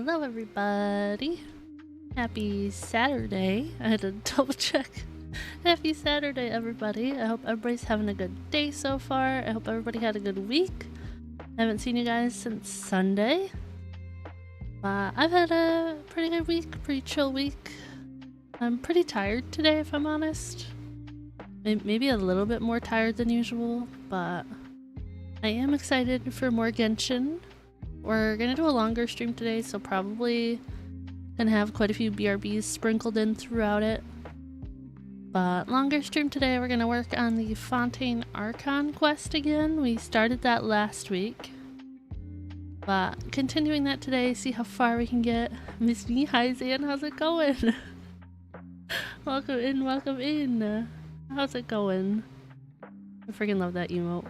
Hello everybody! Happy Saturday. I had to double check. Happy Saturday everybody. I hope everybody's having a good day so far. I hope everybody had a good week. I haven't seen you guys since Sunday. But I've had a pretty good week, pretty chill week. I'm pretty tired today if I'm honest. Maybe a little bit more tired than usual, but I am excited for more Genshin. We're gonna do a longer stream today, so probably gonna have quite a few BRBs sprinkled in throughout it. But longer stream today, we're gonna work on the Fontaine Archon quest again. We started that last week. But continuing that today, see how far we can get. Miss Me, hi Zan, how's it going? Welcome in, welcome in. How's it going? I freaking love that emote.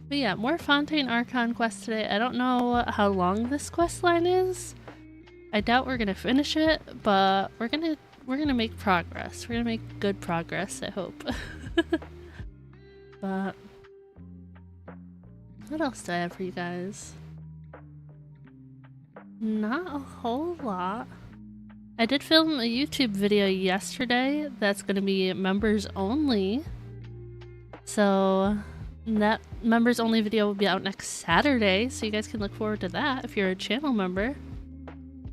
But yeah, more Fontaine Archon quest today. I don't know how long this quest line is. I doubt we're gonna finish it, but we're gonna make progress. We're gonna make good progress, I hope. But what else do I have for you guys? Not a whole lot. I did film a YouTube video yesterday that's gonna be members only. So that members only video will be out next Saturday, so you guys can look forward to that if you're a channel member.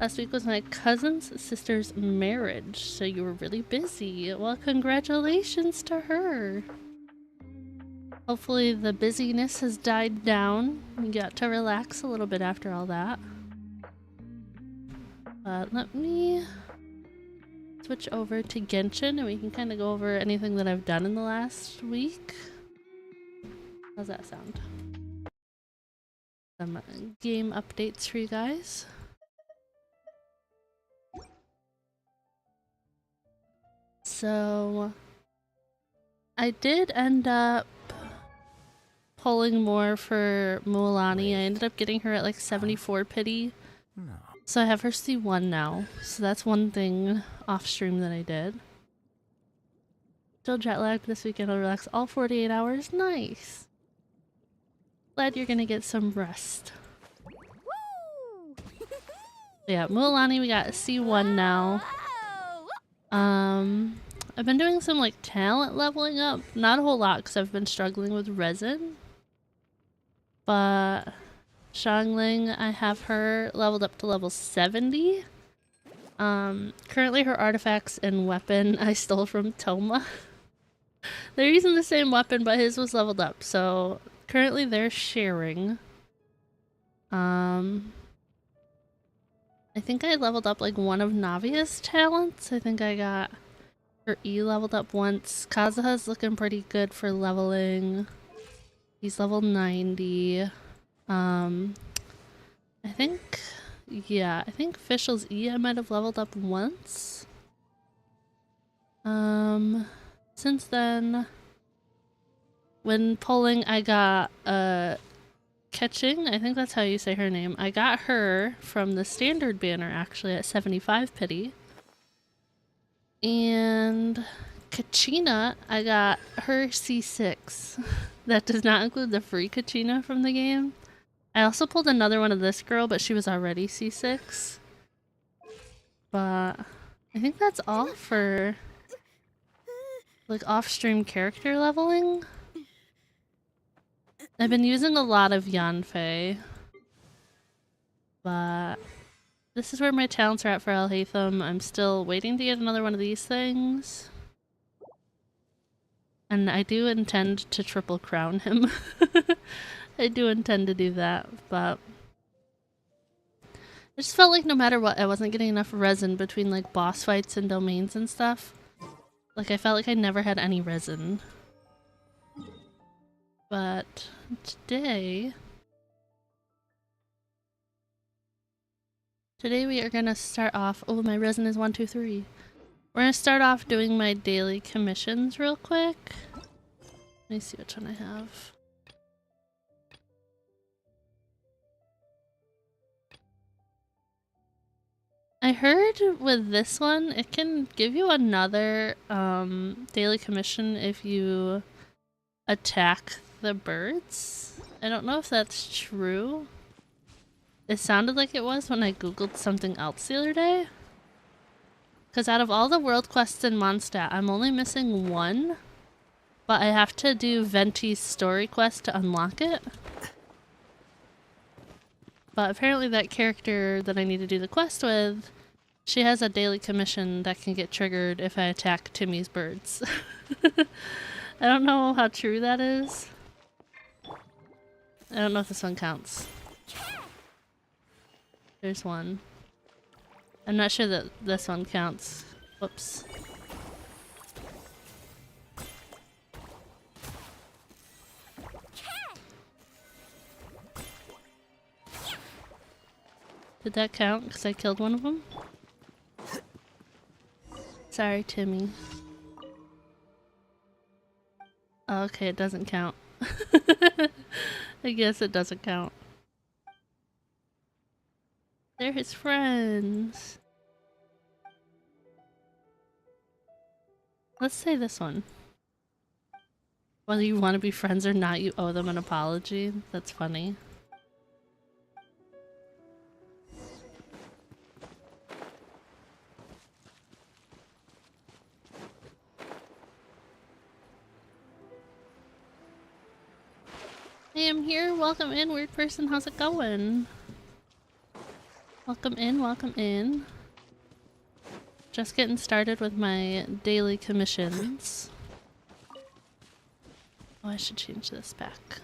Last week was my cousin's sister's marriage, so you were really busy. Well, congratulations to her. Hopefully the busyness has died down. You got to relax a little bit after all that. Let me switch over to Genshin and we can kind of go over anything that I've done in the last week. How's that sound? Some game updates for you guys. So I did end up pulling more for Mualani. I ended up getting her at like 74 pity. So I have her C1 now. So that's one thing off stream that I did. Still jet lagged this weekend. I'll relax all 48 hours. Nice. Glad you're gonna get some rest. Yeah, Mualani, we got C1 now. I've been doing some like talent leveling up. Not a whole lot because I've been struggling with resin. But Xiangling, I have her leveled up to level 70. Currently her artifacts and weapon I stole from Toma. They're using the same weapon, but his was leveled up, so currently they're sharing. I think I leveled up like one of Navia's talents. I think I got her E leveled up once. Kazuha's looking pretty good for leveling. He's level 90. I think Fischl's E I might have leveled up once. Since then, when pulling, I got Catching, I think that's how you say her name. I got her from the standard banner actually at 75 pity. And Kachina, I got her C6. That does not include the free Kachina from the game. I also pulled another one of this girl, but she was already C6. But I think that's all for like off-stream character leveling. I've been using a lot of Yanfei, but this is where my talents are at for Alhaitham. I'm still waiting to get another one of these things. And I do intend to triple crown him. I do intend to do that, but I just felt like no matter what, I wasn't getting enough resin between like boss fights and domains and stuff. Like I felt like I never had any resin. But today we are gonna start off. Oh, my resin is 1, 2, 3. We're gonna start off doing my daily commissions real quick. Let me see which one I have. I heard with this one, it can give you another daily commission if you attack the birds. I don't know if that's true. It sounded like it was when I googled something else the other day. Because out of all the world quests in Mondstadt, I'm only missing one. But I have to do Venti's story quest to unlock it. But apparently that character that I need to do the quest with, she has a daily commission that can get triggered if I attack Timmy's birds. I don't know how true that is. I don't know if this one counts. There's one. I'm not sure that this one counts. Whoops. Did that count? Because I killed one of them? Sorry, Timmy. Oh, okay, it doesn't count. I guess it doesn't count. They're his friends. Let's say this one. Whether you want to be friends or not, you owe them an apology. That's funny. Hey, I'm here. Welcome in, weird person. How's it going? Welcome in, welcome in. Just getting started with my daily commissions. Oh, I should change this back.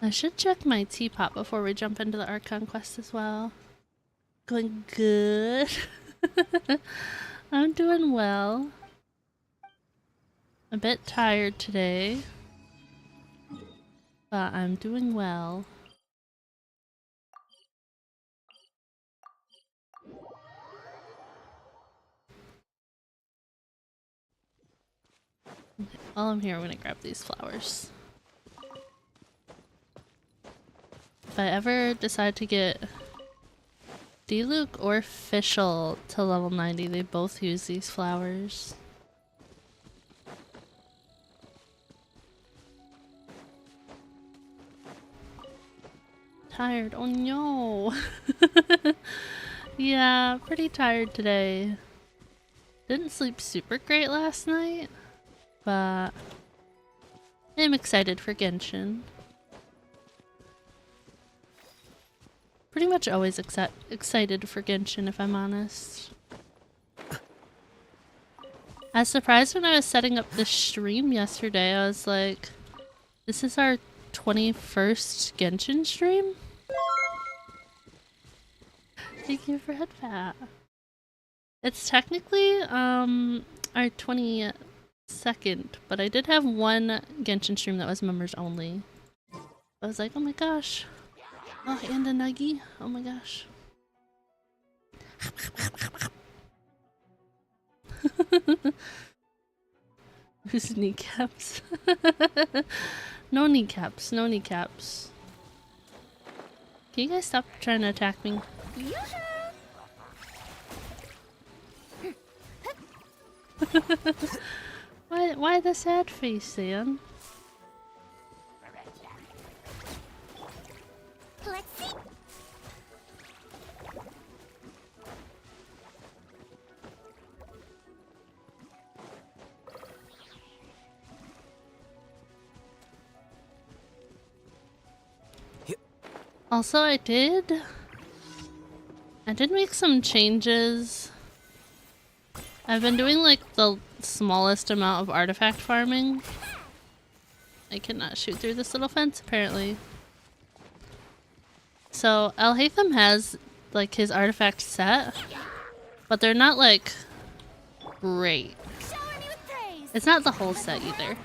I should check my teapot before we jump into the Archon quest as well. Going good. I'm doing well. A bit tired today, but I'm doing well. Okay, while I'm here, I'm gonna grab these flowers. If I ever decide to get Diluc or Fischl to level 90, they both use these flowers. Tired. Oh no. Yeah, pretty tired today. Didn't sleep super great last night, but I'm excited for Genshin. Pretty much always excited for Genshin, if I'm honest. I was surprised when I was setting up the stream yesterday. I was like, this is our 21st Genshin stream? Thank you for headfat. It's technically our 22nd, but I did have one Genshin stream that was members only. I was like, oh my gosh. Oh, and a nuggie. Oh my gosh. Whose kneecaps? No kneecaps, no kneecaps. Can you guys stop trying to attack me? Why the sad face, Sam? Let's see. Also, I did make some changes. I've been doing like the smallest amount of artifact farming. I cannot shoot through this little fence apparently. So Al-Haytham has like his artifact set, but they're not like great. It's not the whole set either.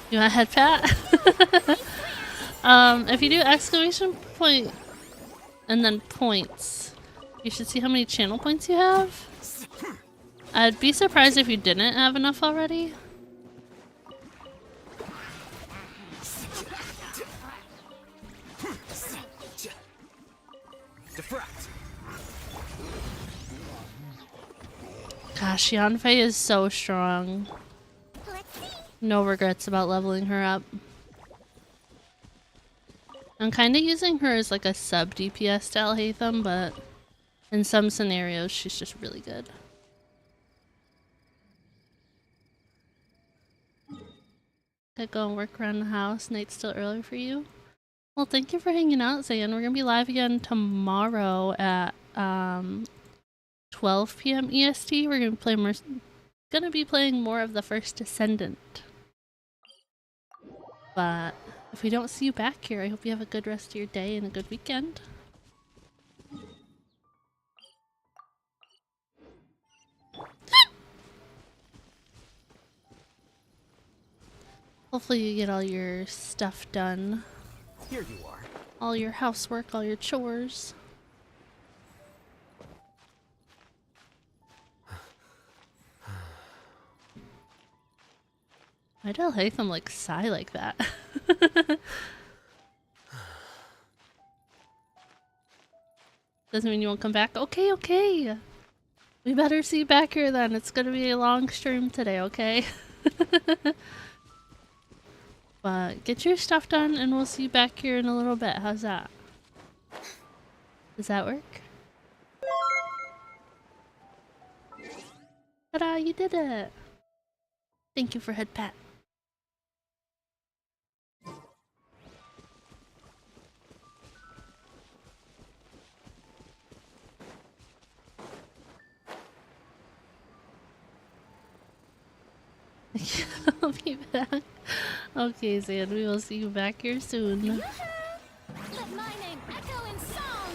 You want a head pat? If you do exclamation point and then points, you should see how many channel points you have. I'd be surprised if you didn't have enough already. Gosh, Yanfei is so strong. Let's see. No regrets about leveling her up. I'm kind of using her as like a sub DPS style Hatham, but in some scenarios she's just really good. Gotta go and work around the house. Night's still early for you. Well, thank you for hanging out, Zayn. We're gonna be live again tomorrow at 12 p.m. EST. We're gonna be playing more of the First Descendant. But if we don't see you back here, I hope you have a good rest of your day and a good weekend. Hopefully you get all your stuff done. Here you are. All your housework, all your chores. Why did Hatham like sigh like that? Doesn't mean you won't come back. Okay, okay. We better see you back here then. It's gonna be a long stream today, okay? But get your stuff done and we'll see you back here in a little bit. How's that? Does that work? Ta-da, you did it! Thank you for head pat. I'll be back. Okay, Zan, we will see you back here soon. Let my name echo in song.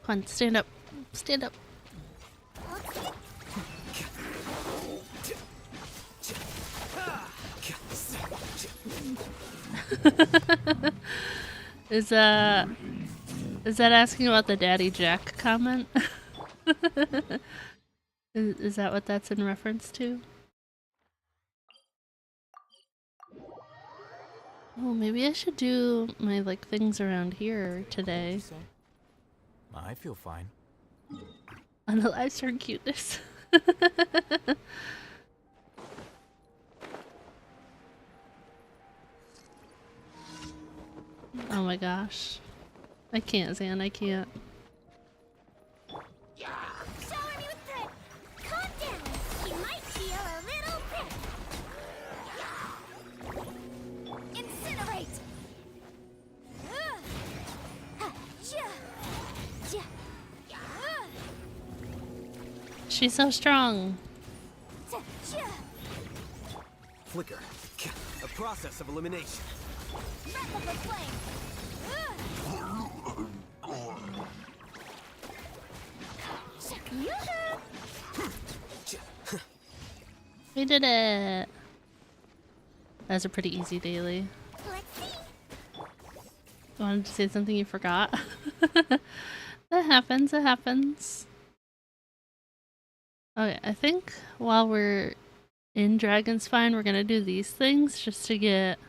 Come on, stand up. Stand up. Is that asking about the Daddy Jack comment? Is that what that's in reference to? Oh, maybe I should do my like things around here today. I feel fine. Analyze her cuteness. Oh my gosh. I can't, Zan, I can't. Shower me with grit. Calm down. You might feel a little bit. Incinerate. She's so strong. Flicker. A process of elimination. Wrap up the flame. We did it! That's a pretty easy daily. Let's see. You wanted to say something you forgot? That happens, it happens. Okay, I think while we're in Dragonspine, we're gonna do these things just to get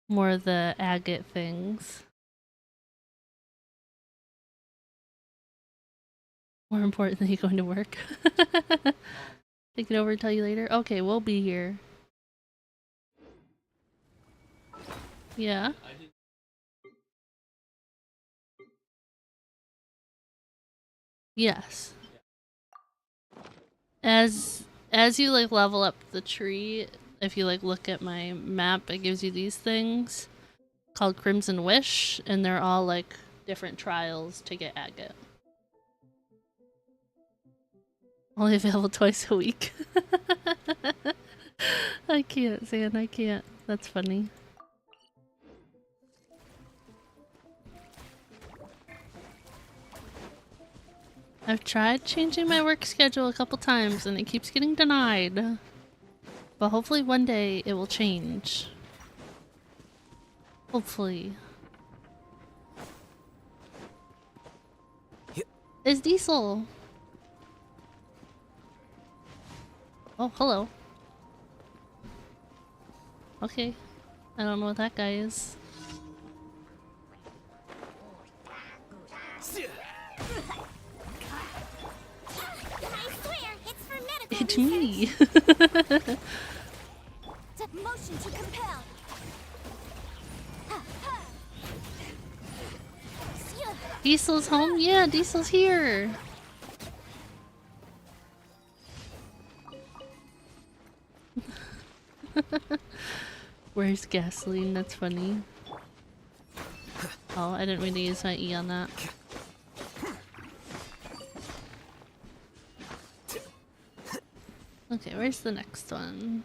more of the agate things. More importantly, going to work. Take it over and tell you later. Okay, we'll be here. Yeah. Yes. As you like level up the tree, if you like look at my map, it gives you these things called Crimson Wish, and they're all like different trials to get agate. Only available twice a week. I can't, Zan, I can't. That's funny. I've tried changing my work schedule a couple times and it keeps getting denied. But hopefully one day it will change. Hopefully. It's Diesel! Oh, hello. Okay. I don't know what that guy is. I swear, it's for medical It's me! reasons. Passion to compel. Diesel's home? Yeah, Diesel's here. Where's gasoline? That's funny. Oh, I didn't mean to use my E on that. Okay, where's the next one?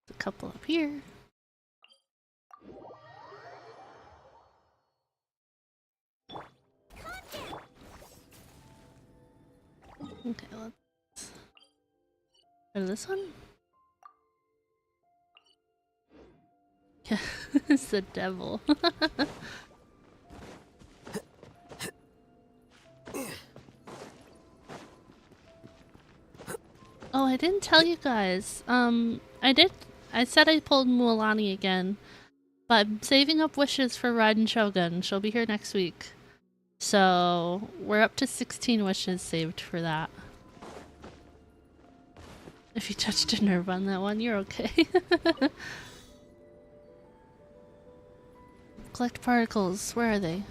There's a couple up here. Okay, let's... Or this one? Yeah, it's the devil. Oh, I didn't tell you guys. I said I pulled Mualani again, but I'm saving up wishes for Raiden Shogun. She'll be here next week. So, we're up to 16 wishes saved for that. If you touched a nerve on that one, you're okay. Collect particles. Where are they?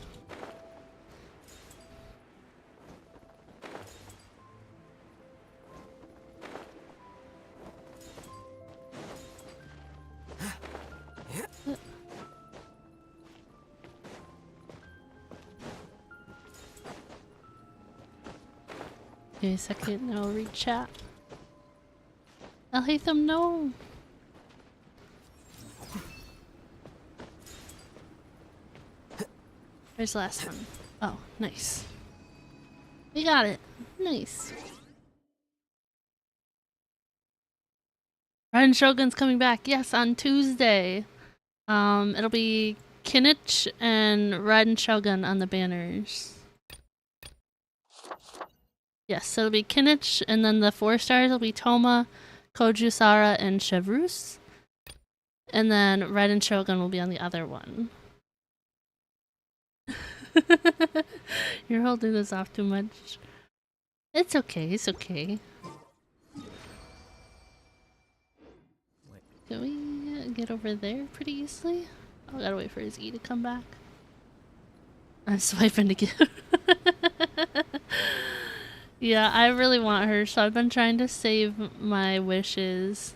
Give me a second and I'll read chat. I'll hate them, no! Where's the last one? Oh, nice. We got it. Nice. Raiden Shogun's coming back. Yes, on Tuesday. It'll be Kinich and Raiden Shogun on the banners. Yes, so it'll be Kinich, and then the 4 stars will be Toma, Kojusara, and Chevrus. And then Raiden Shogun will be on the other one. You're holding this off too much. It's okay, it's okay. Can we get over there pretty easily? Oh, I gotta wait for his E to come back. I'm swiping to get. Yeah, I really want her, so I've been trying to save my wishes.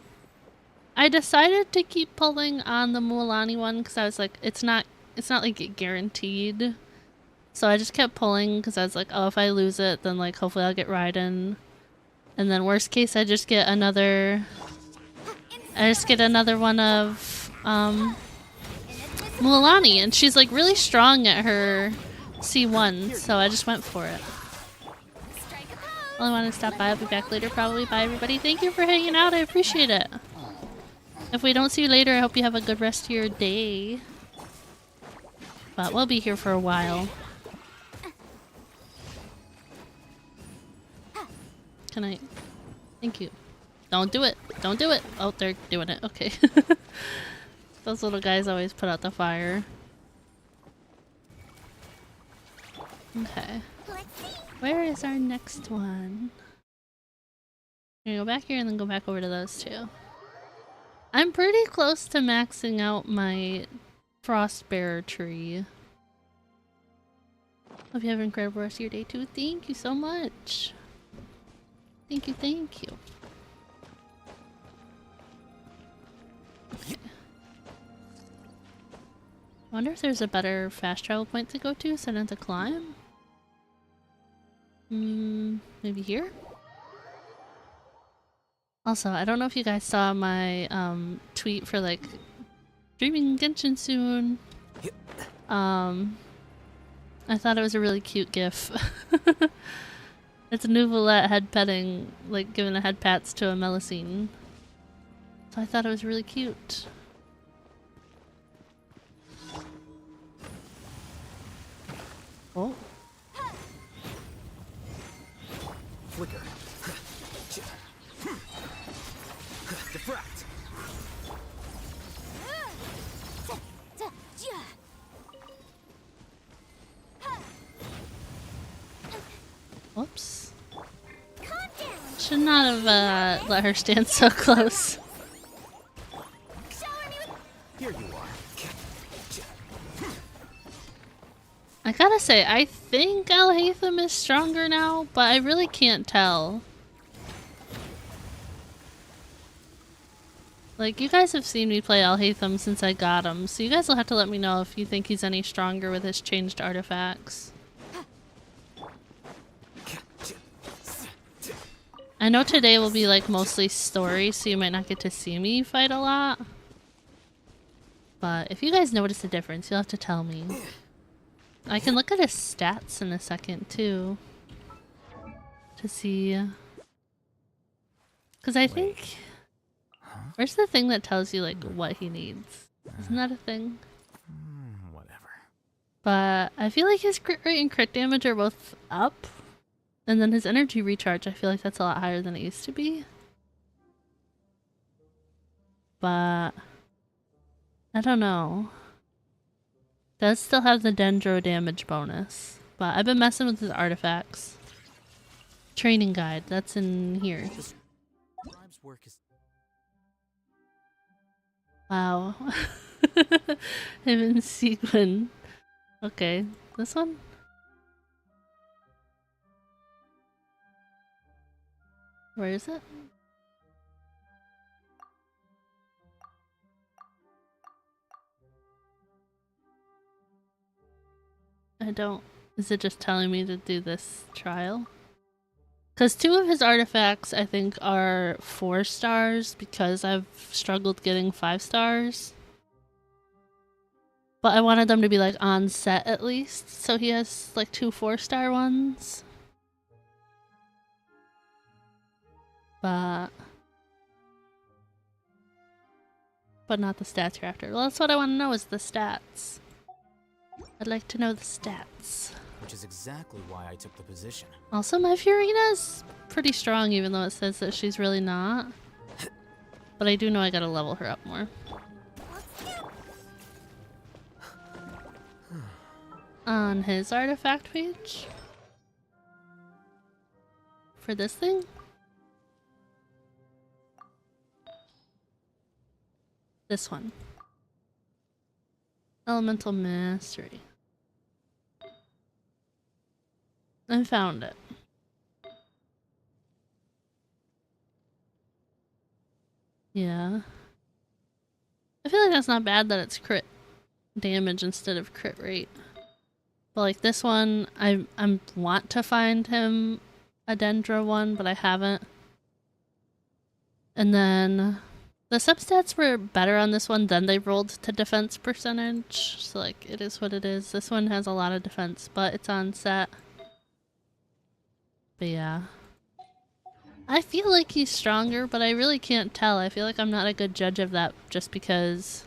I decided to keep pulling on the Mualani one because I was like, it's not like guaranteed. So I just kept pulling because I was like, oh, if I lose it, then like hopefully I'll get Raiden. And then worst case, I just get another one of Mualani, and she's like really strong at her C1, so I just went for it. Well, I want to stop by. I'll be back later probably. Bye everybody. Thank you for hanging out. I appreciate it. If we don't see you later, I hope you have a good rest of your day. But we'll be here for a while. Can I? Thank you. Don't do it. Don't do it. Oh, they're doing it. Okay. Those little guys always put out the fire. Okay. Where is our next one? I'm gonna go back here and then go back over to those two. I'm pretty close to maxing out my Frostbearer tree. Hope you have an incredible rest of your day too. Thank you so much. Thank you, thank you. Okay. I wonder if there's a better fast travel point to go to so I don't have to climb? Maybe here? Also, I don't know if you guys saw my tweet for like streaming Genshin soon. I thought it was a really cute gif. It's a Nouvelette head petting, like giving a head pats to a Melusine. So I thought it was really cute. Oh. Flicker. Diffract. Whoops. Should not have let her stand so close. gotta say, I think Alhaitham is stronger now, but I really can't tell. Like, you guys have seen me play Alhaitham since I got him, so you guys will have to let me know if you think he's any stronger with his changed artifacts. I know today will be like mostly story, so you might not get to see me fight a lot. But if you guys notice a difference, you'll have to tell me. I can look at his stats in a second too. To see. Because I think... Where's the thing that tells you like what he needs? Isn't that a thing? Whatever. But I feel like his crit rate and crit damage are both up. And then his energy recharge, I feel like that's a lot higher than it used to be. But I don't know. Does still have the Dendro damage bonus. But I've been messing with his artifacts. Training guide, that's in here. Work is Wow. Him and Sequin. Okay, this one? Where is it? I don't... Is it just telling me to do this trial? Because 2 of his artifacts, I think, are 4 stars because I've struggled getting 5 stars. But I wanted them to be, like, on set at least. So he has, like, 2 4-star ones. But not the stats you're after. Well, that's what I want to know is the stats. I'd like to know the stats. which is exactly why I took the position. Also, my Furina's pretty strong, even though it says that she's really not. But I do know I gotta level her up more. On his artifact page? For this thing? This one. Elemental Mastery. I found it. Yeah. I feel like that's not bad that it's crit damage instead of crit rate. But like this one, I want to find him a Dendro one, but I haven't. And then the substats were better on this one, then they rolled to defense percentage. So like, it is what it is. This one has a lot of defense, but it's on set. But yeah. I feel like he's stronger, but I really can't tell. I feel like I'm not a good judge of that just because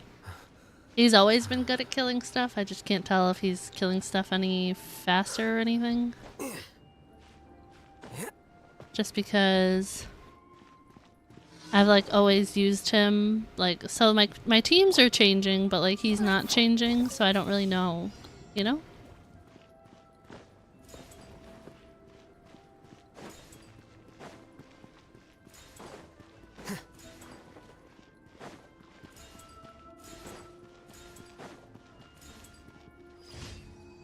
he's always been good at killing stuff. I just can't tell if he's killing stuff any faster or anything. Just because I've like always used him, like, so my teams are changing, but like he's not changing, so I don't really know, you know?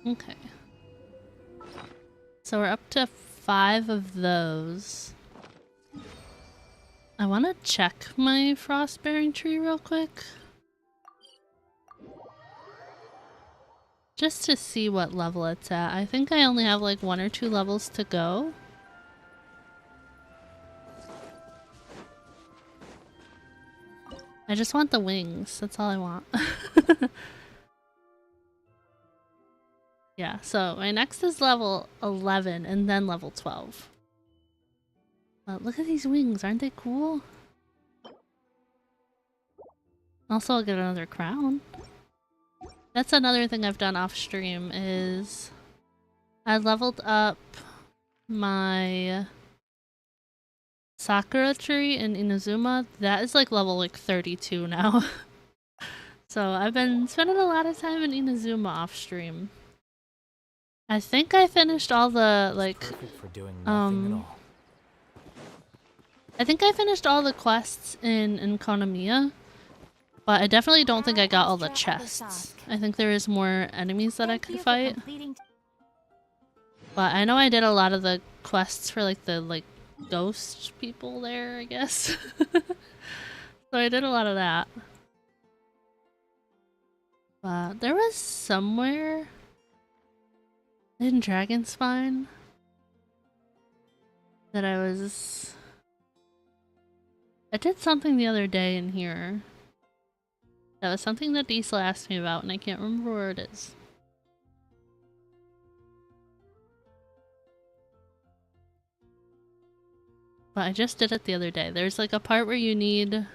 Okay. So we're up to 5 of those. I want to check my frost-bearing tree real quick. Just to see what level it's at. I think I only have like 1 or 2 levels to go. I just want the wings. That's all I want. Yeah, so my next is level 11 and then level 12. Look at these wings, aren't they cool? Also, I'll get another crown. That's another thing I've done off stream is I leveled up my Sakura tree in Inazuma. That is like level like 32 now. So I've been spending a lot of time in Inazuma off stream. I think I finished all the like Perfect for doing nothing at all. I think I finished all the quests in Konamiya, but I definitely don't think I got all the chests. I think there is more enemies that I could fight. But I know I did a lot of the quests for like the ghost people there, I guess. So I did a lot of that. But there was somewhere in Dragonspine that I did something the other day in here. That was something that Diesel asked me about and I can't remember where it is. But I just did it the other day. There's like a part where you need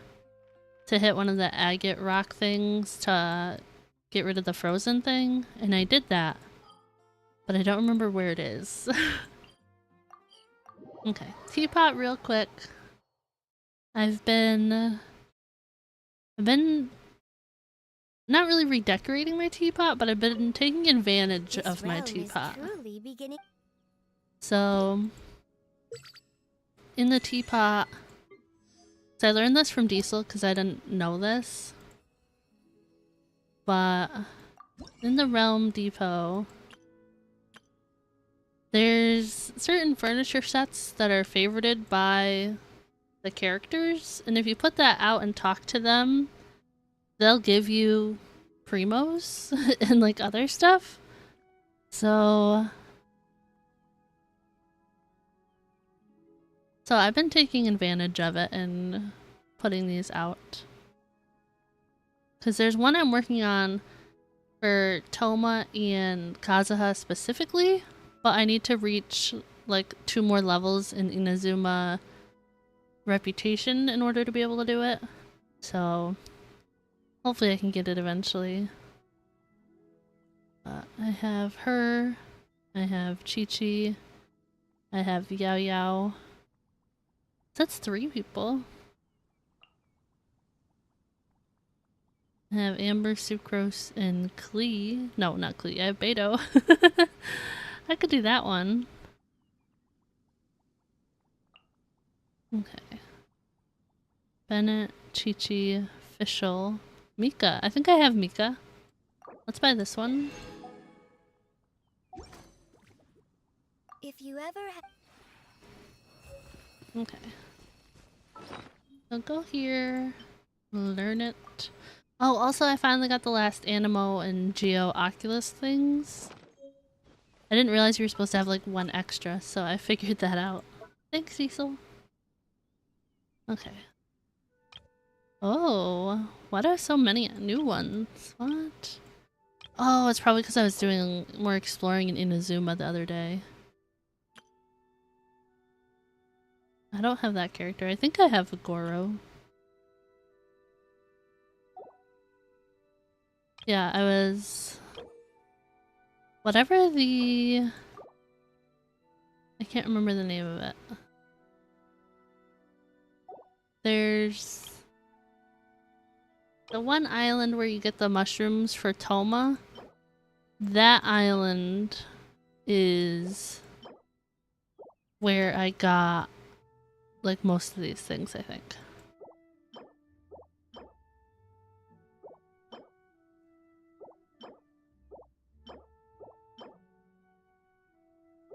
to hit one of the agate rock things to get rid of the frozen thing, and I did that. But I don't remember where it is. Okay, teapot real quick. I've been not really redecorating my teapot, but I've been taking advantage of my teapot. So in the teapot, so I learned this from Diesel because I didn't know this, but in the Realm Depot, there's certain furniture sets that are favorited by the characters, and if you put that out and talk to them, they'll give you primos and like other stuff. So I've been taking advantage of it and putting these out. Because there's one I'm working on for Toma and Kazuha specifically, but I need to reach like 2 more levels in Inazuma reputation in order to be able to do it. So hopefully I can get it eventually. I have her, I have Chi-Chi, I have Yao Yao. That's 3 people. I have Amber, Sucrose, and Klee. No, not Klee. I have Beto. I could do that one. Okay. Bennett, Chi-Chi, Fischl, Mika. I think I have Mika. Let's buy this one. If you ever Okay. I'll go here. Learn it. Oh, also I finally got the last Animo and Geo Oculus things. I didn't realize you were supposed to have like 1 extra, so I figured that out. Thanks, Cecil. Okay. Oh, why do I have so many new ones? What? Oh, it's probably because I was doing more exploring in Inazuma the other day. I don't have that character. I think I have a Goro. Yeah, I was... Whatever the... I can't remember the name of it. There's... the one island where you get the mushrooms for Toma. That island is where I got like most of these things, I think.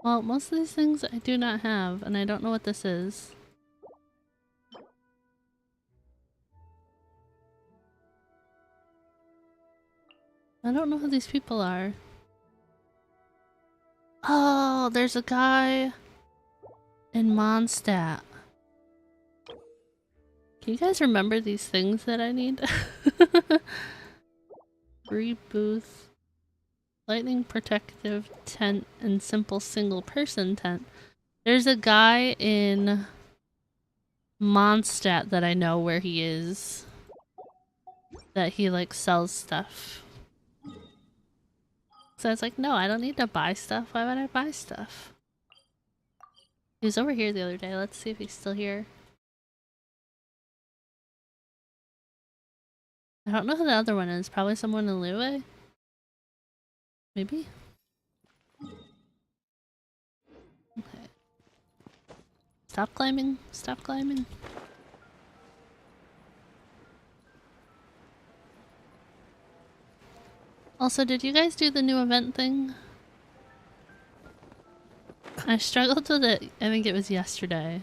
Well, most of these things I do not have, and I don't know what this is. I don't know who these people are. Oh, there's a guy in Mondstadt. Can you guys remember these things that I need? Free booth, lightning protective tent, and simple single person tent. There's a guy in Mondstadt that I know where he is. That he like sells stuff. So I was like, no, I don't need to buy stuff. Why would I buy stuff? He was over here the other day. Let's see if he's still here. I don't know who the other one is. Probably someone in Liyue? Maybe? Okay. Stop climbing. Stop climbing. Also, did you guys do the new event thing? I struggled with it, I think it was yesterday.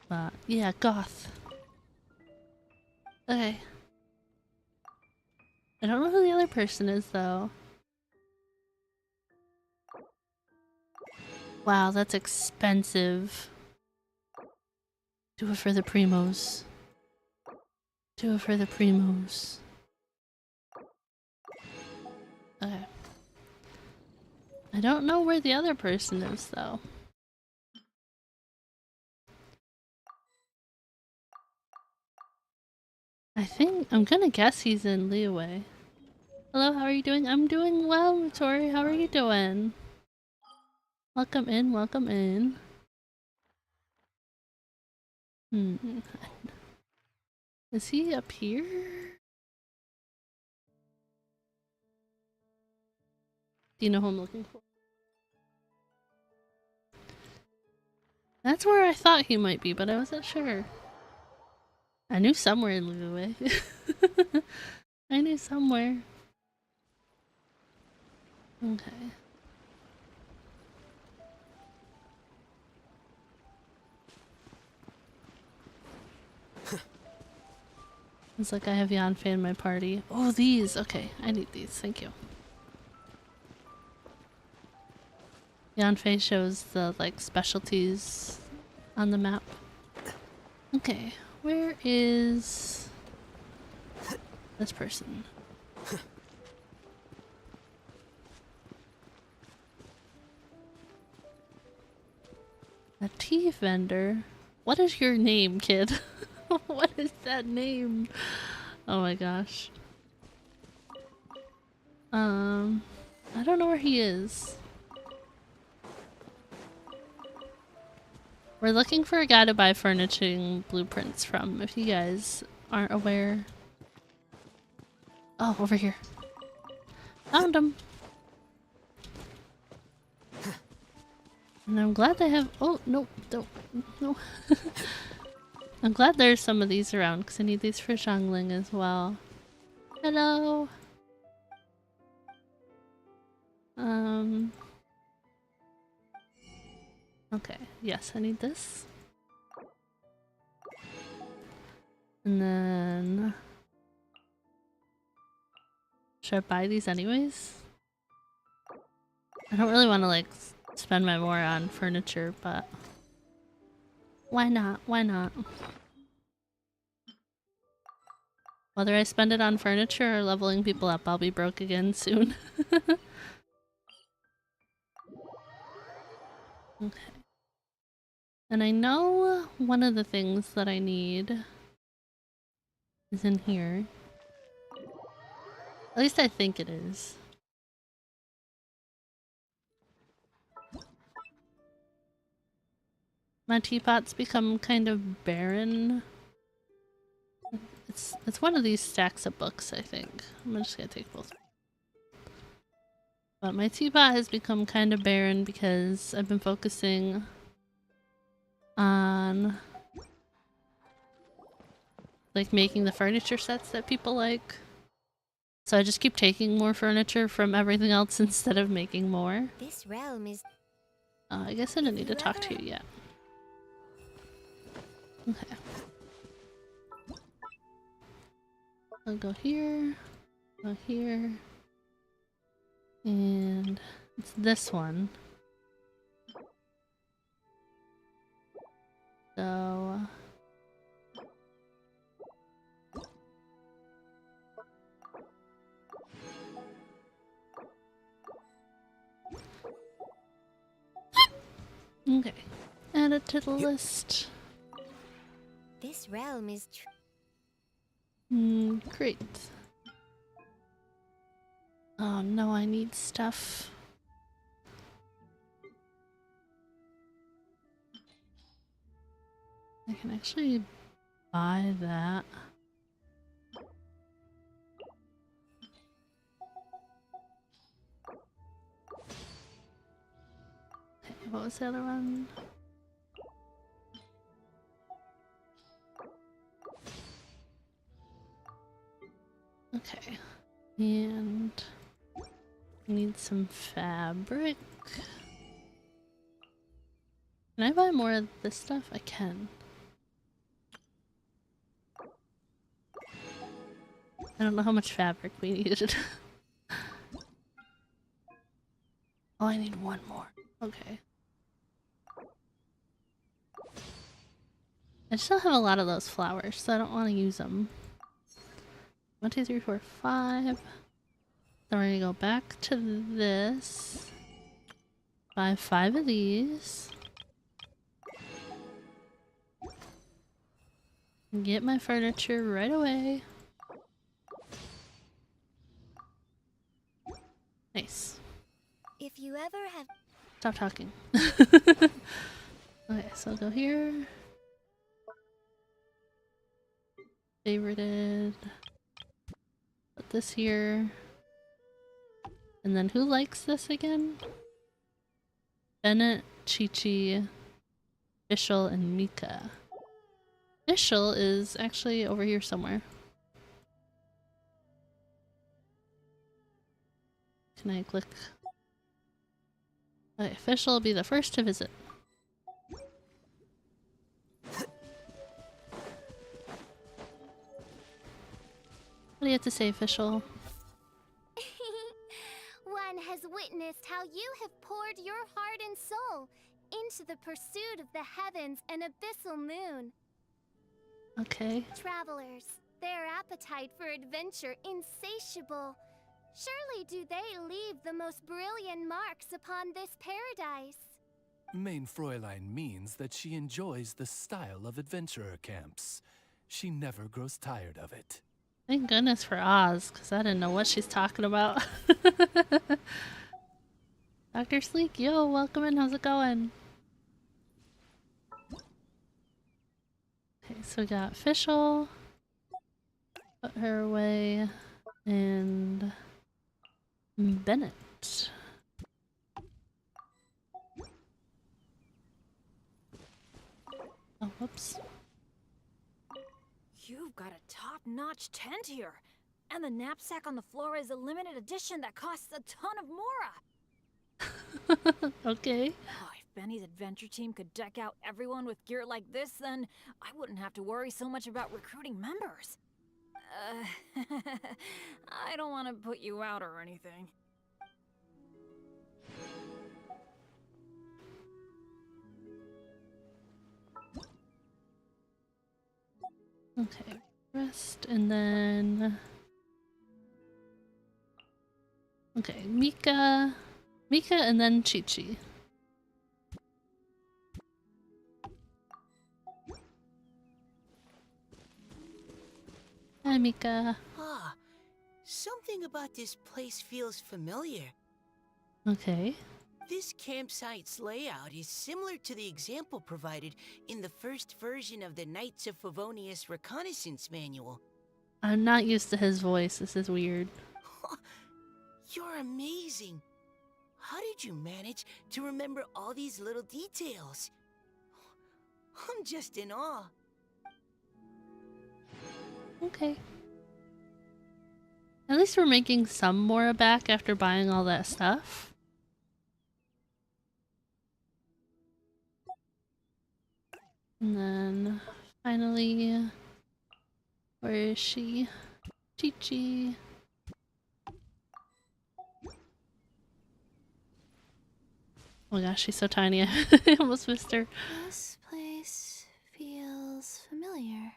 But yeah, goth. Okay. I don't know who the other person is though. Wow, that's expensive. Do it for the primos. Do it for the primos. Okay. I don't know where the other person is though. I'm gonna guess he's in Leeway. Hello, how are you doing? I'm doing well, Tori. How are you doing? Welcome in, welcome in. Is he up here? Do you know who I'm looking for? That's where I thought he might be, but I wasn't sure. I knew somewhere in Leeway. I knew somewhere. Okay. It's like I have Yanfei in my party. Oh, these! Okay, I need these. Thank you. Yanfei shows the, like, specialties on the map. Okay, where is this person? A tea vendor? What is your name, kid? What is that name? Oh my gosh. I don't know where he is. We're looking for a guy to buy furnishing blueprints from, if you guys aren't aware. Oh, over here. Found him! And I'm glad they have- oh, no, don't, no. I'm glad there's some of these around, because I need these for Xiangling as well. Hello! Okay, yes, I need this. And then... should I buy these anyways? I don't really want to, like, spend my more on furniture, but... why not? Why not? Whether I spend it on furniture or leveling people up, I'll be broke again soon. Okay. And I know one of the things that I need is in here. At least I think it is. My teapot's become kind of barren. It's one of these stacks of books, I think. I'm just gonna take both. But my teapot has become kind of barren because I've been focusing on like making the furniture sets that people like. So I just keep taking more furniture from everything else instead of making more. This realm is... I guess I don't need to talk to you yet. Okay. I'll go here, and it's this one. So... okay. Add it to the list. This realm is... Great. Oh no, I need stuff. I can actually buy that. Okay, what was the other one? Okay, and I need some fabric. Can I buy more of this stuff? I can. I don't know how much fabric we needed. Oh, I need one more. Okay. I still have a lot of those flowers, so I don't want to use them. 1, 2, 3, 4, 5. Then we're gonna go back to this. Buy 5 of these. Get my furniture right away. Nice. If you ever have Stop talking. Okay, so I'll go here. Favorited. Put this here. And then who likes this again? Bennett, Chi-Chi, Fischl, and Mika. Fischl is actually over here somewhere. Can I click? Okay, Fischl will be the first to visit. What do you have to say, Fischl? one has witnessed how you have poured your heart and soul into the pursuit of the heavens and abyssal moon. Okay. Travelers, their appetite for adventure insatiable. Surely do they leave the most brilliant marks upon this paradise. Mein Fräulein means that she enjoys the style of adventurer camps. She never grows tired of it. Thank goodness for Oz, because I didn't know what she's talking about. Dr. Sleek, yo, welcome in. How's it going? Okay, so we got Fischl. Put her away. And Bennett. Oh, whoops. You've got a top-notch tent here. And the knapsack on the floor is a limited edition that costs a ton of mora. Okay. Oh, if Benny's adventure team could deck out everyone with gear like this, then I wouldn't have to worry so much about recruiting members. I don't want to put you out or anything. Okay, rest and then... Okay, Mika and then Chi-Chi. Hi, Mika. Ah, something about this place feels familiar. Okay. This campsite's layout is similar to the example provided in the first version of the Knights of Favonius Reconnaissance Manual. I'm not used to his voice. This is weird. You're amazing. How did you manage to remember all these little details? I'm just in awe. Okay. At least we're making some more back after buying all that stuff. And then finally, where is she? Chi-Chi. Oh my gosh, she's so tiny. I almost missed her. This place feels familiar.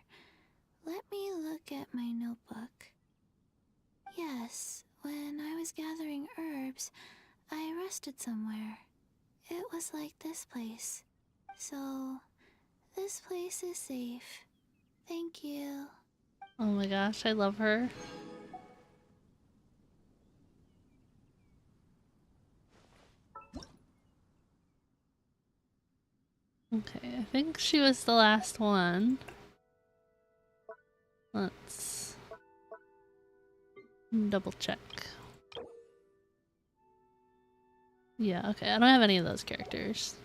Let me look at my notebook. Yes, when I was gathering herbs, I rested somewhere. It was like this place. So, this place is safe. Thank you. Oh my gosh, I love her. Okay, I think she was the last one. Let's double check. Yeah, okay, I don't have any of those characters.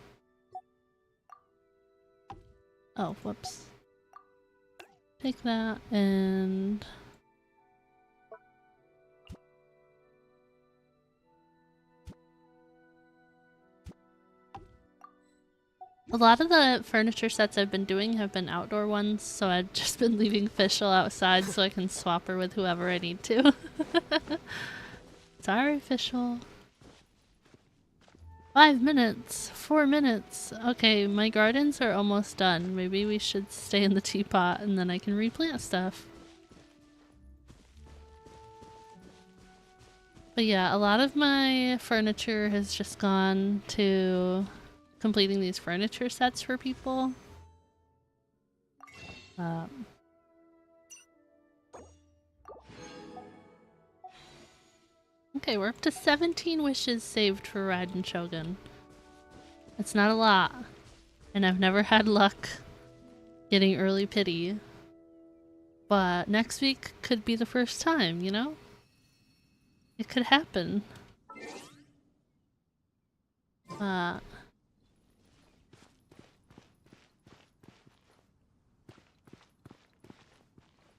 Oh, whoops. Take that and... A lot of the furniture sets I've been doing have been outdoor ones, so I've just been leaving Fischl outside so I can swap her with whoever I need to. Sorry, Fischl. 5 minutes. 4 minutes. Okay, my gardens are almost done. Maybe we should stay in the teapot and then I can replant stuff. But yeah, a lot of my furniture has just gone to completing these furniture sets for people. Okay, we're up to 17 wishes saved for Raiden Shogun. It's not a lot, and I've never had luck getting early pity. But next week could be the first time, you know? It could happen.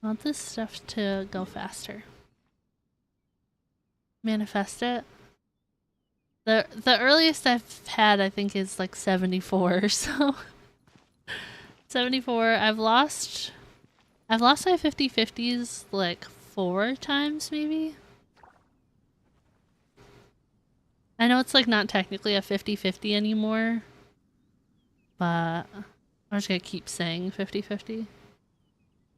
I want this stuff to go faster. Manifest it. The earliest I've had, I think, is like 74, so 74. I've lost my 50-50s like 4 times maybe. I know it's like not technically a 50-50 anymore, but I'm just gonna keep saying 50-50.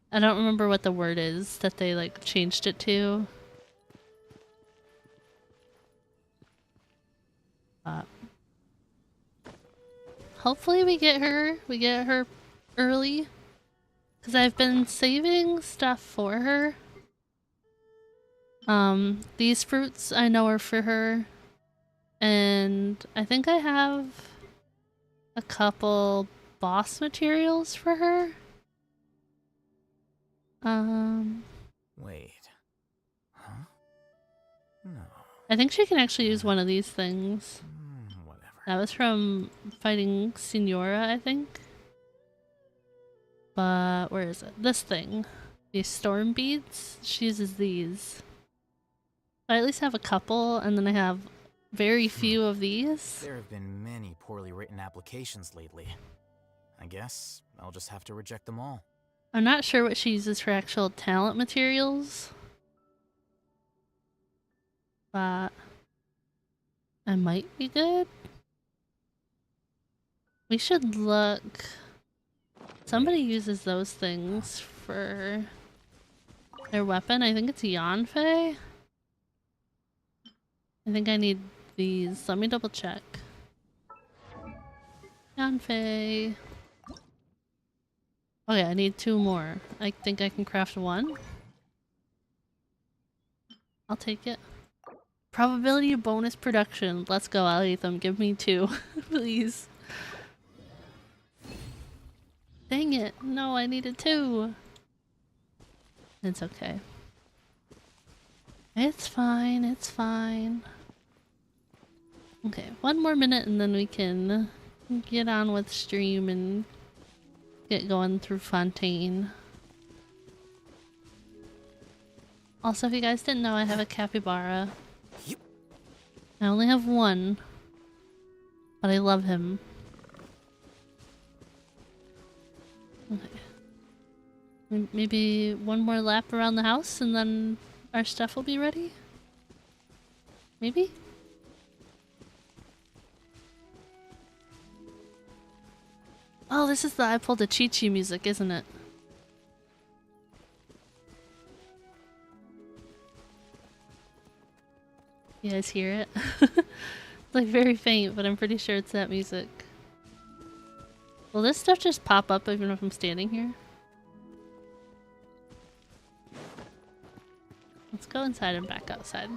I don't remember what the word is that they like changed it to. Hopefully we get her early, because I've been saving stuff for her. These fruits I know are for her, and I think I have a couple boss materials for her. Wait. Huh? No. I think she can actually use one of these things. Whatever. That was from fighting Signora, I think. But where is it? This thing. These storm beads. She uses these. I at least have a couple, and then I have very few of these. There have been many poorly written applications lately. I guess I'll just have to reject them all. I'm not sure what she uses for actual talent materials. But I might be good. We should look. Somebody uses those things for their weapon. I think it's Yanfei. I think I need these. Let me double check. Yanfei. Okay, I need 2 more. I think I can craft 1. I'll take it. Probability of bonus production. Let's go, Aletham. Give me 2, please. Dang it. No, I needed 2. It's okay. It's fine. It's fine. Okay, 1 more minute and then we can get on with stream and get going through Fontaine. Also, if you guys didn't know, I have a capybara. I only have 1, but I love him. Okay. Maybe 1 more lap around the house and then our stuff will be ready? Maybe? Oh, this is the I pulled a Chi-Chi music, isn't it? You guys hear it? It's like very faint, but I'm pretty sure it's that music. Will this stuff just pop up even if I'm standing here? Let's go inside and back outside.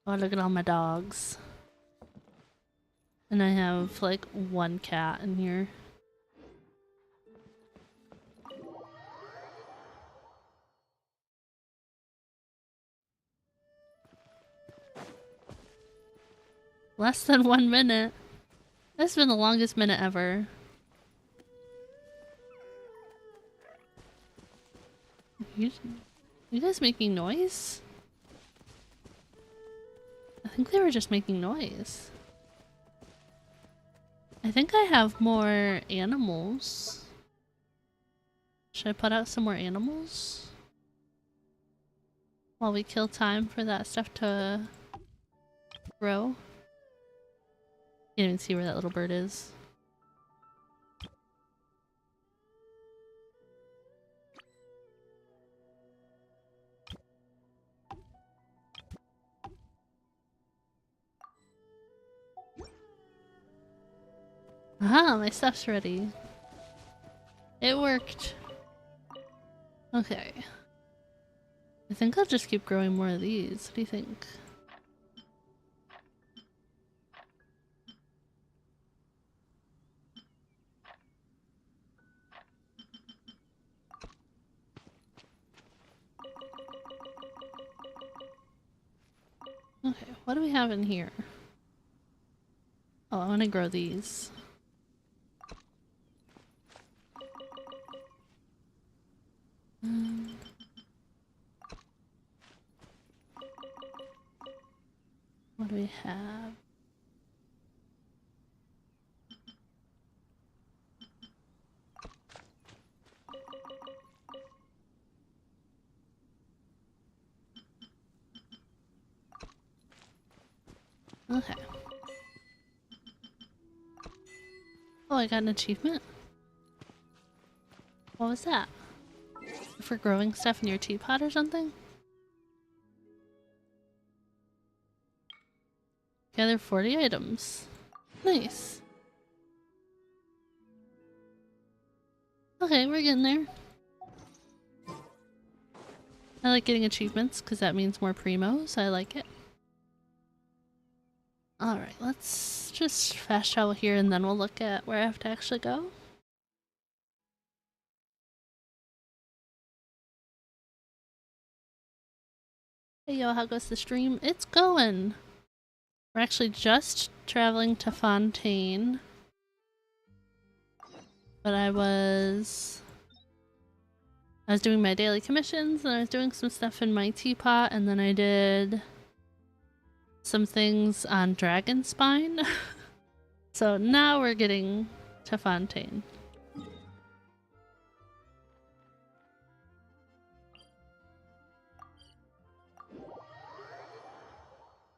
Oh, look at all my dogs. And I have like 1 cat in here. Less than 1 minute. This has been the longest minute ever. You guys making noise? I think they were just making noise. I think I have more animals. Should I put out some more animals? While we kill time for that stuff to grow. Can't even see where that little bird is. Aha, my stuff's ready. It worked. Okay. I think I'll just keep growing more of these. What do you think? Okay, what do we have in here? Oh, I want to grow these. What do we have? Okay. Oh, I got an achievement? What was that? For growing stuff in your teapot or something? Gather 40 items. Nice. Okay, we're getting there. I like getting achievements because that means more primos. I like it. Alright, let's just fast travel here and then we'll look at where I have to actually go. Hey yo, how goes the stream? It's going! We're actually just traveling to Fontaine. But I was doing my daily commissions and I was doing some stuff in my teapot and then I did some things on Dragon Spine. So now we're getting to Fontaine.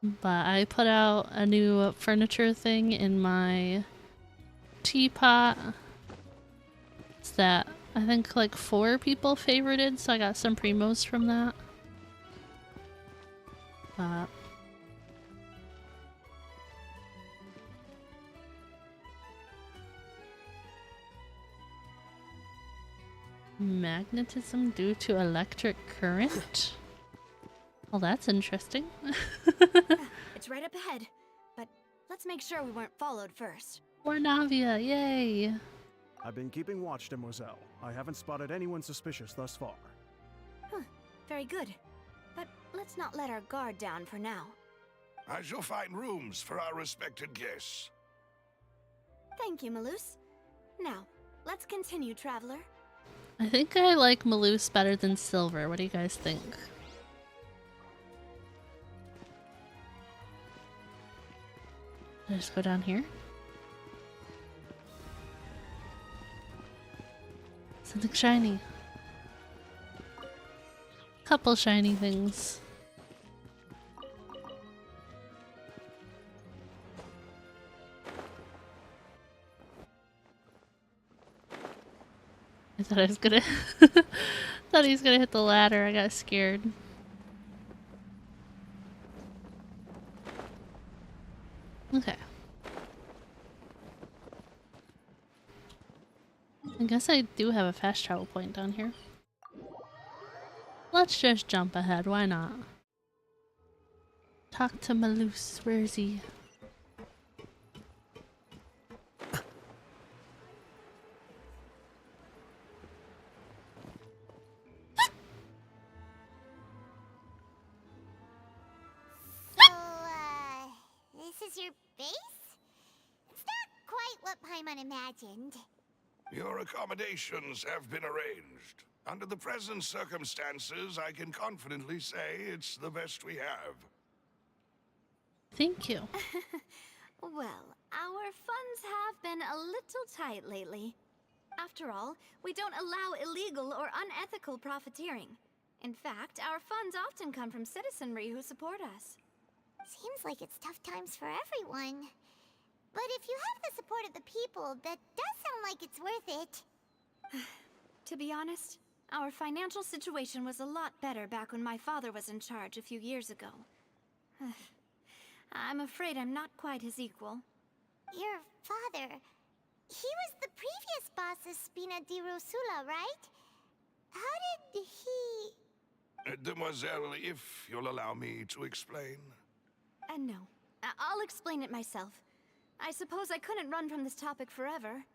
But I put out a new furniture thing in my teapot. It's that I think like 4 people favorited, so I got some primos from that. Magnetism due to electric current? Well, that's interesting. It's right up ahead, but let's make sure we weren't followed first. More Navia, yay! I've been keeping watch, Demoiselle. I haven't spotted anyone suspicious thus far. Huh, very good. But let's not let our guard down for now. I shall find rooms for our respected guests. Thank you, Malus. Now, let's continue, traveler. I think I like Malus better than Silver. What do you guys think? Did I just go down here? Something shiny. Couple shiny things. I thought I was gonna thought he was gonna hit the ladder. I got scared. Okay. I guess I do have a fast travel point down here. Let's just jump ahead, why not? Talk to Malus, where is he? This is your base? It's not quite what Paimon imagined. Your accommodations have been arranged. Under the present circumstances, I can confidently say it's the best we have. Thank you. Well, Our funds have been a little tight lately. After all, we don't allow illegal or unethical profiteering. In fact, our funds often come from citizenry who support us. Seems like it's tough times for everyone. But if you have the support of the people, that does sound like it's worth it. To be honest, our financial situation was a lot better back when my father was in charge a few years ago. I'm afraid I'm not quite his equal. Your father... he was the previous boss of Spina di Rosula, right? How did he... Demoiselle, if you'll allow me to explain. No. I'll explain it myself. I suppose I couldn't run from this topic forever.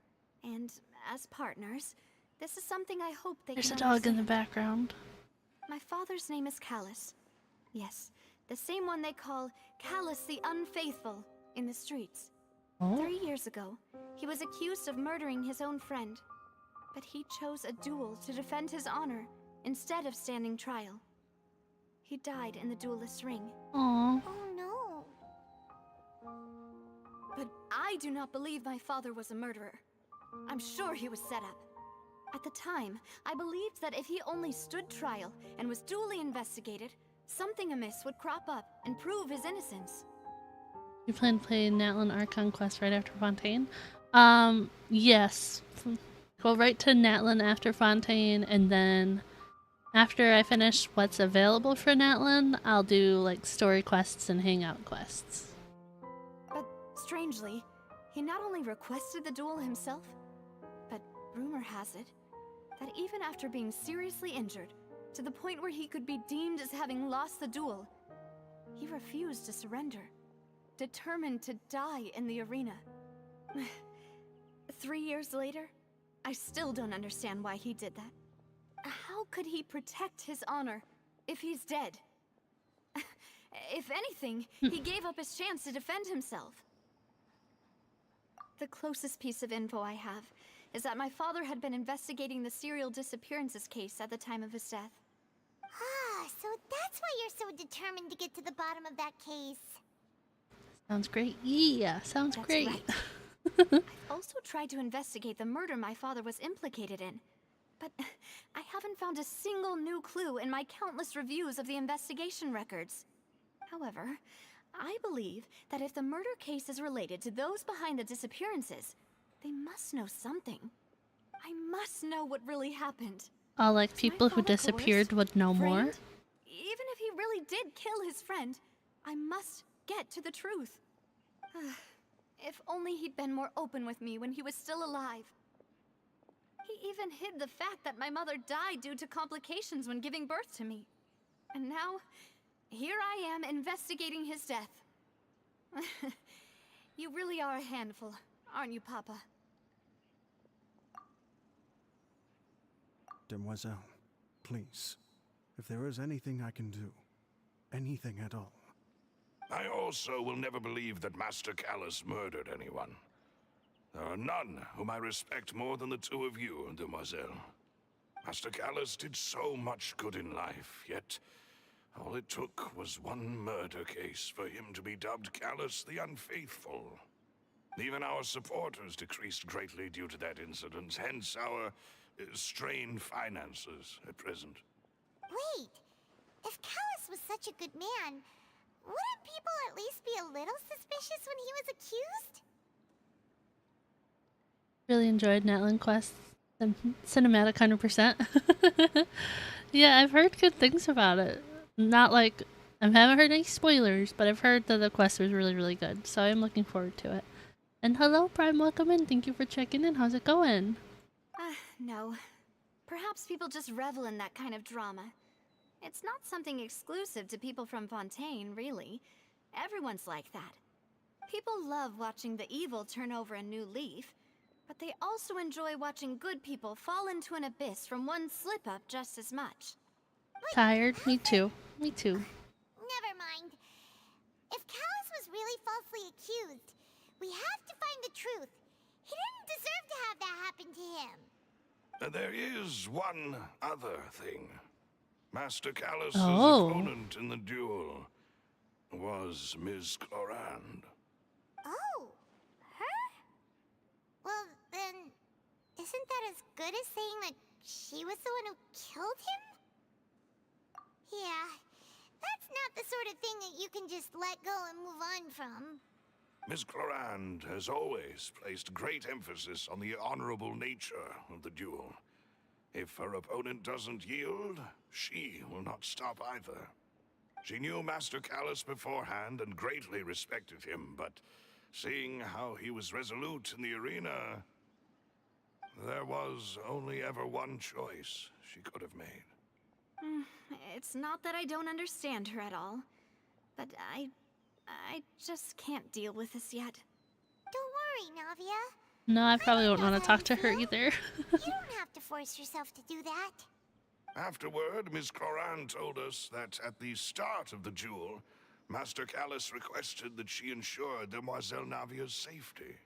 And as partners, this is something I hope they There's a can dog in the understand. background. My father's name is Callus. Yes, the same one they call Callus the Unfaithful in the streets. Oh. 3 years ago, he was accused of murdering his own friend. But he chose a duel to defend his honor instead of standing trial. He died in the duelist's ring. Aww. Oh no. But I do not believe my father was a murderer. I'm sure he was set up. At the time, I believed that if he only stood trial and was duly investigated, something amiss would crop up and prove his innocence. You plan to play Natlin Archon quest right after Fontaine? Yes. Go right to Natlin after Fontaine, and then after I finish what's available for Natlin, I'll do like story quests and hangout quests. But strangely, he not only requested the duel himself, but rumor has it that even after being seriously injured, to the point where he could be deemed as having lost the duel, he refused to surrender, determined to die in the arena. 3 years later, I still don't understand why he did that. How could he protect his honor if he's dead? If anything, he gave up his chance to defend himself. The closest piece of info I have is that my father had been investigating the serial disappearances case at the time of his death. Ah, so that's why you're so determined to get to the bottom of that case. Sounds great. Yeah, sounds That's great. right. I've also tried to investigate the murder my father was implicated in, but I haven't found a single new clue in my countless reviews of the investigation records. However, I believe that if the murder case is related to those behind the disappearances, they must know something. I must know what really happened. Like Was my people who father disappeared coerced? would know more. Framed? Even if he really did kill his friend, I must get to the truth. If only he'd been more open with me when he was still alive. He even hid the fact that my mother died due to complications when giving birth to me. And now, here I am investigating his death. You really are a handful, aren't you, Papa? Demoiselle, please. If there is anything I can do, anything at all. I also will never believe that Master Callus murdered anyone. There are none whom I respect more than the two of you, Demoiselle. Master Callus did so much good in life, yet all it took was one murder case for him to be dubbed Callus the Unfaithful. Even our supporters decreased greatly due to that incident, hence our strained finances at present. Wait, if Callus was such a good man, wouldn't people at least be a little suspicious when he was accused? Really enjoyed Natlin quests. Cinematic 100%. Yeah, I've heard good things about it. Not like I haven't heard any spoilers, but I've heard that the quest was really, really good. So I'm looking forward to it. And hello, Prime, welcome in. Thank you for checking in. How's it going? No. Perhaps people just revel in that kind of drama. It's not something exclusive to people from Fontaine, really. Everyone's like that. People love watching the evil turn over a new leaf, but they also enjoy watching good people fall into an abyss from one slip-up just as much. Tired? Me too. Me too. Never mind. If Callus was really falsely accused, we have to find the truth. He didn't deserve to have that happen to him. There is one other thing. Master Callus's opponent in the duel was Ms. Clorand. Oh, isn't that as good as saying that she was the one who killed him? Yeah, that's not the sort of thing that you can just let go and move on from. Miss Clorand has always placed great emphasis on the honorable nature of the duel. If her opponent doesn't yield, she will not stop either. She knew Master Callus beforehand and greatly respected him, but seeing how he was resolute in the arena, there was only ever one choice she could have made. It's not that I don't understand her at all, but I just can't deal with this yet. Don't worry, Navia. No, I probably won't want to talk to how her you either. You don't have to force yourself to do that. Afterward, Miss Clorand told us that at the start of the duel, Master Callus requested that she ensure Demoiselle Navia's safety.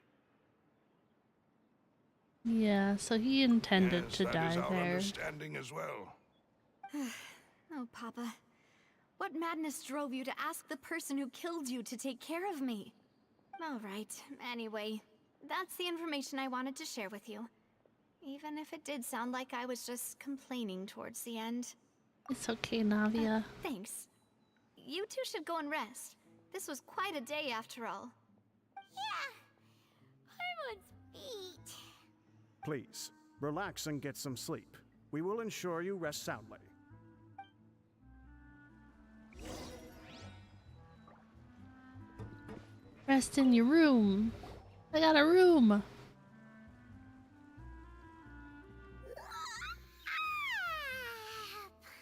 Yeah, so he intended Yes, to that die is our there. understanding as well. Oh, Papa. What madness drove you to ask the person who killed you to take care of me? All right, anyway, that's the information I wanted to share with you. Even if it did sound like I was just complaining towards the end. It's okay, Navia. Thanks. You two should go and rest. This was quite a day after all. Yeah, Harmon's beat. Please, relax and get some sleep. We will ensure you rest soundly. Rest in your room. I got a room.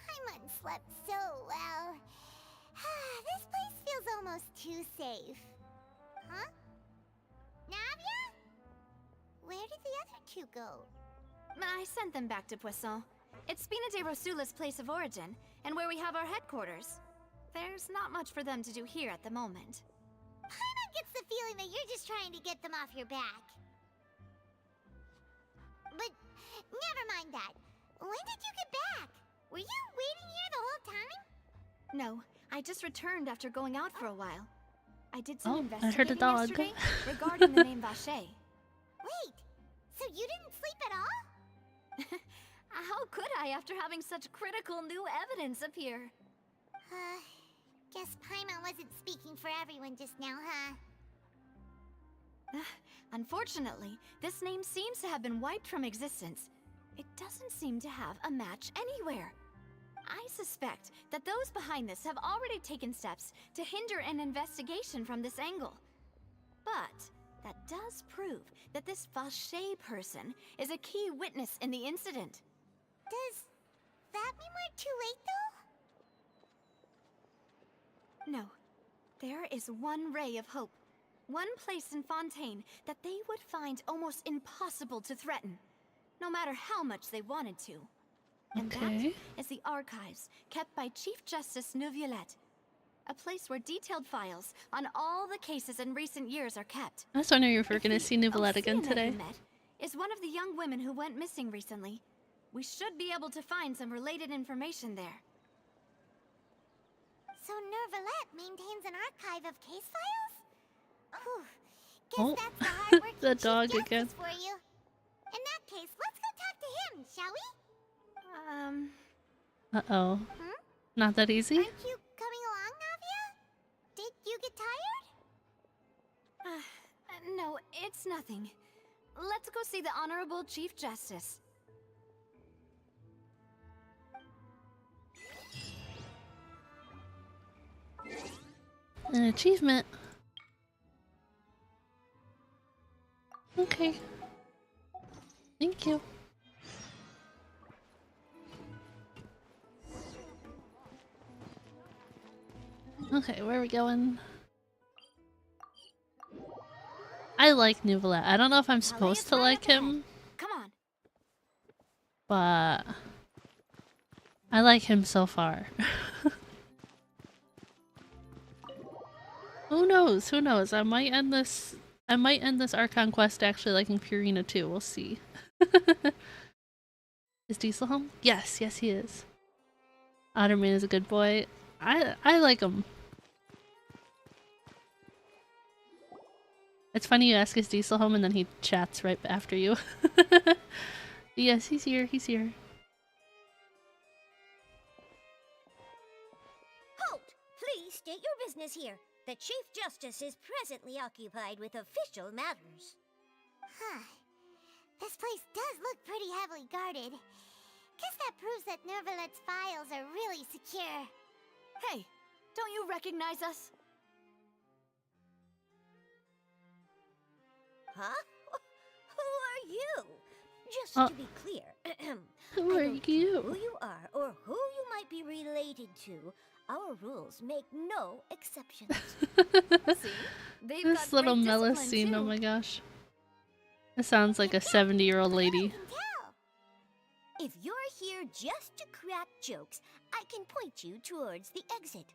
Paimon slept so well. This place feels almost too safe. Huh? Navia? Where did the other two go? I sent them back to Poisson. It's Spina de Rosula's place of origin, and where we have our headquarters. There's not much for them to do here at the moment. Paimon gets the feeling that you're just trying to get them off your back. But never mind that. When did you get back? Were you waiting here the whole time? No, I just returned after going out for a while. I did Oh, some I heard a investigating dog. yesterday regarding the name Vacher. Wait, so you didn't sleep at all? How could I after having such critical new evidence appear? Guess Paimon wasn't speaking for everyone just now, huh? Unfortunately, this name seems to have been wiped from existence. It doesn't seem to have a match anywhere. I suspect that those behind this have already taken steps to hinder an investigation from this angle. But that does prove that this Vacher person is a key witness in the incident. Does that mean we're too late, though? No. There is one ray of hope. One place in Fontaine that they would find almost impossible to threaten, no matter how much they wanted to. And Okay. that is the archives kept by Chief Justice Neuvillette. A place where detailed files on all the cases in recent years are kept. I was wondering if we're gonna see Neuvillette Osina again today. you met is one of the young women who went missing recently. We should be able to find some related information there. So Neuvillette maintains an archive of case files? Whew. Guess Oh, that's the hard work the dog Chief again. Justice for you. In that case, let's go talk to him, shall we? Uh-oh. Hmm? Not that easy? Aren't you coming along, Navia? Did you get tired? No, it's nothing. Let's go see the Honorable Chief Justice. An achievement. Okay. Thank you. Okay, where are we going? I like Neuvillette. I don't know if I'm supposed to like him, Come on. but I like him so far. Who knows? Who knows? I might end this Archon quest actually liking Purina too. We'll see. Is Diesel home? Yes, yes he is. Otterman is a good boy. I like him. It's funny you ask is Diesel home and then he chats right after you. Yes, he's here, he's here. Halt! Please state your business here. The Chief Justice is presently occupied with official matters. Huh. This place does look pretty heavily guarded. Guess that proves that Nervalet's files are really secure. Hey, don't you recognize us? Huh? Who are you? Just to be clear, Who I are don't care you? who you are or who you might be related to, our rules make no exceptions. See? They've This got little great Melissa discipline, scene, oh too. my gosh. This sounds like a 70-year-old lady. If you're here just to crack jokes, I can point you towards the exit.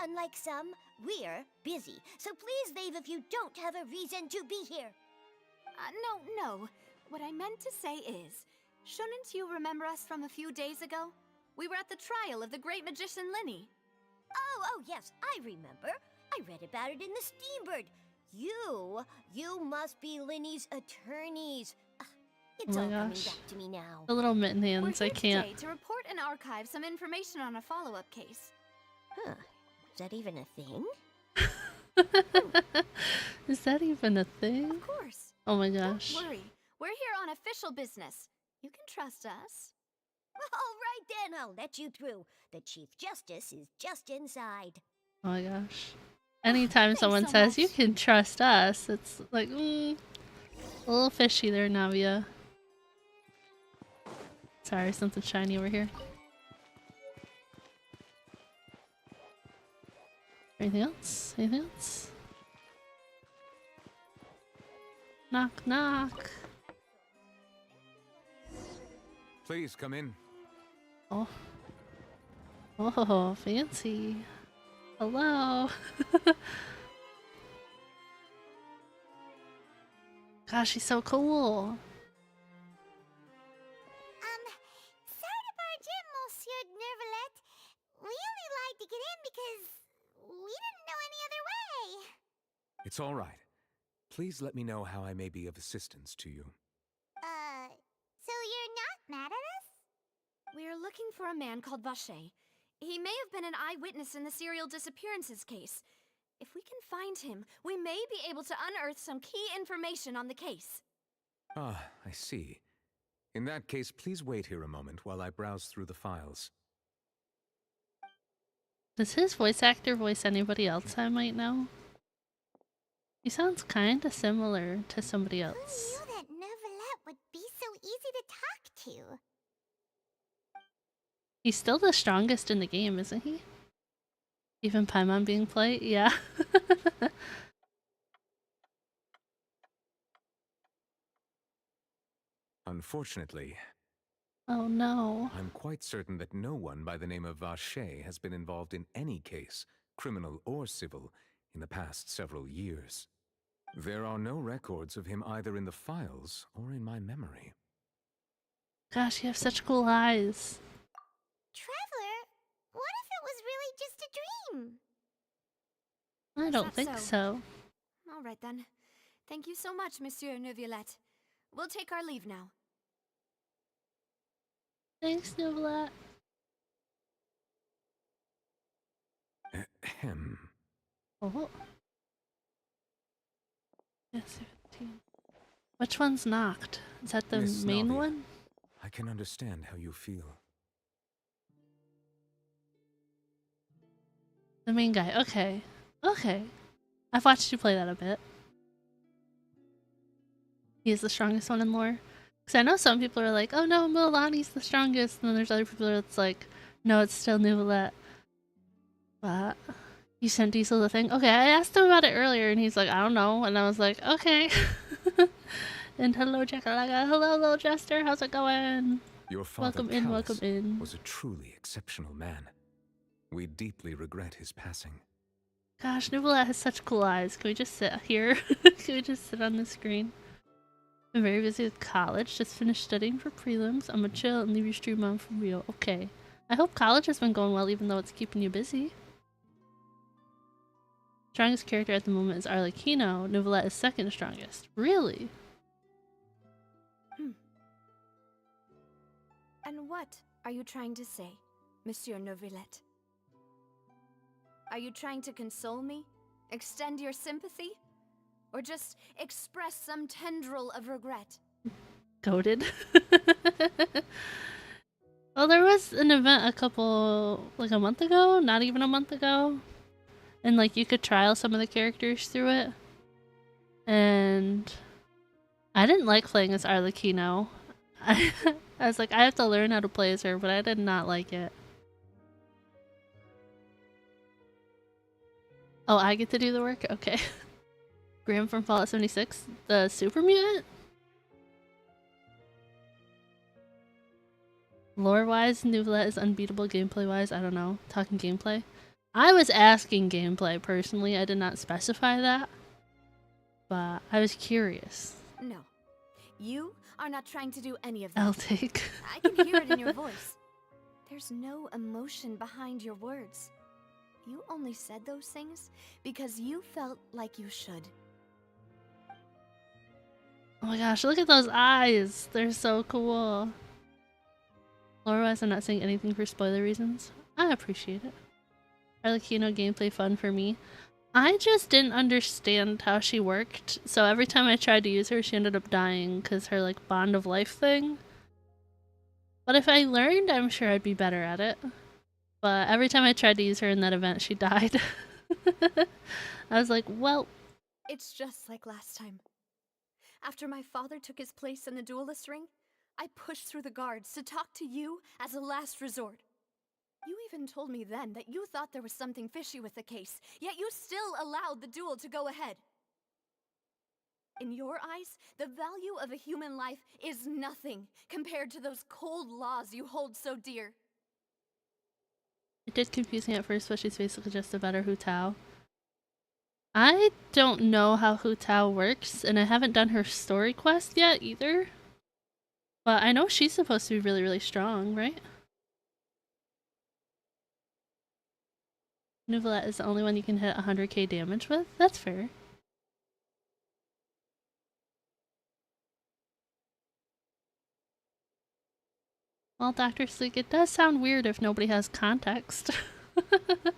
Unlike some, we're busy, so please leave if you don't have a reason to be here. No. What I meant to say is, shouldn't you remember us from a few days ago? We were at the trial of the great magician Linny. Oh, yes, I remember. I read about it in the Steambird. You must be Linny's attorneys. It's Oh all my coming gosh. back to me now. The little mitten We're hands, here I can't. today to report and archive some information on a follow-up case. Huh. Is that even a thing? Is that even a thing? Of course. Oh my gosh. Don't worry. We're here on official business. You can trust us. All right then, I'll let you through. The Chief Justice is just inside. Oh my gosh. Anytime Thanks someone so says you much. can trust us, it's like, a little fishy there, Navia. Sorry, something shiny over here. Anything else? Anything else? Knock, knock. Please come in. Oh. Oh, fancy. Hello. Gosh, she's so cool. Sorry to barge in, Monsieur Nervalet. We only lied to get in because we didn't know any other way. It's all right. Please let me know how I may be of assistance to you. So you're not mad at us? We're looking for a man called Vacher. He may have been an eyewitness in the serial disappearances case. If we can find him, we may be able to unearth some key information on the case. Ah, I see. In that case, please wait here a moment while I browse through the files. Does his voice actor voice anybody else I might know? He sounds kinda similar to somebody else. Who knew that Nervalet would be so easy to talk to? He's still the strongest in the game, isn't he? Even Paimon being polite? Yeah. Unfortunately, Oh no. I'm quite certain that no one by the name of Vacher has been involved in any case, criminal or civil, in the past several years. There are no records of him either in the files or in my memory. Gosh, you have such cool eyes. Traveler, what if it was really just a dream? I Is don't that think so. All right then. Thank you so much, Monsieur Neuvillette. We'll take our leave now. Thanks, Novelat. Ahem. Oh. Yes, 17. Which one's knocked? Is that the Miss main Navia, one? I can understand how you feel. The main guy. Okay. Okay. I've watched you play that a bit. He is the strongest one in lore. Because I know some people are like, oh no, Milani's the strongest. And then there's other people that's like, no, it's still Neuvillette. But you sent Diesel the thing? Okay, I asked him about it earlier and he's like, I don't know. And I was like, okay. And hello, Jackalaka. Hello, little Jester. How's it going? Your father, Welcome in, welcome Callus, in. was a truly exceptional man. We deeply regret his passing. Gosh, Neuvillette has such cool eyes. Can we just sit here? Can we just sit on the screen? I'm very busy with college. Just finished studying for prelims. I'm gonna chill and leave your stream on for real. Okay. I hope college has been going well even though it's keeping you busy. Strongest character at the moment is Arlecchino. Novelette is second strongest. Really? And what are you trying to say, Monsieur Neuvillette? Are you trying to console me? Extend your sympathy? Or just express some tendril of regret? Goated. Well, there was an event a month ago, not even a month ago. And like you could trial some of the characters through it. And I didn't like playing as Arlecchino. I was like, I have to learn how to play as her, but I did not like it. Oh, I get to do the work? Okay. Graham from Fallout 76, the super mutant? Lore-wise, Nouvelle is unbeatable. Gameplay-wise, I don't know. Talking gameplay. I was asking gameplay, personally. I did not specify that. But I was curious. No. You are not trying to do any of that. I'll take. I can hear it in your voice. There's no emotion behind your words. You only said those things because you felt like you should. Oh my gosh, look at those eyes. They're so cool. Lore-wise, I'm not saying anything for spoiler reasons. I appreciate it. Arlecchino gameplay fun for me. I just didn't understand how she worked, so every time I tried to use her, she ended up dying because her like bond of life thing. But if I learned, I'm sure I'd be better at it. But every time I tried to use her in that event, she died. I was like, well... It's just like last time. After my father took his place in the duelist ring, I pushed through the guards to talk to you as a last resort. You even told me then that you thought there was something fishy with the case, yet you still allowed the duel to go ahead. In your eyes, the value of a human life is nothing compared to those cold laws you hold so dear. It did confuse me at first, but she's basically just a better Hu Tao. I don't know how Hu Tao works, and I haven't done her story quest yet either. But I know she's supposed to be really, really strong, right? Novelette is the only one you can hit 100k damage with? That's fair. Well, Dr. Sleek, it does sound weird if nobody has context. But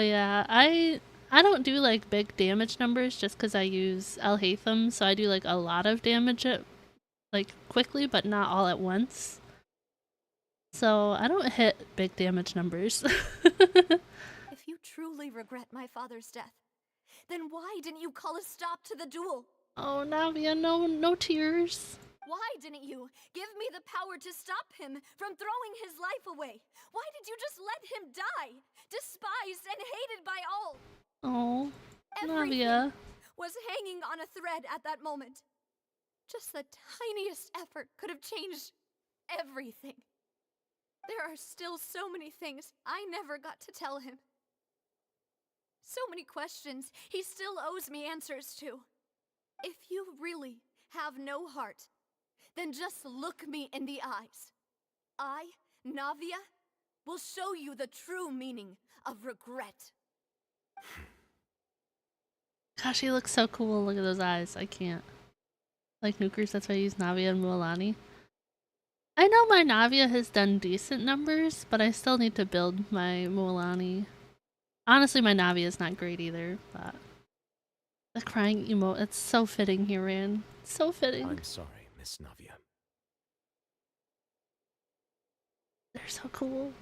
yeah, I don't do like big damage numbers just because I use Alhaitham, so I do like a lot of damage like quickly, but not all at once. So I don't hit big damage numbers. If you truly regret my father's death, then why didn't you call a stop to the duel? Oh, Navia, no tears. Why didn't you give me the power to stop him from throwing his life away? Why did you just let him die, despised and hated by all? Oh, Everything Navia was hanging on a thread at that moment. Just the tiniest effort could have changed everything. There are still so many things I never got to tell him. So many questions he still owes me answers to. If you really have no heart, then just look me in the eyes. I, Navia, will show you the true meaning of regret. Gosh, he looks so cool. Look at those eyes. I can't. Like Nukers, that's why I use Navia and Mualani. I know my Navia has done decent numbers, but I still need to build my Mualani. Honestly, my Navia is not great either, but... The crying emote, it's so fitting here, Ran. So fitting. I'm sorry, Miss Navia. They're so cool.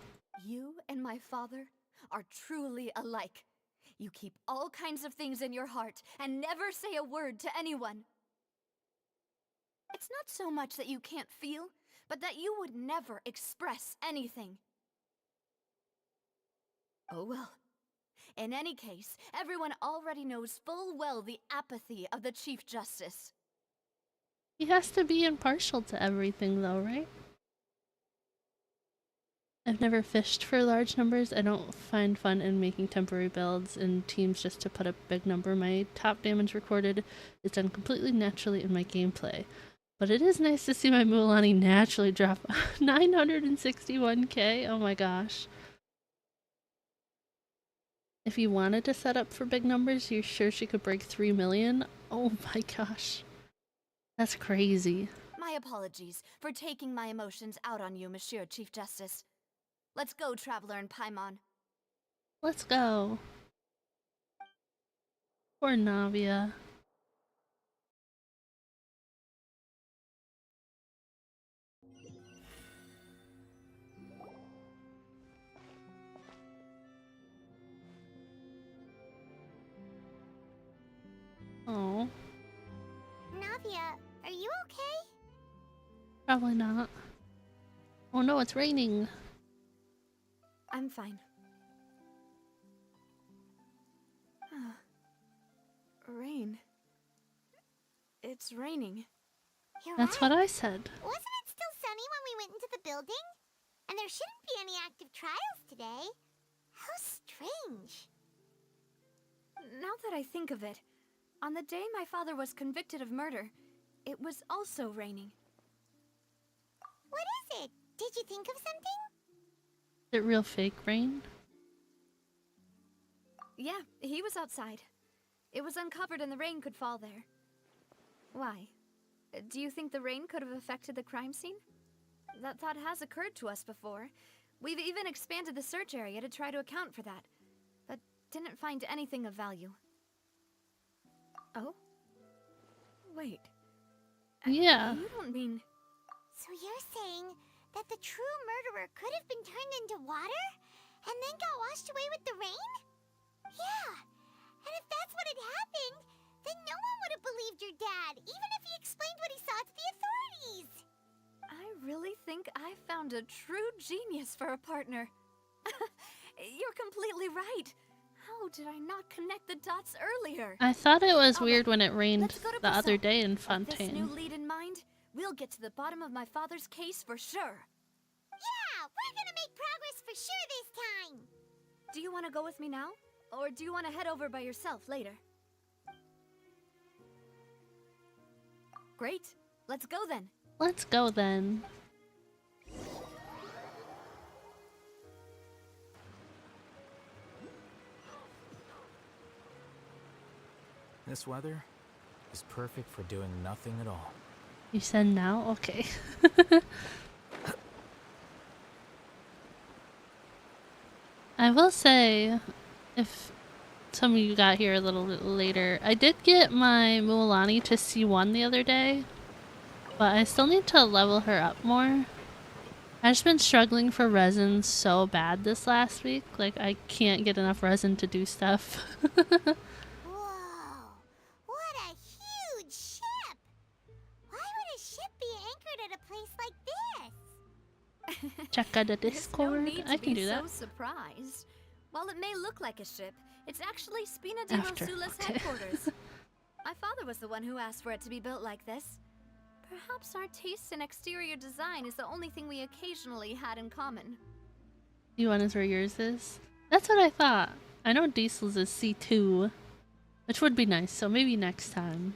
You and my father are truly alike. You keep all kinds of things in your heart and never say a word to anyone. It's not so much that you can't feel, but that you would never express anything. Oh well. In any case, everyone already knows full well the apathy of the Chief Justice. He has to be impartial to everything though, right? I've never fished for large numbers. I don't find fun in making temporary builds in teams just to put a big number. My top damage recorded is done completely naturally in my gameplay. But it is nice to see my Mualani naturally drop 961k. Oh my gosh. If you wanted to set up for big numbers, you're sure she could break 3 million? Oh my gosh. That's crazy. My apologies for taking my emotions out on you, Monsieur Chief Justice. Let's go, Traveler and Paimon. Let's go. Poor Navia. Oh. Navia, are you okay? Probably not. Oh no, it's raining. I'm fine. Rain. It's raining. You're That's right. what I said. Wasn't it still sunny when we went into the building? And there shouldn't be any active trials today. How strange. Now that I think of it, on the day my father was convicted of murder, it was also raining. What is it? Did you think of something? Is it real fake rain? Yeah, he was outside. It was uncovered and the rain could fall there. Why? Do you think the rain could have affected the crime scene? That thought has occurred to us before. We've even expanded the search area to try to account for that, but didn't find anything of value. Oh? Wait. Yeah. You don't mean... So you're saying that the true murderer could have been turned into water and then got washed away with the rain? Yeah. And if that's what had happened, then no one would have believed your dad, even if he explained what he saw to the authorities. I really think I found a true genius for a partner. You're completely right. How did I not connect the dots earlier? I thought it was All weird right, when it rained let's go to the other Poussin. day in With this new Fontaine. lead in mind, we'll get to the bottom of my father's case for sure. Yeah, we're gonna make progress for sure this time. Do you want to go with me now? Or do you want to head over by yourself later? Great. Let's go then. Let's go then. This weather is perfect for doing nothing at all. You said now? Okay. I will say, if some of you got here a little bit later, I did get my Mualani to C1 the other day, but I still need to level her up more. I've just been struggling for resin so bad this last week. Like, I can't get enough resin to do stuff. Whoa, what a huge ship! Why would a ship be anchored at a place like this? Check out the There's Discord. no need I to can be do that. so surprised. While it may look like a ship, it's actually Spina di After, Rosula's okay. headquarters. My father was the one who asked for it to be built like this. Perhaps our taste in exterior design is the only thing we occasionally had in common. C1 is where yours is? That's what I thought. I know Diesel's is C2, which would be nice, so maybe next time.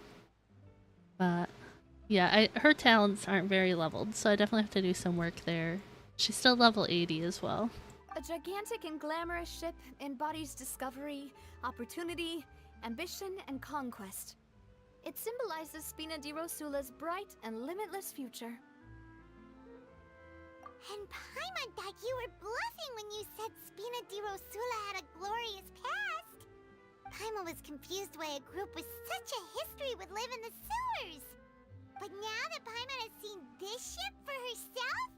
But yeah, her talents aren't very leveled, so I definitely have to do some work there. She's still level 80 as well. A gigantic and glamorous ship embodies discovery, opportunity, ambition, and conquest. It symbolizes Spina di Rosula's bright and limitless future. And Paimon thought you were bluffing when you said Spina di Rosula had a glorious past. Paimon was confused why a group with such a history would live in the sewers. But now that Paimon has seen this ship for herself,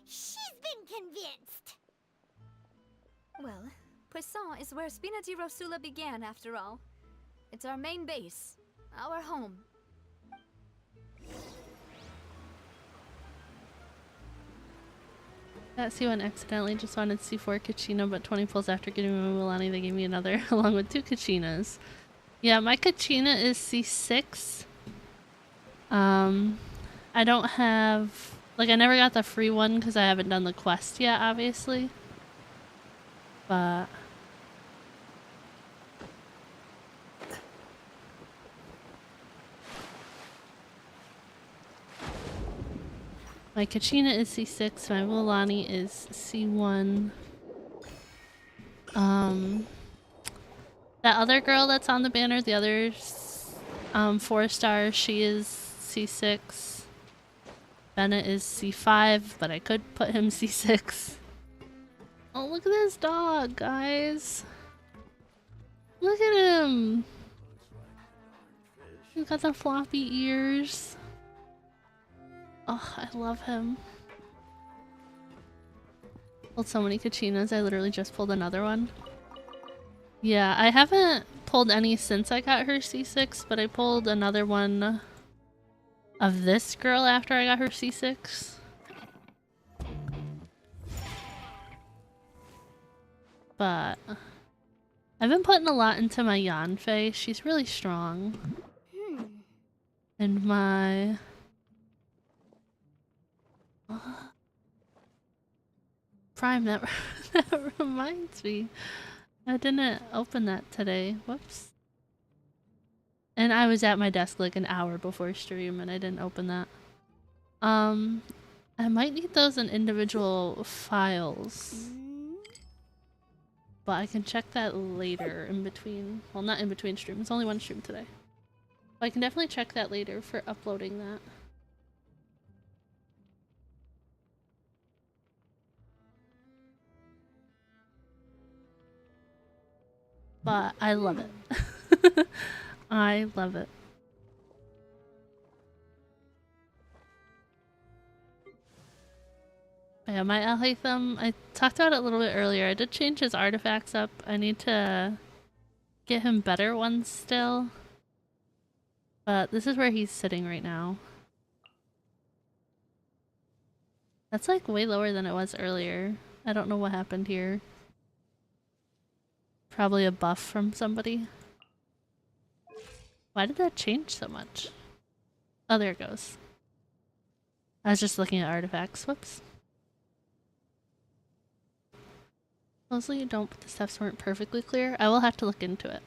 she's been convinced. Well, Poisson is where Spina di Rosula began, after all. It's our main base, our home. That C1 accidentally just wanted C4 Kachina, but 20 pulls after getting my Mualani, they gave me another, along with 2 Kachinas. Yeah, my Kachina is C6. I don't have... Like, I never got the free one because I haven't done the quest yet, obviously. But... my Kachina is C6, my Mualani is C1. That other girl that's on the banner, the other 4-star, she is C6. Bennett is C5, but I could put him C6. Oh, look at this dog, guys. Look at him. He's got the floppy ears. Oh, I love him. Pulled so many Kachinas, I literally just pulled another one. Yeah, I haven't pulled any since I got her C6, but I pulled another one of this girl after I got her C6. But I've been putting a lot into my Yanfei. She's really strong. And my... Prime, that reminds me. I didn't open that today. Whoops. And I was at my desk like an hour before stream and I didn't open that. I might need those in individual files. But I can check that later in between. Well, not in between streams. It's only one stream today. But I can definitely check that later for uploading that. But I love it. I love it. Yeah, my Alhaitham, I talked about it a little bit earlier. I did change his artifacts up. I need to get him better ones still. But this is where he's sitting right now. That's like way lower than it was earlier. I don't know what happened here. Probably a buff from somebody. Why did that change so much? Oh, there it goes. I was just looking at artifacts. Whoops. Mostly you don't, but the steps weren't perfectly clear. I will have to look into it.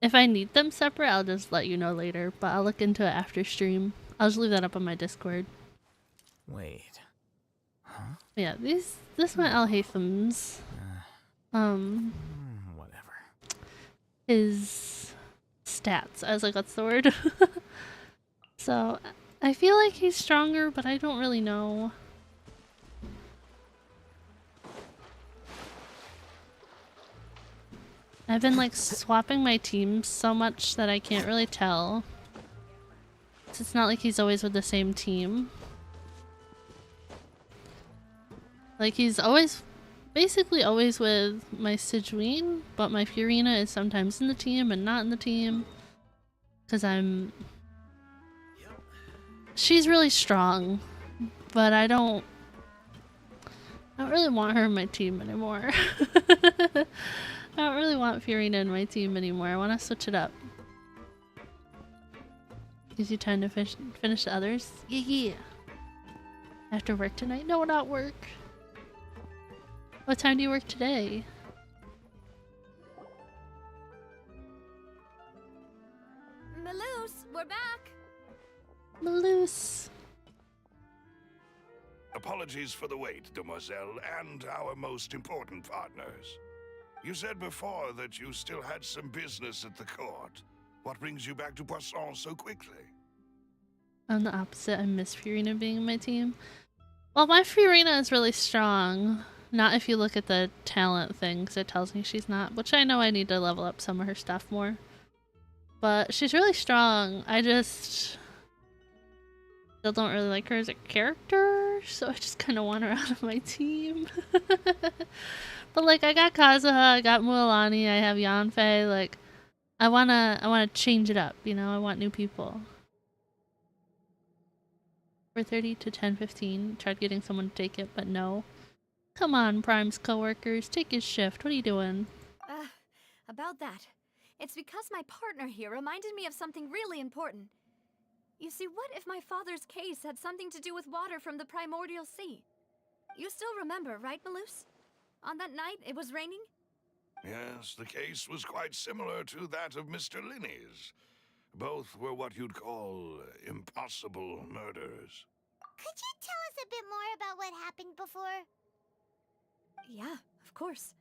If I need them separate, I'll just let you know later, but I'll look into it after stream. I'll just leave that up on my Discord. Wait. Huh? Yeah, this went Alhaitham's. Whatever. His stats. I was like, what's the word? So, I feel like he's stronger, but I don't really know. I've been like swapping my teams so much that I can't really tell. It's not like he's always with the same team. Like he's always, basically always with my Sijuin, but my Furina is sometimes in the team and not in the team. Cause she's really strong, but I don't really want her in my team anymore. I don't really want Furina in my team anymore. I want to switch it up. Gives you time to finish the others? Yeah. After work tonight? No, not work. What time do you work today? Maloose, we're back! Maloose. Apologies for the wait, demoiselle, and our most important partners. You said before that you still had some business at the court. What brings you back to Poisson so quickly? I'm the opposite. I miss Furina being in my team. Well, my Furina is really strong. Not if you look at the talent thing, because it tells me she's not. Which I know I need to level up some of her stuff more. But she's really strong. I just still don't really like her as a character. So I just kind of want her out of my team. But like I got Kazuha, I got Mualani, I have Yanfei, like I wanna change it up, you know, I want new people. 4:30 to 10:15, tried getting someone to take it, but no. Come on, Prime's coworkers, take his shift, what are you doing? About that. It's because my partner here reminded me of something really important. You see, what if my father's case had something to do with water from the primordial sea? You still remember, right, Maloose? On that night, it was raining? Yes, the case was quite similar to that of Mr. Linney's. Both were what you'd call impossible murders. Could you tell us a bit more about what happened before? Yeah, of course.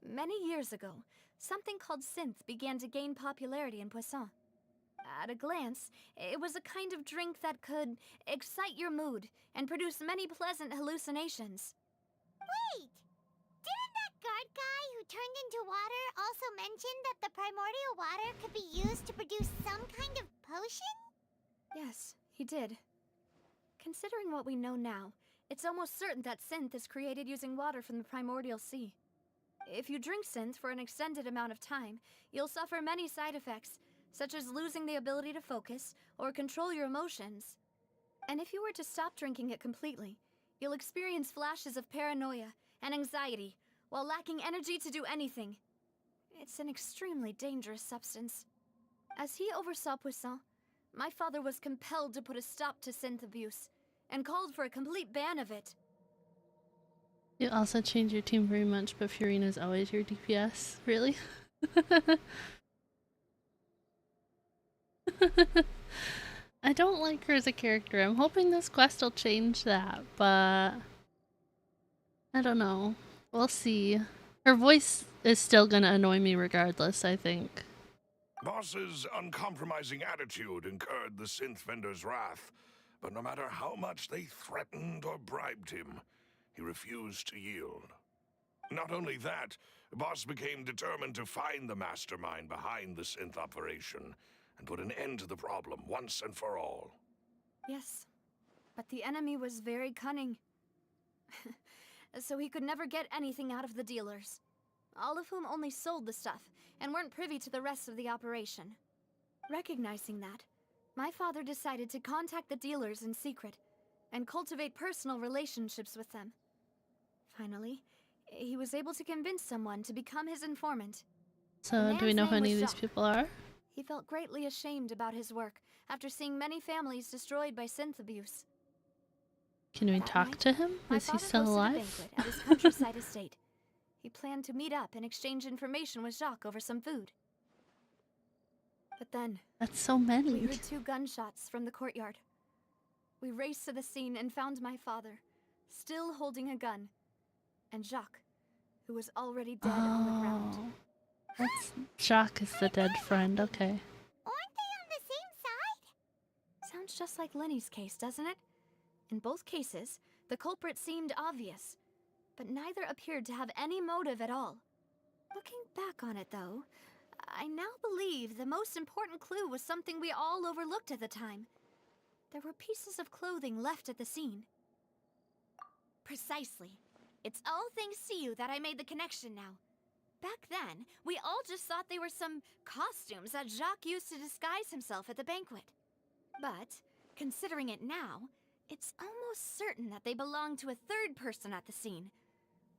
Many years ago, something called synth began to gain popularity in Poisson. At a glance, it was a kind of drink that could excite your mood and produce many pleasant hallucinations. Wait! Didn't that guard guy who turned into water also mention that the primordial water could be used to produce some kind of potion? Yes, he did. Considering what we know now, it's almost certain that synth is created using water from the primordial sea. If you drink synth for an extended amount of time, you'll suffer many side effects, such as losing the ability to focus or control your emotions. And if you were to stop drinking it completely, you'll experience flashes of paranoia and anxiety while lacking energy to do anything. It's an extremely dangerous substance. As he oversaw Poisson, my father was compelled to put a stop to synth abuse and called for a complete ban of it. You also change your team very much, but Furina's always your DPS. Really? I don't like her as a character. I'm hoping this quest will change that, but I don't know. We'll see. Her voice is still gonna annoy me regardless, I think. Boss's uncompromising attitude incurred the synth vendor's wrath, but no matter how much they threatened or bribed him, he refused to yield. Not only that, Boss became determined to find the mastermind behind the synth operation and put an end to the problem once and for all. Yes, but the enemy was very cunning. So he could never get anything out of the dealers, all of whom only sold the stuff and weren't privy to the rest of the operation. Recognizing that, my father decided to contact the dealers in secret and cultivate personal relationships with them. Finally, he was able to convince someone to become his informant. So, do we know who any of these people are? He felt greatly ashamed about his work after seeing many families destroyed by synth abuse. Can we talk to him? Is he still alive? My father hosted a banquet at his countryside estate. He planned to meet up and exchange information with Jacques over some food. But then... That's so many. We heard 2 gunshots from the courtyard. We raced to the scene and found my father, still holding a gun, and Jacques, who was already dead on the ground. That's Jacques is the dead friend, okay. Aren't they on the same side? Sounds just like Lenny's case, doesn't it? In both cases, the culprit seemed obvious, but neither appeared to have any motive at all. Looking back on it, though, I now believe the most important clue was something we all overlooked at the time. There were pieces of clothing left at the scene. Precisely. It's all thanks to you that I made the connection now. Back then, we all just thought they were some costumes that Jacques used to disguise himself at the banquet. But, considering it now, it's almost certain that they belong to a third person at the scene.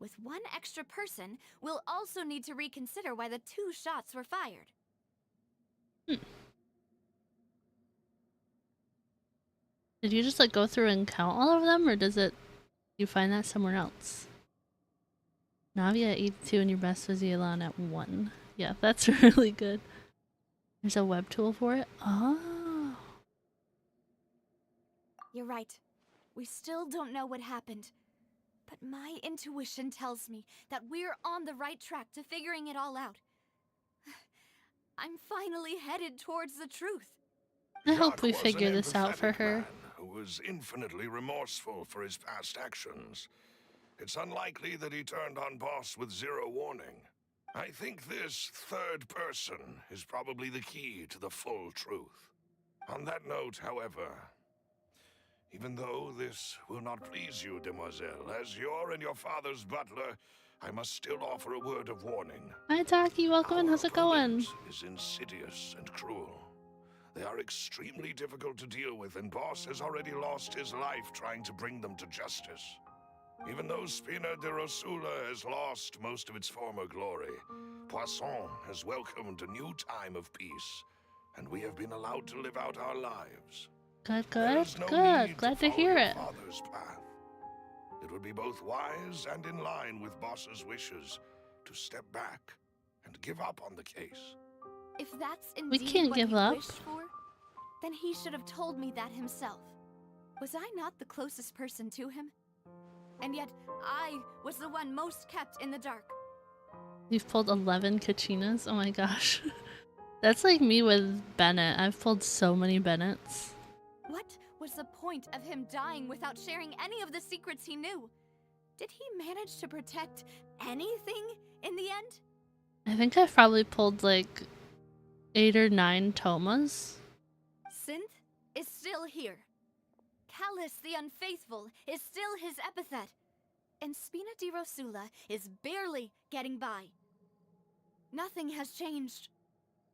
With one extra person, we'll also need to reconsider why the 2 shots were fired. Did you just like go through and count all of them, or does it you find that somewhere else? Navia at 82 and your best was Yelan at 1. Yeah, that's really good. There's a web tool for it. Oh. You're right. We still don't know what happened. But my intuition tells me that we're on the right track to figuring it all out. I'm finally headed towards the truth. I hope we figure this out for her. Who was infinitely remorseful for his past actions. It's unlikely that he turned on Boss with 0 warning. I think this third person is probably the key to the full truth. On that note, however, even though this will not please you, demoiselle, as your and your father's butler, I must still offer a word of warning. Hi, Taki. Welcome. How's it going? Is insidious and cruel. They are extremely difficult to deal with, and Boss has already lost his life trying to bring them to justice. Even though Spina de Rosula has lost most of its former glory, Poisson has welcomed a new time of peace, and we have been allowed to live out our lives. Good, good, good. Glad to hear it. Father's path. It would be both wise and in line with Boss's wishes to step back and give up on the case. If that's indeed We can't what give he up. wished for, then he should have told me that himself. Was I not the closest person to him? And yet, I was the one most kept in the dark. You've pulled 11 Kachinas? Oh my gosh. That's like me with Bennett. I've pulled so many Bennetts. What was the point of him dying without sharing any of the secrets he knew? Did he manage to protect anything in the end? I think I've probably pulled like 8 or 9 Tomas. Synth is still here. Callus the Unfaithful is still his epithet. And Spina di Rosula is barely getting by. Nothing has changed.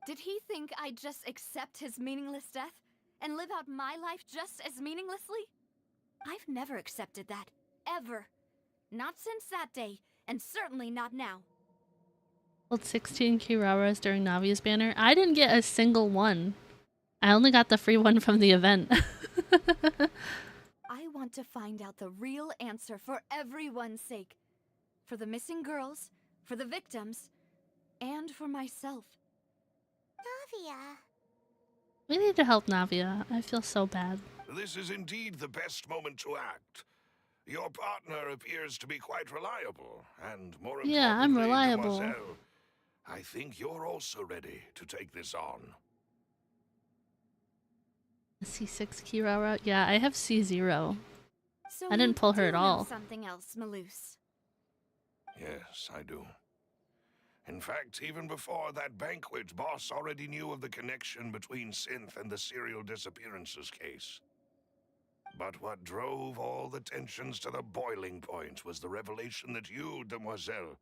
Did he think I'd just accept his meaningless death and live out my life just as meaninglessly? I've never accepted that. Ever. Not since that day, and certainly not now. Pulled 16 Kiraras during Navi's banner. I didn't get a single one. I only got the free one from the event. I want to find out the real answer for everyone's sake. For the missing girls, for the victims, and for myself. Navia. We need to help Navia. I feel so bad. This is indeed the best moment to act. Your partner appears to be quite reliable, and more importantly, Yeah, I'm reliable. Demoiselle, I think you're also ready to take this on. C6 Kirara? Yeah, I have C0. So I didn't pull her you at do all. know something else, Malus. Yes, I do. In fact, even before that banquet, Boss already knew of the connection between Synth and the serial disappearances case. But what drove all the tensions to the boiling point was the revelation that you, Demoiselle,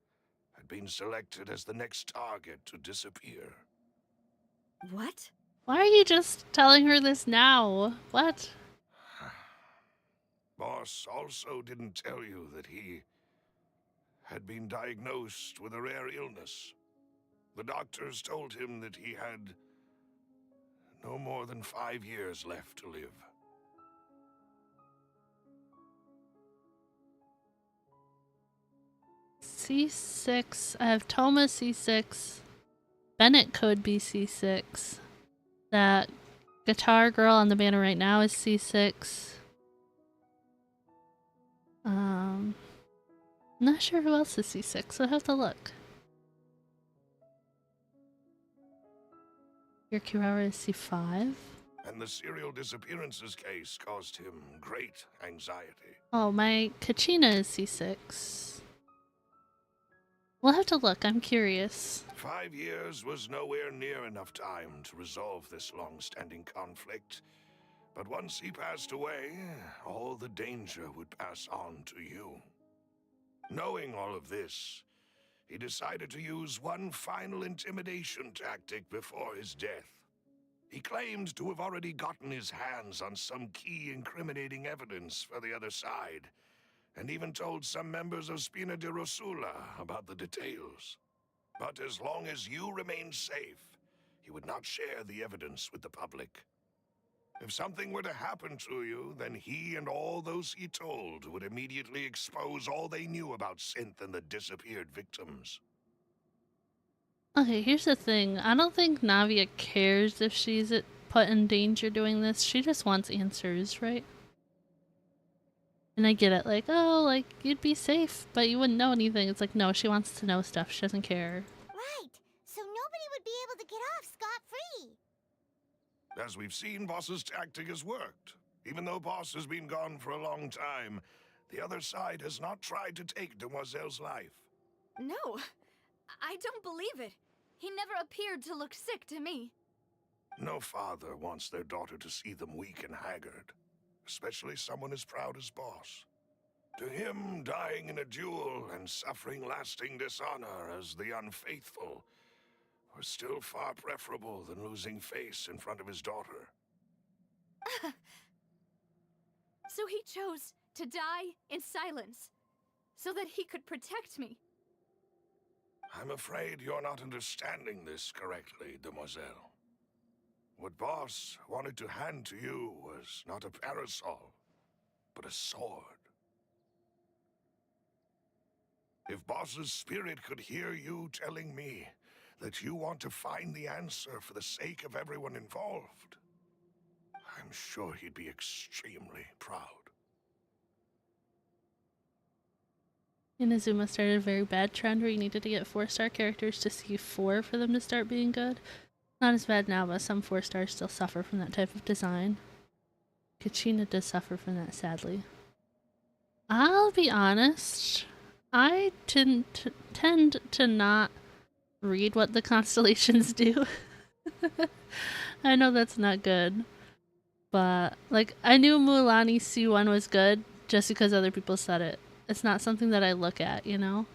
had been selected as the next target to disappear. What? Why are you just telling her this now? What? Boss also didn't tell you that he had been diagnosed with a rare illness. The doctors told him that he had no more than 5 years left to live. C6. I have Toma C6. Bennett could be C6. That guitar girl on the banner right now is C6. Not sure who else is C6, so I have to look. Your Kirara is C5. And the serial disappearances case caused him great anxiety. Oh, my Kachina is C6. We'll have to look, I'm curious. 5 years was nowhere near enough time to resolve this long-standing conflict. But once he passed away, all the danger would pass on to you. Knowing all of this, he decided to use one final intimidation tactic before his death. He claimed to have already gotten his hands on some key incriminating evidence for the other side, and even told some members of Spina di Rosula about the details. But as long as you remained safe, he would not share the evidence with the public. If something were to happen to you, then he and all those he told would immediately expose all they knew about Synth and the disappeared victims. Okay, here's the thing. I don't think Navia cares if she's put in danger doing this. She just wants answers, right? And I get it, like, oh, like, you'd be safe, but you wouldn't know anything. It's like, no, she wants to know stuff. She doesn't care. Right. So nobody would be able to get off scot-free. As we've seen, Boss's tactic has worked. Even though Boss has been gone for a long time, the other side has not tried to take Demoiselle's life. No, I don't believe it. He never appeared to look sick to me. No father wants their daughter to see them weak and haggard, especially someone as proud as Boss. To him, dying in a duel and suffering lasting dishonor as the unfaithful was still far preferable than losing face in front of his daughter. So he chose to die in silence, so that he could protect me. I'm afraid you're not understanding this correctly, Demoiselle. What Boss wanted to hand to you was not a parasol, but a sword. If Boss's spirit could hear you telling me that you want to find the answer for the sake of everyone involved, I'm sure he'd be extremely proud. Inazuma started a very bad trend where you needed to get 4-star characters to C4 for them to start being good. Not as bad now, but some 4-stars still suffer from that type of design. Kachina does suffer from that, sadly. I'll be honest, I tend to not read what the constellations do. I know that's not good, but like I knew Mulan C1 was good just because other people said it. It's not something that I look at, you know?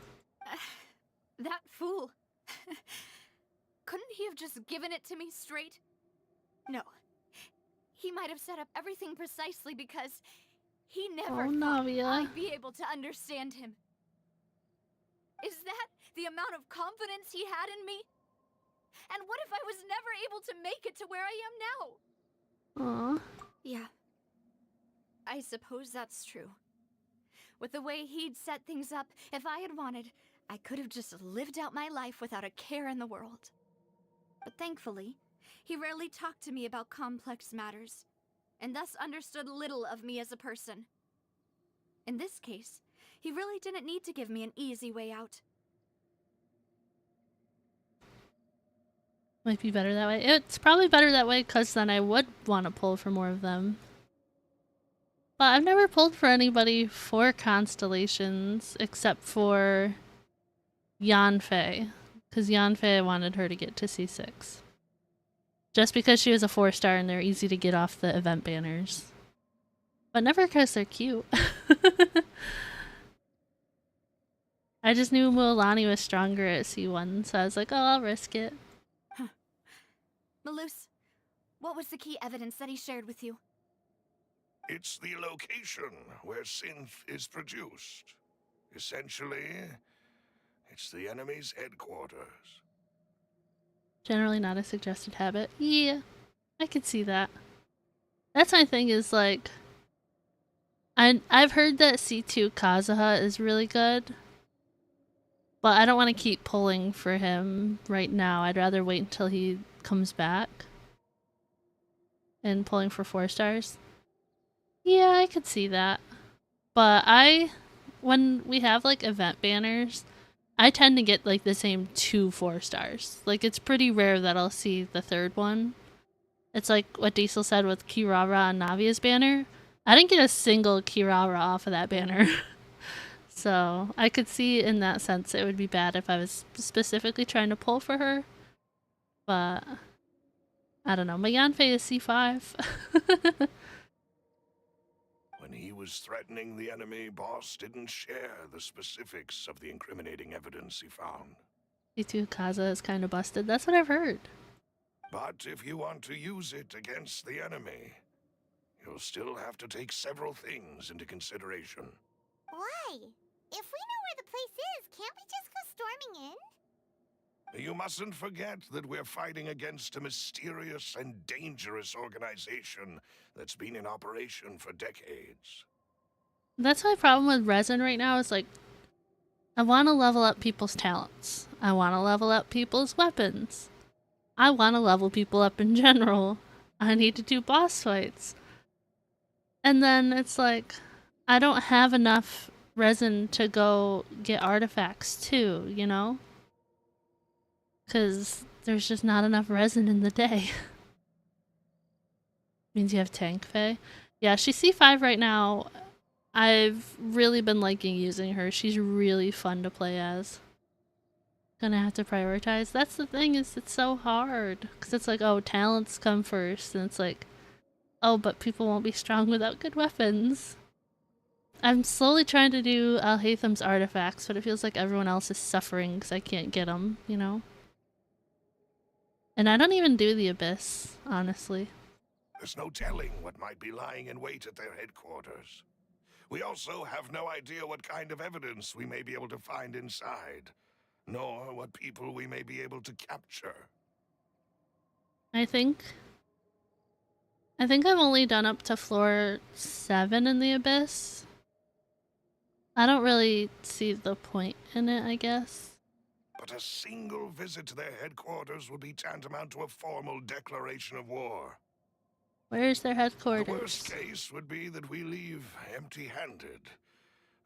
That fool. Couldn't he have just given it to me straight? No. He might have set up everything precisely because he never thought I'd be able to understand him. Is that the amount of confidence he had in me? And what if I was never able to make it to where I am now? Aww. Yeah. I suppose that's true. With the way he'd set things up, if I had wanted, I could have just lived out my life without a care in the world. But thankfully, he rarely talked to me about complex matters, and thus understood little of me as a person. In this case, he really didn't need to give me an easy way out. Might be better that way. It's probably better that way because then I would want to pull for more of them. But I've never pulled for anybody for constellations except for Yanfei. Because Yanfei, I wanted her to get to C6. Just because she was a 4-star and they're easy to get off the event banners. But never because they're cute. I just knew Mualani was stronger at C1, so I was like, oh, I'll risk it. Huh. Malus, what was the key evidence that he shared with you? It's the location where synth is produced. Essentially, it's the enemy's headquarters. Generally not a suggested habit. Yeah, I could see that. That's my thing is like, I've heard that C2 Kazuha is really good, but I don't want to keep pulling for him right now. I'd rather wait until he comes back and pulling for 4-stars. Yeah, I could see that. But when we have like event banners, I tend to get like the same 2 4-stars. Like it's pretty rare that I'll see the third one. It's like what Diesel said with Kirara and Navia's banner. I didn't get a single Kirara off of that banner. So I could see in that sense it would be bad if I was specifically trying to pull for her. But I don't know. My Yanfei is C5. When he was threatening the enemy, Boss didn't share the specifics of the incriminating evidence he found. C2 Kaza is kind of busted. That's what I've heard. But if you want to use it against the enemy, you'll still have to take several things into consideration. Why? If we know where the place is, can't we just go storming in? You mustn't forget that we're fighting against a mysterious and dangerous organization that's been in operation for decades. That's my problem with resin right now is like, I want to level up people's talents. I want to level up people's weapons. I want to level people up in general. I need to do boss fights. And then it's like, I don't have enough resin to go get artifacts too, you know? Because there's just not enough resin in the day. Means you have Tank Fae. Yeah, she's C5 right now. I've really been liking using her. She's really fun to play as. Gonna have to prioritize. That's the thing, is it's so hard. Because it's like, oh, talents come first. And it's like, oh, but people won't be strong without good weapons. I'm slowly trying to do Al-Haytham's artifacts, but it feels like everyone else is suffering because I can't get them, you know? And I don't even do the Abyss, honestly. There's no telling what might be lying in wait at their headquarters. We also have no idea what kind of evidence we may be able to find inside, nor what people we may be able to capture. I think I've only done up to floor 7 in the Abyss. I don't really see the point in it, I guess. But a single visit to their headquarters would be tantamount to a formal declaration of war. Where's their headquarters? The worst case would be that we leave empty-handed.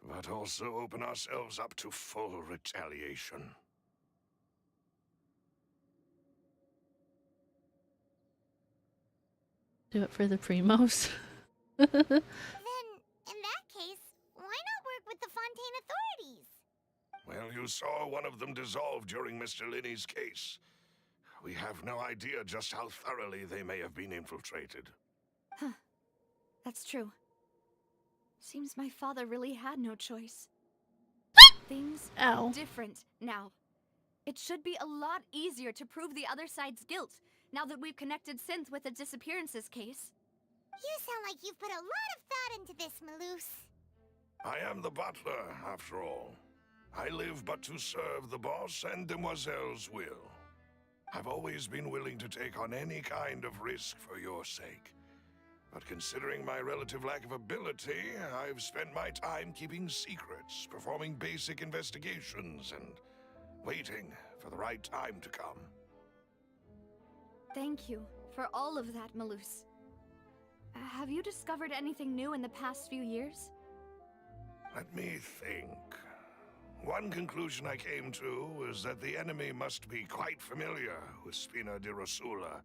but also open ourselves up to full retaliation. Do it for the primos. Then, in that case, why not work with the Fontaine authorities? Well, you saw one of them dissolve during Mr. Linney's case. We have no idea just how thoroughly they may have been infiltrated. Huh. That's true. Seems my father really had no choice. Things are different now. It should be a lot easier to prove the other side's guilt, now that we've connected Synth with the disappearances case. You sound like you've put a lot of thought into this, Maloose. I am the butler, after all. I live but to serve the boss and Demoiselle's will. I've always been willing to take on any kind of risk for your sake. But considering my relative lack of ability, I've spent my time keeping secrets, performing basic investigations, and waiting for the right time to come. Thank you for all of that, Maloose. Have you discovered anything new in the past few years? Let me think. One conclusion I came to was that the enemy must be quite familiar with Spina di Rosula,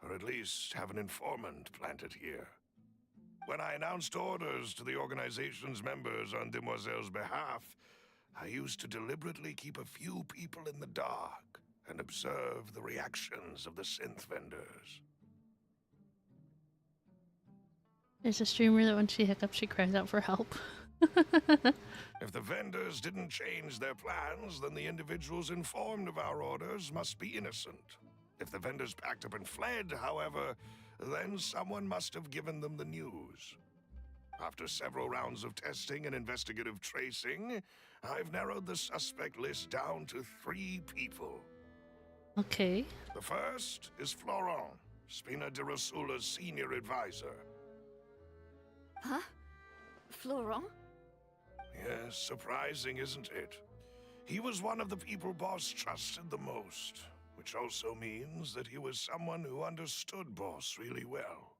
or at least have an informant planted here. When I announced orders to the organization's members on Demoiselle's behalf, I used to deliberately keep a few people in the dark and observe the reactions of the synth vendors. There's a streamer that when she hiccups, she cries out for help. If the vendors didn't change their plans, then the individuals informed of our orders must be innocent. If the vendors packed up and fled, however, then someone must have given them the news. After several rounds of testing and investigative tracing, I've narrowed the suspect list down to 3 people. Okay. The first is Florent, Spina di Rosula's senior advisor. Huh? Florent? Yes, surprising, isn't it? He was one of the people Boss trusted the most, which also means that he was someone who understood Boss really well.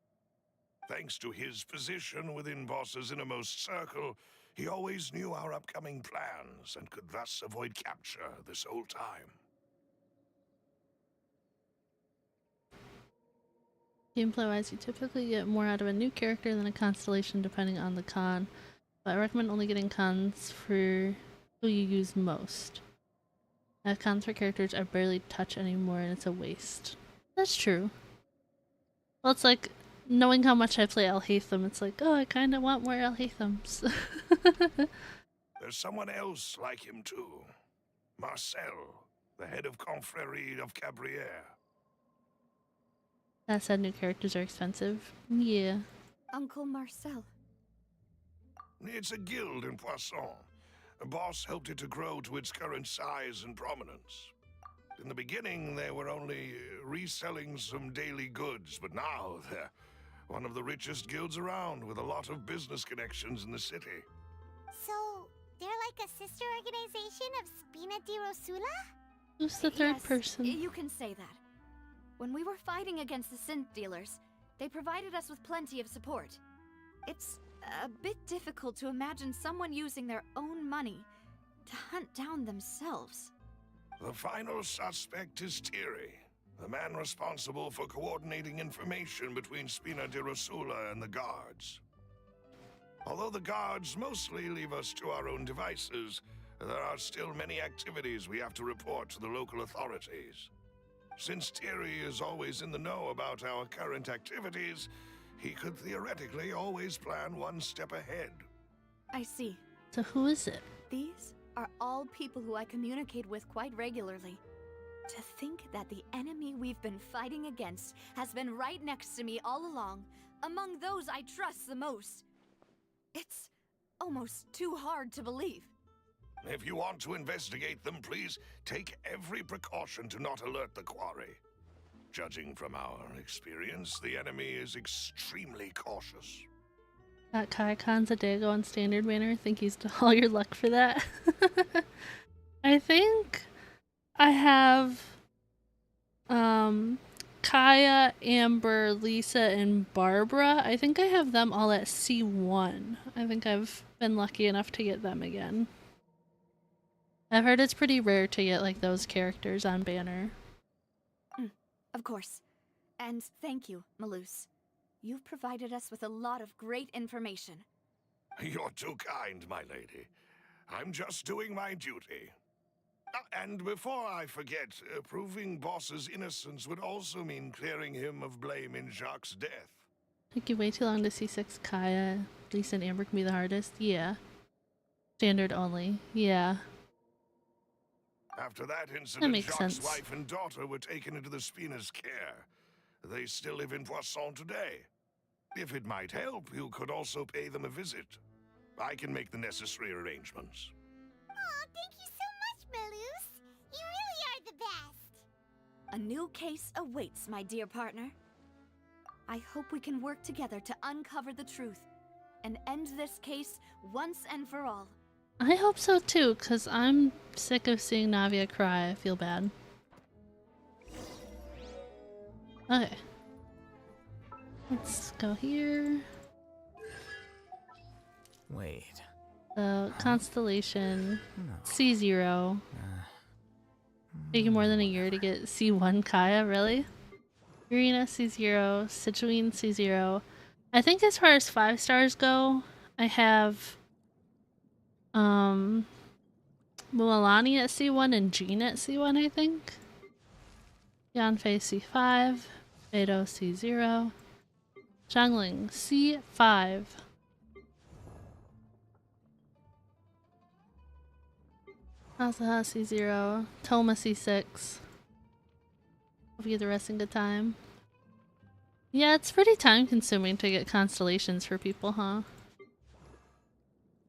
Thanks to his position within Boss's innermost circle, he always knew our upcoming plans and could thus avoid capture this whole time. Gameplay-wise, you typically get more out of a new character than a constellation depending on the con, but I recommend only getting cons for who you use most. I have cons for characters I barely touch anymore and it's a waste. That's true. Well, it's like, knowing how much I play Alhaitham, it's like, oh, I kinda want more Alhaithams. There's someone else like him too. Marcel, the head of Confrérie of Cabrières. That said, new characters are expensive. Yeah. Uncle Marcel. It's a guild in Poisson. Boss helped it to grow to its current size and prominence. In the beginning, they were only reselling some daily goods, but now they're one of the richest guilds around with a lot of business connections in the city. So, they're like a sister organization of Spina di Rosula? Who's the third person? You can say that. When we were fighting against the synth dealers, they provided us with plenty of support. It's a bit difficult to imagine someone using their own money to hunt down themselves. The final suspect is Thierry, the man responsible for coordinating information between Spina di Rosula and the guards. Although the guards mostly leave us to our own devices, there are still many activities we have to report to the local authorities. Since Thierry is always in the know about our current activities, he could theoretically always plan one step ahead. I see. So who is it? These are all people who I communicate with quite regularly. To think that the enemy we've been fighting against has been right next to me all along, among those I trust the most. It's almost too hard to believe. If you want to investigate them, please take every precaution to not alert the quarry. Judging from our experience, the enemy is extremely cautious. Got Kaikon's a day ago on standard manner. Think he's all your luck for that. I think I have Kaya, Amber, Lisa, and Barbara. I think I have them all at C1. I think I've been lucky enough to get them again. I've heard it's pretty rare to get like those characters on banner. Of course. And thank you, Malus. You've provided us with a lot of great information. You're too kind, my lady. I'm just doing my duty. And before I forget, proving Boss's innocence would also mean clearing him of blame in Jacques' death. Took you way too long to C6 Kaya. Lisa and Amber can be the hardest. Yeah. Standard only. Yeah. After that incident, That makes Jacques' sense. wife and daughter were taken into the Spina's care. They still live in Poisson today. If it might help, you could also pay them a visit. I can make the necessary arrangements. Oh, thank you so much, Malus. You really are the best. A new case awaits, my dear partner. I hope we can work together to uncover the truth and end this case once and for all. I hope so too, because I'm sick of seeing Navia cry. I feel bad. Okay. Let's go here. Wait. Constellation. No. C0. Taking more than a year to get C1 Kaya, really? Irina C0, Situine C0. I think as far as 5 stars go, I have Mualani at C1 and Jean at C1, I think. Yanfei C5, Beidou C0, Zhangling C5. Asaha C0, Toma C6. Hope you get the rest in good time. Yeah, it's pretty time consuming to get constellations for people, huh?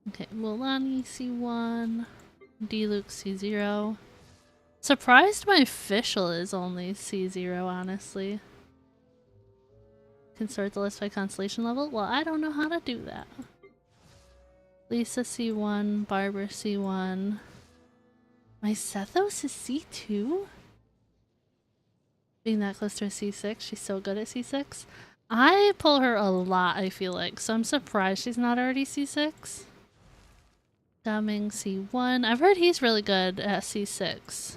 Okay, Mualani C1, Diluc C0. Surprised my official is only C0, honestly. Can sort the list by constellation level? Well, I don't know how to do that. Lisa C1, Barbara C1. My Sethos is C2? Being that close to a C6, she's so good at C6. I pull her a lot, I feel like, so I'm surprised she's not already C6. Dumming C1. I've heard he's really good at C6.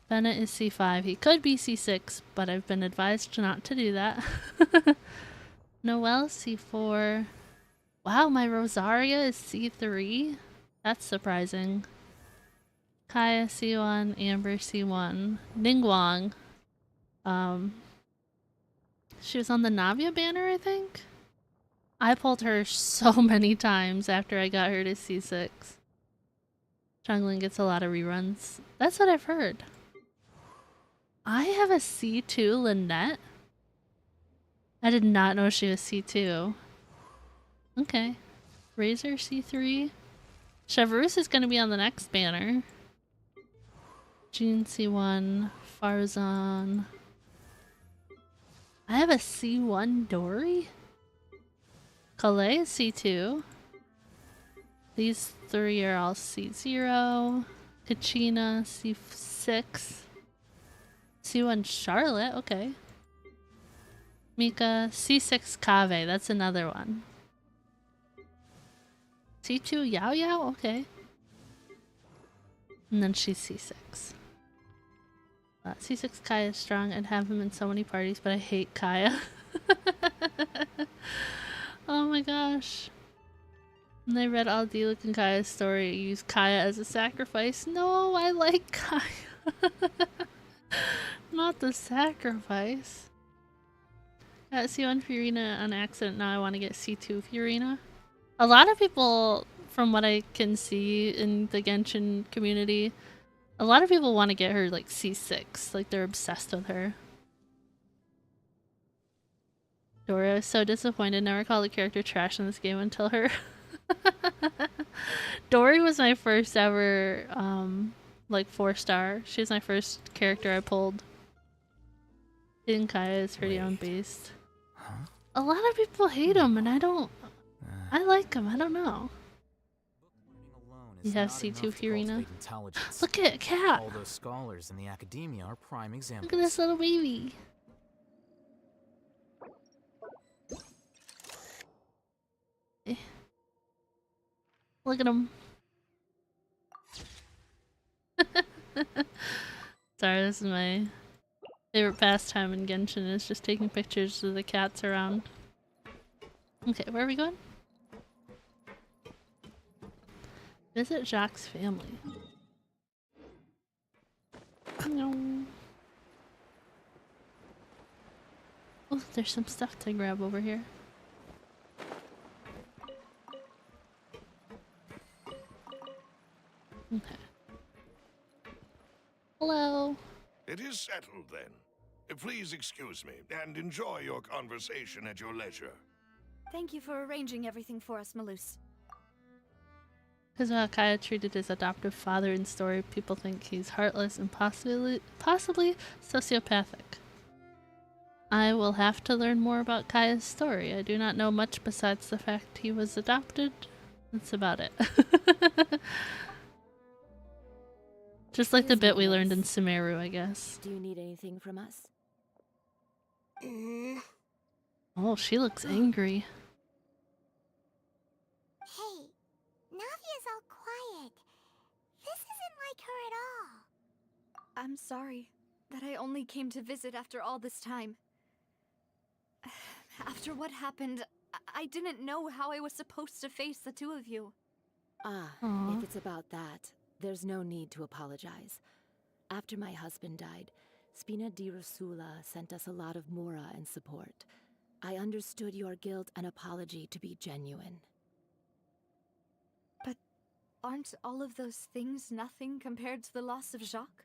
Bennett is C5. He could be C6, but I've been advised not to do that. Noelle C4. Wow, my Rosaria is C3? That's surprising. Kaya C1, Amber C1. Ningguang. She was on the Navia banner, I think? I pulled her so many times after I got her to C6. Zhangling gets a lot of reruns. That's what I've heard. I have a C2 Lynette? I did not know she was C2. Okay. Razor C3. Chevreuse is going to be on the next banner. Jean C1. Farzan. I have a C1 Dory? Calais is C2. These 3 are all C0. Kachina C6. C1 Charlotte, okay. Mika C6 Kave, that's another one. C2 Yao Yao, okay. And then she's C6. C6 Kaya is strong. I'd have him in so many parties, but I hate Kaya. Oh my gosh. And I read all Diluc and Kaya's story. You use Kaya as a sacrifice. No, I like Kaya. Not the sacrifice. Got C1 Furina on accident. Now I want to get C2 Furina. A lot of people, from what I can see in the Genshin community, a lot of people want to get her like C6. Like they're obsessed with her. Dora is so disappointed. Never called a character trash in this game until her. Dory was my first ever like 4-star. She was my first character I pulled. Kaya is pretty unbased. Huh? A lot of people hate him and I don't. I like him. I don't know. Book learning alone is You have not C2 enough to Furina. cultivate intelligence. Look at cat. All those scholars in the academia are prime examples. Look at this little baby. Look at him. Sorry, this is my favorite pastime in Genshin, is just taking pictures of the cats around. Okay, where are we going? Visit Jacques' family. No. Oh, there's some stuff to grab over here. Okay. Hello. It is settled then. Please excuse me and enjoy your conversation at your leisure. Thank you for arranging everything for us, Malus. Because Kaya treated his adoptive father in story, people think he's heartless and possibly sociopathic. I will have to learn more about Kaya's story. I do not know much besides the fact he was adopted. That's about it. Just like the bit we learned in Sumeru, I guess. Do you need anything from us? Oh, she looks angry. Hey, Navia's all quiet. This isn't like her at all. I'm sorry that I only came to visit after all this time. After what happened, I didn't know how I was supposed to face the two of you. If it's about that, there's no need to apologize. After my husband died, Spina di Rosula sent us a lot of mora and support. I understood your guilt and apology to be genuine. But aren't all of those things nothing compared to the loss of Jacques?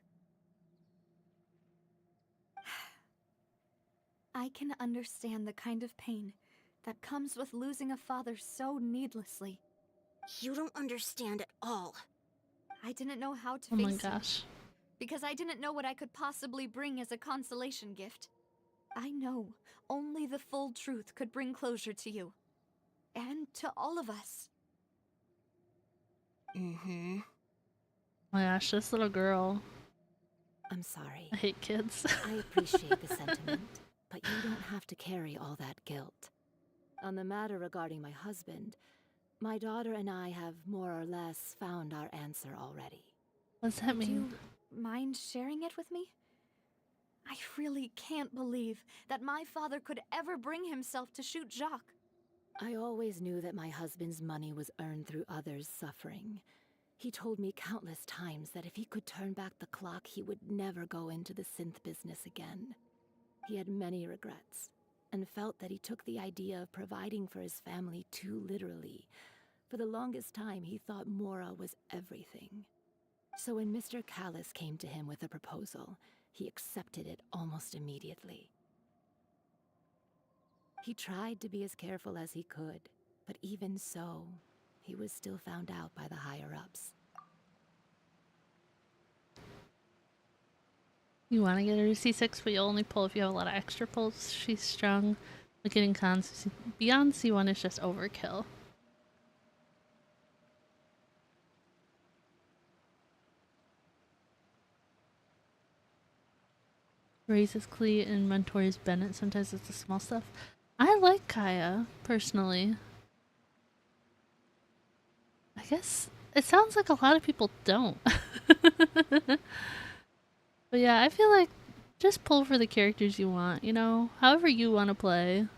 I can understand the kind of pain that comes with losing a father so needlessly. You don't understand at all. I didn't know how to Oh my face him, gosh. because I didn't know what I could possibly bring as a consolation gift. I know only the full truth could bring closure to you. And to all of us. Oh my gosh, this little girl. I'm sorry. I hate kids. I appreciate the sentiment, but you don't have to carry all that guilt. On the matter regarding my husband, my daughter and I have more or less found our answer already. What does that Would mean? you mind sharing it with me? I really can't believe that my father could ever bring himself to shoot Jacques. I always knew that my husband's money was earned through others' suffering. He told me countless times that if he could turn back the clock, he would never go into the synth business again. He had many regrets, and felt that he took the idea of providing for his family too literally. For the longest time, he thought Mora was everything. So when Mr. Callis came to him with a proposal, he accepted it almost immediately. He tried to be as careful as he could, but even so, he was still found out by the higher-ups. You want to get her to C6, but you'll only pull if you have a lot of extra pulls. She's strong, but getting cons beyond C1 is just overkill. Raises Clee and mentors Bennett. Sometimes it's the small stuff. I like Kaya, personally. I guess it sounds like a lot of people don't. But yeah, I feel like just pull for the characters you want, you know? However you want to play.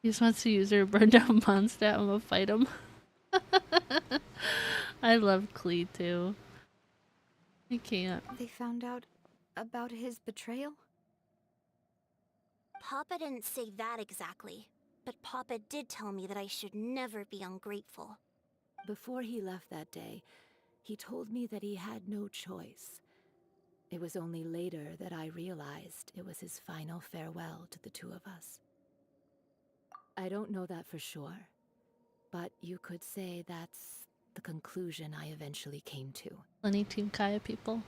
He just wants to use her burn down Mondstadt. I'm gonna fight him. I love Clee too. I can't. They found out about his betrayal? Papa didn't say that exactly, but Papa did tell me that I should never be ungrateful. Before he left that day, he told me that he had no choice. It was only later that I realized it was his final farewell to the two of us. I don't know that for sure, but you could say that's the conclusion I eventually came to. Plenty Team Kaya people.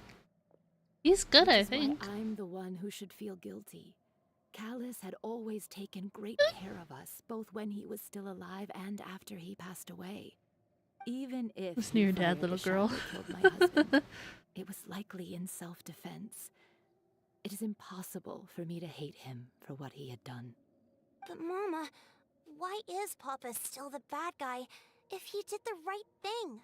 He's good, I think. I'm the one who should feel guilty. Callus had always taken great care of us, both when he was still alive and after he passed away. Even if Listen to your dad, little girl. Killed my husband, it was likely in self-defense. It is impossible for me to hate him for what he had done. But Mama, why is Papa still the bad guy if he did the right thing?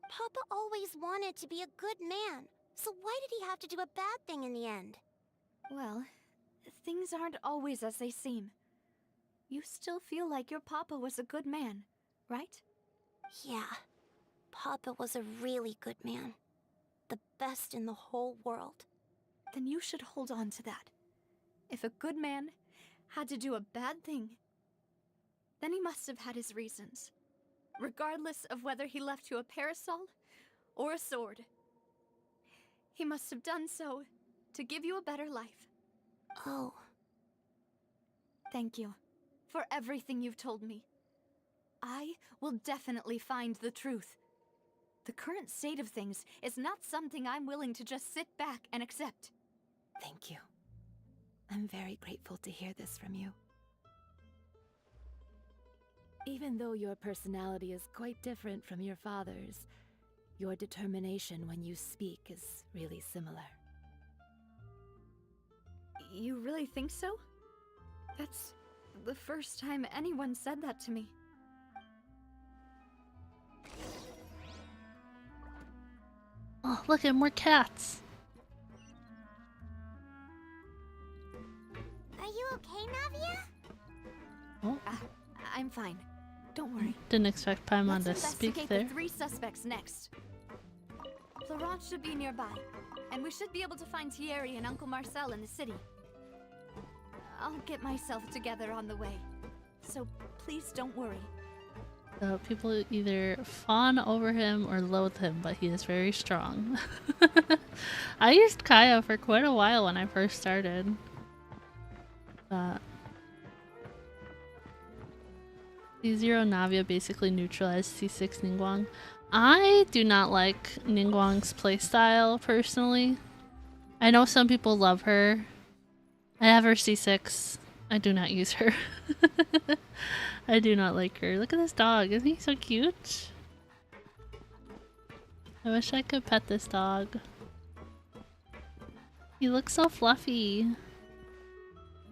Papa always wanted to be a good man, so why did he have to do a bad thing in the end? Well, things aren't always as they seem. You still feel like your papa was a good man, right? Yeah, Papa was a really good man. The best in the whole world. Then you should hold on to that. If a good man had to do a bad thing, then he must have had his reasons. Regardless of whether he left you a parasol or a sword. He must have done so to give you a better life. Oh. Thank you for everything you've told me. I will definitely find the truth. The current state of things is not something I'm willing to just sit back and accept. Thank you. I'm very grateful to hear this from you. Even though your personality is quite different from your father's, your determination when you speak is really similar. You really think so? That's the first time anyone said that to me. Oh, look at more cats. Are you okay, Navia? Oh, I'm fine. Don't worry. didn't expect Paimon Let's to speak investigate there. the 3 suspects next. Florent should be nearby, and we should be able to find Thierry and Uncle Marcel in the city. I'll get myself together on the way, so please don't worry. So people either fawn over him or loathe him, but he is very strong. I used Kaya for quite a while when I first started. C0 Navia basically neutralized C6 Ningguang. I do not like Ningguang's playstyle personally. I know some people love her. I have her C6. I do not use her. I do not like her. Look at this dog. Isn't he so cute? I wish I could pet this dog. He looks so fluffy.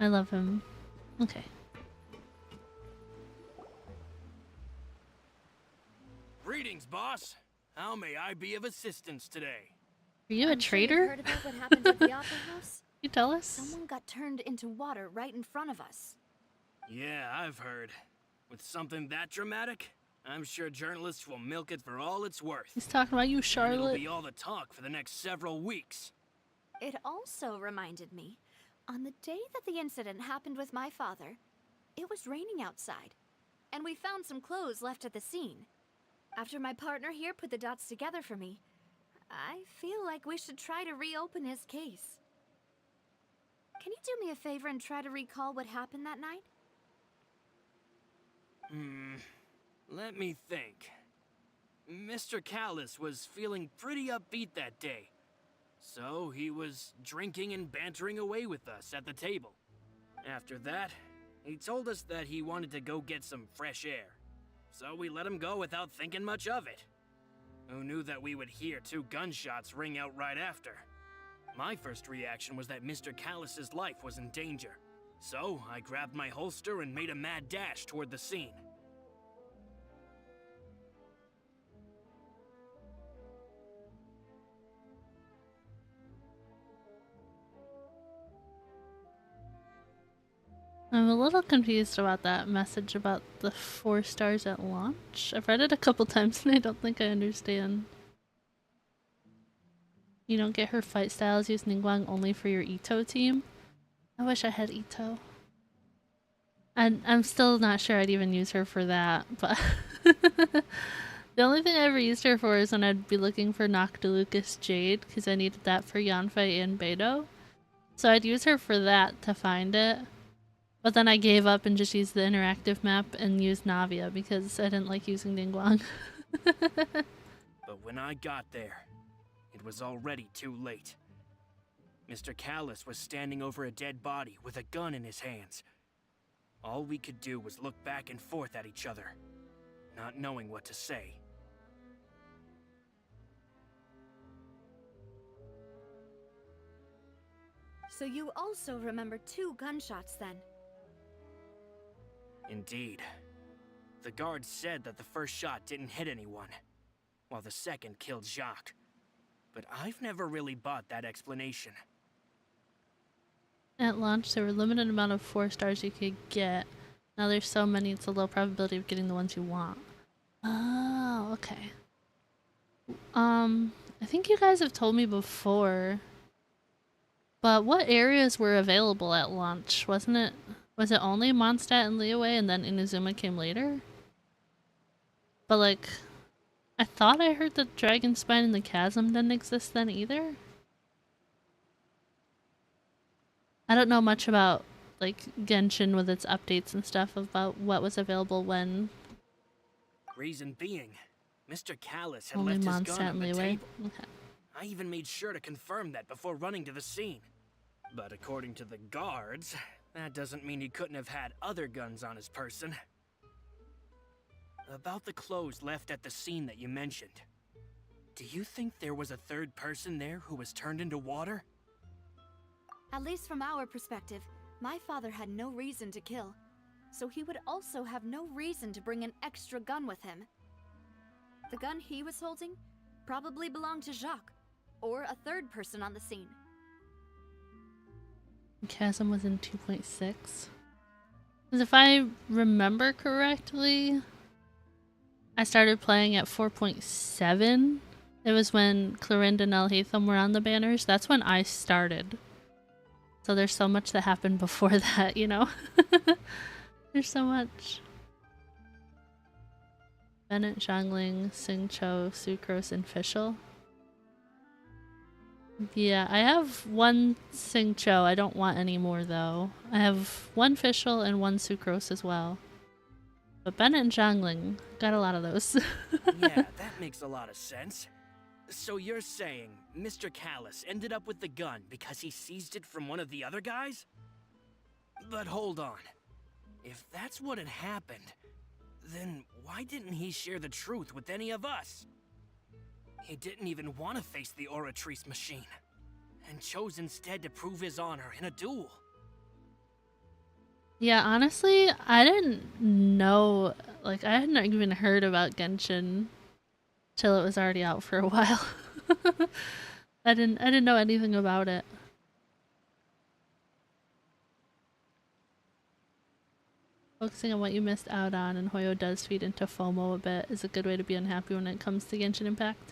I love him. Okay. Greetings, boss. How may I be of assistance today? Are you a I'm sure you've traitor? heard about what happened at the Opera House? You tell us? Someone got turned into water right in front of us. Yeah, I've heard. With something that dramatic, I'm sure journalists will milk it for all it's worth. He's talking about you, And Charlotte. it'll be all the talk for the next several weeks. It also reminded me, on the day that the incident happened with my father, it was raining outside, and we found some clothes left at the scene. After my partner here put the dots together for me, I feel like we should try to reopen his case. Can you do me a favor and try to recall what happened that night? Let me think. Mr. Callus was feeling pretty upbeat that day. So he was drinking and bantering away with us at the table. After that, he told us that he wanted to go get some fresh air. So we let him go without thinking much of it. Who knew that we would hear 2 gunshots ring out right after? My first reaction was that Mr. Callus's life was in danger. So I grabbed my holster and made a mad dash toward the scene. I'm a little confused about that message about the 4 stars at launch. I've read it a couple times and I don't think I understand. You don't get her fight styles, use Ningguang only for your Ito team? I wish I had Ito. I'm still not sure I'd even use her for that, but the only thing I ever used her for is when I'd be looking for Noctilucus Jade, because I needed that for Yanfei and Beidou. So I'd use her for that to find it. But then I gave up and just used the interactive map and used Navia because I didn't like using Ningguang. But when I got there, it was already too late. Mr. Callus was standing over a dead body with a gun in his hands. All we could do was look back and forth at each other, not knowing what to say. So you also remember 2 gunshots then? Indeed. The guard said that the first shot didn't hit anyone, while the second killed Jacques. But I've never really bought that explanation. At launch, there were a limited amount of 4 stars you could get. Now there's so many, it's a low probability of getting the ones you want. Oh, okay. I think you guys have told me before, but what areas were available at launch? Was it only Mondstadt and Liyue and then Inazuma came later? But like, I thought I heard that Dragonspine and the Chasm didn't exist then either? I don't know much about like Genshin with its updates and stuff about what was available when. Reason being, Mr. Callus had Only left his gun Mondstadt on and the Liyue. table. Okay. I even made sure to confirm that before running to the scene. But according to the guards, that doesn't mean he couldn't have had other guns on his person. About the clothes left at the scene that you mentioned. Do you think there was a third person there who was turned into water? At least from our perspective, my father had no reason to kill. So he would also have no reason to bring an extra gun with him. The gun he was holding probably belonged to Jacques, or a third person on the scene. Chasm was in 2.6. Because if I remember correctly, I started playing at 4.7. It was when Clorinda and Elhatham were on the banners. That's when I started. So there's so much that happened before that, you know? There's so much. Bennett, Zhangling, Xingqiu, Sucrose, and Fischl. Yeah, I have 1 Xingqiu. I don't want any more though. I have 1 Fischl and 1 Sucrose as well. But Bennett and Zhangling, got a lot of those. Yeah, that makes a lot of sense. So you're saying Mr. Callus ended up with the gun because he seized it from one of the other guys? But hold on. If that's what had happened, then why didn't he share the truth with any of us? He didn't even want to face the Oratrice machine, and chose instead to prove his honor in a duel. Yeah, honestly, I didn't know, like, I hadn't even heard about Genshin till it was already out for a while. I didn't know anything about it. Focusing on what you missed out on, and Hoyo does feed into FOMO a bit, is a good way to be unhappy when it comes to Genshin Impact.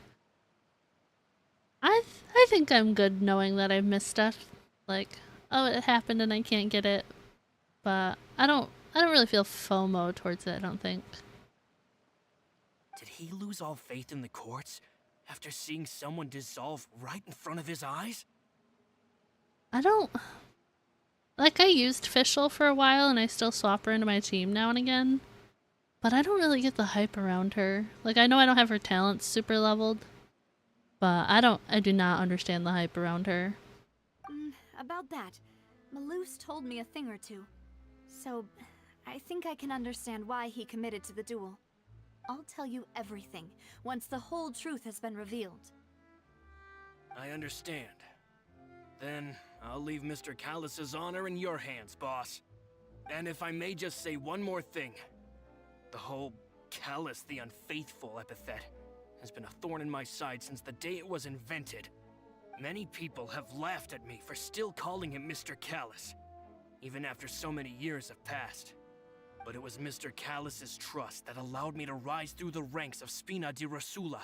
I think I'm good knowing that I've missed stuff. Like, oh, it happened and I can't get it. But I don't really feel FOMO towards it, I don't think. Did he lose all faith in the courts after seeing someone dissolve right in front of his eyes? I don't... Like, I used Fischl for a while and I still swap her into my team now and again. But I don't really get the hype around her. Like, I know I don't have her talents super leveled. But I do not understand the hype around her. About that, Malus told me a thing or two. So, I think I can understand why he committed to the duel. I'll tell you everything, once the whole truth has been revealed. I understand. Then, I'll leave Mr. Callus's honor in your hands, boss. And if I may just say one more thing. The whole Callus the Unfaithful epithet has been a thorn in my side since the day it was invented. Many people have laughed at me for still calling him Mr. Callus, even after so many years have passed. But it was Mr. Callus's trust that allowed me to rise through the ranks of Spina di Rosula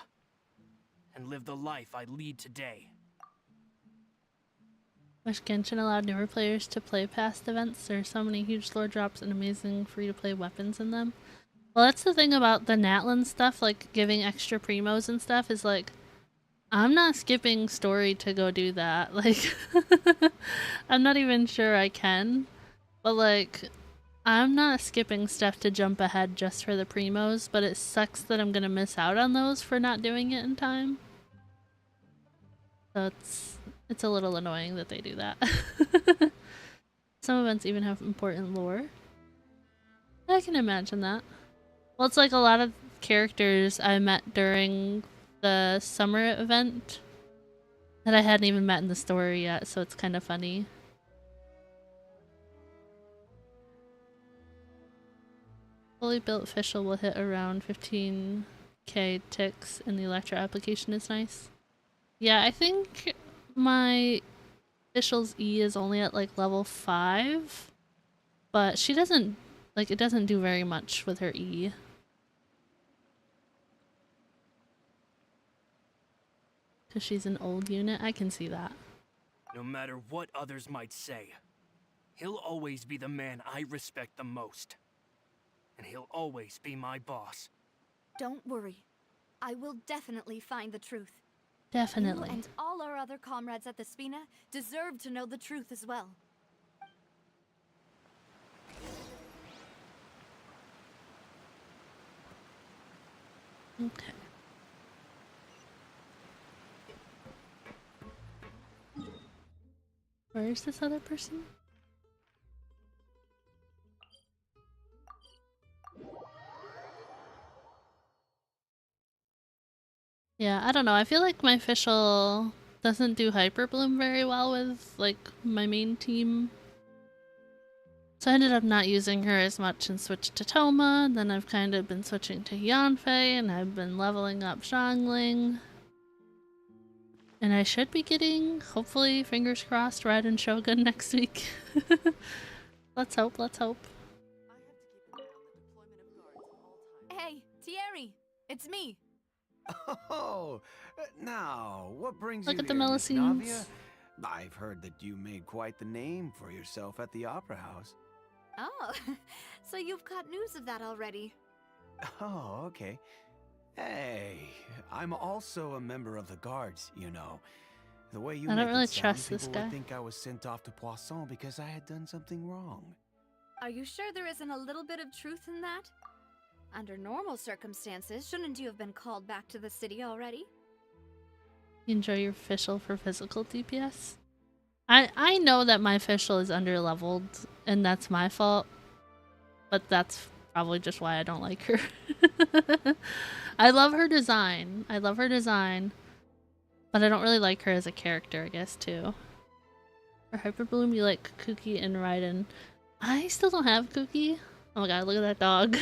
and live the life I lead today. Wish Genshin allowed newer players to play past events. There are so many huge lore drops and amazing free-to-play weapons in them. Well, that's the thing about the Natlan stuff, like giving extra primos and stuff, is like, I'm not skipping story to go do that. Like, I'm not even sure I can, but like, I'm not skipping stuff to jump ahead just for the primos, but it sucks that I'm gonna miss out on those for not doing it in time. So It's a little annoying that they do that. Some events even have important lore. I can imagine that. Well, it's like a lot of characters I met during the summer event that I hadn't even met in the story yet, so it's kind of funny. Fully built official will hit around 15k ticks, and the Electro application is nice. Yeah, I think my official's E is only at like level 5, but she doesn't, like, it doesn't do very much with her E. Because she's an old unit, I can see that. No matter what others might say, he'll always be the man I respect the most. And he'll always be my boss. Don't worry. I will definitely find the truth. Definitely. You and all our other comrades at the Spina deserve to know the truth as well. Okay. Where is this other person? Yeah, I don't know. I feel like my official doesn't do Hyper Bloom very well with, like, my main team. So I ended up not using her as much and switched to Toma, and then I've kind of been switching to Yanfei, and I've been leveling up Zhongling. And I should be getting, hopefully, fingers crossed, Raiden Shogun next week. Let's hope, let's hope. Hey, Thierry! It's me! Oh, now, what brings Look you at the here, Miss Melusines. Navia? I've heard that you made quite the name for yourself at the Opera House. Oh, so you've caught news of that already. Oh, okay. Hey, I'm also a member of the guards, you know. The way you I don't make really it sound, trust this people guy. would think I was sent off to Poisson because I had done something wrong. Are you sure there isn't a little bit of truth in that? Under normal circumstances, shouldn't you have been called back to the city already? You enjoy your official for physical DPS? I know that my official is under-leveled, and that's my fault. But that's probably just why I don't like her. I love her design. I love her design. But I don't really like her as a character, I guess, too. For Hyper Bloom, you like Kuki and Raiden. I still don't have Kuki. Oh my god, look at that dog.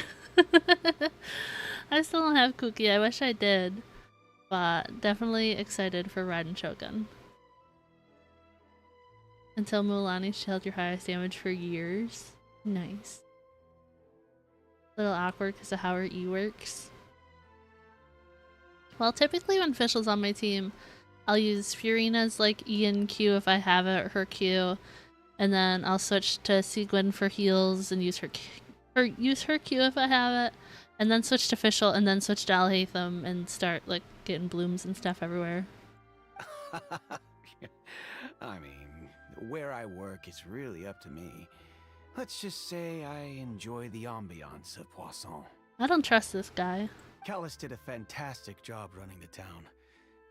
I still don't have Kuki. I wish I did. But definitely excited for Raiden Shogun. Until Mulan, she held your highest damage for years. Nice. A little awkward because of how her E works. Well, typically when Fischl's on my team, I'll use Furina's like E and Q if I have it, or her Q, and then I'll switch to Sigwin for heals and use her Q if I have it, and then switch to Fischl, and then switch to Alhaitham and start like getting blooms and stuff everywhere. I mean, where I work is really up to me. Let's just say I enjoy the ambiance of Poisson. I don't trust this guy. Callus did a fantastic job running the town,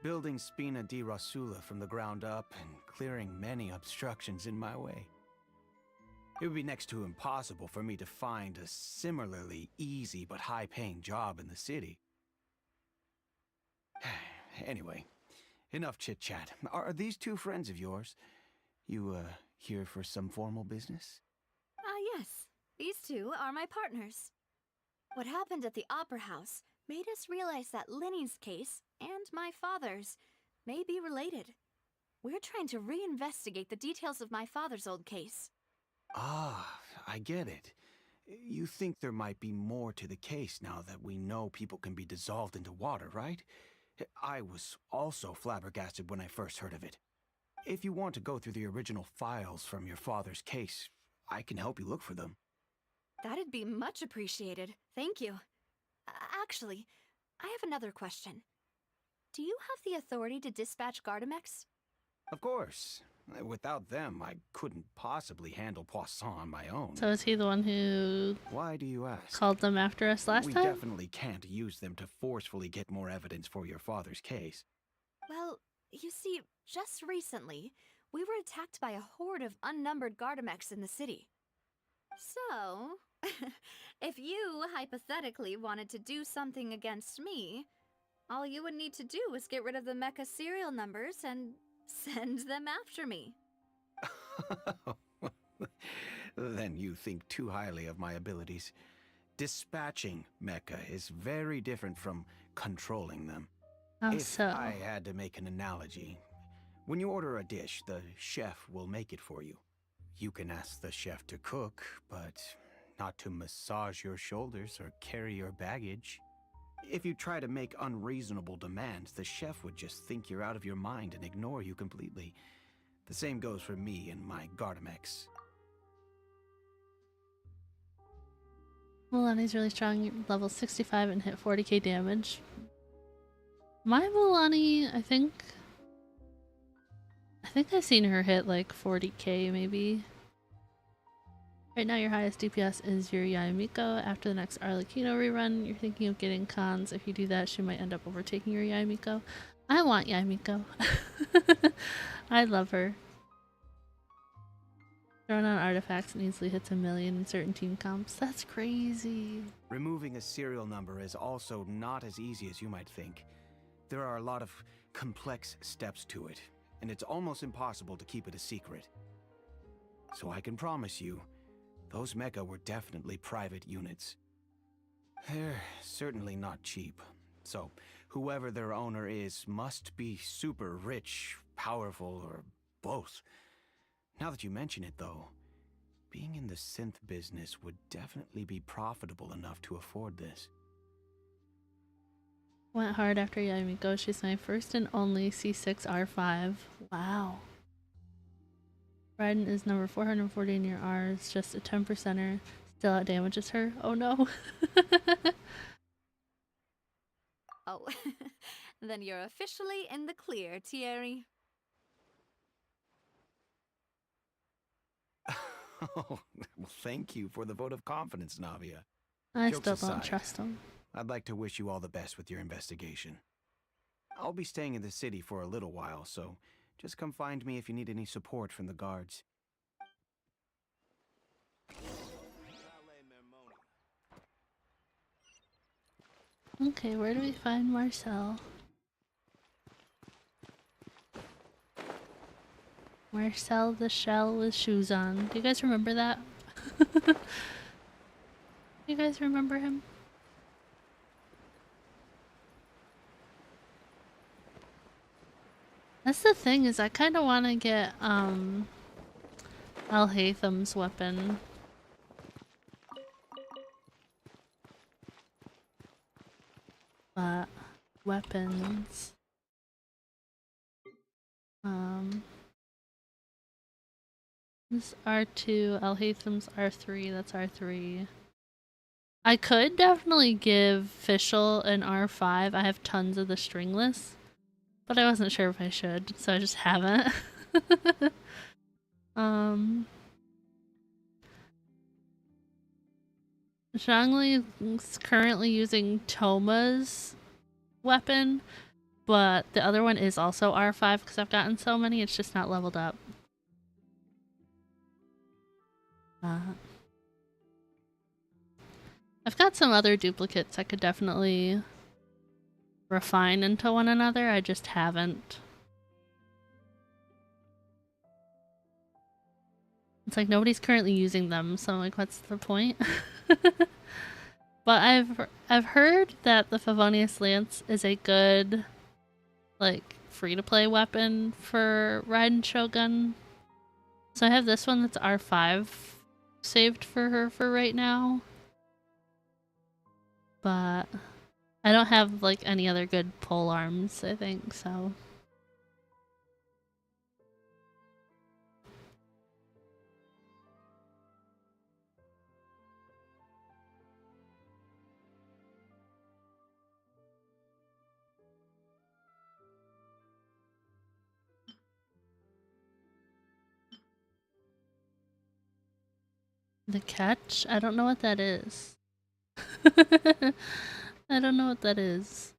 building Spina di Rasula from the ground up and clearing many obstructions in my way. It would be next to impossible for me to find a similarly easy but high-paying job in the city. Anyway, enough chit-chat. Are these two friends of yours? You, here for some formal business? Yes. These two are my partners. What happened at the Opera House made us realize that Linny's case and my father's may be related. We're trying to reinvestigate the details of my father's old case. Ah, I get it. You think there might be more to the case now that we know people can be dissolved into water, right? I was also flabbergasted when I first heard of it. If you want to go through the original files from your father's case, I can help you look for them. That'd be much appreciated. Thank you. Actually, I have another question. Do you have the authority to dispatch Gardamex? Of course. Without them, I couldn't possibly handle Poisson on my own. So is he the one who Why do you ask? called them after us last time? We definitely can't use them to forcefully get more evidence for your father's case. Well, You see, just recently, we were attacked by a horde of unnumbered Gardamex in the city. So, if you hypothetically wanted to do something against me, all you would need to do is get rid of the mecha serial numbers and send them after me. Then you think too highly of my abilities. Dispatching mecha is very different from controlling them. How If so? I had to make an analogy, when you order a dish, the chef will make it for you. You can ask the chef to cook, but not to massage your shoulders or carry your baggage. If you try to make unreasonable demands, the chef would just think you're out of your mind and ignore you completely. The same goes for me and my Gardamex. Milani's really strong, level 65 and hit 40k damage. My Milani, I think I've seen her hit like 40k maybe. Right now your highest DPS is your Yayamiko. After the next Arlecchino rerun, you're thinking of getting cons. If you do that, she might end up overtaking your Yayamiko. I want Yayamiko. I love her. Throwing on artifacts and easily hits 1 million in certain team comps. That's crazy. Removing a serial number is also not as easy as you might think. There are a lot of complex steps to it, and it's almost impossible to keep it a secret. So I can promise you, those mecha were definitely private units. They're certainly not cheap. So whoever their owner is must be super rich, powerful, or both. Now that you mention it, though, being in the synth business would definitely be profitable enough to afford this. Went hard after Yayamiko. She's my first and only C6 R5. Wow. Raiden is number 440 in your R's, just a 10%er. Still outdamages her. Oh no. Oh, then you're officially in the clear, Thierry. Oh, well, thank you for the vote of confidence, Navia. I Jokes still don't aside, trust him. I'd like to wish you all the best with your investigation. I'll be staying in the city for a little while, so just come find me if you need any support from the guards. Okay, where do we find Marcel? Marcel the Shell with shoes on. Do you guys remember that? You guys remember him? That's the thing, is I kind of want to get Al-Haytham's weapon. But weapons. This R2, Al-Haytham's R3, that's R3. I could definitely give Fischl an R5. I have tons of the stringless, but I wasn't sure if I should, so I just haven't. Zhongli is currently using Toma's weapon, but the other one is also R5 because I've gotten so many, it's just not leveled up. I've got some other duplicates I could definitely refine into one another, I just haven't. It's like nobody's currently using them, so I'm like, what's the point? But I've heard that the Favonius Lance is a good, like, free-to-play weapon for Raiden Shogun. So I have this one that's R5 saved for her for right now. But I don't have, like, any other good pole arms, I think, so... The catch? I don't know what that is. I don't know what that is.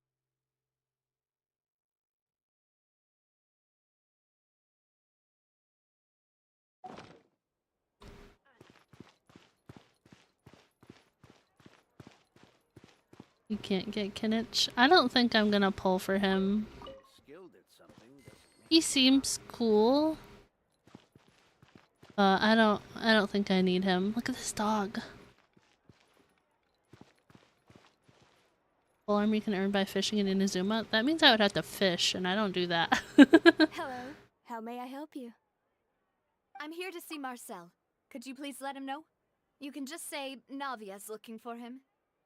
You can't get Kinich. I don't think I'm gonna pull for him. He seems cool. I don't think I need him. Look at this dog. Full armor you can earn by fishing in Inazuma. That means I would have to fish, and I don't do that. Hello. How may I help you? I'm here to see Marcel. Could you please let him know? You can just say Navia's looking for him.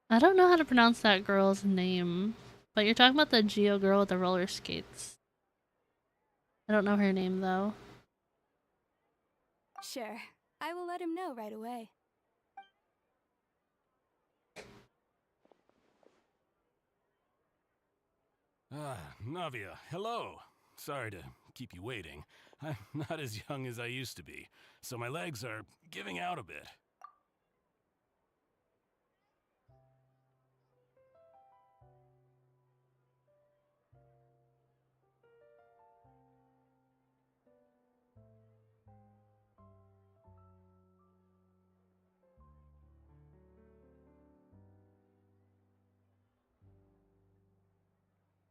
I don't know how to pronounce that girl's name, but you're talking about the Geo girl with the roller skates. I don't know her name though. Sure. I will let him know right away. Navia, hello. Sorry to keep you waiting. I'm not as young as I used to be, so my legs are giving out a bit.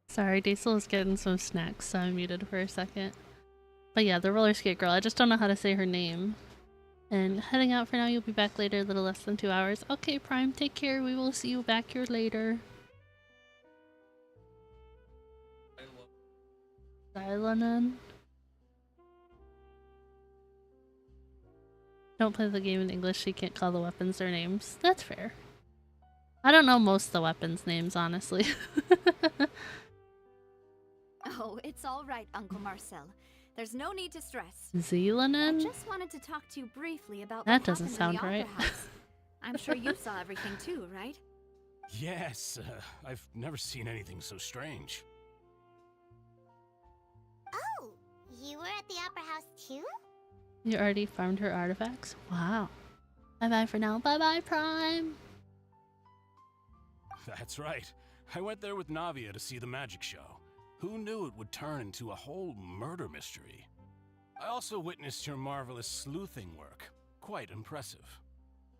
Sorry, Diesel is getting some snacks, so I muted for a second. But yeah, the roller skate girl. I just don't know how to say her name. And heading out for now. You'll be back later, a little less than 2 hours. Okay, Prime, take care. We will see you back here later. Silonen. Don't play the game in English, so you can't call the weapons their names. That's fair. I don't know most of the weapons' names, honestly. Oh, it's all right, Uncle Marcel. There's no need to stress. Zealanen? I just wanted to talk to you briefly about That what doesn't happened sound in the right. Opera House. I'm sure you saw everything too, right? Yes, I've never seen anything so strange. Oh, you were at the Opera House too? You already farmed her artifacts? Wow. Bye-bye for now. Bye-bye, Prime! That's right. I went there with Navia to see the magic show. Who knew it would turn into a whole murder mystery? I also witnessed your marvelous sleuthing work. Quite impressive.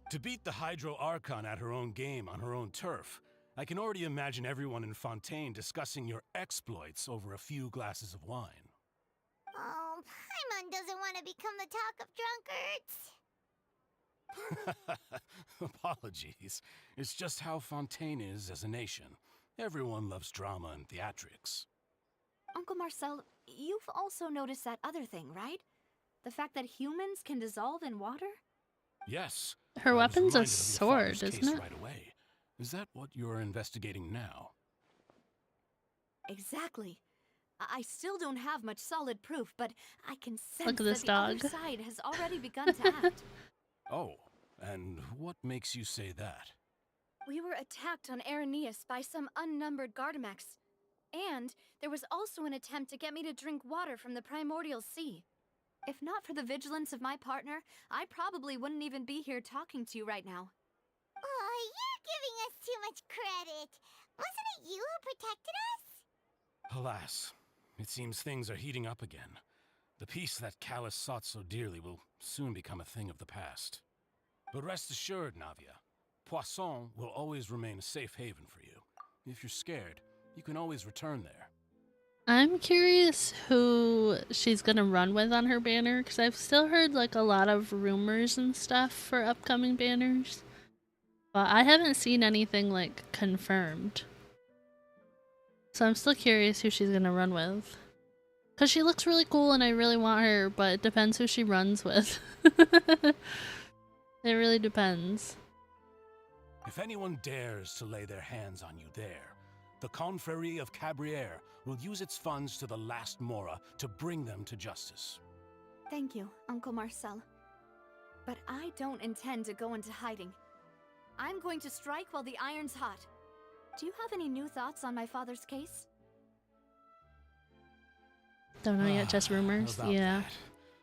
To beat the Hydro Archon at her own game on her own turf, I can already imagine everyone in Fontaine discussing your exploits over a few glasses of wine. Oh, Paimon doesn't want to become the talk of drunkards. Apologies. It's just how Fontaine is as a nation. Everyone loves drama and theatrics. Uncle Marcel, you've also noticed that other thing, right? The fact that humans can dissolve in water? Yes. Her weapon's a reminded of your sword, father's isn't case it? right away. Is that what you're investigating now? Exactly. I still don't have much solid proof, but I can sense Look at this that the other dog. side has already begun to act. Oh, and what makes you say that? We were attacked on Araneus by some unnumbered Gardamex. And there was also an attempt to get me to drink water from the primordial sea. If not for the vigilance of my partner, I probably wouldn't even be here talking to you right now. Oh, you're giving us too much credit. Wasn't it you who protected us? Alas, it seems things are heating up again. The peace that Callus sought so dearly will soon become a thing of the past. But rest assured, Navia, Poisson will always remain a safe haven for you. If you're scared, you can always return there. I'm curious who she's gonna run with on her banner, because I've still heard like a lot of rumors and stuff for upcoming banners. But I haven't seen anything like confirmed. So I'm still curious who she's gonna run with. Because she looks really cool and I really want her, but it depends who she runs with. It really depends. If anyone dares to lay their hands on you there, the Confrérie of Cabrières will use its funds to the last Mora to bring them to justice. Thank you, Uncle Marcel. But I don't intend to go into hiding. I'm going to strike while the iron's hot. Do you have any new thoughts on my father's case? Don't know yet, just rumors. About Yeah. that.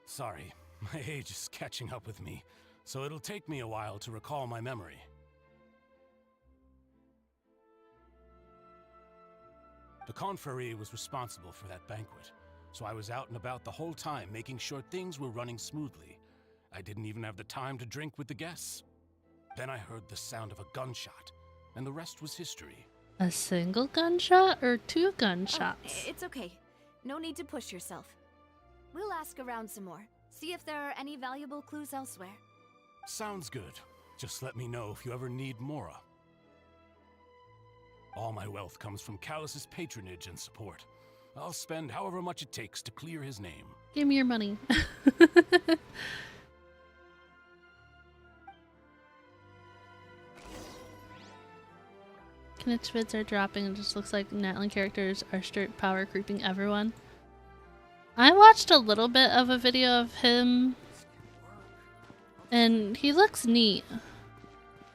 Sorry, my age is catching up with me, so it'll take me a while to recall my memory. The Confrérie was responsible for that banquet, so I was out and about the whole time making sure things were running smoothly. I didn't even have the time to drink with the guests. Then I heard the sound of a gunshot, and the rest was history. A single gunshot or 2 Oh, gunshots? it's okay. No need to push yourself. We'll ask around some more. See if there are any valuable clues elsewhere. Sounds good. Just let me know if you ever need Mora. All my wealth comes from Callus's patronage and support. I'll spend however much it takes to clear his name. Give me your money. Knitch vids are dropping. It just looks like Natlan characters are straight power creeping everyone. I watched a little bit of a video of him and he looks neat,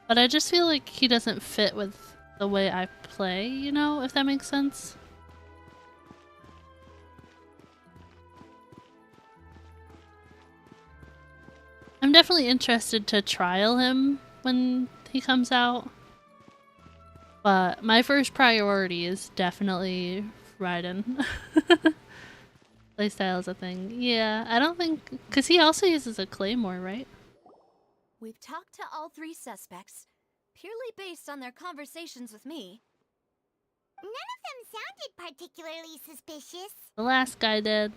but I just feel like he doesn't fit with the way I play, you know, if that makes sense. I'm definitely interested to trial him when he comes out, but my first priority is definitely Raiden. Playstyle is a thing. Yeah, I don't think... because he also uses a claymore, right? We've talked to all 3 suspects, purely based on their conversations with me. None of them sounded particularly suspicious. The last guy did.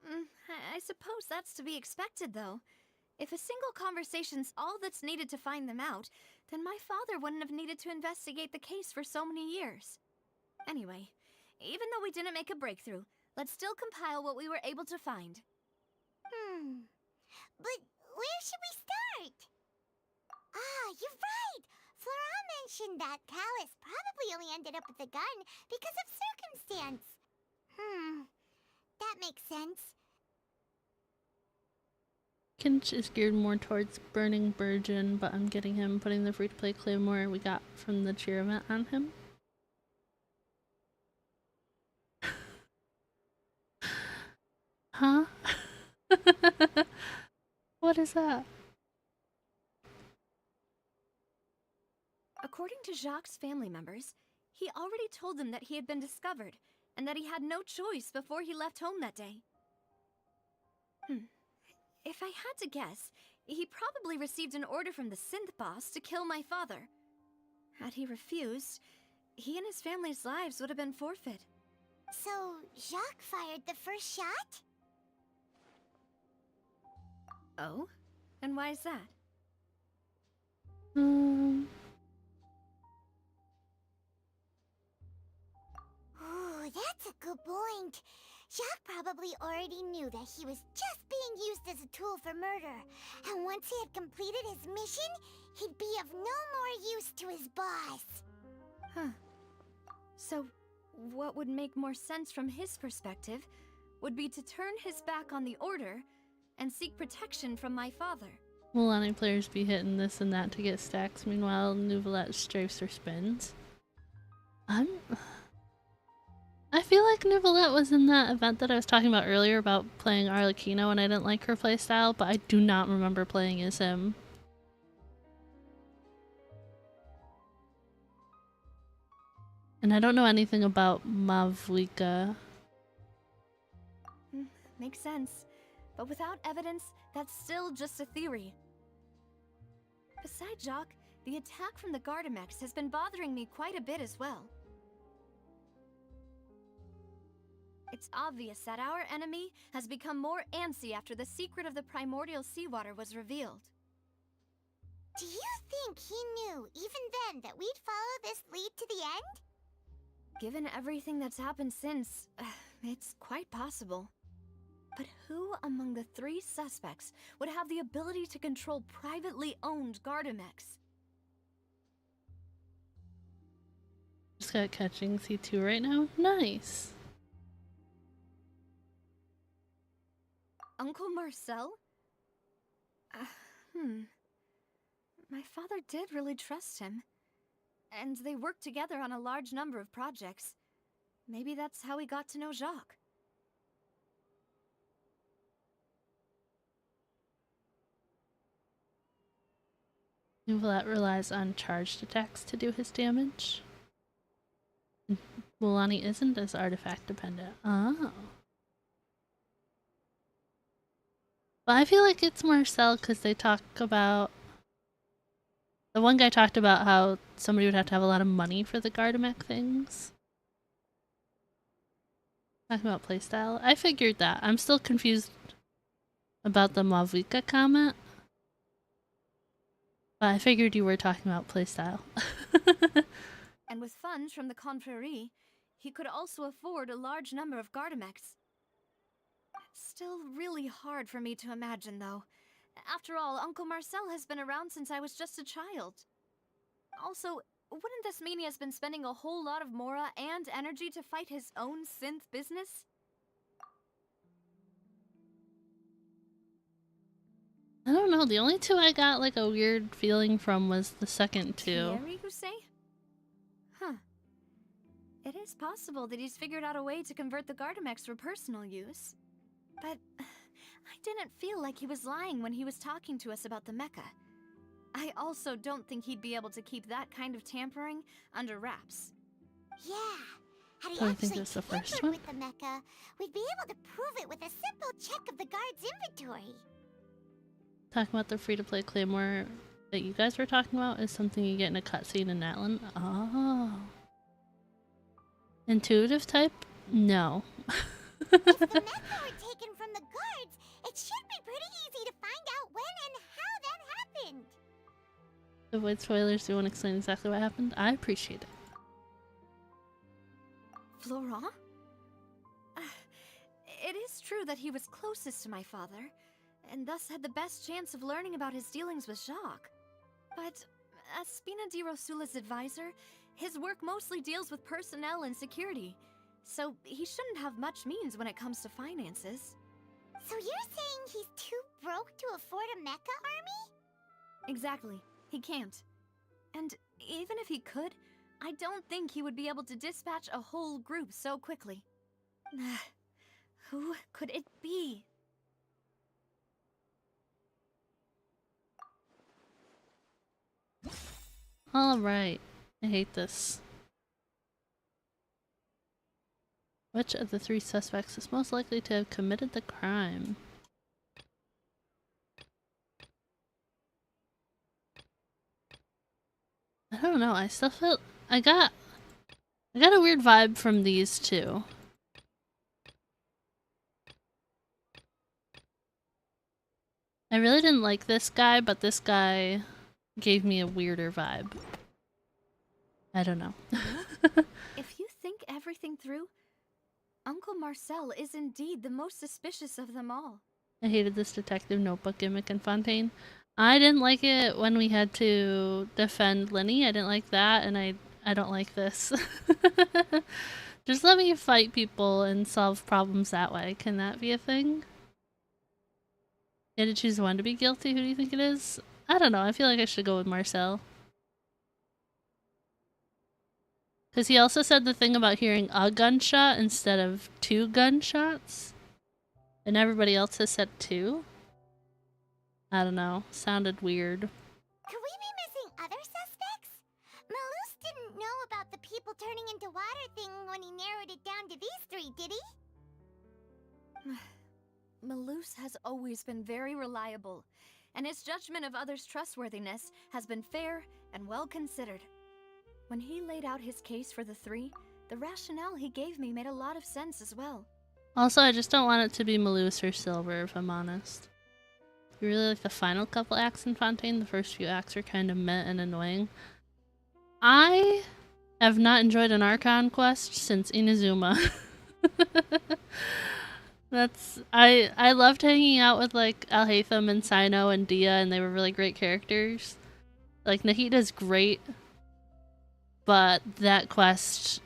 I suppose that's to be expected, though. If a single conversation's all that's needed to find them out, then my father wouldn't have needed to investigate the case for so many years. Anyway, even though we didn't make a breakthrough, let's still compile what we were able to find. But where should we start? Ah, you're right! Flora mentioned that Callus probably only ended up with the gun because of circumstance. That makes sense. Kinch is geared more towards burning Virgin, but I'm getting him putting the free-to-play claymore we got from the cheer event on him. Huh? What is that? According to Jacques' family members, he already told them that he had been discovered, and that he had no choice before he left home that day. If I had to guess, he probably received an order from the synth boss to kill my father. Had he refused, he and his family's lives would have been forfeit. So, Jacques fired the first shot? Oh? And why is that? Ooh, that's a good point. Jacques probably already knew that he was just being used as a tool for murder. And once he had completed his mission, he'd be of no more use to his boss. Huh. So, what would make more sense from his perspective would be to turn his back on the Order and seek protection from my father. Milani players be hitting this and that to get stacks, meanwhile Nuvolette strafes or spins. I feel like Nuvolette was in that event that I was talking about earlier about playing Arlecchino and I didn't like her playstyle, but I do not remember playing as him. And I don't know anything about Mavlika. Makes sense. But without evidence, that's still just a theory. Besides Jacques, the attack from the Gardamex has been bothering me quite a bit as well. It's obvious that our enemy has become more antsy after the secret of the primordial seawater was revealed. Do you think he knew, even then, that we'd follow this lead to the end? Given everything that's happened since, it's quite possible. But who among the 3 suspects would have the ability to control privately owned Gardamex? Just got catching C2 right now. Nice. Uncle Marcel? My father did really trust him. And they worked together on a large number of projects. Maybe that's how he got to know Jacques. Nuvolette relies on charged attacks to do his damage. Milani isn't as artifact dependent. Oh. But I feel like it's Marcel because they talk about The one guy talked about how somebody would have to have a lot of money for the Gardamek things. Talking about playstyle. I figured that. I'm still confused about the Mavuka comment. But I figured you were talking about playstyle. And with funds from the Confrérie, he could also afford a large number of Gardameks. It's still really hard for me to imagine, though. After all, Uncle Marcel has been around since I was just a child. Also, wouldn't this mean he has been spending a whole lot of mora and energy to fight his own synth business? I don't know, the only two I got like a weird feeling from was the second two. Thierry, you say? Huh. It is possible that he's figured out a way to convert the Gardameks for personal use. But I didn't feel like he was lying when he was talking to us about the mecha. I also don't think he'd be able to keep that kind of tampering under wraps. Yeah. Had he Oh, I actually think that's the first tampered one. with the mecha, we'd be able to prove it with a simple check of the guard's inventory. Talking about the free-to-play Claymore that you guys were talking about is something you get in a cutscene in Natlan. Oh. Intuitive type? No. If the mecha were taken from the guards, it should be pretty easy to find out when and how that happened. To avoid spoilers, do you want to explain exactly what happened? I appreciate it. Florent? It is true that he was closest to my father, and thus had the best chance of learning about his dealings with Jacques. But as Spina di Rosula's advisor, his work mostly deals with personnel and security, so he shouldn't have much means when it comes to finances. So you're saying he's too broke to afford a mecha army? Exactly. He can't. And even if he could, I don't think he would be able to dispatch a whole group so quickly. Who could it be? Alright. I hate this. Which of the three suspects is most likely to have committed the crime? I don't know, I still feel I got a weird vibe from these two. I really didn't like this guy, but this guy gave me a weirder vibe. I don't know. If you think everything through, Uncle Marcel is indeed the most suspicious of them all. I hated this detective notebook gimmick in Fontaine. I didn't like it when we had to defend Lenny. I didn't like that, and I don't like this. Just let me fight people and solve problems that way. Can that be a thing? You had to choose one to be guilty? Who do you think it is? I don't know. I feel like I should go with Marcel. Because he also said the thing about hearing a gunshot instead of 2 gunshots. And everybody else has said 2. I don't know. Sounded weird. Could we be missing other suspects? Malus didn't know about the people turning into water thing when he narrowed it down to these 3, did he? Malus has always been very reliable, and his judgment of others' trustworthiness has been fair and well considered. When he laid out his case for the 3, the rationale he gave me made a lot of sense as well. Also, I just don't want it to be Malus or Silver, if I'm honest. You really like the final couple acts in Fontaine? The first few acts are kind of meh and annoying. I have not enjoyed an Archon quest since Inazuma. I loved hanging out with like Alhaitham and Sino and Dia, and they were really great characters. Like Nahita's great, but that quest,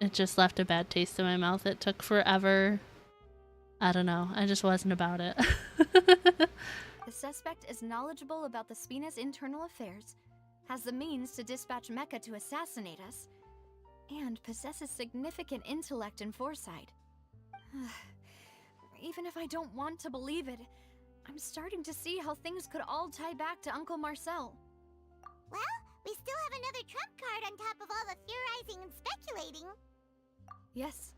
it just left a bad taste in my mouth. It took forever. I don't know. I just wasn't about it. The suspect is knowledgeable about the Spina's internal affairs, has the means to dispatch Mecha to assassinate us, and possesses significant intellect and foresight. Even if I don't want to believe it, I'm starting to see how things could all tie back to Uncle Marcel. Well, we still have another trump card on top of all the theorizing and speculating. Yes,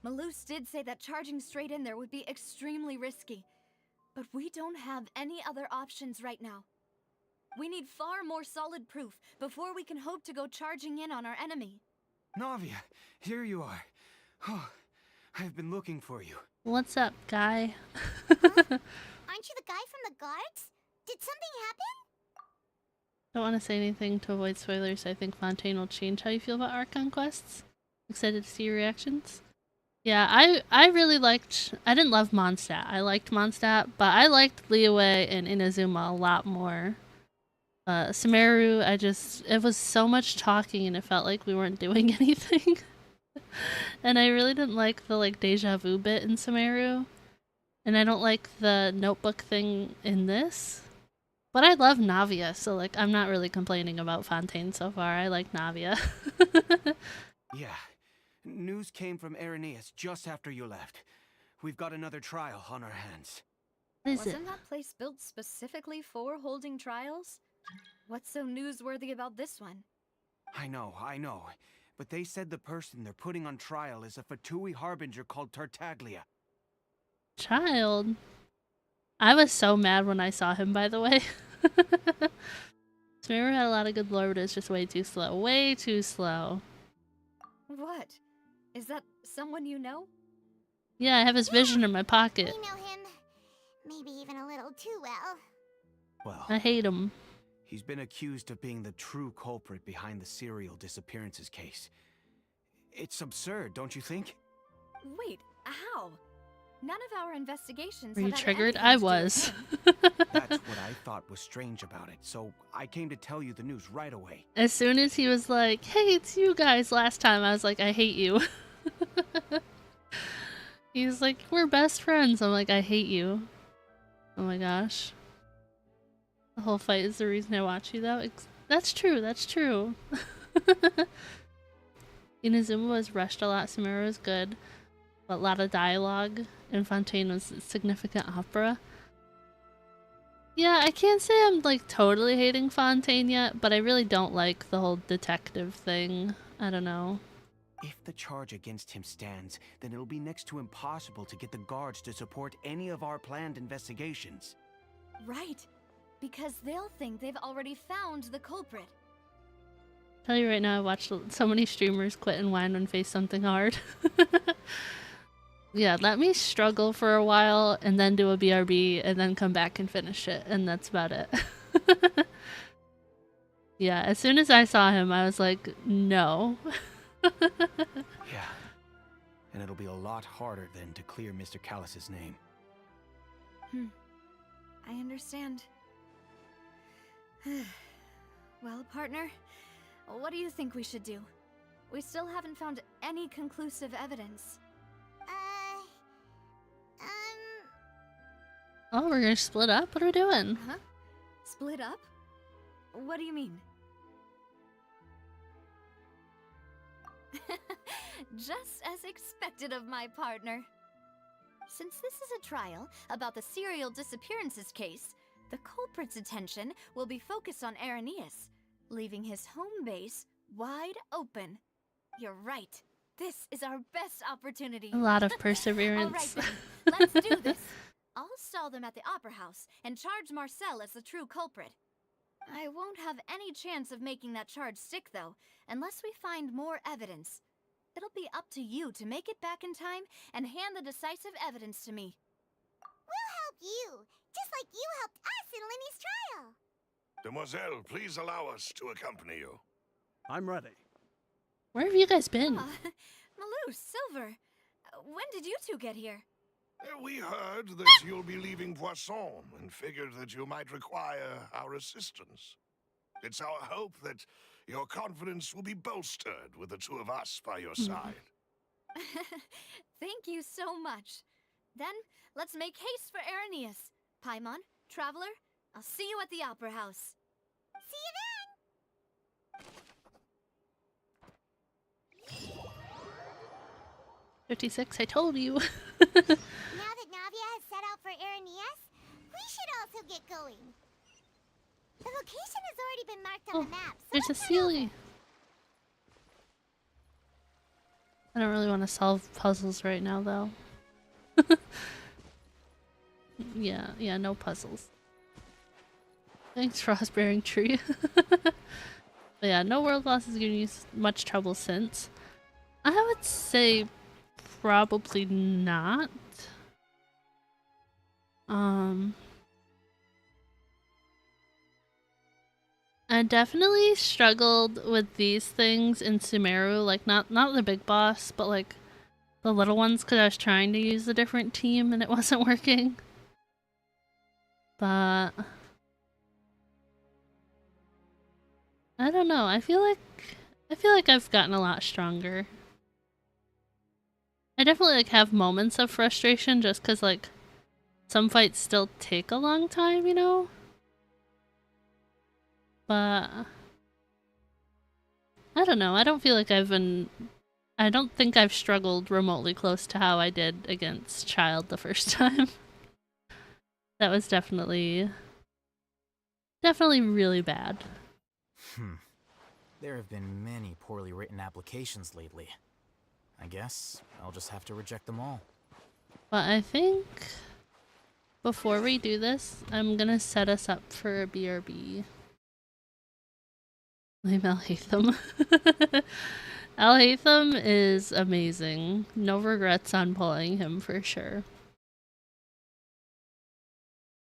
Malus did say that charging straight in there would be extremely risky, but we don't have any other options right now. We need far more solid proof before we can hope to go charging in on our enemy. Navia, here you are. Oh, I've been looking for you. What's up, guy? Aren't you the guy from the guards? Did something happen? Don't want to say anything to avoid spoilers. I think Fontaine will change how you feel about Archon quests. Excited to see your reactions. Yeah, I really liked... I didn't love Mondstadt. I liked Mondstadt, but I liked Liyue and Inazuma a lot more. Sumeru, it was so much talking and it felt like we weren't doing anything. And I really didn't like the deja vu bit in Sumeru. And I don't like the notebook thing in this. But I love Navia, so I'm not really complaining about Fontaine so far. I like Navia. Yeah. News came from Irenaeus just after you left. We've got another trial on our hands. Wasn't that place built specifically for holding trials? What's so newsworthy about this one? I know. But they said the person they're putting on trial is a Fatui harbinger called Tartaglia. Child. I was so mad when I saw him, by the way. Sumeru had a lot of good lore, but it's just way too slow. Way too slow. What? Is that someone you know? Yeah, I have his vision in my pocket. We know him. Maybe even a little too well. Well, I hate him. He's been accused of being the true culprit behind the serial disappearances case. It's absurd, don't you think? Wait, how? None of our investigations Were you have had triggered? anything I to do with was. him. That's what I thought was strange about it, so I came to tell you the news right away. As soon as he was like, hey, it's you guys last time, I was like, I hate you. He's like, we're best friends. I'm like, I hate you. Oh my gosh. The whole fight is the reason I watch you, though. That's true, that's true. Inazuma was rushed a lot, Sumeru was good. But a lot of dialogue, and Fontaine was significant opera. Yeah, I can't say I'm totally hating Fontaine yet, but I really don't like the whole detective thing. I don't know. If the charge against him stands, then it'll be next to impossible to get the guards to support any of our planned investigations. Right. Because they'll think they've already found the culprit. Tell you right now, I watched so many streamers quit and whine when face something hard. Yeah, let me struggle for a while and then do a BRB and then come back and finish it, and that's about it. Yeah, as soon as I saw him, I was like, no. Yeah. And it'll be a lot harder then to clear Mr. Callus's name. I understand. Well, partner, what do you think we should do? We still haven't found any conclusive evidence. Oh, we're gonna split up? What are we doing? Huh? Split up? What do you mean? Just as expected of my partner. Since this is a trial about the serial disappearances case, the culprit's attention will be focused on Irenaeus, leaving his home base wide open. You're right. This is our best opportunity. A lot of perseverance. All right then, let's do this. I'll stall them at the Opera House and charge Marcel as the true culprit. I won't have any chance of making that charge stick, though, unless we find more evidence. It'll be up to you to make it back in time and hand the decisive evidence to me. We'll help you, just like you helped us in Linny's trial. Demoiselle, please allow us to accompany you. I'm ready. Where have you guys been? Malou, Silver, when did you two get here? We heard that you'll be leaving Poisson and figured that you might require our assistance. It's our hope that your confidence will be bolstered with the two of us by your side. Thank you so much. Then, let's make haste for Irenaeus. Paimon, Traveler, I'll see you at the Opera House. See you then! 56, I told you. Now that Navia has set out for Irenaeus, we should also get going. The location has already been marked on the map, so There's a let's head over. Sealy. I don't really want to solve puzzles right now, though. Yeah, no puzzles. Thanks, Frostbearing Tree. But yeah, no world boss has given you much trouble since. I would say probably not. I definitely struggled with these things in Sumeru, like not the big boss, but like the little ones, because I was trying to use a different team and it wasn't working. But I don't know. I feel like I've gotten a lot stronger. I definitely like have moments of frustration just because like some fights still take a long time, you know? But I don't know. I don't feel like I don't think I've struggled remotely close to how I did against Child the first time. That was definitely really bad. There have been many poorly written applications lately. I guess I'll just have to reject them all. But I think before we do this, I'm gonna set us up for a BRB. Blame Alhaitham. Alhaitham is amazing. No regrets on pulling him for sure.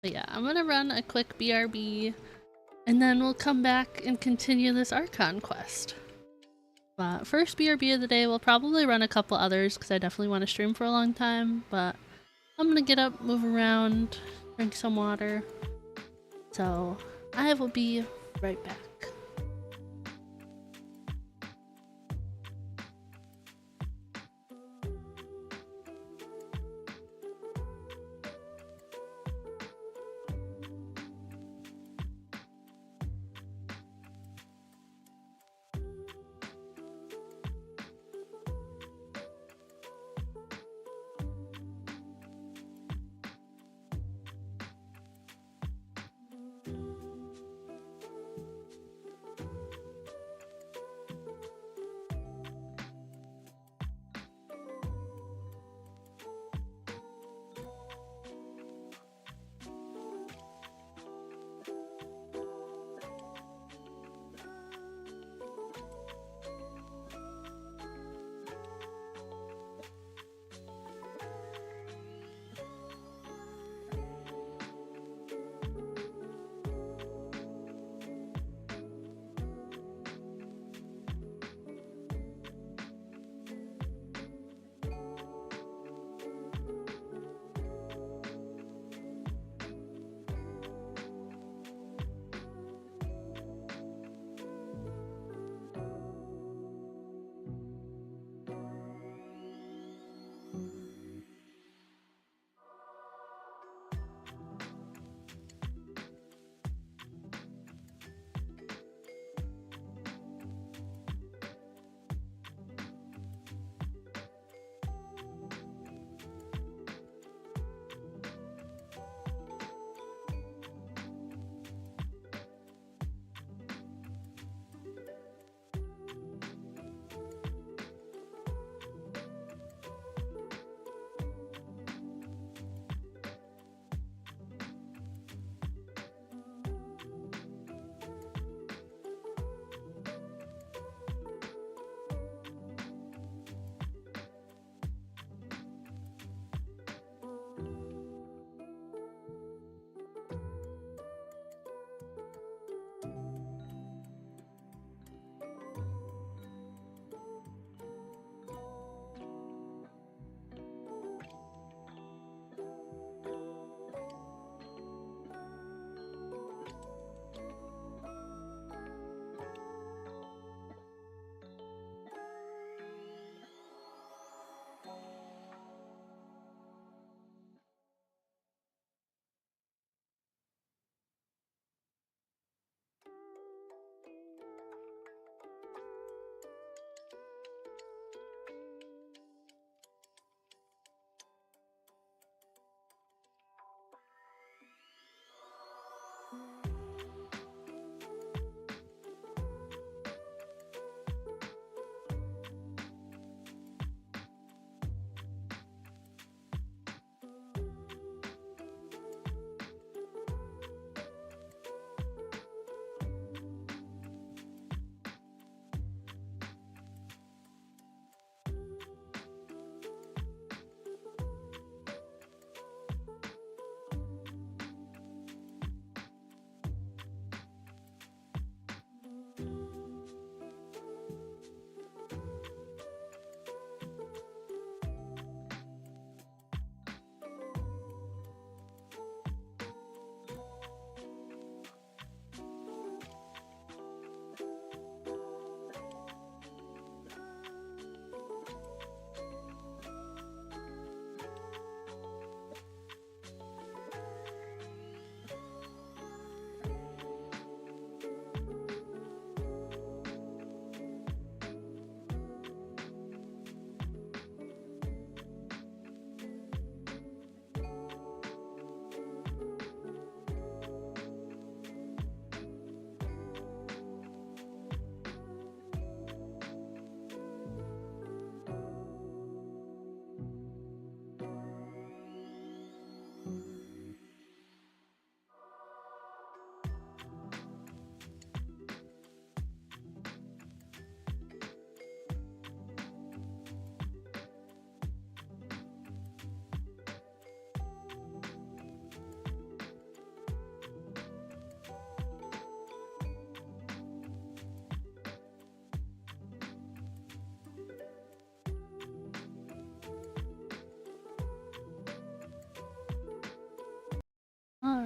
But yeah, I'm gonna run a quick BRB and then we'll come back and continue this Archon quest. But first BRB of the day, we'll probably run a couple others because I definitely want to stream for a long time, but I'm gonna get up, move around, drink some water. So I will be right back.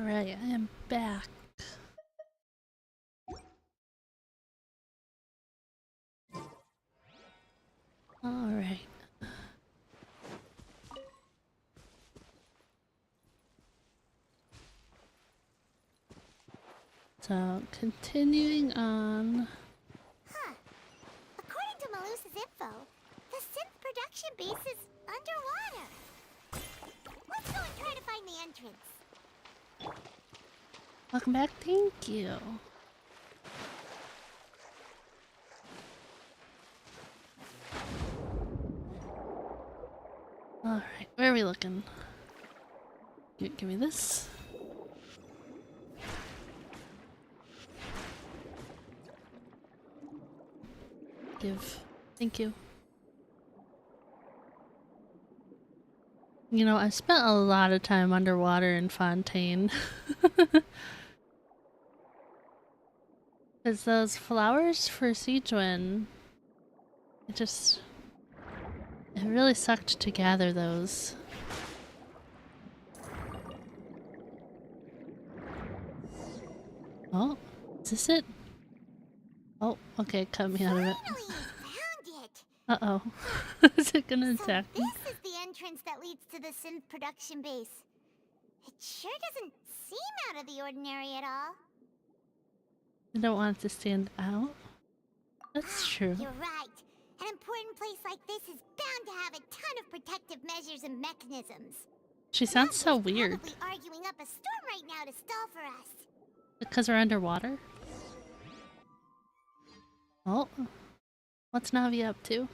Alright, I am back. Alright. So, continuing on. Huh. According to Malus's info, the synth production base is underwater. Let's go and try to find the entrance. Welcome back, thank you. Alright, where are we looking? Give me this. Thank you. You know, I spent a lot of time underwater in Fontaine. Because those flowers for Sijuan, it really sucked to gather those. Oh, is this it? Oh, okay, cut me out of it. Uh-oh. Is it gonna attack me? This is the entrance that leads to the synth production base. It sure doesn't seem out of the ordinary at all. I don't want it to stand out. That's true. You're right. An important place like this is bound to have a ton of protective measures and mechanisms. She sounds so weird. Probably arguing up a storm right now to stall for us. Because we're underwater? Oh. What's Navi up to?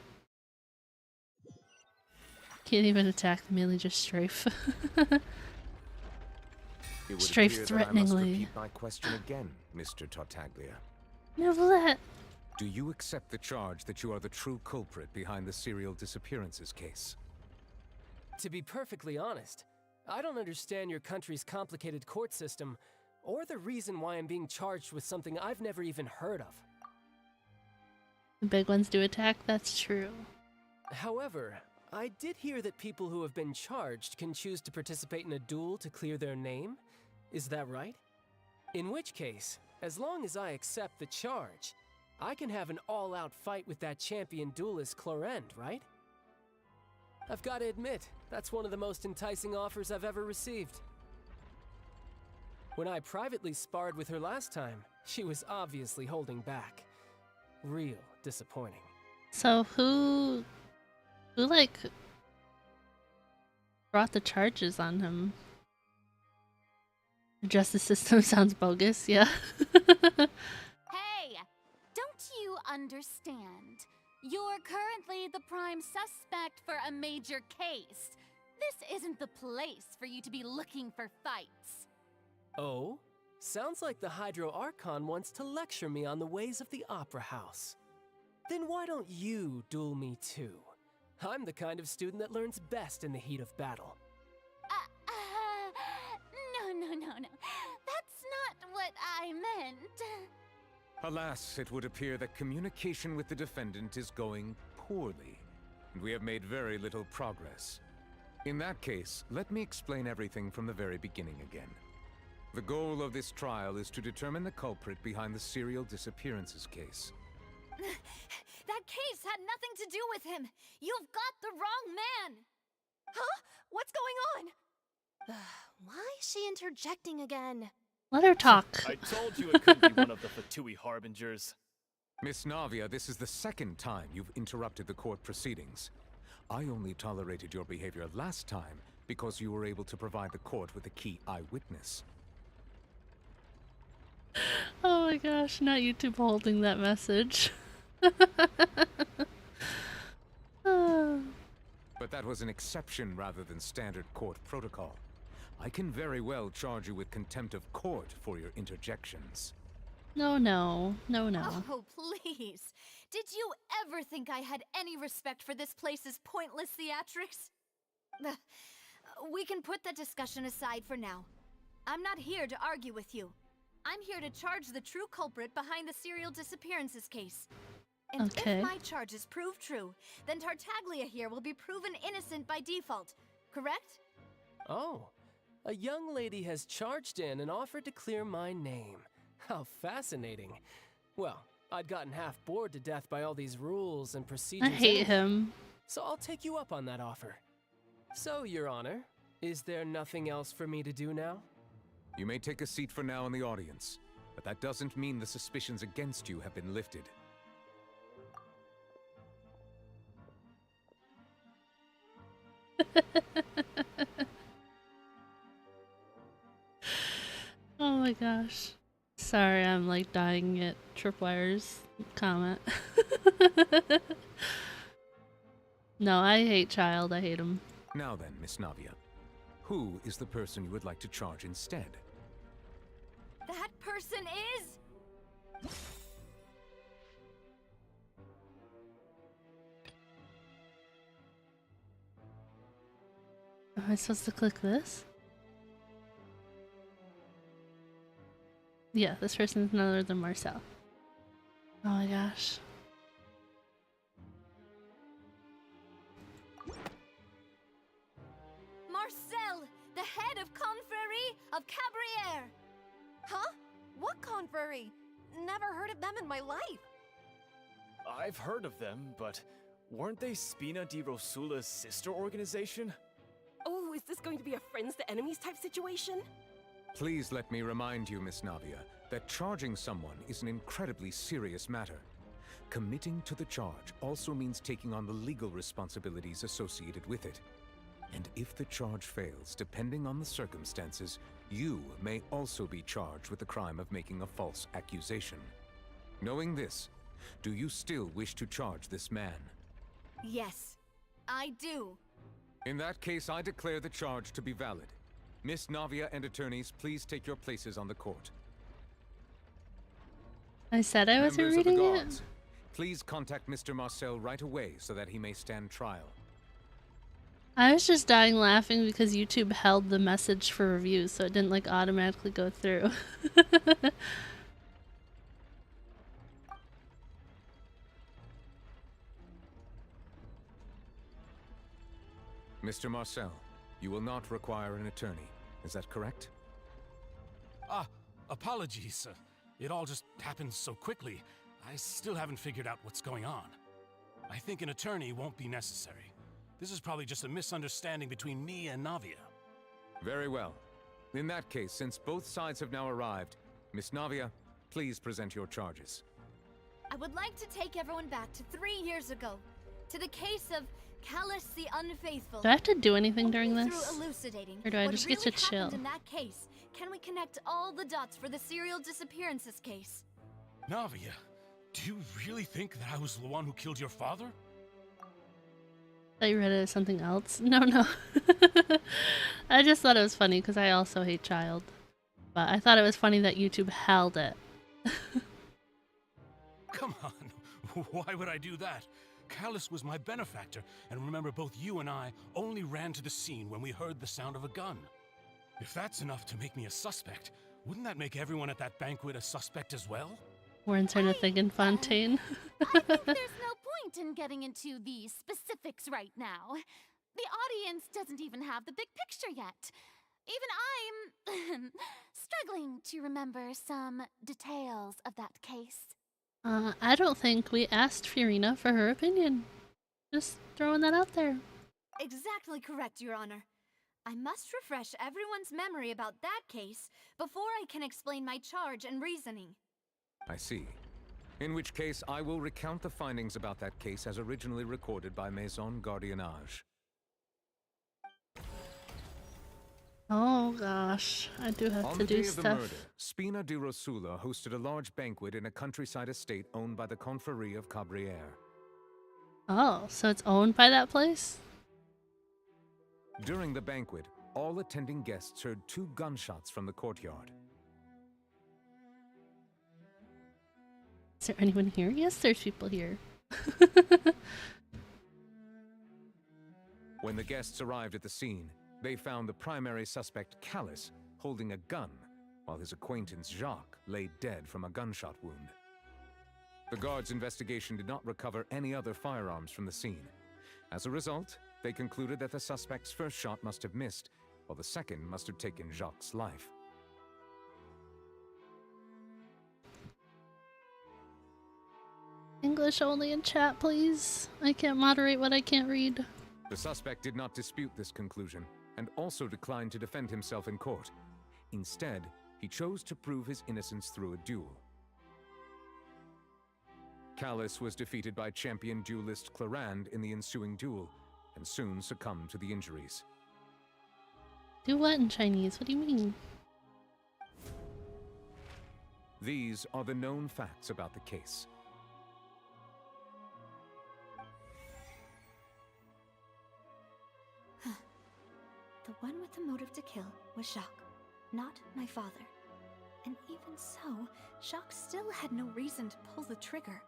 Can't even attack the melee, just strafe. Strafe threateningly. I must repeat my question again, Mr. Tartaglia. Neverlet. Do you accept the charge that you are the true culprit behind the serial disappearances case? To be perfectly honest, I don't understand your country's complicated court system, or the reason why I'm being charged with something I've never even heard of. The big ones do attack, that's true. However, I did hear that people who have been charged can choose to participate in a duel to clear their name. Is that right? In which case, as long as I accept the charge, I can have an all-out fight with that champion duelist Clorend, right? I've got to admit, that's one of the most enticing offers I've ever received. When I privately sparred with her last time, she was obviously holding back. Real disappointing. So who like brought the charges on him? The justice system sounds bogus, yeah. Hey, don't you understand? You're currently the prime suspect for a major case. This isn't the place for you to be looking for fights. Oh? Sounds like the Hydro Archon wants to lecture me on the ways of the Opera House. Then why don't you duel me too? I'm the kind of student that learns best in the heat of battle. No. That's not what I meant. Alas, it would appear that communication with the defendant is going poorly, and we have made very little progress. In that case, let me explain everything from the very beginning again. The goal of this trial is to determine the culprit behind the serial disappearances case. That case had nothing to do with him. You've got the wrong man. Huh? What's going on? Why is she interjecting again? Let her talk. I told you it couldn't be one of the Fatui harbingers. Miss Navia, this is the second time you've interrupted the court proceedings. I only tolerated your behavior last time because you were able to provide the court with a key eyewitness. Oh my gosh, not YouTube holding that message. But that was an exception rather than standard court protocol. I can very well charge you with contempt of court for your interjections. No. Oh, please. Did you ever think I had any respect for this place's pointless theatrics? We can put that discussion aside for now. I'm not here to argue with you. I'm here to charge the true culprit behind the serial disappearances case. And if my charges prove true, then Tartaglia here will be proven innocent by default, correct? Oh, A young lady has charged in and offered to clear my name. How fascinating. Well, I'd gotten half bored to death by all these rules and procedures. I hate him. So I'll take you up on that offer. So, Your Honor, is there nothing else for me to do now? You may take a seat for now in the audience, but that doesn't mean the suspicions against you have been lifted. Oh my gosh. Sorry, I'm like dying at Tripwire's comment. No, I hate Child. I hate him. Now then, Miss Navia, who is the person you would like to charge instead? That person is... Am I supposed to click this? Yeah, this person is none other than Marcel. Oh my gosh. Marcel, the head of Confrérie of Cabriere! Huh? What confrérie? Never heard of them in my life. I've heard of them, but weren't they Spina di Rosula's sister organization? Oh, is this going to be a friends to enemies type situation? Please let me remind you, Miss Navia, that charging someone is an incredibly serious matter. Committing to the charge also means taking on the legal responsibilities associated with it. And if the charge fails, depending on the circumstances, you may also be charged with the crime of making a false accusation. Knowing this, do you still wish to charge this man? Yes, I do. In that case, I declare the charge to be valid. Miss Navia and attorneys, please take your places on the court. I said I wasn't Members of the reading guards, it. please contact Mr. Marcel right away so that he may stand trial. I was just dying laughing because YouTube held the message for reviews, so it didn't like automatically go through. Mr. Marcel, you will not require an attorney. Is that correct? Apologies. It all just happened so quickly. I still haven't figured out what's going on. I think an attorney won't be necessary. This is probably just a misunderstanding between me and Navia. Very well. In that case, since both sides have now arrived, Miss Navia, please present your charges. I would like to take everyone back to 3 years ago, to the case of Callus the Unfaithful. Do I have to do anything during Only this? through elucidating Or do I what just get to really chill? happened in that case, can we connect all the dots for the serial disappearances case? Navia, do you really think that I was the one who killed your father? Thought you read it as something else? No. I just thought it was funny because I also hate Child. But I thought it was funny that YouTube held it. Come on, why would I do that? Callus was my benefactor, and remember both you and I only ran to the scene when we heard the sound of a gun. If that's enough to make me a suspect, wouldn't that make everyone at that banquet a suspect as well? We're starting to think in Fontaine. I think there's no point in getting into the specifics right now. The audience doesn't even have the big picture yet. Even I'm struggling to remember some details of that case. I don't think we asked Fiorina for her opinion. Just throwing that out there. Exactly correct, Your Honor. I must refresh everyone's memory about that case before I can explain my charge and reasoning. I see. In which case, I will recount the findings about that case as originally recorded by Maison Gardiennage. Oh gosh, I do have On to the do day of the stuff. murder, Spina di Rosula hosted a large banquet in a countryside estate owned by the Confrérie of Cabriere. Oh, so it's owned by that place? During the banquet, all attending guests heard 2 gunshots from the courtyard. Is there anyone here? Yes, there's people here. When the guests arrived at the scene, they found the primary suspect, Callus, holding a gun, while his acquaintance, Jacques, lay dead from a gunshot wound. The guards' investigation did not recover any other firearms from the scene. As a result, they concluded that the suspect's first shot must have missed, while the second must have taken Jacques' life. English only in chat, please. I can't moderate what I can't read. The suspect did not dispute this conclusion, and also declined to defend himself in court. Instead, he chose to prove his innocence through a duel. Callus was defeated by champion duelist Clarand in the ensuing duel, and soon succumbed to the injuries. Do what in Chinese? What do you mean? These are the known facts about the case. The one with the motive to kill was Jacques, not my father. And even so, Jacques still had no reason to pull the trigger.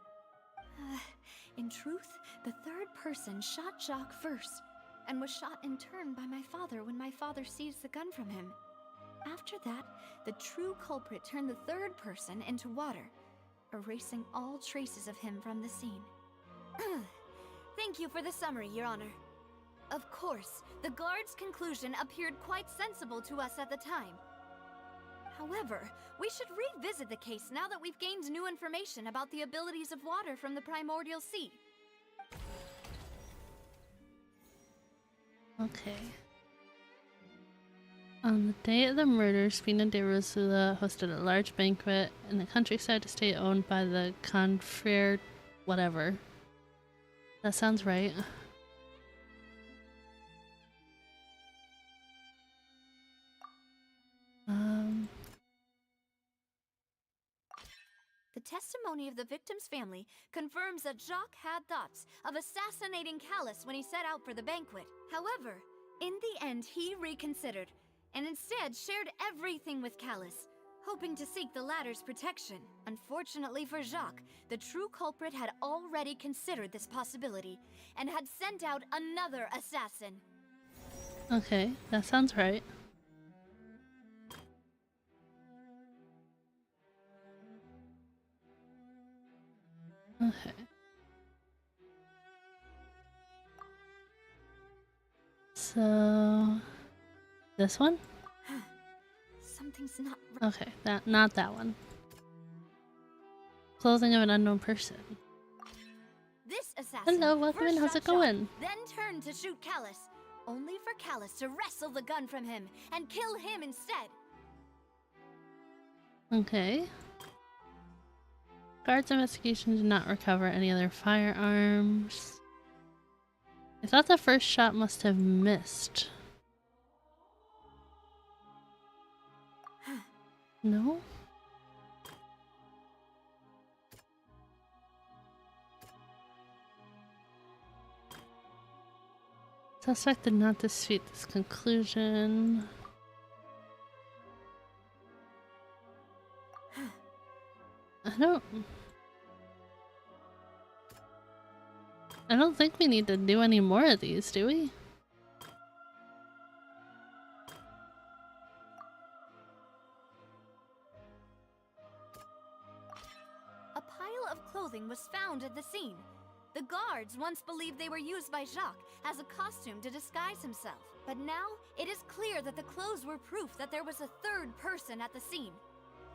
In truth, the third person shot Jacques first, and was shot in turn by my father when my father seized the gun from him. After that, the true culprit turned the third person into water, erasing all traces of him from the scene. Thank you for the summary, Your Honor. Of course, the guard's conclusion appeared quite sensible to us at the time. However, we should revisit the case now that we've gained new information about the abilities of water from the primordial sea. Okay. On the day of the murder, Spina de Rosula hosted a large banquet in the countryside estate owned by the Confrere whatever. That sounds right. The testimony of the victim's family confirms that Jacques had thoughts of assassinating Callus when he set out for the banquet. However, in the end, he reconsidered, and instead shared everything with Callus, hoping to seek the latter's protection. Unfortunately for Jacques, the true culprit had already considered this possibility, and had sent out another assassin. Okay, that sounds right. Okay. So this one? Something's not Okay, not that one. Clothing of an unknown person. This assassin Hello, welcome in. How's it going? Then turned to shoot Callus, only for Callus to wrestle the gun from him and kill him instead. Okay. Guards' investigation did not recover any other firearms. I thought the first shot must have missed. No? Suspect did not dispute this conclusion. I don't think we need to do any more of these, do we? A pile of clothing was found at the scene. The guards once believed they were used by Jacques as a costume to disguise himself. But now, it is clear that the clothes were proof that there was a third person at the scene,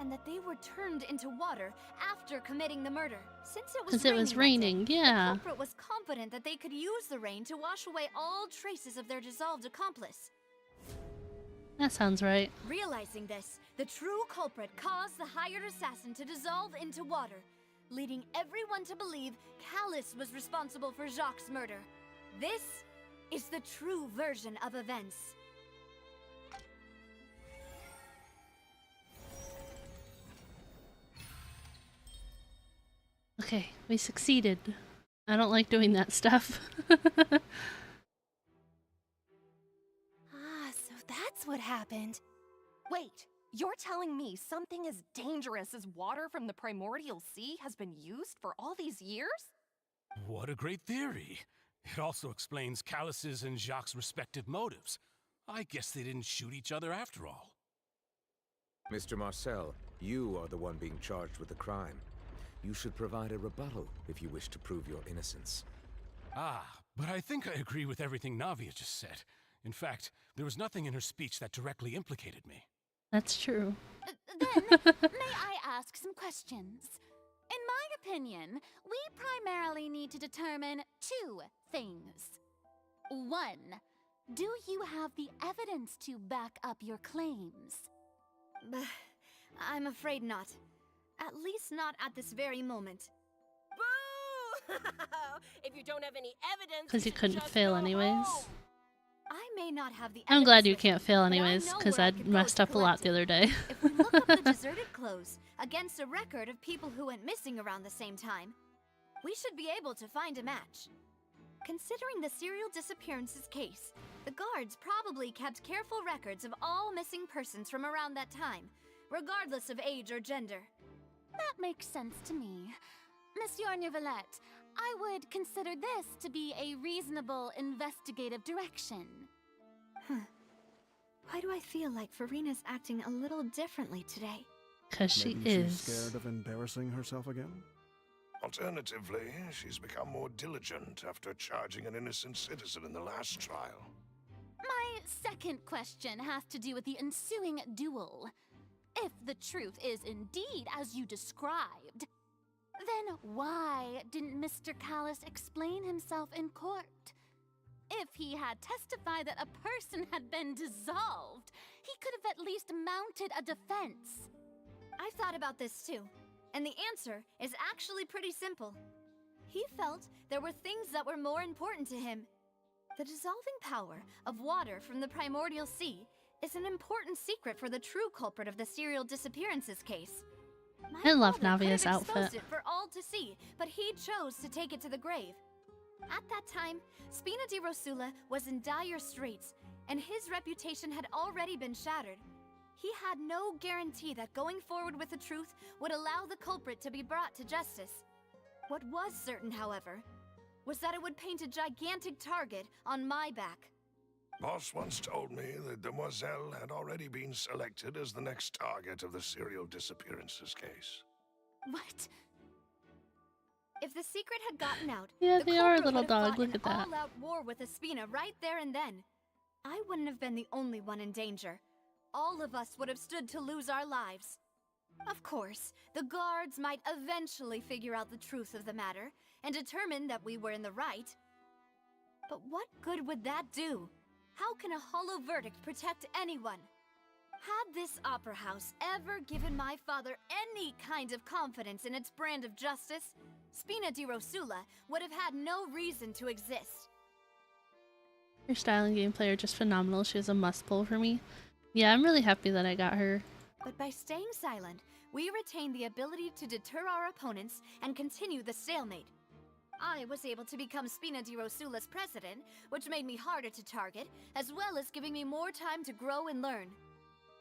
and that they were turned into water after committing the murder. Since it was raining, yeah. The culprit was confident that they could use the rain to wash away all traces of their dissolved accomplice. That sounds right. Realizing this, the true culprit caused the hired assassin to dissolve into water, leading everyone to believe Callus was responsible for Jacques' murder. This is the true version of events. Okay, we succeeded. I don't like doing that stuff. So that's what happened. Wait, you're telling me something as dangerous as water from the primordial sea has been used for all these years? What a great theory. It also explains Callus's and Jacques' respective motives. I guess they didn't shoot each other after all. Mr. Marcel, you are the one being charged with the crime. You should provide a rebuttal if you wish to prove your innocence. Ah, but I think I agree with everything Navia just said. In fact, there was nothing in her speech that directly implicated me. That's true. Then, may I ask some questions? In my opinion, we primarily need to determine two things. One, do you have the evidence to back up your claims? I'm afraid not. At least not at this very moment. Boo! If you don't have any evidence, Because you should couldn't just fail go anyways. home. I may not have the I'm glad evidence you with can't me, fail but I anyways, know because where I I'd could go messed to up a lot collect the it. other day. If we look up the deserted clothes against a record of people who went missing around the same time, we should be able to find a match. Considering the serial disappearances case, the guards probably kept careful records of all missing persons from around that time, regardless of age or gender. That makes sense to me. Monsieur Neuvillette, I would consider this to be a reasonable investigative direction. Why do I feel like Farina's acting a little differently today? Because she Maybe is. she's scared of embarrassing herself again? Alternatively, she's become more diligent after charging an innocent citizen in the last trial. My second question has to do with the ensuing duel. If the truth is indeed as you described, then why didn't Mr. Callis explain himself in court? If he had testified that a person had been dissolved, he could have at least mounted a defense. I've thought about this too, and the answer is actually pretty simple. He felt there were things that were more important to him. The dissolving power of water from the primordial sea is an important secret for the true culprit of the serial disappearances case. I love My father Navia's could have exposed outfit. it for all to see, but he chose to take it to the grave. At that time, Spina di Rosula was in dire straits, and his reputation had already been shattered. He had no guarantee that going forward with the truth would allow the culprit to be brought to justice. What was certain, however, was that it would paint a gigantic target on my back. Boss once told me that Demoiselle had already been selected as the next target of the serial disappearances case. What? If the secret had gotten out, Yeah, the they are a culprit little would have dog. fought Look an at that. all-out war with Espina right there and then. I wouldn't have been the only one in danger. All of us would have stood to lose our lives. Of course, the guards might eventually figure out the truth of the matter and determine that we were in the right. But what good would that do? How can a hollow verdict protect anyone? Had this opera house ever given my father any kind of confidence in its brand of justice, Spina di Rosula would have had no reason to exist. Her style and gameplay are just phenomenal. She was a must pull for me. Yeah, I'm really happy that I got her. But by staying silent, we retain the ability to deter our opponents and continue the stalemate. I was able to become Spina di Rosula's president, which made me harder to target, as well as giving me more time to grow and learn.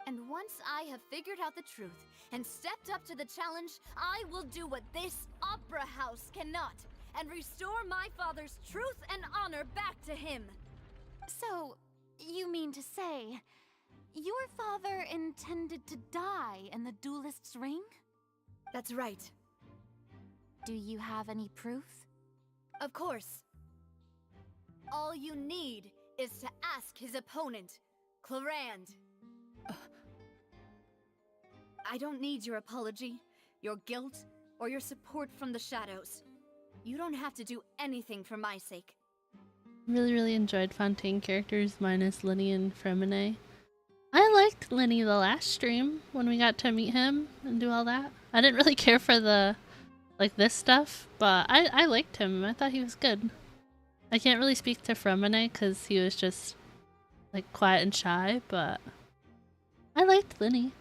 And once I have figured out the truth and stepped up to the challenge, I will do what this opera house cannot, and restore my father's truth and honor back to him. So, you mean to say, your father intended to die in the duelist's ring? That's right. Do you have any proof? Of course. All you need is to ask his opponent, Clarand. I don't need your apology, your guilt, or your support from the shadows. You don't have to do anything for my sake. Really enjoyed Fontaine characters minus Lenny and Fremine. I liked Lenny the last stream when we got to meet him and do all that. I didn't really care for the this stuff, but I liked him. I thought he was good. I can't really speak to Fremine because he was just quiet and shy, but I liked Lenny.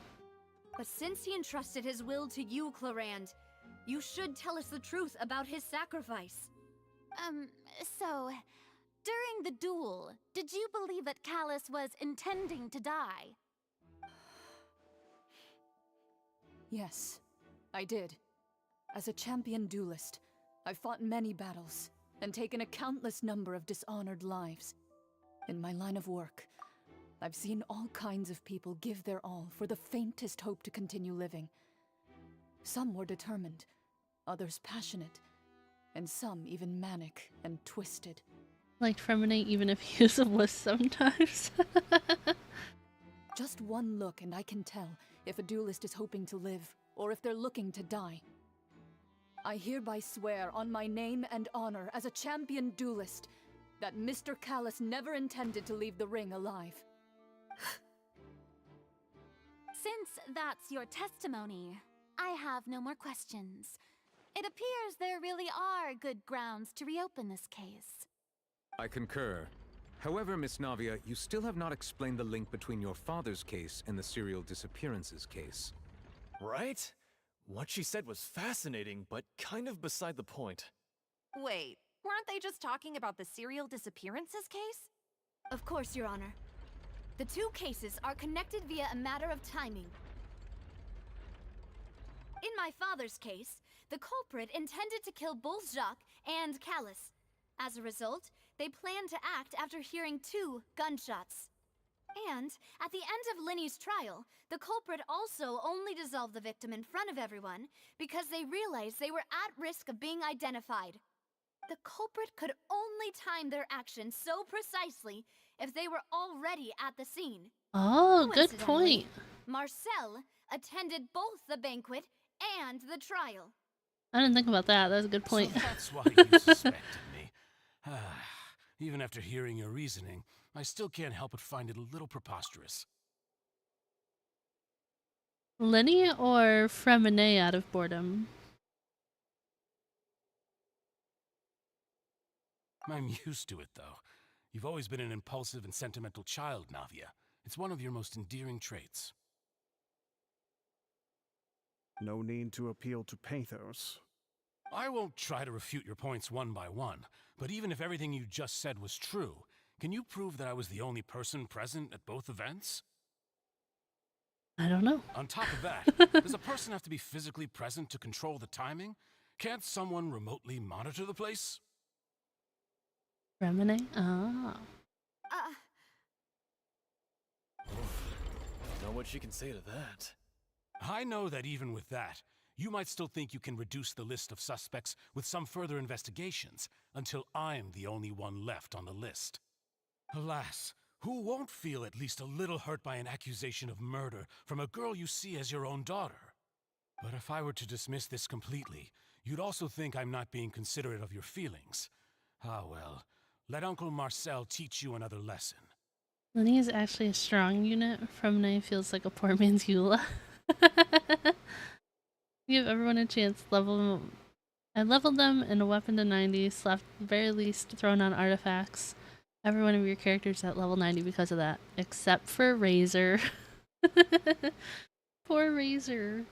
But since he entrusted his will to you, Clarand, you should tell us the truth about his sacrifice. So, during the duel, did you believe that Callis was intending to die? Yes, I did. As a champion duelist, I've fought many battles and taken a countless number of dishonored lives. In my line of work, I've seen all kinds of people give their all for the faintest hope to continue living. Some were determined, others passionate, and some even manic and twisted. Like Fremenate, even if he is a wuss sometimes. Just one look and I can tell if a duelist is hoping to live, or if they're looking to die. I hereby swear on my name and honor as a champion duelist that Mr. Callus never intended to leave the ring alive. Since that's your testimony, I have no more questions. It appears there really are good grounds to reopen this case. I concur. However, Miss Navia, you still have not explained the link between your father's case and the serial disappearances case. Right? What she said was fascinating, but kind of beside the point. Wait, weren't they just talking about the serial disappearances case? Of course, Your Honor. The two cases are connected via a matter of timing. In my father's case, the culprit intended to kill both Jacques and Callus. As a result, they planned to act after hearing 2 gunshots. And at the end of Linny's trial, the culprit also only dissolved the victim in front of everyone because they realized they were at risk of being identified. The culprit could only time their actions so precisely if they were already at the scene. Oh, good Coincidentally, point. Marcel attended both the banquet and the trial. I didn't think about that. That's a good point. So that's why you suspected me. Even after hearing your reasoning, I still can't help but find it a little preposterous. Lenny or Fremenate out of boredom? I'm used to it, though. You've always been an impulsive and sentimental child, Navia. It's one of your most endearing traits. No need to appeal to pathos. I won't try to refute your points one by one, but even if everything you just said was true, can you prove that I was the only person present at both events? I don't know. On top of that, does a person have to be physically present to control the timing? Can't someone remotely monitor the place? Fremenate? Ah. Don't know what she can say to that. I know that even with that, you might still think you can reduce the list of suspects with some further investigations until I'm the only one left on the list. Alas, who won't feel at least a little hurt by an accusation of murder from a girl you see as your own daughter? But if I were to dismiss this completely, you'd also think I'm not being considerate of your feelings. Ah well, let Uncle Marcel teach you another lesson. Lenny is actually a strong unit. Fremenate feels like a poor man's Eula. Give everyone a chance. I leveled them in a weapon to 90, slapped at the very least, thrown on artifacts. Every one of your characters at level 90 because of that. Except for Razor. Poor Razor.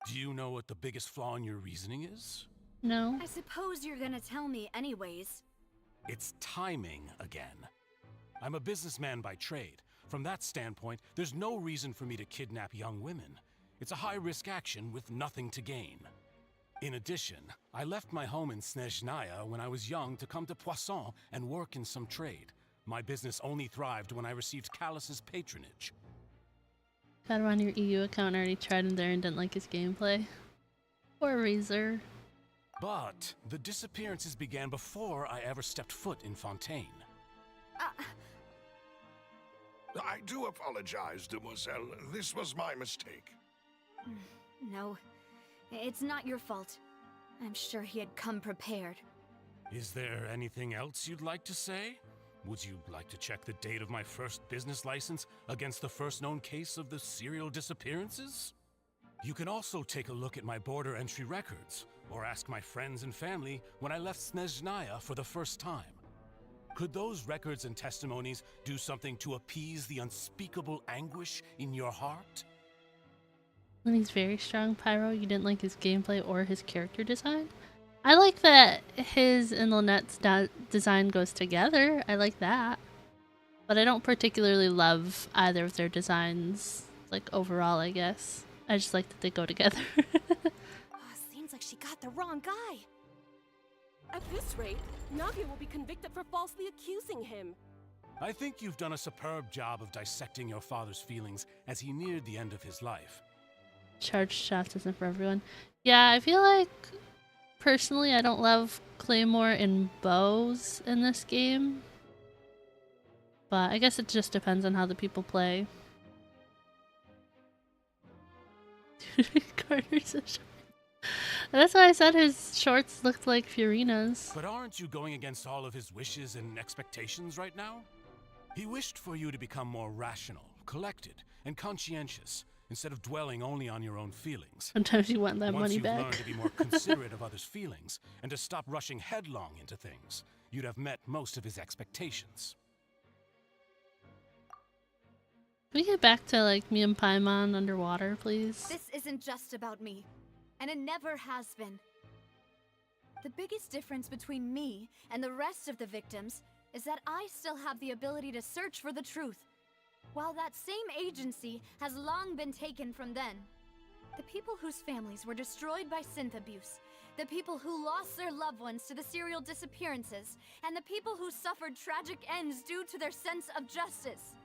Do you know what the biggest flaw in your reasoning is? No. I suppose you're gonna tell me anyways. It's timing again. I'm a businessman by trade. From that standpoint, there's no reason for me to kidnap young women. It's a high-risk action with nothing to gain. In addition, I left my home in Snezhnaya when I was young to come to Poisson and work in some trade. My business only thrived when I received Callus's patronage. Got him on your EU account, already tried him there and didn't like his gameplay. Poor Razor. But the disappearances began before I ever stepped foot in Fontaine. I do apologize, demoiselle. This was my mistake. No, it's not your fault. I'm sure he had come prepared. Is there anything else you'd like to say? Would you like to check the date of my first business license against the first known case of the serial disappearances? You can also take a look at my border entry records, or ask my friends and family when I left Snezhnaya for the first time. Could those records and testimonies do something to appease the unspeakable anguish in your heart? Lenny's very strong, Pyro. You didn't like his gameplay or his character design? I like that his and Lynette's design goes together. I like that. But I don't particularly love either of their designs, like overall, I guess. I just like that they go together. Seems like she got the wrong guy. At this rate, Navia will be convicted for falsely accusing him. I think you've done a superb job of dissecting your father's feelings as he neared the end of his life. Charged shots isn't for everyone. Yeah, I feel like personally, I don't love claymore and bows in this game. But I guess it just depends on how the people play. Carter's a short. That's why I said his shorts looked like Fiorina's. But aren't you going against all of his wishes and expectations right now? He wished for you to become more rational, collected, and conscientious, instead of dwelling only on your own feelings. Sometimes you want that money back. Once you've learned to be more considerate of others' feelings, and to stop rushing headlong into things, you'd have met most of his expectations. Can we get back to, like, me and Paimon underwater, please? This isn't just about me, and it never has been. The biggest difference between me and the rest of the victims is that I still have the ability to search for the truth, while that same agency has long been taken from them. The people whose families were destroyed by synth abuse, the people who lost their loved ones to the serial disappearances, and the people who suffered tragic ends due to their sense of justice.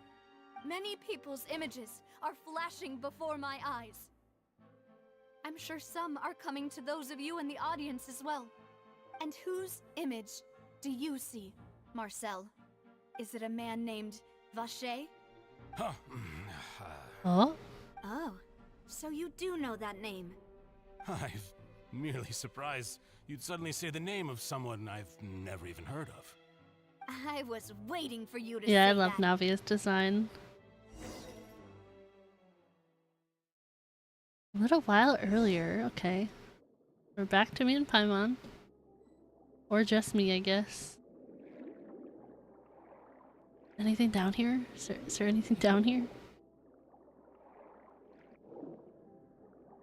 Many people's images are flashing before my eyes. I'm sure some are coming to those of you in the audience as well. And whose image do you see, Marcel? Is it a man named Vacher? Huh. Oh? Oh, so you do know that name. I'm merely surprised you'd suddenly say the name of someone I've never even heard of. I was waiting for you to Yeah, say I love that. Navia's design. A little while earlier, okay. We're back to me and Paimon. Or just me, I guess. Anything down here? Is there anything down here?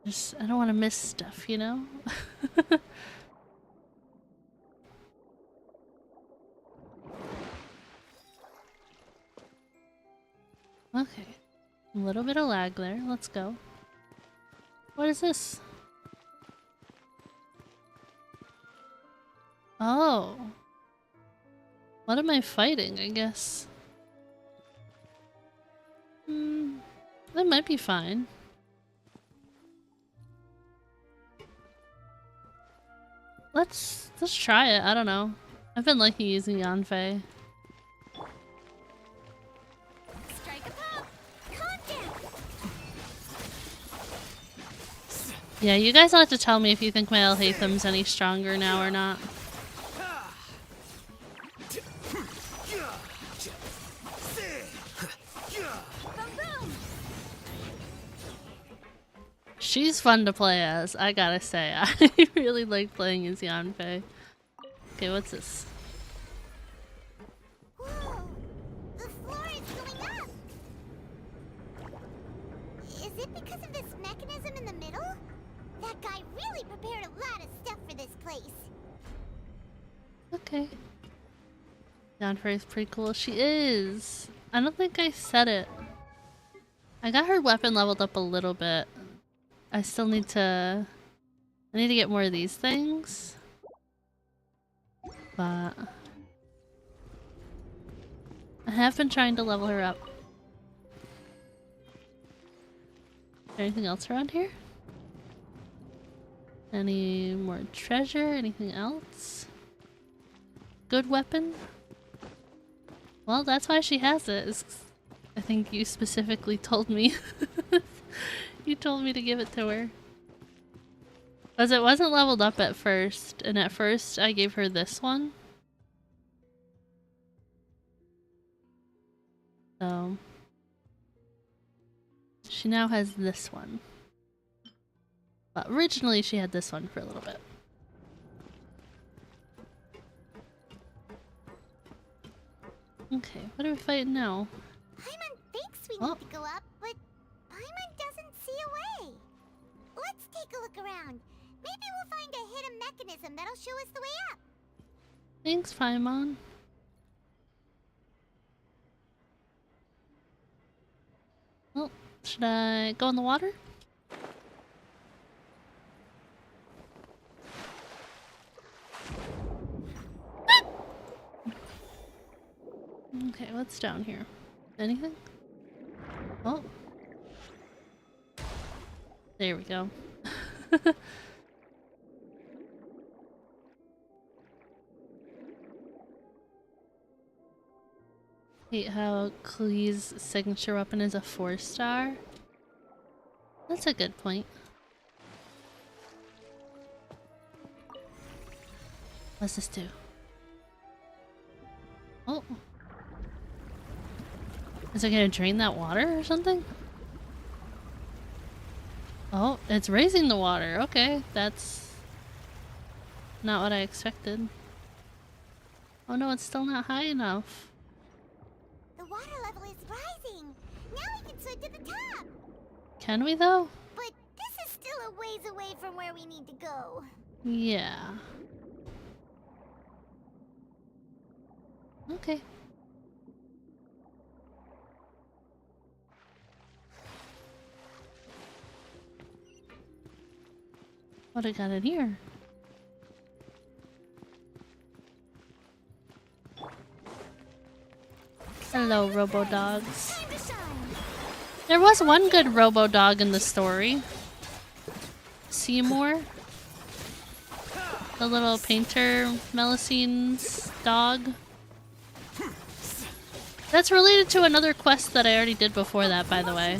Just, I don't want to miss stuff, you know? Okay. A little bit of lag there. Let's go. What is this? Oh. What am I fighting, I guess? That might be fine. Let's try it. I don't know. I've been liking using Yanfei. Strike a pop! Calm down! Yeah, you guys will have to tell me if you think my Alhatham's any stronger now or not. She's fun to play as, I gotta say. I really like playing as Yanfei. Okay, what's this? Whoa! The floor is going up! Is it because of this mechanism in the middle? That guy really prepared a lot of stuff for this place. Okay. Yanfei is pretty cool. She is! I don't think I said it. I got her weapon leveled up a little bit. I still need to... I need to get more of these things. But... I have been trying to level her up. Is there anything else around here? Any more treasure? Anything else? Good weapon? Well, that's why she has it. I think you specifically told me. You told me to give it to her. Because it wasn't leveled up at first, and at first I gave her this one. So... she now has this one. But originally she had this one for a little bit. Okay, what are we fighting now? Paimon thinks we need to go up, but Paimon doesn't see a way. Let's take a look around. Maybe we'll find a hidden mechanism that'll show us the way up. Thanks, Paimon. Well, should I go in the water? Okay, what's down here? Anything? Oh. There we go. Hate how Klee's signature weapon is a 4-star. That's a good point. What's this do? Oh. Is it gonna drain that water or something? Oh, it's raising the water. Okay, that's not what I expected. Oh no, it's still not high enough. The water level is rising. Now we can swim to the top. Can we though? But this is still a ways away from where we need to go. Yeah. Okay. What I got in here? Hello, robo-dogs. There was one good robo-dog in the story. Seymour. The little painter Melusines dog. That's related to another quest that I already did before that, by the way.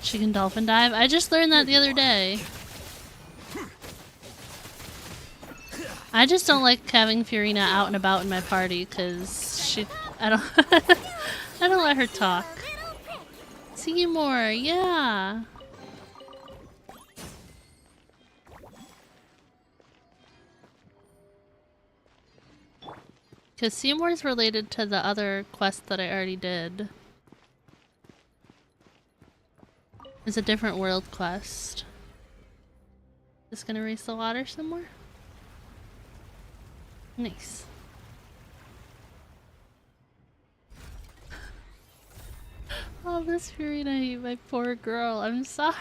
She can dolphin dive? I just learned that the other day. I just don't like having Fiorina out and about in my party because I don't I don't let her talk. Seymour, yeah. Because Seymour's related to the other quest that I already did. It's a different world quest. Just gonna raise the water somewhere? Nice. Oh, this Fiorina, my poor girl. I'm sorry.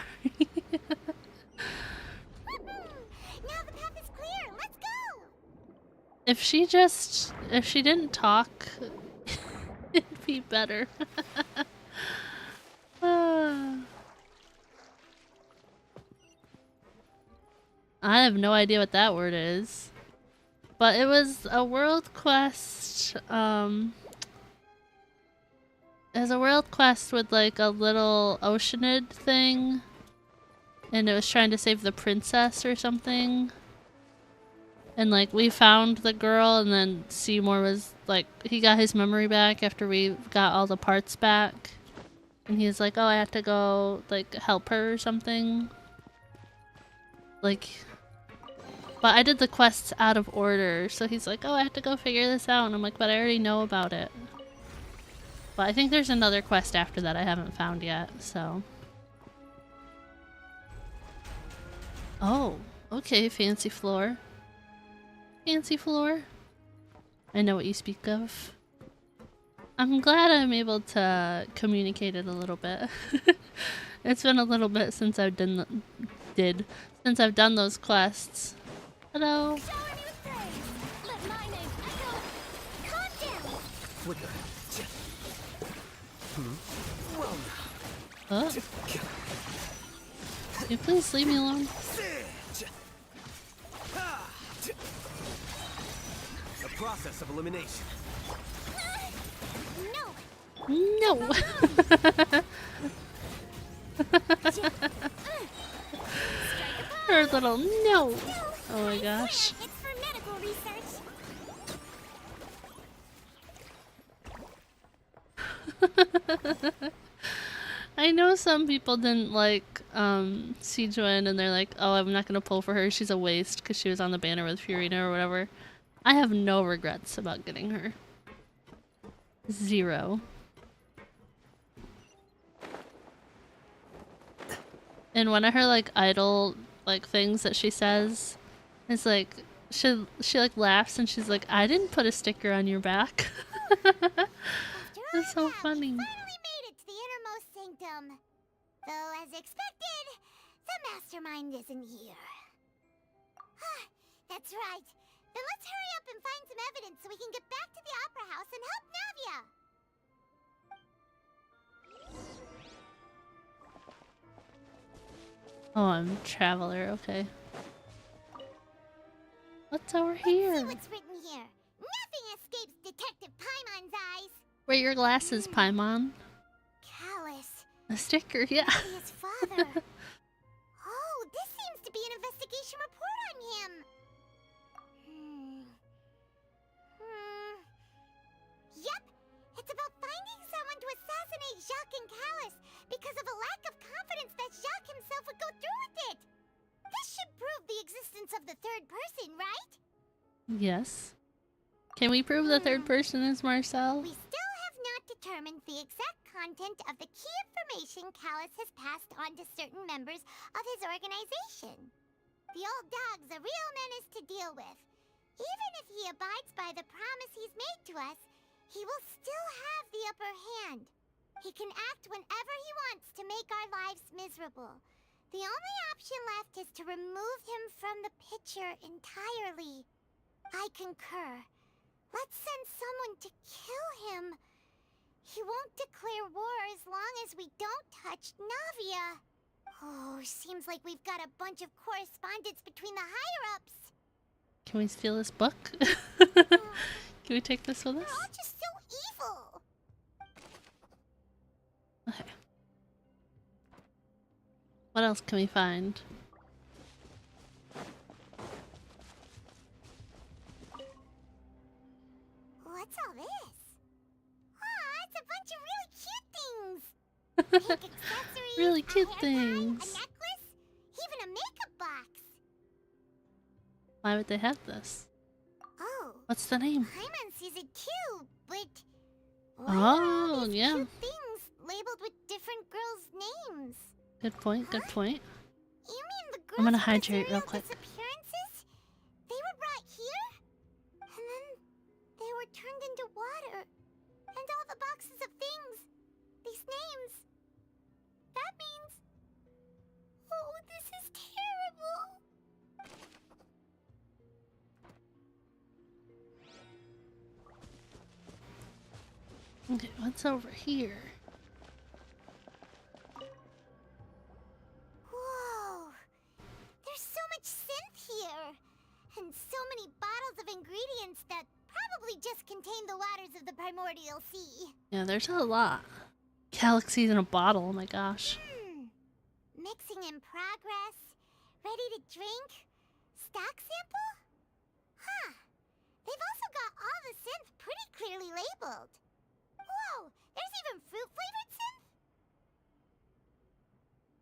If she didn't talk, it'd be better. I have no idea what that word is. But it was a world quest, it was a world quest with like a little oceanid thing. And it was trying to save the princess or something. And like we found the girl and then Seymour was like, he got his memory back after we got all the parts back. And he was like, oh, I have to go like help her or something. Like, but I did the quests out of order. So he's like, oh, I have to go figure this out. And I'm like, but I already know about it. But I think there's another quest after that I haven't found yet, so. Oh, okay, fancy floor. Fancy floor. I know what you speak of. I'm glad I'm able to communicate it a little bit. It's been a little bit since I've done those quests. Hello. Huh? Can you please leave me alone? The process of elimination. No. Her little no. Oh my gosh. It's for medical research. I know some people didn't like Sijuan and they're like, oh, I'm not gonna pull for her, she's a waste because she was on the banner with Fiorina or whatever. I have no regrets about getting her. Zero. And one of her like idol like things that she says is like she like laughs and she's like, I didn't put a sticker on your back. That's so funny. Sanctum. Though, as expected, the mastermind isn't here. That's right. Then let's hurry up and find some evidence so we can get back to the Opera House and help Navia. Oh, I'm Traveler, okay. what's over here? See what's written here. Nothing escapes Detective Paimon's eyes. Wear your glasses, Paimon. Callus. A sticker, yeah. His father. Oh, this seems to be an investigation report on him. Yep, it's about finding someone to assassinate Jacques and Callus because of a lack of confidence that Jacques himself would go through with it. This should prove the existence of the third person, right? Yes. Can we prove the third person is Marcel? We still have not determined the exact content of the key information Callus has passed on to certain members of his organization. The old dog's a real menace to deal with. Even if he abides by the promise he's made to us, he will still have the upper hand. He can act whenever he wants to make our lives miserable. The only option left is to remove him from the picture entirely. I concur. Let's send someone to kill him. He won't declare war as long as we don't touch Navia. Oh, seems like we've got a bunch of correspondence between the higher-ups. Can we steal this book? Can we take this with us? They're all just so evil. Okay. What else can we find? What's all this? Aw, it's a bunch of really cute things. Pink accessories, Really cute a hairtie, things. a necklace, even a makeup box. Why would they have this? Oh. What's the name? Paimon sees it too, but Oh, yeah. cute things labeled with different girls' names. Good point, good point. You mean the girls I'm gonna with the hydrate real serial quick. disappearances? They were brought here, and then they were turned into water. And all the boxes of things, these names. That means... Oh, this is terrible. Okay, what's over here? Whoa! There's so much synth here! And so many bottles of ingredients that probably just contain the waters of the primordial sea. Yeah, there's a lot. Galaxies in a bottle, oh my gosh. Mixing in progress. Ready to drink? Stock sample? Huh. They've also got all the synth pretty clearly labeled. Whoa! There's even fruit-flavored synth?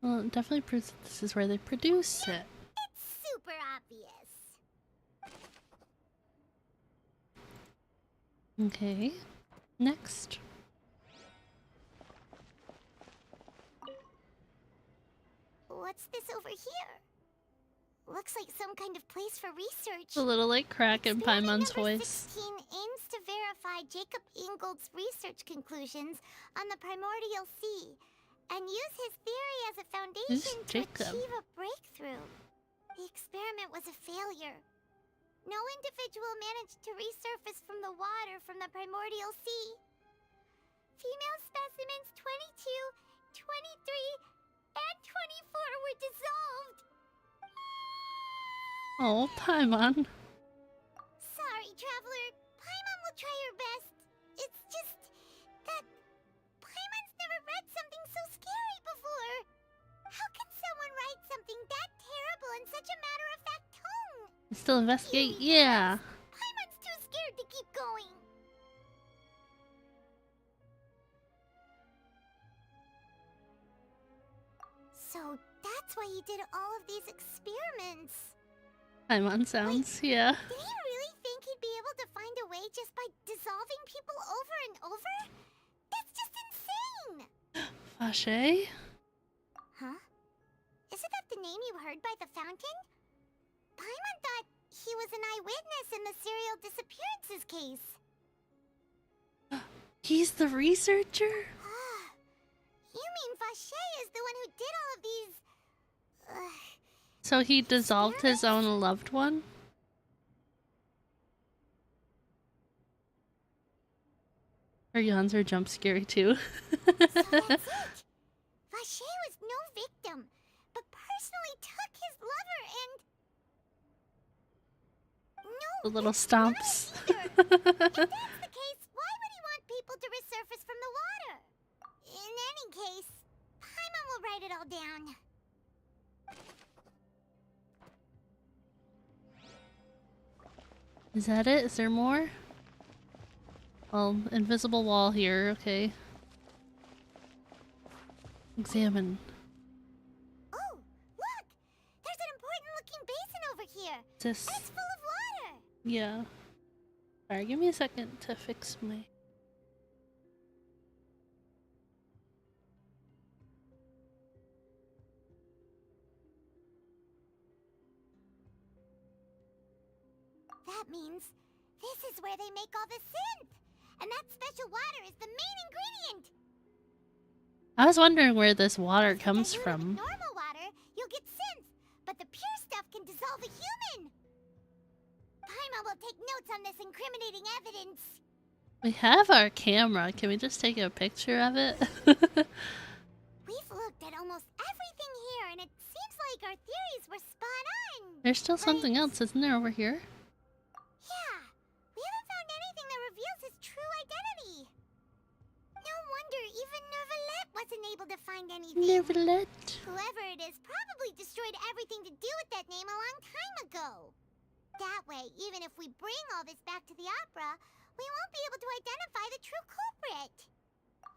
Well, it definitely proves that this is where they produce it. It's super obvious. Okay. Next. What's this over here? Looks like some kind of place for research. It's a little like crack in Paimon's Experiment voice. number 16 aims to verify Jacob Ingold's research conclusions on the primordial sea and use his theory as a foundation to Jacob? achieve a breakthrough. The experiment was a failure. No individual managed to resurface from the water from the primordial sea. Female specimens 22, 23, and 24 were dissolved. Oh, Paimon. Sorry, Traveler. Paimon will try her best. It's just that Paimon's never read something so scary before. How can someone write something that terrible in such a matter-of-fact tone? Still investigate? Yeah. Paimon's too scared to keep going. So that's why he did all of these experiments. Paimon sounds, yeah. Did he really think he'd be able to find a way just by dissolving people over and over? That's just insane! Vache? Huh? Isn't that the name you heard by the fountain? Paimon thought he was an eyewitness in the serial disappearances case. He's the researcher? You mean Vache is the one who did all of these... So he dissolved his own loved one? Her yawns are jump scary too. So that's it! Vache was no victim, but personally took his lover and... The little stomps. If that's the case, why would he want people to resurface from the water? In any case, Paimon will write it all down. Is that it? Is there more? Well, invisible wall here, okay. Examine. Oh, look! There's an important looking basin over here. This. And it's full of water. Yeah. Alright, give me a second to fix my... That means this is where they make all the synth. And that special water is the main ingredient. I was wondering where this water comes from. Normal water, you'll get synth, but the pure stuff can dissolve a human. Paimon will take notes on this incriminating evidence. We have our camera. Can we just take a picture of it? We've looked at almost everything here, and it seems like our theories were spot on. There's still something else, isn't there, over here? Yeah, we haven't found anything that reveals his true identity. No wonder even Nervalette wasn't able to find anything. Nervalette. Whoever it is probably destroyed everything to do with that name a long time ago. That way, even if we bring all this back to the opera, we won't be able to identify the true culprit.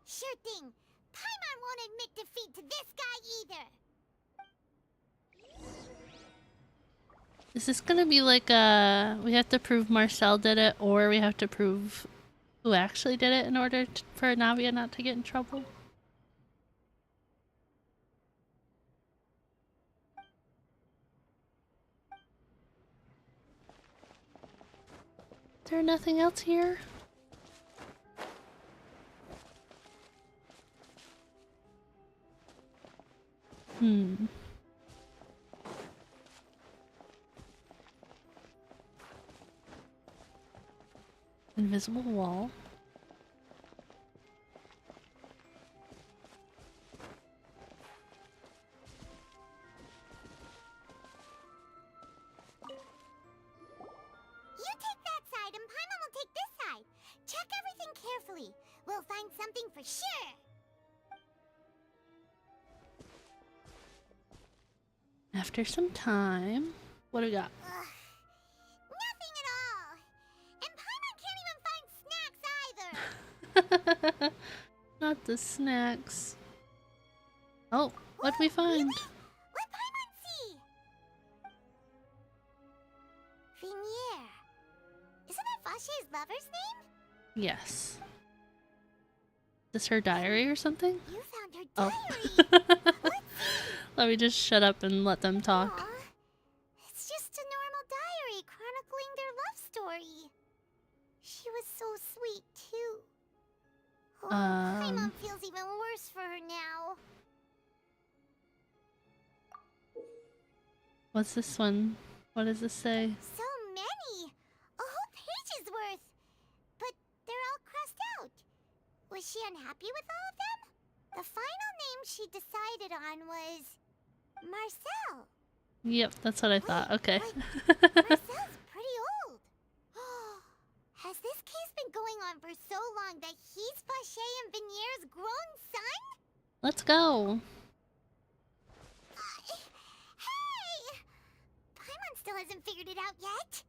Sure thing. Paimon won't admit defeat to this guy either. Is this gonna be like we have to prove Marcel did it, or we have to prove who actually did it in order for Navia not to get in trouble? Is there nothing else here? Invisible wall. You take that side and Paimon will take this side. Check everything carefully. We'll find something for sure. After some time, what do we got? Nothing at all. And Paimon can't even find snacks either. Not the snacks. Oh, what'd we find? Let Paimon see. Vinier. Isn't that Vache's lover's name? Yes. Is this her diary or something? You found her diary. Let me just shut up and let them talk. Aw, it's just a normal diary chronicling their love story. She was so sweet, too. Oh, Paimon feels even worse for her now. What's this one? What does this say? So many! A whole page's worth! But they're all crossed out. Was she unhappy with all of them? The final name she decided on was... Marcel. Yep, that's what I thought. Okay. Marcel's pretty old. Has this case been going on for so long that he's Vache and Vinier's grown son? Let's go. Hey! Paimon still hasn't figured it out yet.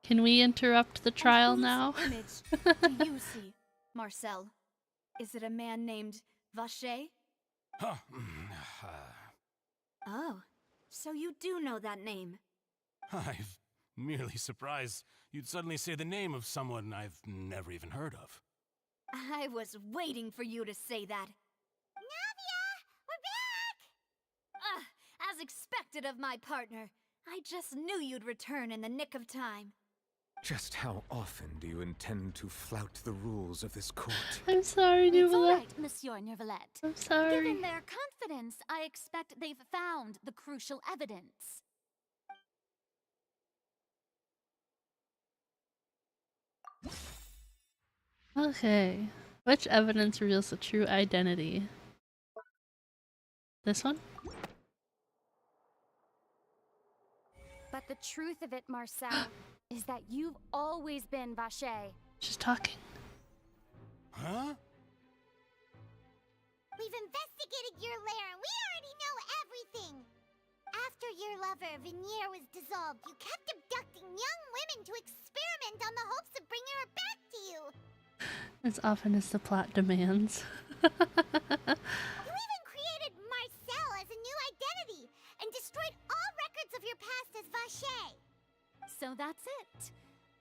Can we interrupt the trial now? Image do you see, Marcel? Is it a man named Vache? Huh. Oh, so you do know that name. I'm merely surprised you'd suddenly say the name of someone I've never even heard of. I was waiting for you to say that. Navia! We're back! As expected of my partner. I just knew you'd return in the nick of time. Just how often do you intend to flout the rules of this court? I'm sorry, It's all Nervalette. right, Monsieur Nervalette. I'm sorry. Given their confidence, I expect they've found the crucial evidence. Okay. Which evidence reveals the true identity? This one? But the truth of it, Marcel, is that you've always been Vache. She's talking. Huh? We've investigated your lair and we already know everything. After your lover, Venier, was dissolved, you kept abducting young women to experiment on the hopes of bringing her back to you. As often as the plot demands. You even created Marcel as a new identity and destroyed all records of your past as Vache. So that's it.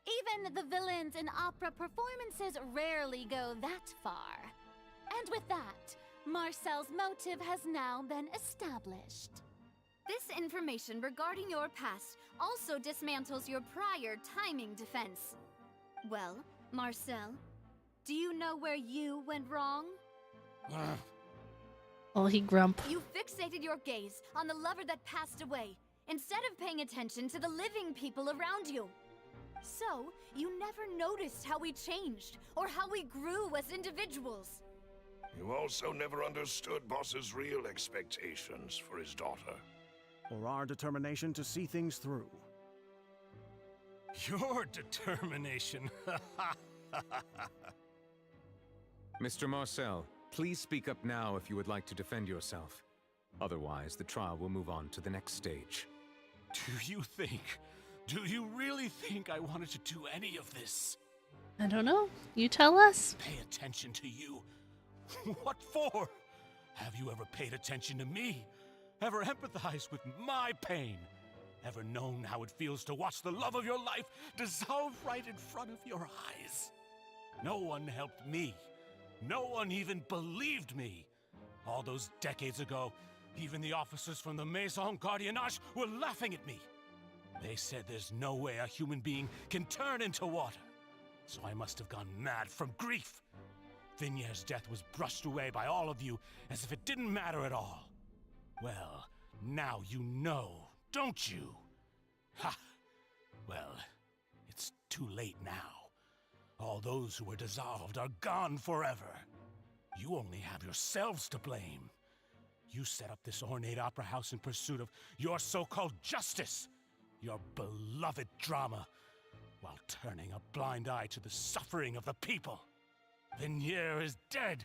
Even the villains in opera performances rarely go that far. And with that, Marcel's motive has now been established. This information regarding your past also dismantles your prior timing defense. Well, Marcel, do you know where you went wrong? Oh, he grump. You fixated your gaze on the lover that passed away, instead of paying attention to the living people around you. So, you never noticed how we changed, or how we grew as individuals. You also never understood Boss's real expectations for his daughter. Or our determination to see things through. Your determination. Mr. Marcel, please speak up now if you would like to defend yourself. Otherwise, the trial will move on to the next stage. Do you really think I wanted to do any of this? I don't know. You tell us. Pay attention to you? What for? Have you ever paid attention to me? Ever empathized with my pain? Ever known how it feels to watch the love of your life dissolve right in front of your eyes? No one helped me. No one even believed me. All those decades ago, even the officers from the Maison Gardiennage were laughing at me. They said there's no way a human being can turn into water. So I must have gone mad from grief. Vinier's death was brushed away by all of you as if it didn't matter at all. Well, now you know, don't you? Ha! Well, it's too late now. All those who were dissolved are gone forever. You only have yourselves to blame. You set up this ornate opera house in pursuit of your so-called justice, your beloved drama, while turning a blind eye to the suffering of the people. Venier is dead.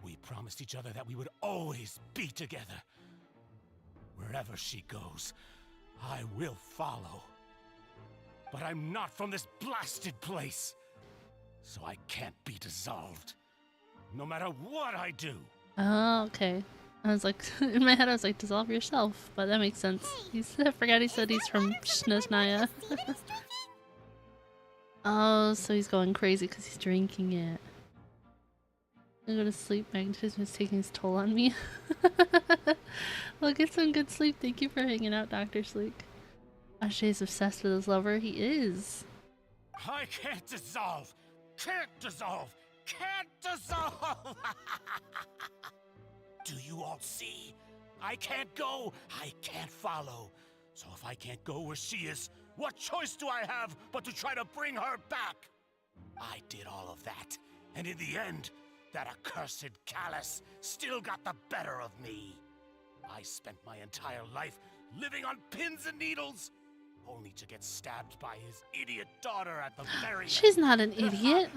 We promised each other that we would always be together. Wherever she goes, I will follow. But I'm not from this blasted place, so I can't be dissolved. No matter what I do. Oh, okay. I was like, in my head I was like, dissolve yourself, but that makes sense. I forgot he said he's from Snezhnaya. Oh, so he's going crazy because he's drinking it. I go to sleep. Magnetism is taking its toll on me. Well, get some good sleep. Thank you for hanging out, Dr. Sleek. Ashay's obsessed with his lover. He is. I can't dissolve. Can't dissolve. Can't dissolve. Do you all see? I can't go. I can't follow. So if I can't go where she is, what choice do I have but to try to bring her back? I did all of that, and in the end, that accursed Callus still got the better of me. I spent my entire life living on pins and needles, only to get stabbed by his idiot daughter at the very She's not an idiot.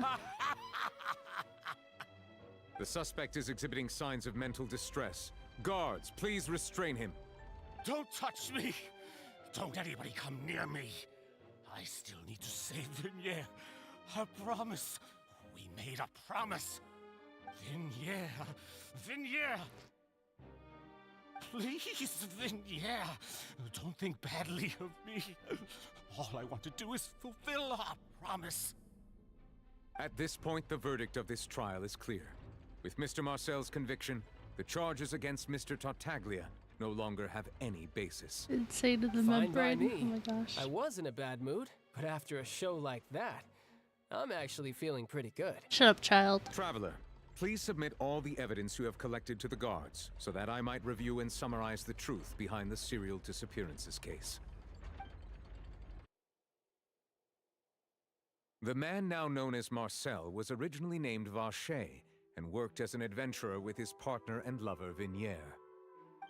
The suspect is exhibiting signs of mental distress. Guards, please restrain him. Don't touch me! Don't anybody come near me! I still need to save Venier. I promise. We made a promise. Venier. Venier! Please, Venier. Don't think badly of me. All I want to do is fulfill our promise. At this point, the verdict of this trial is clear. With Mr. Marcel's conviction, the charges against Mr. Tartaglia no longer have any basis. Insane to the Fine by membrane. me. Oh my gosh. I was in a bad mood, but after a show like that, I'm actually feeling pretty good. Shut up, child. Traveler, please submit all the evidence you have collected to the guards, so that I might review and summarize the truth behind the serial disappearances case. The man now known as Marcel was originally named Vacher and worked as an adventurer with his partner and lover Vignier.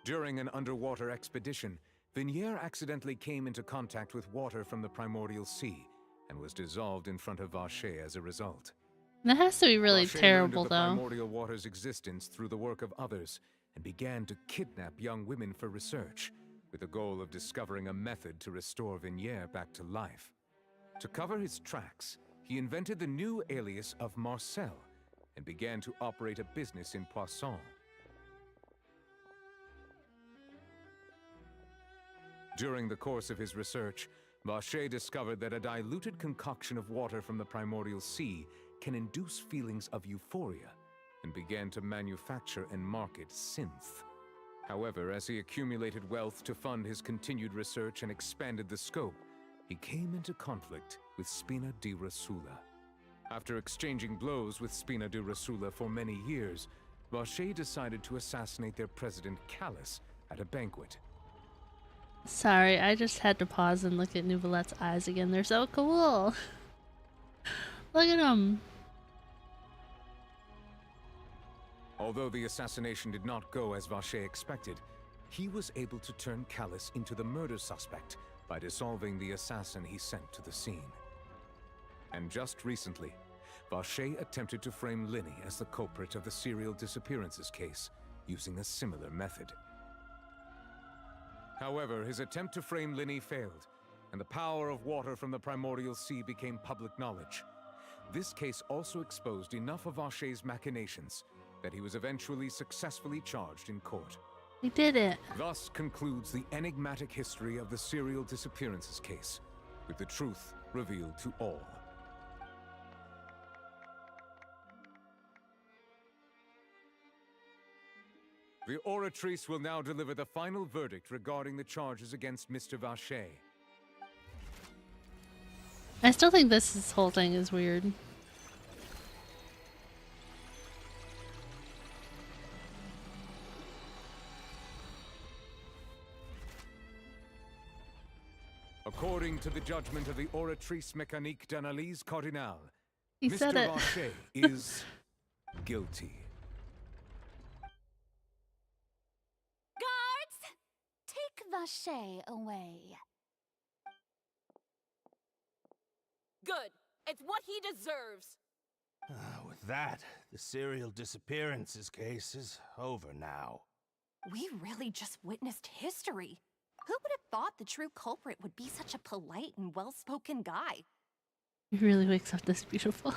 During an underwater expedition, Vignier accidentally came into contact with water from the primordial sea and was dissolved in front of Vacher as a result. That has to be really Vacher terrible, learned of the though. primordial water's existence through the work of others and began to kidnap young women for research, with the goal of discovering a method to restore Vignier back to life. To cover his tracks, he invented the new alias of Marcel and began to operate a business in Poisson. During the course of his research, Vacher discovered that a diluted concoction of water from the primordial sea can induce feelings of euphoria, and began to manufacture and market synth. However, as he accumulated wealth to fund his continued research and expanded the scope, he came into conflict with Spina di Rosula. After exchanging blows with Spina di Rosula for many years, Vacher decided to assassinate their president Callus at a banquet. Sorry, I just had to pause and look at Nouvelette's eyes again. They're so cool. Look at them. Although the assassination did not go as Vacher expected, he was able to turn Callus into the murder suspect by dissolving the assassin he sent to the scene. And just recently, Vacher attempted to frame Linny as the culprit of the serial disappearances case, using a similar method. However, his attempt to frame Linny failed, and the power of water from the primordial sea became public knowledge. This case also exposed enough of Vacher's machinations that he was eventually successfully charged in court. He did it. Thus concludes the enigmatic history of the serial disappearances case, with the truth revealed to all. The Oratrice will now deliver the final verdict regarding the charges against Mr. Vacher. I still think this whole thing is weird. According to the judgment of the Oratrice Mécanique d'Analyse Cardinale, He Mr. said it. Vacher is guilty. Guards! Take Vacher away. Good. It's what he deserves. With that, the serial disappearances case is over now. We really just witnessed history. Who would have thought the true culprit would be such a polite and well-spoken guy? He really wakes up this beautiful.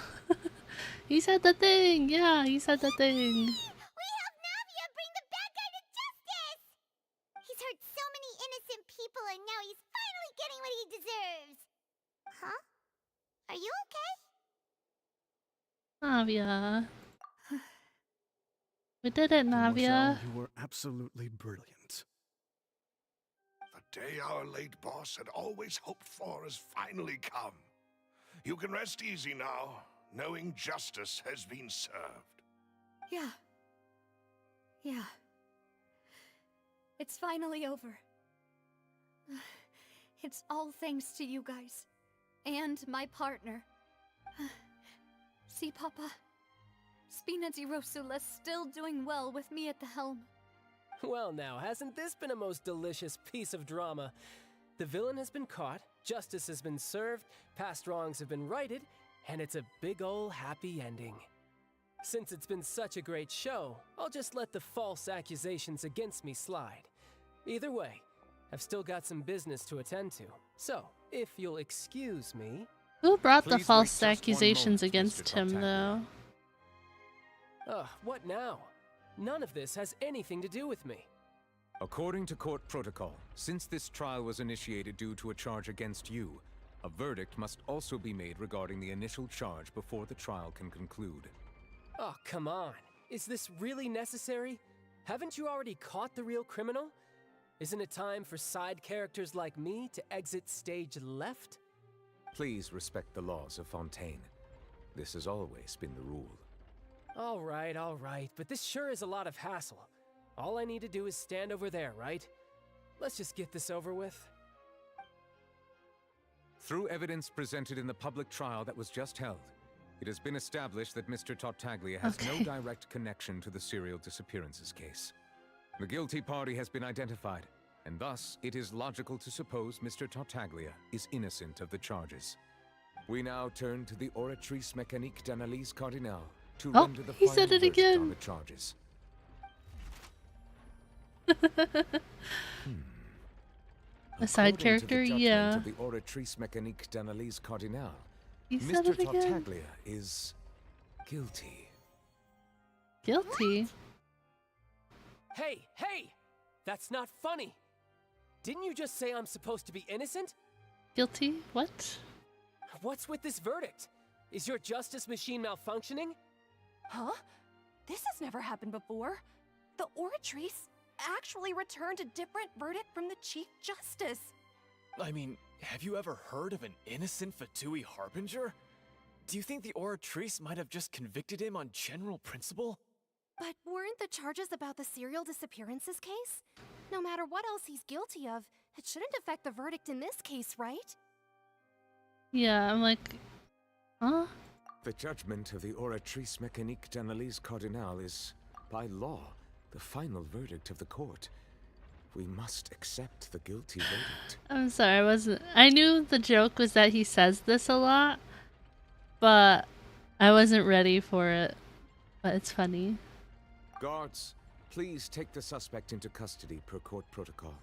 He said the thing! Yeah, he said the thing. We help Navia bring the bad guy to justice! He's hurt so many innocent people and now he's finally getting what he deserves! Huh? Are you okay? Navia. We did it, Navia. Marcel, you were absolutely brilliant. The day our late boss had always hoped for has finally come. You can rest easy now, knowing justice has been served. Yeah. Yeah. It's finally over. It's all thanks to you guys. And my partner. See, Papa? Spina di Rosula's still doing well with me at the helm. Well now, hasn't this been a most delicious piece of drama? The villain has been caught, justice has been served, past wrongs have been righted, and it's a big ol' happy ending. Since it's been such a great show, I'll just let the false accusations against me slide. Either way, I've still got some business to attend to, so if you'll excuse me... Who brought the Please false wait just one accusations moment, against Mr. him, Fontaine. though? What now? None of this has anything to do with me. According to court protocol, since this trial was initiated due to a charge against you, a verdict must also be made regarding the initial charge before the trial can conclude. Oh, come on. Is this really necessary? Haven't you already caught the real criminal? Isn't it time for side characters like me to exit stage left? Please respect the laws of Fontaine. This has always been the rule. All right, but this sure is a lot of hassle. All I need to do is stand over there, right? Let's just get this over with. Through evidence presented in the public trial that was just held, it has been established that Mr. Tartaglia has no direct connection to the serial disappearances case. The guilty party has been identified, and thus it is logical to suppose Mr. Tartaglia is innocent of the charges. We now turn to the Oratrice Mécanique d'Analyse Cardinale to render the he final said it verdict again. on the charges. A side According character, to the judgment yeah. of the Oratrice Mécanique d'Analyse Cardinale, He said Mr. it again. Tartaglia is guilty. Guilty? Hey, hey! That's not funny! Didn't you just say I'm supposed to be innocent? Guilty? What? What's with this verdict? Is your justice machine malfunctioning? Huh? This has never happened before. The Oratrice actually returned a different verdict from the Chief Justice. I mean, have you ever heard of an innocent Fatui Harbinger? Do you think the Oratrice might have just convicted him on general principle? But weren't the charges about the serial disappearances case? No matter what else he's guilty of, it shouldn't affect the verdict in this case, right? Yeah, I'm like, huh? The judgment of the Oratrice Mécanique d'Analyse Cardinale is, by law, the final verdict of the court. We must accept the guilty verdict. I'm sorry, I knew the joke was that he says this a lot, but I wasn't ready for it. But it's funny. Guards, please take the suspect into custody per court protocol.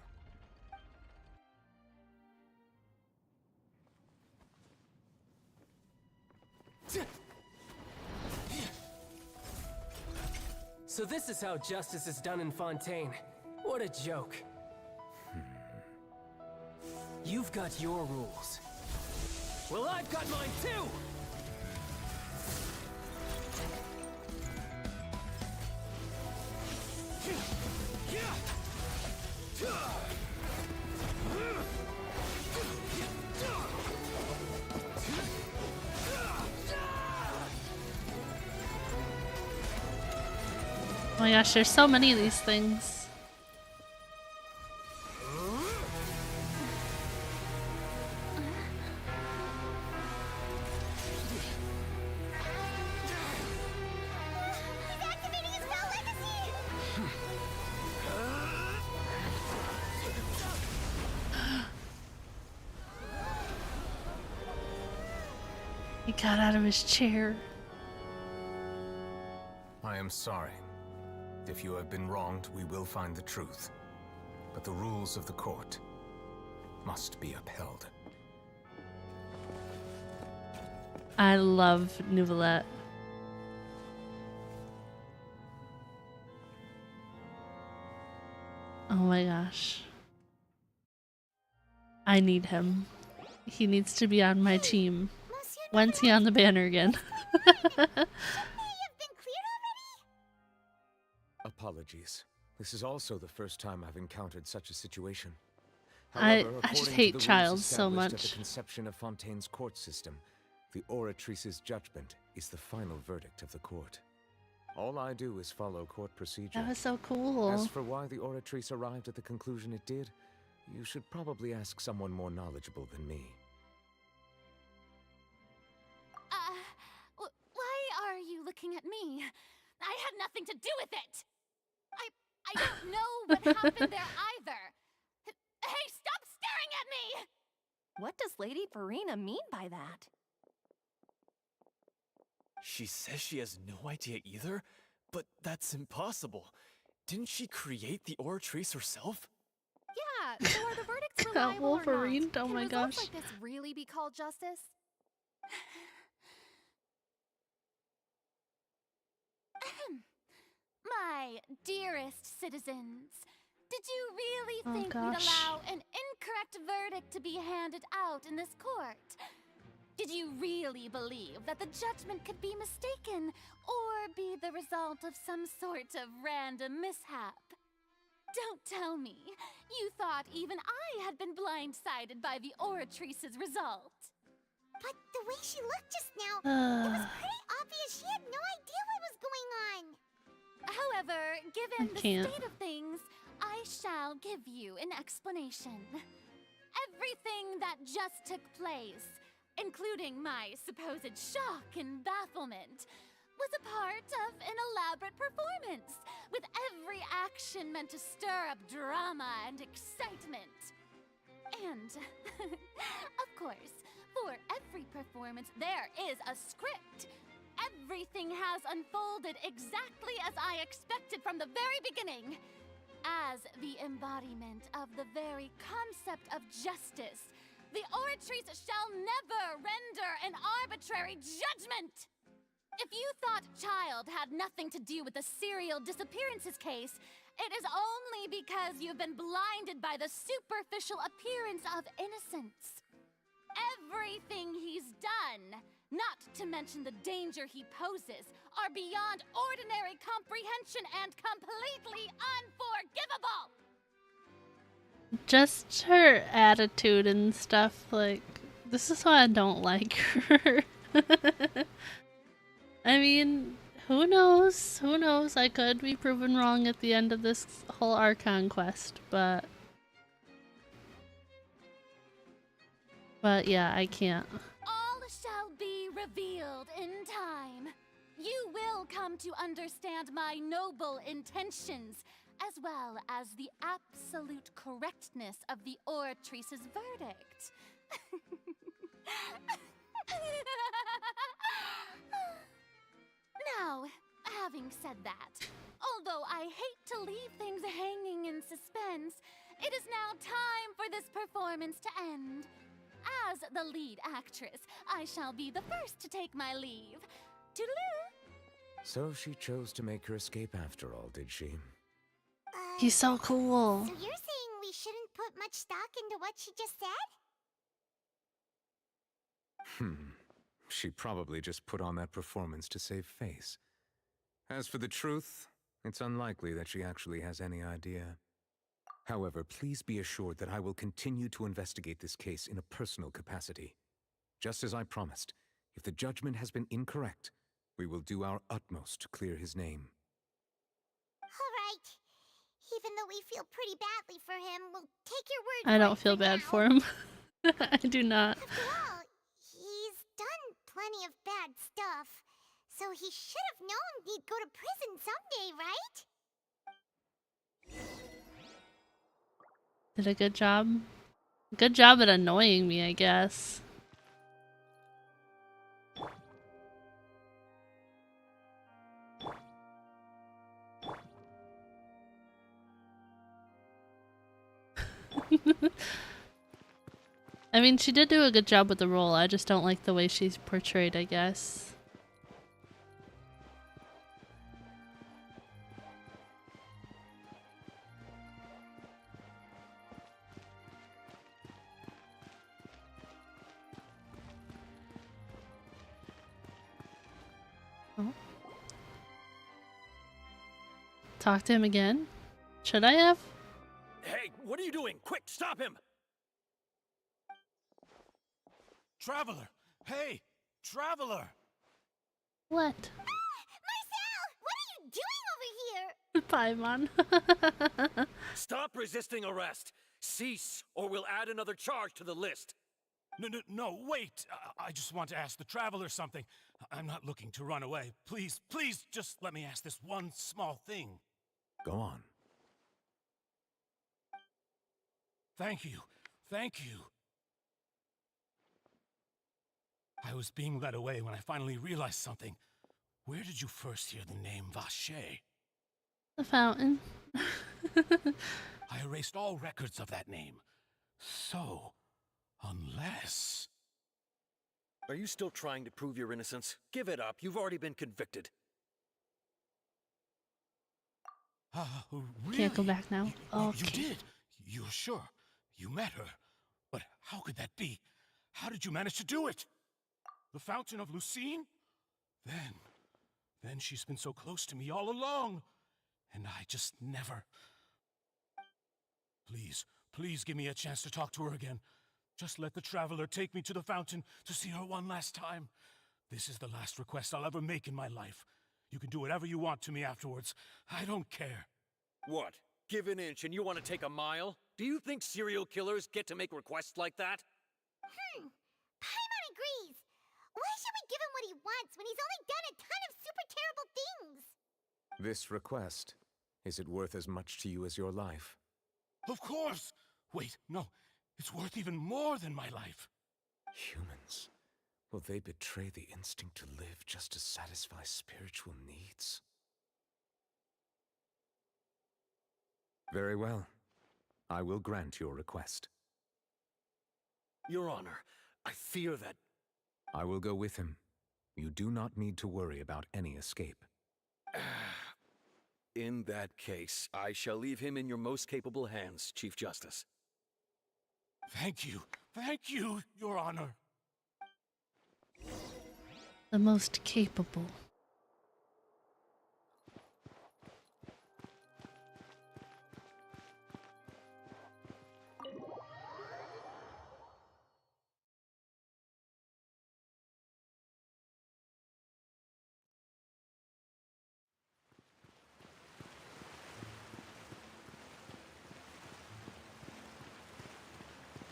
So this is how justice is done in Fontaine. What a joke. You've got your rules. Well, I've got mine too! Oh my gosh, there's so many of these things. He got out of his chair. I am sorry. If you have been wronged, we will find the truth. But the rules of the court must be upheld. I love Nouvellette. Oh my gosh. I need him. He needs to be on my team. When's he on the banner again? Apologies. This is also the first time I've encountered such a situation. I However, just according hate to the rules Childs so established much. At the conception of Fontaine's court system, the Oratrice's judgment is the final verdict of the court. All I do is follow court procedure. That was so cool. As for why the Oratrice arrived at the conclusion it did, you should probably ask someone more knowledgeable than me. Why are you looking at me? I had nothing to do with it! I don't know what happened there either! Hey, stop staring at me! What does Lady Farina mean by that? She says she has no idea either, but that's impossible. Didn't she create the Oratrice herself? Yeah, so are the verdicts reliable Wolverine? or not? Oh my Can results gosh. like this really be called justice? My dearest citizens, did you really Oh, think we'd gosh. allow an incorrect verdict to be handed out in this court? Did you really believe that the judgment could be mistaken or be the result of some sort of random mishap? Don't tell me you thought even I had been blindsided by the Oratrice's result. But the way she looked just now, it was pretty obvious she had no idea what was going on. However, given I the can't. state of things, I shall give you an explanation. everything that just took place, including my supposed shock and bafflement, was a part of an elaborate performance, with every action meant to stir up drama and excitement. And, of course, for every performance, there is a script. Everything has unfolded exactly as I expected from the very beginning. As the embodiment of the very concept of justice, the Oratrice shall never render an arbitrary judgment! If you thought Child had nothing to do with the serial disappearances case, it is only because you've been blinded by the superficial appearance of innocence. Everything he's done, not to mention the danger he poses, are beyond ordinary comprehension and completely unforgivable! Just her attitude and stuff, like, this is why I don't like her. I mean, who knows? Who knows? I could be proven wrong at the end of this whole Archon quest, but yeah, I can't. All shall be revealed in time. You will come to understand my noble intentions, as well as the absolute correctness of the Oratrice's verdict. Now, having said that, although I hate to leave things hanging in suspense, it is now time for this performance to end. As the lead actress, I shall be the first to take my leave. Toodaloo! So she chose to make her escape after all, did she? He's so cool. So you're saying we shouldn't put much stock into what she just said? She probably just put on that performance to save face. As for the truth, it's unlikely that she actually has any idea. However, please be assured that I will continue to investigate this case in a personal capacity. Just as I promised, if the judgment has been incorrect, we will do our utmost to clear his name. All right. Even though we feel pretty badly for him, we'll take your word I don't feel bad for him. I do not. After all, he's done plenty of bad stuff, so he should have known he'd go to prison someday, right? Did a good job. Good job at annoying me, I guess. I mean, she did do a good job with the role. I just don't like the way she's portrayed, I guess. Oh. Talk to him again? Should I have? Hey, what are you doing? Quick, stop him! Traveler! Hey! Traveler! What? Marcel! What are you doing over here? Paimon. Stop resisting arrest! Cease, or we'll add another charge to the list! No, wait! I just want to ask the Traveler something. I'm not looking to run away. Please, please, just let me ask this one small thing. Go on. Thank you. Thank you. I was being led away when I finally realized something. Where did you first hear the name Vache? The fountain. I erased all records of that name. So, unless... Are you still trying to prove your innocence? Give it up. You've already been convicted. Really? Can't go back now. Okay. You did? You're sure? You met her? But how could that be? How did you manage to do it? The Fountain of Lucine? Then she's been so close to me all along. And I just never... Please give me a chance to talk to her again. Just let the Traveler take me to the fountain to see her one last time. This is the last request I'll ever make in my life. You can do whatever you want to me afterwards. I don't care. What? Give an inch and you want to take a mile? Do you think serial killers get to make requests like that? Paimon agrees. Why should we give him what he wants when he's only done a ton of super terrible things? This request, is it worth as much to you as your life? Of course! Wait, no. It's worth even more than my life. Humans. Will they betray the instinct to live just to satisfy spiritual needs? Very well. I will grant your request. Your Honor, I fear that... I will go with him. You do not need to worry about any escape. In that case, I shall leave him in your most capable hands, Chief Justice. Thank you, Your Honor. The most capable.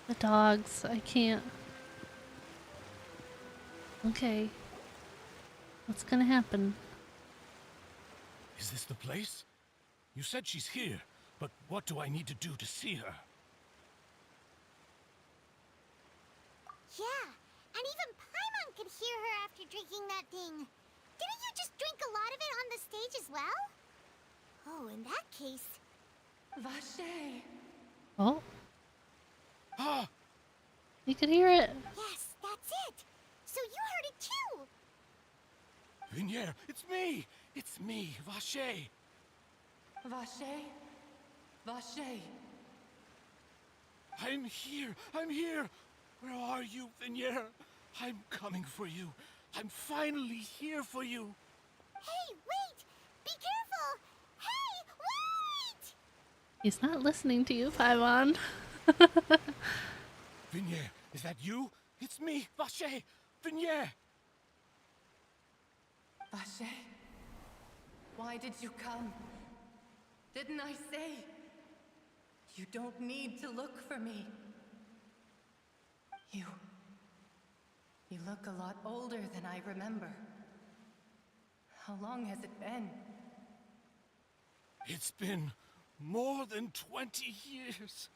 The dogs, I can't. Okay. What's gonna happen? Is this the place? You said she's here, but what do I need to do to see her? Yeah, and even Paimon could hear her after drinking that thing. Didn't you just drink a lot of it on the stage as well? Oh, in that case... Vache! Oh. Ah! You could hear it. Yes, that's it! So you heard it too! Vignier, it's me! It's me, Vache! Vache? Vache! I'm here! I'm here! Where are you, Vignier? I'm coming for you. I'm finally here for you. Hey, wait! Be careful! Hey, wait! He's not listening to you, Paimon. Vignier, is that you? It's me, Vache! Vignier! Vache? Why did you come? Didn't I say? You don't need to look for me. You look a lot older than I remember. How long has it been? It's been more than 20 years.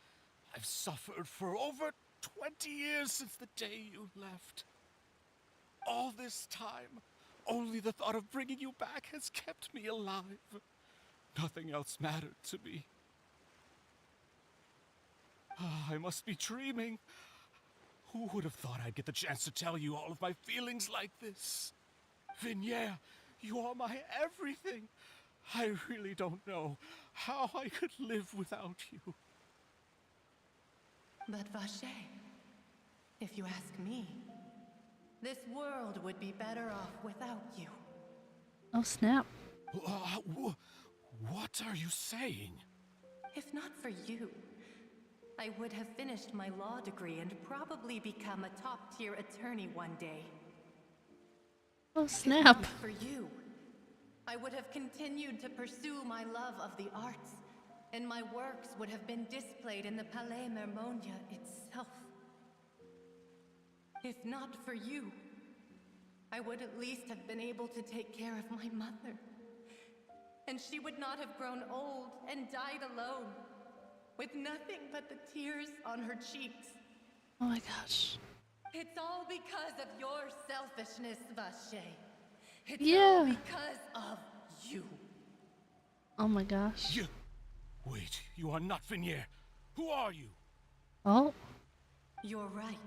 I've suffered for over 20 years since the day you left. All this time, only the thought of bringing you back has kept me alive. Nothing else mattered to me. I must be dreaming. Who would have thought I'd get the chance to tell you all of my feelings like this? Vignier, you are my everything. I really don't know how I could live without you. But Vache, if you ask me, this world would be better off without you. Oh, snap. What are you saying? If not for you, I would have finished my law degree and probably become a top-tier attorney one day. Oh, snap. If not for you, I would have continued to pursue my love of the arts, and my works would have been displayed in the Palais Mermonia itself. If not for you, I would at least have been able to take care of my mother. And she would not have grown old and died alone, with nothing but the tears on her cheeks. Oh my gosh. It's all because of your selfishness, Vache. It's Yeah. all because of you. Oh my gosh. Wait, you are not Vignier. Who are you? Oh. You're right.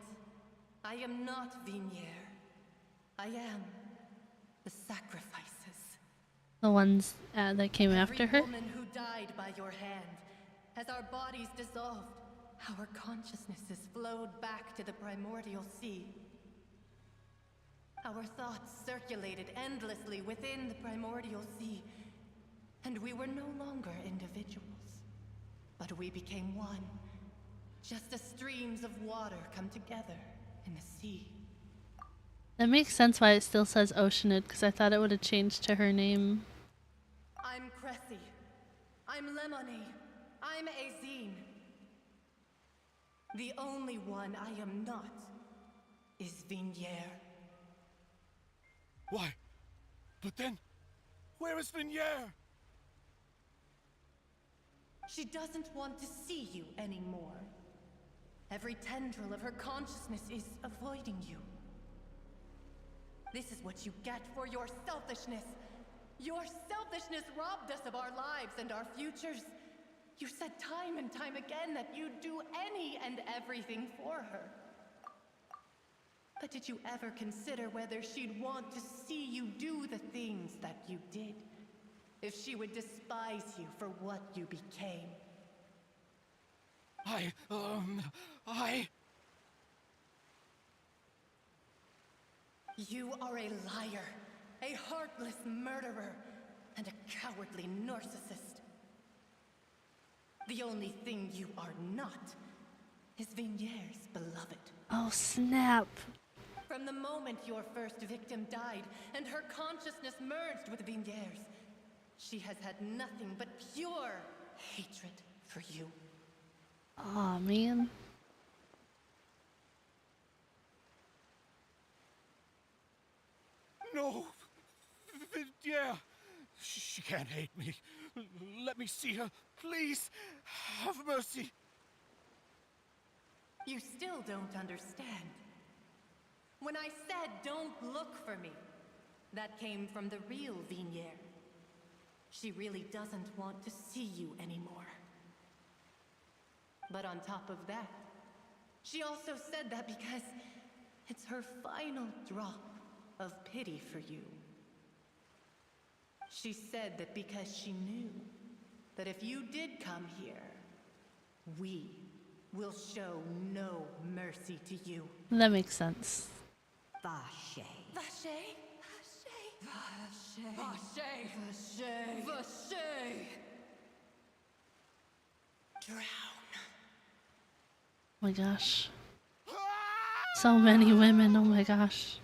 I am not Vignier. I am the sacrifices. The ones that came after her? Every woman who died by your hand. As our bodies dissolved, our consciousnesses flowed back to the primordial sea. Our thoughts circulated endlessly within the primordial sea, and we were no longer individuals, but we became one, just as streams of water come together in the sea. That makes sense why it still says Oceanid, because I thought it would have changed to her name. I'm Cressy. I'm Lemonade. I'm Azine. The only one I am not is Vignier. Why? But then, where is Vignier? She doesn't want to see you anymore. Every tendril of her consciousness is avoiding you. This is what you get for your selfishness. Your selfishness robbed us of our lives and our futures. You said time and time again that you'd do any and everything for her. But did you ever consider whether she'd want to see you do the things that you did? If she would despise you for what you became? You are a liar, a heartless murderer, and a cowardly narcissist. The only thing you are not is Vignier's beloved. Oh, snap. From the moment your first victim died and her consciousness merged with Vignier's, she has had nothing but pure hatred for you. Aw, man. No! Yeah! She can't hate me. Let me see her, please! Have mercy! You still don't understand. When I said don't look for me, that came from the real Vignier. She really doesn't want to see you anymore. But on top of that, she also said that because it's her final drop of pity for you. She said that because she knew that if you did come here, we will show no mercy to you. That makes sense. Vache. Vache? Vache. Vache. Vache. Vache. Drown. Oh my gosh. So many women, oh my gosh.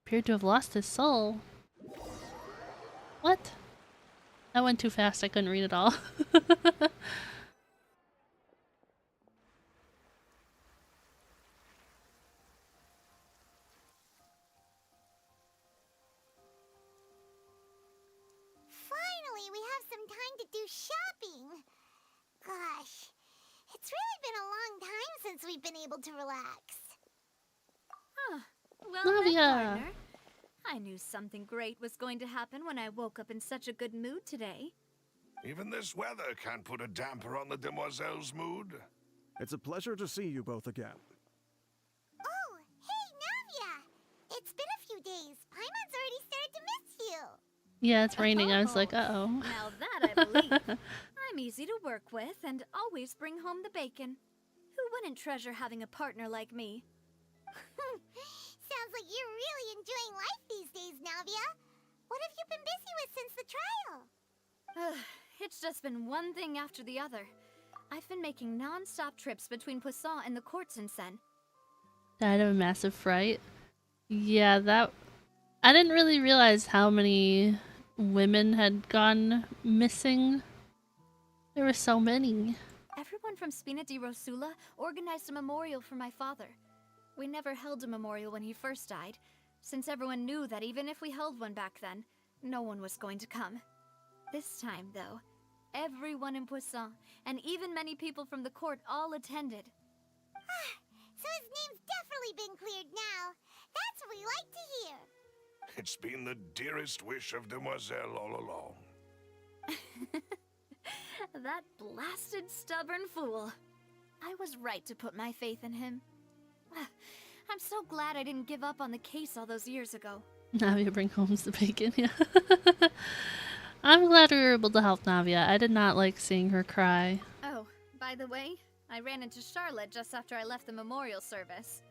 Appeared to have lost his soul. What? That went too fast, I couldn't read it all. Finally, we have some time to do shopping. Gosh, it's really been a long time since we've been able to relax. Huh. Well Navia. then, partner. I knew something great was going to happen when I woke up in such a good mood today. Even this weather can't put a damper on the demoiselle's mood. It's a pleasure to see you both again. Oh, hey, Navia! It's been a few days. Paimon's already started to miss you. Yeah, it's raining. I was like, uh-oh. Now that I believe. I'm easy to work with and always bring home the bacon. Who wouldn't treasure having a partner like me? Sounds like you're really enjoying life these days, Navia. What have you been busy with since the trial? It's just been one thing after the other. I've been making non-stop trips between Poisson and the courts in Seine. Died of a massive fright. Yeah, that... I didn't really realize how many women had gone missing. There were so many. Everyone from Spina di Rosula organized a memorial for my father. We never held a memorial when he first died, since everyone knew that even if we held one back then, no one was going to come. This time, though, everyone in Poisson, and even many people from the court all attended. So his name's definitely been cleared now. That's what we like to hear. It's been the dearest wish of Demoiselle all along. That blasted stubborn fool. I was right to put my faith in him. I'm so glad I didn't give up on the case all those years ago. Navia bring home the bacon, yeah. I'm glad we were able to help Navia. I did not like seeing her cry. Oh, by the way, I ran into Charlotte just after I left the memorial service.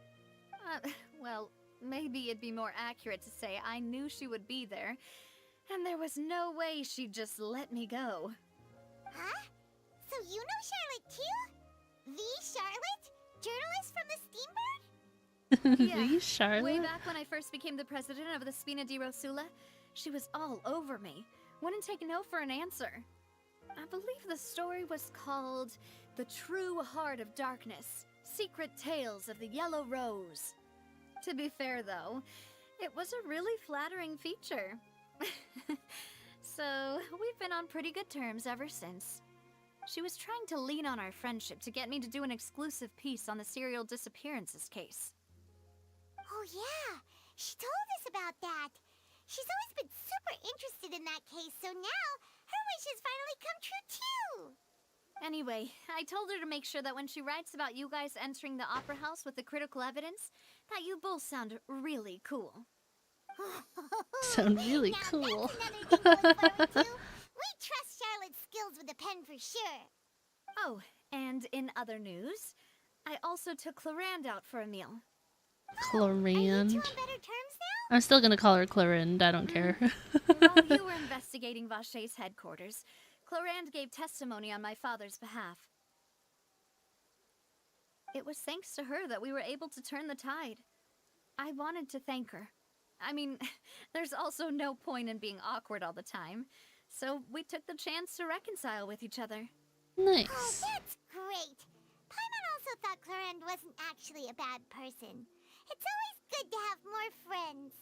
Well, maybe it'd be more accurate to say I knew she would be there, and there was no way she'd just let me go. Huh? So you know Charlotte too? The Charlotte? Journalist from the Steambird? Yeah, Charlotte? way back when I first became the president of the Spina di Rosula, she was all over me. wouldn't take no for an answer. I believe the story was called The True Heart of Darkness, Secret Tales of the Yellow Rose. To be fair, though, it was a really flattering feature. So, we've been on pretty good terms ever since. She was trying to lean on our friendship to get me to do an exclusive piece on the serial disappearances case. Oh yeah, she told us about that. She's always been super interested in that case, so now her wishes finally come true too. Anyway, I told her to make sure that when she writes about you guys entering the opera house with the critical evidence, that you both sound really cool. Sound really cool. We trust Charlotte's skills with a pen for sure. Oh, and in other news, I also took Clarande out for a meal. Clarande. I'm still gonna call her Clarinde, I don't care. While you were investigating Vaché's headquarters, Clarande gave testimony on my father's behalf. It was thanks to her that we were able to turn the tide. I wanted to thank her. I mean, there's also no point in being awkward all the time, so we took the chance to reconcile with each other. Nice. Oh, that's great. Paimon also thought Clarande wasn't actually a bad person. It's always good to have more friends.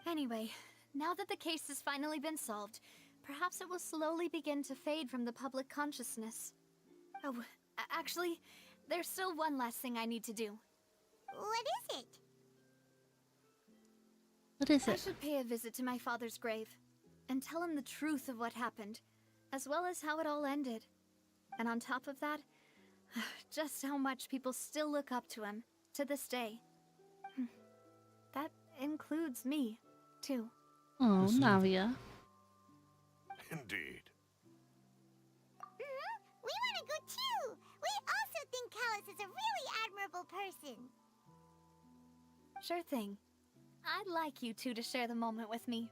Anyway, now that the case has finally been solved, perhaps it will slowly begin to fade from the public consciousness. Oh, actually, there's still one last thing I need to do. What is it? What is I it? should pay a visit to my father's grave and tell him the truth of what happened, as well as how it all ended. And on top of that, just how much people still look up to him to this day. That includes me, too. Oh, Navia. Indeed. We want to go too. We also think Callus is a really admirable person. Sure thing. I'd like you two to share the moment with me.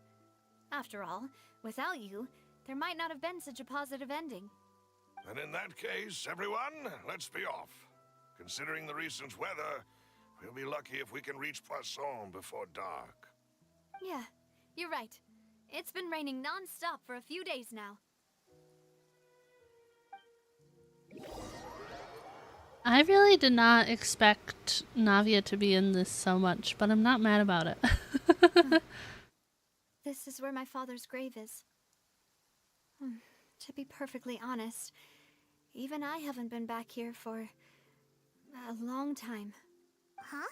After all, without you, there might not have been such a positive ending. And in that case, everyone, let's be off. Considering the recent weather, we'll be lucky if we can reach Poisson before dark. Yeah, you're right. It's been raining non-stop for a few days now. I really did not expect Navia to be in this so much, but I'm not mad about it. This is where my father's grave is. To be perfectly honest, even I haven't been back here for a long time. Huh?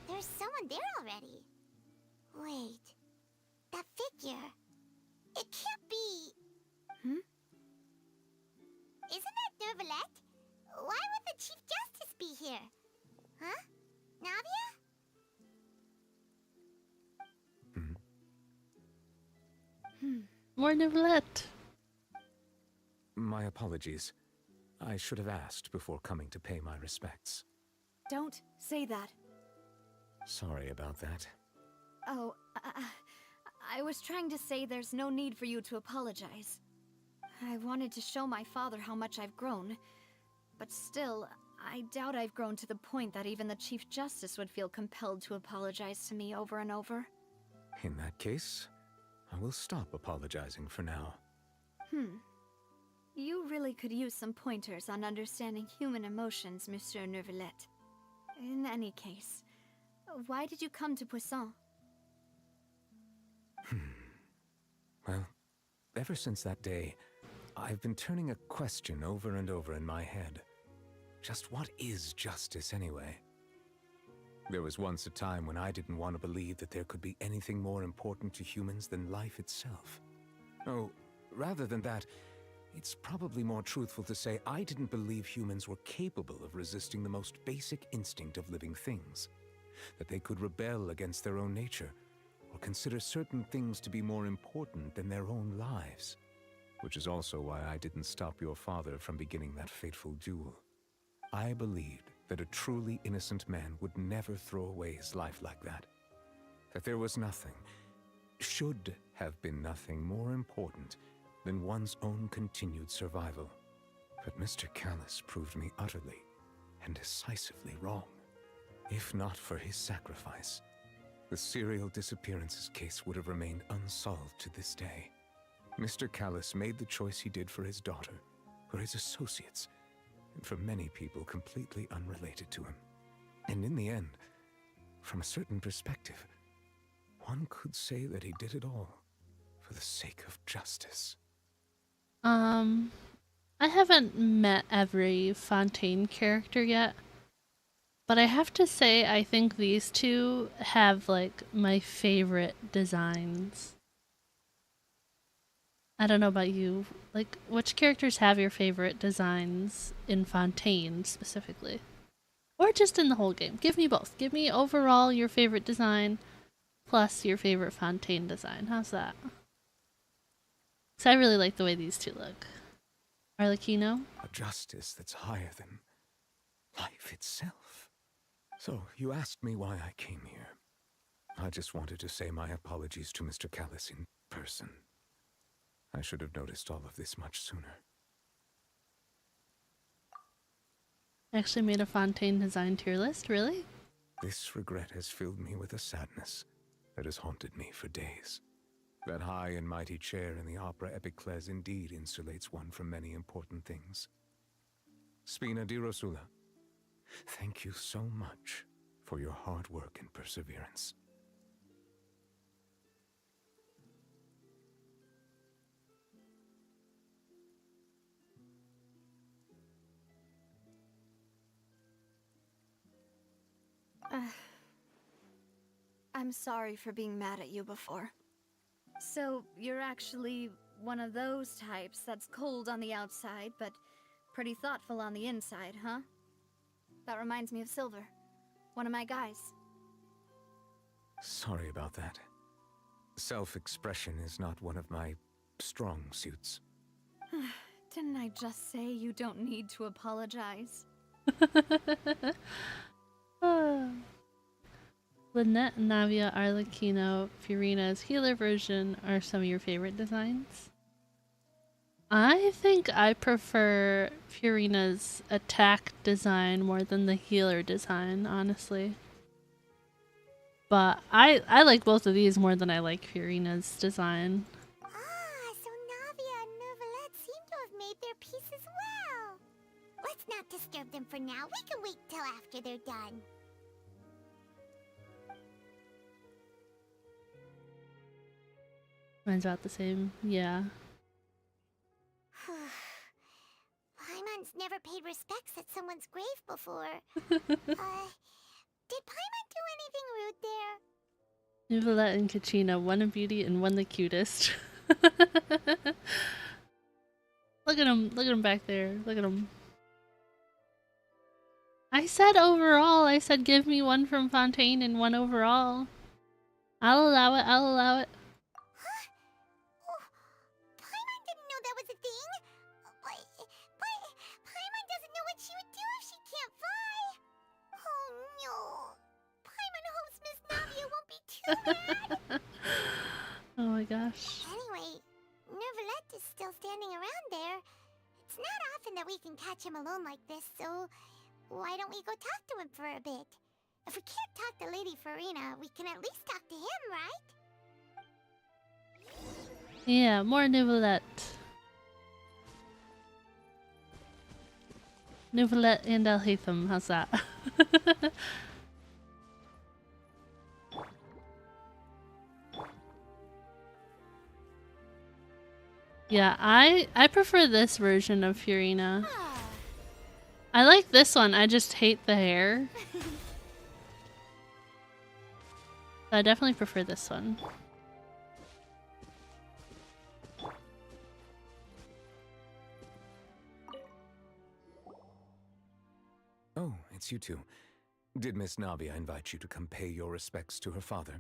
There's someone there already. Wait. That figure. It can't be. Isn't that Neuvillette? Why would the Chief Justice be here? Huh? Navia? More Neuvillette. My apologies. I should have asked before coming to pay my respects. Don't say that. Sorry about that. Oh, I was trying to say there's no need for you to apologize. I wanted to show my father how much I've grown, but still, I doubt I've grown to the point that even the Chief Justice would feel compelled to apologize to me over and over. In that case, I will stop apologizing for now. You really could use some pointers on understanding human emotions, Monsieur Neuvillette. In any case, why did you come to Poisson? Well, ever since that day, I've been turning a question over and over in my head. Just what is justice anyway? There was once a time when I didn't want to believe that there could be anything more important to humans than life itself. Oh, rather than that, it's probably more truthful to say I didn't believe humans were capable of resisting the most basic instinct of living things. That they could rebel against their own nature, or consider certain things to be more important than their own lives. Which is also why I didn't stop your father from beginning that fateful duel. I believed that a truly innocent man would never throw away his life like that. That there was nothing, should have been nothing more important than one's own continued survival. But Mr. Callus proved me utterly and decisively wrong. If not for his sacrifice, the serial disappearances case would have remained unsolved to this day. Mr. Callus made the choice he did for his daughter, for his associates, and for many people completely unrelated to him. And in the end, from a certain perspective, one could say that he did it all for the sake of justice. I haven't met every Fontaine character yet, but I have to say I think these two have like my favorite designs. I don't know about you. Like, which characters have your favorite designs in Fontaine specifically? Or just in the whole game? Give me both. Give me overall your favorite design plus your favorite Fontaine design. How's that? Because I really like the way these two look. Arlecchino? A justice that's higher than life itself. So, you asked me why I came here. I just wanted to say my apologies to Mr. Callus in person. I should have noticed all of this much sooner. Actually made a Fontaine design tier list, really? This regret has filled me with a sadness that has haunted me for days. That high and mighty chair in the opera Epiclese indeed insulates one from many important things. Spina di Rosula, thank you so much for your hard work and perseverance. I'm sorry for being mad at you before. So, you're actually one of those types that's cold on the outside, but pretty thoughtful on the inside, huh? That reminds me of Silver, one of my guys. Sorry about that. Self-expression is not one of my strong suits. Didn't I just say you don't need to apologize? Lynette, Navia, Arlecchino, Furina's healer version are some of your favorite designs? I think I prefer Furina's attack design more than the healer design, honestly. But I like both of these more than I like Furina's design. So Navia and Neuvillette seem to have made their peace as well. Let's not disturb them for now. We can wait till after they're done. Mine's about the same, yeah. Paimon's never paid respects at someone's grave before. Did Paimon do anything rude there? Neuvillette and Kachina, one a beauty and one the cutest. Look at him back there, look at him. I said overall, I said give me one from Fontaine and one overall. I'll allow it, I'll allow it. Paimon didn't know that was a thing. But Paimon doesn't know what she would do if she can't fly. Oh no. Paimon hopes Miss Navia won't be too mad. Oh my gosh. Anyway, Neuvillette is still standing around there. It's not often that we can catch him alone like this, so why don't we go talk to him for a bit? If we can't talk to Lady Furina, we can at least talk to him, right? Yeah, more Neuvillette. Neuvillette and Alhaitham, how's that? Yeah, I prefer this version of Furina. I like this one, I just hate the hair. I definitely prefer this one. Oh, it's you two. Did Miss Navia invite you to come pay your respects to her father?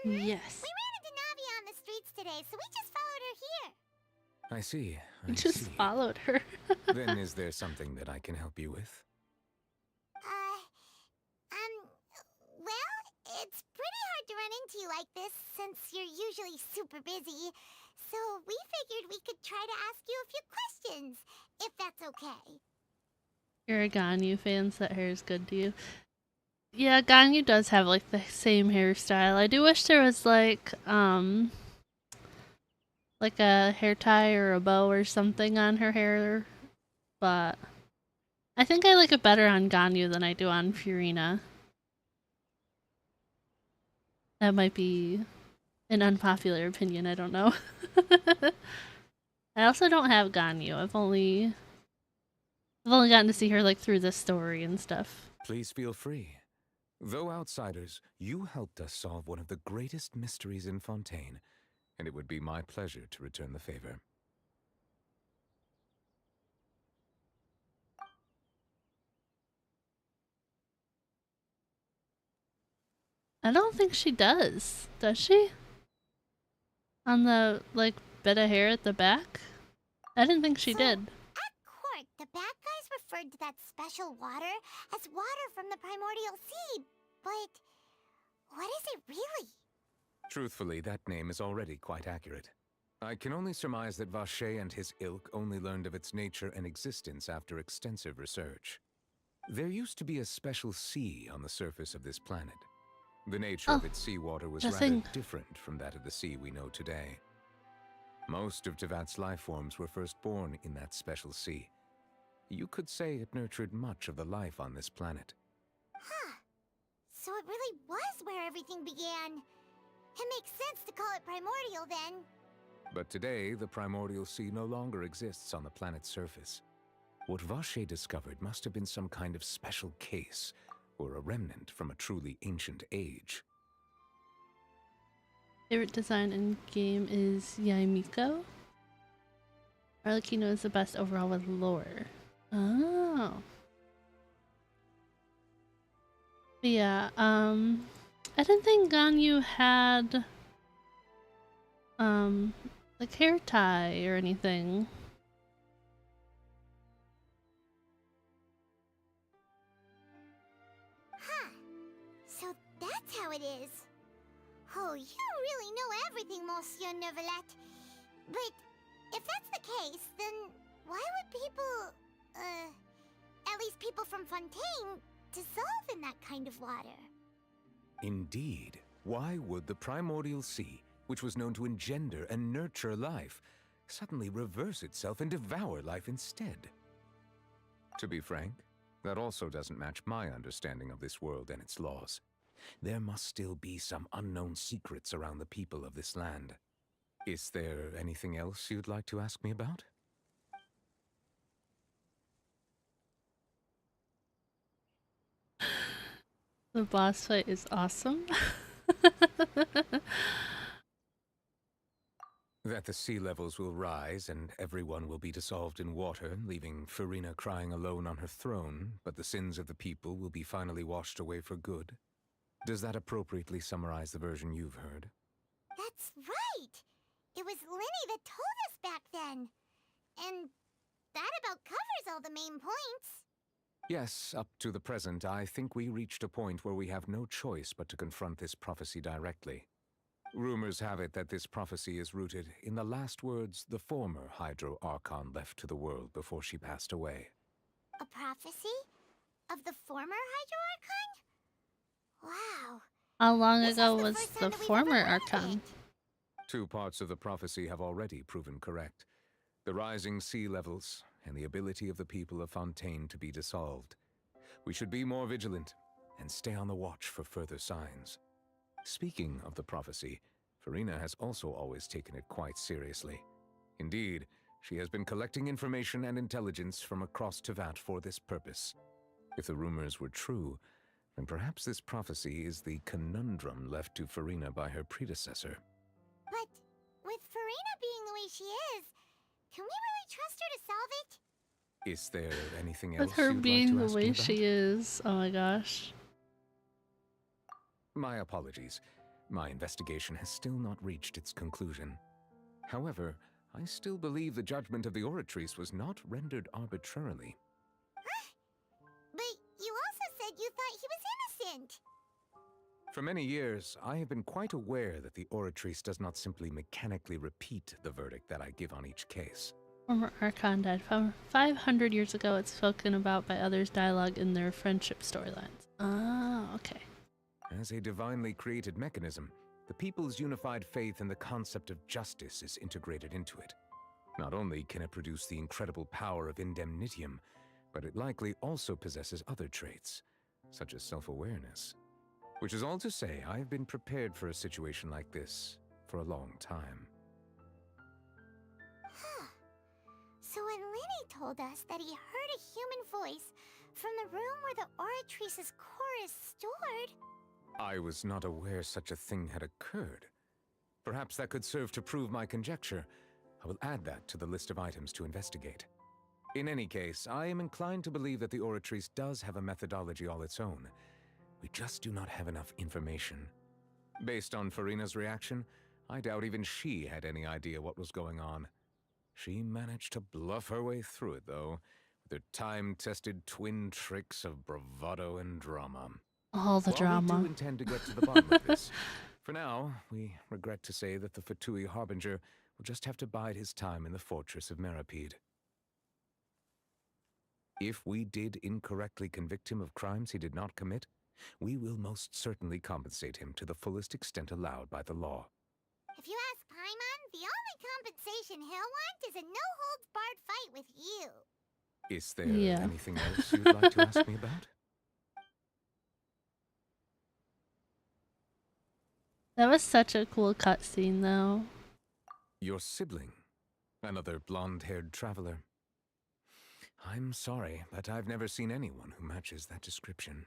Yes. We ran into Navia on the streets today, so we just followed her here. I see. I just followed her. Then is there something that I can help you with? Well, it's pretty hard to run into you like this since you're usually super busy. So we figured we could try to ask you a few questions, if that's okay. You're a Ganyu fans, that hair is good to you. Yeah, Ganyu does have like the same hairstyle. I do wish there was like like a hair tie or a bow or something on her hair, but I think I like it better on Ganyu than I do on Furina. That might be an unpopular opinion, I don't know. I also don't have Ganyu. I've only gotten to see her like through this story and stuff. Please feel free. Though outsiders, you helped us solve one of the greatest mysteries in Fontaine, and it would be my pleasure to return the favor. I don't think she does she? On the, like, bit of hair at the back? I didn't think she did. At court, the bad guys referred to that special water as water from the primordial sea, but what is it really? Truthfully, that name is already quite accurate. I can only surmise that Vacher and his ilk only learned of its nature and existence after extensive research. There used to be a special sea on the surface of this planet. The nature of its seawater was rather different from that of the sea we know today. Most of Tevat's life forms were first born in that special sea. You could say it nurtured much of the life on this planet. Huh. So it really was where everything began. It makes sense to call it primordial then. But today, the primordial sea no longer exists on the planet's surface. What Vacher discovered must have been some kind of special case, or a remnant from a truly ancient age. Favorite design in game is Yaimiko. Arlecchino is the best overall with lore. Oh. But yeah, I didn't think Ganyu had like hair tie or anything. Huh. So that's how it is. Oh, you really know everything, Monsieur Neuvillette. But if that's the case, then why would people, at least people from Fontaine, dissolve in that kind of water? Indeed. Why would the primordial sea, which was known to engender and nurture life, suddenly reverse itself and devour life instead? To be frank, that also doesn't match my understanding of this world and its laws. There must still be some unknown secrets around the people of this land. Is there anything else you'd like to ask me about? The boss fight is awesome. That the sea levels will rise and everyone will be dissolved in water, leaving Furina crying alone on her throne, but the sins of the people will be finally washed away for good. Does that appropriately summarize the version you've heard? That's right! It was Linny that told us back then. And that about covers all the main points. Yes, up to the present, I think we reached a point where we have no choice but to confront this prophecy directly. Rumors have it that this prophecy is rooted in the last words the former Hydro Archon left to the world before she passed away. A prophecy? Of the former Hydro Archon? Wow. How long ago was the former Archon? 2 parts of the prophecy have already proven correct. The rising sea levels and the ability of the people of Fontaine to be dissolved. We should be more vigilant and stay on the watch for further signs. Speaking of the prophecy, Furina has also always taken it quite seriously. Indeed, she has been collecting information and intelligence from across Tevat for this purpose. If the rumors were true, then perhaps this prophecy is the conundrum left to Furina by her predecessor. But with Furina being the way she is, can we really trust her to solve it? Is there anything else With her you'd being like to the way ask me she is, oh my gosh. My apologies. My investigation has still not reached its conclusion. However, I still believe the judgment of the Oratrice was not rendered arbitrarily. But you also said you thought he was innocent. For many years, I have been quite aware that the Oratrice does not simply mechanically repeat the verdict that I give on each case. Former Archon died 500 years ago. It's spoken about by others' dialogue in their friendship storylines. Ah, okay. As a divinely created mechanism, The people's unified faith in the concept of justice is integrated into it. Not only can it produce the incredible power of indemnitium, but it likely also possesses other traits, such as self-awareness. Which is all to say, I have been prepared for a situation like this for a long time. Huh. So when Lenny told us that he heard a human voice from the room where the Oratrice's core is stored... I was not aware such a thing had occurred. Perhaps that could serve to prove my conjecture. I will add that to the list of items to investigate. In any case, I am inclined to believe that the Oratrice does have a methodology all its own. We just do not have enough information. Based on Farina's reaction, I doubt even she had any idea what was going on. She managed to bluff her way through it, though, with her time-tested twin tricks of bravado and drama. All the drama. While we do intend to get to the bottom of this, for now, we regret to say that the Fatui Harbinger will just have to bide his time in the fortress of Meripede. If we did incorrectly convict him of crimes he did not commit, we will most certainly compensate him to the fullest extent allowed by the law. If you ask Paimon, the only compensation he'll want is a no-holds-barred fight with you. Is there anything else you'd like to ask me about? That was such a cool cutscene, though. Your sibling, another blonde-haired traveler. I'm sorry, but I've never seen anyone who matches that description.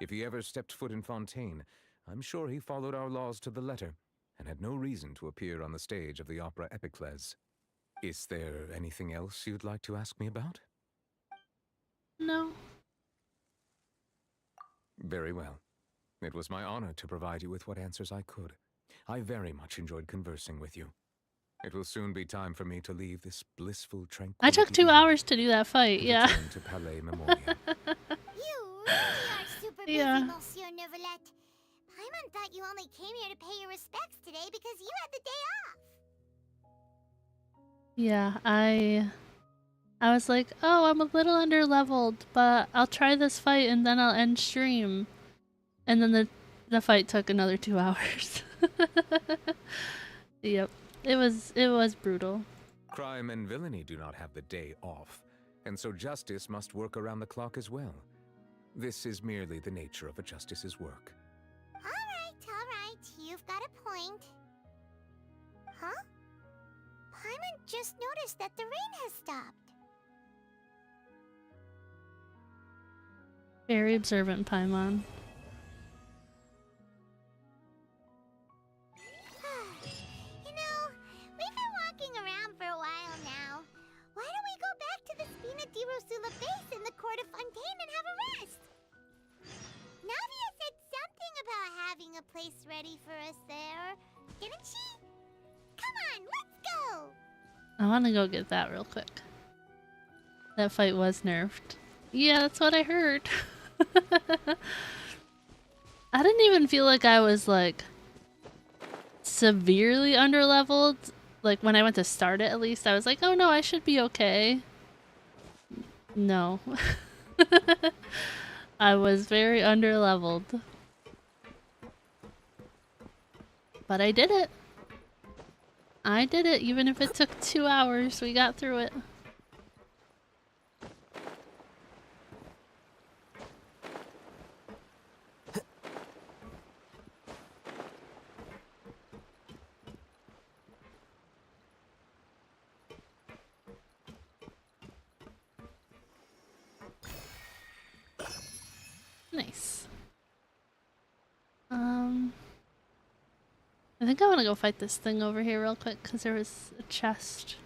If he ever stepped foot in Fontaine, I'm sure he followed our laws to the letter, and had no reason to appear on the stage of the opera Epicles. Is there anything else you'd like to ask me about? No. Very well. It was my honor to provide you with what answers I could. I very much enjoyed conversing with you. It will soon be time for me to leave this blissful tranquility. I took 2 hours to do that fight, yeah. Return to Palais Memoria. You really are super busy, Monsieur Neuvillette. Paimon thought you only came here to pay your respects today because you had the day off. Yeah, I was like, oh, I'm a little underleveled, but I'll try this fight and then I'll end stream. And then the fight took another 2 hours. Yep. It was brutal. Crime and villainy do not have the day off, and so justice must work around the clock as well. This is merely the nature of a justice's work. All right. You've got a point. Huh? Paimon just noticed that the rain has stopped. Very observant, Paimon. You know, we've been walking around for a while now. Why don't we go back to the Spina di Rosula base in the court of Fontaine and have a rest? Navia said something about having a place ready for us there, didn't she? Come on, let's go! I want to go get that real quick. That fight was nerfed. Yeah, that's what I heard. I didn't even feel like I was like severely underleveled. Like when I went to start it, at least I was like, oh no, I should be okay. No. I was very underleveled. But I did it. I did it, even if it took 2 hours. We got through it. Nice. I think I want to go fight this thing over here real quick because there was a chest.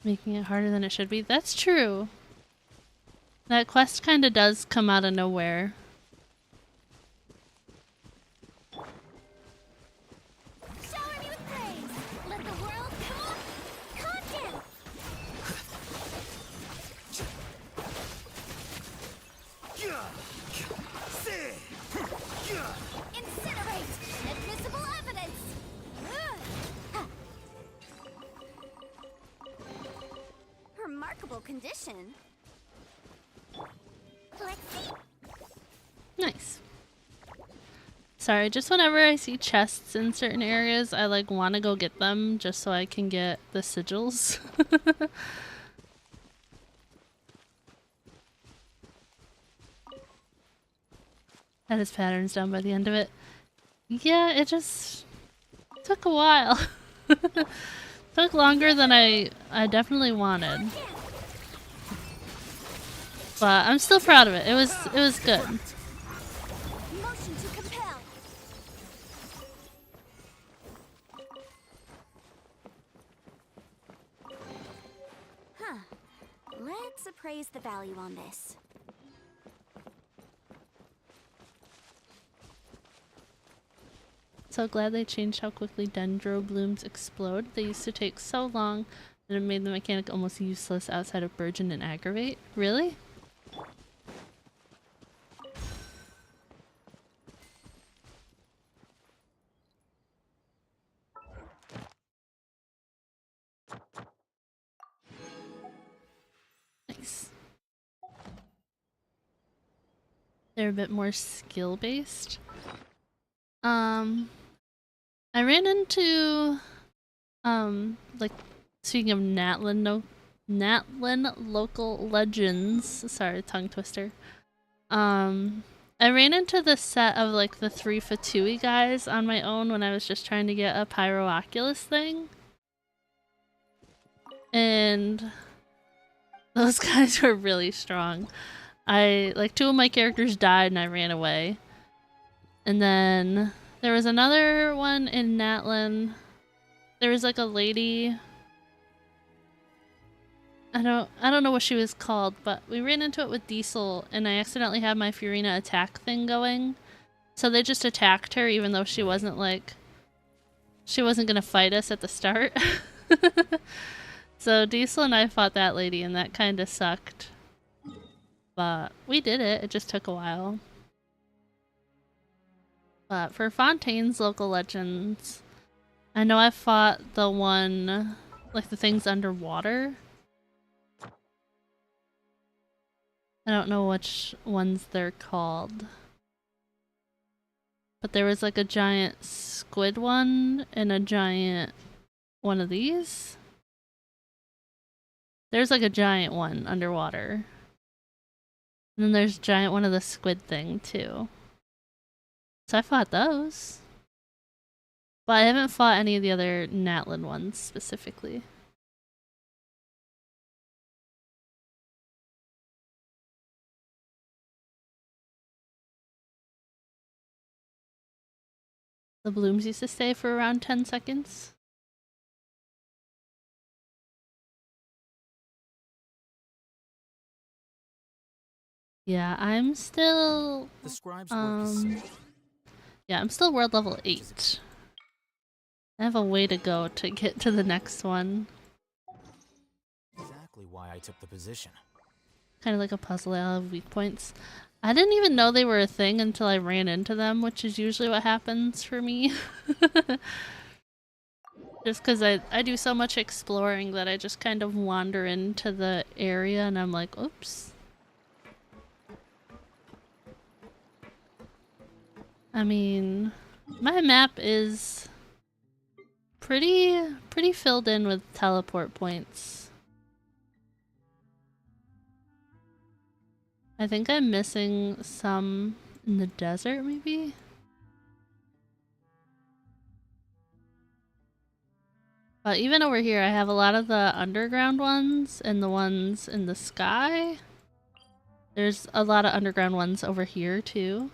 Making it harder than it should be. That's true. That quest kind of does come out of nowhere. remarkable condition. Let's see. Nice. Sorry, just whenever I see chests in certain areas, I like want to go get them just so I can get the sigils. Had his patterns down by the end of it. Yeah, it just took a while. Took longer than I definitely wanted. But I'm still proud of it. It was good. Motion to compel. Huh. Let's appraise the value on this. So glad they changed how quickly dendro blooms explode. They used to take so long that it made the mechanic almost useless outside of burgeon and aggravate. Really? Nice. They're a bit more skill-based. I ran into, like, speaking of Natlin local legends, sorry, tongue twister. I ran into the set of, like, the 3 Fatui guys on my own when I was just trying to get a Pyro-Oculus thing. And those guys were really strong. Like, 2 of my characters died and I ran away. And then there was another one in Natlin. There was like a lady. I don't know what she was called, but we ran into it with Diesel and I accidentally had my Furina attack thing going. So they just attacked her even though she wasn't gonna fight us at the start. So Diesel and I fought that lady and that kinda sucked. But we did it, it just took a while. But for Fontaine's local legends, I know I fought the one, like the things underwater. I don't know which ones they're called. But there was like a giant squid one and a giant one of these. There's like a giant one underwater. And then there's a giant one of the squid thing too. So I fought those. But I haven't fought any of the other Natlin ones specifically. The blooms used to stay for around 10 seconds. Yeah, I'm still The scribe's work is yeah, I'm still world level 8. I have a way to go to get to the next one. exactly why I took the position. Kind of like a puzzle, I'll have weak points. I didn't even know they were a thing until I ran into them, which is usually what happens for me. Just because I do so much exploring that I just kind of wander into the area and I'm like, oops. I mean, my map is pretty filled in with teleport points. I think I'm missing some in the desert, maybe? But even over here, I have a lot of the underground ones and the ones in the sky. There's a lot of underground ones over here, too.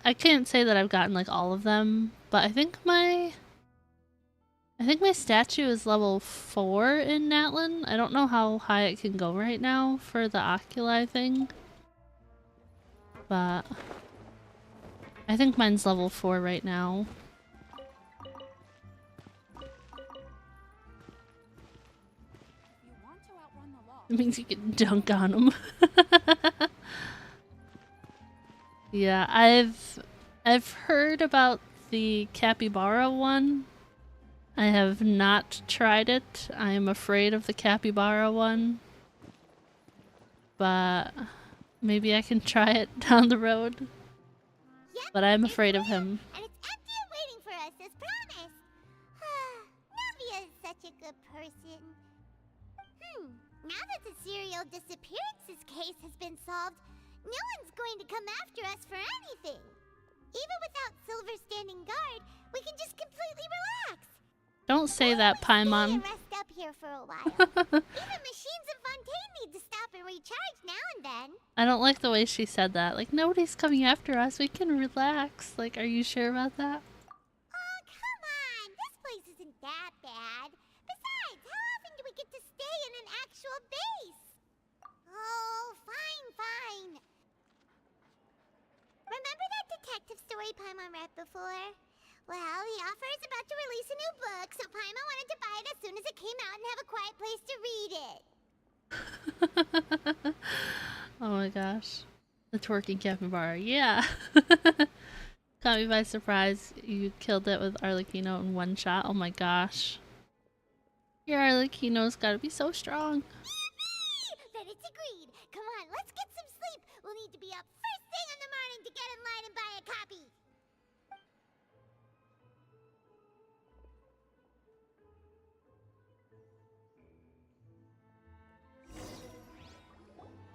I can't say that I've gotten like all of them, but I think my statue is level 4 in Natlin. I don't know how high it can go right now for the oculi thing. But I think mine's level 4 right now. It means you can dunk on them. Yeah, I've heard about the capybara one. I have not tried it. I am afraid of the capybara one. But maybe I can try it down the road. But I'm afraid of him. And it's empty and waiting for us as promised. Navia is such a good person. Now that the serial disappearances case has been solved, no one's going to come after us for anything. Even without Silver standing guard, we can just completely relax. Don't say that, Paimon. Rest up here for a while. Even machines in Fontaine need to stop and recharge now and then. I don't like the way she said that. Like, nobody's coming after us. We can relax. Like, are you sure about that? Oh, come on. This place isn't that bad. Besides, how often do we get to stay in an actual base? Oh, fine. Remember that detective story Paimon read before? Well, the author is about to release a new book, so Paimon wanted to buy it as soon as it came out and have a quiet place to read it. Oh my gosh. The twerking capybara. Yeah. Caught me by surprise. You killed it with Arlecchino in one shot. Oh my gosh. Your Arlecchino's gotta be so strong. Then it's agreed. Come on, let's get some sleep. We'll need to be up first thing in the morning to get in line and buy a copy.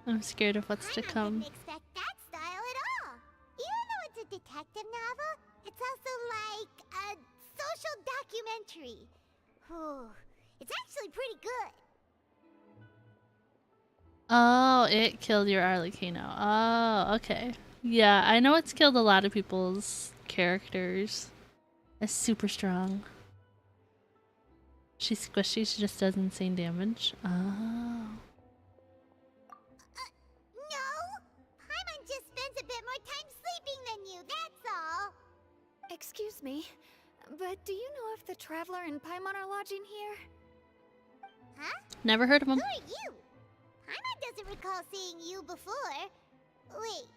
I'm scared of what's to come. I didn't expect that style at all. Even though it's a detective novel, it's also like a social documentary. It's actually pretty good. Oh, it killed your Arlecchino. Oh, okay. Yeah, I know it's killed a lot of people's characters. It's super strong. She's squishy, she just does insane damage. Oh. No! Paimon just spends a bit more time sleeping than you, that's all. Excuse me, but do you know if the Traveler and Paimon are lodging here? Huh? Never heard of him. Who are you? Paimon doesn't recall seeing you before. Wait,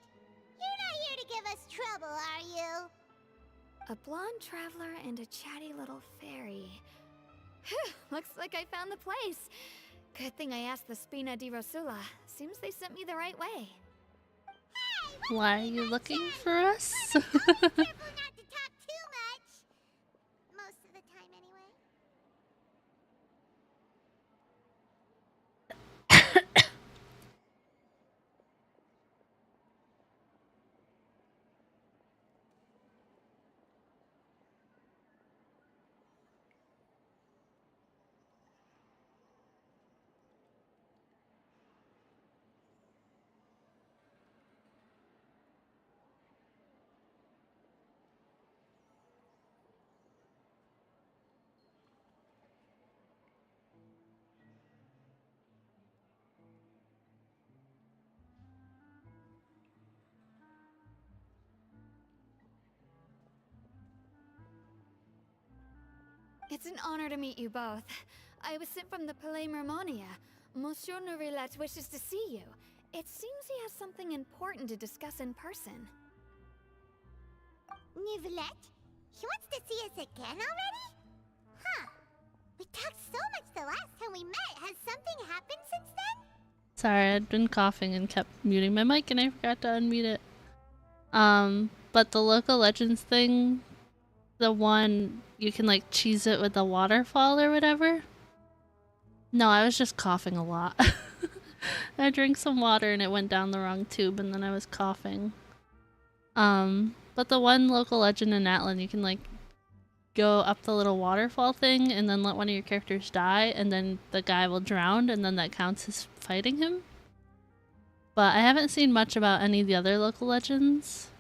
you're not here to give us trouble, are you? A blonde traveler and a chatty little fairy. Phew, looks like I found the place. Good thing I asked the Spina di Rosula. Seems they sent me the right way. Why are you looking for us? Careful not to talk too much. Most of the time, anyway. It's an honor to meet you both. I was sent from the Palais Mermonia. Monsieur Nourilette wishes to see you. It seems he has something important to discuss in person. Nourilette? He wants to see us again already? Huh. We talked so much the last time we met. Has something happened since then? Sorry, I'd been coughing and kept muting my mic and I forgot to unmute it. But the local legends thing, the one you can like cheese it with the waterfall or whatever? No, I was just coughing a lot. I drank some water and it went down the wrong tube and then I was coughing. But the one local legend in Atlan, you can like go up the little waterfall thing and then let one of your characters die and then the guy will drown and then that counts as fighting him. But I haven't seen much about any of the other local legends.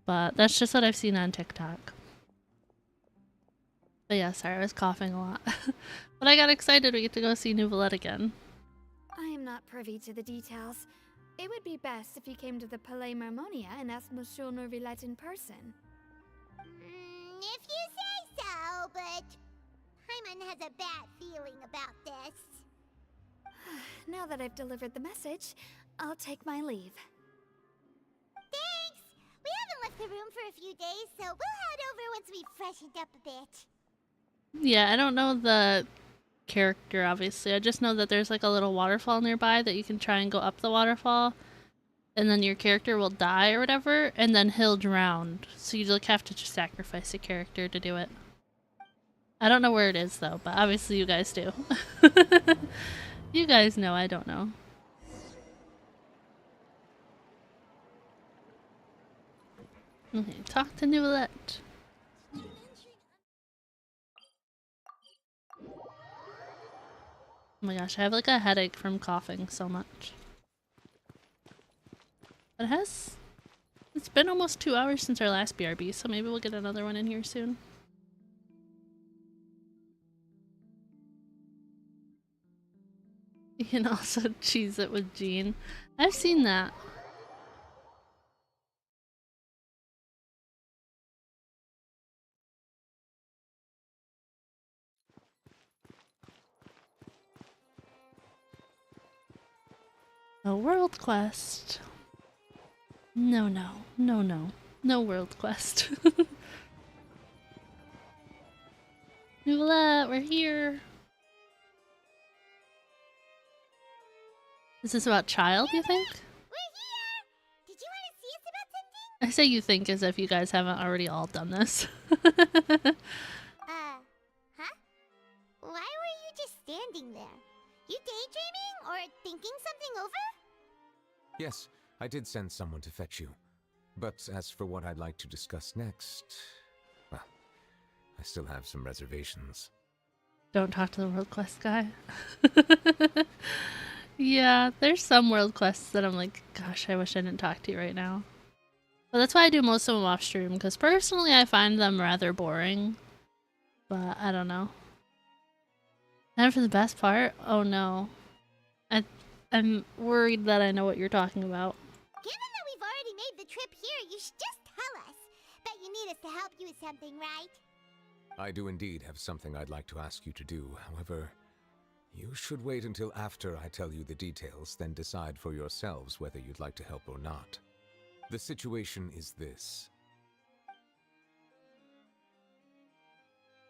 But that's just what I've seen on TikTok. But yeah, sorry, I was coughing a lot. But I got excited we get to go see Nouvelette again. I am not privy to the details. It would be best if you came to the Palais Mermonia and asked Monsieur Nouvelette in person. If you say so, but Paimon has a bad feeling about this. Now that I've delivered the message, I'll take my leave. Thanks! We haven't left the room for a few days, so we'll head over once we've freshened up a bit. Yeah, I don't know the character, obviously. I just know that there's like a little waterfall nearby that you can try and go up the waterfall, and then your character will die or whatever, and then he'll drown. So you like have to just sacrifice a character to do it. I don't know where it is though, but obviously you guys do. You guys know, I don't know. Okay, talk to Noulette. Oh my gosh, I have like a headache from coughing so much. It's been almost 2 hours since our last BRB, so maybe we'll get another one in here soon. You can also cheese it with Jean. I've seen that. A world quest. No, no, no, no. No world quest. Noulette, we're here. Is this about child, you think? Did you want to see us about something? I say you think as if you guys haven't already all done this. Huh? Why were you just standing there? You daydreaming or thinking something over? Yes, I did send someone to fetch you. But as for what I'd like to discuss next, well, I still have some reservations. Don't talk to the world quest guy. Yeah, there's some world quests that I'm like, gosh, I wish I didn't talk to you right now. But that's why I do most of them off stream, because personally I find them rather boring. But I don't know. And for the best part, oh no. I'm worried that I know what you're talking about. Given that we've already made the trip here, you should just tell us. Bet you need us to help you with something, right? I do indeed have something I'd like to ask you to do. However, you should wait until after I tell you the details, then decide for yourselves whether you'd like to help or not. The situation is this.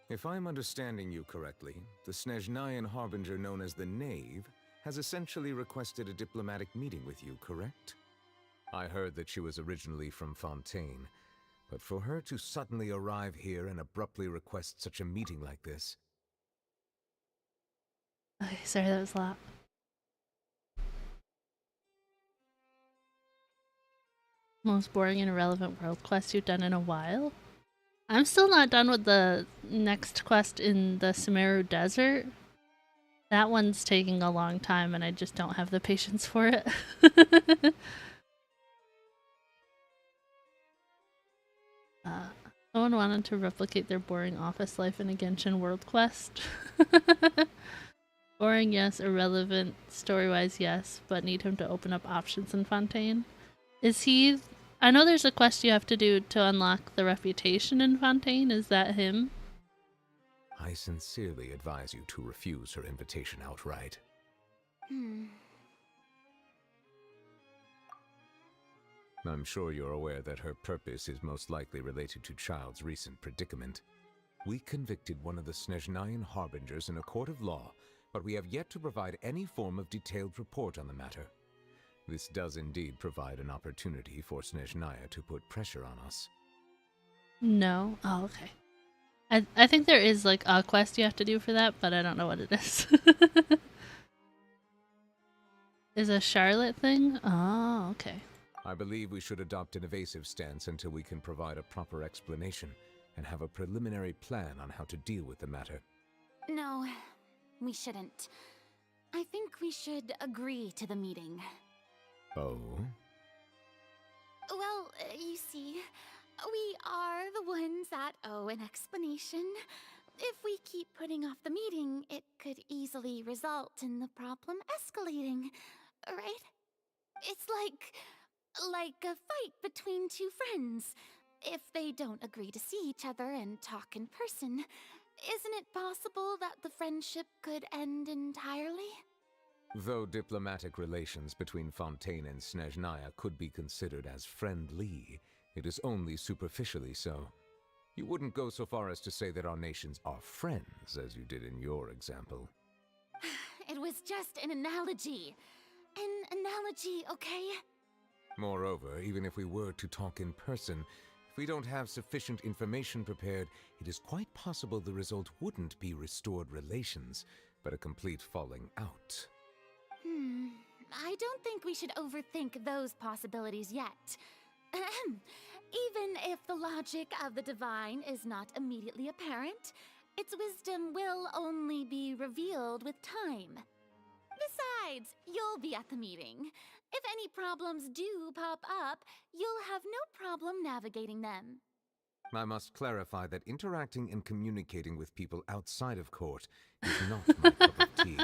If I'm understanding you correctly, the Snezhnayan Harbinger known as the Knave has essentially requested a diplomatic meeting with you, correct? I heard that she was originally from Fontaine, but for her to suddenly arrive here and abruptly request such a meeting like this... Okay, sorry, that was a lot. Most boring and irrelevant world quest you've done in a while? I'm still not done with the next quest in the Sumeru Desert. That one's taking a long time and I just don't have the patience for it. Someone wanted to replicate their boring office life in a Genshin world quest. Boring, yes. Irrelevant, story-wise, yes. But need him to open up options in Fontaine. Is he... I know there's a quest you have to do to unlock the reputation in Fontaine. Is that him? I sincerely advise you to refuse her invitation outright. I'm sure you're aware that her purpose is most likely related to Child's recent predicament. We convicted one of the Snezhnayan Harbingers in a court of law, but we have yet to provide any form of detailed report on the matter. This does indeed provide an opportunity for Snezhnaya to put pressure on us. No? Oh, okay. I think there is like a quest you have to do for that, but I don't know what it is. Is a Charlotte thing? Oh, okay. I believe we should adopt an evasive stance until we can provide a proper explanation and have a preliminary plan on how to deal with the matter. No, we shouldn't. I think we should agree to the meeting. Oh? Well, you see, we are the ones that owe an explanation. If we keep putting off the meeting, it could easily result in the problem escalating, right? It's like a fight between two friends. If they don't agree to see each other and talk in person, isn't it possible that the friendship could end entirely? Though diplomatic relations between Fontaine and Snezhnaya could be considered as friendly, it is only superficially so. You wouldn't go so far as to say that our nations are friends, as you did in your example. It was just an analogy. An analogy, okay? Moreover, even if we were to talk in person, if we don't have sufficient information prepared, it is quite possible the result wouldn't be restored relations, but a complete falling out. I don't think we should overthink those possibilities yet. Even if the logic of the divine is not immediately apparent, its wisdom will only be revealed with time. Besides, you'll be at the meeting. If any problems do pop up, you'll have no problem navigating them. I must clarify that interacting and communicating with people outside of court is not my cup of tea.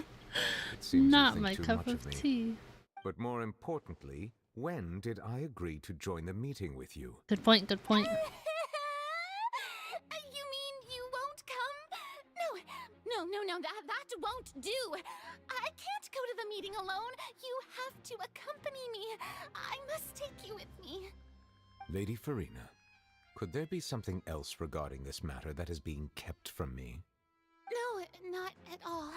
It seems Not you my think too cup much of me. tea. But more importantly, when did I agree to join the meeting with you? Good point, good point. You mean you won't come? No, that won't do. I can't go to the meeting alone. You have to accompany me. I must take you with me. Lady Farina, could there be something else regarding this matter that is being kept from me? No, not at all.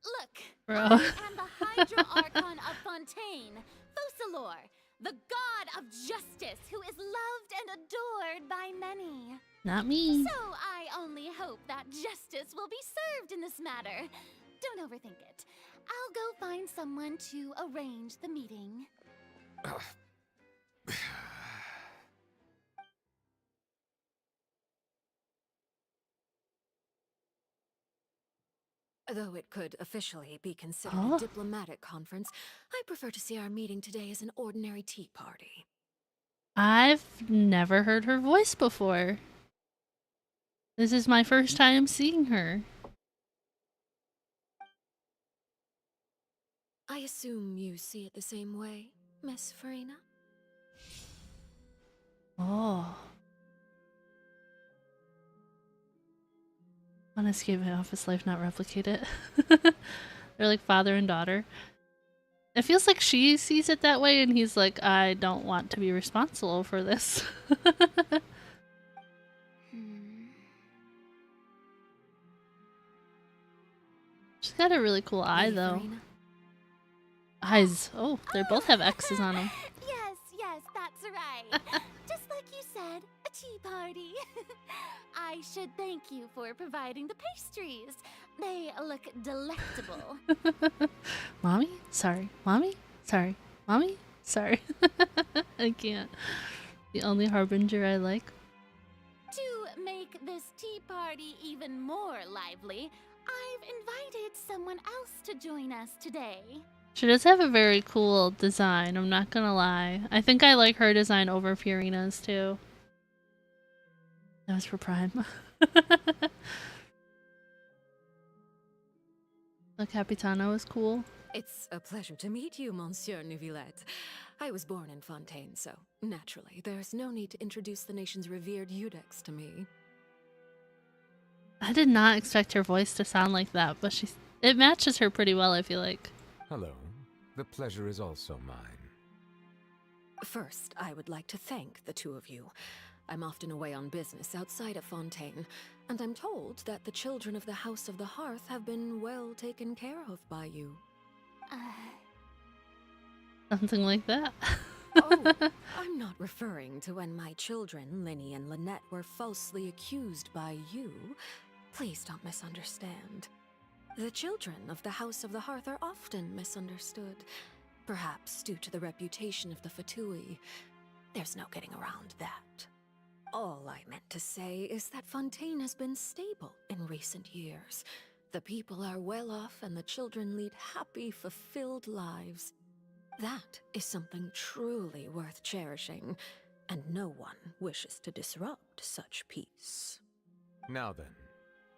Look, Bro. I am the Hydro Archon of Fontaine, Focalor, the god of justice who is loved and adored by many. Not me. So I only hope that justice will be served in this matter. Don't overthink it. I'll go find someone to arrange the meeting. Though it could officially be considered Oh. a diplomatic conference, I prefer to see our meeting today as an ordinary tea party. I've never heard her voice before. This is my first time seeing her. I assume you see it the same way, Miss Farina? Oh. Want to escape my office life, not replicate it. They're like father and daughter. It feels like she sees it that way and he's like, I don't want to be responsible for this. She's got a really cool eye though. Eyes. Oh, they both have X's on them. Yes, that's right. Just like you said, a tea party. I should thank you for providing the pastries. They look delectable. Mommy? Sorry. Mommy? Sorry. Mommy? Sorry. I can't. The only harbinger I like. To make this tea party even more lively, I've invited someone else to join us today. She does have a very cool design, I'm not gonna lie. I think I like her design over Fiorina's too. That was for Prime. The Capitano is cool. It's a pleasure to meet you, Monsieur Neuvillette. I was born in Fontaine, so naturally, there's no need to introduce the nation's revered Eudex to me. I did not expect her voice to sound like that, but it matches her pretty well, I feel like. Hello. The pleasure is also mine. First, I would like to thank the two of you. I'm often away on business outside of Fontaine, and I'm told that the children of the House of the Hearth have been well taken care of by you. Something like that. Oh, I'm not referring to when my children, Linny and Lynette, were falsely accused by you. Please don't misunderstand. The children of the House of the Hearth are often misunderstood, perhaps due to the reputation of the Fatui. There's no getting around that. All I meant to say is that Fontaine has been stable in recent years. The people are well off and the children lead happy, fulfilled lives. That is something truly worth cherishing, and no one wishes to disrupt such peace. Now then,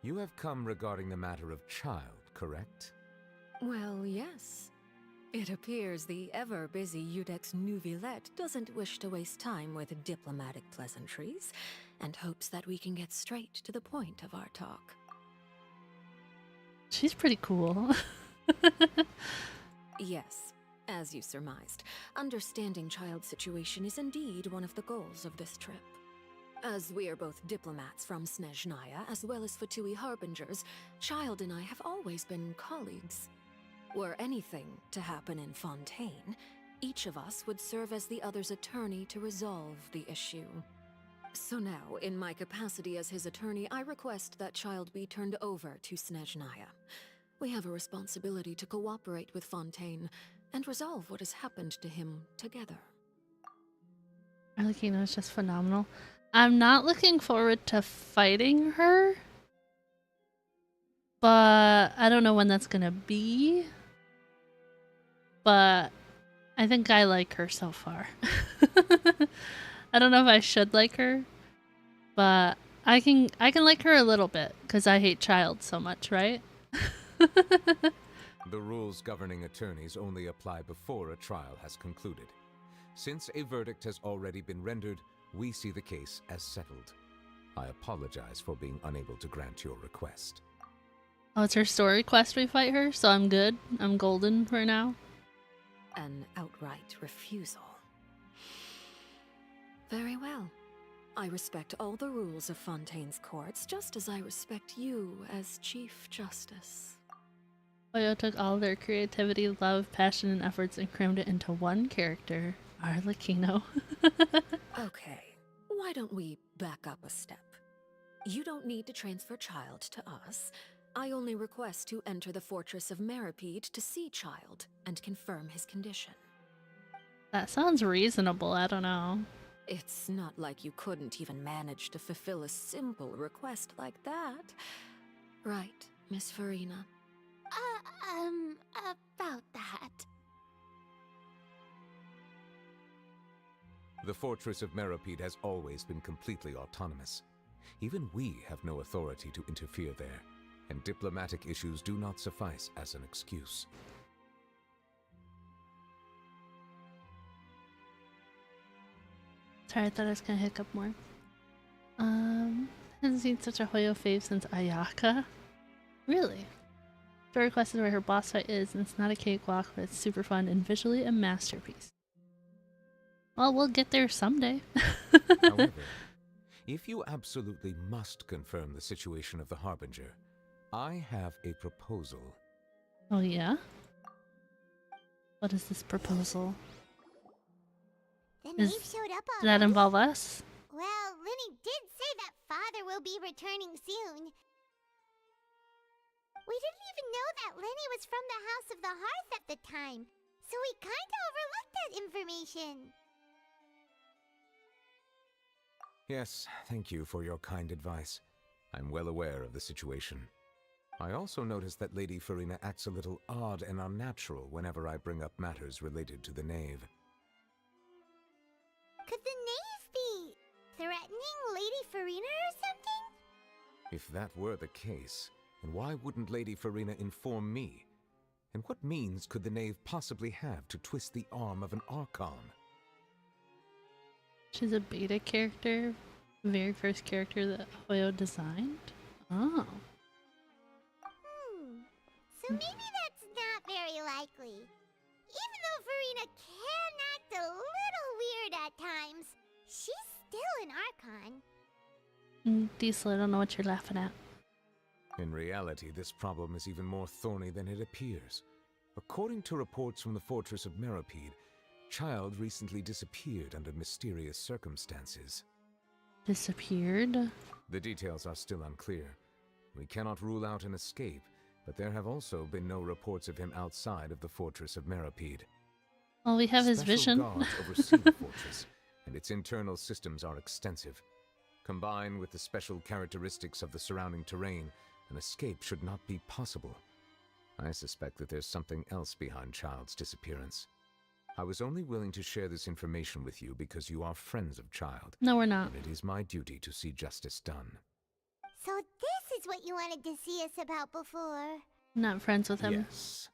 you have come regarding the matter of child, correct? Well, yes. It appears the ever-busy Eudex Neuvillette doesn't wish to waste time with diplomatic pleasantries, and hopes that we can get straight to the point of our talk. She's pretty cool. Yes, as you surmised, understanding child's situation is indeed one of the goals of this trip. As we are both diplomats from Snezhnaya, as well as Fatui Harbingers, Child and I have always been colleagues. Were anything to happen in Fontaine, each of us would serve as the other's attorney to resolve the issue. So now, in my capacity as his attorney, I request that Child be turned over to Snezhnaya. We have a responsibility to cooperate with Fontaine and resolve what has happened to him together. Arlecchino is just phenomenal. I'm not looking forward to fighting her, but I don't know when that's gonna be. But I think I like her so far. I don't know if I should like her, but I can like her a little bit because I hate Child so much, right? The rules governing attorneys only apply before a trial has concluded. Since a verdict has already been rendered, we see the case as settled. I apologize for being unable to grant your request. Oh, it's her story quest we fight her, so I'm good. I'm golden for now. An outright refusal. Very well. I respect all the rules of Fontaine's courts, just as I respect you as Chief Justice. Hoyo took all their creativity, love, passion, and efforts and crammed it into one character, Arlecchino. Okay, why don't we back up a step? You don't need to transfer Child to us. I only request to enter the Fortress of Meripede to see Child and confirm his condition. That sounds reasonable, I don't know. It's not like you couldn't even manage to fulfill a simple request like that. Right, Miss Farina? About that. The Fortress of Meripede has always been completely autonomous. Even we have no authority to interfere there, and diplomatic issues do not suffice as an excuse. Sorry, I thought I was gonna hiccup more. Hasn't seen such a Hoyo fave since Ayaka. Really? Story quest is where her boss fight is, and it's not a cakewalk, but it's super fun and visually a masterpiece. Well, we'll get there someday. However, if you absolutely must confirm the situation of the Harbinger, I have a proposal. Oh yeah? What is this proposal? The knave showed up Does that already? involve us? Well, Lenny did say that Father will be returning soon. We didn't even know that Lenny was from the House of the Hearth at the time, so we kinda overlooked that information. Yes, thank you for your kind advice. I'm well aware of the situation. I also noticed that Lady Farina acts a little odd and unnatural whenever I bring up matters related to the knave. Could the knave be threatening Lady Farina or something? If that were the case, then why wouldn't Lady Farina inform me? And what means could the knave possibly have to twist the arm of an Archon? She's a beta character. Very first character that Hoyo designed? Oh. So maybe that's not very likely. Even though Farina can act a little weird at times, she's still an Archon. Diesel, I don't know what you're laughing at. In reality, this problem is even more thorny than it appears. According to reports from the Fortress of Meripede, Child recently disappeared under mysterious circumstances. Disappeared? The details are still unclear. We cannot rule out an escape, but there have also been no reports of him outside of the Fortress of Meripede. Well, we have his vision. Special guards oversee the fortress, and its internal systems are extensive. Combined with the special characteristics of the surrounding terrain, an escape should not be possible. I suspect that there's something else behind Child's disappearance. I was only willing to share this information with you because you are friends of Child. No, we're not. And it is my duty to see justice done. So this is what you wanted to see us about before. Not friends with him. Yes.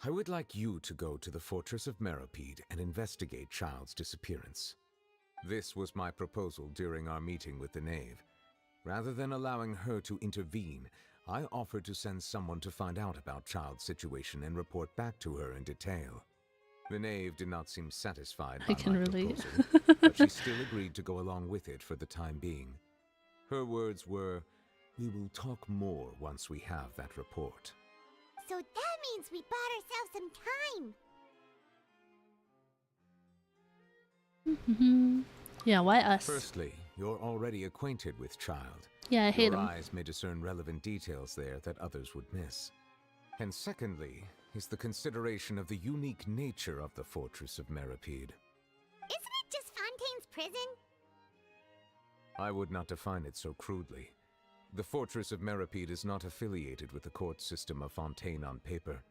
I would like you to go to the Fortress of Meripede and investigate Child's disappearance. This was my proposal during our meeting with the knave. Rather than allowing her to intervene, I offered to send someone to find out about Child's situation and report back to her in detail. The knave did not seem satisfied I by can my relate. proposal, but she still agreed to go along with it for the time being. Her words were, "We will talk more once we have that report." So that means we bought ourselves some time. Yeah, why us? Firstly, you're already acquainted with Child. Yeah, I hate Your him. eyes may discern relevant details there that others would miss. And secondly, is the consideration of the unique nature of the Fortress of Meripede. Isn't it just Fontaine's prison? I would not define it so crudely. The Fortress of Meripede is not affiliated with the court system of Fontaine on paper.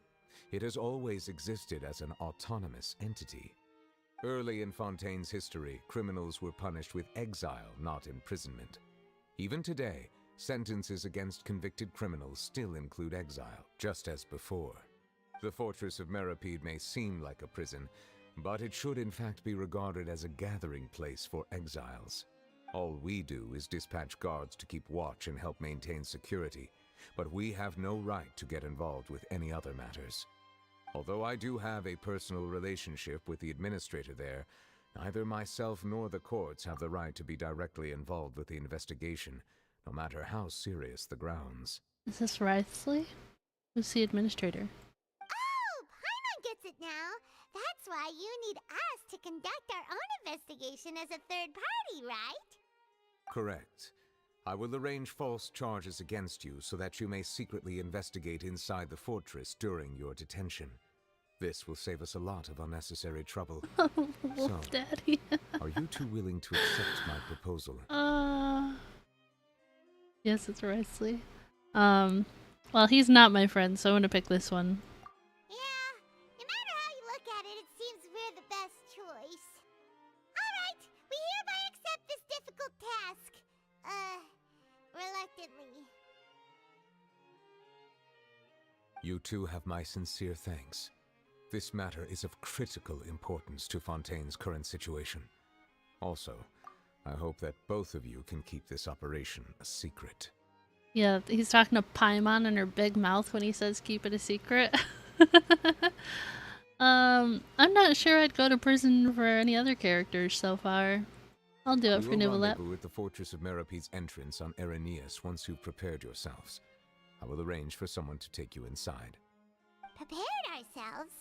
It has always existed as an autonomous entity. Early in Fontaine's history, criminals were punished with exile, not imprisonment. Even today, sentences against convicted criminals still include exile, just as before. The Fortress of Meripede may seem like a prison, but it should in fact be regarded as a gathering place for exiles. All we do is dispatch guards to keep watch and help maintain security, but we have no right to get involved with any other matters. Although I do have a personal relationship with the administrator there, neither myself nor the courts have the right to be directly involved with the investigation, no matter how serious the grounds. Is this Writhsley? Who's the administrator? Oh, Paimon gets it now. That's why you need us to conduct our own investigation as a third party, right? Correct. I will arrange false charges against you so that you may secretly investigate inside the fortress during your detention. This will save us a lot of unnecessary trouble. So, Daddy. are you two willing to accept my proposal? Yes, it's Writhsley. Well, he's not my friend, so I'm gonna pick this one. Yeah, no matter how you look at it, it seems we're the best choice. Alright, we hereby accept this difficult task. Reluctantly. You two have my sincere thanks. This matter is of critical importance to Fontaine's current situation. Also, I hope that both of you can keep this operation a secret. Yeah, he's talking to Paimon in her big mouth when he says keep it a secret. I'm not sure I'd go to prison for any other characters so far. I'll do it for We will Nivelep. rendezvous at the Fortress of Meripede's entrance on Erenius once you've prepared yourselves. I will arrange for someone to take you inside. Prepared ourselves?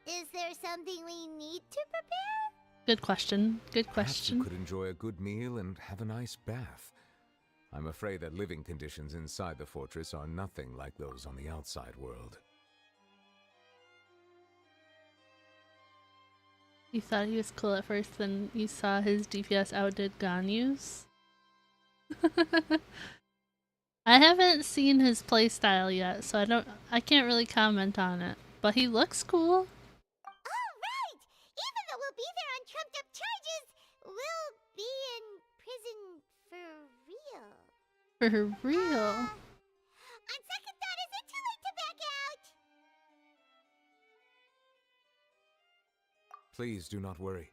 Is there something we need to prepare? Good question. Good Perhaps you question. could enjoy a good meal and have a nice bath. I'm afraid that living conditions inside the fortress are nothing like those on the outside world. You thought he was cool at first, then you saw his DPS outdid Ganyu's? I haven't seen his playstyle yet, so I can't really comment on it. But he looks cool. Alright! Even though we'll be there on trumped up charges, we'll be in prison for real. For real. On second thought, is it too late to back out? Please do not worry.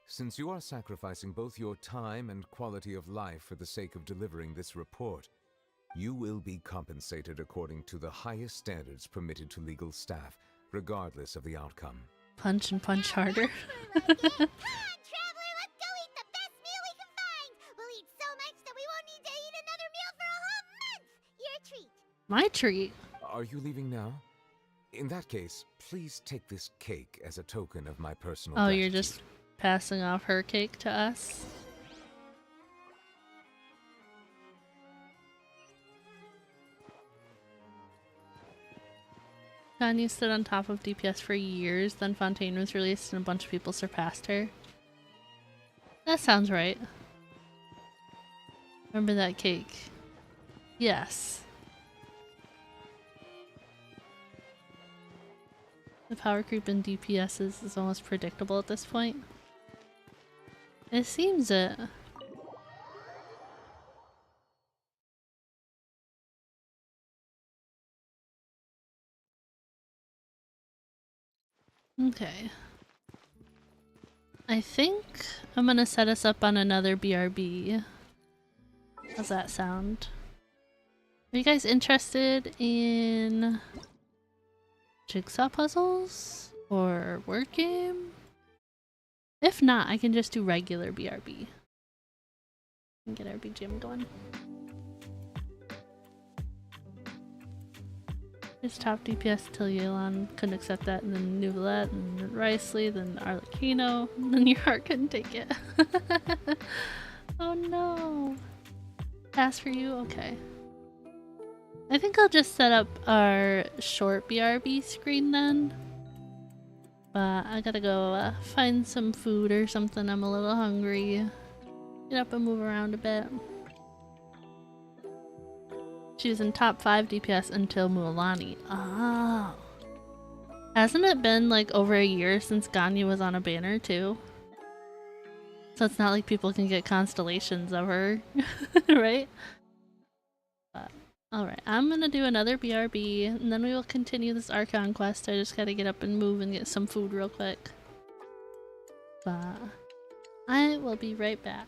Since you are sacrificing both your time and quality of life for the sake of delivering this report, you will be compensated according to the highest standards permitted to legal staff, regardless of the outcome. Punch and punch harder. Come on, traveler, let's go eat the best meal we can find! We'll eat so much that we won't need to eat another meal for a whole month! Your treat. My treat. Are you leaving now? In that case, please take this cake as a token of my personal Oh, gratitude. you're just passing off her cake to us? Ganyu stood on top of DPS for years, then Fontaine was released and a bunch of people surpassed her. That sounds right. Remember that cake? Yes. The power creep in DPS is almost predictable at this point. It seems it. Okay. I think I'm gonna set us up on another BRB. How's that sound? Are you guys interested in jigsaw puzzles? or work game. If not, I can just do regular BRB and get our BGM going. Just top DPS till Yelan couldn't accept that, and then Nuvolette, and then Riceley, then Arlecchino, and then your heart couldn't take it. Oh no. Pass for you? Okay. I think I'll just set up our short BRB screen then. But I gotta go find some food or something. I'm a little hungry. Get up and move around a bit. She was in top 5 DPS until Mualani. Oh. Hasn't it been like over a year since Ganya was on a banner too? So it's not like people can get constellations of her, right? Alright, I'm gonna do another BRB, and then we will continue this Archon quest. I just gotta get up and move and get some food real quick. But I will be right back.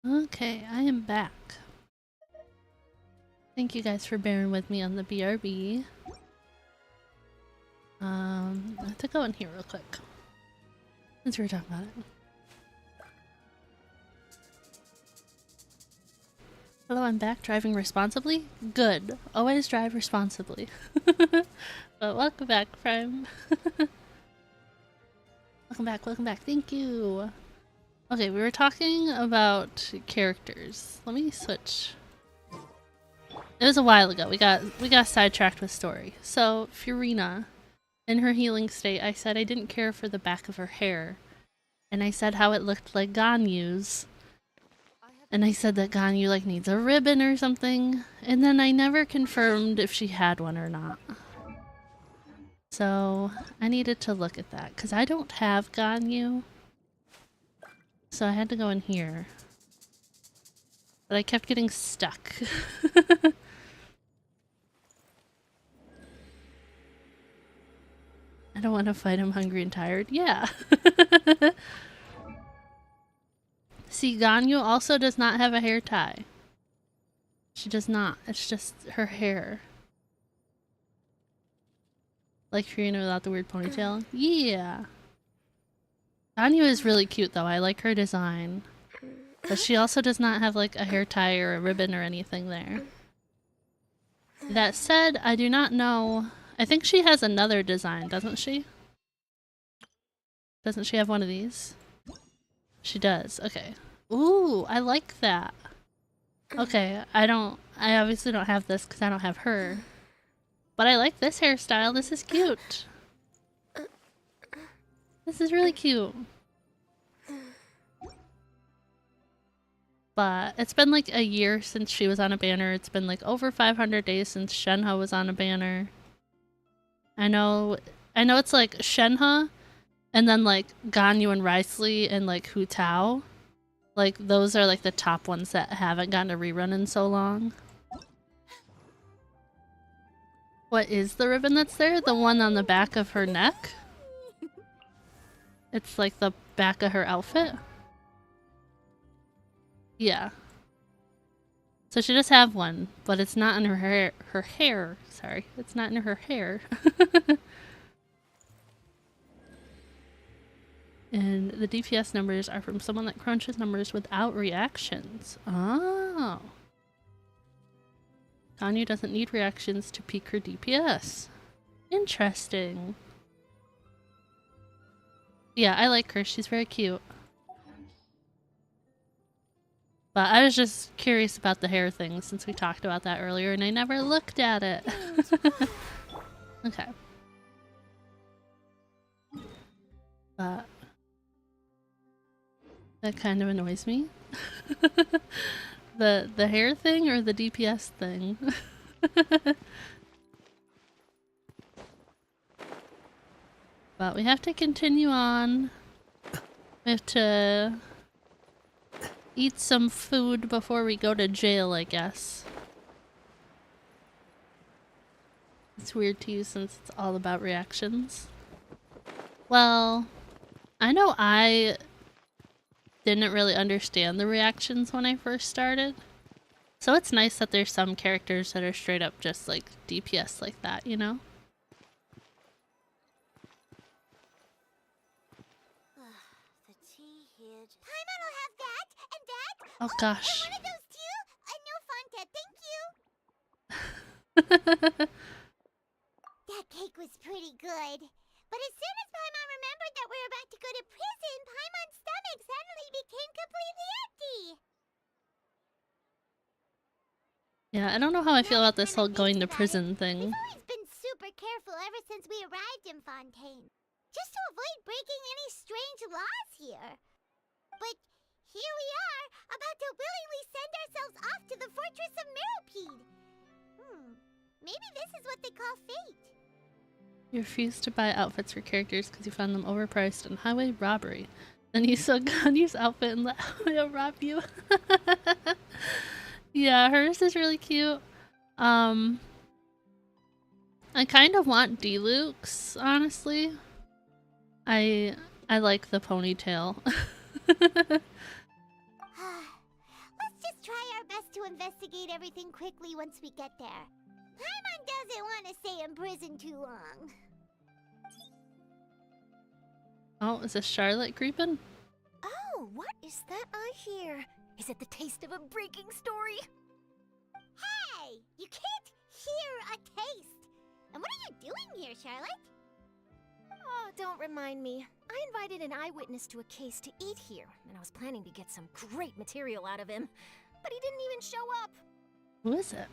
Okay, I am back. Thank you guys for bearing with me on the BRB. I have to go in here real quick, since we were talking about it. Hello, I'm back. Driving responsibly? Good. Always drive responsibly. But welcome back, Prime. Welcome back. Thank you. Okay, we were talking about characters. Let me switch. It was a while ago. We got sidetracked with story. So, Furina, in her healing state, I said I didn't care for the back of her hair. And I said how it looked like Ganyu's. And I said that Ganyu like needs a ribbon or something. And then I never confirmed if she had one or not. So I needed to look at that because I don't have Ganyu. So I had to go in here. But I kept getting stuck. I don't want to fight him hungry and tired. Yeah. See, Ganyu also does not have a hair tie. She does not. It's just her hair. Like Furina without the weird ponytail? Yeah. Ganyu is really cute though. I like her design. But she also does not have like a hair tie or a ribbon or anything there. That said, I do not know. I think she has another design, doesn't she? Doesn't she have one of these? She does. Okay. Ooh, I like that. Okay, I obviously don't have this because I don't have her. But I like this hairstyle. This is cute. This is really cute. But it's been like a year since she was on a banner. It's been like over 500 days since Shenhe was on a banner. I know it's like Shenhe and then like Ganyu and Riceley and like Hu Tao. Like those are like the top ones that haven't gotten a rerun in so long. What is the ribbon that's there? The one on the back of her neck? It's like the back of her outfit? Yeah. So she does have one, but it's not in her hair. Sorry, it's not in her hair. And the DPS numbers are from someone that crunches numbers without reactions. Oh. Ganyu doesn't need reactions to peak her DPS. Interesting. Yeah, I like her. She's very cute. But I was just curious about the hair thing since we talked about that earlier and I never looked at it. Okay. But that kind of annoys me. The hair thing or the DPS thing? But we have to continue on. We have to eat some food before we go to jail, I guess. It's weird to use since it's all about reactions. Well, I know I didn't really understand the reactions when I first started. So it's nice that there's some characters that are straight up just like DPS like that, you know? The tea here. Paimon will have that and that. Oh gosh. And one of those too. No Fontaine, thank you. That cake was pretty good. But as soon as Paimon remembered that we were about to go to prison, Paimon's stomach suddenly became completely empty. Yeah, I don't know how I feel about this whole going to prison thing. We've always been super careful ever since we arrived in Fontaine. Just to avoid breaking any strange laws here. But here we are, about to willingly send ourselves off to the fortress of Meropide. Maybe this is what they call fate. You refused to buy outfits for characters because you found them overpriced and highway robbery. Then you saw Ganyu's outfit and let Hoyo rob you. Yeah, hers is really cute. I kind of want Diluc's, honestly. I like the ponytail. to investigate everything quickly once we get there. Paimon doesn't want to stay in prison too long. Oh, is this Charlotte creeping? Oh, what is that I hear? Is it the taste of a breaking story? Hey! You can't hear a taste! And what are you doing here, Charlotte? Oh, don't remind me. I invited an eyewitness to a case to eat here, and I was planning to get some great material out of him. But he didn't even show up. Who is it?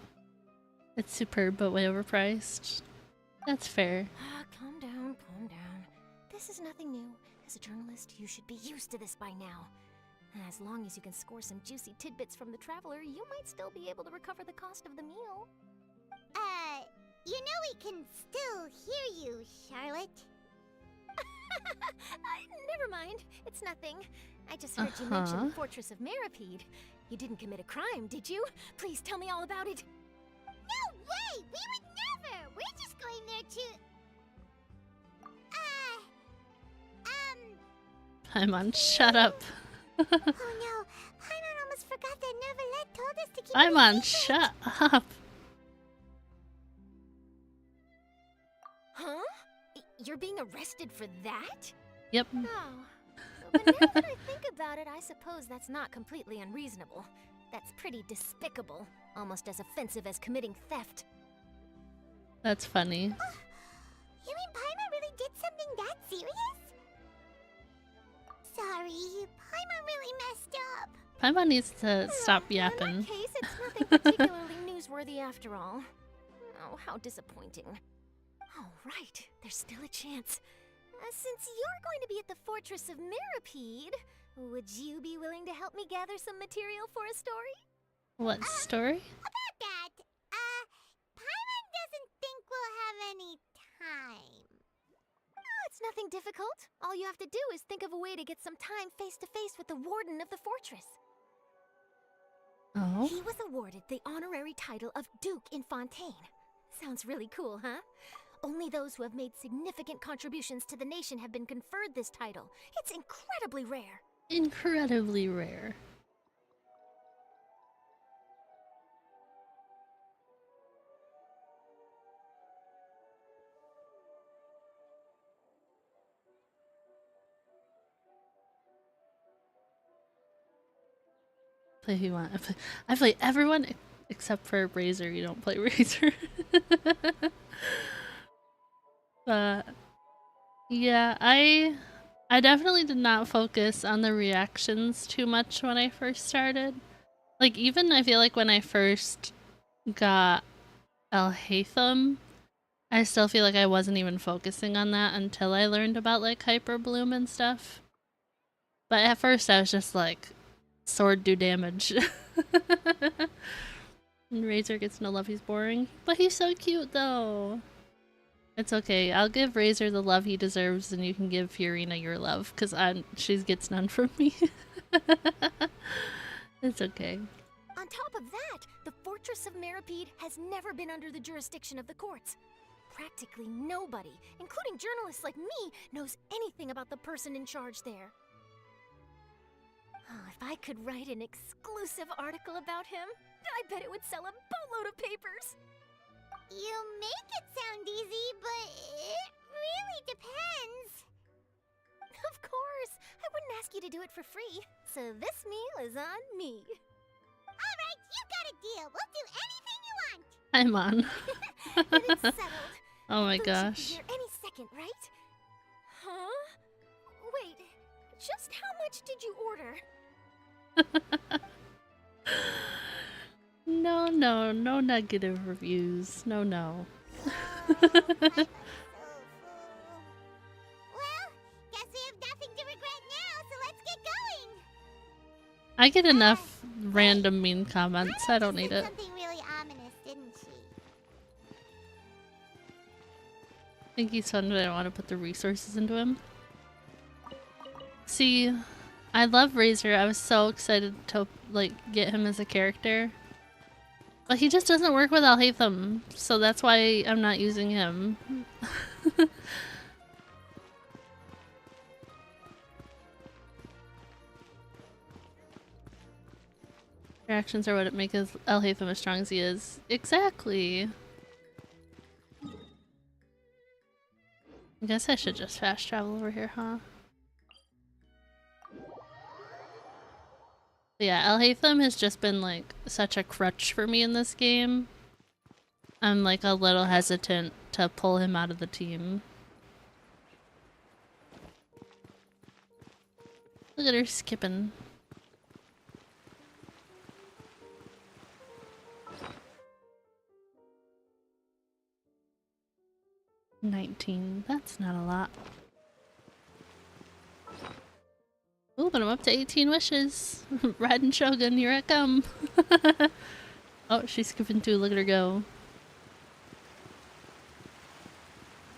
It's superb but way overpriced. That's fair. Calm down, calm down. This is nothing new. As a journalist, you should be used to this by now. As long as you can score some juicy tidbits from the traveler, you might still be able to recover the cost of the meal. You know we can still hear you, Charlotte. Never mind. It's nothing. I just heard you mention the Fortress of Meripede. You didn't commit a crime, did you? Please tell me all about it. No way! We would never! We're just going there to... Paimon, shut up. Oh no, Paimon almost forgot that Neverlet told us to keep Paimon, shut up. Huh? You're being arrested for that? Yep. Oh. But now that I think about it, I suppose that's not completely unreasonable. That's pretty despicable. Almost as offensive as committing theft. That's funny. You mean Paimon really did something that serious? Sorry, Paimon really messed up. Paimon needs to stop yapping. In that case, it's nothing particularly newsworthy after all. Oh, how disappointing. Oh, right. There's still a chance. Since you're going to be at the Fortress of Meripede, would you be willing to help me gather some material for a story? What story? About that, Paimon doesn't think we'll have any time. Oh, it's nothing difficult. All you have to do is think of a way to get some time face-to-face with the warden of the fortress. Oh? He was awarded the honorary title of Duke in Fontaine. Sounds really cool, huh? Only those who have made significant contributions to the nation have been conferred this title. It's incredibly rare. Incredibly rare. Play who you want. I play everyone except for Razor. You don't play Razor. But yeah, I definitely did not focus on the reactions too much when I first started. Like, even I feel like when I first got Alhaitham, I still feel like I wasn't even focusing on that until I learned about like Hyper Bloom and stuff. But at first I was just like, sword do damage. And Razor gets no love, he's boring. But he's so cute though. It's okay. I'll give Razor the love he deserves, and you can give Fiorina your love, because she gets none from me. It's okay. On top of that, the Fortress of Meripede has never been under the jurisdiction of the courts. Practically nobody, including journalists like me, knows anything about the person in charge there. Oh, if I could write an exclusive article about him, I bet it would sell a boatload of papers. You make it sound easy, but it really depends. Of course, I wouldn't ask you to do it for free, so this meal is on me. All right, you got a deal. We'll do anything you want. I'm on. Then it's settled. Oh my Food should be gosh. here any second, right? Huh? Wait, just how much did you order? No, no negative reviews. No. Well, guess we have nothing to regret now, so let's get going. I get enough random mean comments. I don't need it. Something really ominous, didn't she? I think he's fun, but I don't want to put the resources into him. See, I love Razor. I was so excited to like get him as a character. But he just doesn't work with Alhaitham, so that's why I'm not using him. Your actions are what make Elhatham as strong as he is. Exactly. I guess I should just fast travel over here, huh? But yeah, Elhatham has just been like such a crutch for me in this game. I'm like a little hesitant to pull him out of the team. Look at her skipping. $19. That's not a lot. Ooh, but I'm up to 18 wishes. Riding Shogun, here I come. Oh, she's skipping too. Look at her go.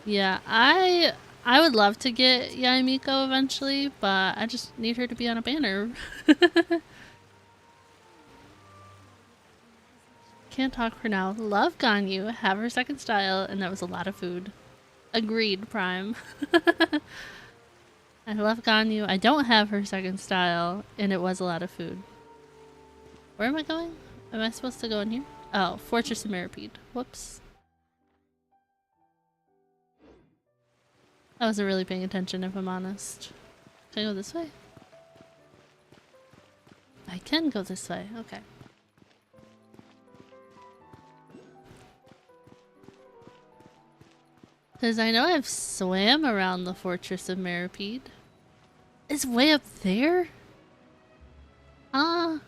Yeah, I would love to get Yaimiko eventually, but I just need her to be on a banner. Can't talk for now. Love Ganyu, have her second style, and that was a lot of food. Agreed, Prime. I love Ganyu. I don't have her second style, and it was a lot of food. Where am I going? Am I supposed to go in here? Oh, Fortress of Meripede. Whoops. I wasn't really paying attention, if I'm honest. Can I go this way? I can go this way. Okay. Because I know I've swam around the Fortress of Meripede. It's way up there? Ah.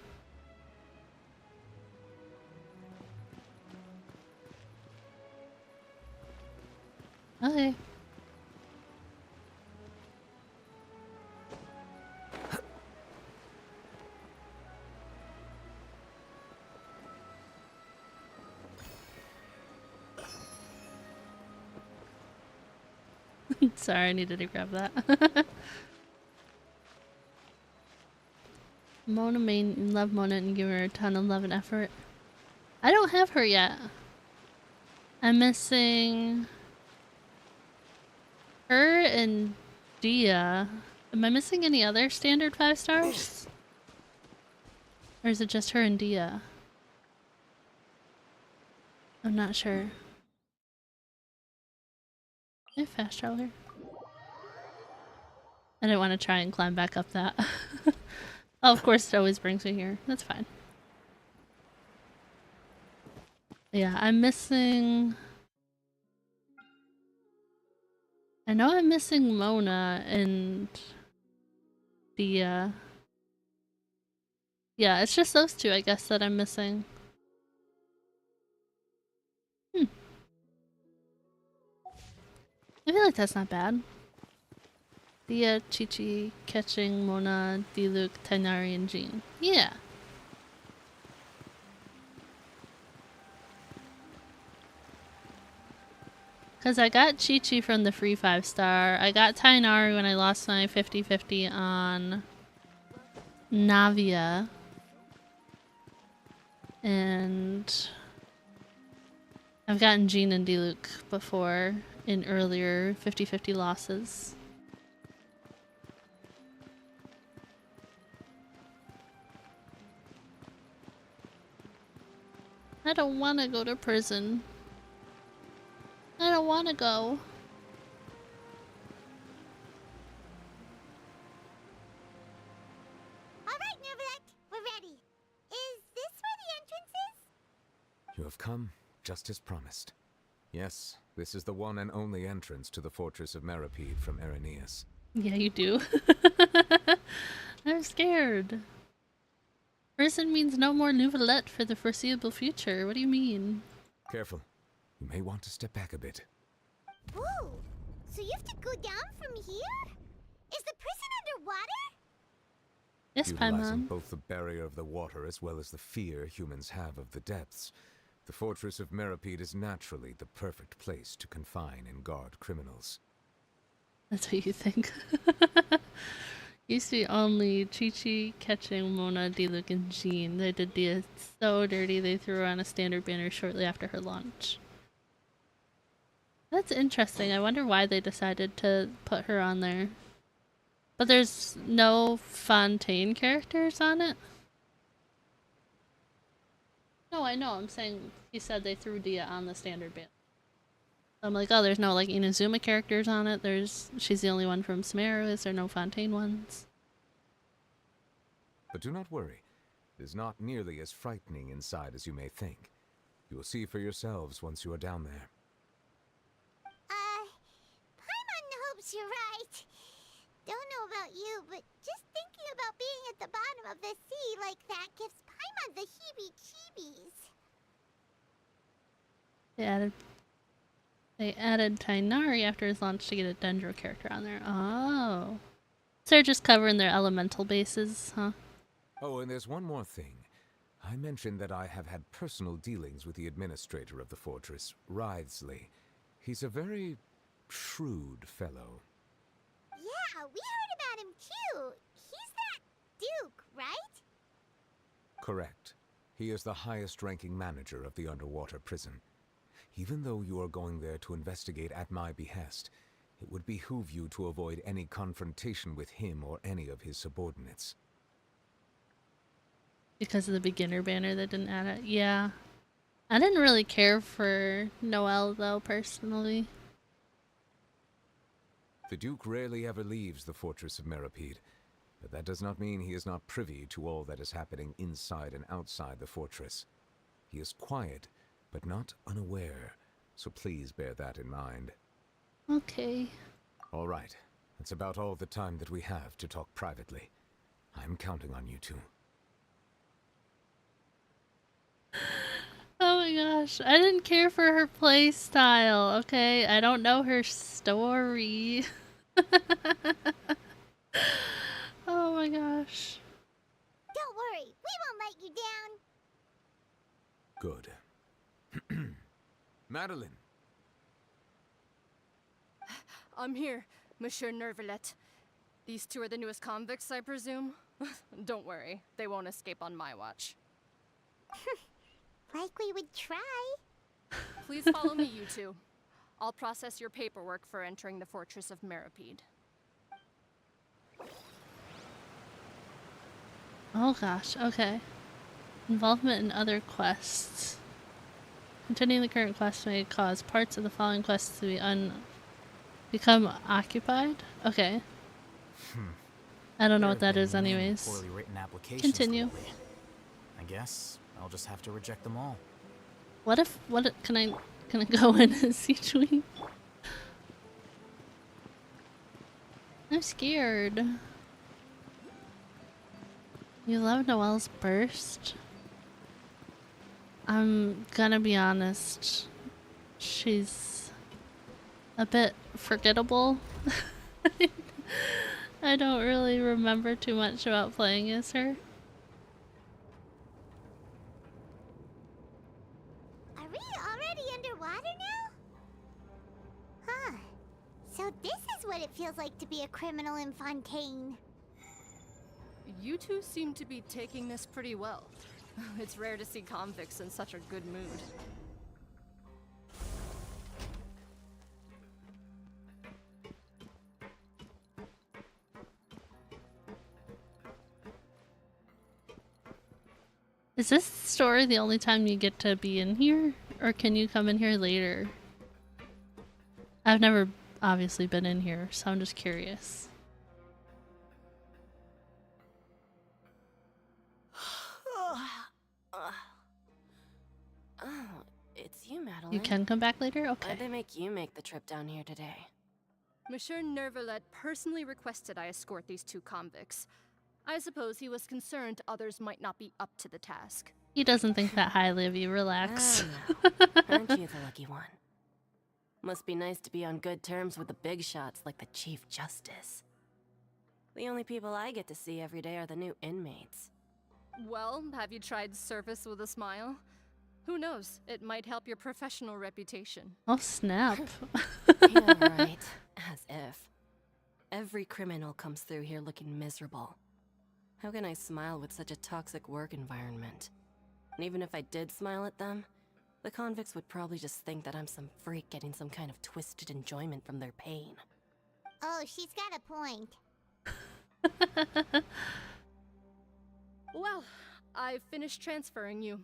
Okay. Sorry, I needed to grab that. Mona main, love Mona and give her a ton of love and effort. I don't have her yet. I'm missing her and Dia. Am I missing any other standard 5 stars? Or is it just her and Dia? I'm not sure. Can I fast travel here? I didn't want to try and climb back up that. Oh, of course it always brings me here. That's fine. Yeah, I'm missing... I know I'm missing Mona and Dia. Yeah, it's just those two, I guess, that I'm missing. I feel like that's not bad. Dia, Chi-Chi, catching Mona, Diluc, Tainari, and Jean. Yeah. Because I got Chi-Chi from the free 5-star. I got Tainari when I lost my 50-50 on Navia. And I've gotten Jean and Diluc before in earlier 50-50 losses. I don't want to go to prison. I don't want to go. Alright, Nervalek, we're ready. Is this where the entrance is? You have come, just as promised. Yes, this is the one and only entrance to the Fortress of Meripede from Irenaeus. Yeah, you do. I'm scared. Prison means no more Nouvellette for the foreseeable future. What do you mean? Careful. You may want to step back a bit. Whoa! So you have to go down from here? Is the prison underwater? Yes, Utilizing Paimon. both the barrier of the water as well as the fear humans have of the depths, the Fortress of Meripede is naturally the perfect place to confine and guard criminals. That's what you think. Used to be only Chi-Chi catching Mona, Diluc, and Jean. They did Dia so dirty they threw her on a standard banner shortly after her launch. That's interesting. I wonder why they decided to put her on there. But there's no Fontaine characters on it? I know. I'm saying he said they threw Dia on the standard ban. I'm like, oh, there's no like Inazuma characters on it. She's the only one from Sumeru. Is there no Fontaine ones? But do not worry. It is not nearly as frightening inside as you may think. You will see for yourselves once you are down there. Paimon hopes you're right. Don't know about you, but just thinking about being at the bottom of the sea like that gives Paimon the heebie-jeebies. They added Tainari after his launch to get a Dendro character on there. Oh. So they're just covering their elemental bases, huh? Oh, and there's one more thing. I mentioned that I have had personal dealings with the administrator of the fortress, Writhsley. He's a very shrewd fellow. Yeah, we heard about him too. He's that Duke, right? Correct. He is the highest-ranking manager of the underwater prison. Even though you are going there to investigate at my behest, it would behoove you to avoid any confrontation with him or any of his subordinates. Because of the beginner banner that didn't add it. Yeah. I didn't really care for Noelle, though, personally. The Duke rarely ever leaves the fortress of Meripede, but that does not mean he is not privy to all that is happening inside and outside the fortress. He is quiet, but not unaware, so please bear that in mind. Okay. All right. That's about all the time that we have to talk privately. I'm counting on you two. Oh my gosh, I didn't care for her play style, okay? I don't know her story. Oh my gosh. Don't worry, we won't let you down. Good. Madeline. I'm here, Monsieur Nervalet. These two are the newest convicts, I presume? Don't worry, they won't escape on my watch. Like we would try. Please follow me, you two. I'll process your paperwork for entering the fortress of Meripede. Oh gosh, okay. Involvement in other quests. Continuing the current quest may cause parts of the following quests to be become occupied? Okay. I don't know what that is anyways. Poorly written applications Continue. lately. I guess I'll just have to reject them all. Can I go in and see Siege? I'm scared. You love Noelle's burst? I'm gonna be honest. She's a bit forgettable. I don't really remember too much about playing as her. Are we already underwater now? Huh. So this is what it feels like to be a criminal in Fontaine. You two seem to be taking this pretty well. It's rare to see convicts in such a good mood. Is this story the only time you get to be in here? Or can you come in here later? I've never obviously been in here, so I'm just curious. Oh, it's you, Madeline. You can come back later? Okay. Why'd they make you make the trip down here today? Monsieur Nervalet personally requested I escort these two convicts. I suppose he was concerned others might not be up to the task. He doesn't think that highly of you. Relax. Aren't you the lucky one? Must be nice to be on good terms with the big shots like the Chief Justice. The only people I get to see every day are the new inmates. Well, have you tried service with a smile? Who knows? It might help your professional reputation. Oh, snap. Yeah, right. As if. Every criminal comes through here looking miserable. How can I smile with such a toxic work environment? And even if I did smile at them, the convicts would probably just think that I'm some freak getting some kind of twisted enjoyment from their pain. Oh, she's got a point. Well, I've finished transferring you.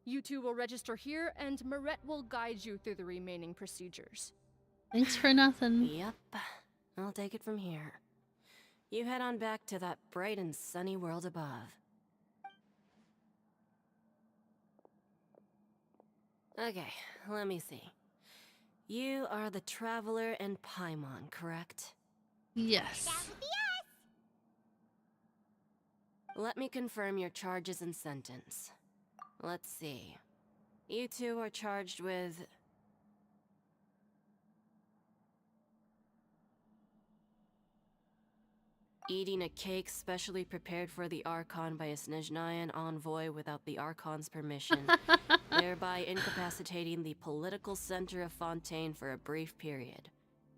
You two will register here, and Marette will guide you through the remaining procedures. Thanks for nothing. Yep. I'll take it from here. You head on back to that bright and sunny world above. Okay, let me see. You are the Traveler and Paimon, correct? Yes. Let me confirm your charges and sentence. Let's see. You two are charged with... eating a cake specially prepared for the Archon by a Snezhnayan envoy without the Archon's permission, thereby incapacitating the political center of Fontaine for a brief period.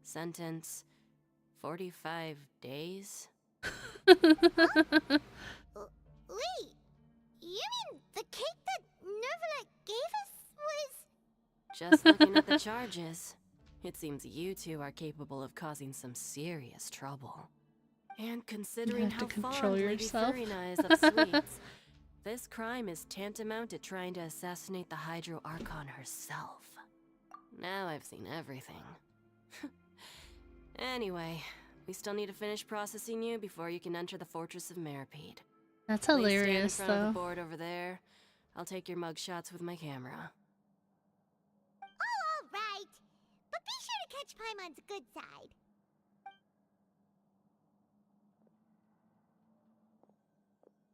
Sentence... 45 days? Wait, you mean the cake that Nervalet gave us was... Just looking at the charges, it seems you two are capable of causing some serious trouble. And considering how fond Lady Furina is of sweets, this crime is tantamount to trying to assassinate the Hydro Archon herself. Now I've seen everything. Anyway, we still need to finish processing you before you can enter the Fortress of Meripede. That's Please hilarious, stand in front of though. the board over there. I'll take your mugshots with my camera. Oh, all right. But be sure to catch Paimon's good side.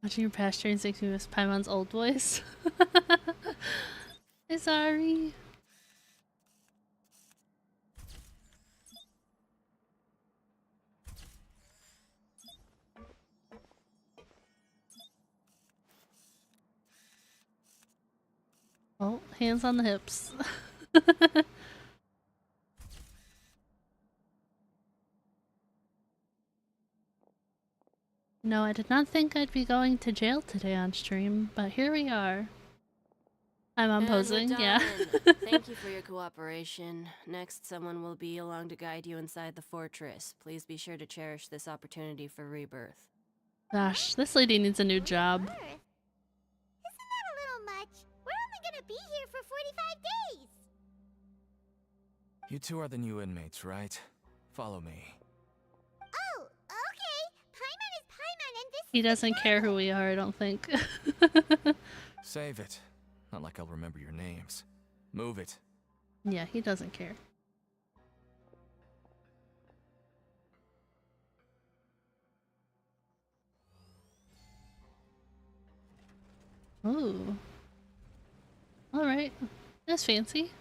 Watching your past trains makes me miss Paimon's old voice. I'm sorry. Oh, hands on the hips. No, I did not think I'd be going to jail today on stream, but here we are. I'm on posing, yeah. Thank you for your cooperation. Next, someone will be along to guide you inside the fortress. Please be sure to cherish this opportunity for rebirth. Gosh, this lady needs a new job. Isn't that a little much? We're only gonna be here for 45 days. You two are the new inmates, right? Follow me. Oh, okay. Paimon is Paimon and this He doesn't care who we are, I don't think. Save it. Not like I'll remember your names. Move it. Yeah, he doesn't care. Ooh. Alright. That's fancy.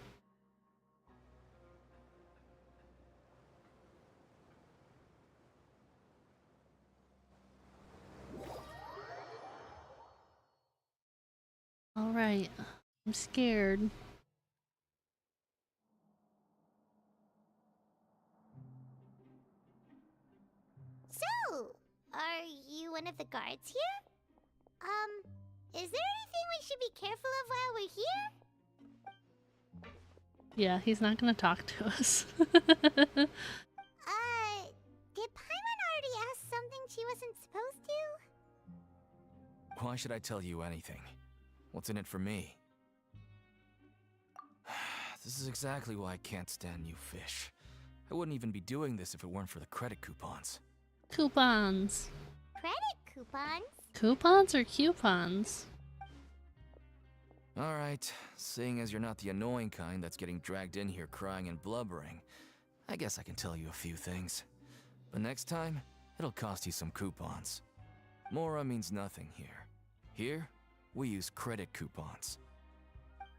Alright. I'm scared. So, are you one of the guards here? Is there anything we should be careful of while we're here? Yeah, he's not gonna talk to us. Did Paimon already ask something she wasn't supposed to? Why should I tell you anything? What's in it for me? This is exactly why I can't stand you fish. I wouldn't even be doing this if it weren't for the credit coupons. Coupons. Credit coupons? Coupons or coupons? Alright, seeing as you're not the annoying kind that's getting dragged in here crying and blubbering, I guess I can tell you a few things. But next time, it'll cost you some coupons. Mora means nothing here. Here, we use credit coupons.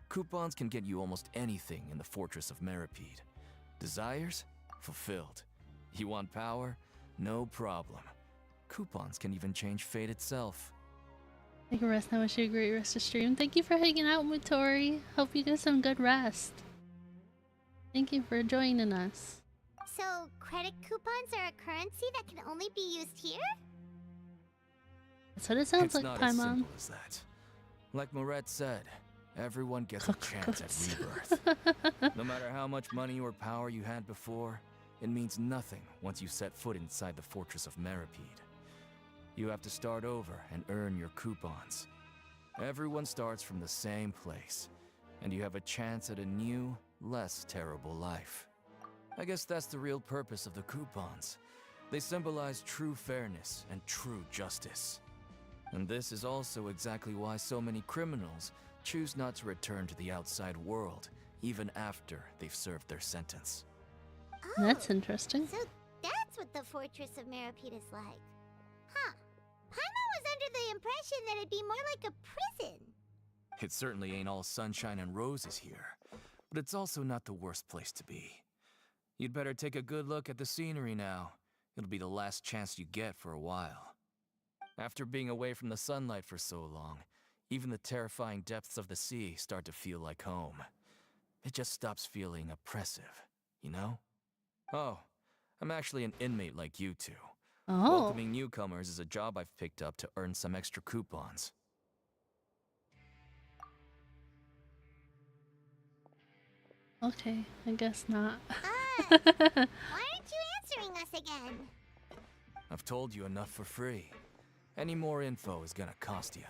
Coupons can get you almost anything in the Fortress of Meripede. Desires? Fulfilled. You want power? No problem. Coupons can even change fate itself. Take a rest. I wish you a great rest of stream. Thank you for hanging out with Tori. Hope you get some good rest. Thank you for joining us. So, credit coupons are a currency that can only be used here? That's what it sounds It's like, not as Paimon. simple as that. Like Moret said, everyone gets a chance at rebirth. No matter how much money or power you had before, it means nothing once you set foot inside the Fortress of Meripede. You have to start over and earn your coupons. Everyone starts from the same place, and you have a chance at a new, less terrible life. I guess that's the real purpose of the coupons. They symbolize true fairness and true justice. And this is also exactly why so many criminals choose not to return to the outside world, even after they've served their sentence. That's interesting. So that's what the Fortress of Meropide is like. Huh. Paimon was under the impression that it'd be more like a prison. It certainly ain't all sunshine and roses here, but it's also not the worst place to be. You'd better take a good look at the scenery now. It'll be the last chance you get for a while. After being away from the sunlight for so long, even the terrifying depths of the sea start to feel like home. It just stops feeling oppressive, you know? Oh, I'm actually an inmate like you two. Oh. Welcoming newcomers is a job I've picked up to earn some extra coupons. Okay, I guess not. Why aren't you answering us again? I've told you enough for free. Any more info is gonna cost you.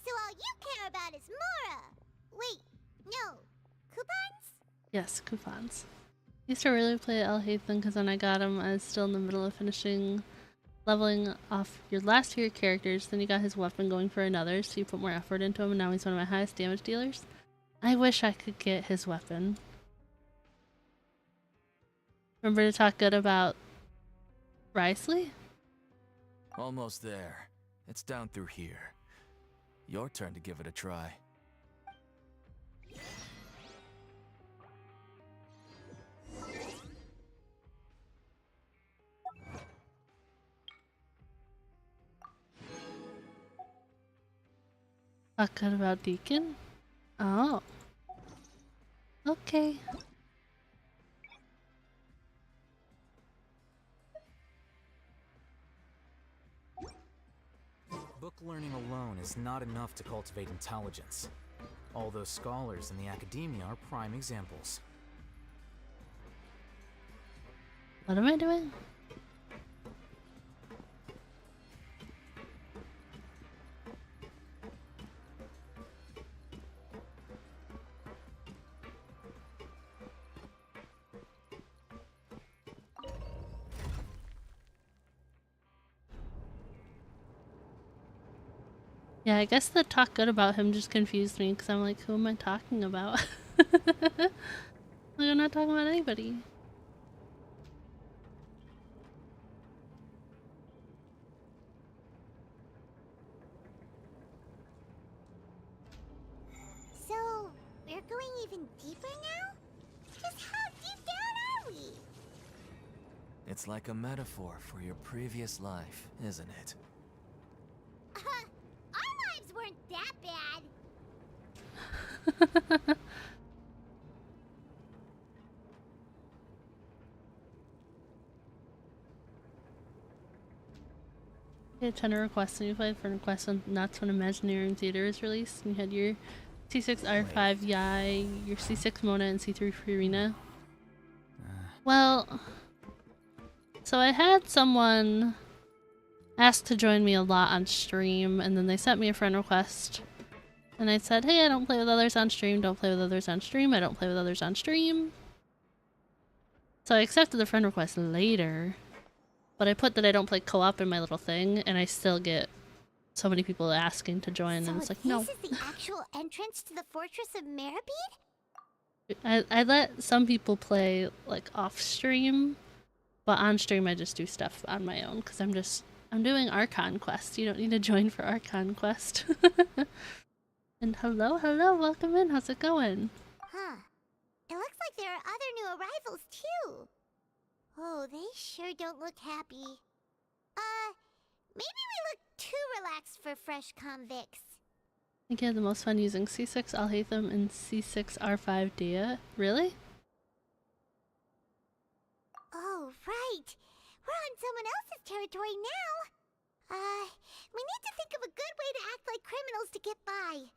So all you care about is Mora! Wait, no. Coupons? Yes, coupons. Used to really play Alhaitham because when I got him, I was still in the middle of finishing leveling off your last tier characters. Then you got his weapon going for another, so you put more effort into him, and now he's one of my highest damage dealers. I wish I could get his weapon. Remember to talk good about Risley? Almost there. It's down through here. Your turn to give it a try. Talk good about Deacon? Oh. Okay. Book learning alone is not enough to cultivate intelligence. All those scholars in the academia are prime examples. What am I doing? Yeah, I guess the talk good about him just confused me because I'm like, who am I talking about? Like, I'm not talking about anybody. So, we're going even deeper now? Just how deep down are we? It's like a metaphor for your previous life, isn't it? Our lives weren't that bad. You had a ton of requests and you played for requests, and that's when Imagineering Theater was released. And you had your C6 R5 Yai, your C6 Mona, and C3 Furina. Well, so I had someone ask to join me a lot on stream, and then they sent me a friend request. And I said, hey, I don't play with others on stream, don't play with others on stream, I don't play with others on stream. So I accepted the friend request later. But I put that I don't play co-op in my little thing, and I still get so many people asking to join, So and it's like, no. this is the actual entrance to the Fortress of Meropide? I let some people play, like, off-stream, but on-stream I just do stuff on my own, because I'm doing Archon Quest. You don't need to join for Archon Quest. And hello, welcome in. How's it going? Huh. It looks like there are other new arrivals, too. Oh, they sure don't look happy. Maybe we look too relaxed for fresh convicts. I think you had the most fun using C6 Alhaitham and C6 R5 Dia. Really? Oh, right. We're on someone else's territory now. We need to think of a good way to act like criminals to get by.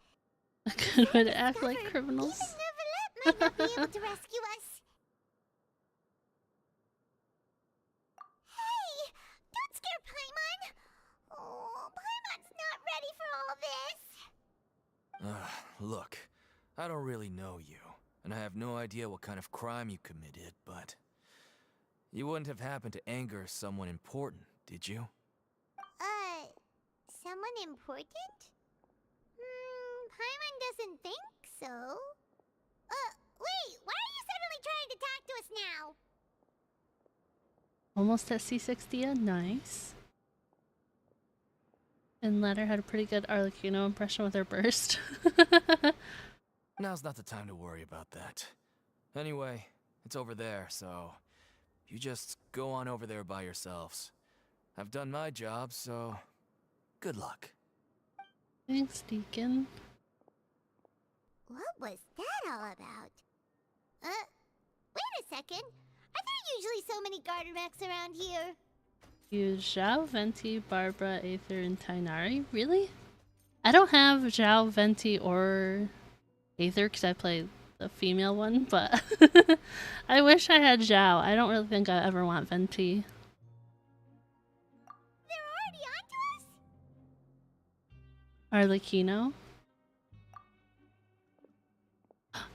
A good way to act like criminals. Even Nervalette might not be able to rescue us. Hey! Don't scare Paimon! Oh, Paimon's not ready for all Look, I don't really know you, and I have no idea what kind of crime you committed, but you wouldn't have happened to anger someone important, did you? Someone important? Paimon doesn't think so. Wait, why are you suddenly trying to talk to us now? Almost at C60, nice. And Letter had a pretty good Arlecchino impression with her burst. Now's not the time to worry about that. Anyway, it's over there, so you just go on over there by yourselves. I've done my job, so good luck. Thanks, Deacon. What was that all about? Wait a second. Are there usually so many Gardermechs around here? Use Zhao, Venti, Barbara, Aether, and Tainari? Really? I don't have Zhao, Venti, or Aether because I play the female one, but I wish I had Zhao. I don't really think I ever want Venti. Arlecchino.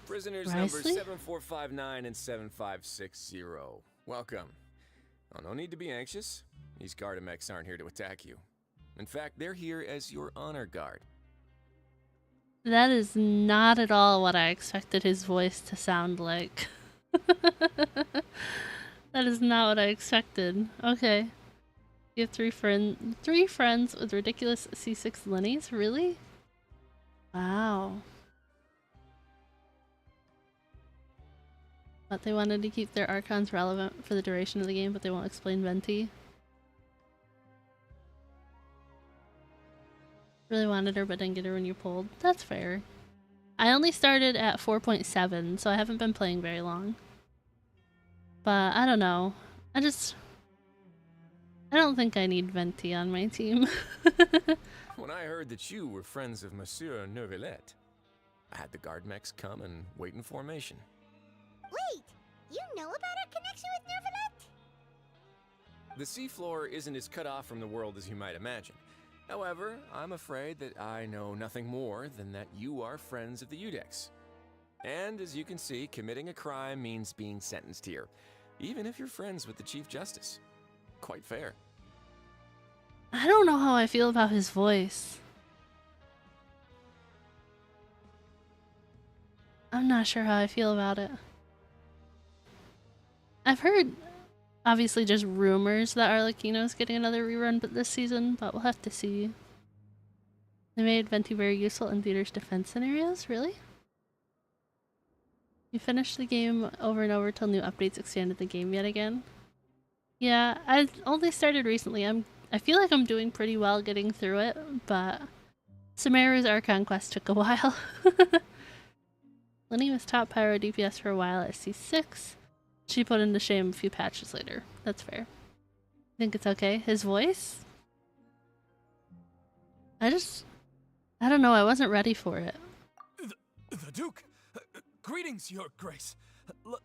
Prisoners Risley? number 7459 and 7560. Welcome. Oh, no need to be anxious. These Gardermechs aren't here to attack you. In fact, they're here as your honor guard. That is not at all what I expected his voice to sound like. That is not what I expected. Okay. You have three friends with ridiculous C6 Lennies? Really? Wow. But they wanted to keep their Archons relevant for the duration of the game, but they won't explain Venti. Really wanted her, but didn't get her when you pulled. That's fair. I only started at 4.7, so I haven't been playing very long. But I don't know. I don't think I need Venti on my team. When I heard that you were friends of Monsieur Neuvillette, I had the Gardermechs come and wait in formation. Wait, you know about our connection with Neuvillette? The seafloor isn't as cut off from the world as you might imagine. However, I'm afraid that I know nothing more than that you are friends of the Udex. And as you can see, committing a crime means being sentenced here, even if you're friends with the Chief Justice. Quite fair. I don't know how I feel about his voice. I'm not sure how I feel about it. I've heard, obviously, just rumors that Arlecchino's getting another rerun this season, but we'll have to see. They made Venti very useful in theater's defense scenarios? Really? You finished the game over and over till new updates expanded the game yet again? Yeah, I only started recently. I feel like I'm doing pretty well getting through it, but Sumeru's Archon quest took a while. Lenny was top pyro DPS for a while at C6. She put into shame a few patches later. That's fair. I think it's okay. His voice? I don't know. I wasn't ready for it. The Duke! Greetings, Your Grace.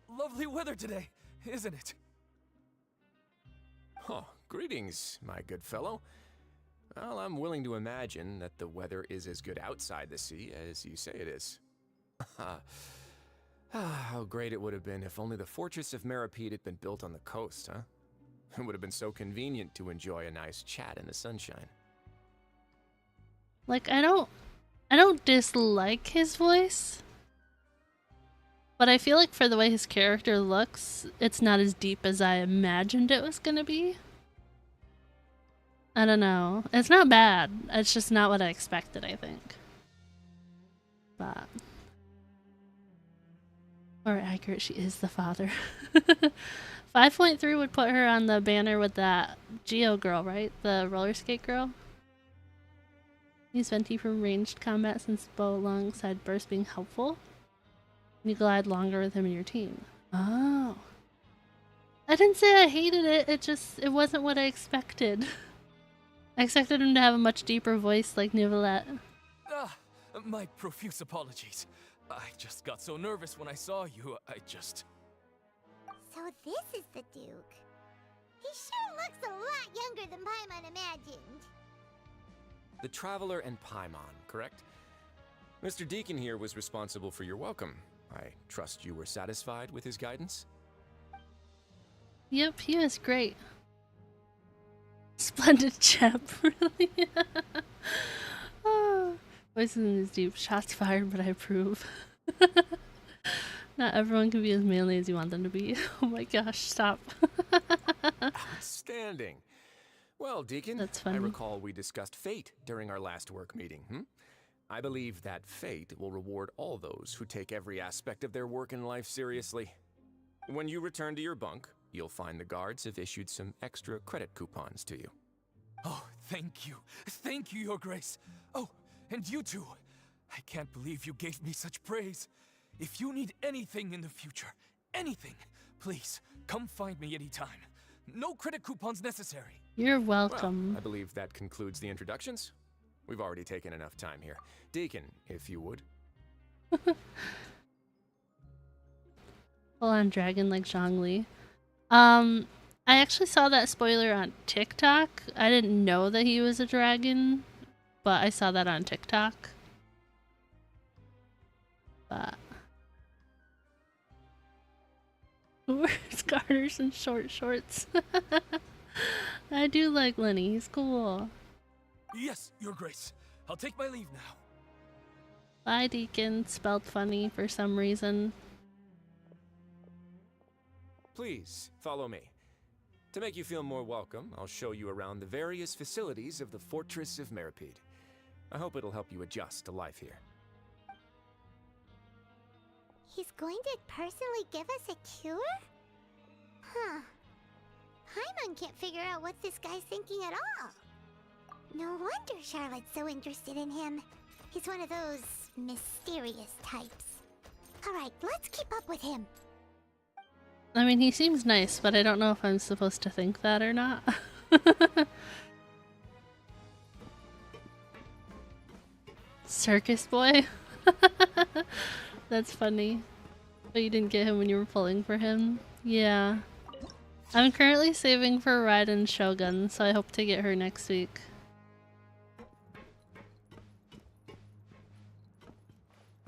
Lovely weather today, isn't it? Oh, greetings, my good fellow. Well, I'm willing to imagine that the weather is as good outside the sea as you say it is. How great it would have been if only the Fortress of Meripede had been built on the coast, huh? It would have been so convenient to enjoy a nice chat in the sunshine. Like, I don't dislike his voice, but I feel like for the way his character looks, it's not as deep as I imagined it was gonna be. I don't know. It's not bad. It's just not what I expected, I think. But more accurate, she is the father. 5.3 would put her on the banner with that Geo girl, right? The roller skate girl. Use Venti from ranged combat since bow alongside burst being helpful. You glide longer with him in your team. Oh. I didn't say I hated it, it wasn't what I expected. I expected him to have a much deeper voice like Neuvillette. My profuse apologies. I just got so nervous when I saw you, So this is the Duke. He sure looks a lot younger than Paimon imagined. The Traveler and Paimon, correct? Mr. Deacon here was responsible for your welcome. I trust you were satisfied with his guidance? Yep, he was great. Splendid chap, really. Oh, voices is deep. Shots fired, but I approve. Not everyone can be as manly as you want them to be. Oh my gosh, stop. Outstanding. Well, Deacon, That's funny. I recall we discussed fate during our last work meeting, I believe that fate will reward all those who take every aspect of their work and life seriously. When you return to your bunk, you'll find the guards have issued some extra credit coupons to you. Oh, thank you. Thank you, Your Grace. Oh, and you too. I can't believe you gave me such praise. If you need anything in the future, anything, please, come find me anytime. No credit coupons necessary. You're welcome. Well, I believe that concludes the introductions. We've already taken enough time here. Deacon, if you would. Full on dragon like Zhongli. I actually saw that spoiler on TikTok. I didn't know that he was a dragon, but I saw that on TikTok. But where's garters and short shorts? I do like Lenny. He's cool. Yes, Your Grace. I'll take my leave now. Bye, Deacon. Spelled funny for some reason. Please, follow me. To make you feel more welcome, I'll show you around the various facilities of the Fortress of Meripede. I hope it'll help you adjust to life here. He's going to personally give us a cure? Huh. Paimon can't figure out what this guy's thinking at all. No wonder Charlotte's so interested in him. He's one of those mysterious types. Alright, let's keep up with him. I mean, he seems nice, but I don't know if I'm supposed to think that or not. Circus boy? That's funny. But you didn't get him when you were pulling for him? Yeah. I'm currently saving for Raiden Shogun, so I hope to get her next week.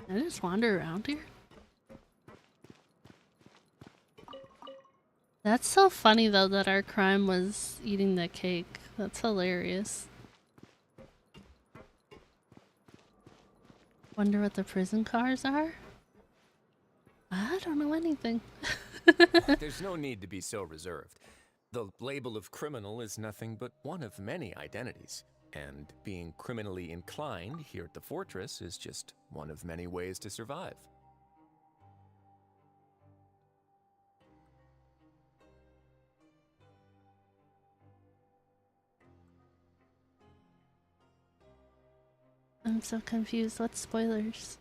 Can I just wander around here? That's so funny though that our crime was eating the cake. That's hilarious. Wonder what the prison cars are? I don't know anything. There's no need to be so reserved. The label of criminal is nothing but one of many identities. And being criminally inclined here at the Fortress is just one of many ways to survive. I'm so confused. What spoilers?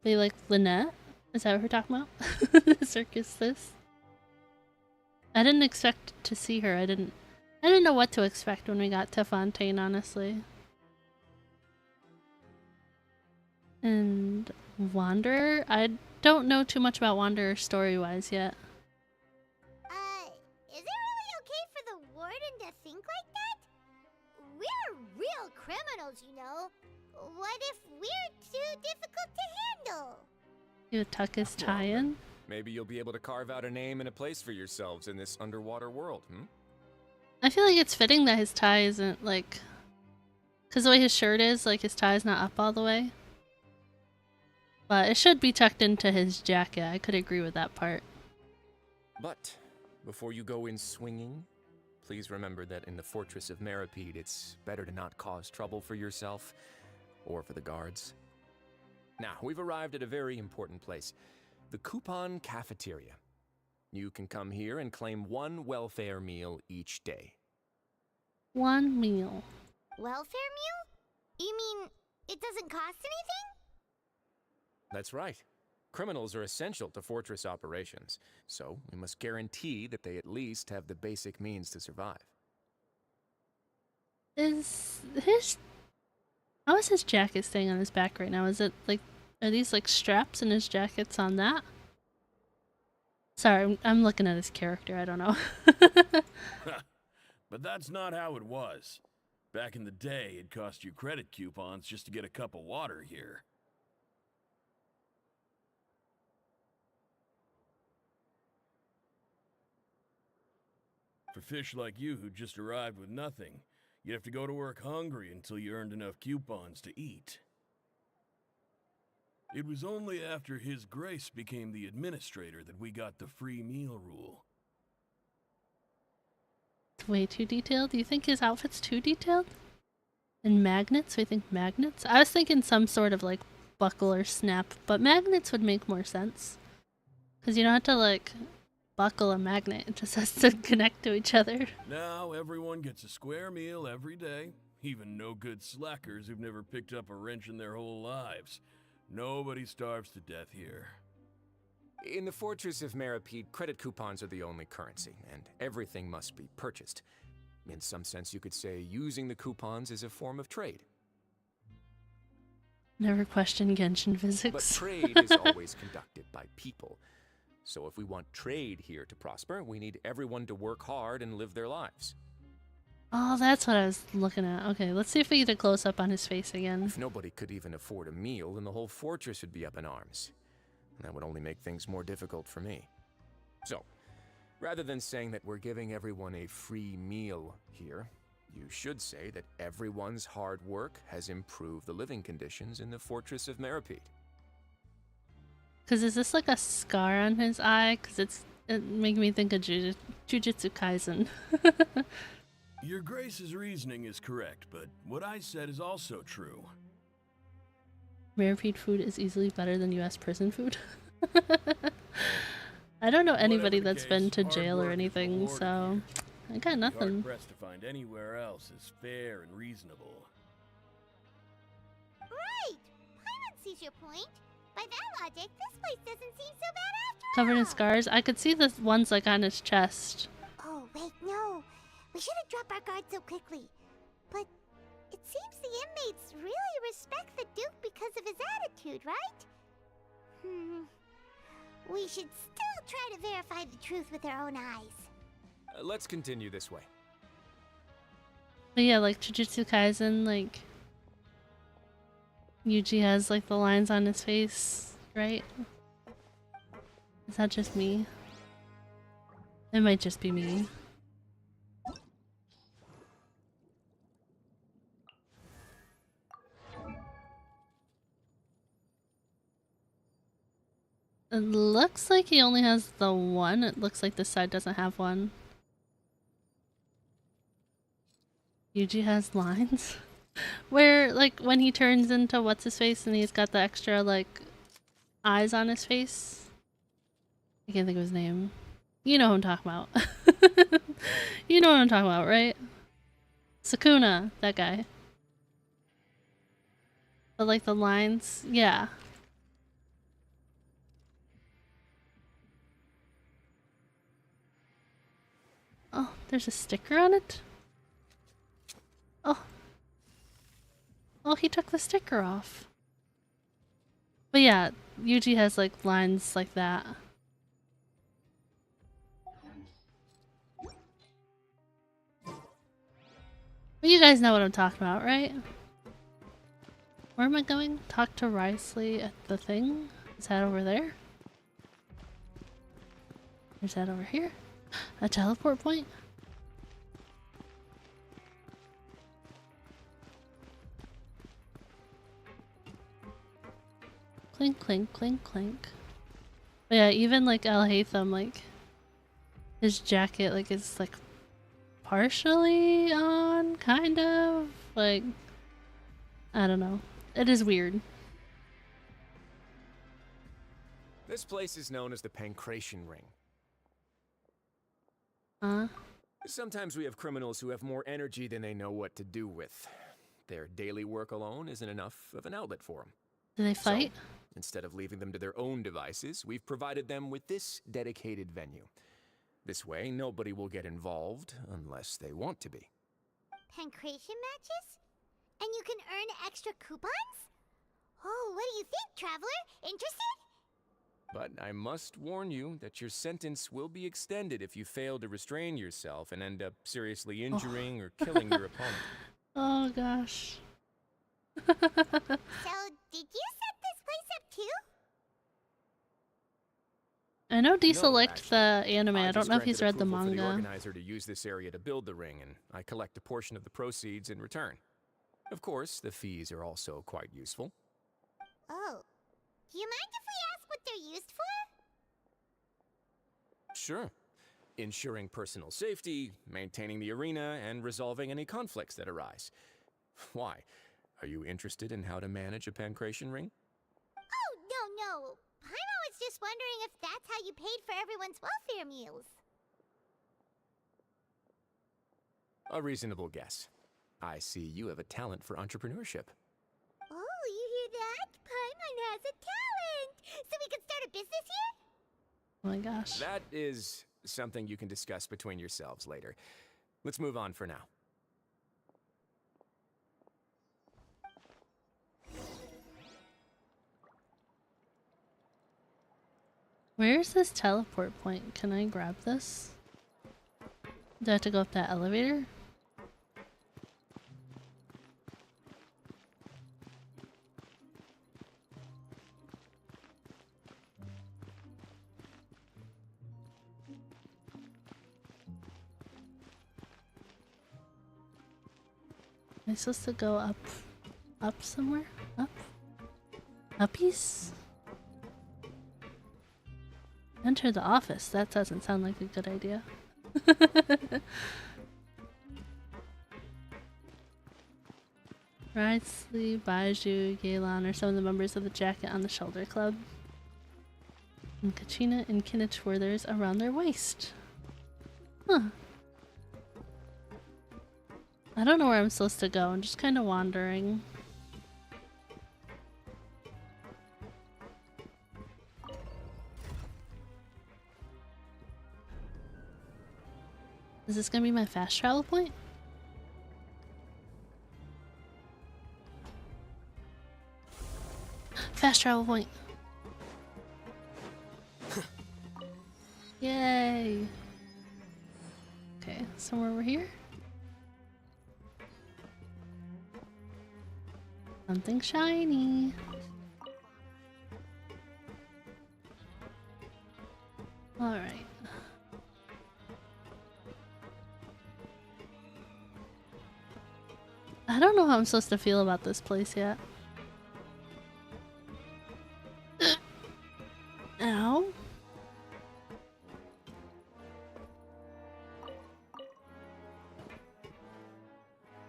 They like Lynette? Is that what we're talking about? The circus this? I didn't expect to see her. I didn't know what to expect when we got to Fontaine, honestly. And Wanderer? I don't know too much about Wanderer story-wise yet. Is it really okay for the warden to think like that? We're real criminals, you know. What if we're too difficult to handle? He would tuck his tie in? Maybe you'll be able to carve out a name and a place for yourselves in this underwater world, I feel like it's fitting that his tie isn't like... Because the way his shirt is, like his tie's not up all the way. But it should be tucked into his jacket. I could agree with that part. But before you go in swinging, please remember that in the Fortress of Meripede, it's better to not cause trouble for yourself or for the guards. Now, we've arrived at a very important place, the Coupon Cafeteria. You can come here and claim one welfare meal each day. One meal. Welfare meal? You mean it doesn't cost anything? That's right. Criminals are essential to Fortress operations, so we must guarantee that they at least have the basic means to survive. Is his... How is his jacket staying on his back right now? Is it like... Are these like straps in his jackets on that? Sorry, I'm looking at his character. I don't know. But that's not how it was. Back in the day, it cost you credit coupons just to get a cup of water here. For fish like you who just arrived with nothing, you'd have to go to work hungry until you earned enough coupons to eat. It was only after His Grace became the administrator that we got the free meal rule. It's way too detailed. Do you think his outfit's too detailed? And magnets? We think magnets? I was thinking some sort of like buckle or snap, but magnets would make more sense. Because you don't have to like buckle a magnet, it just has to connect to each other. Now everyone gets a square meal every day, even no good slackers who've never picked up a wrench in their whole lives. Nobody starves to death here. In the Fortress of Meripede, credit coupons are the only currency, and everything must be purchased. In some sense, you could say using the coupons is a form of trade. Never question Genshin physics. But trade is always conducted by people. So if we want trade here to prosper, we need everyone to work hard and live their lives. Oh, that's what I was looking at. Okay, let's see if we get a close-up on his face again. If nobody could even afford a meal, then the whole fortress would be up in arms. That would only make things more difficult for me. So, rather than saying that we're giving everyone a free meal here, you should say that everyone's hard work has improved the living conditions in the Fortress of Meripede. Because is this like a scar on his eye? Because it makes me think of Jujutsu Kaisen. Your Grace's reasoning is correct, but what I said is also true. Meripede food is easily better than US prison food. I don't know anybody that's been to jail or anything, so I got nothing. Hard pressed to find anywhere else is fair and reasonable. Right! Paimon sees your point. By that logic, this place doesn't seem so bad after all. Covered in scars? I could see the ones like on his chest. Oh, wait, no. We shouldn't drop our guard so quickly. But it seems the inmates really respect the Duke because of his attitude, right? We should still try to verify the truth with our own eyes. Let's continue this way. But yeah, like Jujutsu Kaisen, like Yuji has like the lines on his face, right? Is that just me? It might just be me. It looks like he only has the one. It looks like this side doesn't have one. Yuji has lines. Where, like, when he turns into what's-his-face and he's got the extra, like, eyes on his face. I can't think of his name. You know who I'm talking about. You know what I'm talking about, right? Sukuna, that guy. But, like, the lines, yeah. Oh, there's a sticker on it? Oh. Oh, he took the sticker off. But yeah, Yuji has like lines like that. But you guys know what I'm talking about, right? Where am I going? Talk to Risley at the thing? Is that over there? Is that over here? A teleport point? Clink, clink, clink, clink. But yeah, even like El Haytham, like his jacket, like is like partially on, kind of. Like, I don't know. It is weird. This place is known as the Pancration Ring. Sometimes we have criminals who have more energy than they know what to do with. Their daily work alone isn't enough of an outlet for them. Do they fight? So, instead of leaving them to their own devices, we've provided them with this dedicated venue. This way, nobody will get involved unless they want to be. Pancration matches? And you can earn extra coupons? Oh, what do you think, traveler? Interested? But I must warn you that your sentence will be extended if you fail to restrain yourself and end up seriously injuring or killing your opponent. Oh gosh. So, did you set this place up too? I know Diesel No, liked actually. the anime. I don't just know if he's granted read the approval for the manga. organizer to use this area to build the ring, and I collect a portion of the proceeds in return. Of course, the fees are also quite useful. Oh. Do you mind if we ask what they're used for? Sure. Ensuring personal safety, maintaining the arena, and resolving any conflicts that arise. Why? Are you interested in how to manage a pancration ring? Oh, no. Paimon was just wondering if that's how you paid for everyone's welfare meals. A reasonable guess. I see you have a talent for entrepreneurship. Oh, you hear that? Paimon has a talent! So we could start a business here? Oh my gosh. That is something you can discuss between yourselves later. Let's move on for now. Where's this teleport point? Can I grab this? Do I have to go up that elevator? Am I supposed to go up somewhere? Up? Uppies? Enter the office. That doesn't sound like a good idea. Ridsley, Baiju, Galen are some of the members of the Jacket on the Shoulder Club. And Kachina and Kinich wear theirs around their waist. Huh. I don't know where I'm supposed to go. I'm just kind of wandering. Is this gonna be my fast travel point? Fast travel point. Yay. Okay, somewhere over here. Something shiny. All right. I don't know how I'm supposed to feel about this place yet. Ow.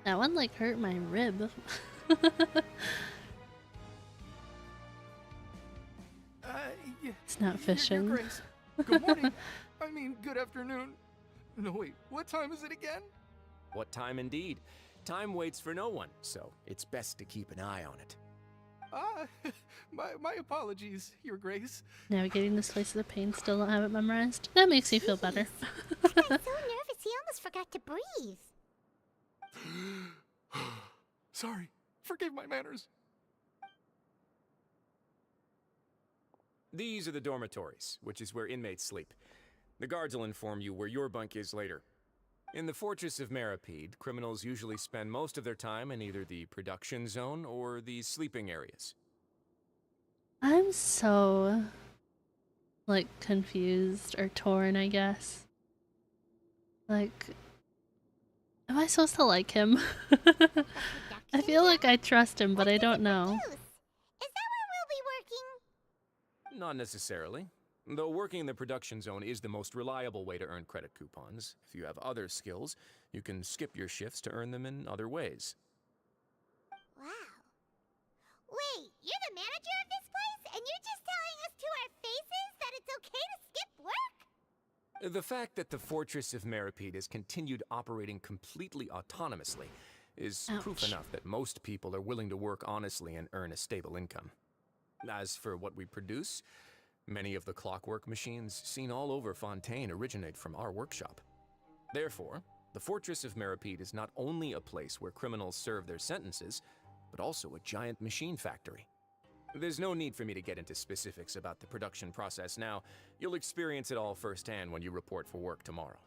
That one like hurt my rib. It's not fishing. Your Grace. Good morning. I mean, good afternoon. No, wait, what time is it again? What time indeed? Time waits for no one, so it's best to keep an eye on it. My apologies, Your Grace. Navigating this place of the pain, still don't have it memorized. That makes me feel better. He got so nervous he almost forgot to breathe. Sorry, forgive my manners. These are the dormitories, which is where inmates sleep. The guards will inform you where your bunk is later. In the Fortress of Maripede, criminals usually spend most of their time in either the production zone or the sleeping areas. I'm so, like, confused or torn, I guess. Like, am I supposed to like him? I feel like I trust him, but I don't know. Is that where we'll be working? Not necessarily. Though working in the production zone is the most reliable way to earn credit coupons, if you have other skills, you can skip your shifts to earn them in other ways. Wow. Wait, you're the manager of this place, and you're just telling us to our faces that it's okay to skip work? The fact that the Fortress of Maripede has continued operating completely autonomously is proof enough that most people are willing to work honestly and earn a stable income. As for what we produce, many of the clockwork machines seen all over Fontaine originate from our workshop. Therefore, the Fortress of Maripede is not only a place where criminals serve their sentences, but also a giant machine factory. There's no need for me to get into specifics about the production process now. You'll experience it all firsthand when you report for work tomorrow.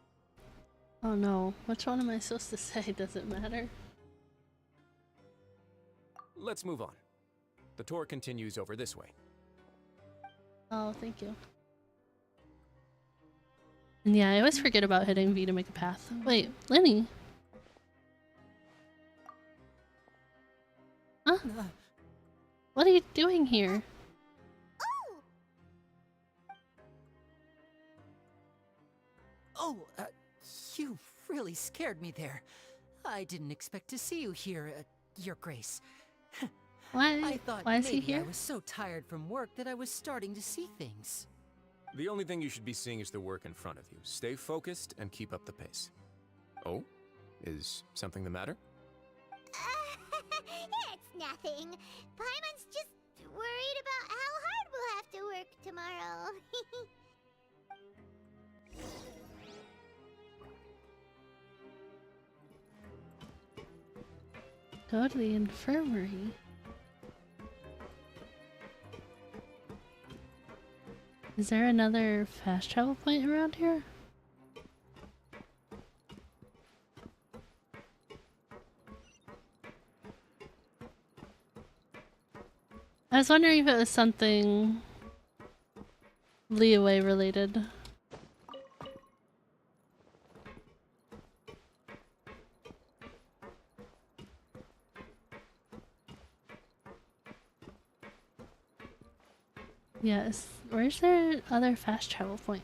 Oh no, which one am I supposed to say? Does it matter? Let's move on. The tour continues over this way. Oh, thank you. And yeah, I always forget about hitting V to make a path. Wait, Lenny? Huh? What are you doing here? Oh, you really scared me there. I didn't expect to see you here, Your Grace. Why? I thought Why is he maybe here? I was so tired from work that I was starting to see things. The only thing you should be seeing is the work in front of you. Stay focused and keep up the pace. Oh? Is something the matter? It's nothing. Paimon's just worried about how hard we'll have to work tomorrow. Go to the infirmary. Is there another fast travel point around here? I was wondering if it was something leeway related. Yes. Where's their other fast travel point?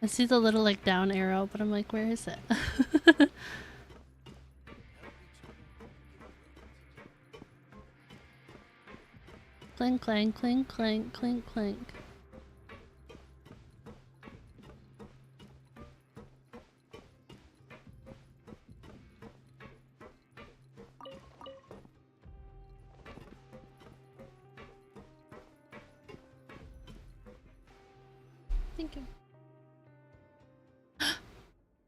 I see the little like down arrow, but I'm like, where is it? Clink, clank, clink, clank, clink, clank. Thank you.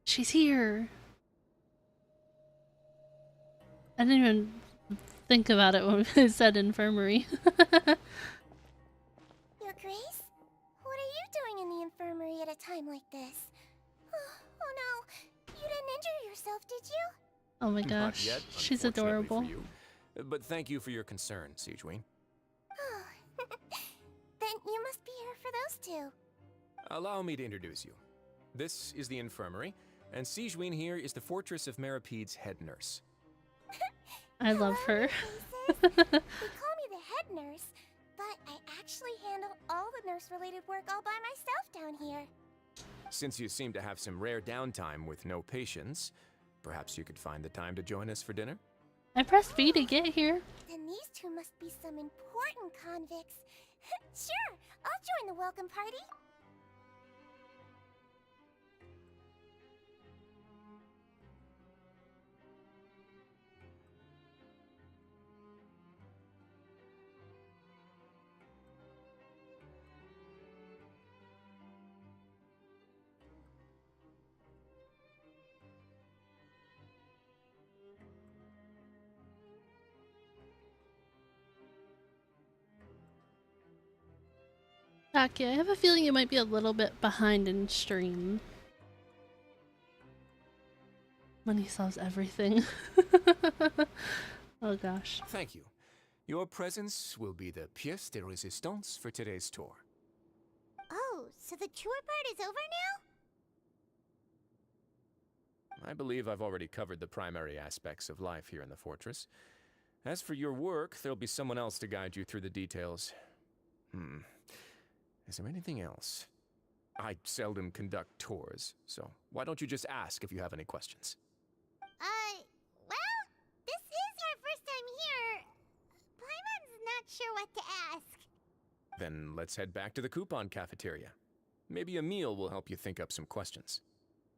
She's here. I didn't even think about it when I said infirmary. Your Grace? What are you doing in the infirmary at a time like this? Oh no, you didn't injure yourself, did you? Oh my Not gosh, yet, she's unfortunately adorable. for you. But thank you for your concern, Siegeween. Then you must be here for those two. Allow me to introduce you. This is the infirmary, and Siegeween here is the Fortress of Meripede's head nurse. I love her. They call me the head nurse, but I actually handle all the nurse-related work all by myself down here. Since you seem to have some rare downtime with no patients, perhaps you could find the time to join us for dinner? I pressed B to get here. Then these two must be some important convicts. Sure, I'll join the welcome party. Taki, I have a feeling you might be a little bit behind in stream. When he solves everything. Oh gosh. Thank you. Your presence will be the pièce de résistance for today's tour. Oh, so the tour part is over now? I believe I've already covered the primary aspects of life here in the fortress. As for your work, there'll be someone else to guide you through the details. Is there anything else? I seldom conduct tours, so why don't you just ask if you have any questions? Well, this is our first time here. Paimon's not sure what to ask. Then let's head back to the coupon cafeteria. Maybe a meal will help you think up some questions.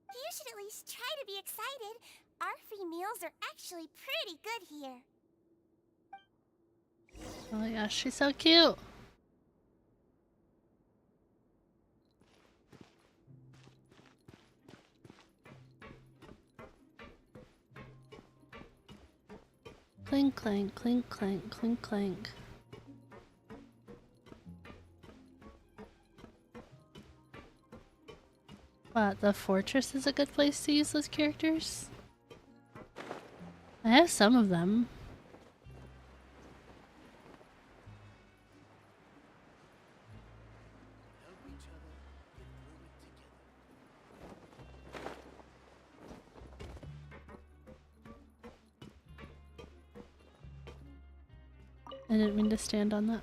You should at least try to be excited. Our free meals are actually pretty good here. Oh my gosh, she's so cute. Clink, clank, clink, clank, clink, clank. Wow, the fortress is a good place to use those characters. I have some of them. I didn't mean to stand on that.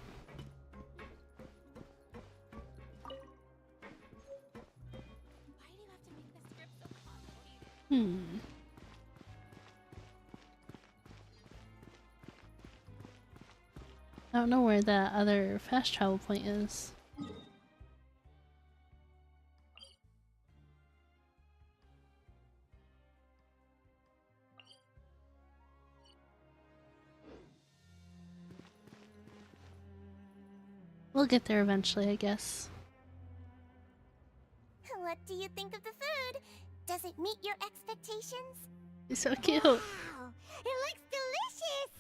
I don't know where that other fast travel point is. We'll get there eventually, I guess. What do you think of the food? Does it meet your expectations? It's so cute. Wow, it looks delicious!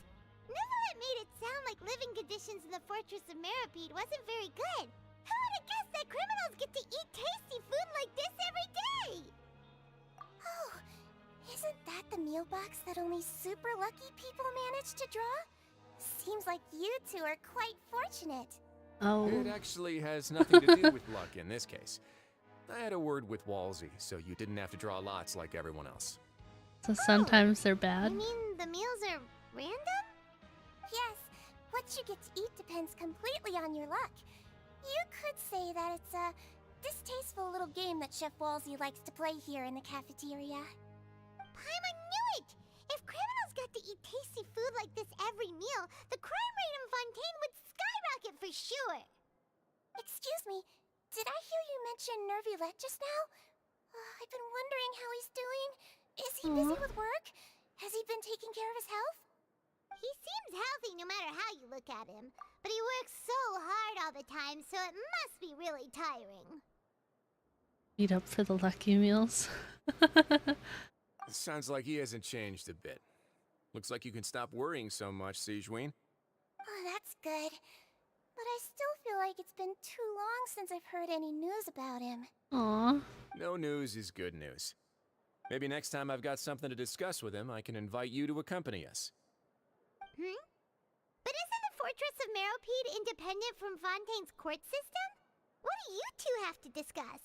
Neverlet made it sound like living conditions in the Fortress of Meripede wasn't very good. Who would have guessed that criminals get to eat tasty food like this every day? Oh, isn't that the meal box that only super lucky people manage to draw? Seems like you two are quite fortunate. Oh. It actually has nothing to do with luck in this case. I had a word with Walsey, so you didn't have to draw lots like everyone else. So sometimes they're bad. You mean the meals are random? Yes, what you get to eat depends completely on your luck. You could say that it's a distasteful little game that Chef Walsey likes to play here in the cafeteria. Paimon knew it! If criminals got to eat tasty food like this every meal, the crime rate in Fontaine would skyrocket for sure! Excuse me, did I hear you mention Nervulet just now? I've been wondering how he's doing. Is he busy with work? Has he been taking care of his health? He seems healthy no matter how you look at him, but he works so hard all the time, so it must be really tiring. Eat up for the lucky meals. Sounds like he hasn't changed a bit. Looks like you can stop worrying so much, Sigewinne. Oh, that's good. But I still feel like it's been too long since I've heard any news about him. Aww. No news is good news. Maybe next time I've got something to discuss with him, I can invite you to accompany us. But isn't the Fortress of Meripede independent from Fontaine's court system? What do you two have to discuss?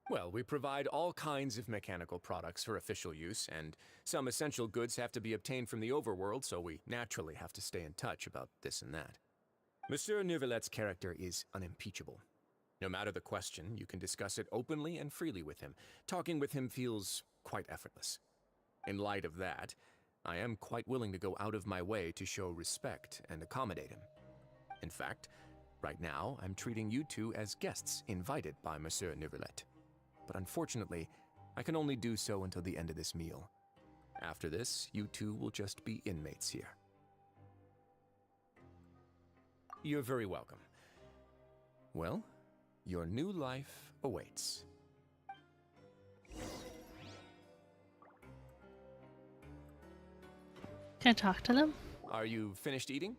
Well, we provide all kinds of mechanical products for official use, and some essential goods have to be obtained from the overworld, so we naturally have to stay in touch about this and that. Monsieur Nervulet's character is unimpeachable. No matter the question, you can discuss it openly and freely with him. Talking with him feels quite effortless. In light of that, I am quite willing to go out of my way to show respect and accommodate him. In fact, right now, I'm treating you two as guests invited by Monsieur Nervulet. But unfortunately, I can only do so until the end of this meal. After this, you two will just be inmates here. You're very welcome. Well, your new life awaits. Can I talk to them? Are you finished eating?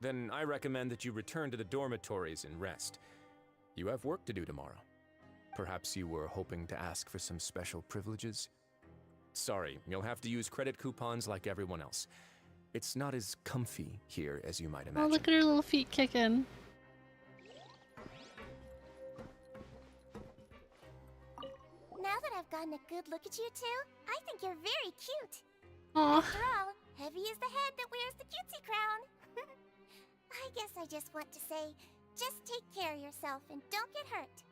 Then I recommend that you return to the dormitories and rest. You have work to do tomorrow. Perhaps you were hoping to ask for some special privileges? Sorry, you'll have to use credit coupons like everyone else. It's not as comfy here as you might imagine. Oh, look at her little feet kicking. Now that I've gotten a good look at you two, I think you're very cute. Aww. After all, heavy is the head that wears the cutesy crown. I guess I just want to say, just take care of yourself and don't get hurt.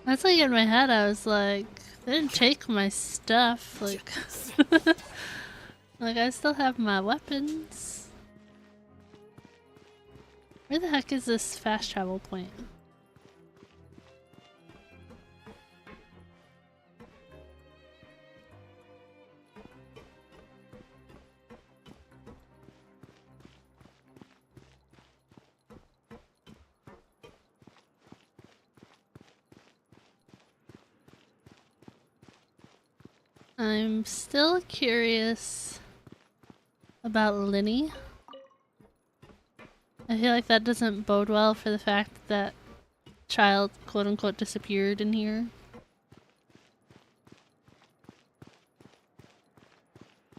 That's like in my head, I was like, they didn't take my stuff. Like, like I still have my weapons. Where the heck is this fast travel point? I'm still curious about Linny. I feel like that doesn't bode well for the fact that child quote-unquote disappeared in here.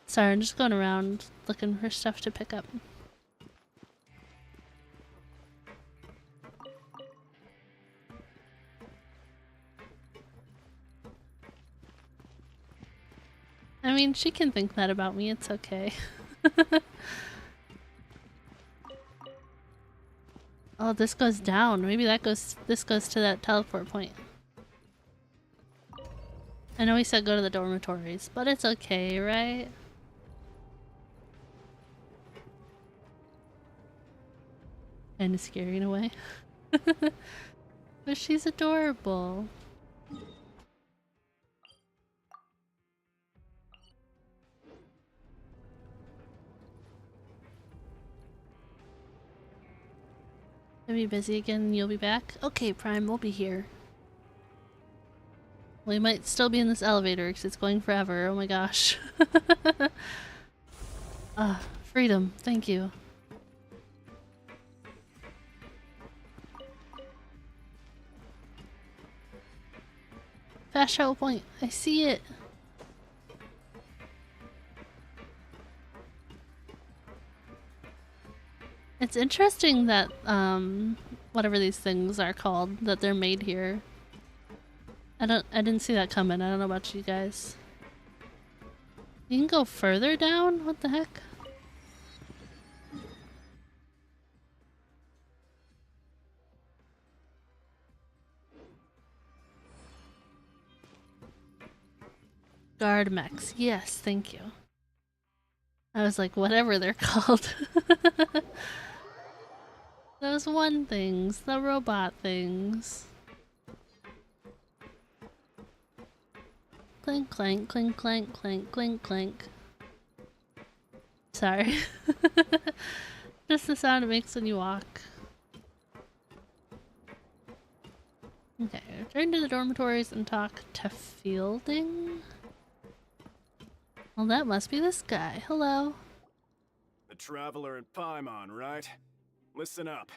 Sorry, I'm just going around looking for stuff to pick up. I mean, she can think that about me, it's okay. Oh, this goes down. Maybe this goes to that teleport point. I know we said go to the dormitories, but it's okay, right? Kinda scary in a way. But she's adorable. I'll be busy again and you'll be back? Okay, Prime, we'll be here. We might still be in this elevator because it's going forever. Oh my gosh. Ah, freedom. Thank you. Fast travel point. I see it. It's interesting that, whatever these things are called, that they're made here. I didn't see that coming. I don't know about you guys. You can go further down? What the heck? Guard mechs. Yes, thank you. I was like, whatever they're called. Those one things, the robot things. Clink, clank, clink, clank, clank, clink, clank. Sorry. Just the sound it makes when you walk. Okay, return to the dormitories and talk to Fielding. Well, that must be this guy. Hello. The Traveler and Paimon, right? Listen up.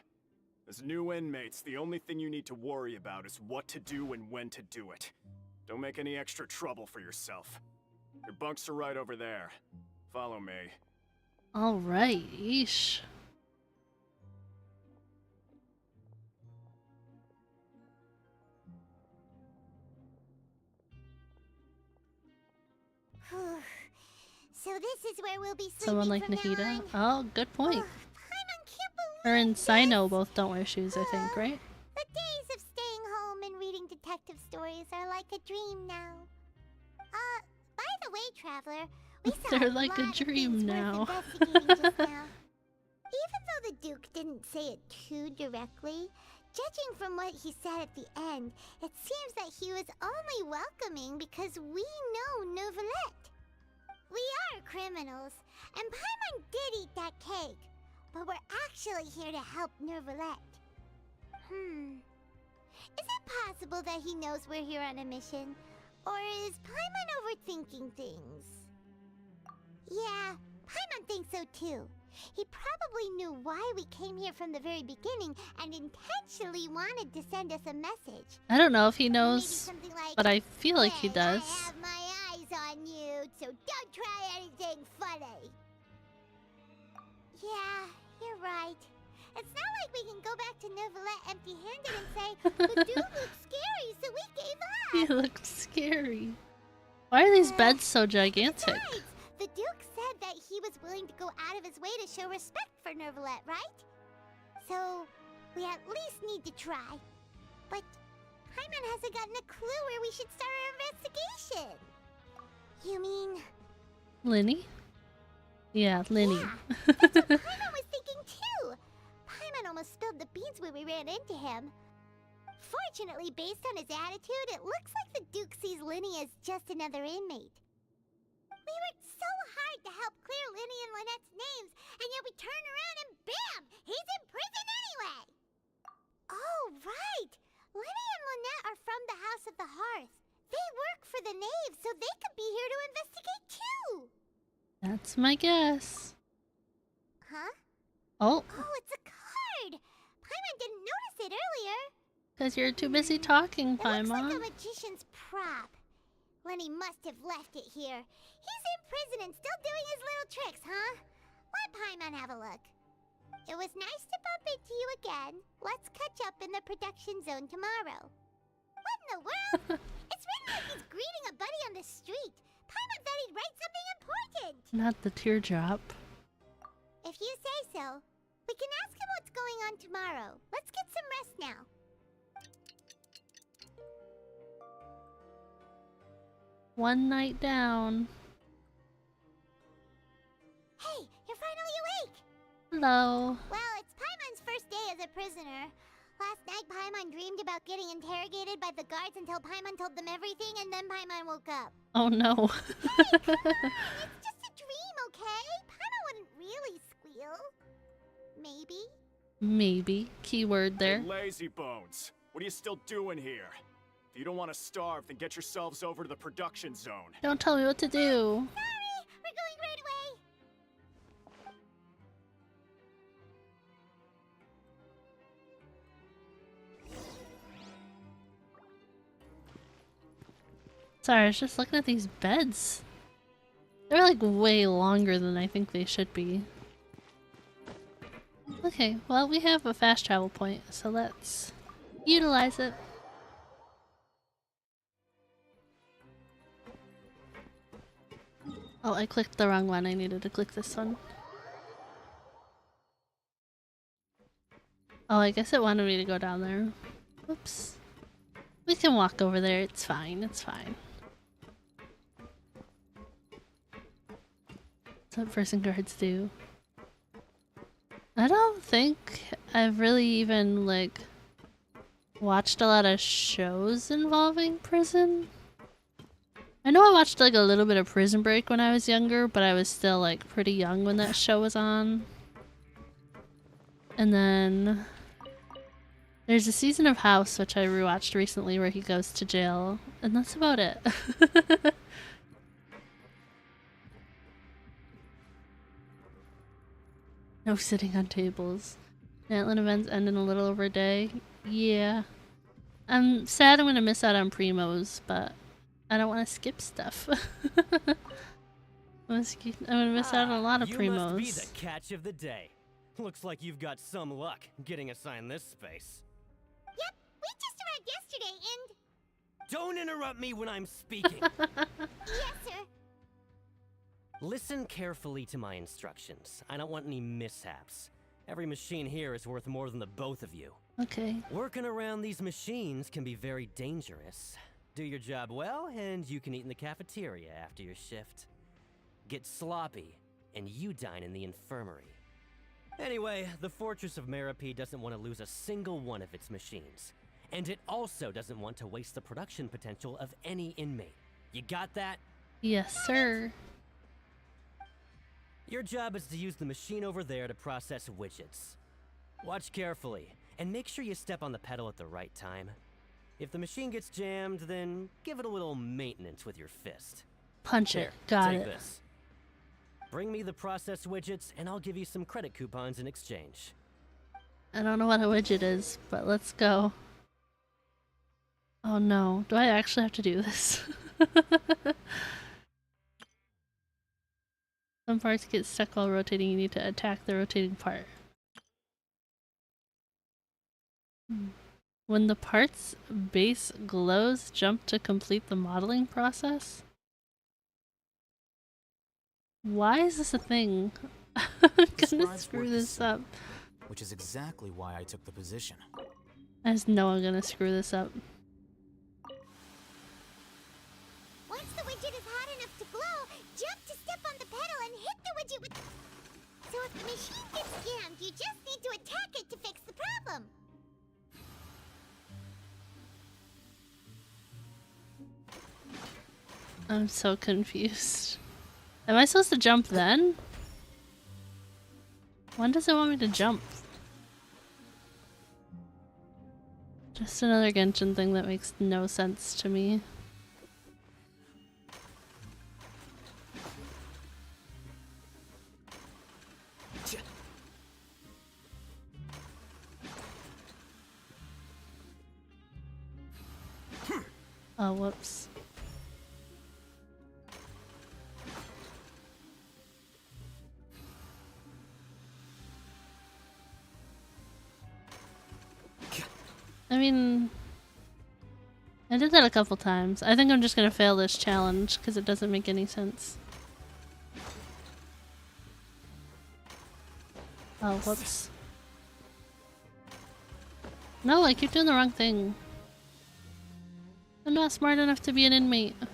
As new inmates, the only thing you need to worry about is what to do and when to do it. Don't make any extra trouble for yourself. Your bunks are right over there. Follow me. Alright, yeesh. So this is where we'll be sleeping. Someone like from now Nikita? on. Oh, good point. Her and Sino both don't wear shoes, I think, right? The days of staying home and reading detective stories are like a dream now. By the way, Traveler, we saw They're like a dream now. investigating just now. Even though the Duke didn't say it too directly, judging from what he said at the end, it seems that he was only welcoming because we know Neuvillette. We are criminals, and Paimon did eat that cake, but we're actually here to help Neuvillette. Is it possible that he knows we're here on a mission? Or is Paimon overthinking things? Yeah, Paimon thinks so too. He probably knew why we came here from the very beginning and intentionally wanted to send us a message. I don't know if he knows, like, but I feel like he does. I have my eyes on you, so don't try anything funny. Yeah, you're right. It's not like we can go back to Neuvillette empty-handed and say, the dude looked scary, so we gave up. He looked scary. Why are these beds so gigantic? Besides, the Duke said that he was willing to go out of his way to show respect for Neuvillette, right? So, we at least need to try. But Paimon hasn't gotten a clue where we should start our investigation. You mean... Linny? Yeah, Linny. Yeah, that's what Paimon was thinking too. Paimon almost spilled the beans when we ran into him. Fortunately, based on his attitude, it looks like the Duke sees Linny as just another inmate. We worked so hard to help clear Linny and Lynette's names, and yet we turn around and bam! He's in prison anyway! Oh, right! Linny and Lynette are from the House of the Hearth. They work for the Knave, so they could be here to investigate too! That's my guess. Oh. Oh, it's a card! Paimon didn't notice it earlier. Because you're too busy talking, It looks like Paimon. a magician's prop. Lenny must have left it here. He's in prison and still doing his little tricks, huh? Let Paimon have a look. It was nice to bump into you again. Let's catch up in the production zone tomorrow. What in the world? It's written like he's greeting a buddy on the street. Paimon thought he'd write something important. Not the teardrop. If you say so. We can ask him what's going on tomorrow. Let's get some rest now. One night down. Hey, you're finally awake! Hello. Well, it's Paimon's first day as a prisoner. Last night, Paimon dreamed about getting interrogated by the guards until Paimon told them everything, and then Paimon woke up. Oh no. Hey, come on! It's just a dream, okay? Paimon wouldn't really squeal. Maybe? Maybe. Keyword there. Hey, lazy bones. What are you still doing here? If you don't want to starve, then get yourselves over to the production zone. Don't tell me what to do. Sorry, we're going right away. Sorry, I was just looking at these beds. They're like way longer than I think they should be. Okay, well we have a fast travel point, so let's utilize it. Oh, I clicked the wrong one. I needed to click this one. Oh, I guess it wanted me to go down there. Whoops. We can walk over there. It's fine. It's fine. That's what prison guards do. I don't think I've really even, like, watched a lot of shows involving prison. I know I watched, like, a little bit of Prison Break when I was younger, but I was still, like, pretty young when that show was on. And then there's a season of House, which I rewatched recently, where he goes to jail, and that's about it. No sitting on tables. Antland events end in a little over a day. Yeah. I'm sad I'm gonna miss out on Primos, but I don't want to skip stuff. I'm gonna miss out on a lot of Primos. You must be the catch of the day. Looks like you've got some luck getting assigned this space. Yep, we just arrived yesterday and... Don't interrupt me when I'm speaking. Yes, sir. Listen carefully to my instructions. I don't want any mishaps. Every machine here is worth more than the both of you. Okay. Working around these machines can be very dangerous. Do your job well, and you can eat in the cafeteria after your shift. Get sloppy, and you dine in the infirmary. Anyway, the Fortress of Merope doesn't want to lose a single one of its machines. And it also doesn't want to waste the production potential of any inmate. You got that? Yes, sir. Your job is to use the machine over there to process widgets. Watch carefully, and make sure you step on the pedal at the right time. If the machine gets jammed, then give it a little maintenance with your fist. Punch it. Got take it. This. Bring me the processed widgets, and I'll give you some credit coupons in exchange. I don't know what a widget is, but let's go. Oh no, do I actually have to do this? Some parts get stuck while rotating, you need to attack the rotating part. When the part's base glows, jump to complete the modeling process? Why is this a thing? I'm gonna screw this up. Which is exactly why I took the position. I just know I'm gonna screw this up. Once the widget is hot enough to glow, jump to step on the pedal and hit the widget with... So if the machine gets jammed, you just need to attack it to fix the problem. I'm so confused. Am I supposed to jump then? When does it want me to jump? Just another Genshin thing that makes no sense to me. Oh, whoops. I mean, I did that a couple times. I think I'm just gonna fail this challenge because it doesn't make any sense. Oh, whoops. No, I keep doing the wrong thing. I'm not smart enough to be an inmate. You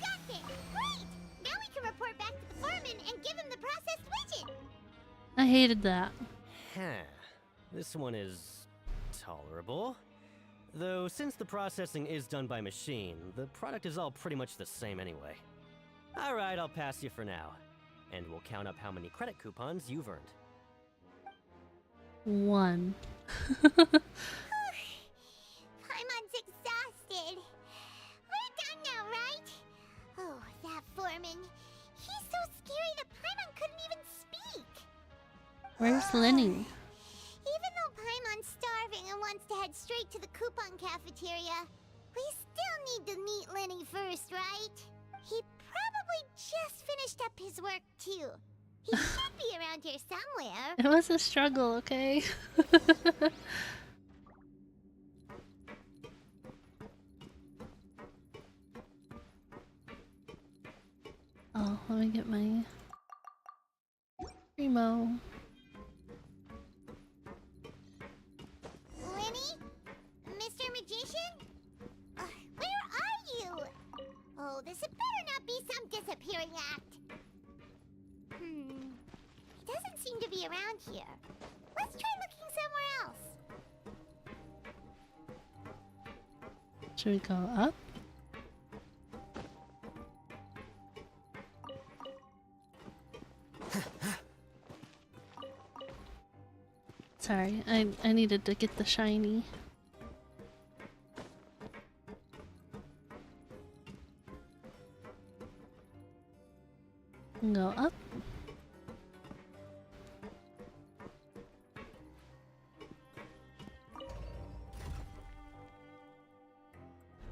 got this! Great! Now we can report back to the foreman and give him the processed widget! I hated that. Huh. This one is tolerable. Though, since the processing is done by machine, the product is all pretty much the same anyway. Alright, I'll pass you for now. And we'll count up how many credit coupons you've earned. 1. Paimon's exhausted. We're done now, right? Oh, that foreman. He's so scary that Paimon couldn't even speak. Where's Lenny? Even though Paimon's starving and wants to head straight to the coupon cafeteria, we still need to meet Lenny first, right? He probably just finished up his work, too. He should be around here somewhere. It was a struggle, okay? Oh, let me get my Primo. Lenny? Mr. Magician? Where are you? Oh, this had better not be some disappearing act. He doesn't seem to be around here. Let's try looking somewhere else. Should we go up? Sorry, I needed to get the shiny. Go up.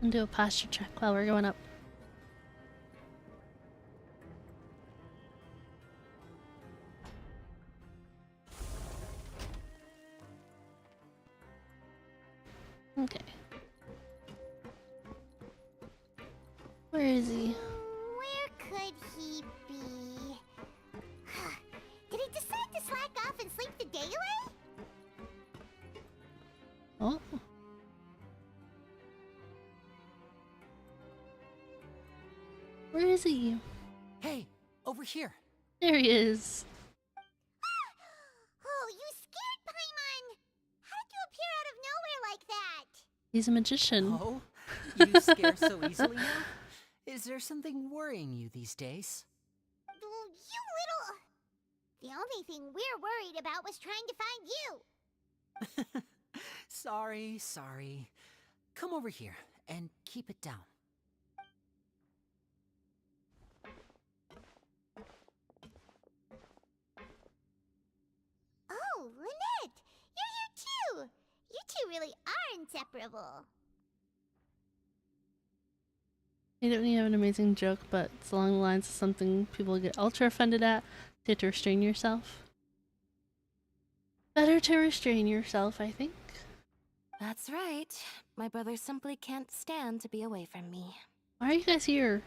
And do a posture check while we're going up. Okay. Where is he? Where could he be? Did he decide to slack off and sleep the day away? Oh. Where is he? Hey, over here. There he is. Oh, you scared Paimon! How did you appear out of nowhere like that? He's a magician. Oh, you scare so easily now? Is there something worrying you these days? You little... The only thing we're worried about was trying to find you. Sorry. Come over here and keep it down. Oh, Lynette! You're here too! You two really are inseparable. I don't even have an amazing joke, but it's along the lines of something people get ultra offended at. You have to restrain yourself. Better to restrain yourself, I think. That's right. My brother simply can't stand to be away from me. Why are you guys here?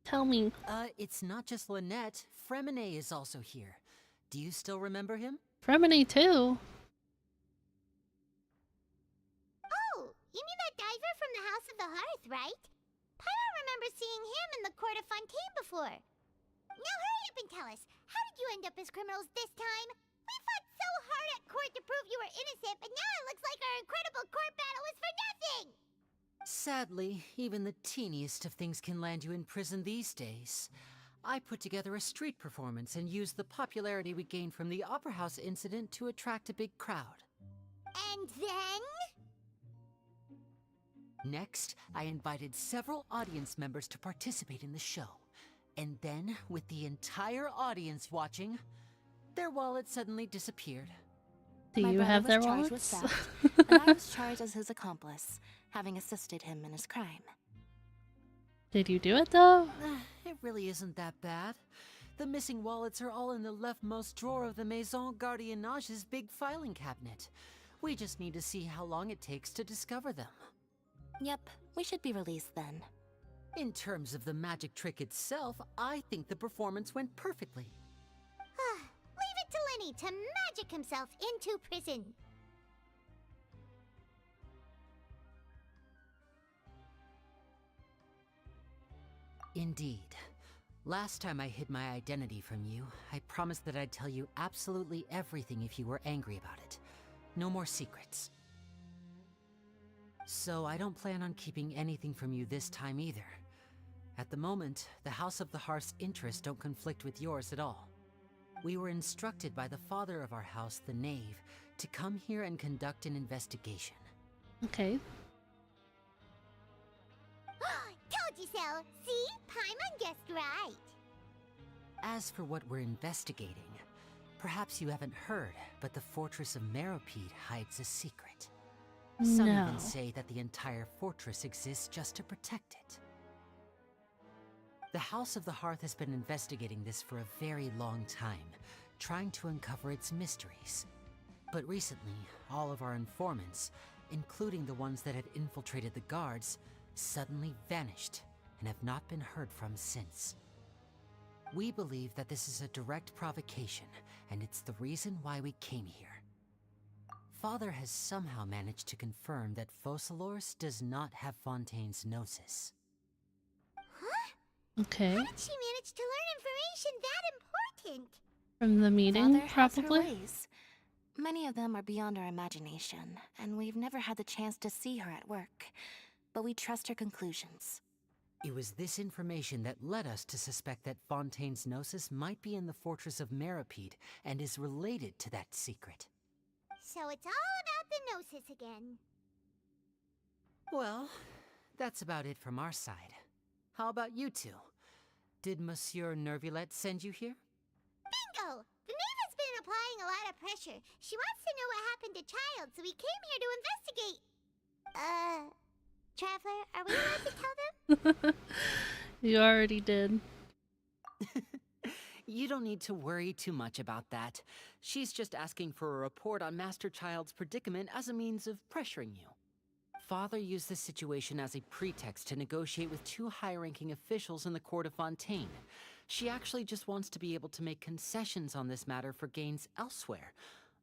Tell me. It's not just Lynette. Fremine is also here. Do you still remember him? Fremine too. Oh, you mean that diver from the House of the Hearth, right? Paimon remembers seeing him in the court of Fontaine before. Now hurry up and tell us, how did you end up as criminals this time? We fought so hard at court to prove you were innocent, but now it looks like our incredible court battle was for nothing! Sadly, even the teeniest of things can land you in prison these days. I put together a street performance and used the popularity we gained from the Opera House incident to attract a big crowd. And then? Next, I invited several audience members to participate in the show. And then, with the entire audience watching, their wallet suddenly disappeared. Do My you brother have was their charged with wallets? theft, and I was charged as his accomplice, having assisted him in his crime. Did you do it though? It really isn't that bad. The missing wallets are all in the leftmost drawer of the Maison Gardiennage's big filing cabinet. We just need to see how long it takes to discover them. Yep, we should be released then. In terms of the magic trick itself, I think the performance went perfectly. Leave it to Lenny to magic himself into prison. Indeed. Last time I hid my identity from you, I promised that I'd tell you absolutely everything if you were angry about it. No more secrets. So I don't plan on keeping anything from you this time either. At the moment, the House of the Hearth's interests don't conflict with yours at all. We were instructed by the father of our house, the Knave, to come here and conduct an investigation. Okay. Told you so. See? Paimon guessed right. As for what we're investigating, perhaps you haven't heard, but the fortress of Meropide hides a secret. Some No. even say that the entire fortress exists just to protect it. The House of the Hearth has been investigating this for a very long time, trying to uncover its mysteries. But recently, all of our informants, including the ones that had infiltrated the guards, suddenly vanished and have not been heard from since. We believe that this is a direct provocation, and it's the reason why we came here. Father has somehow managed to confirm that Focalors does not have Fontaine's gnosis. Okay. How did she manage to learn information that important? From the meeting, Father has her probably? ways. Many of them are beyond our imagination, and we've never had the chance to see her at work. But we trust her conclusions. It was this information that led us to suspect that Fontaine's gnosis might be in the fortress of Meropide and is related to that secret. So it's all about the gnosis again. Well, that's about it from our side. How about you two? Did Monsieur Nervulet send you here? Bingo! The Knave has been applying a lot of pressure. She wants to know what happened to Child, so we came here to investigate. Traveler, are we allowed to tell them? You already did. You don't need to worry too much about that. She's just asking for a report on Master Child's predicament as a means of pressuring you. Father used this situation as a pretext to negotiate with two high-ranking officials in the court of Fontaine. She actually just wants to be able to make concessions on this matter for gains elsewhere,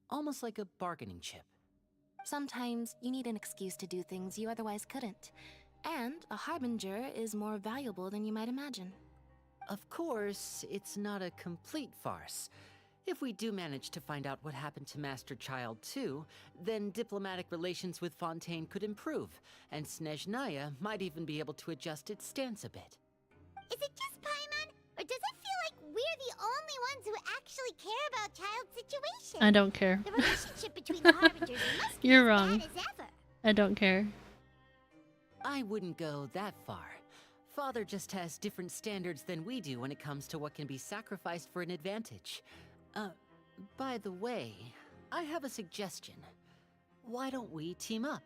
almost like a bargaining chip. Sometimes you need an excuse to do things you otherwise couldn't. And a harbinger is more valuable than you might imagine. Of course, it's not a complete farce. If we do manage to find out what happened to Master Child too, then diplomatic relations with Fontaine could improve, and Snezhnaya might even be able to adjust its stance a bit. Is it just Paimon, or does it feel like we're the only ones who actually care about Child's situation? I don't care. The relationship between the Harbingers must be You're as wrong. bad as ever. I don't care. I wouldn't go that far. Father just has different standards than we do when it comes to what can be sacrificed for an advantage. By the way, I have a suggestion. Why don't we team up?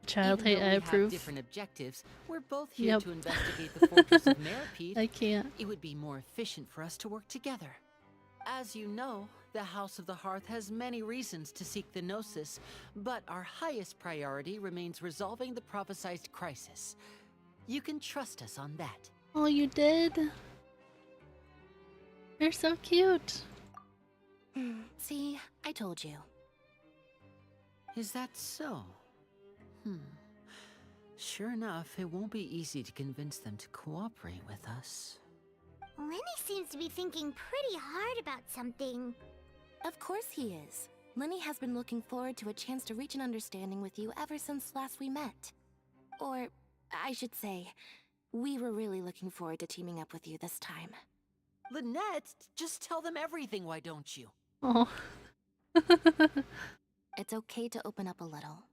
Child Even hate, though I we have approve. different objectives, we're both here Yep. to investigate the fortress of Meropide. I can't. It would be more efficient for us to work together. As you know, the House of the Hearth has many reasons to seek the Gnosis, but our highest priority remains resolving the prophesized crisis. You can trust us on that. Oh, you did? You're so cute. See, I told you. Is that so? Sure enough, it won't be easy to convince them to cooperate with us. Lenny seems to be thinking pretty hard about something. Of course he is. Lenny has been looking forward to a chance to reach an understanding with you ever since last we met. Or, I should say, we were really looking forward to teaming up with you this time. Lynette, just tell them everything, why don't you? Oh. It's okay to open up a little.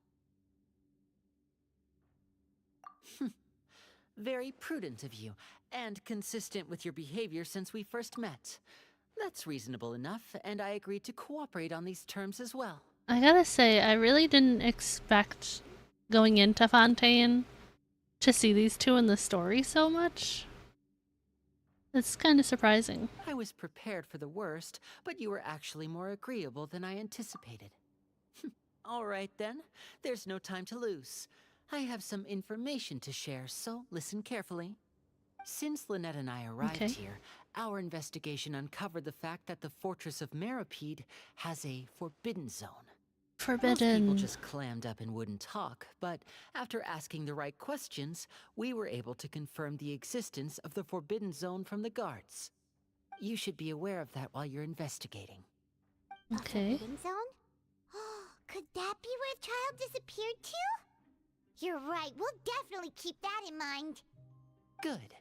Very prudent of you, and consistent with your behavior since we first met. That's reasonable enough, and I agreed to cooperate on these terms as well. I gotta say, I really didn't expect going into Fontaine to see these two in the story so much. It's kind of surprising. I was prepared for the worst, but you were actually more agreeable than I anticipated. All right then, there's no time to lose. I have some information to share, so listen carefully. Since Lynette and I arrived here, our investigation uncovered the fact that the Fortress of Meripede has a forbidden zone. Most people just clammed up and wouldn't talk, but after asking the right questions, we were able to confirm the existence of the forbidden zone from the guards. You should be aware of that while you're investigating. Okay. Forbidden zone? Could that be where the child disappeared to? You're right, we'll definitely keep that in mind. Good.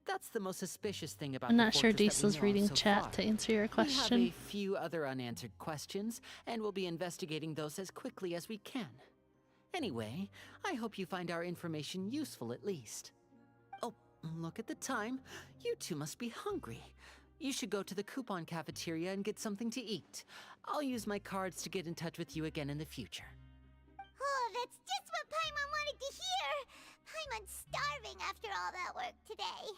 That's the most suspicious thing about I'm the not sure fortress that we Diesel's know of reading so chat far. to answer your We question. have a few other unanswered questions, and we'll be investigating those as quickly as we can. Anyway, I hope you find our information useful at least. Oh, look at the time. You two must be hungry. You should go to the coupon cafeteria and get something to eat. I'll use my cards to get in touch with you again in the future. Oh, that's just what Paimon wanted to hear! Paimon's starving after all that work today.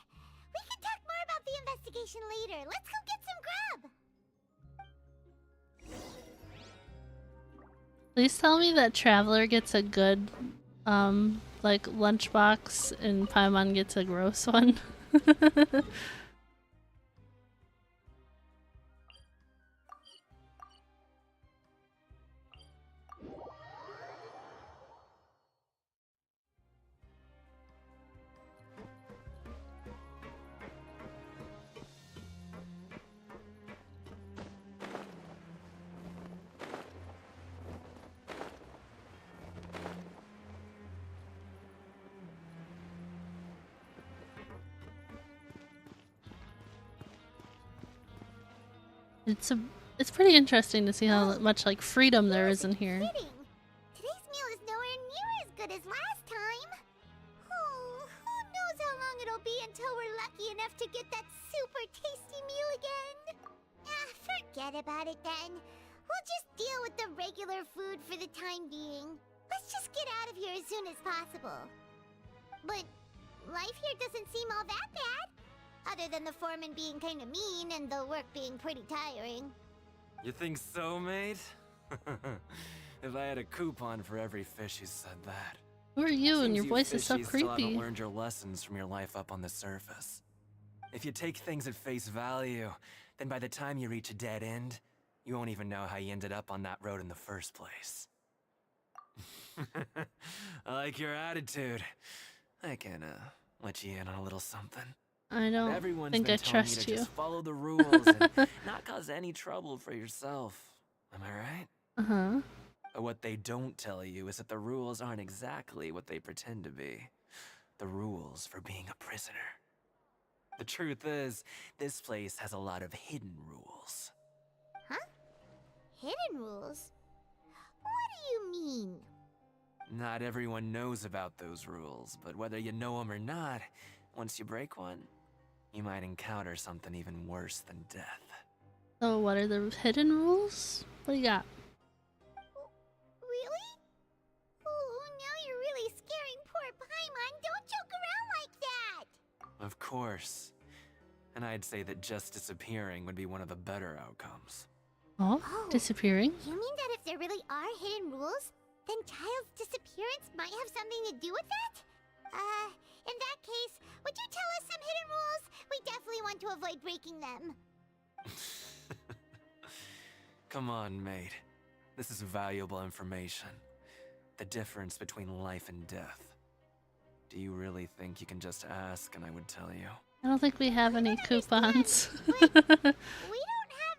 We can talk more about the investigation later. Let's go get some grub! Please tell me that Traveler gets a good, like, lunchbox and Paimon gets a gross one. It's pretty interesting to see how much like freedom there is in here. Today's meal is nowhere near as good as last time. Oh, who knows how long it'll be until we're lucky enough to get that super tasty meal again. Forget about it then. We'll just deal with the regular food for the time being. Let's just get out of here as soon as possible. But life here doesn't seem all that bad. Other than the foreman being kinda mean and the work being pretty tiring. You think so, mate? If I had a coupon for every fish who said that. Who are you? And Seems your voice is so fishies still haven't creepy. learned your lessons from your life up on the surface. If you take things at face value, then by the time you reach a dead end, you won't even know how you ended up on that road in the first place. I like your attitude. I can, let you in on a little something. I don't Everyone's think been I telling trust you to you. just follow the rules and not cause any trouble for yourself. Am I right? Uh-huh. But what they don't tell you is that the rules aren't exactly what they pretend to be. The rules for being a prisoner. The truth is, this place has a lot of hidden rules. Huh? Hidden rules? What do you mean? Not everyone knows about those rules, but whether you know them or not, once you break one, you might encounter something even worse than death. So what are the hidden rules? What do you got? Really? Oh, now you're really scaring poor Paimon. Don't joke around like that! Of course. And I'd say that just disappearing would be one of the better outcomes. Oh, disappearing? You mean that if there really are hidden rules, then Child's disappearance might have something to do with that? In that case, would you tell us some hidden rules? We definitely want to avoid breaking them. Come on, mate. This is valuable information. The difference between life and death. Do you really think you can just ask and I would tell you? I don't think we have any coupons. We don't have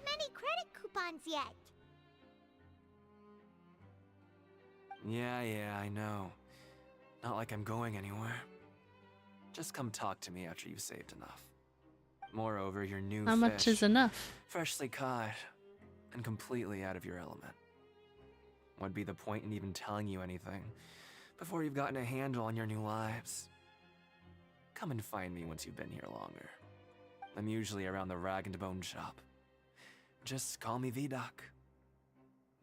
many credit coupons yet. Yeah, I know. Not like I'm going anywhere. Just come talk to me after you've saved enough. Moreover, your new How much is enough? freshly caught, and completely out of your element. What'd be the point in even telling you anything before you've gotten a handle on your new lives? Come and find me once you've been here longer. I'm usually around the Rag and Bone shop. Just call me Vidoc.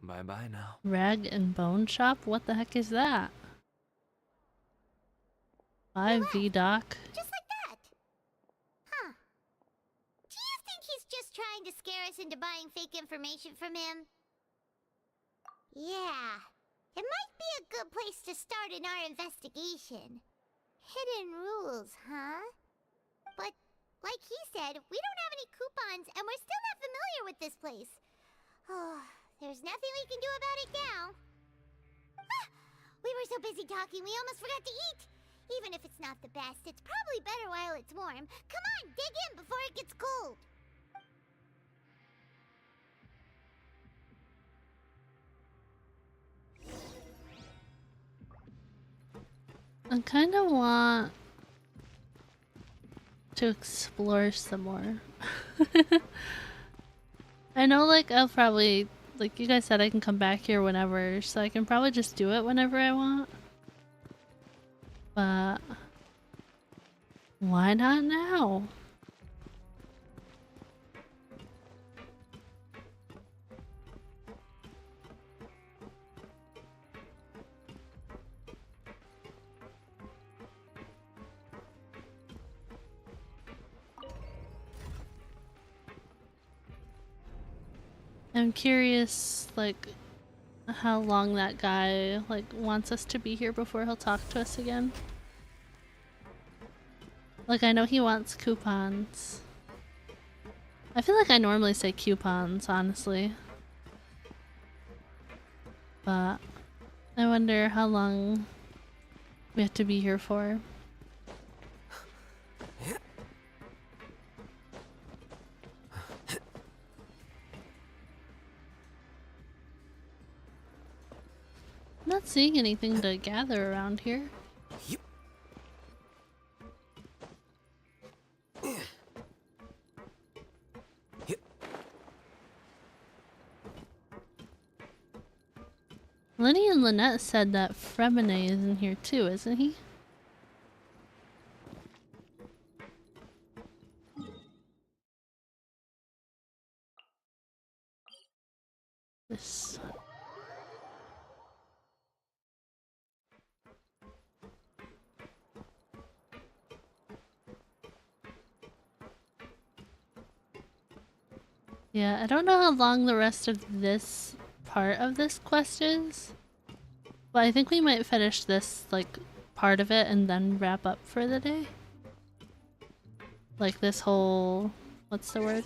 Bye-bye now. Rag and Bone Shop? What the heck is that? Bye, V-Doc. Just like that. Huh. Do you think he's just trying to scare us into buying fake information from him? Yeah. It might be a good place to start in our investigation. Hidden rules, huh? But, like he said, we don't have any coupons and we're still not familiar with this place. Oh, there's nothing we can do about it now. Ah, we were so busy talking we almost forgot to eat. Even if it's not the best, it's probably better while it's warm. Come on, dig in before it gets cold. I kind of want to explore some more. I know, like, I'll probably, like you guys said, I can come back here whenever, so I can probably just do it whenever I want. But why not now? I'm curious, like, how long that guy, like, wants us to be here before he'll talk to us again. Like, I know he wants coupons. I feel like I normally say coupons, honestly. But I wonder how long we have to be here for. I'm not seeing anything to gather around here. Lenny and Lynette said that Fremine is in here too, isn't he? This. Yeah, I don't know how long the rest of this part of this quest is, but I think we might finish this, like, part of it and then wrap up for the day. Like this whole... what's the word?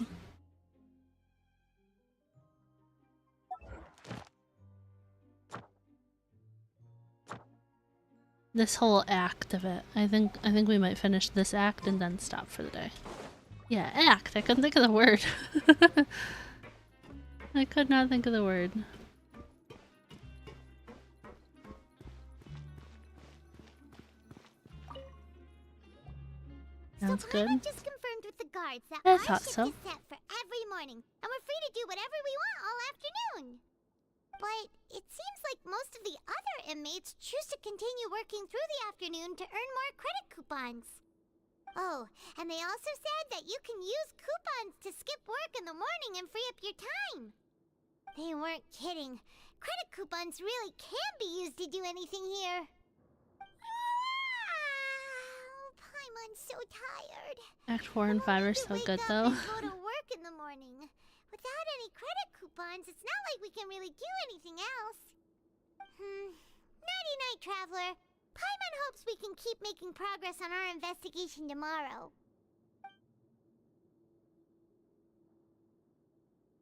This whole act of it. I think we might finish this act and then stop for the day. Yeah, act! I couldn't think of the word. I could not think of the word. Sounds good. I just confirmed with the guards that I our thought shift so. is set for every morning, and we're free to do whatever we want all afternoon. But it seems like most of the other inmates choose to continue working through the afternoon to earn more credit coupons. Oh, and they also said that you can use coupons to skip work in the morning and free up your time. They weren't kidding. Credit coupons really can be used to do anything here. I'm so tired. Act 4 and 5 are so good though. Go to work in the morning. Without any credit coupons, it's not like we can really do anything else. Nighty-night, Traveler. Paimon hopes we can keep making progress on our investigation tomorrow.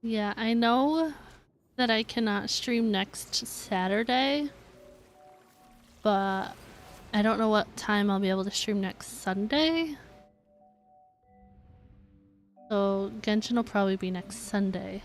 Yeah, I know that I cannot stream next Saturday, but I don't know what time I'll be able to stream next Sunday. So Genshin will probably be next Sunday.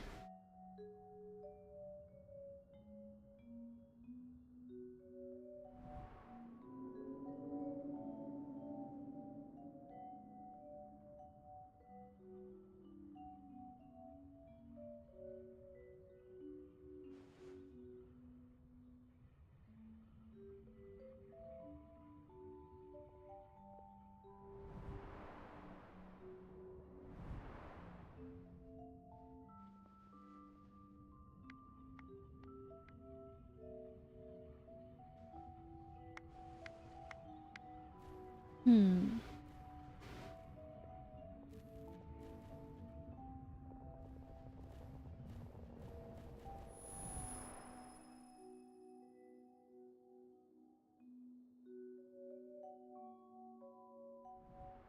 Hmm.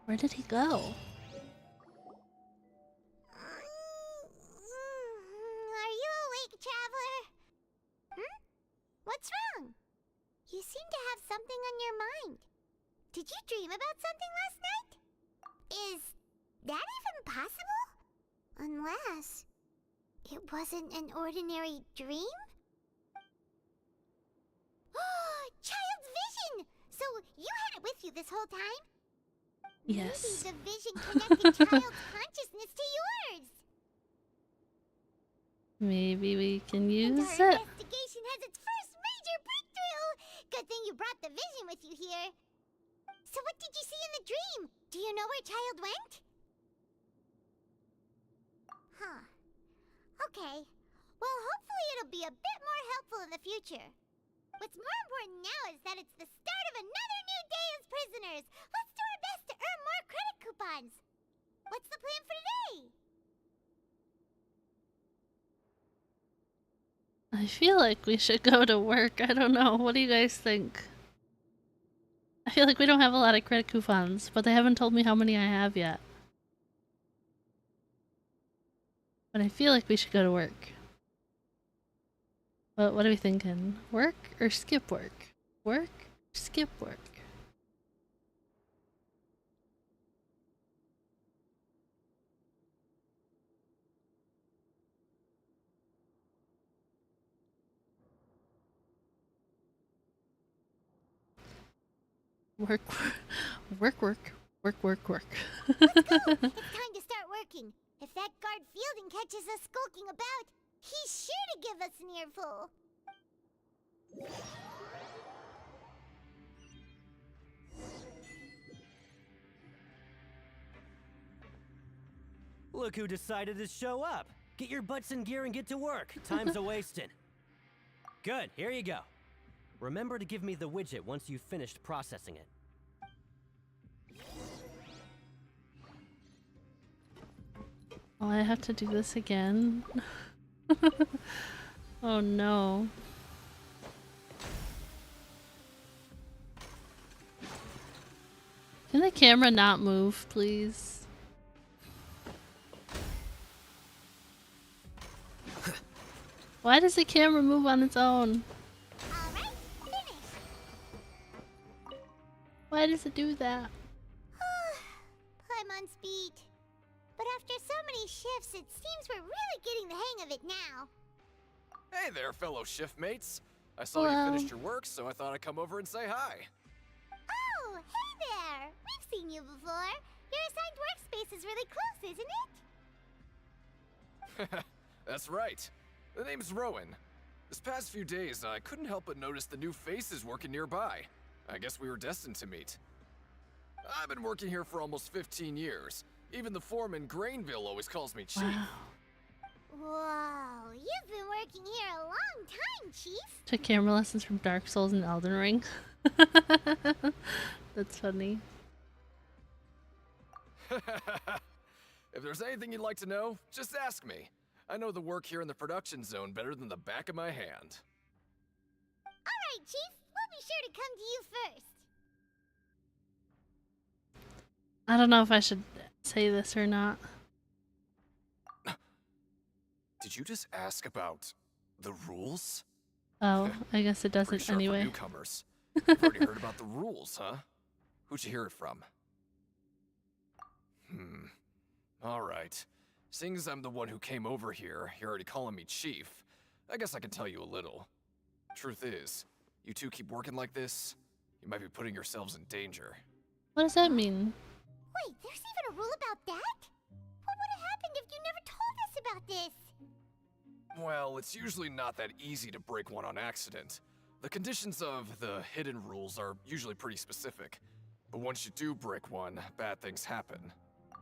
Where did he go? Are you awake, traveler? What's wrong? You seem to have something on your mind. Did you dream about something last night? Is that even possible? Unless it wasn't an ordinary dream? Child's vision! So you had it with you this whole time? Yes. Maybe the vision connected child's consciousness to yours. Maybe we can use Our it. investigation has its first major breakthrough! Good thing you brought the vision with you here. So what did you see in the dream? Do you know where Child went? Huh. Okay. Well, hopefully it'll be a bit more helpful in the future. What's more important now is that it's the start of another new day as prisoners. Let's do our best to earn more credit coupons. What's the plan for today? I feel like we should go to work. I don't know. What do you guys think? I feel like we don't have a lot of credit coupons, but they haven't told me how many I have yet. But I feel like we should go to work. But what are we thinking? Work or skip work? Work or skip work? Work, work, work, work, work, work. Let's go! It's time to start working. If that guard Fielding catches us skulking about, he's sure to give us an earful. Look who decided to show up. Get your butts in gear and get to work. Time's a-wasting. Good, here you go. Remember to give me the widget once you've finished processing it. Oh, I have to do this again. Oh no. Can the camera not move, please? Why does the camera move on its own? Alright, finished. Why does it do that? I'm on speed. But after so many shifts, it seems we're really getting the hang of it now. Hey there, fellow shiftmates. I saw you finished your work, so I thought I'd come over and say hi. Oh, hey there! We've seen you before. Your assigned workspace is really close, isn't it? That's right. The name's Rowan. This past few days, I couldn't help but notice the new faces working nearby. I guess we were destined to meet. I've been working here for almost 15 years. Even the foreman, Grainville, always calls me Chief. Whoa, you've been working here a long time, Chief. Took camera lessons from Dark Souls and Elden Ring. That's funny. If there's anything you'd like to know, just ask me. I know the work here in the production zone better than the back of my hand. Alright, Chief. We'll be sure to come to you first. I don't know if I should say this or not. Did you just ask about the rules? Oh, I guess it Pretty doesn't sharp for anyway. newcomers. You've already heard about the rules, huh? Who'd you hear it from? Alright. Seeing as I'm the one who came over here, you're already calling me Chief. I guess I can tell you a little. Truth is, you two keep working like this, you might be putting yourselves in danger. What does that mean? Wait, there's even a rule about that? What would have happened if you never told us about this? Well, it's usually not that easy to break one on accident. The conditions of the hidden rules are usually pretty specific. But once you do break one, bad things happen.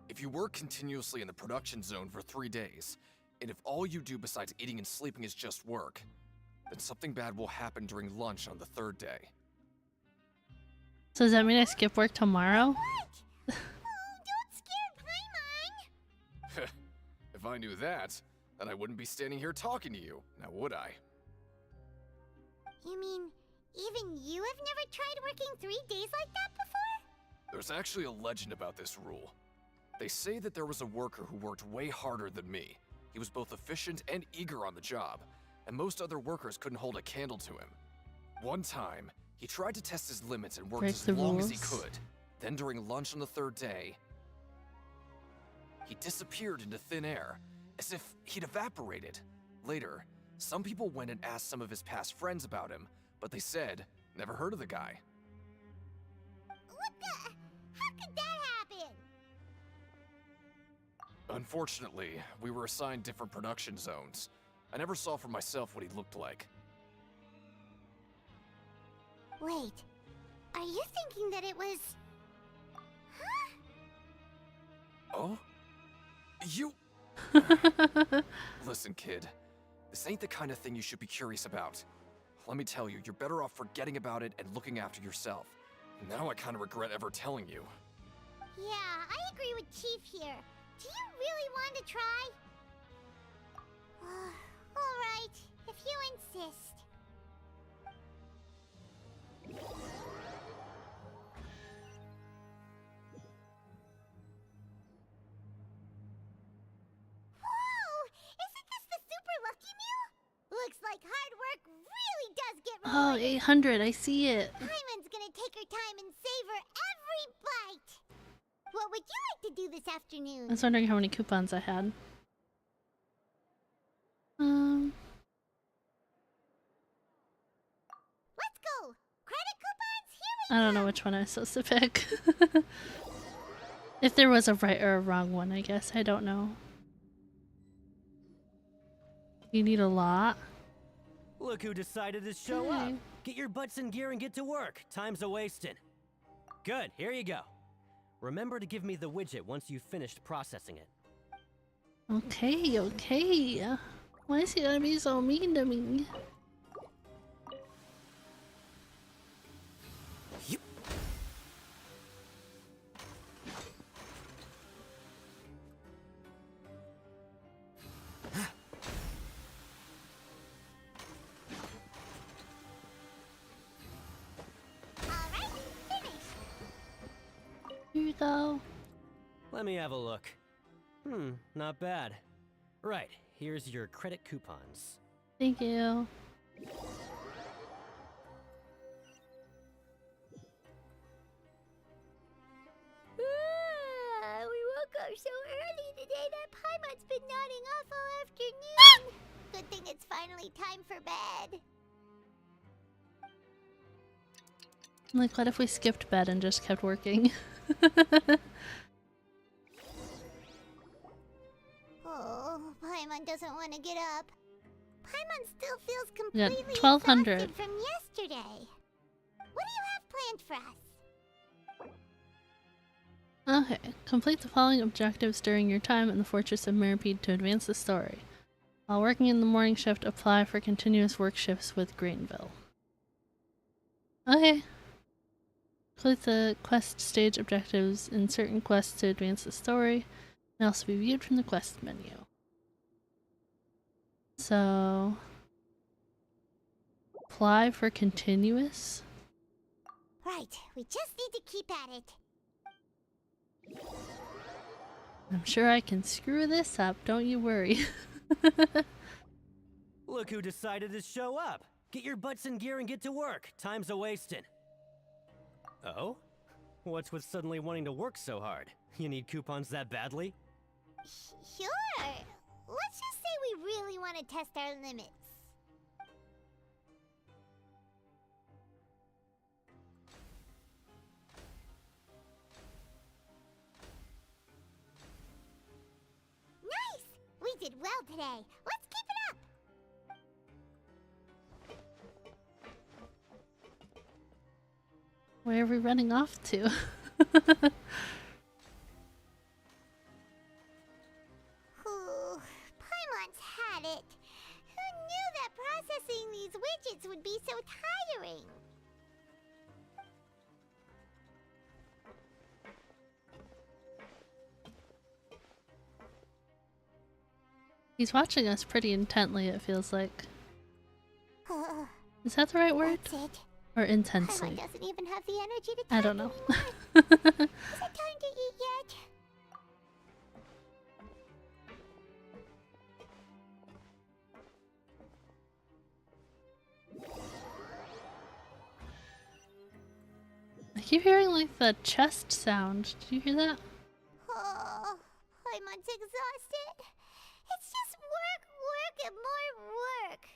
If you work continuously in the production zone for 3 days, and if all you do besides eating and sleeping is just work, then something bad will happen during lunch on the 3rd day. So does that mean I skip work tomorrow? If I knew that, then I wouldn't be standing here talking to you, now would I? You mean, even you have never tried working 3 days like that before? There's actually a legend about this rule. They say that there was a worker who worked way harder than me. He was both efficient and eager on the job, and most other workers couldn't hold a candle to him. One time, he tried to test his limits and worked Break as the long as he rules. could. Then during lunch on the 3rd day, he disappeared into thin air, as if he'd evaporated. Later, some people went and asked some of his past friends about him, but they said, never heard of the guy. What the? How could that happen? Unfortunately, we were assigned different production zones. I never saw for myself what he looked like. Wait, are you thinking that it was... Huh? Oh? You... Listen, kid. This ain't the kind of thing you should be curious about. Let me tell you, you're better off forgetting about it and looking after yourself. Now I kind of regret ever telling you. Yeah, I agree with Chief here. Do you really want to try? Alright, if you insist. Whoa! Isn't this the super lucky meal? Looks like hard work really does get Oh, rewarded. 800. I see it. Paimon's gonna take her time and savor every bite. What would you like to do this afternoon? I was wondering how many coupons I had. Let's go. Credit coupons, here I don't know which one I was supposed to pick. If there was a right or a wrong one, I guess. I don't know. You need a lot. Look who decided to show up. Get your butts in gear and get to work. Time's a-wasting. Good, here you go. Remember to give me the widget once you've finished processing it. Okay, okay. Why is he gonna be so mean to me? Here you go. Let me have a look. Not bad. Right, here's your credit coupons. Thank you. We woke up so early today that Paimon's been nodding off all afternoon. Good thing it's finally time for bed. Like, what if we skipped bed and just kept working? Oh, Paimon doesn't want to get up. Paimon still feels We got completely 1200. exhausted from yesterday. What do you have planned for us? Okay, complete the following objectives during your time in the Fortress of Mirapede to advance the story. While working in the morning shift, apply for continuous work shifts with Greenville. Okay. Complete the quest stage objectives in certain quests to advance the story. Can also be viewed from the quest menu. So... apply for continuous? Right, we just need to keep at it. I'm sure I can screw this up, don't you worry. Look who decided to show up. Get your butts in gear and get to work. Time's a-wasting. Oh? What's with suddenly wanting to work so hard? You need coupons that badly? Sure. Let's just say we really want to test our limits. Nice! We did well today. Let's keep it up! Where are we running off to? Ooh, Paimon's had it. Who knew that processing these widgets would be so tiring? He's watching us pretty intently, it feels like. Is that the right word? That's it. Or intensely? Paimon doesn't even have the energy to I talk don't know. Is it time to eat yet? I keep hearing like the chest sound. Did you hear that? Oh, Paimon's exhausted. It's just work, work, and more work.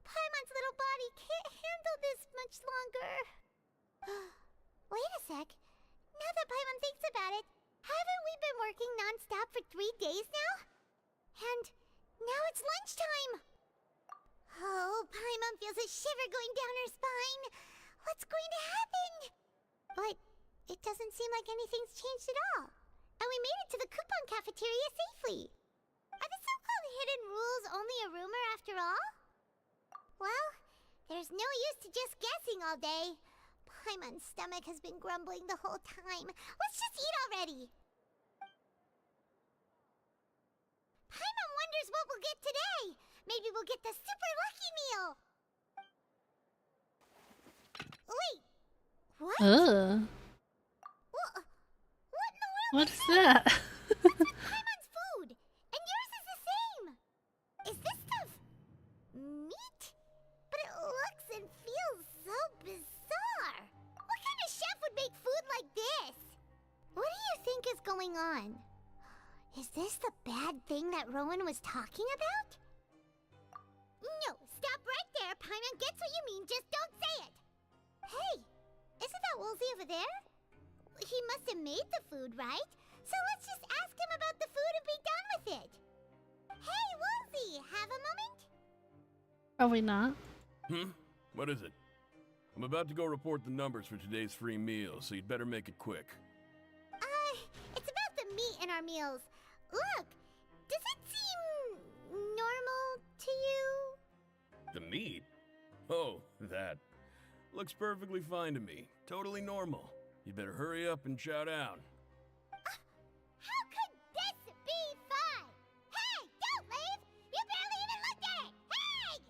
Paimon's little body can't handle this much longer. Wait a sec. Now that Paimon thinks about it, haven't we been working non-stop for 3 days now? And now it's lunchtime. Oh, Paimon feels a shiver going down her spine. What's going to happen? But it doesn't seem like anything's changed at all. And we made it to the coupon cafeteria safely. Are the so-called hidden rules only a rumor after all? Well, there's no use to just guessing all day. Paimon's stomach has been grumbling the whole time. Let's just eat already. Paimon wonders what we'll get today. Maybe we'll get the super lucky meal. Wait, what? What in the world What's that? Paimon's food, and yours is the same. Is this stuff meat? But it looks and feels so bizarre. What kind of chef would make food like this? What do you think is going on? Is this the bad thing that Rowan was talking about? No, stop right there. Paimon gets what you mean, just don't say it. Hey, isn't that Woolsey over there? He must have made the food, right? So let's just ask him about the food and be done with it. Hey, Woolsey, have a moment? Probably not. What is it? I'm about to go report the numbers for today's free meal, so you'd better make it quick. It's about the meat in our meals. Look, does it seem normal to you? The meat? Oh, that. Looks perfectly fine to me. Totally normal. You'd better hurry up and chow down. How could this be fine? Hey, don't leave! You barely even looked at it! Hey!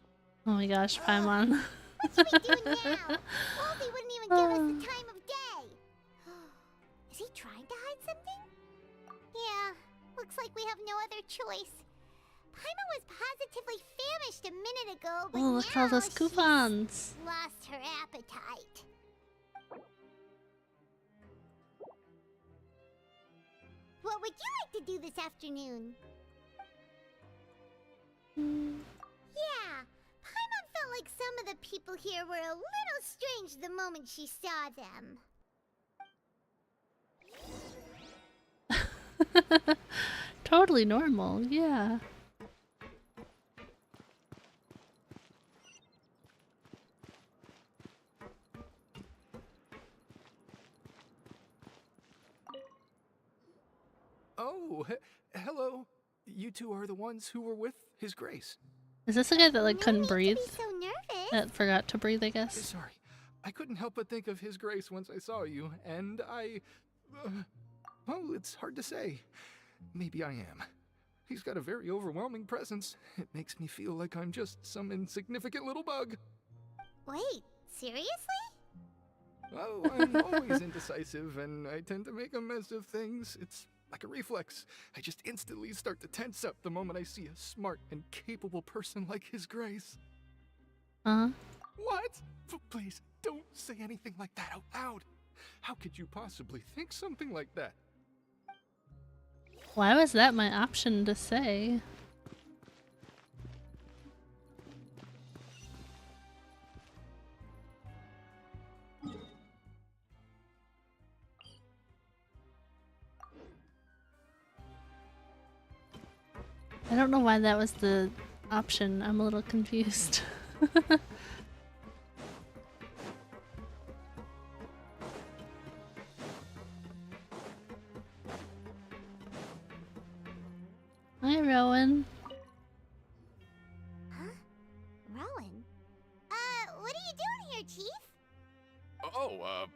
Oh my gosh, Paimon. What should we do now? Woolsey wouldn't even give us the time of day. Is he trying to hide something? Yeah, looks like we have no other choice. Paimon was positively famished a minute ago, but Oh, look at all those she's coupons. lost her appetite. What would you like to do this afternoon? Yeah, Paimon felt like some of the people here were a little strange the moment she saw them. Totally normal, yeah. Oh, hello. You two are the ones who were with His Grace. Is this the guy that like couldn't breathe? So nervous. That forgot to breathe, I guess. Sorry. I couldn't help but think of His Grace once I saw you, and I... well, it's hard to say. Maybe I am. He's got a very overwhelming presence. It makes me feel like I'm just some insignificant little bug. Wait, seriously? Oh, I'm always indecisive, and I tend to make a mess of things. It's like a reflex. I just instantly start to tense up the moment I see a smart and capable person like His Grace. Uh-huh. What? Please, don't say anything like that out loud. How could you possibly think something like that? Why was that my option to say? I don't know why that was the option. I'm a little confused. Hi, Rowan. Huh? Rowan? What are you doing here, Chief? Oh,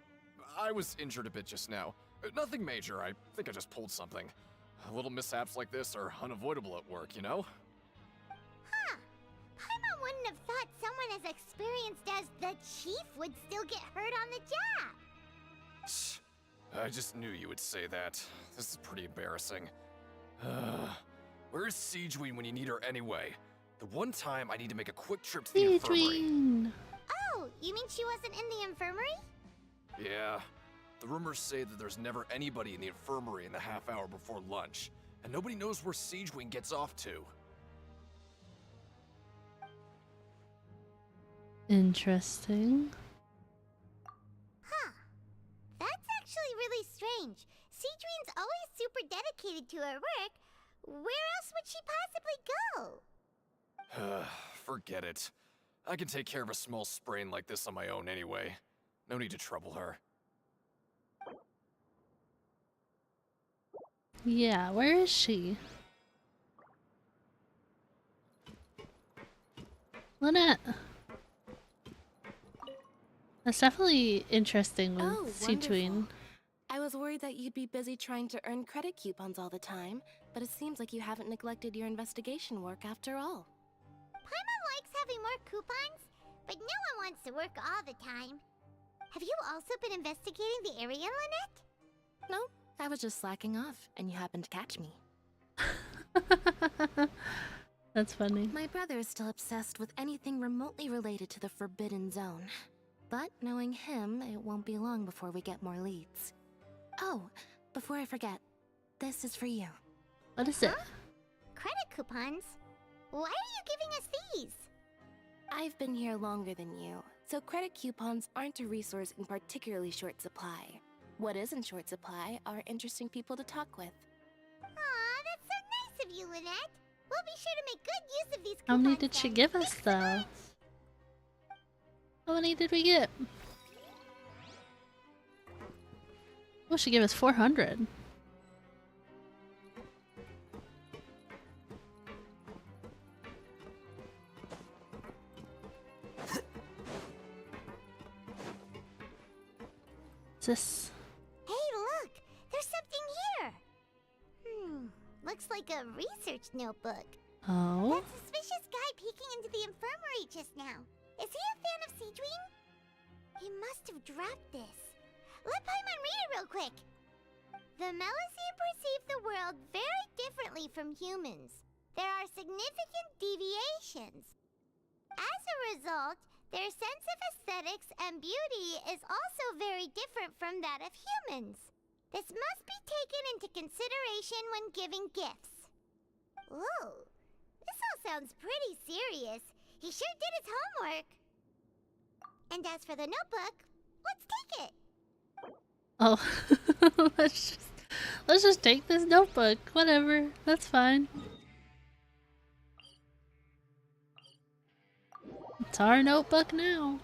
I was injured a bit just now. Nothing major, I think I just pulled something. Little mishaps like this are unavoidable at work, you know? experienced as the chief would still get hurt on the job. I just knew you would say that. This is pretty embarrassing. Where's Siegeween when you need her anyway? The one time I need to make a quick trip to the infirmary. Oh, you mean she wasn't in the infirmary? Yeah. The rumors say that there's never anybody in the infirmary in the half hour before lunch, and nobody knows where Siegeween gets off to. Interesting. Huh. That's actually really strange. Siegeween's always super dedicated to her work. Where else would she possibly go? Forget it. I can take care of a small sprain like this on my own anyway. No need to trouble her. Yeah, where is she? Lynette. That's definitely interesting with Siegeween. I was worried that you'd be busy trying to earn credit coupons all the time, but it seems like you haven't neglected your investigation work after all. Paimon likes having more coupons, but no one wants to work all the time. Have you also been investigating the area, Lynette? No, I was just slacking off, and you happened to catch me. That's funny. My brother is still obsessed with anything remotely related to the Forbidden Zone. But knowing him, it won't be long before we get more leads. Oh, before I forget, this is for you. What is it? Credit coupons? Why are you giving us these? I've been here longer than you, so credit coupons aren't a resource in particularly short supply. What is in short supply are interesting people to talk with. Aw, that's so nice of you, Lynette. We'll be sure to make good use of these coupons. How many did she give us, though? How many did we get? Oh, she gave us 400. What's this? Hey, look! There's something here! Looks like a research notebook. Oh? That suspicious guy peeking into the infirmary just now. Is he a fan of Siegeween? He must have dropped this. Let Paimon read it real quick. The Melusine perceive the world very differently from humans. There are significant deviations. As a result, their sense of aesthetics and beauty is also very different from that of humans. This must be taken into consideration when giving gifts. Ooh, this all sounds pretty serious. He sure did his homework. And as for the notebook, let's take it. Oh, let's just take this notebook. Whatever, that's fine. It's our notebook now.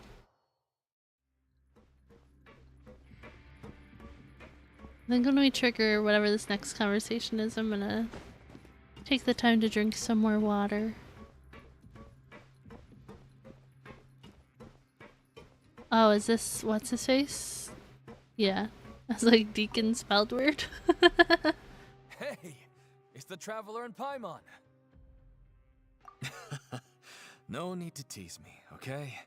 I think when we trigger whatever this next conversation is, I'm gonna take the time to drink some more water. Oh, is this what's his face? Yeah. That's like Deacon spelled weird. Hey! It's the Traveler and Paimon! No need to tease me, okay?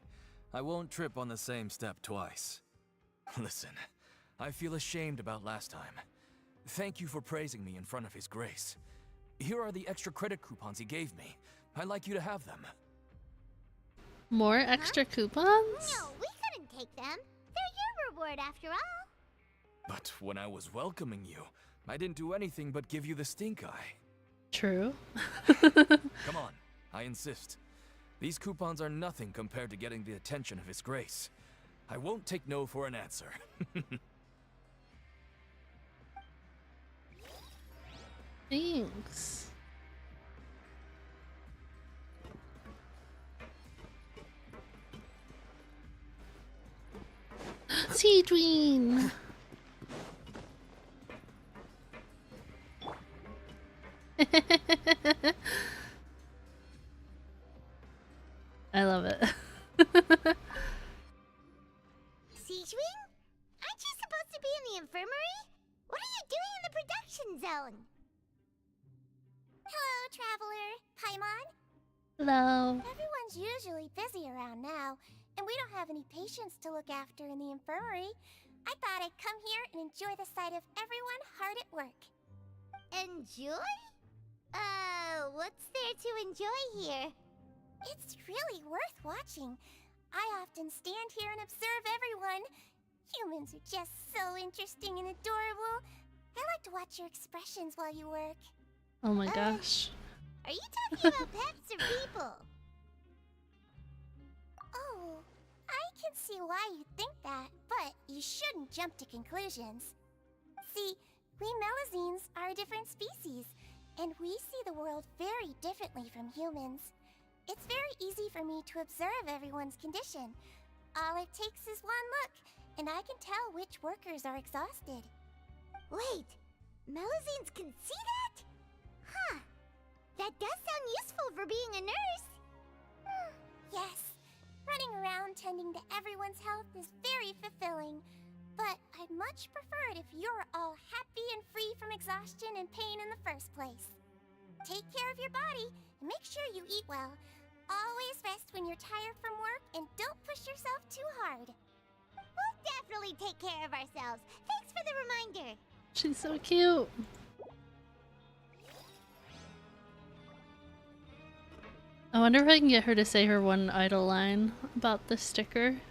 I won't trip on the same step twice. Listen, I feel ashamed about last time. Thank you for praising me in front of His Grace. Here are the extra credit coupons he gave me. I'd like you to have them. More extra coupons? No, we couldn't take them. They're your reward after all. But when I was welcoming you, I didn't do anything but give you the stink eye. True. Come on, I insist. These coupons are nothing compared to getting the attention of His Grace. I won't take no for an answer. Thanks. Siegeween! I love it. Siegeween? Aren't you supposed to be in the infirmary? What are you doing in the production zone? Hello, Traveler. Paimon? Hello. Everyone's usually busy around now. and we don't have any patients to look after in the infirmary. I thought I'd come here and enjoy the sight of everyone hard at work. Enjoy? What's there to enjoy here? It's really worth watching. I often stand here and observe everyone. Humans are just so interesting and adorable. I like to watch your expressions while you work. Oh my gosh. Are you talking about pets or people? Oh, I can see why you think that, but you shouldn't jump to conclusions. See, we Melazines are a different species, and we see the world very differently from humans. It's very easy for me to observe everyone's condition. All it takes is one look, and I can tell which workers are exhausted. Wait, Melazines can see that? Huh. That does sound useful for being a nurse. Yes, running around tending to everyone's health is very fulfilling. But I'd much prefer it if you're all happy and free from exhaustion and pain in the first place. Take care of your body and make sure you eat well. Always rest when you're tired from work and don't push yourself too hard. We'll definitely take care of ourselves. Thanks for the reminder. She's so cute. I wonder if I can get her to say her one idle line about the sticker.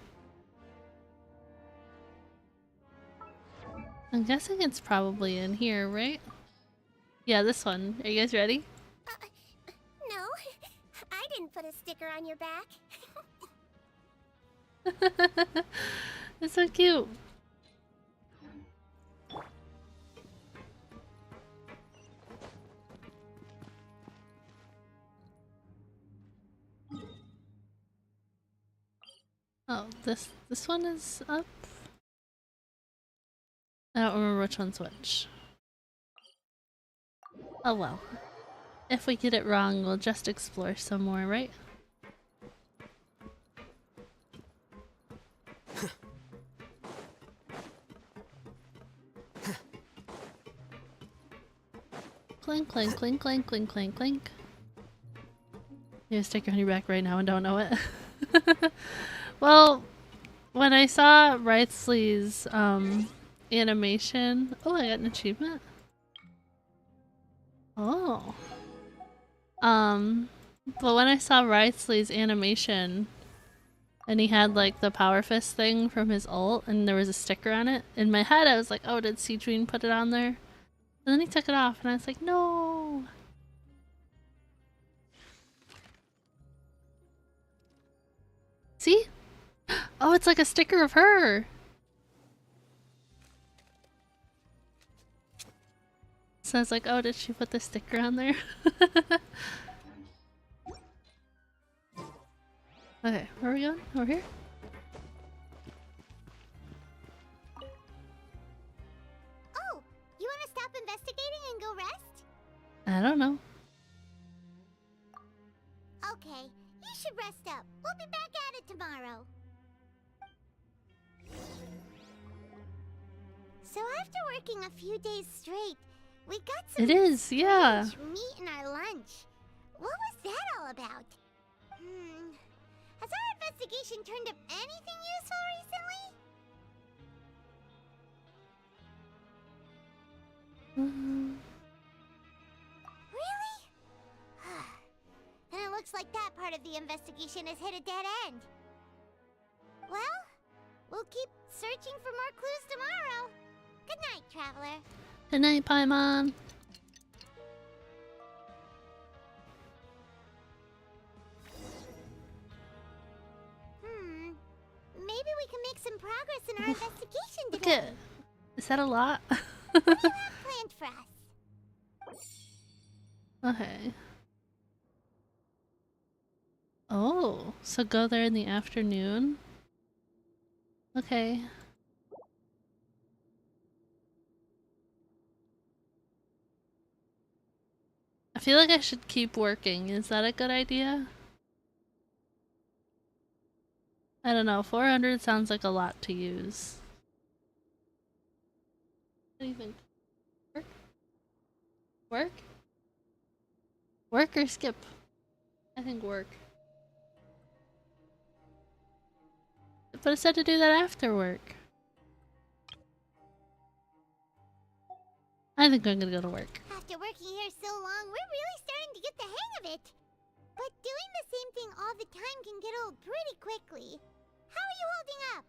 I'm guessing it's probably in here, right? Yeah, this one. Are you guys ready? No, I didn't put a sticker on your back. It's so cute. Oh, this one is up. I don't remember which one's which. Oh well. If we get it wrong, we'll just explore some more, right? Clink, clink, clink, clink, clink, clink, clink. You have a sticker on your back right now and don't know it. Well, when I saw Wrightsley's animation... Oh, I got an achievement? Oh. But when I saw Wrightsley's animation and he had like the power fist thing from his ult and there was a sticker on it, in my head I was like, oh, did Siegeween put it on there? And then he took it off and I was like, no! See? Oh, it's like a sticker of her! So I was like, oh, did she put the sticker on there? Okay, where are we going? Over here? Oh, you want to stop investigating and go rest? I don't know. Okay, you should rest up. We'll be back at it tomorrow. So after working a few days straight, we got some It is, yeah. meat in our lunch. What was that all about? Has our investigation turned up anything useful recently? Really? Then it looks like that part of the investigation has hit a dead end. Well, we'll keep searching for more clues tomorrow. Good night, Traveler. Good night, Paimon. Maybe we can make some progress in our investigation Look today. at... Is that a lot? What do you have planned for us? Okay. Oh, so go there in the afternoon? Okay. I feel like I should keep working. Is that a good idea? I don't know. 400 sounds like a lot to use. What do you think? Work? Work? Work or skip? I think work. But it said to do that after work. I think I'm gonna go to work. After working here so long, we're really starting to get the hang of it. But doing the same thing all the time can get old pretty quickly. How are you holding up?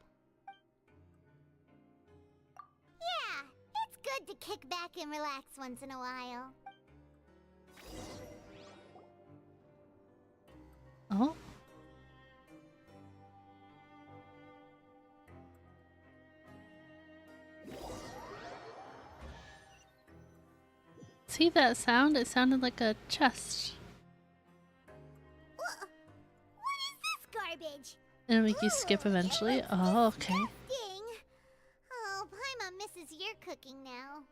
Yeah, it's good to kick back and relax once in a while. Oh. See that sound? It sounded like a chest. What is this garbage? It'll make you skip eventually. Oh, okay. Ding. Oh, Paimon misses your cooking now.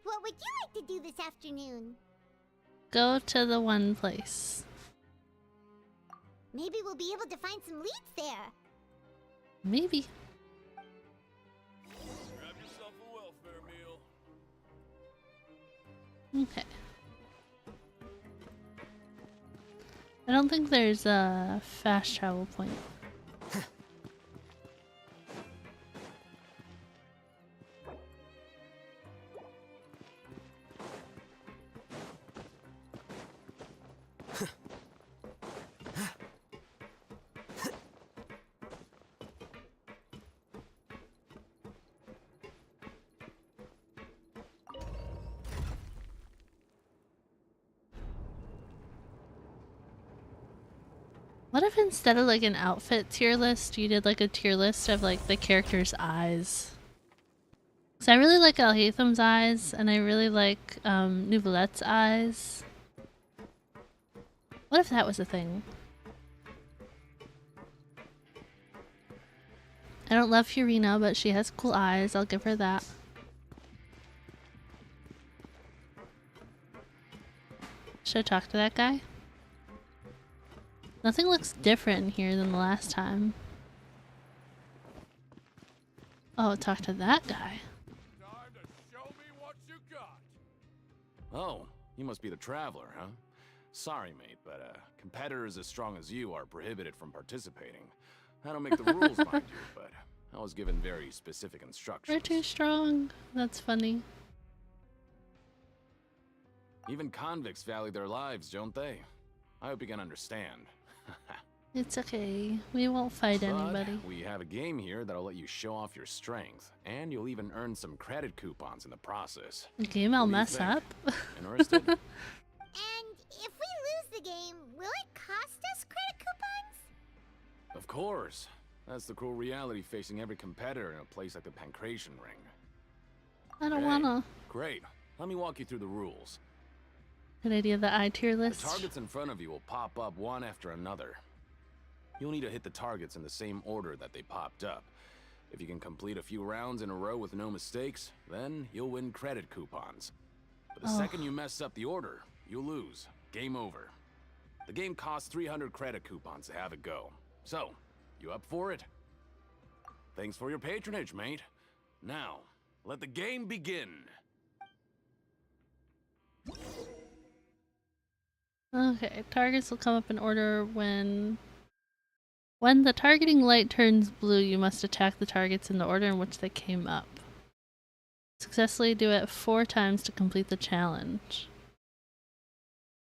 What would you like to do this afternoon? Go to the one place. Maybe we'll be able to find some leads there. Maybe. Grab yourself a welfare meal. Okay. I don't think there's a fast travel point. What if instead of like an outfit tier list, you did like a tier list of like the character's eyes? Because I really like Alhatham's eyes, and I really like Nouvelette's eyes. What if that was a thing? I don't love Furina, but she has cool eyes. I'll give her that. Should I talk to that guy? Nothing looks different in here than the last time. Oh, talk to that guy. Time to show me what you got. Oh, you must be the traveler, huh? Sorry, mate, but competitors as strong as you are prohibited from participating. I don't make the rules, mind you, but I was given very specific instructions. We're too strong. That's funny. Even convicts value their lives, don't they? I hope you can understand. It's okay. We won't fight But anybody. we have a game here that'll let you show off your strength, and you'll even earn some credit coupons in the process. A game I'll What do you mess think? up. Interested? And if we lose the game, will it cost us credit coupons? Of course. That's the cruel reality facing every competitor in a place like the Pancration Ring. I don't Hey, wanna. Great. Let me walk you through the rules. Good idea, the I tier The list. targets in front of you will pop up one after another. You'll need to hit the targets in the same order that they popped up. If you can complete a few rounds in a row with no mistakes, then you'll win credit coupons. But the second you mess up the order, you'll lose. Game over. The game costs 300 credit coupons to have it go. So, you up for it? Thanks for your patronage, mate. Now, let the game begin. Okay, targets will come up in order when the targeting light turns blue, you must attack the targets in the order in which they came up. Successfully do it 4 times to complete the challenge.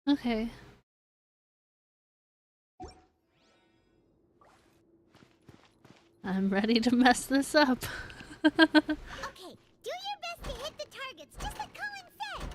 Okay. I'm ready to mess this up. Okay, do your best to hit the targets, just like Colin said.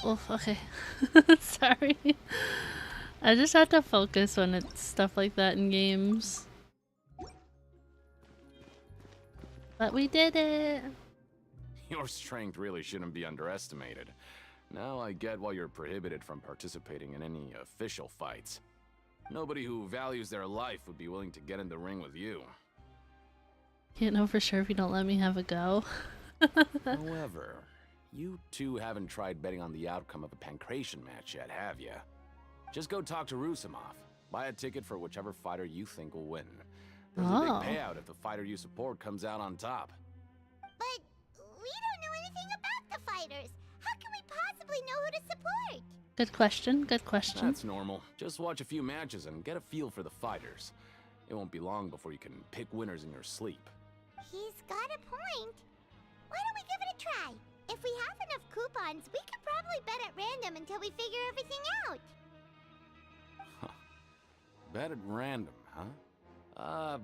Oof, okay. Sorry. I just have to focus when it's stuff like that in games. But we did it! Your strength really shouldn't be underestimated. Now I get why you're prohibited from participating in any official fights. Nobody who values their life would be willing to get in the ring with you. Can't know for sure if you don't let me have a go. However, you two haven't tried betting on the outcome of a pancration match yet, have you? Just go talk to Rusimov. Buy a ticket for whichever fighter you think will win. There's a big payout if the fighter you support comes out on top. But we don't know anything about the fighters. How can we possibly know who to support? Good question, good question. That's normal. Just watch a few matches and get a feel for the fighters. It won't be long before you can pick winners in your sleep. He's got a point. Why don't we give it a try? If we have enough coupons, we could probably bet at random until we figure everything out. Bet at random, huh?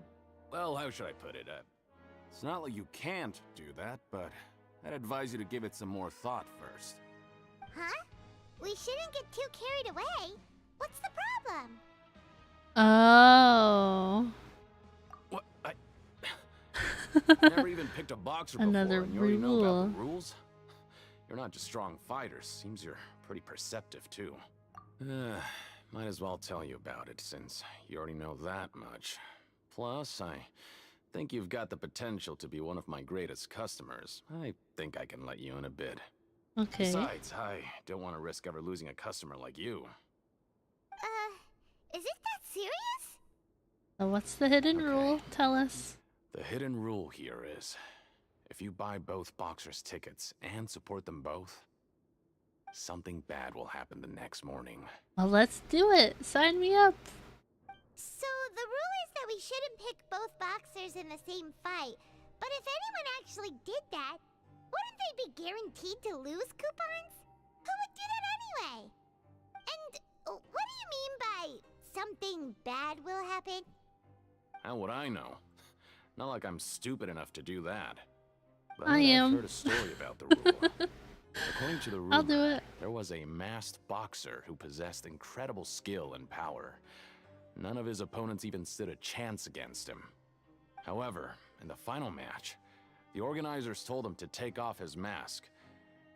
Well, how should I put it? It's not like you can't do that, but I'd advise you to give it some more thought first. Huh? We shouldn't get too carried away. What's the problem? Oh. What? Never even picked a boxer before, Another and you already know about rule. the rules? You're not just strong fighters. Seems you're pretty perceptive, too. Might as well tell you about it, since you already know that much. Plus, I think you've got the potential to be one of my greatest customers. I think I can let you in a bit. Okay. Besides, I don't want to risk ever losing a customer like you. Is it that serious? So what's the hidden rule? Tell us. The hidden rule here is, if you buy both boxers' tickets and support them both, something bad will happen the next morning. Well, let's do it. Sign me up. So the rule is that we shouldn't pick both boxers in the same fight. But if anyone actually did that, wouldn't they be guaranteed to lose coupons? Who would do that anyway? And what do you mean by something bad will happen? How would I know? Not like I'm stupid enough to do that. But I am. I've heard a story about the rule. According to the rumor, I'll do it. there was a masked boxer who possessed incredible skill and power. None of his opponents even stood a chance against him. However, in the final match, the organizers told him to take off his mask.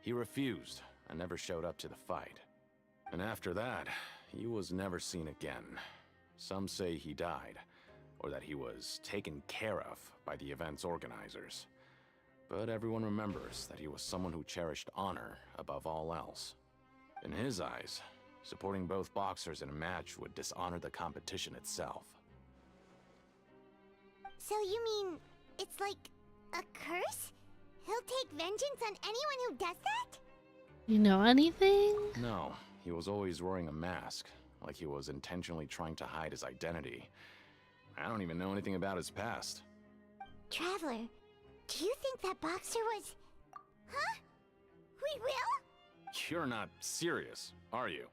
He refused and never showed up to the fight. And after that, he was never seen again. Some say he died, or that he was taken care of by the event's organizers. But everyone remembers that he was someone who cherished honor above all else. In his eyes, supporting both boxers in a match would dishonor the competition itself. So you mean it's like a curse? He'll take vengeance on anyone who does that? You know anything? No, he was always wearing a mask, like he was intentionally trying to hide his identity. I don't even know anything about his past. Traveler, do you think that boxer was... Huh? We will? You're not serious, are you?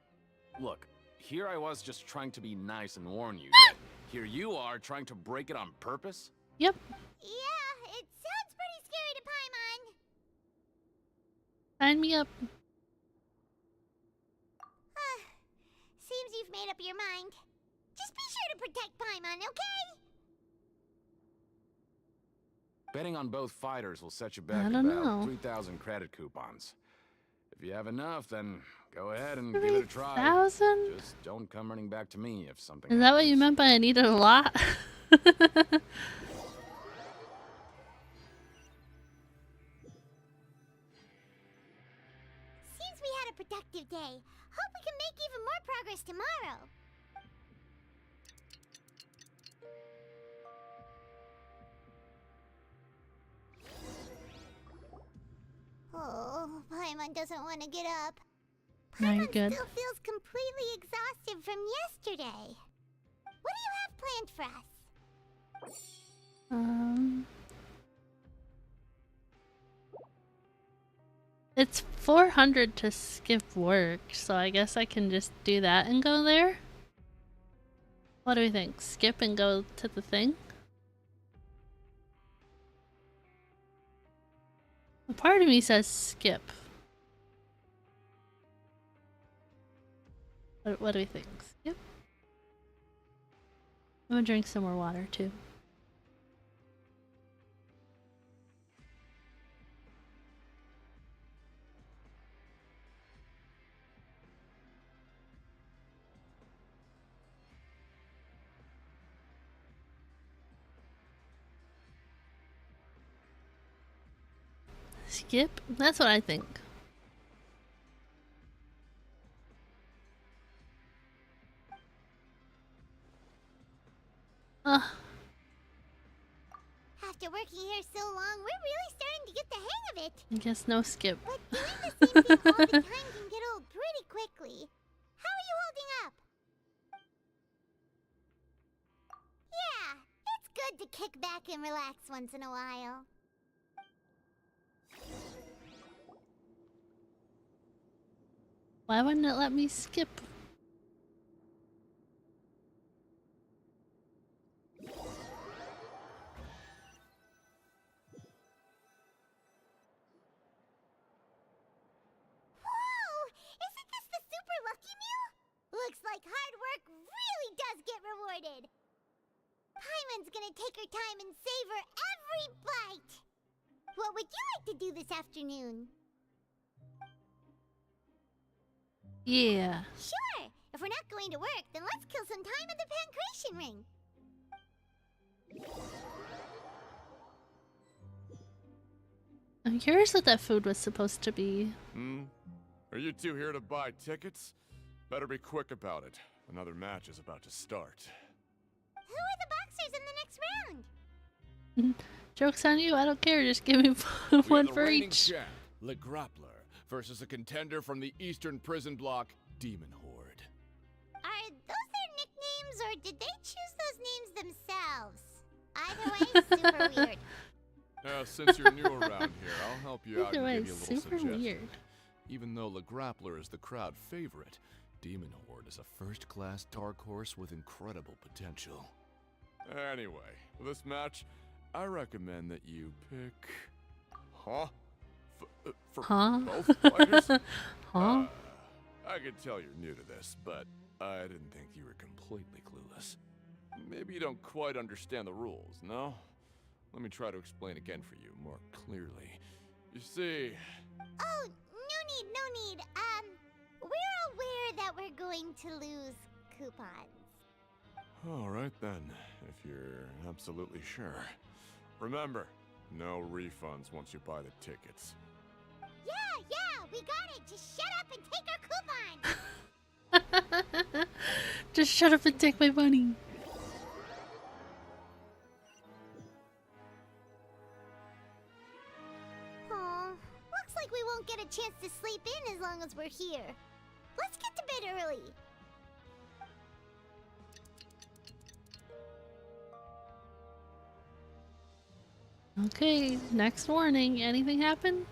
Look, here I was just trying to be nice and warn you. Yet here you are trying to break it on purpose? Yep. Yeah, it sounds pretty scary to Paimon. Sign me up. Seems you've made up your mind. Just be sure to protect Paimon, okay? Betting on both fighters will set you I back don't about know. 3,000 credit coupons. If you have enough, then go ahead and give it a try. 3,000? Just don't come running back to me if something Is that what you meant by I needed a lot? Seems we had a productive day. Hope we can make even more progress tomorrow. Oh, Paimon doesn't want to get up. No, you're Paimon good. still feels completely exhausted from yesterday. What do you have planned for us? It's 400 to skip work, so I guess I can just do that and go there. What do we think? Skip and go to the thing? A part of me says skip. What do we think? Skip? I'm gonna drink some more water too. Skip? That's what I think. After working here so long, we're really starting to get the hang of it. I guess no skip. But doing the same thing all the time can get old pretty quickly. How are you holding up? Yeah, it's good to kick back and relax once in a while. Why wouldn't it let me skip? Isn't this the super lucky meal? Looks like hard work really does get rewarded. Paimon's gonna take her time and savor every bite. What would you like to do this afternoon? Yeah. Sure! If we're not going to work, then let's kill some time at the Pancration Ring. I'm curious what that food was supposed to be. Are you two here to buy tickets? Better be quick about it. Another match is about to start. Who are the boxers in the next round? Joke's on you, I don't care, just give me one for each. Champ, Le Grappler, versus a contender from the Eastern Prison Block, Demon Horde. Are those their nicknames, or did they choose those names themselves? Either way, super weird. Since you're new around here, I'll help you out Either and way, give you a little super suggestion. weird. Even though Le Grappler is the crowd favorite, Demon Horde is a first-class dark horse with incredible potential. Anyway, for this match, I recommend that you pick... Huh? For both fighters? Huh? I can tell you're new to this, but I didn't think you were completely clueless. Maybe you don't quite understand the rules, no? Let me try to explain again for you more clearly. You see... Oh, no need. We're aware that we're going to lose coupons. All right then, if you're absolutely sure. Remember, no refunds once you buy the tickets. Yeah, we got it. Just shut up and take our coupon. Just shut up and take my money. Aw, looks like we won't get a chance to sleep in as long as we're here. Let's get to bed early. Okay, next warning. Anything happen?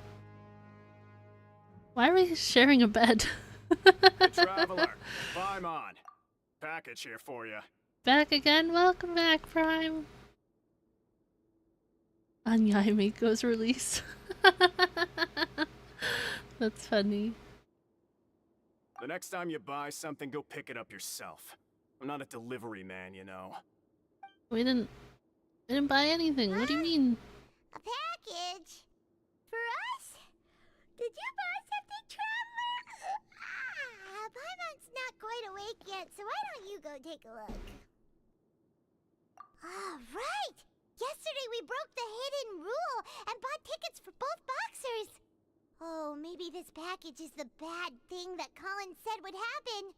Why are we sharing a bed? Hey, Traveler, Paimon. Package here for you. Back again? Welcome back, Prime. On Yaimiko's release. That's funny. The next time you buy something, go pick it up yourself. I'm not a delivery man, you know. We didn't buy anything. What do you mean? A package? For us? Did you buy something, Traveler? Paimon's not quite awake yet, so why don't you go take a look? Right! Yesterday we broke the hidden rule and bought tickets for both boxers. Oh, maybe this package is the bad thing that Colin said would happen.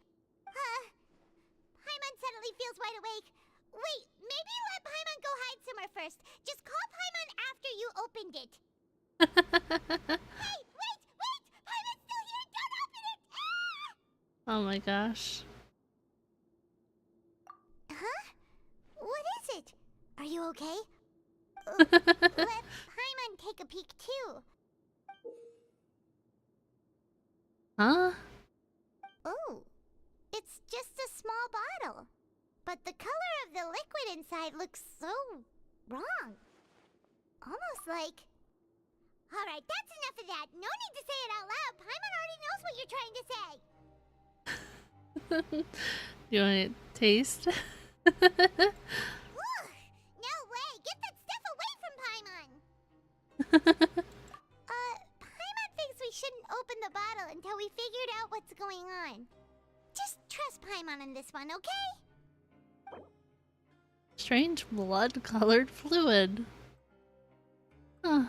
Paimon suddenly feels wide awake. Wait, maybe let Paimon go hide somewhere first. Just call Paimon after you opened it. Hey, wait! Paimon's still here! Don't open it! Ah! Oh my gosh. Huh? What is it? Are you okay? Let Paimon take a peek too. Huh? Oh, it's just a small bottle. But the color of the liquid inside looks so wrong. Almost like... Alright, that's enough of that. No need to say it out loud. Paimon already knows what you're trying to say. You want to taste? No way! Get that stuff away from Paimon! Paimon thinks we shouldn't open the bottle until we figured out what's going on. Just trust Paimon on this one, okay? Strange blood-colored fluid. Huh.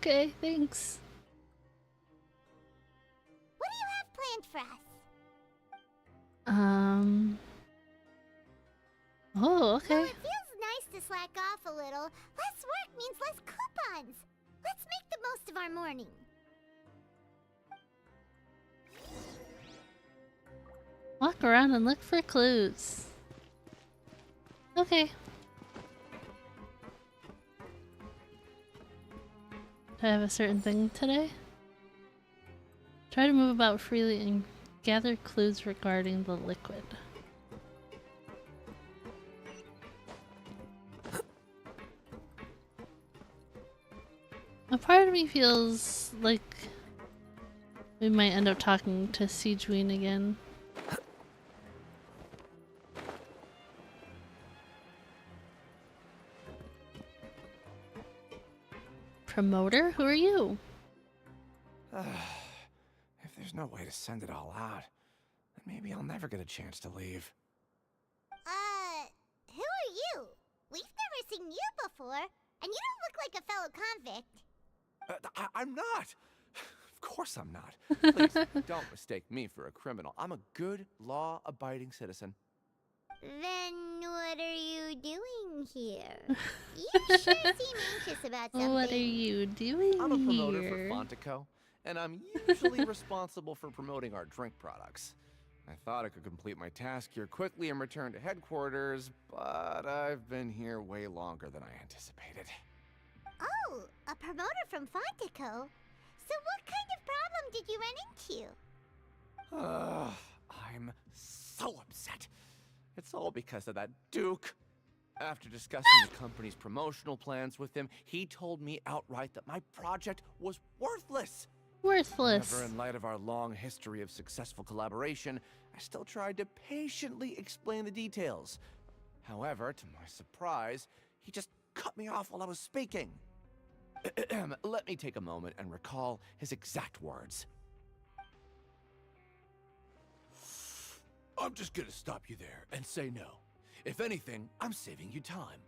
Okay, thanks. What do you have planned for us? Oh, okay. Well, it feels nice to slack off a little. Less work means less coupons. Let's make the most of our morning. Walk around and look for clues. Okay. Do I have a certain thing today? Try to move about freely and gather clues regarding the liquid. A part of me feels like we might end up talking to Siegeween again. Promoter? Who are you? If there's no way to send it all out, then maybe I'll never get a chance to leave. Who are you? We've never seen you before, and you don't look like a fellow convict. I'm not! Of course I'm not. Please, don't mistake me for a criminal. I'm a good, law-abiding citizen. Then what are you doing here? You sure seem anxious about something. What are you doing I'm a promoter here? for Fontaine, and I'm usually responsible for promoting our drink products. I thought I could complete my task here quickly and return to headquarters, but I've been here way longer than I anticipated. Oh, a promoter from Fontaine. So what kind of problem did you run into? I'm so upset. It's all because of that Duke. After discussing the company's promotional plans with him, he told me outright that my project was worthless. Worthless. However, in light of our long history of successful collaboration, I still tried to patiently explain the details. However, to my surprise, he just cut me off while I was speaking. Let me take a moment and recall his exact words. I'm just gonna stop you there and say no. If anything, I'm saving you time.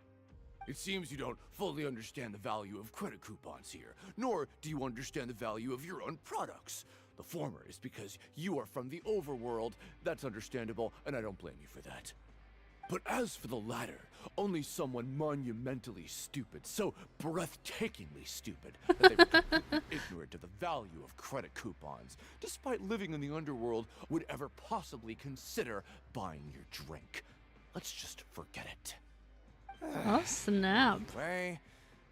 It seems you don't fully understand the value of credit coupons here, nor do you understand the value of your own products. The former is because you are from the overworld. That's understandable, and I don't blame you for that. But as for the latter, only someone monumentally stupid, so breathtakingly stupid, that they were completely ignorant of the value of credit coupons, despite living in the underworld, would ever possibly consider buying your drink. Let's just forget it. Oh, snap. Anyway,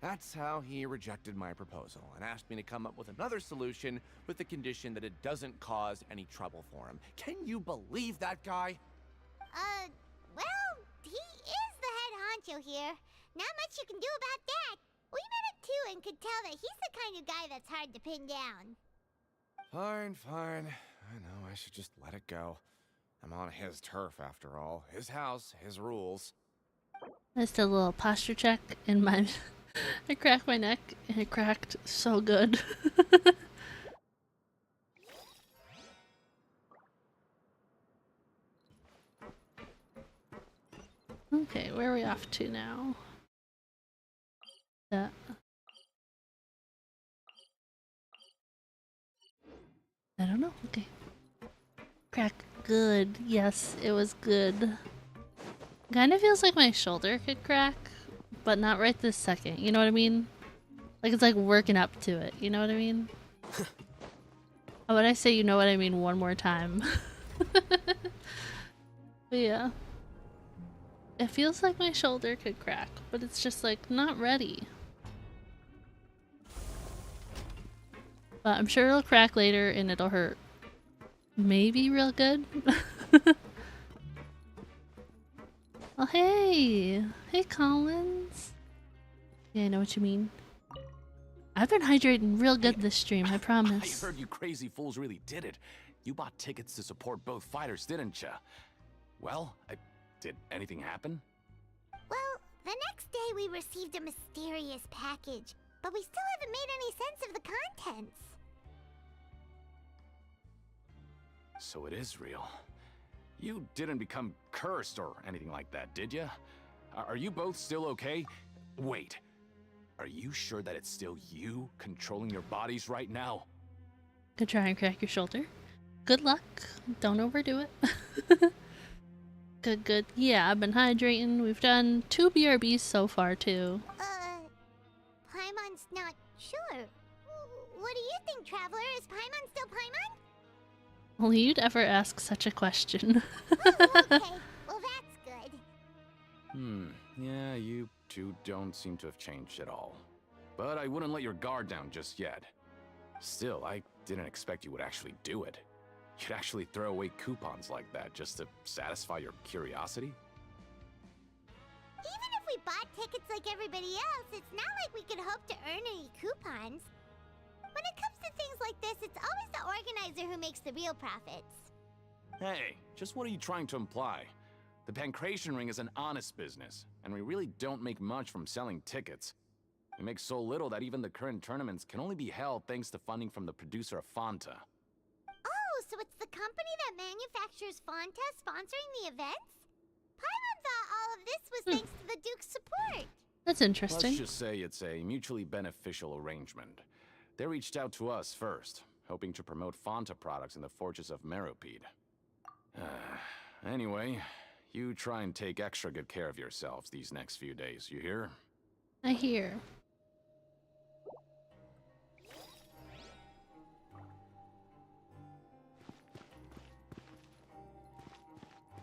that's how he rejected my proposal and asked me to come up with another solution with the condition that it doesn't cause any trouble for him. Can you believe that guy? Well, he is the head honcho here. Not much you can do about that. We met him too and could tell that he's the kind of guy that's hard to pin down. Fine, fine. I know I should just let it go. I'm on his turf after all. His house, his rules. Just a little posture check in my... I cracked my neck and it cracked so good. Okay, where are we off to now? I don't know. Okay. Crack good. Yes, it was good. Kind of feels like my shoulder could crack, but not right this second. You know what I mean? Like it's like working up to it. You know what I mean? How would I say you know what I mean one more time? But yeah. It feels like my shoulder could crack, but it's just like not ready. But I'm sure it'll crack later and it'll hurt. Maybe real good. Oh hey! Hey Collins! Yeah, I know what you mean. I've been hydrating real good this stream, I promise. I heard you crazy fools really did it. You bought tickets to support both fighters, didn't ya? Well, did anything happen? Well, the next day we received a mysterious package, but we still haven't made any sense of the contents. So it is real. You didn't become cursed or anything like that, did ya? Are you both still okay? Wait. Are you sure that it's still you controlling your bodies right now? Could try and crack your shoulder. Good luck. Don't overdo it. Good, good. Yeah, I've been hydrating. We've done 2 BRBs so far, too. Paimon's not sure. What do you think, Traveler? Is Paimon still Paimon? Only you'd ever ask such a question. Okay, well that's good. Yeah, you two don't seem to have changed at all. But I wouldn't let your guard down just yet. Still, I didn't expect you would actually do it. You'd actually throw away coupons like that just to satisfy your curiosity? Even if we bought tickets like everybody else, it's not like we could hope to earn any coupons. When it comes to things like this, it's always the organizer who makes the real profits. Hey, just what are you trying to imply? The Pancration Ring is an honest business, and we really don't make much from selling tickets. We make so little that even the current tournaments can only be held thanks to funding from the producer of Fanta. Oh, so it's the company that manufactures Fonta sponsoring the events? Paimon thought all of this was thanks to the Duke's support. That's interesting. Let's just say it's a mutually beneficial arrangement. They reached out to us first, hoping to promote Fanta products in the Fortress of Meropide. Anyway, you try and take extra good care of yourselves these next few days, you hear? I hear.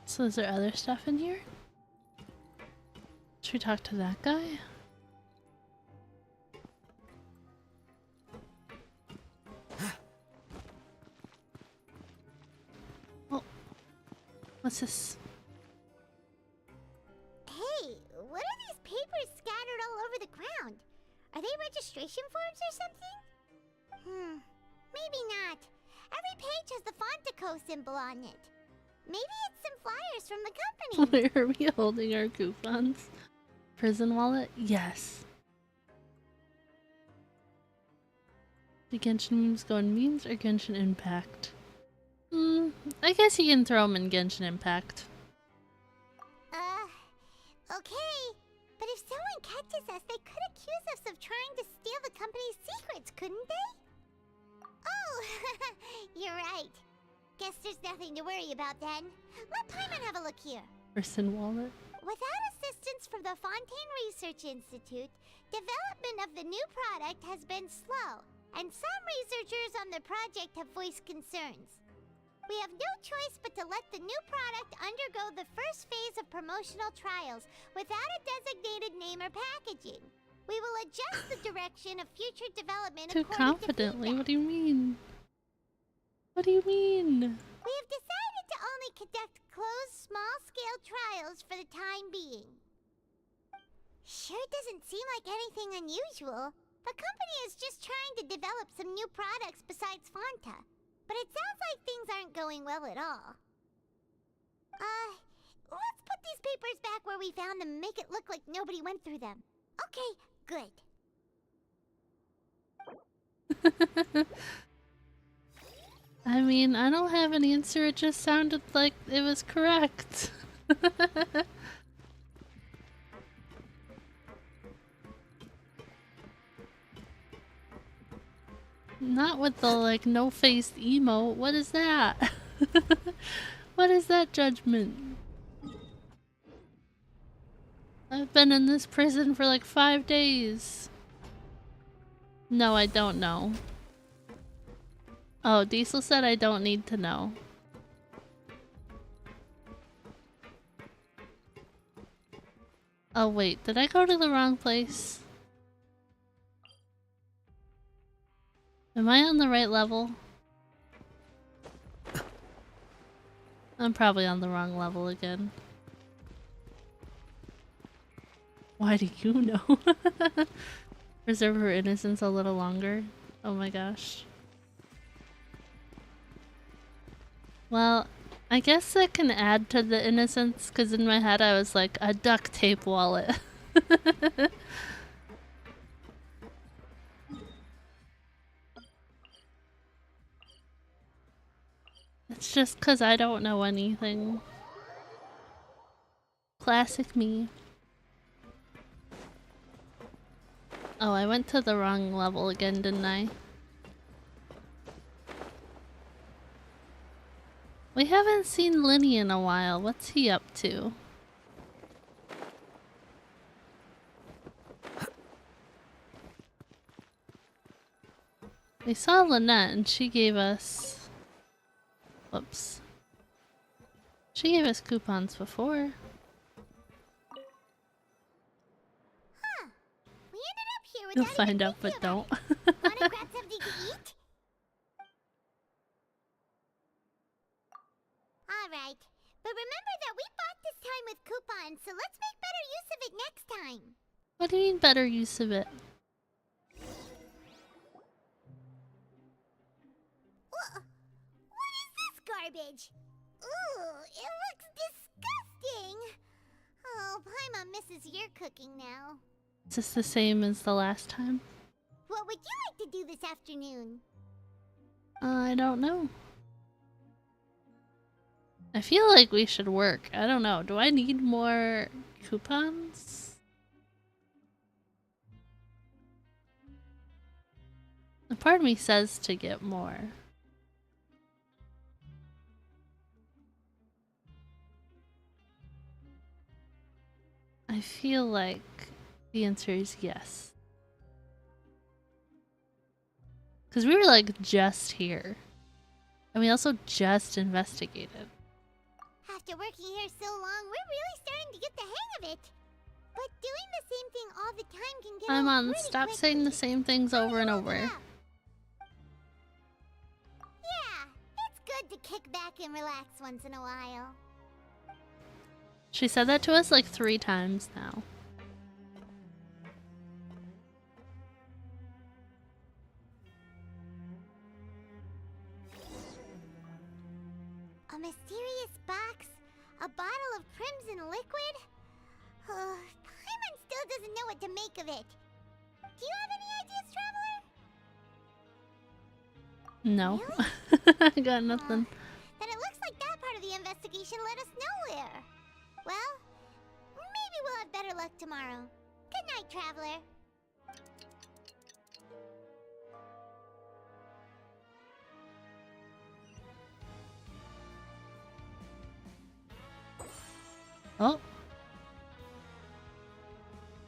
So is there other stuff in here? Should we talk to that guy? Oh. What's this? Hey, what are these papers scattered all over the ground? Are they registration forms or something? Maybe not. Every page has the Fontaco symbol on it. Maybe it's some flyers from the company. Where are we holding our coupons? Prison wallet? Yes. The Genshin memes go in memes or Genshin Impact? I guess you can throw them in Genshin Impact. Okay. But if someone catches us, they could accuse us of trying to steal the company's secrets, couldn't they? Oh, you're right. Guess there's nothing to worry about then. Let Paimon have a look here. Prison wallet? Without assistance from the Fontaine Research Institute, development of the new product has been slow, and some researchers on the project have voiced concerns. We have no choice but to let the new product undergo the first phase of promotional trials without a designated name or packaging. We will adjust the direction of future development Too confidently? What do you mean? What do you mean? We have decided to only conduct closed, small-scale trials for the time being. Sure doesn't seem like anything unusual. The company is just trying to develop some new products besides Fanta. But it sounds like things aren't going well at all. Let's put these papers back where we found them and make it look like nobody went through them. Okay, good. I mean, I don't have an answer, it just sounded like it was correct. Not with the, like, no-faced emote. What is that? What is that judgment? I've been in this prison for like 5 days. No, I don't know. Oh, Diesel said I don't need to know. Oh wait, did I go to the wrong place? Am I on the right level? I'm probably on the wrong level again. Why do you know? Preserve her innocence a little longer. Oh my gosh. Well, I guess that can add to the innocence, because in my head I was like, a duct tape wallet. It's just because I don't know anything. Classic me. Oh, I went to the wrong level again, didn't I? We haven't seen Linny in a while. What's he up to? We saw Lynette and she gave us... Whoops. She gave us coupons before. Huh. We ended up here You'll without find out, but don't. Wanna grab something to eat? Alright. But remember that we bought this time with coupons, so let's make better use of it next time. What do you mean better use of it? What is this garbage? Ooh, it looks disgusting. Oh, Paimon misses your cooking now. Is this the same as the last time? What would you like to do this afternoon? I don't know. I feel like we should work. I don't know. Do I need more coupons? A part of me says to get more. I feel like the answer is yes. Because we were like just here. And we also just investigated. After working here so long, we're really starting to get the hang of it. But doing the same thing all the time can get I'm old on. pretty Stop quickly. saying the same things over and over. Yeah, it's good to kick back and relax once in a while. She said that to us like 3 times now. A mysterious box? A bottle of crimson liquid? Paimon still doesn't know what to make of it. Do you have any ideas, Traveler? No. I got nothing. Then it looks like that part of the investigation led us nowhere. Well, maybe we'll have better luck tomorrow. Good night, Traveler. Oh.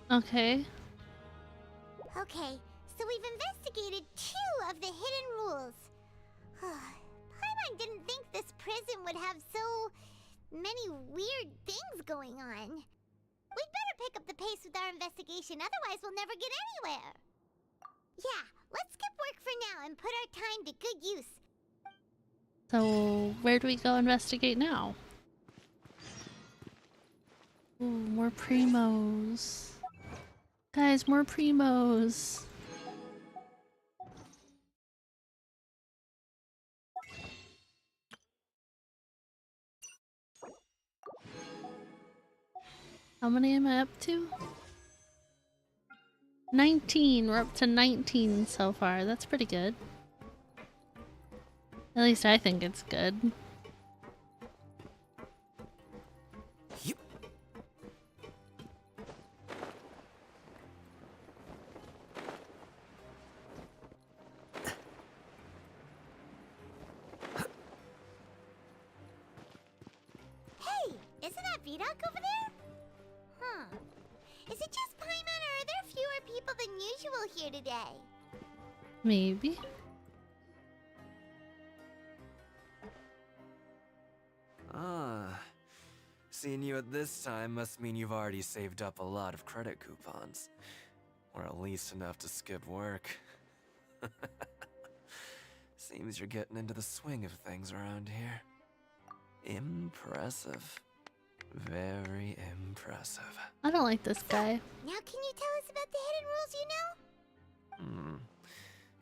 Okay. Okay, so we've investigated 2 of the hidden rules. Paimon didn't think this prison would have so many weird things going on. We'd better pick up the pace with our investigation, otherwise we'll never get anywhere. Yeah, let's skip work for now and put our time to good use. So, where do we go investigate now? Ooh, more primos. Guys, more primos. How many am I up to? 19. We're up to 19 so far. That's pretty good. At least I think it's good. Hey, isn't that Vidoc over there? Huh. Is it just Paimon, or are there fewer people than usual here today? Maybe. Ah. Seeing you at this time must mean you've already saved up a lot of credit coupons. Or at least enough to skip work. Seems you're getting into the swing of things around here. Impressive. Very impressive. I don't like this guy. Now can you tell us about the hidden rules you know?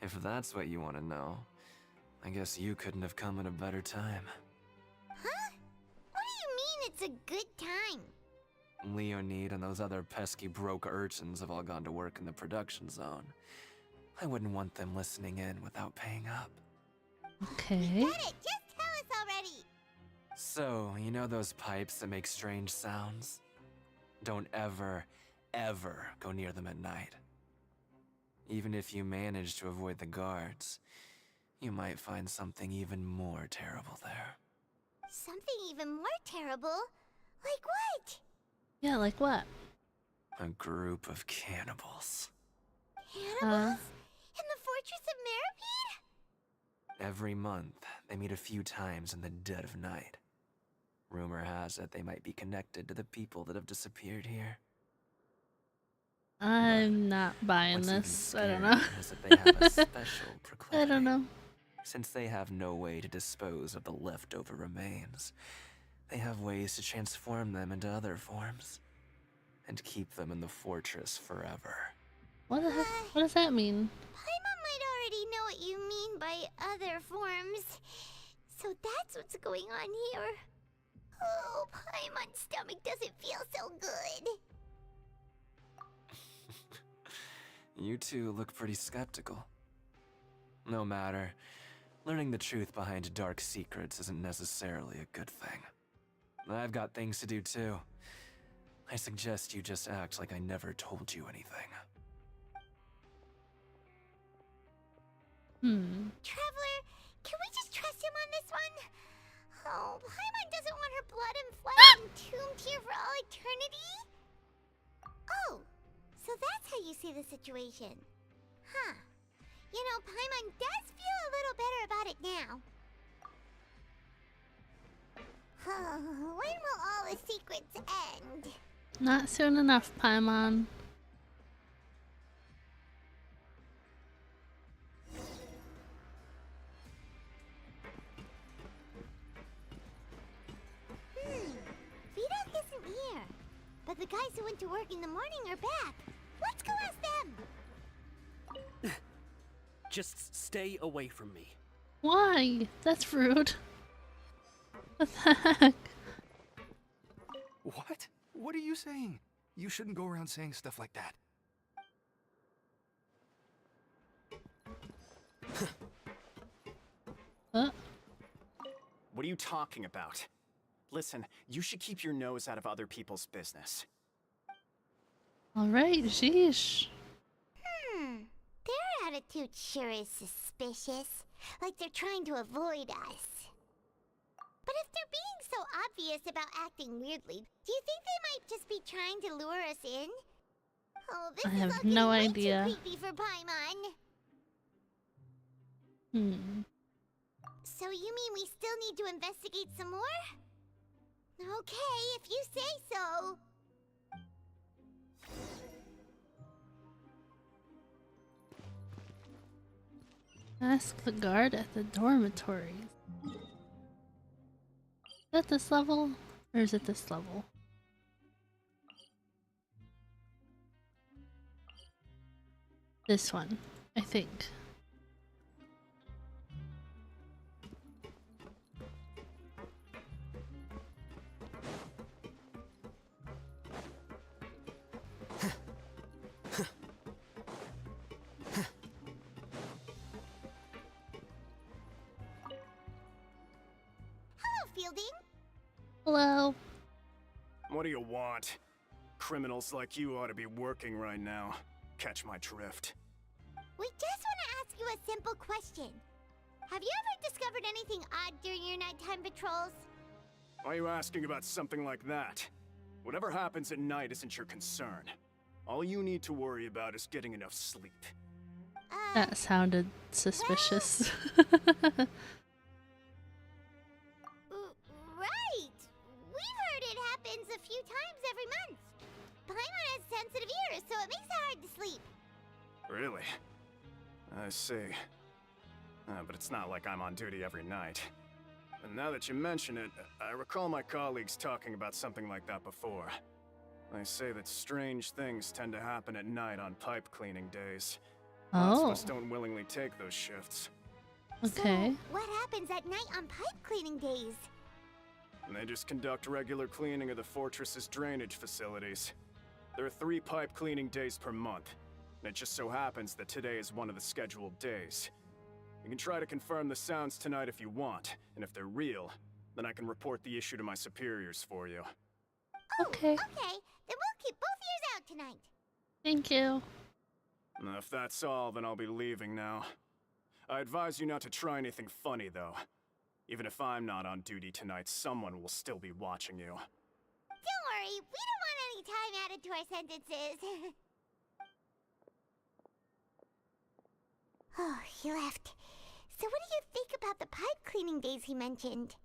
If that's what you want to know, I guess you couldn't have come at a better time. Huh? What do you mean it's a good time? Leonid and those other pesky broke urchins have all gone to work in the production zone. I wouldn't want them listening in without paying up. Okay. Get it! Just tell us already! So, you know those pipes that make strange sounds? Don't ever, ever go near them at night. Even if you manage to avoid the guards, you might find something even more terrible there. Something even more terrible? Like what? Yeah, like what? A group of cannibals. Cannibals? In the Fortress of Meropide? Every month, they meet a few times in the dead of night. Rumor has it they might be connected to the people that have disappeared here. I'm not buying What's even this. I don't know. scarier is that they have a special proclivity. I don't know. Since they have no way to dispose of the leftover remains, they have ways to transform them into other forms and keep them in the fortress forever. What the heck? What does that mean? Paimon might already know what you mean by other forms. So that's what's going on here. Oh, Paimon's stomach doesn't feel so good. You two look pretty skeptical. No matter. Learning the truth behind dark secrets isn't necessarily a good thing. I've got things to do too. I suggest you just act like I never told you anything. Traveler, can we just trust him on this one? Oh, Paimon doesn't want her blood and flesh entombed here for all eternity? Oh, so that's how you see the situation. Huh. You know, Paimon does feel a little better about it now. When will all the secrets end? Not soon enough, Paimon. Vidok isn't here. But the guys who went to work in the morning are back. Let's go ask them. Just stay away from me. Why? That's rude. What the heck? What? What are you saying? You shouldn't go around saying stuff like that. What are you talking about? Listen, you should keep your nose out of other people's business. Alright, sheesh. Their attitude sure is suspicious. Like they're trying to avoid us. But if they're being so obvious about acting weirdly, do you think they might just be trying to lure us in? Oh, this I is have all getting no way idea. too creepy for Paimon. So you mean we still need to investigate some more? Okay, if you say so. Ask the guard at the dormitory. Is that this level? Or is it this level? This one, I think. Hello, Fielding. Hello. What do you want? Criminals like you ought to be working right now. Catch my drift. We just want to ask you a simple question. Have you ever discovered anything odd during your nighttime patrols? Why are you asking about something like that? Whatever happens at night isn't your concern. All you need to worry about is getting enough sleep. That sounded suspicious. Right! We've heard it happens a few times every month. Paimon has sensitive ears, so it makes it hard to sleep. Really? I see. But it's not like I'm on duty every night. And now that you mention it, I recall my colleagues talking about something like that before. They say that strange things tend to happen at night on pipe cleaning days. Lots of us don't willingly take those shifts. Okay. So, what happens at night on pipe cleaning days? And they just conduct regular cleaning of the fortress's drainage facilities. There are 3 pipe cleaning days per month, and it just so happens that today is one of the scheduled days. You can try to confirm the sounds tonight if you want, and if they're real, then I can report the issue to my superiors for you. Okay. Okay, then we'll keep both ears out tonight. Thank you. If that's all, then I'll be leaving now. I advise you not to try anything funny, though. Even if I'm not on duty tonight, someone will still be watching you. Don't worry, we don't want any time added to our sentences. Oh, he left. So what do you think about the pipe cleaning days he mentioned?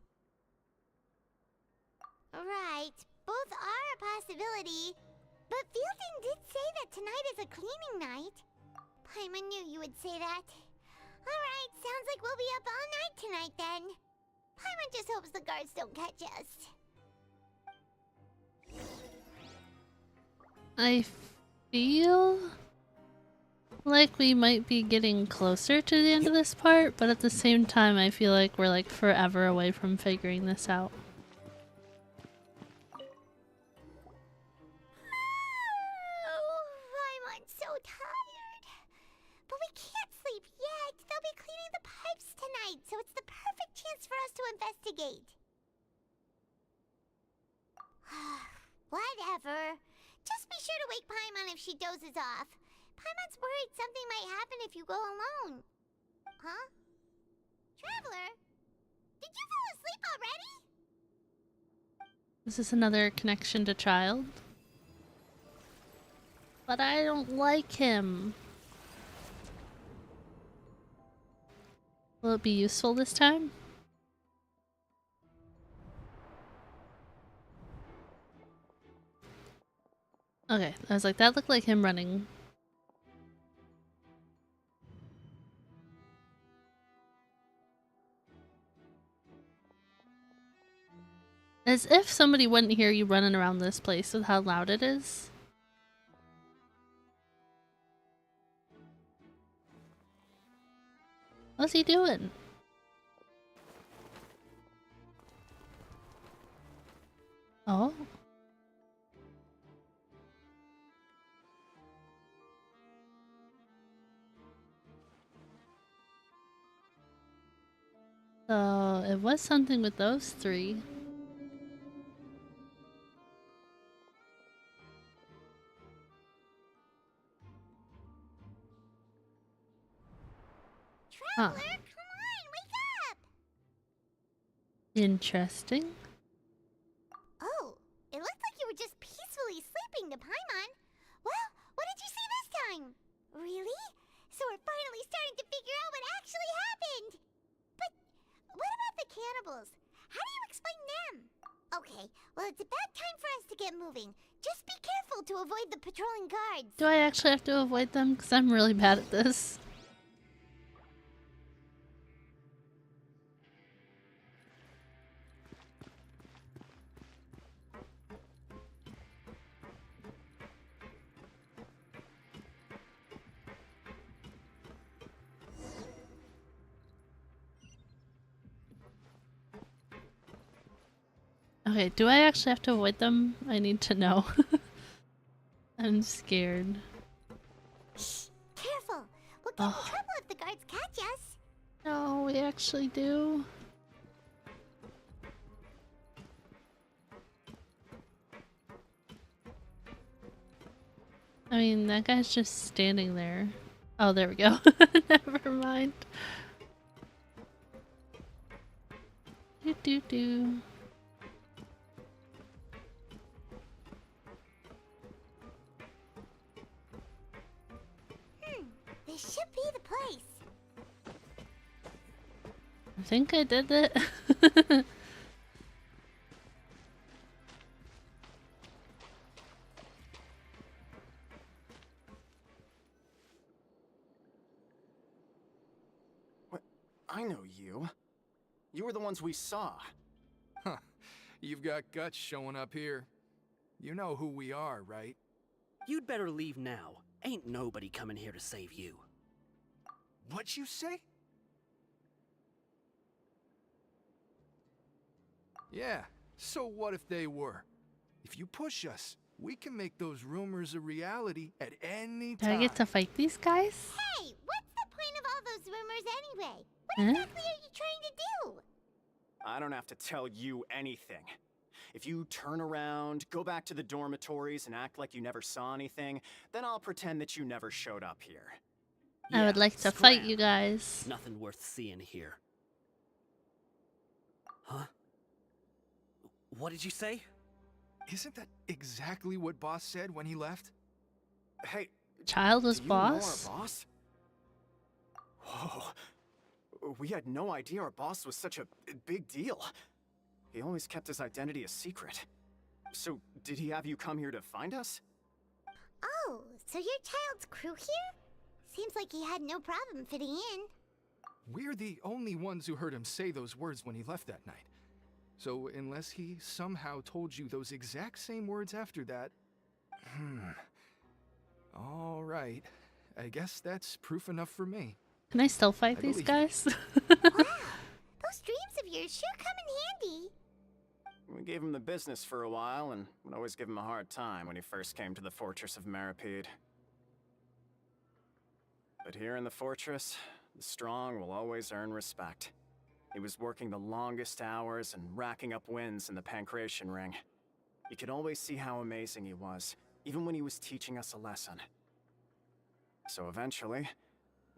Right, both are a possibility. But Fielding did say that tonight is a cleaning night. Paimon knew you would say that. Alright, sounds like we'll be up all night tonight then. Paimon just hopes the guards don't catch us. I feel like we might be getting closer to the end of this part, but at the same time I feel like we're like forever away from figuring this out. Paimon's so tired. But we can't sleep yet. They'll be cleaning the pipes tonight, so it's the perfect chance for us to investigate. Whatever. Just be sure to wake Paimon if she dozes off. Paimon's worried something might happen if you go alone. Huh? Traveler? Did you fall asleep already? Is this another connection to child? But I don't like him. Will it be useful this time? Okay, I was like, that looked like him running. As if somebody wouldn't hear you running around this place with how loud it is. What's he doing? Oh. So it was something with those three. Traveler, come on, wake up! Interesting. Oh, it looked like you were just peacefully sleeping to Paimon. Well, what did you see this time? Really? So we're finally starting to figure out what actually happened. But what about the cannibals? How do you explain them? Okay, well it's about time for us to get moving. Just be careful to avoid the patrolling guards. Do I actually have to avoid them? Because I'm really bad at this. Okay, do I actually have to avoid them? I need to know. I'm scared. Shh, careful. We'll get in trouble if the guards catch us. No, we actually do. I mean, that guy's just standing there. Oh, there we go. Never mind. Do. This should be the place. I think I did it. What? I know you. You were the ones we saw. Huh. You've got guts showing up here. You know who we are, right? You'd better leave now. Ain't nobody coming here to save you. What'd you say? Yeah, so what if they were? If you push us, we can make those rumors a reality at any Do time. I get to fight these guys? Hey, what's the point of all those rumors anyway? What exactly are you trying to do? I don't have to tell you anything. If you turn around, go back to the dormitories and act like you never saw anything, then I'll pretend that you never showed up here. I would like to fight you guys. Nothing worth seeing here. Huh? What did you say? Isn't that exactly what Boss said when he left? Hey, Child was do you know our boss? boss? Whoa. We had no idea our boss was such a big deal. He always kept his identity a secret. So, did he have you come here to find us? Oh, so your child's crew here? Seems like he had no problem fitting in. We're the only ones who heard him say those words when he left that night. So, unless he somehow told you those exact same words after that... All right. I guess that's proof enough for me. Can I still fight these guys? Those dreams of yours sure come in handy. We gave him the business for a while, and would always give him a hard time when he first came to the Fortress of Maripede. But here in the fortress, the strong will always earn respect. He was working the longest hours and racking up wins in the Pancration Ring. You could always see how amazing he was, even when he was teaching us a lesson. So eventually,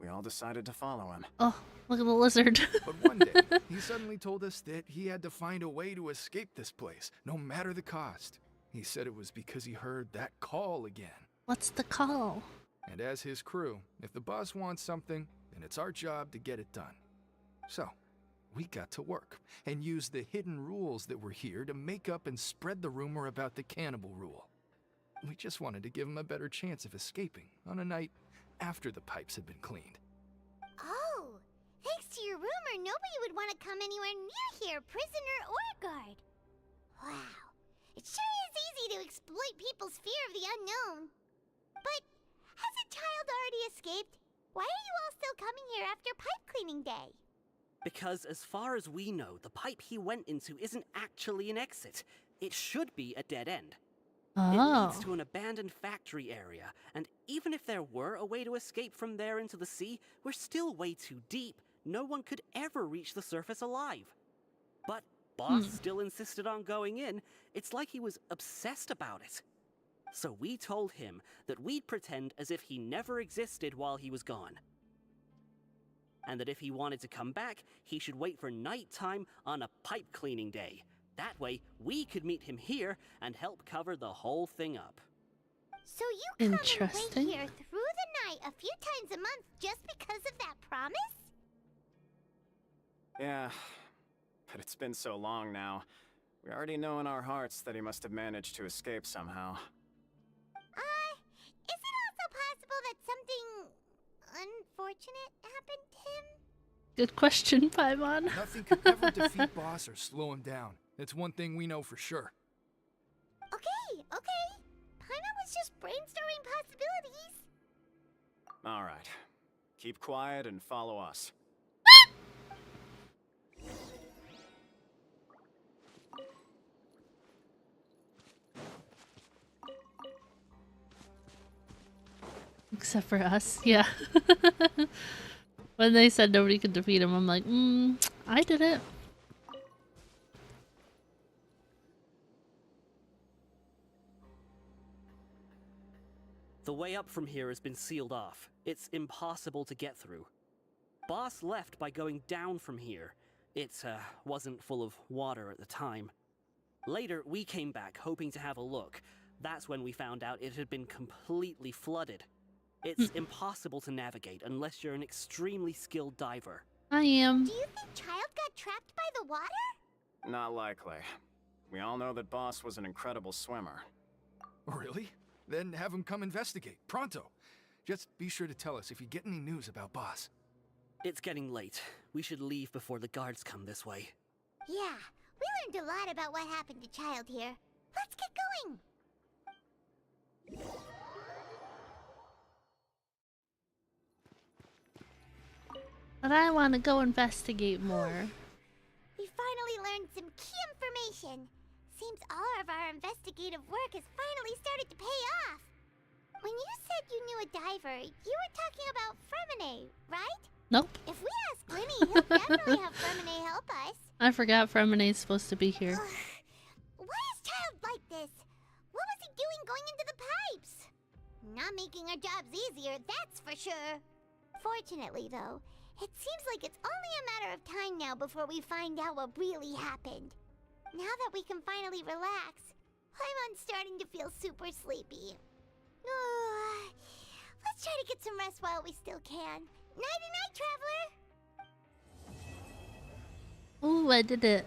we all decided to follow him. Oh, look at the lizard. But one day, he suddenly told us that he had to find a way to escape this place, no matter the cost. He said it was because he heard that call again. What's the call? And as his crew, if the boss wants something, then it's our job to get it done. So, we got to work, and used the hidden rules that were here to make up and spread the rumor about the cannibal rule. We just wanted to give him a better chance of escaping on a night after the pipes had been cleaned. Oh, thanks to your rumor, nobody would want to come anywhere near here, prisoner or guard. Wow, it sure is easy to exploit people's fear of the unknown. But has a child already escaped? Why are you all still coming here after pipe cleaning day? Because as far as we know, the pipe he went into isn't actually an exit. It should be a dead end. It leads to an abandoned factory area, and even if there were a way to escape from there into the sea, we're still way too deep. No one could ever reach the surface alive. But Boss still insisted on going in. It's like he was obsessed about it. So we told him that we'd pretend as if he never existed while he was gone. And that if he wanted to come back, he should wait for nighttime on a pipe cleaning day. That way, we could meet him here and help cover the whole thing up. So you come and wait here through the night a few times a month just because of that promise? Yeah, but it's been so long now. We already know in our hearts that he must have managed to escape somehow. Is it also possible that something unfortunate happened to him? Good question, Paimon. Nothing could ever defeat Boss or slow him down. That's one thing we know for sure. Okay. Paimon was just brainstorming possibilities. All right. Keep quiet and follow us. Except for us, yeah. When they said nobody could defeat him, I'm like, I did it. The way up from here has been sealed off. It's impossible to get through. Boss left by going down from here. It wasn't full of water at the time. Later, we came back hoping to have a look. That's when we found out it had been completely flooded. It's impossible to navigate unless you're an extremely skilled diver. I am. Do you think Child got trapped by the water? Not likely. We all know that Boss was an incredible swimmer. Really? Then have him come investigate, pronto. Just be sure to tell us if you get any news about Boss. It's getting late. We should leave before the guards come this way. Yeah, we learned a lot about what happened to Child here. Let's get going! But I want to go investigate more. We finally learned some key information. Seems all of our investigative work has finally started to pay off. When you said you knew a diver, you were talking about Fremine, right? Nope. If we ask Grimmy, he'll definitely have Fremine help us. I forgot Fremine's supposed to be here. Why is not making our jobs easier, that's for sure. Fortunately, though, it seems like it's only a matter of time now before we find out what really happened. Now that we can finally relax, I'm starting to feel super sleepy. Let's try to get some rest while we still can. Nighty-night, traveler! Ooh, I did it.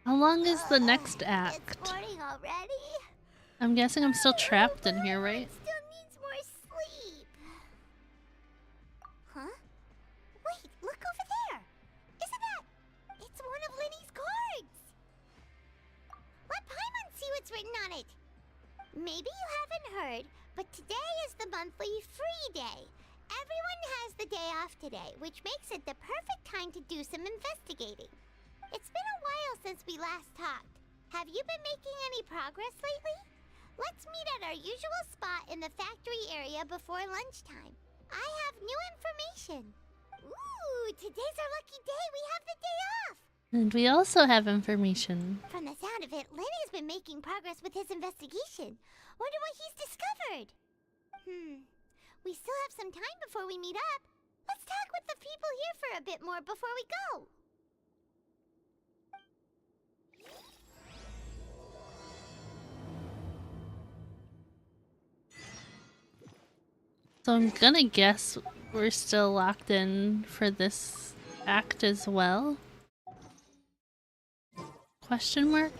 How long is the next act? It's morning already? I'm guessing I'm still trapped in here, right? Still needs more sleep. Huh? Wait, look over there. Isn't that... It's one of Linny's cards. Let Paimon see what's written on it. Maybe you haven't heard, but today is the monthly free day. Everyone has the day off today, which makes it the perfect time to do some investigating. It's been a while since we last talked. Have you been making any progress lately? Let's meet at our usual spot in the factory area before lunchtime. I have new information. Ooh, today's our lucky day. We have the day off. And we also have information. From the sound of it, Lenny's been making progress with his investigation. Wonder what he's discovered. We still have some time before we meet up. Let's talk with the people here for a bit more before we go. So I'm gonna guess we're still locked in for this act as well? Question mark?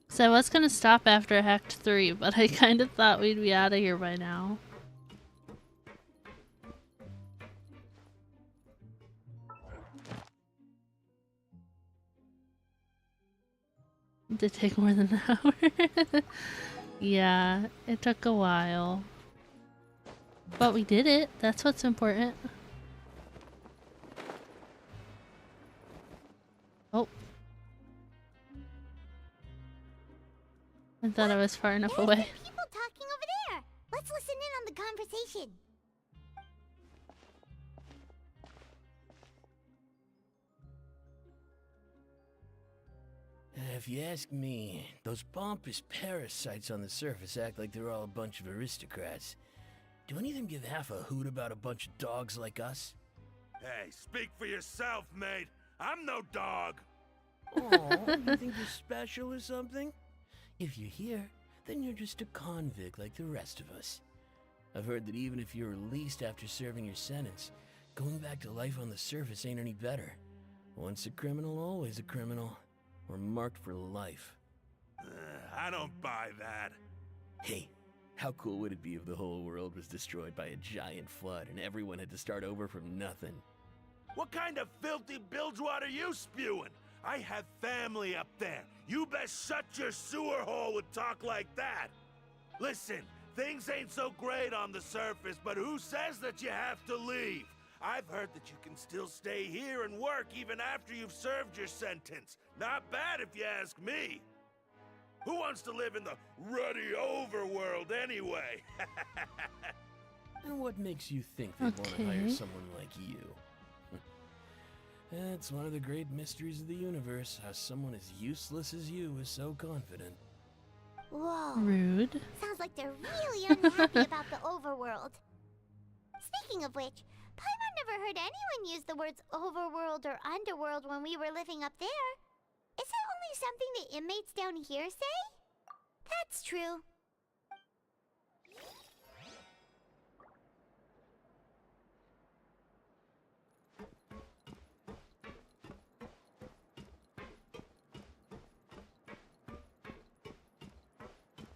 So I was gonna stop after Act 3, but I kind of thought we'd be out of here by now. It did take more than an hour. Yeah, it took a while. But we did it. That's what's important. Oh. I thought I was far enough away. People talking over there. Let's listen in on the conversation. If you ask me, those pompous parasites on the surface act like they're all a bunch of aristocrats. Do any of them give half a hoot about a bunch of dogs like us? Hey, speak for yourself, mate. I'm no dog. Oh, you think you're special or something? If you're here, then you're just a convict like the rest of us. I've heard that even if you're released after serving your sentence, going back to life on the surface ain't any better. Once a criminal, always a criminal. Or marked for life. I don't buy that. Hey, how cool would it be if the whole world was destroyed by a giant flood and everyone had to start over from nothing? What kind of filthy bilgewater you spewing? I have family up there. You best shut your sewer hole with talk like that. Listen, things ain't so great on the surface, but who says that you have to leave? I've heard that you can still stay here and work even after you've served your sentence. Not bad if you ask me. Who wants to live in the ruddy overworld anyway? And what makes you think they'd want to hire someone like you? That's one of the great mysteries of the universe, how someone as useless as you is so confident. Whoa. Rude. Sounds like they're really unhappy about the overworld. Speaking of which, Paimon never heard anyone use the words overworld or underworld when we were living up there. Is it only something the inmates down here say? That's true.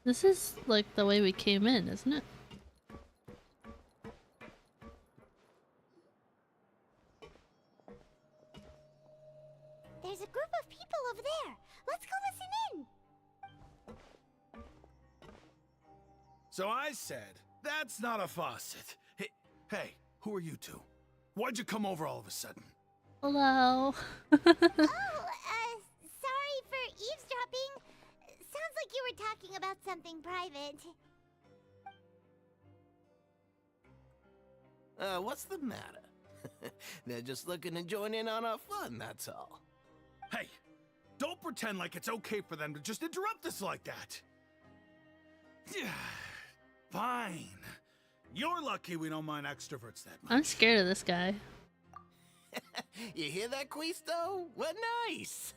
This is like the way we came in, isn't it? There's a group of people over there. Let's go listen in. So I said, that's not a faucet. Hey, who are you two? Why'd you come over all of a sudden? Hello. Sorry for eavesdropping. Sounds like you were talking about something private. What's the matter? They're just looking to join in on our fun, that's all. Hey, Don't pretend like it's okay for them to just interrupt us like that. Fine. You're lucky we don't mind extroverts that much. I'm scared of this guy. You hear that, Quisto? What nice!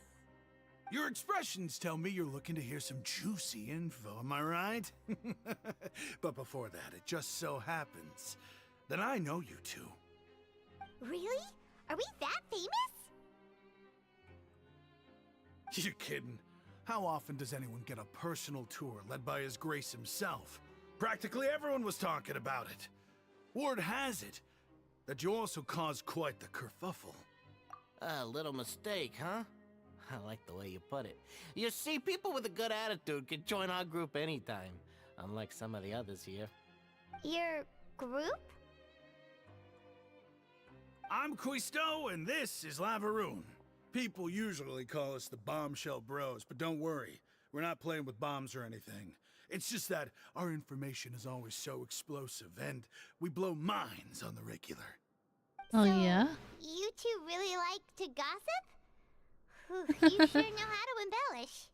Your expressions tell me you're looking to hear some juicy info, am I right? But before that, it just so happens that I know you two. Really? Are we that famous? You're kidding. How often does anyone get a personal tour led by His Grace himself? Practically everyone was talking about it. Word has it that you also caused quite the kerfuffle. A little mistake, huh? I like the way you put it. You see, people with a good attitude can join our group anytime, unlike some of the others here. Your group? I'm Quisto, and this is Lavaroon. People usually call us the Bombshell Bros, but don't worry. We're not playing with bombs or anything. It's just that our information is always so explosive, and we blow minds on the regular. Oh, yeah? You two really like to gossip? You sure know how to embellish.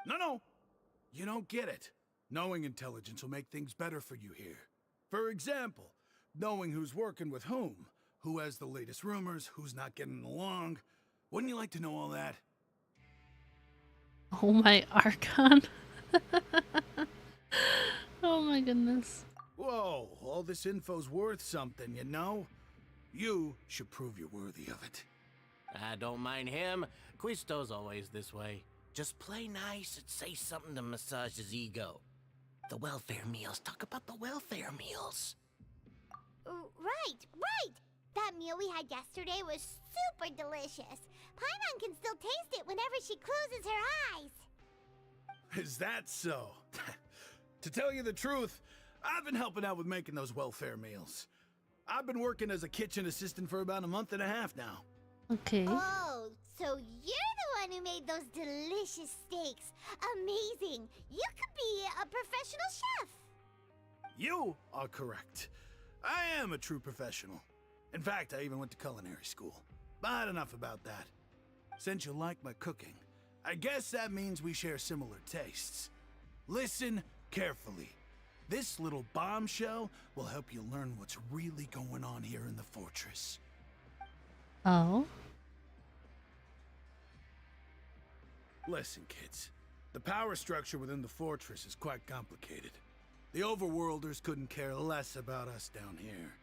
No. You don't get it. Knowing intelligence will make things better for you here. For example, knowing who's working with whom, who has the latest rumors, who's not getting along. Wouldn't you like to know all that? Oh my Archon. Oh my goodness. Whoa, all this info's worth something, you know? You should prove you're worthy of it. I don't mind him. Quisto's always this way. Just play nice and say something to massage his ego. The welfare meals. Talk about the welfare meals. Right. That meal we had yesterday was super delicious. Paimon can still taste it whenever she closes her eyes. Is that so? To tell you the truth, I've been helping out with making those welfare meals. I've been working as a kitchen assistant for about a month and a half now. Okay. Oh, so you're the one who made those delicious steaks. Amazing. You could be a professional chef. You are correct. I am a true professional. In fact, I even went to culinary school. But enough about that. Since you like my cooking, I guess that means we share similar tastes. Listen carefully. This little bombshell will help you learn what's really going on here in the fortress. Oh? Listen, kids. The power structure within the fortress is quite complicated. The overworlders couldn't care less about us down here.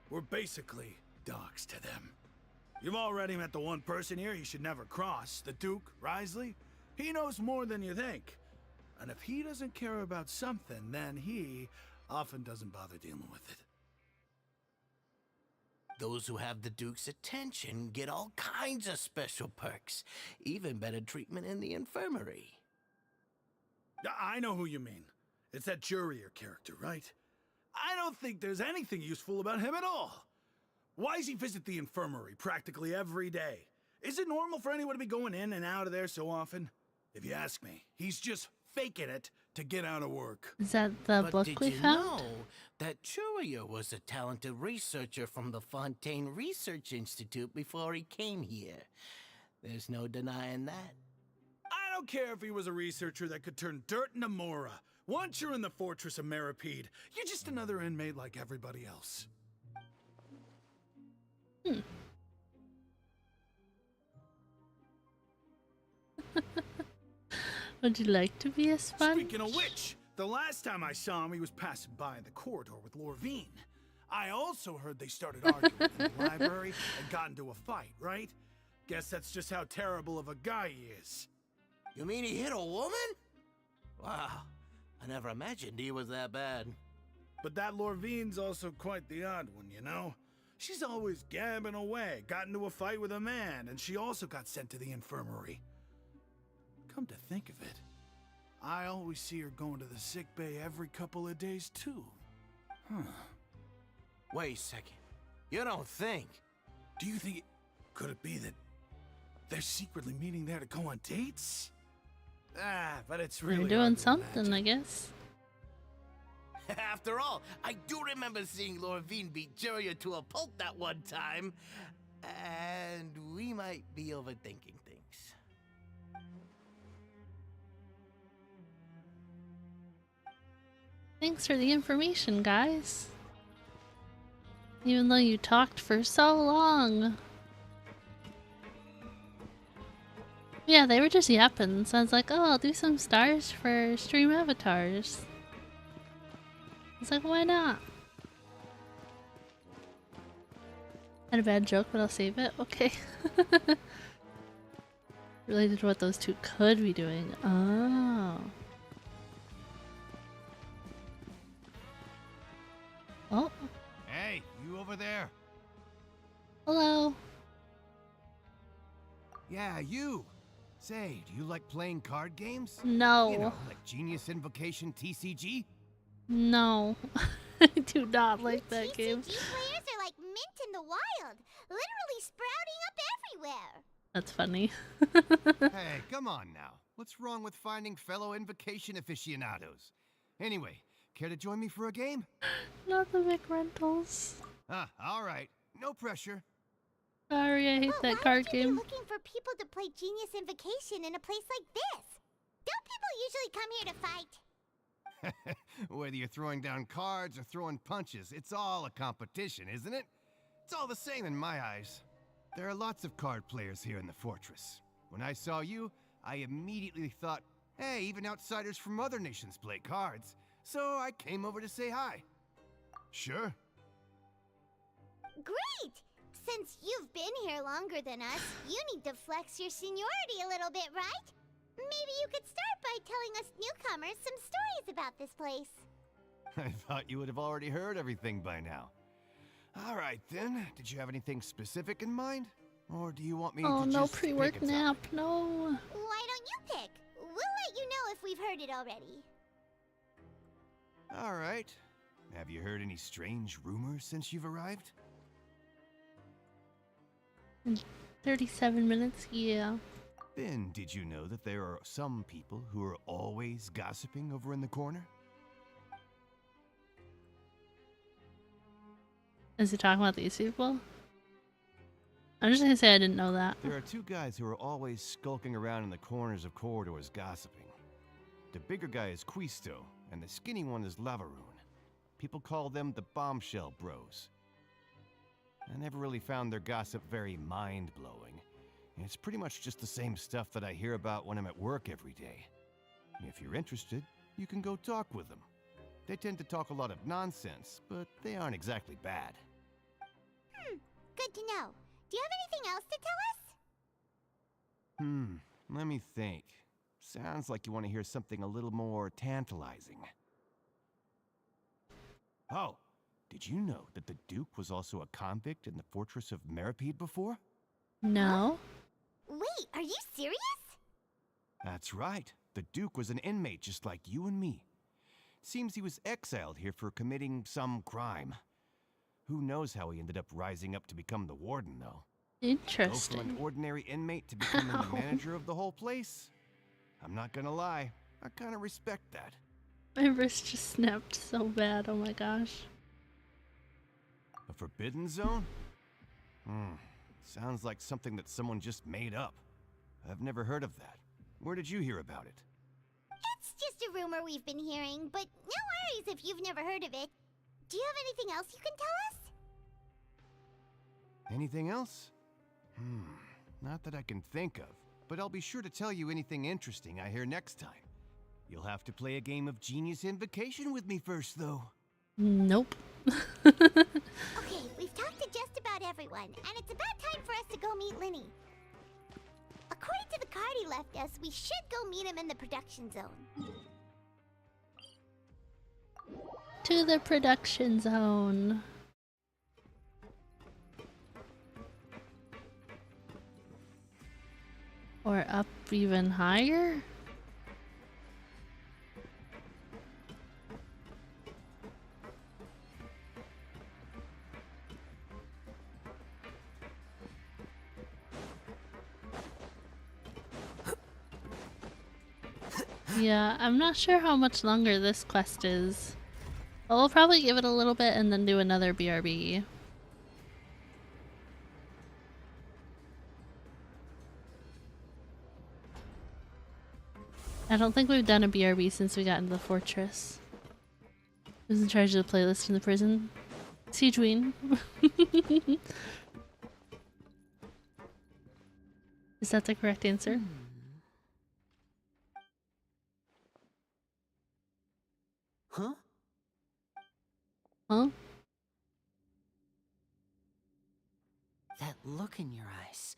We're basically dogs to them. You've already met the one person here you should never cross, the Duke, Risley. He knows more than you think. And if he doesn't care about something, then he often doesn't bother dealing with it. Those who have the Duke's attention get all kinds of special perks, even better treatment in the infirmary. I know who you mean. It's that Jurier character, right? I don't think there's anything useful about him at all. Why does he visit the infirmary practically every day? Is it normal for anyone to be going in and out of there so often? If you ask me, he's just faking it to get out of work. Is that the book we found? Know that Jurier was a talented researcher from the Fontaine Research Institute before he came here? There's no denying that. I don't care if he was a researcher that could turn dirt into Mora. Once you're in the fortress of Meripede, you're just another inmate like everybody else. Would you like to be a sponge? Speaking of which, the last time I saw him, he was passing by in the corridor with Lorvine. I also heard they started arguing in the library and got into a fight, right? Guess that's just how terrible of a guy he is. You mean he hit a woman? Wow, I never imagined he was that bad. But that Lorvine's also quite the odd one, you know? She's always gabbing away, got into a fight with a man, and she also got sent to the infirmary. Come to think of it, I always see her going to the sick bay every couple of days, too. Wait a second. You don't think? Do you think could it be that they're secretly meeting there to go on dates? But it's really They're doing something, I guess. After all, I do remember seeing Lorvine beat Jurier to a pulp that one time. And we might be overthinking things. Thanks for the information, guys. Even though you talked for so long. Yeah, they were just yapping, so I was like, oh, I'll do some stars for stream avatars. It's like, why not? Had a bad joke, but I'll save it. Okay. Related to what those two could be doing. Oh. Oh. Hey, you over there? Hello. Yeah, you. Say, do you like playing card games? No. You know, like Genius Invocation TCG? No. I do not like that game. TCG players are like mint in the wild, literally sprouting up everywhere. That's funny. Hey, come on now. What's wrong with finding fellow Invocation aficionados? Anyway, care to join me for a game? Not the big rentals. Ah, all right. No pressure. Sorry, I hate that card game. Looking for people to play Genius Invocation in a place like this. Don't people usually come here to fight? Whether you're throwing down cards or throwing punches, it's all a competition, isn't it? It's all the same in my eyes. There are lots of card players here in the fortress. When I saw you, I immediately thought, hey, even outsiders from other nations play cards. So I came over to say hi. Sure. Great! Since you've been here longer than us, you need to flex your seniority a little bit, right? Maybe you could start by telling us newcomers some stories about this place. I thought you would have already heard everything by now. All right, then. Did you have anything specific in mind? Or do you want me to just no pre-work nap, no. Why don't you pick? We'll let you know if we've heard it already. All right. Have you heard any strange rumors since you've arrived? 37 minutes, yeah. Then, did you know that there are some people who are always gossiping over in the corner? Is he talking about these people? I'm just gonna say I didn't know that. There are two guys who are always skulking around in the corners of corridors gossiping. The bigger guy is Quisto, and the skinny one is Lavaroon. People call them the Bombshell Bros. I never really found their gossip very mind-blowing. It's pretty much just the same stuff that I hear about when I'm at work every day. If you're interested, you can go talk with them. They tend to talk a lot of nonsense, but they aren't exactly bad. Good to know. Do you have anything else to tell us? Let me think. Sounds like you want to hear something a little more tantalizing. Oh, did you know that the Duke was also a convict in the fortress of Meripede before? No. Wait, are you serious? That's right. The Duke was an inmate just like you and me. Seems he was exiled here for committing some crime. Who knows how he ended up rising up to become the warden, though. Interesting. Go from an ordinary inmate to becoming the manager of the whole place? I'm not gonna lie, I kind of respect that. My wrist just snapped so bad, oh my gosh. A forbidden zone? Sounds like something that someone just made up. I've never heard of that. Where did you hear about it? It's just a rumor we've been hearing, but no worries if you've never heard of it. Do you have anything else you can tell us? Anything else? Not that I can think of, but I'll be sure to tell you anything interesting I hear next time. You'll have to play a game of Genius Invocation with me first, though. Nope. Okay, we've talked to just about everyone, and it's about time for us to go meet Linny. According to the card he left us, we should go meet him in the production zone. To the production zone. Or up even higher? Yeah, I'm not sure how much longer this quest is. But we'll probably give it a little bit and then do another BRB. I don't think we've done a BRB since we got into the fortress. Who's in charge of the playlist in the prison? Siegeween. Is that the correct answer? Huh? Huh? That look in your eyes.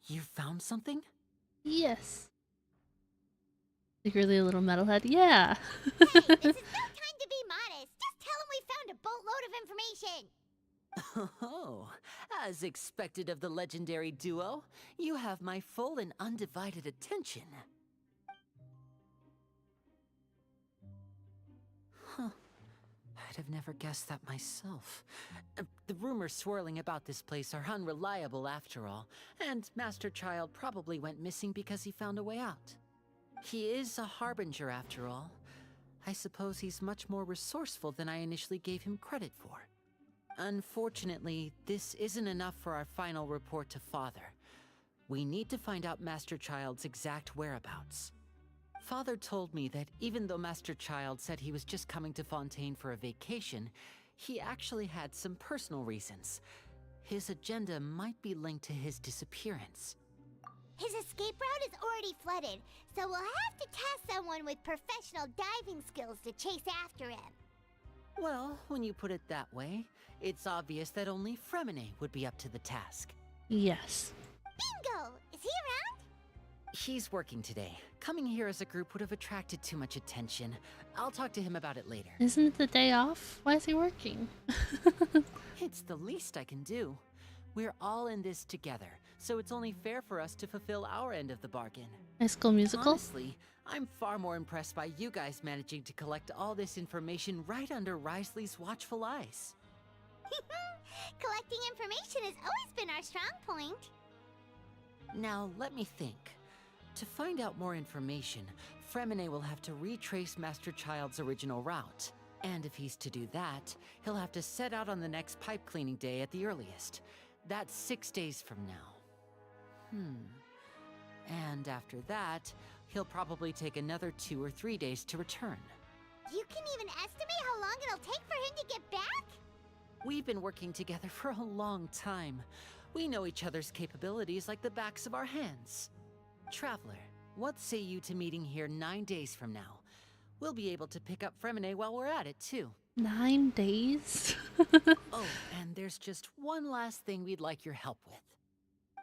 You found something? Yes. Secretly a little metalhead. Yeah. Hey, this is no time to be modest. Just tell him we found a boatload of information. Oh, as expected of the legendary duo, you have my full and undivided attention. Huh. I'd have never guessed that myself. The rumors swirling about this place are unreliable after all, and Master Child probably went missing because he found a way out. He is a harbinger after all. I suppose he's much more resourceful than I initially gave him credit for. Unfortunately, this isn't enough for our final report to Father. We need to find out Master Child's exact whereabouts. Father told me that even though Master Child said he was just coming to Fontaine for a vacation, he actually had some personal reasons. His agenda might be linked to his disappearance. His escape route is already flooded, so we'll have to task someone with professional diving skills to chase after him. Well, when you put it that way, it's obvious that only Fremine would be up to the task. Yes. Bingo! Is he around? He's working today. Coming here as a group would have attracted too much attention. I'll talk to him about it later. Isn't it the day off? Why is he working? It's the least I can do. We're all in this together, so it's only fair for us to fulfill our end of the bargain. High School Musical? Honestly, I'm far more impressed by you guys managing to collect all this information right under Risley's watchful eyes. Collecting information has always been our strong point. Now, let me think. To find out more information, Fremine will have to retrace Master Child's original route. And if he's to do that, he'll have to set out on the next pipe cleaning day at the earliest. That's 6 days from now. And after that, he'll probably take another 2 or 3 days to return. You can even estimate how long it'll take for him to get back? We've been working together for a long time. We know each other's capabilities like the backs of our hands. Traveler, what say you to meeting here 9 days from now? We'll be able to pick up Fremine while we're at it, too. 9 days? Oh, and there's just one last thing we'd like your help with.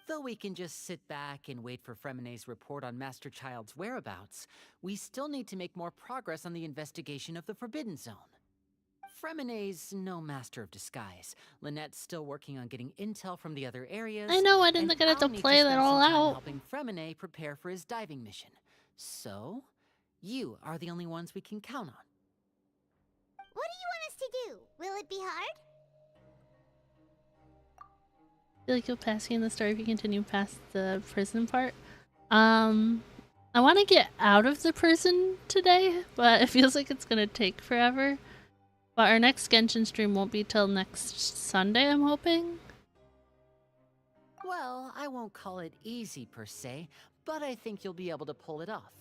Though we can just sit back and wait for Fremine's report on Master Child's whereabouts, we still need to make more progress on the investigation of the Forbidden Zone. Fremine's no master of disguise. Lynette's still working on getting intel from the other areas. I know, I didn't get I'll to need play spend that all some time out. helping Fremine prepare for his diving mission. So, you are the only ones we can count on. What do you want us to do? Will it be hard? I feel like you'll pass me in the story if you continue past the prison part. I want to get out of the prison today, but it feels like it's gonna take forever. But our next Genshin stream won't be till next Sunday, I'm hoping. Well, I won't call it easy per se, but I think you'll be able to pull it off.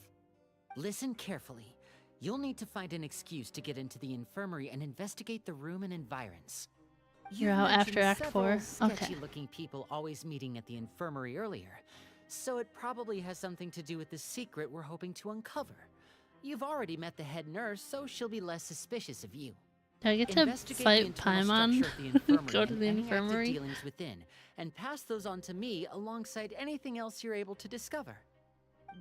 Listen carefully. You'll need to find an excuse to get into the infirmary and investigate the room and environs. You're out after Act 4. Okay. Sketchy-looking people always meeting at the infirmary earlier, so it probably has something to do with the secret we're hoping to uncover. You've already met the head nurse, so she'll be less suspicious of you. Do I get to fight Paimon? Go to the and any infirmary? active dealings within, and pass those on to me alongside anything else you're able to discover.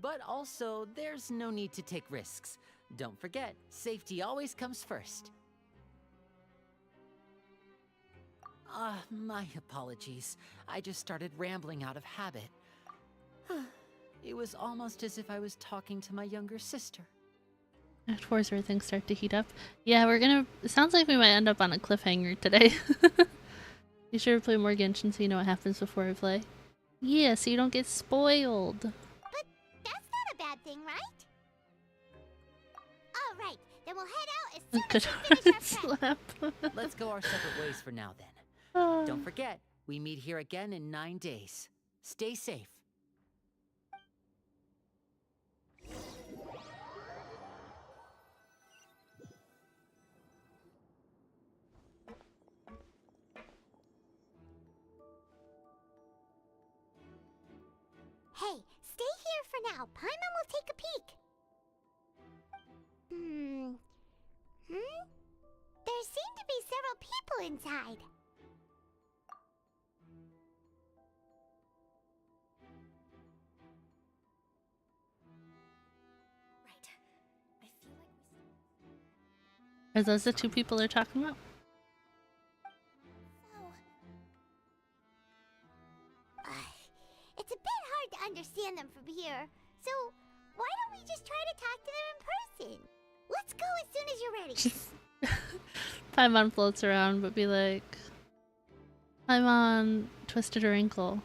But also, there's no need to take risks. Don't forget, safety always comes first. My apologies. I just started rambling out of habit. It was almost as if I was talking to my younger sister. Act 4 is where things start to heat up. Yeah, we're gonna... It sounds like we might end up on a cliffhanger today. Be sure to play more Genshin so you know what happens before I play. Yeah, so you don't get spoiled. But that's not a bad thing, right? Alright, then we'll head out as soon as we finish our prep. Slap. Let's go our separate ways for now then. Don't forget, we meet here again in 9 days. Stay safe. Now, Paimon will take a peek. There seem to be several people inside. Are those the two people they're talking about? It's a bit hard to understand them from here, so why don't we just try to talk to them in person? Let's go as soon as you're ready. Paimon floats around, but be like, Paimon twisted her ankle.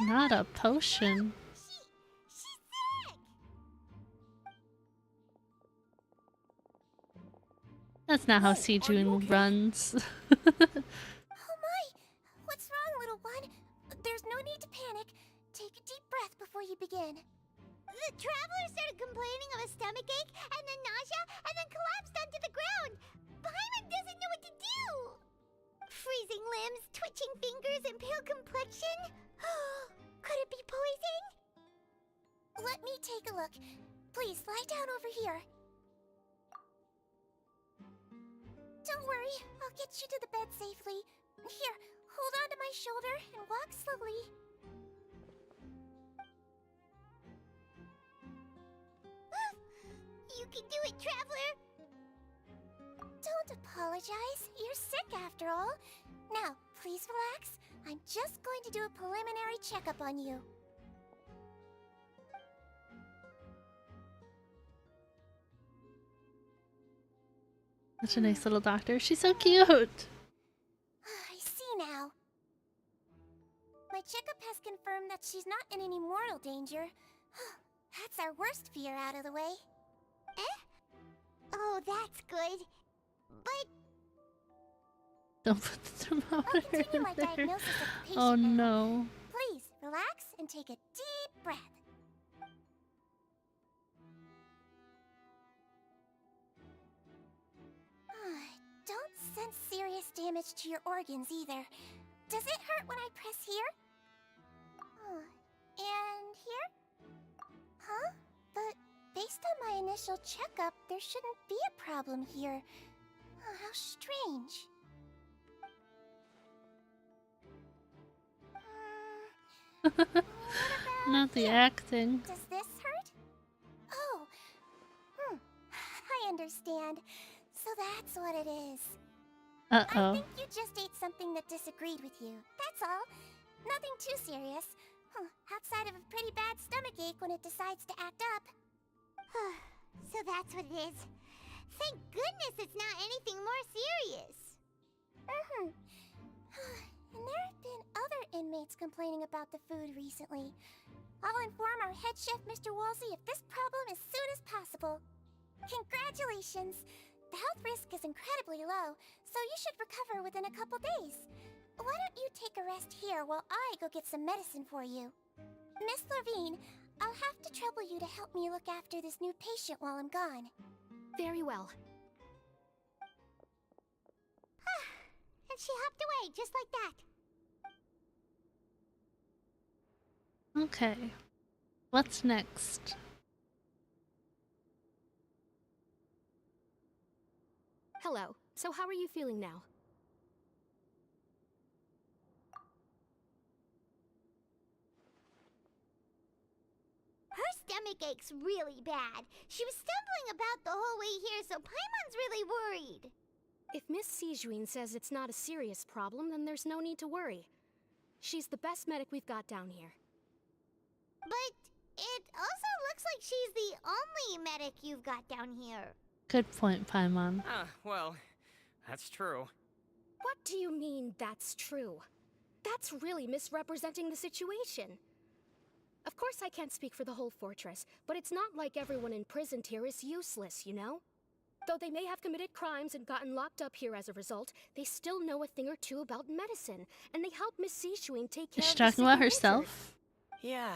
Not a potion. That's not how Sijun runs. Oh my! What's wrong, little one? There's no need to panic. Take a deep breath before you begin. The traveler started complaining of a stomachache, and then nausea, and then collapsed onto the ground. Paimon doesn't know what to do! Freezing limbs, twitching fingers, and pale complexion? Could it be poison? Let me take a look. Please, lie down over here. Don't worry, I'll get you to the bed safely. Here, hold on to my shoulder and walk slowly. You can do it, traveler! Don't apologize. You're sick after all. Now, please relax. I'm just going to do a preliminary checkup on you. Such a nice little doctor. She's so cute. I see now. My checkup has confirmed that she's not in any mortal danger. That's our worst fear out of the way. Oh, that's good. But Don't put the thermometer continue my in there. diagnosis of the patient Oh now. no. Please, relax and take a deep breath. Don't sense serious damage to your organs either. Does it hurt when I press here? And here? Huh? But based on my initial checkup, there shouldn't be a problem here. How strange. Not the acting. Does this hurt? Oh. I understand. So that's what it is. I Uh-oh. think you just ate something that disagreed with you. That's all. Nothing too serious. Outside of a pretty bad stomachache when it decides to act up. So that's what it is. Thank goodness it's not anything more serious. And there have been other inmates complaining about the food recently. I'll inform our head chef, Mr. Woolsey, of this problem as soon as possible. Congratulations! The health risk is incredibly low, so you should recover within a couple days. Why don't you take a rest here while I go get some medicine for you? Miss Levine, I'll have to trouble you to help me look after this new patient while I'm gone. Very well. And she hopped away just like that. Okay. What's next? Hello. So how are you feeling now? Her stomach ache's really bad. She was stumbling about the whole way here, so Paimon's really worried. If Miss Sijuin says it's not a serious problem, then there's no need to worry. She's the best medic we've got down here. But it also looks like she's the only medic you've got down here. Good point, Paimon. Well, that's true. What do you mean, that's true? That's really misrepresenting the situation. Of course I can't speak for the whole fortress, but it's not like everyone imprisoned here is useless, you know? Though they may have committed crimes and gotten locked up here as a result, they still know a thing or two about medicine, and they help Miss Sishuin take care Is she of the talking sick about and herself? Yeah,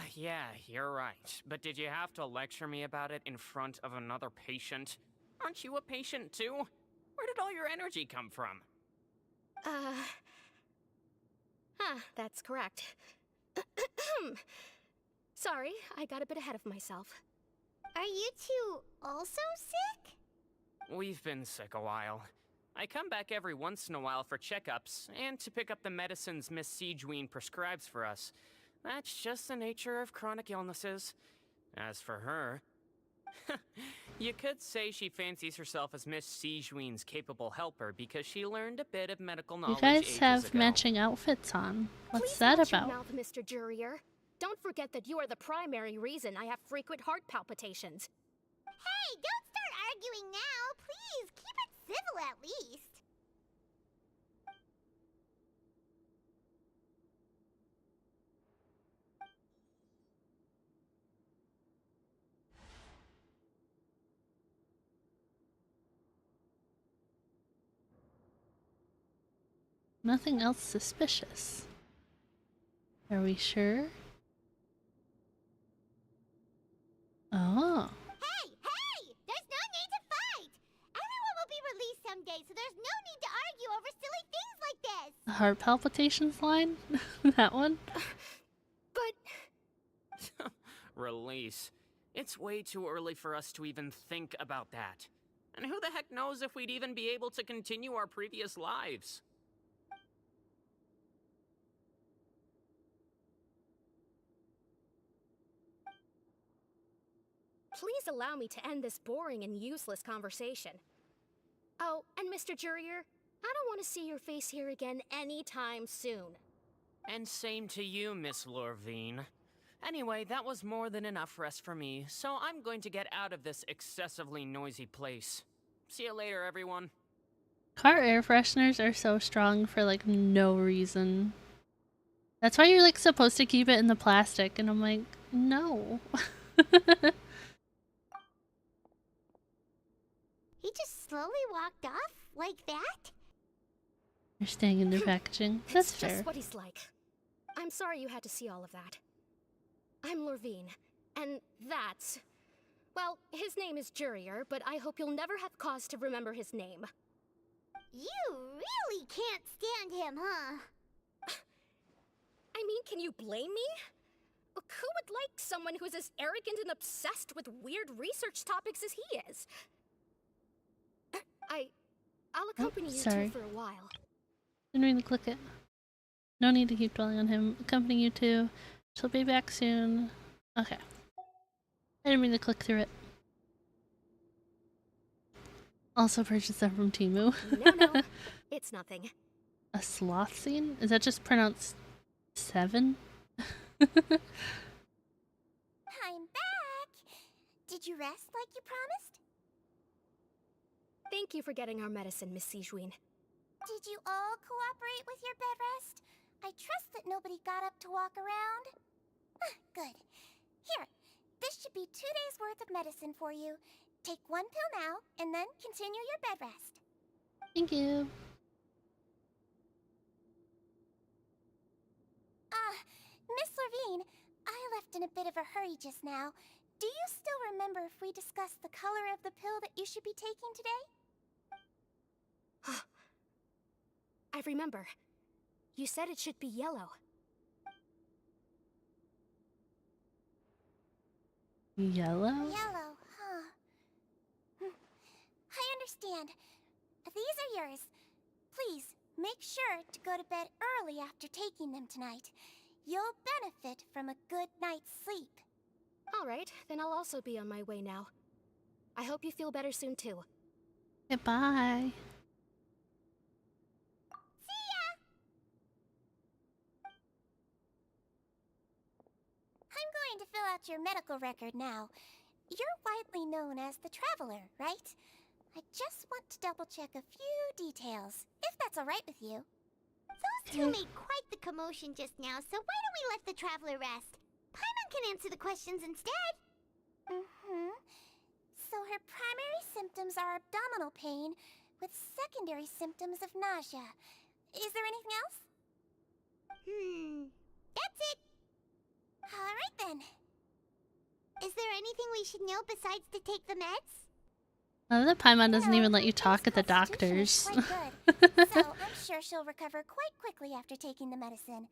you're right. But did you have to lecture me about it in front of another patient? Aren't you a patient too? Where did all your energy come from? That's correct. Sorry, I got a bit ahead of myself. Are you two also sick? We've been sick a while. I come back every once in a while for checkups, and to pick up the medicines Miss Siegeween prescribes for us. That's just the nature of chronic illnesses. As for her... you could say she fancies herself as Miss Siegeween's capable helper because she learned a bit of medical knowledge You guys ages have ago. matching outfits on. What's Please that watch about? your mouth, Mr. Jurrier. Don't forget that you are the primary reason I have frequent heart palpitations. Hey, don't start arguing now. Please, keep it civil at least. Nothing else suspicious. Are we sure? Oh. Hey! There's no need to fight! Everyone will be released someday, so there's no need to argue over silly things like this! The heart palpitations line? That one? But... Release. It's way too early for us to even think about that. And who the heck knows if we'd even be able to continue our previous lives? Please allow me to end this boring and useless conversation. Oh, and Mr. Jurrier, I don't want to see your face here again anytime soon. And same to you, Miss Lorvine. Anyway, that was more than enough rest for me, so I'm going to get out of this excessively noisy place. See you later, everyone. Car air fresheners are so strong for like no reason. That's why you're like supposed to keep it in the plastic, and I'm like, no. He just slowly walked off like that? You're staying in their packaging. That's It's fair. just what he's like. I'm sorry you had to see all of that. I'm Lorvine, and that's... Well, his name is Jurrier, but I hope you'll never have cause to remember his name. You really can't stand him, huh? I mean, can you blame me? Who would like someone who's as arrogant and obsessed with weird research topics as he is? I'll accompany you sorry. two for a while. Didn't mean to click it. No need to keep dwelling on him. Accompany you too. She'll be back soon. Okay. I didn't mean to click through it. Also purchased them from Temu. No, it's nothing. A sloth scene? Is that just pronounced 7? I'm back! Did you rest like you promised? Thank you for getting our medicine, Miss Siegeween. Did you all cooperate with your bed rest? I trust that nobody got up to walk around. Good. Here, this should be 2 days' worth of medicine for you. Take 1 pill now, and then continue your bed rest. Thank you. Miss Lorvine, I left in a bit of a hurry just now. Do you still remember if we discussed the color of the pill that you should be taking today? I remember. You said it should be yellow. Yellow? Yellow, huh? I understand. These are yours. Please, make sure to go to bed early after taking them tonight. You'll benefit from a good night's sleep. All right, then I'll also be on my way now. I hope you feel better soon too. Goodbye. See ya! I'm going to fill out your medical record now. You're widely known as the Traveler, right? I just want to double-check a few details, if that's all right with you. Those two made quite the commotion just now, so why don't we let the Traveler rest? Paimon can answer the questions instead. So her primary symptoms are abdominal pain, with secondary symptoms of nausea. Is there anything else? That's it. Alright then. Is there anything we should know besides to take the meds? I love that Paimon doesn't even let you talk at the doctors. Quite good. So I'm sure she'll recover quite quickly after taking the medicine.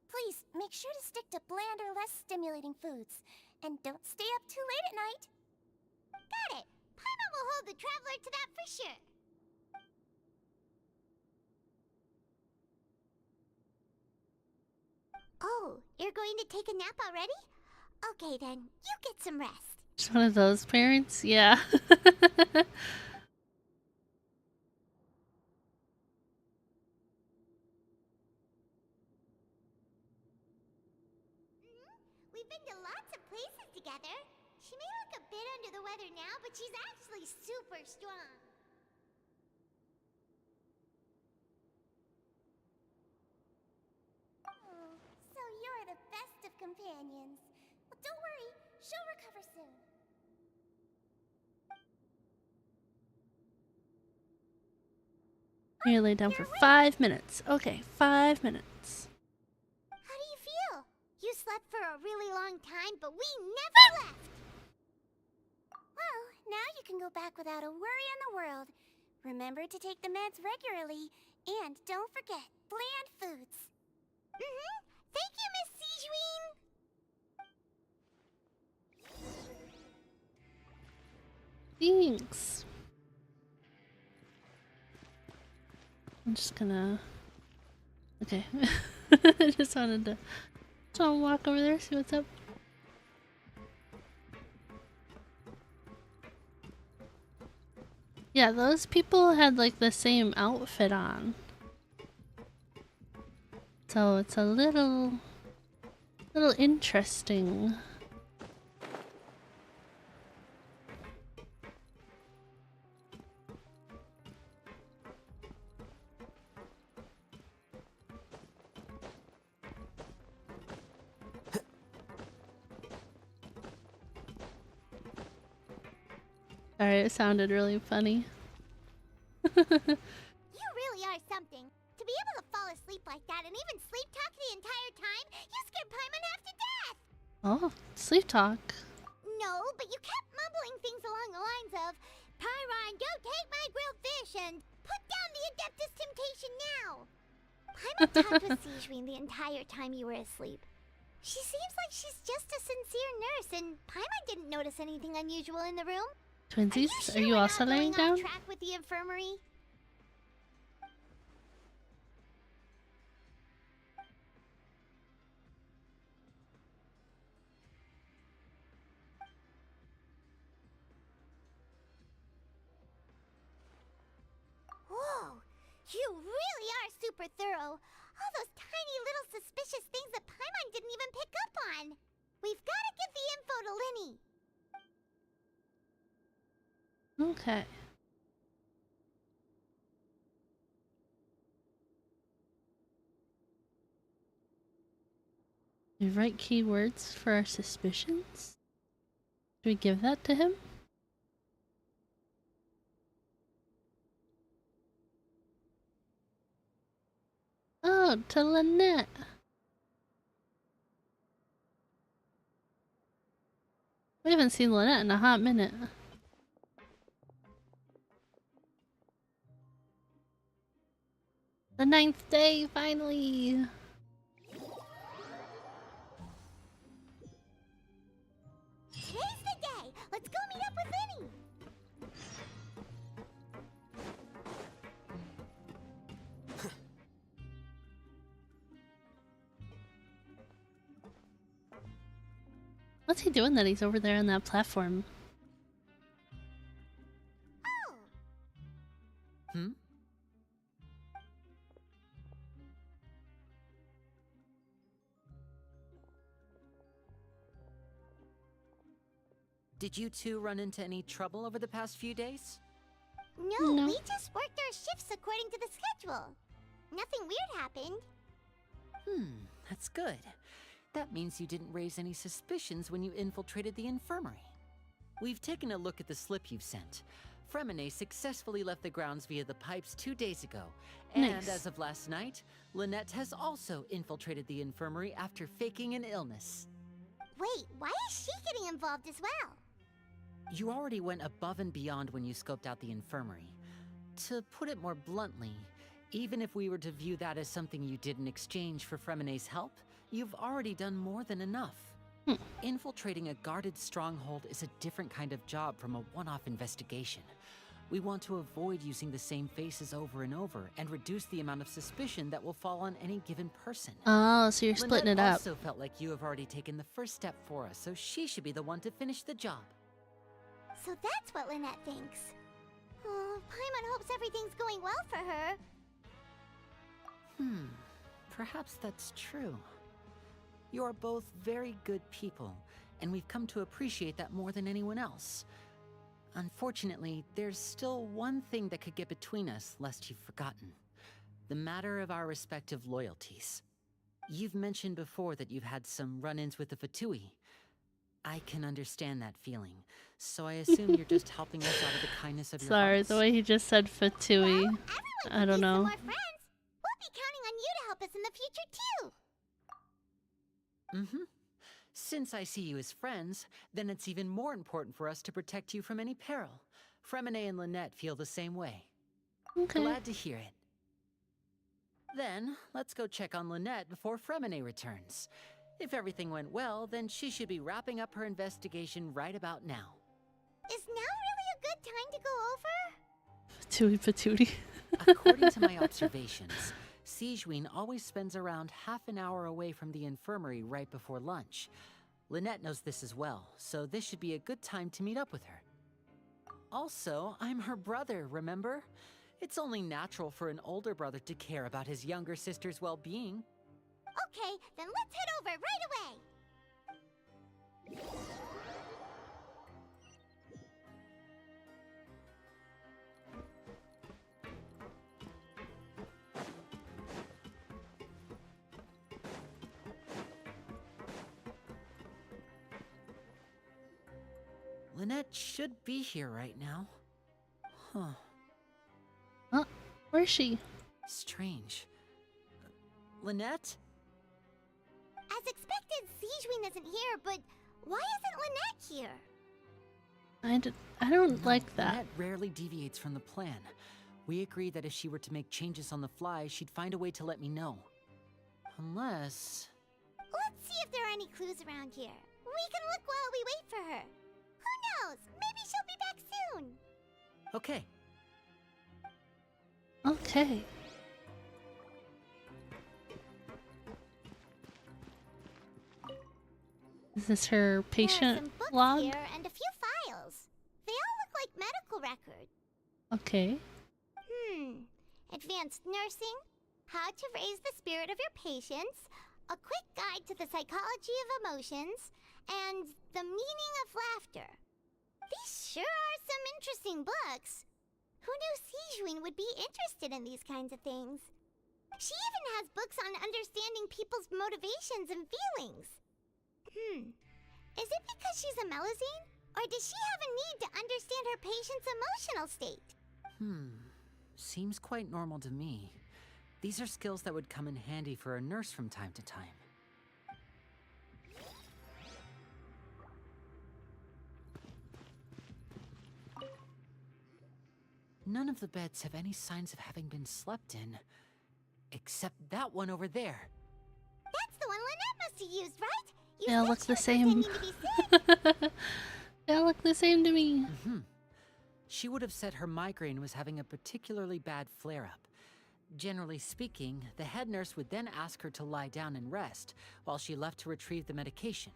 Please, make sure to stick to bland or less stimulating foods. And don't stay up too late at night. Got it. Paimon will hold the traveler to that for sure. Oh, you're going to take a nap already? Okay then, you get some rest. Just one of those parents? Yeah. We've been to lots of places together. She may look a bit under the weather now, but she's actually super strong. Oh, so you're the best of companions. Well, don't worry, she'll recover soon. You lay down for 5 minutes. Okay, 5 minutes. How do you feel? You slept for a really long time, but we never left. Well, now you can go back without a worry in the world. Remember to take the meds regularly, and don't forget bland foods. Thank you, Miss Sijuin. Thanks. I'm just gonna... Okay. I just wanted to walk over there, see what's up. Yeah, those people had like the same outfit on. So it's a little interesting. Sorry, it sounded really funny. You really are something. To be able to fall asleep like that and even sleep talk the entire time, you scared Paimon half to death! Oh, sleep talk. No, but you kept mumbling things along the lines of, Pyron, go take my grilled fish and put down the Adeptus Temptation now! Paimon talked with Sijuin the entire time you were asleep. She seems like she's just a sincere nurse, and Paimon didn't notice anything unusual in the room. Twinsies, are you also laying down? Track with the infirmary? Whoa, you really are super thorough. All those tiny little suspicious things that Paimon didn't even pick up on. We've got to give the info to Linny. Okay. We write keywords for our suspicions? Do we give that to him? Oh, to Lynette. We haven't seen Lynette in a hot minute. The 9th day, finally! Today's the day! Let's go meet up with Linny! What's he doing that he's over there on that platform? Hmm? Did you two run into any trouble over the past few days? No, we just worked our shifts according to the schedule. Nothing weird happened. That's good. That means you didn't raise any suspicions when you infiltrated the infirmary. We've taken a look at the slip you've sent. Fremine successfully left the grounds via the pipes 2 days ago. And as of last night, Lynette has also infiltrated the infirmary after faking an illness. Wait, why is she getting involved as well? You already went above and beyond when you scoped out the infirmary. To put it more bluntly, even if we were to view that as something you did in exchange for Fremene's help, you've already done more than enough. Infiltrating a guarded stronghold is a different kind of job from a one-off investigation. We want to avoid using the same faces over and over and reduce the amount of suspicion that will fall on any given person. Oh, so you're splitting it up. Also felt like you have already taken the first step for us, so she should be the one to finish the job. So that's what Lynette thinks. Oh, Paimon hopes everything's going well for her. Perhaps that's true. You are both very good people, and we've come to appreciate that more than anyone else. Unfortunately, there's still one thing that could get between us, lest you've forgotten. The matter of our respective loyalties. You've mentioned before that you've had some run-ins with the Fatui. I can understand that feeling, so I assume you're just helping us out of the kindness of your Sorry, hearts. the way he just said Fatui. I don't know. More friends. We'll be counting on you to help us in the future too. Since I see you as friends, then it's even more important for us to protect you from any peril. Fremene and Lynette feel the same way. Okay. Glad to hear it. Then, let's go check on Lynette before Fremene returns. If everything went well, then she should be wrapping up her investigation right about now. Is now really a good time to go over? Fatui Patootie. According to my observations, Sijuin always spends around half an hour away from the infirmary right before lunch. Lynette knows this as well, so this should be a good time to meet up with her. Also, I'm her brother, remember? It's only natural for an older brother to care about his younger sister's well-being. Okay, then let's head over right away. Lynette should be here right now. Huh. Oh, where is she? Strange. Lynette? As expected, Sijuin isn't here, but why isn't Lynette here? I don't like that. Lynette rarely deviates from the plan. We agreed that if she were to make changes on the fly, she'd find a way to let me know. Unless... Let's see if there are any clues around here. We can look while we wait for her. Who knows? Maybe she'll be back soon. Okay. Okay. Is this her patient There are some books log? here and a few files. They all look like medical records. Okay. Advanced nursing, how to raise the spirit of your patients, a quick guide to the psychology of emotions, and the meaning of laughter. These sure are some interesting books. Who knew Sijuin would be interested in these kinds of things? She even has books on understanding people's motivations and feelings. Is it because she's a Melazine? Or does she have a need to understand her patient's emotional state? Seems quite normal to me. These are skills that would come in handy for a nurse from time to time. None of the beds have any signs of having been slept in. Except that one over there. That's the one Lynette must have used, right? You They all said look she the was same. pretending to be sick. They all look the same to me. She would have said her migraine was having a particularly bad flare-up. Generally speaking, the head nurse would then ask her to lie down and rest, while she left to retrieve the medication.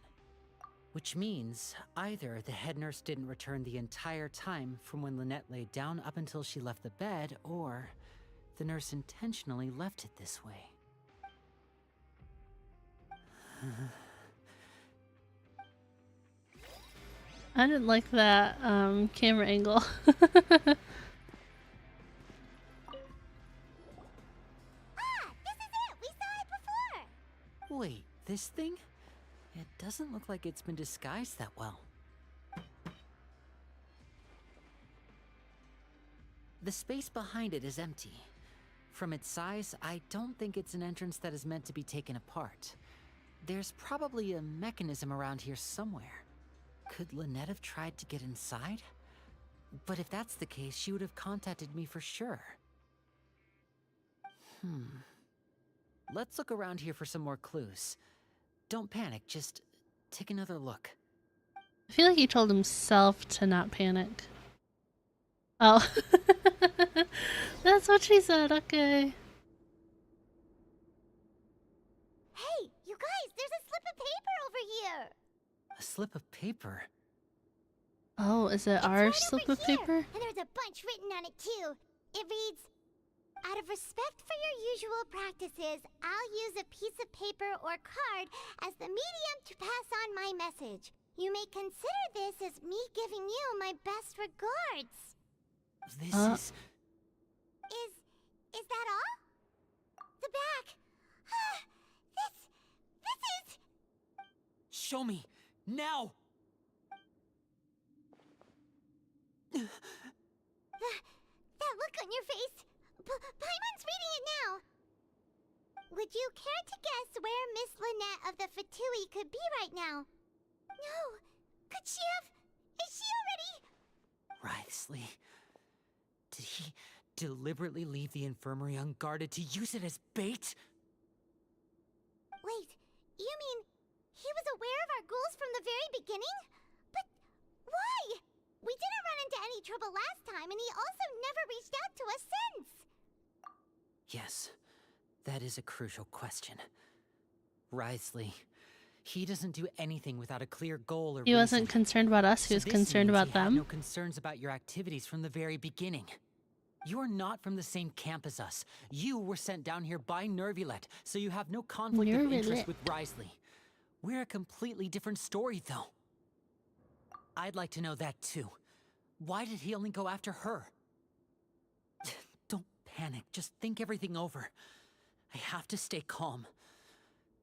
Which means, either the head nurse didn't return the entire time from when Lynette laid down up until she left the bed, or the nurse intentionally left it this way. I didn't like that camera angle. Wait, this thing? It doesn't look like it's been disguised that well. The space behind it is empty. From its size, I don't think it's an entrance that is meant to be taken apart. There's probably a mechanism around here somewhere. Could Lynette have tried to get inside? But if that's the case, she would have contacted me for sure. Let's look around here for some more clues. Don't panic, just take another look. I feel like he told himself to not panic. Oh. That's what she said, okay. Hey, you guys, there's a slip of paper over here! A slip of paper? Oh, is it our slip of paper? And there's a bunch written on it too. It reads, "Out of respect for your usual practices, I'll use a piece of paper or card as the medium to pass on my message. You may consider this as me giving you my best regards." This Is that all? The back. This is... Show me! Now! That look on your face. Paimon's reading it now. Would you care to guess where Miss Lynette of the Fatui could be right now? No. Could she have... Is she already... Wriothesley. Did he deliberately leave the infirmary unguarded to use it as bait? Wait, you mean he was aware of our goals from the very beginning? But why? We didn't run into any trouble last time, and he also never reached out to us since. Yes, that is a crucial question. Wriothesley, he doesn't do anything without a clear goal or He wasn't concerned about us, he was concerned about them. No concerns about your activities from the very beginning. You're not from the same camp as us. You were sent down here by Nervulet, so you have no conflict of interest with Wriothesley. We're a completely different story, though. I'd like to know that, too. Why did he only go after her? Don't panic. Just think everything over. I have to stay calm.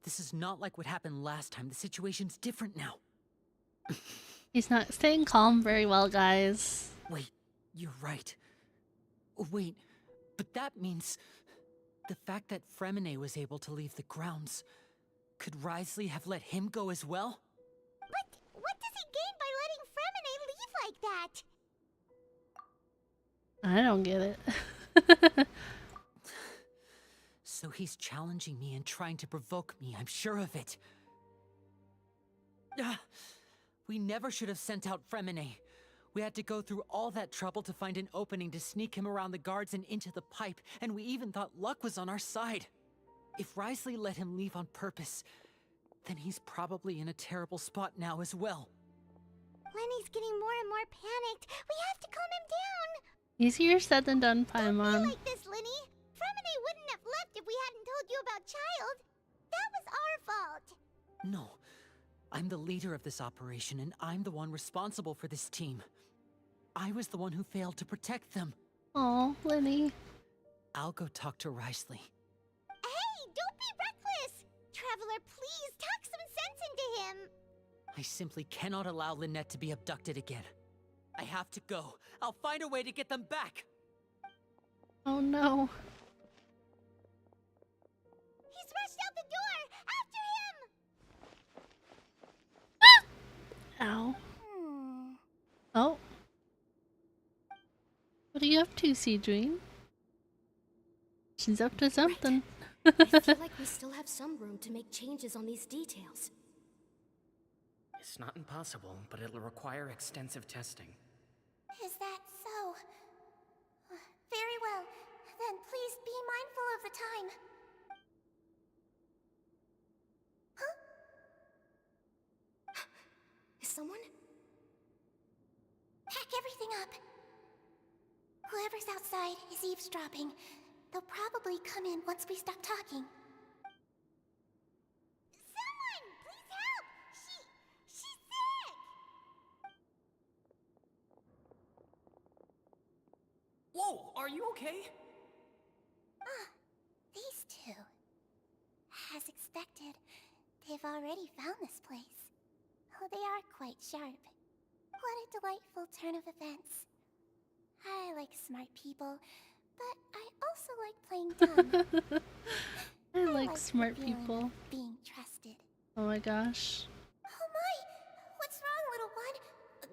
This is not like what happened last time. The situation's different now. He's not staying calm very well, guys. Wait, you're right. Wait, but that means... the fact that Fremine was able to leave the grounds... Could Wriothesley have let him go as well? But what does he gain by letting Fremine leave like that? I don't get it. So he's challenging me and trying to provoke me, I'm sure of it. We never should have sent out Fremine. We had to go through all that trouble to find an opening to sneak him around the guards and into the pipe, and we even thought luck was on our side. If Wriothesley let him leave on purpose, then he's probably in a terrible spot now as well. Lenny's getting more and more panicked. We have to calm him down. Easier said than done, Paimon. Don't be like this, Lenny. Fremine wouldn't have left if we hadn't told you about Child. That was our fault. No. I'm the leader of this operation, and I'm the one responsible for this team. I was the one who failed to protect them. Oh, Lenny. I'll go talk to Wriothesley. Hey, don't be reckless! Traveler, please talk some sense into him. I simply cannot allow Lynette to be abducted again. I have to go. I'll find a way to get them back. Oh no. He's rushed out the door! After him! Ow. Oh. What are you up to, Seedween? She's up to something. I feel like we still have some room to make changes on these details. It's not impossible, but it'll require extensive testing. Is that so? Very well. Then please be mindful of the time. Huh? Is someone? Pack everything up. Whoever's outside is eavesdropping. They'll probably come in once we stop talking. Someone! Please help! She's sick! Whoa, are you okay? These two. As expected, they've already found this place. Oh, they are quite sharp. What a delightful turn of events. I like smart people, but I also like playing dumb. I like smart people. Being trusted. Oh my gosh. Oh my! What's wrong, little one?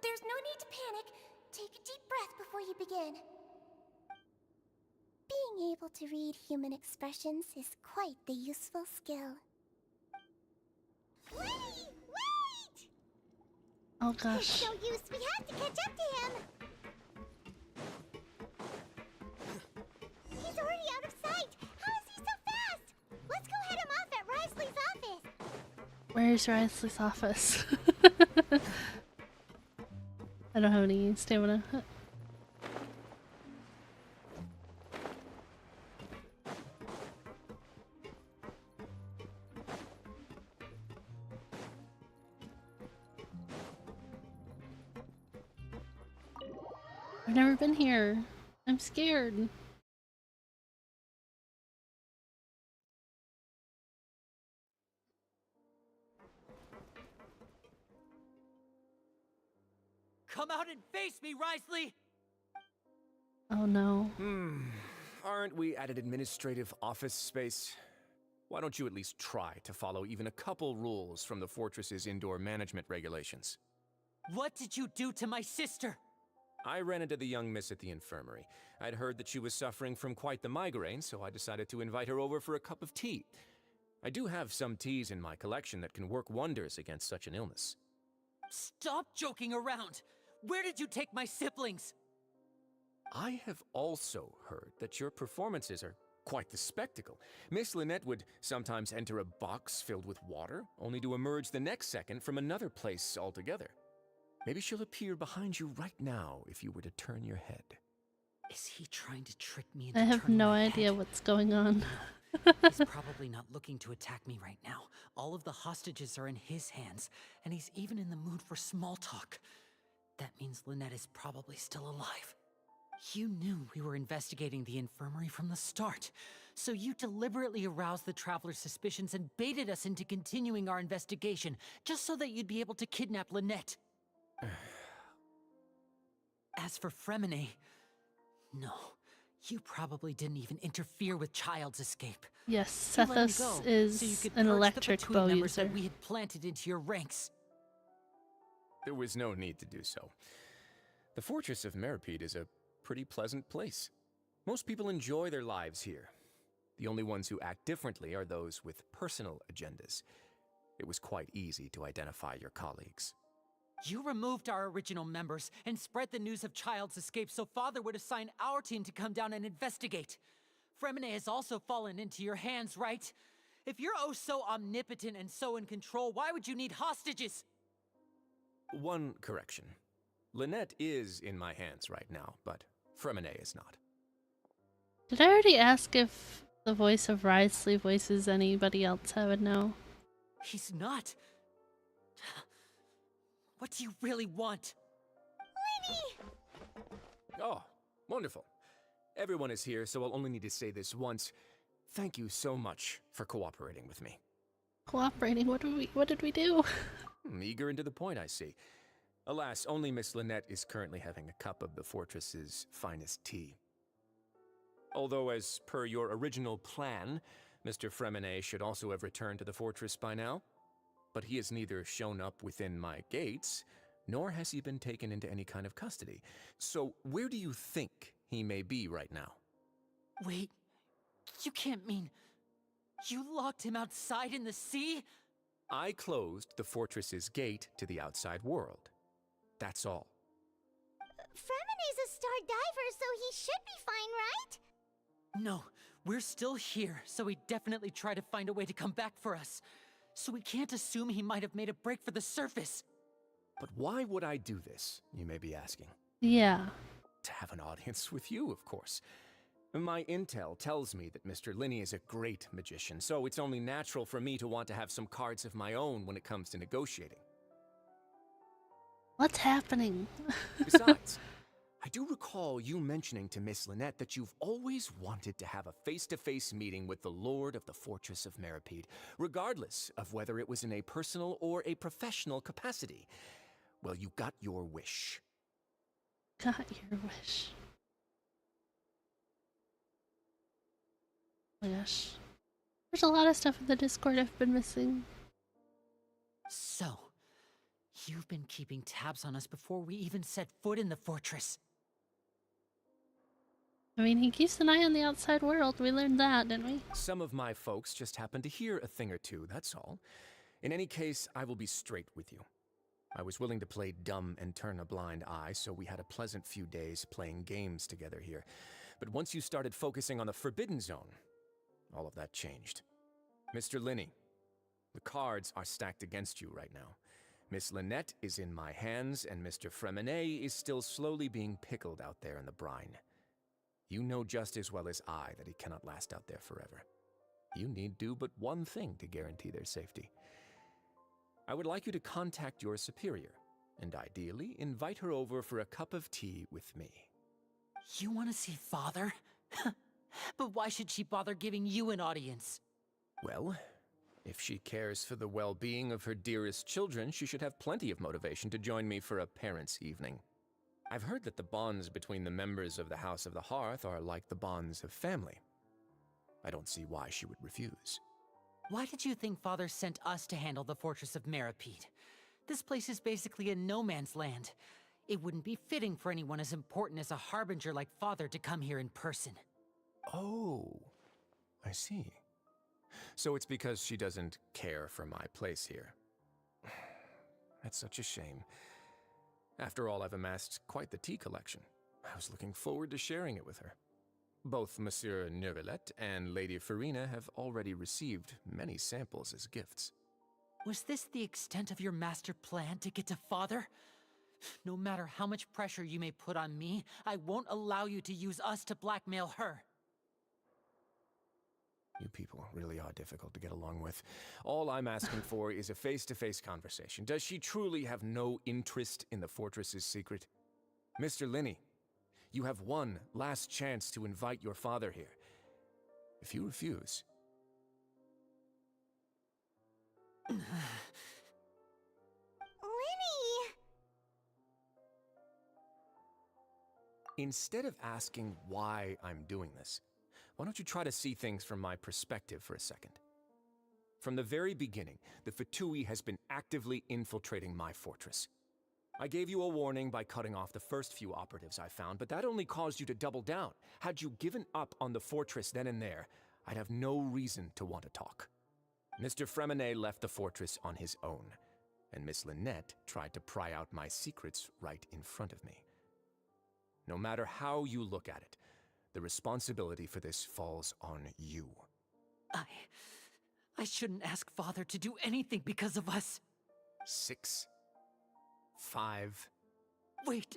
There's no need to panic. Take a deep breath before you begin. Being able to read human expressions is quite the useful skill. Wait! Oh gosh. He's no use. We have to catch up to him. He's already out of sight. How is he so fast? Let's go head him off at Risley's office. Where's Risley's office? I don't have any stamina. I've never been here. I'm scared. Come out and face me, Risley! Oh no. Aren't we at an administrative office space? Why don't you at least try to follow even a couple rules from the fortress's indoor management regulations? What did you do to my sister? I ran into the young miss at the infirmary. I'd heard that she was suffering from quite the migraine, so I decided to invite her over for a cup of tea. I do have some teas in my collection that can work wonders against such an illness. Stop joking around! Where did you take my siblings? I have also heard that your performances are quite the spectacle. Miss Lynette would sometimes enter a box filled with water, only to emerge the next second from another place altogether. Maybe she'll appear behind you right now if you were to turn your head. Is he trying to trick me into I have turning no my idea head? what's going on. He's probably not looking to attack me right now. All of the hostages are in his hands, and he's even in the mood for small talk. That means Lynette is probably still alive. You knew we were investigating the infirmary from the start, so you deliberately aroused the Traveler's suspicions and baited us into continuing our investigation, just so that you'd be able to kidnap Lynette. As for Fremine, no, you probably didn't even interfere with Child's escape. Yes, You let him Sethus go, is so you could an purge electric the platoon bow members user. that we had planted into your ranks. There was no need to do so. The fortress of Meripede is a pretty pleasant place. Most people enjoy their lives here. The only ones who act differently are those with personal agendas. It was quite easy to identify your colleagues. You removed our original members and spread the news of Child's escape so Father would assign our team to come down and investigate. Fremine has also fallen into your hands, right? If you're oh so omnipotent and so in control, why would you need hostages? One correction. Lynette is in my hands right now, but Fremine is not. Did I already ask if the voice of Risley voices anybody else I would know? He's not. What do you really want? Oh, wonderful. Everyone is here, so I'll only need to say this once. Thank you so much for cooperating with me. Cooperating? What did we do? Eager and to the point, I see. Alas, only Miss Lynette is currently having a cup of the fortress's finest tea. Although, as per your original plan, Mr. Fremine should also have returned to the fortress by now. But he has neither shown up within my gates, nor has he been taken into any kind of custody. So where do you think he may be right now? Wait, you can't mean you locked him outside in the sea? I closed the fortress's gate to the outside world. That's all. Fremine's a star diver, so he should be fine, right? No, we're still here, so he definitely tried to find a way to come back for us. So we can't assume he might have made a break for the surface. But why would I do this, you may be asking? Yeah. To have an audience with you, of course. My intel tells me that Mr. Linney is a great magician, so it's only natural for me to want to have some cards of my own when it comes to negotiating. What's happening? Besides, I do recall you mentioning to Miss Lynette that you've always wanted to have a face-to-face meeting with the Lord of the Fortress of Meripede, regardless of whether it was in a personal or a professional capacity. Well, you got your wish. Got your wish. Oh my gosh. There's a lot of stuff in the Discord I've been missing. So, you've been keeping tabs on us before we even set foot in the fortress. I mean, he keeps an eye on the outside world. We learned that, didn't we? Some of my folks just happened to hear a thing or two, that's all. In any case, I will be straight with you. I was willing to play dumb and turn a blind eye, so we had a pleasant few days playing games together here. But once you started focusing on the Forbidden Zone, all of that changed. Mr. Linney, the cards are stacked against you right now. Miss Lynette is in my hands, and Mr. Fremenet is still slowly being pickled out there in the brine. You know just as well as I that he cannot last out there forever. You need do but one thing to guarantee their safety. I would like you to contact your superior, and ideally invite her over for a cup of tea with me. You want to see Father? But why should she bother giving you an audience? Well, if she cares for the well-being of her dearest children, she should have plenty of motivation to join me for a parents' evening. I've heard that the bonds between the members of the House of the Hearth are like the bonds of family. I don't see why she would refuse. Why did you think Father sent us to handle the Fortress of Meripede? This place is basically a no-man's land. It wouldn't be fitting for anyone as important as a harbinger like Father to come here in person. Oh, I see. So it's because she doesn't care for my place here. That's such a shame. After all, I've amassed quite the tea collection. I was looking forward to sharing it with her. Both Monsieur Neuvillette and Lady Farina have already received many samples as gifts. Was this the extent of your master plan to get to Father? No matter how much pressure you may put on me, I won't allow you to use us to blackmail her. You people really are difficult to get along with. All I'm asking for is a face-to-face conversation. Does she truly have no interest in the fortress's secret? Mr. Linney, you have one last chance to invite your father here. If you refuse... Linny! Instead of asking why I'm doing this, why don't you try to see things from my perspective for a second? From the very beginning, the Fatui has been actively infiltrating my fortress. I gave you a warning by cutting off the first few operatives I found, but that only caused you to double down. Had you given up on the fortress then and there, I'd have no reason to want to talk. Mr. Fremenet left the fortress on his own, and Miss Lynette tried to pry out my secrets right in front of me. No matter how you look at it, the responsibility for this falls on you. I shouldn't ask Father to do anything because of us. 6, 5... Wait,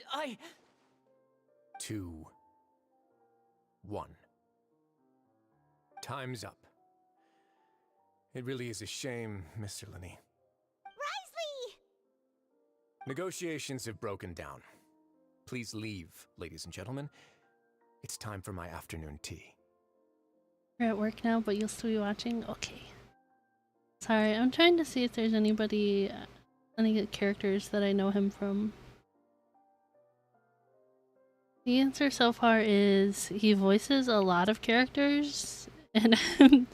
2, 1. Time's up. It really is a shame, Mr. Linney. Risley! Negotiations have broken down. Please leave, ladies and gentlemen. It's time for my afternoon tea. You're at work now, but you'll still be watching? Okay. Sorry, I'm trying to see if there's anybody, any good characters that I know him from. The answer so far is he voices a lot of characters, and I'm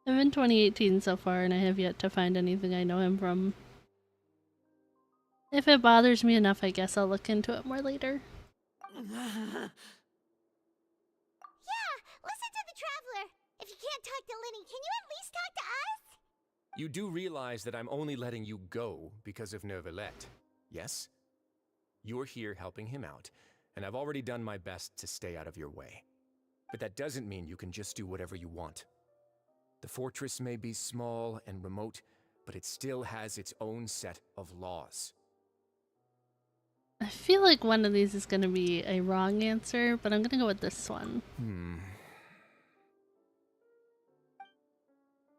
in 2018 so far, and I have yet to find anything I know him from. If it bothers me enough, I guess I'll look into it more later. Listen to the Traveler! If you can't talk to Linny, can you at least talk to us? You do realize that I'm only letting you go because of Neuvillette, yes? You're here helping him out, and I've already done my best to stay out of your way. But that doesn't mean you can just do whatever you want. The fortress may be small and remote, but it still has its own set of laws. I feel like one of these is going to be a wrong answer, but I'm going to go with this one.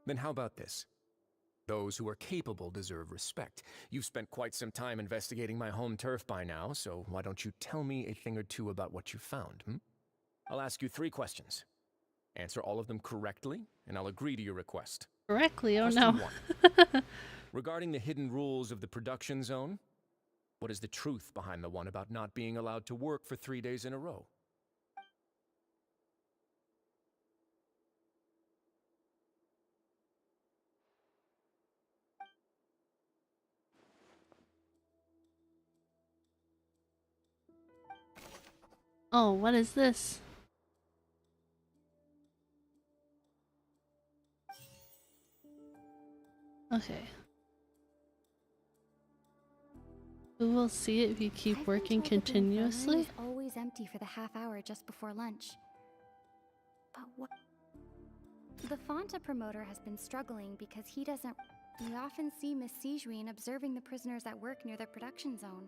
Then how about this? Those who are capable deserve respect. You've spent quite some time investigating my home turf by now, so why don't you tell me a thing or two about what you found, I'll ask you 3 questions. Answer all of them correctly, and I'll agree to your request. Correctly? Oh Question no. 1. Regarding the hidden rules of the production zone, what is the truth behind the one about not being allowed to work for 3 days in a row? Oh, what is this? Okay. We will see it if you keep working continuously. It's always empty for the half hour just before lunch. But what? The Fonta promoter has been struggling because he doesn't. We often see Miss Sijuin observing the prisoners at work near the production zone.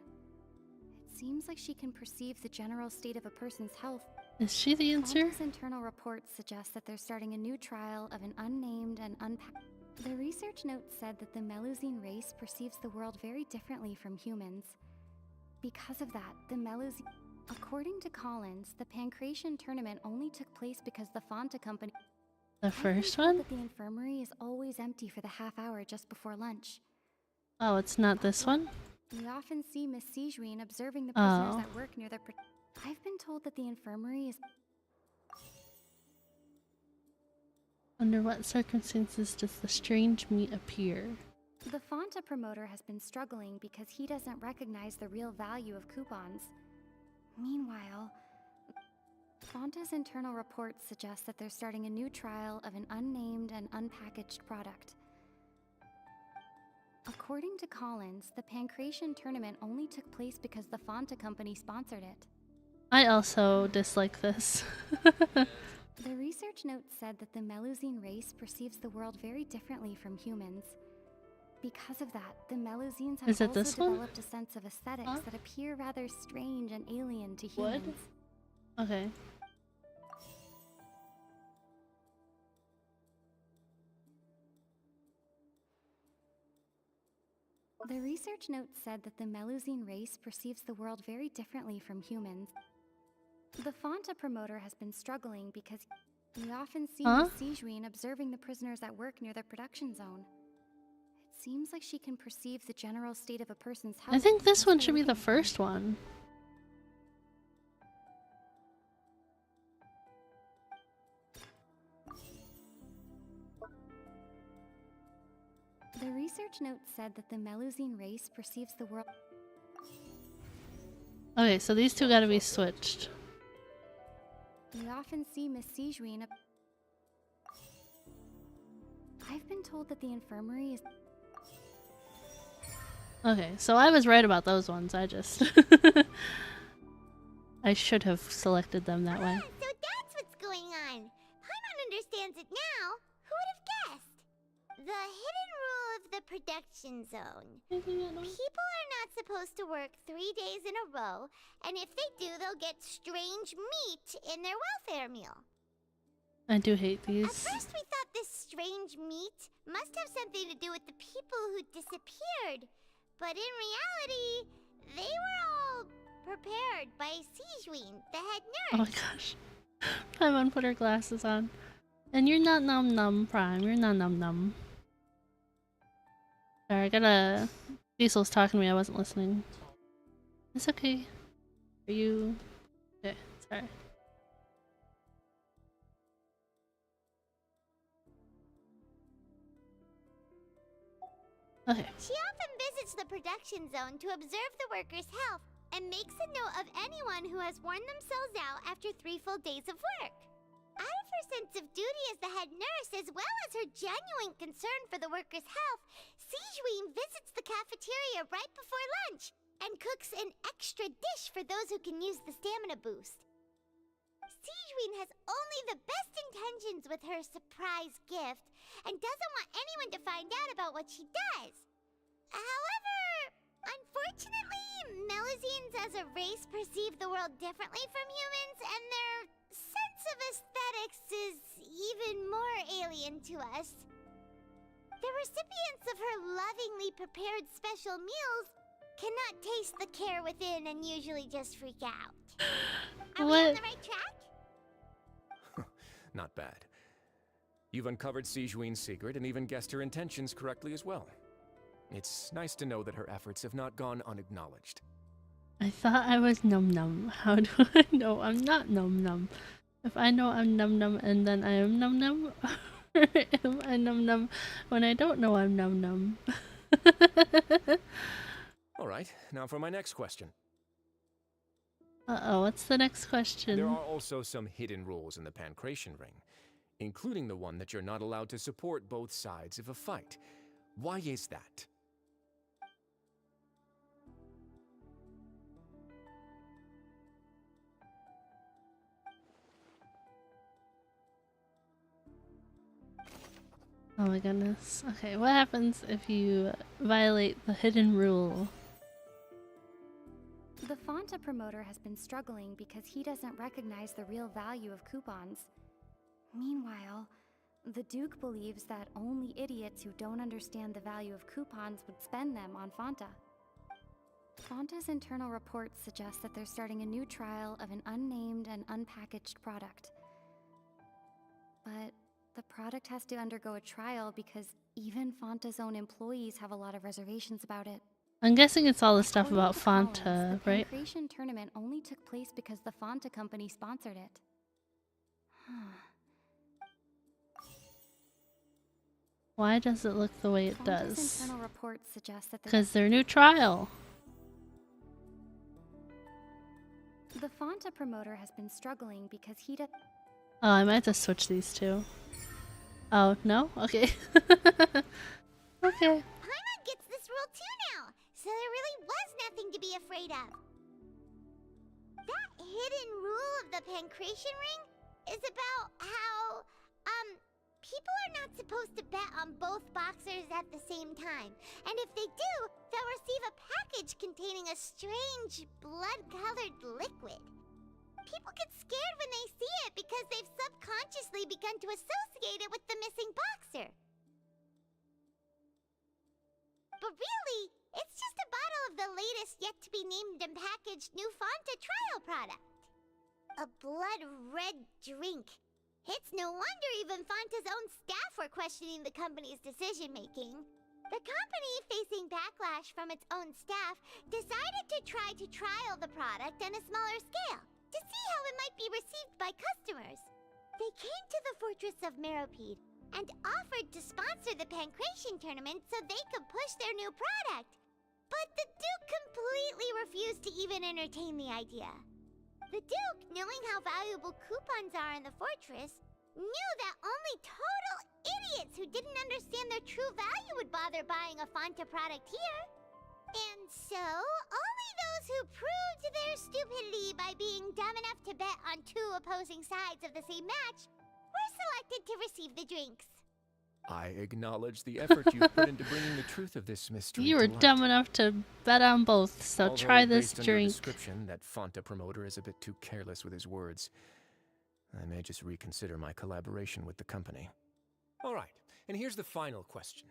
It seems like she can perceive the general state of a person's health. Is she the answer? Fonta's internal reports suggest that they're starting a new trial of an unnamed and unpacked. The research note said that the Melusine race perceives the world very differently from humans. Because of that, the Melusine... According to Collins, the Pancration tournament only took place because the Fonta company... The first one? That the infirmary is always empty for the half hour just before lunch. Oh, it's not this one? We often see Miss Sijuin observing the prisoners at work near the... I've been told that the infirmary is... Under what circumstances does the strange meat appear? The Fonta promoter has been struggling because he doesn't recognize the real value of coupons. Meanwhile, Fonta's internal reports suggest that they're starting a new trial of an unnamed and unpackaged product. According to Collins, the Pancration tournament only took place because the Fonta company sponsored it. I also dislike this. The research note said that the Melusine race perceives the world very differently from humans. Because of that, the Melusines have also developed a sense of aesthetics that appear rather strange and alien to humans. Okay. The research note said that the Melusine race perceives the world very differently from humans. The Fonta promoter has been struggling because we often see Miss Sijuin observing the prisoners at work near the production zone. It seems like she can perceive the general state of a person's health. I think this one should be the first one. The research note said that the Melusine race perceives the world... Okay, so these two gotta be switched. We often see Miss Sijuin... I've been told that the infirmary is... Okay, so I was right about those ones, I just... I should have selected them that way. So that's what's going on. Paimon understands it now. Who would have guessed? The hidden rule of the production zone. People are not supposed to work 3 days in a row, and if they do, they'll get strange meat in their welfare meal. I do hate these. At first we thought this strange meat must have something to do with the people who disappeared, but in reality, they were all prepared by Sijuin, the head nurse. Oh my gosh. Paimon put her glasses on. And you're not num num, Prime. You're not num num. Sorry, I gotta... Diesel's talking to me, I wasn't listening. It's okay. Are you... Okay, sorry. Okay. She often visits the production zone to observe the workers' health and makes a note of anyone who has worn themselves out after 3 full days of work. Out of her sense of duty as the head nurse, as well as her genuine concern for the workers' health, Sijuin visits the cafeteria right before lunch and cooks an extra dish for those who can use the stamina boost. Sijuin has only the best intentions with her surprise gift and doesn't want anyone to find out about what she does. However, unfortunately, Melusines as a race perceive the world differently from humans, and their sense of aesthetics is even more alien to us. The recipients of her lovingly prepared special meals cannot taste the care within and usually just freak out. Are we on the right track? Not bad. You've uncovered Sijuin's secret and even guessed her intentions correctly as well. It's nice to know that her efforts have not gone unacknowledged. I thought I was num num. How do I know I'm not num num? If I know I'm num num and then I am num num, or am I num num when I don't know I'm num num? Alright, now for my next question. Uh-oh, what's the next question? There are also some hidden rules in the Pancration Ring, including the one that you're not allowed to support both sides of a fight. Why is that? Oh my goodness. Okay, what happens if you violate the hidden rule? The Fonta promoter has been struggling because he doesn't recognize the real value of coupons. Meanwhile, the Duke believes that only idiots who don't understand the value of coupons would spend them on Fonta. Fonta's internal reports suggest that they're starting a new trial of an unnamed and unpackaged product. But the product has to undergo a trial because even Fonta's own employees have a lot of reservations about it. I'm guessing it's all the stuff According about to Fonta, Collins, the right? Pancration tournament only took place because the Fonta company sponsored it. Why does it look the way it Fonta's does? internal reports suggest that Because their new trial. the Fonta promoter has been struggling because he does. Oh, I might have to switch these two. Oh, no? Okay. Okay. Paimon gets this rule too now, so there really was nothing to be afraid of. That hidden rule of the Pancration Ring is about how, people are not supposed to bet on both boxers at the same time. And if they do, they'll receive a package containing a strange, blood-colored liquid. People get scared when they see it because they've subconsciously begun to associate it with the missing boxer. But really, it's just a bottle of the latest yet-to-be-named and packaged new Fonta trial product. A blood-red drink. It's no wonder even Fonta's own staff were questioning the company's decision-making. The company, facing backlash from its own staff, decided to try to trial the product on a smaller scale, to see how it might be received by customers. They came to the Fortress of Meropide and offered to sponsor the Pancration tournament so they could push their new product. But the Duke completely refused to even entertain the idea. The Duke, knowing how valuable coupons are in the fortress, knew that only total idiots who didn't understand their true value would bother buying a Fonta product here. And so, only those who proved their stupidity by being dumb enough to bet on two opposing sides of the same match were selected to receive the drinks. I acknowledge the effort you've put into bringing the truth of this mystery You were to light. dumb enough to bet on both, so Although, try this based on your drink. description, that Fonta promoter is a bit too careless with his words. I may just reconsider my collaboration with the company. All right, and here's the final question.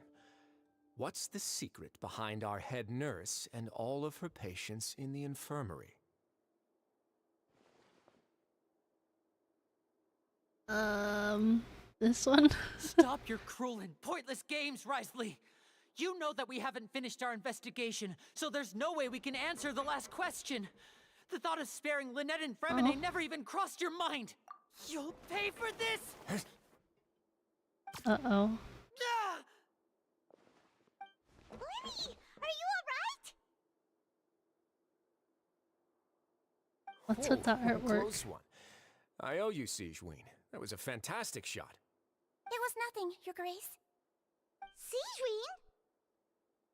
What's the secret behind our head nurse and all of her patients in the infirmary? This one? Stop your cruel and pointless games, Risley! You know that we haven't finished our investigation, so there's no way we can answer the last question. The thought of sparing Lynette and Fremine never even crossed your mind. You'll pay for this! Uh-oh. Lenny, are you alright? What's with the What a artwork? close one. I owe you, Sigewinne. That was a fantastic shot. It was nothing, Your Grace. Sigewinne?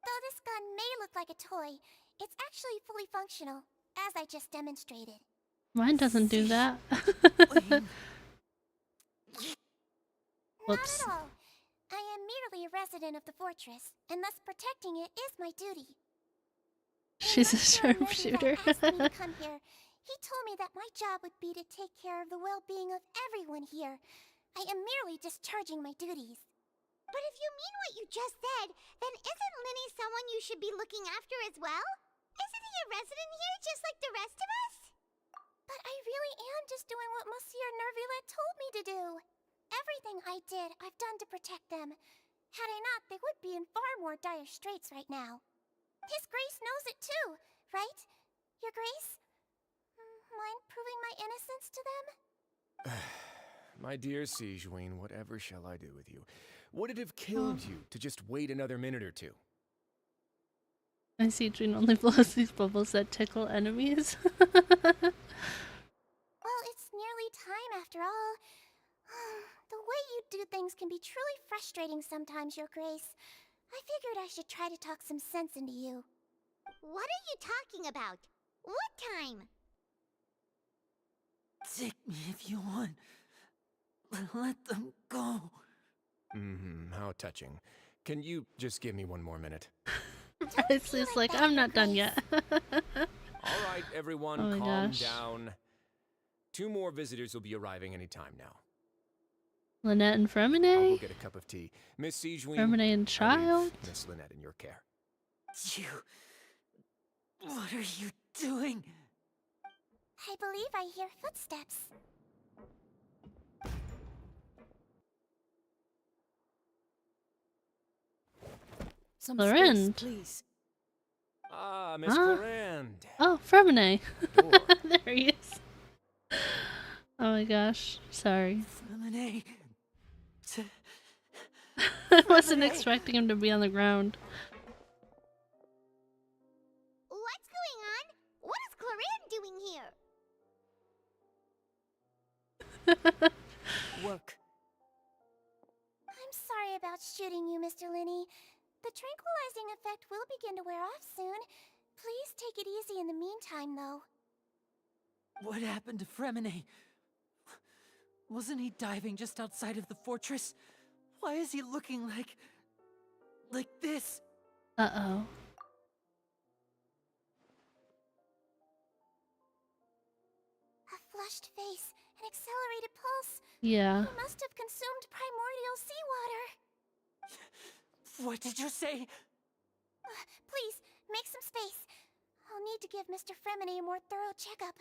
Though this gun may look like a toy, it's actually fully functional, as I just demonstrated. Mine doesn't do that. Not at all. I am merely a resident of the fortress, and thus protecting it is my duty. She's a sharpshooter. Asked me to come here. He told me that my job would be to take care of the well-being of everyone here. I am merely discharging my duties. But if you mean what you just said, then isn't Linny someone you should be looking after as well? Isn't he a resident here just like the rest of us? But I really am just doing what Monsieur Nervillette told me to do. Everything I did, I've done to protect them. Had I not, they would be in far more dire straits right now. His Grace knows it too, right? Your Grace? Mind proving my innocence to them? My dear Sigewinne, whatever shall I do with you? Would it have killed you to just wait another minute or two? I see June only blows these bubbles that tickle enemies. Well, it's nearly time after all. The way you do things can be truly frustrating sometimes, Your Grace. I figured I should try to talk some sense into you. What are you talking about? What time? Take me if you want. Let them go. How touching. Can you just give me one more minute? Presley's like, I'm not done yet. All right, everyone, Oh my calm gosh. down. 2 more visitors will be arriving any time now. Lynette and I'll go Fremine? get a cup of tea. Miss Siegeween, Fremine and I Child? leave Miss Lynette in your care. You... What are you doing? I believe I hear footsteps. Some Laurent. space, please. Ah, Miss Huh? Clarande. Oh, Fremine. There he is. Oh my gosh. Sorry. Lemonade. I wasn't expecting him to be on the ground. What's going on? What is Clarande doing here? Work. I'm sorry about shooting you, Mr. Linney. The tranquilizing effect will begin to wear off soon. Please take it easy in the meantime, though. What happened to Fremine? Wasn't he diving just outside of the fortress? Why is he looking like this? Uh-oh. A flushed face, an accelerated pulse. Yeah. He must have consumed primordial seawater. What did you say? Please, make some space. I'll need to give Mr. Fremine a more thorough checkup.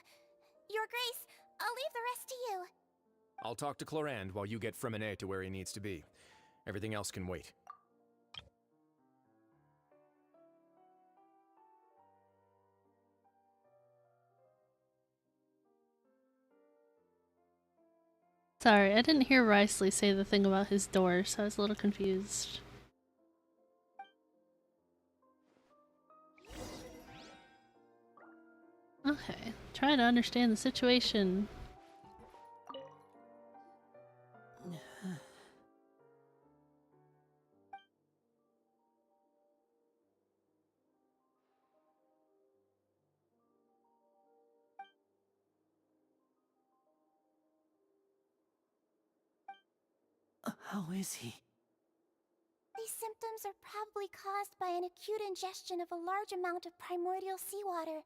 Your Grace, I'll leave the rest to you. I'll talk to Clarande while you get Fremine to where he needs to be. Everything else can wait. Sorry, I didn't hear Risley say the thing about his door, so I was a little confused. Okay, trying to understand the situation. How is he? These symptoms are probably caused by an acute ingestion of a large amount of primordial seawater.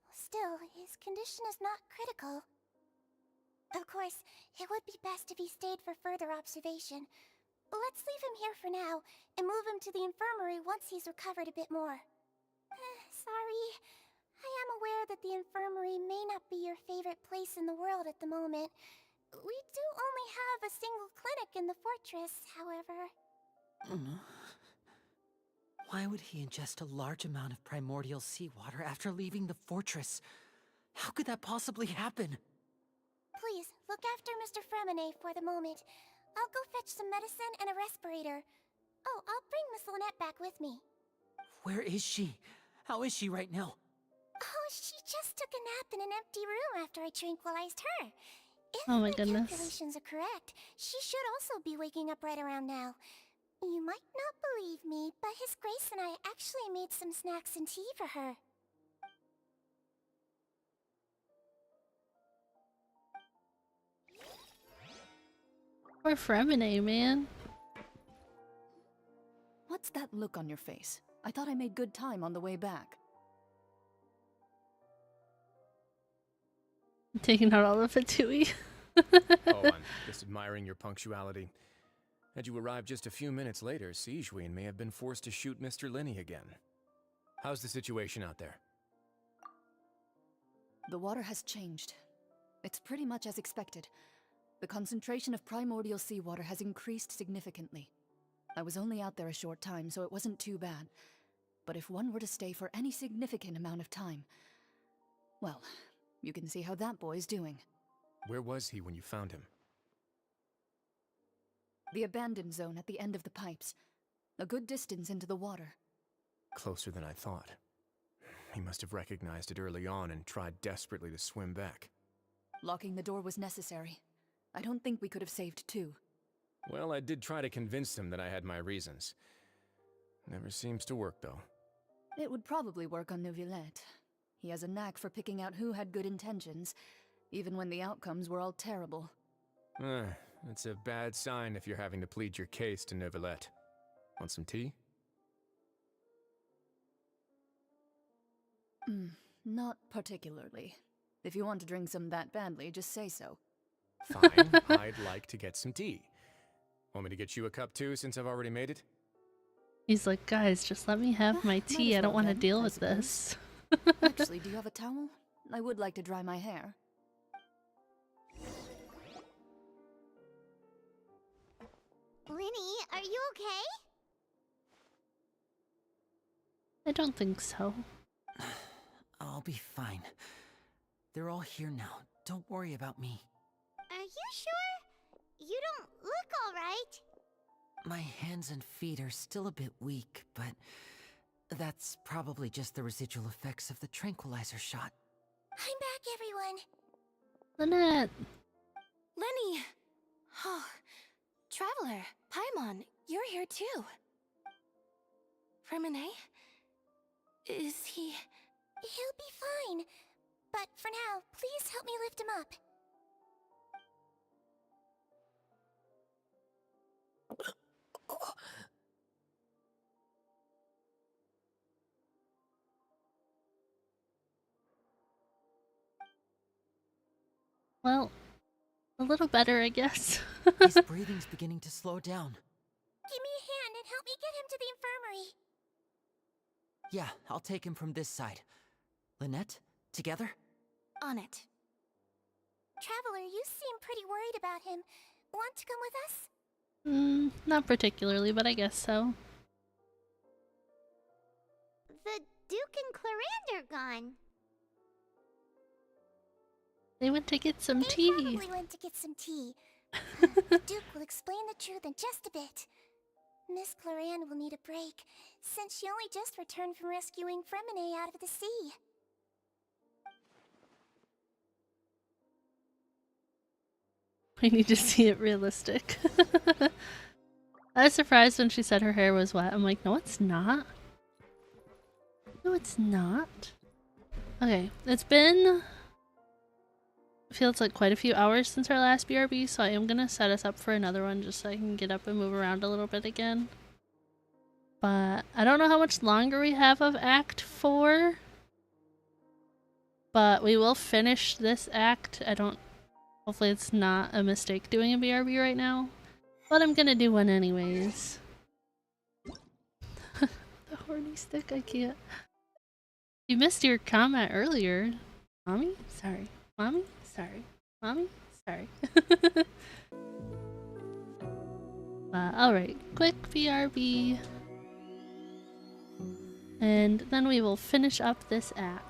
Still, his condition is not critical. Of course, it would be best if he stayed for further observation. Let's leave him here for now, and move him to the infirmary once he's recovered a bit more. Sorry. I am aware that the infirmary may not be your favorite place in the world at the moment. We do only have a single clinic in the fortress, however. Why would he ingest a large amount of primordial seawater after leaving the fortress? How could that possibly happen? Please, look after Mr. Fremine for the moment. I'll go fetch some medicine and a respirator. Oh, I'll bring Miss Lynette back with me. Where is she? How is she right now? Oh, she just took a nap in an empty room after I tranquilized her. If Oh my my goodness. calculations are correct, she should also be waking up right around now. You might not believe me, but His Grace and I actually made some snacks and tea for her. Poor Fremine, man. What's that look on your face? I thought I made good time on the way back. Taking out all the Fatui. Oh, I'm just admiring your punctuality. Had you arrived just a few minutes later, Siegeween may have been forced to shoot Mr. Linney again. How's the situation out there? The water has changed. It's pretty much as expected. The concentration of primordial seawater has increased significantly. I was only out there a short time, so it wasn't too bad. But if one were to stay for any significant amount of time, well, you can see how that boy's doing. Where was he when you found him? The abandoned zone at the end of the pipes. A good distance into the water. closer than I thought. He must have recognized it early on and tried desperately to swim back. Locking the door was necessary. I don't think we could have saved two. Well, I did try to convince him that I had my reasons. Never seems to work, though. It would probably work on Neuvillette. He has a knack for picking out who had good intentions, even when the outcomes were all terrible. It's a bad sign if you're having to plead your case to Neuvillette. Want some tea? Not particularly. If you want to drink some that badly, just say so. Fine, I'd like to get some tea. Want me to get you a cup too, since I've already made it? He's like, guys, just let me have my tea. I don't want to deal with this. Actually, do you have a towel? I would like to dry my hair. Linny, are you okay? I don't think so. I'll be fine. They're all here now. Don't worry about me. Are you sure? You don't look all right. My hands and feet are still a bit weak, but that's probably just the residual effects of the tranquilizer shot. I'm back, everyone. Lynette! Lenny! Oh, Traveler, Paimon, you're here too. Remine? Is he... He'll be fine. But for now, please help me lift him up. Well, a little better, I guess. His breathing's beginning to slow down. Give me a hand and help me get him to the infirmary. Yeah, I'll take him from this side. Lynette, together? On it. Traveler, you seem pretty worried about him. Want to come with us? Not particularly, but I guess so. The Duke and Clarande are gone. They went to get some tea. They probably went to get some tea. The Duke will explain the truth in just a bit. Miss Clarande will need a break, since she only just returned from rescuing Fremine out of the sea. We need to see it realistic. I was surprised when she said her hair was wet. I'm like, no, it's not. No, it's not. Okay, it's been... feels like quite a few hours since our last BRB, so I am gonna set us up for another one just so I can get up and move around a little bit again. But I don't know how much longer we have of Act 4. But we will finish this act. Hopefully it's not a mistake doing a BRB right now. But I'm gonna do one anyways. The horny stick, I can't. You missed your comment earlier. Mommy? Sorry. Mommy? Sorry. Mommy? Sorry. Alright, quick BRB. And then we will finish up this act.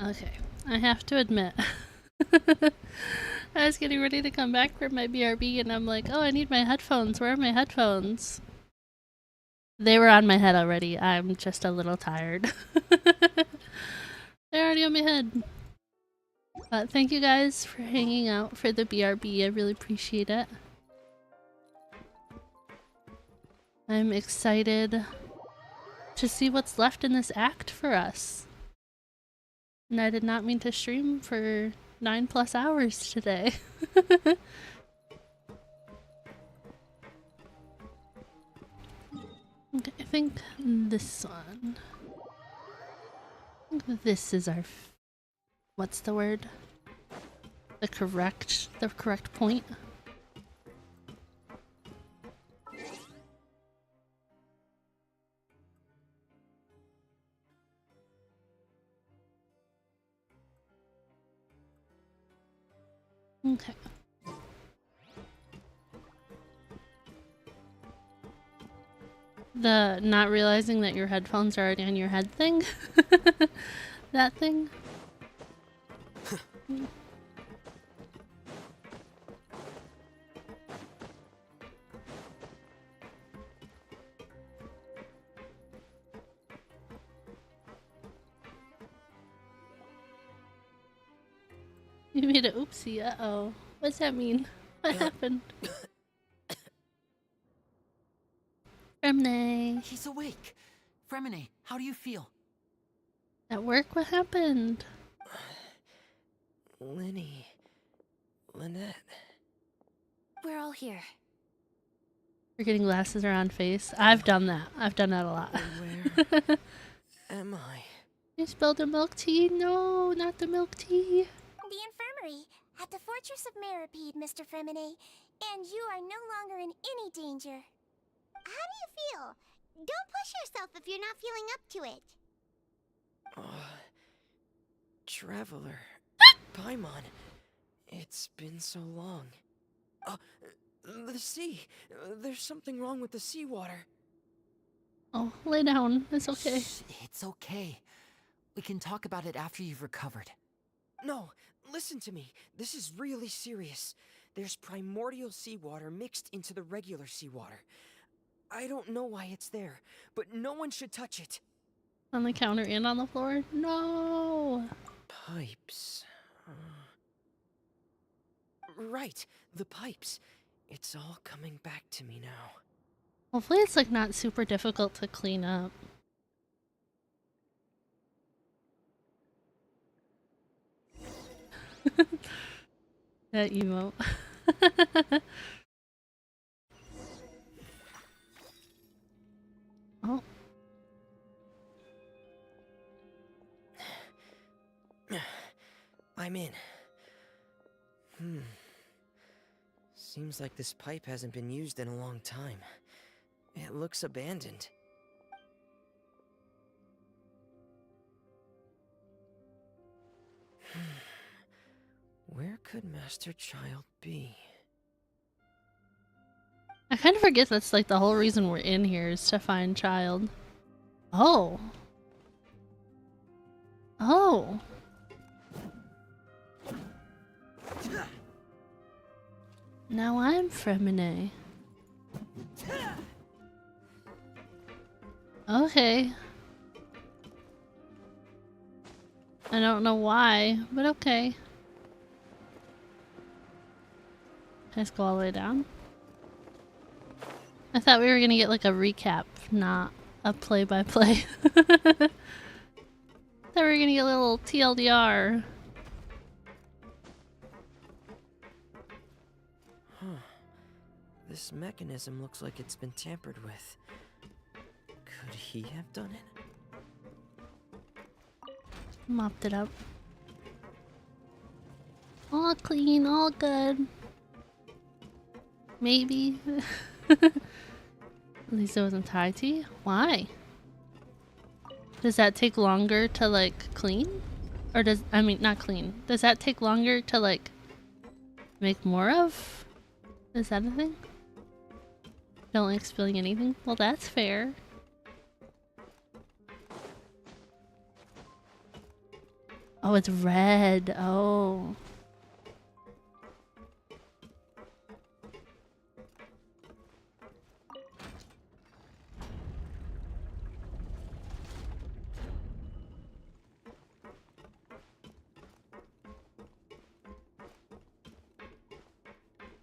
Okay, I have to admit, I was getting ready to come back from my BRB and I'm like, oh, I need my headphones. Where are my headphones? They were on my head already. I'm just a little tired. They're already on my head. But thank you guys for hanging out for the BRB. I really appreciate it. I'm excited to see what's left in this act for us. And I did not mean to stream for 9+ hours today. Okay, I think this one. I think this is our what's the word? The correct point. Okay. The not realizing that your headphones are already on your head thing. That thing. You made an oopsie, uh-oh. What's that mean? What happened? Fremne. He's awake. Fremine, how do you feel? At work, what happened? Lynette. We're all here. You're getting glasses around face. I've done that. I've done that a lot. Where am I? You spilled the milk tea? No, not the milk tea. The infirmary, at the Fortress of Meripede, Mr. Fremine, and you are no longer in any danger. How do you feel? Don't push yourself if you're not feeling up to it. Traveler. Paimon. It's been so long. The sea. There's something wrong with the seawater. Oh, lay down. It's okay. Shh, it's okay. We can talk about it after you've recovered. No, listen to me. This is really serious. There's primordial seawater mixed into the regular seawater. I don't know why it's there, but no one should touch it. On the counter and on the floor? No! Pipes. Right, the pipes. It's all coming back to me now. Hopefully it's like not super difficult to clean up. That emote. Oh. I'm in. Seems like this pipe hasn't been used in a long time. It looks abandoned. Where could Master Child be? I kind of forget that's like the whole reason we're in here is to find Child. Oh. Oh. Now I'm Fremine. Okay. I don't know why, but okay. Let's go all the way down. I thought we were gonna get like a recap, not a play-by-play. Thought we were gonna get a little TLDR. This mechanism looks like it's been tampered with. Could he have done it? Mopped it up. All clean, all good. Maybe. At least it wasn't Thai tea. Why? Does that take longer to like clean? Or does, I mean, not clean. Does that take longer to like make more of? Is that a thing? Don't like spilling anything? Well, that's fair. Oh, it's red. Oh.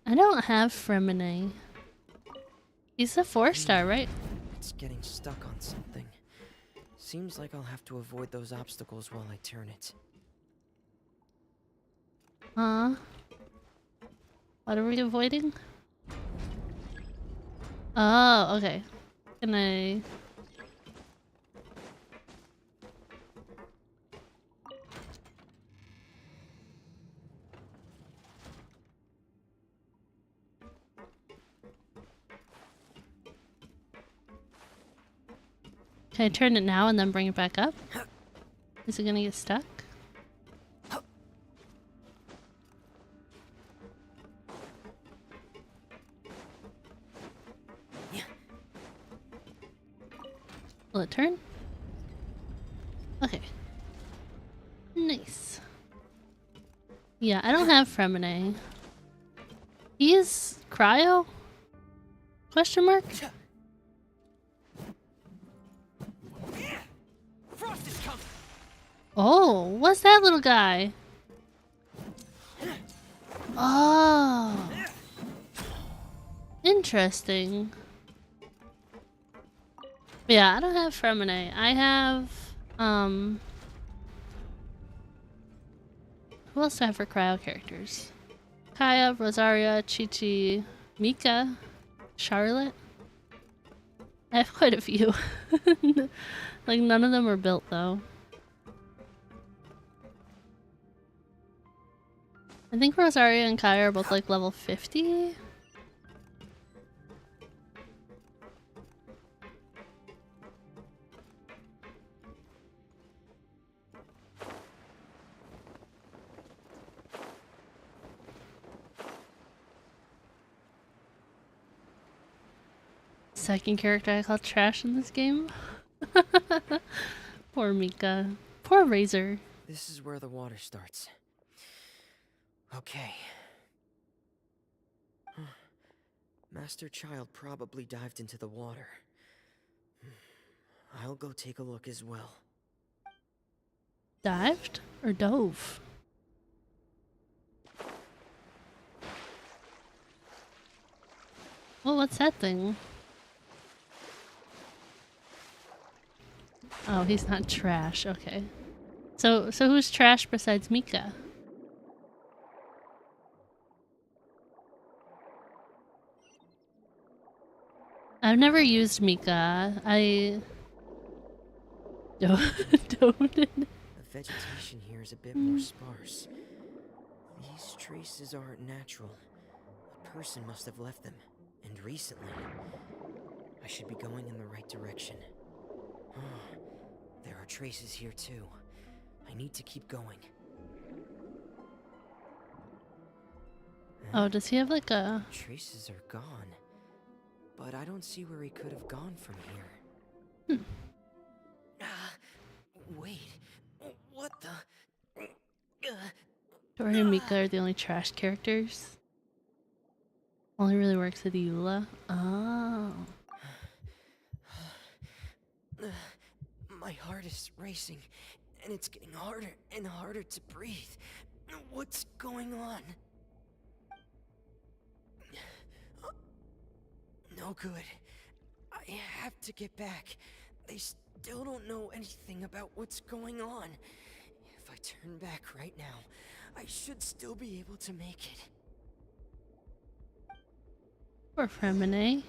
I don't have Fremine. He's a 4-star, right? It's getting stuck on something. Seems like I'll have to avoid those obstacles while I turn it. Huh? What are we avoiding? Oh, okay. Can I... Can I turn it now and then bring it back up? Is it gonna get stuck? Will it turn? Okay. Nice. Yeah, I don't have Fremine. He's cryo? Question mark? Oh, what's that little guy? Oh. Interesting. Yeah, I don't have Fremine. I have, who else do I have for cryo characters? Kaya, Rosaria, Chi-Chi, Mika, Charlotte. I have quite a few. Like, none of them are built, though. I think Rosaria and Kaya are both, like, level 50. Second character I call trash in this game. Poor Mika. Poor Razor. This is where the water starts. Okay. Master Child probably dived into the water. I'll go take a look as well. Dived? Or dove? Oh, what's that thing? Oh, he's not trash. Okay. So who's trash besides Mika? I've never used Mika. I don't. The vegetation here is a bit more sparse. These traces aren't natural. A person must have left them, and recently. I should be going in the right direction. There are traces here too. I need to keep going. Oh, does he have like a... Traces are gone. But I don't see where he could have gone from here. Wait. What the... Tori and Mika are the only trash characters. Only really works with Eula. Oh. My heart is racing, and it's getting harder and harder to breathe. What's going on? No good. I have to get back. They still don't know anything about what's going on. If I turn back right now, I should still be able to make it. Poor Fremine.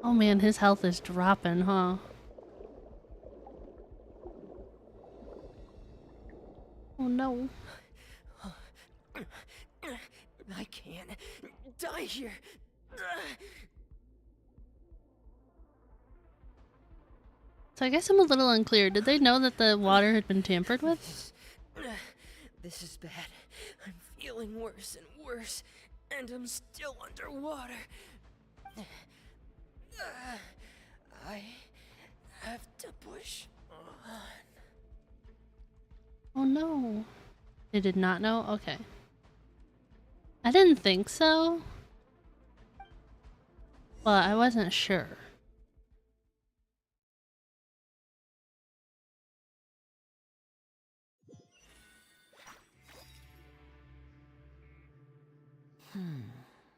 Oh man, his health is dropping, huh? Oh no. I can't die here. So I guess I'm a little unclear. Did they know that the water had been tampered with? This is bad. I'm feeling worse and worse, and I'm still underwater. I have to push on. Oh no. They did not know? Okay. I didn't think so. Well, I wasn't sure.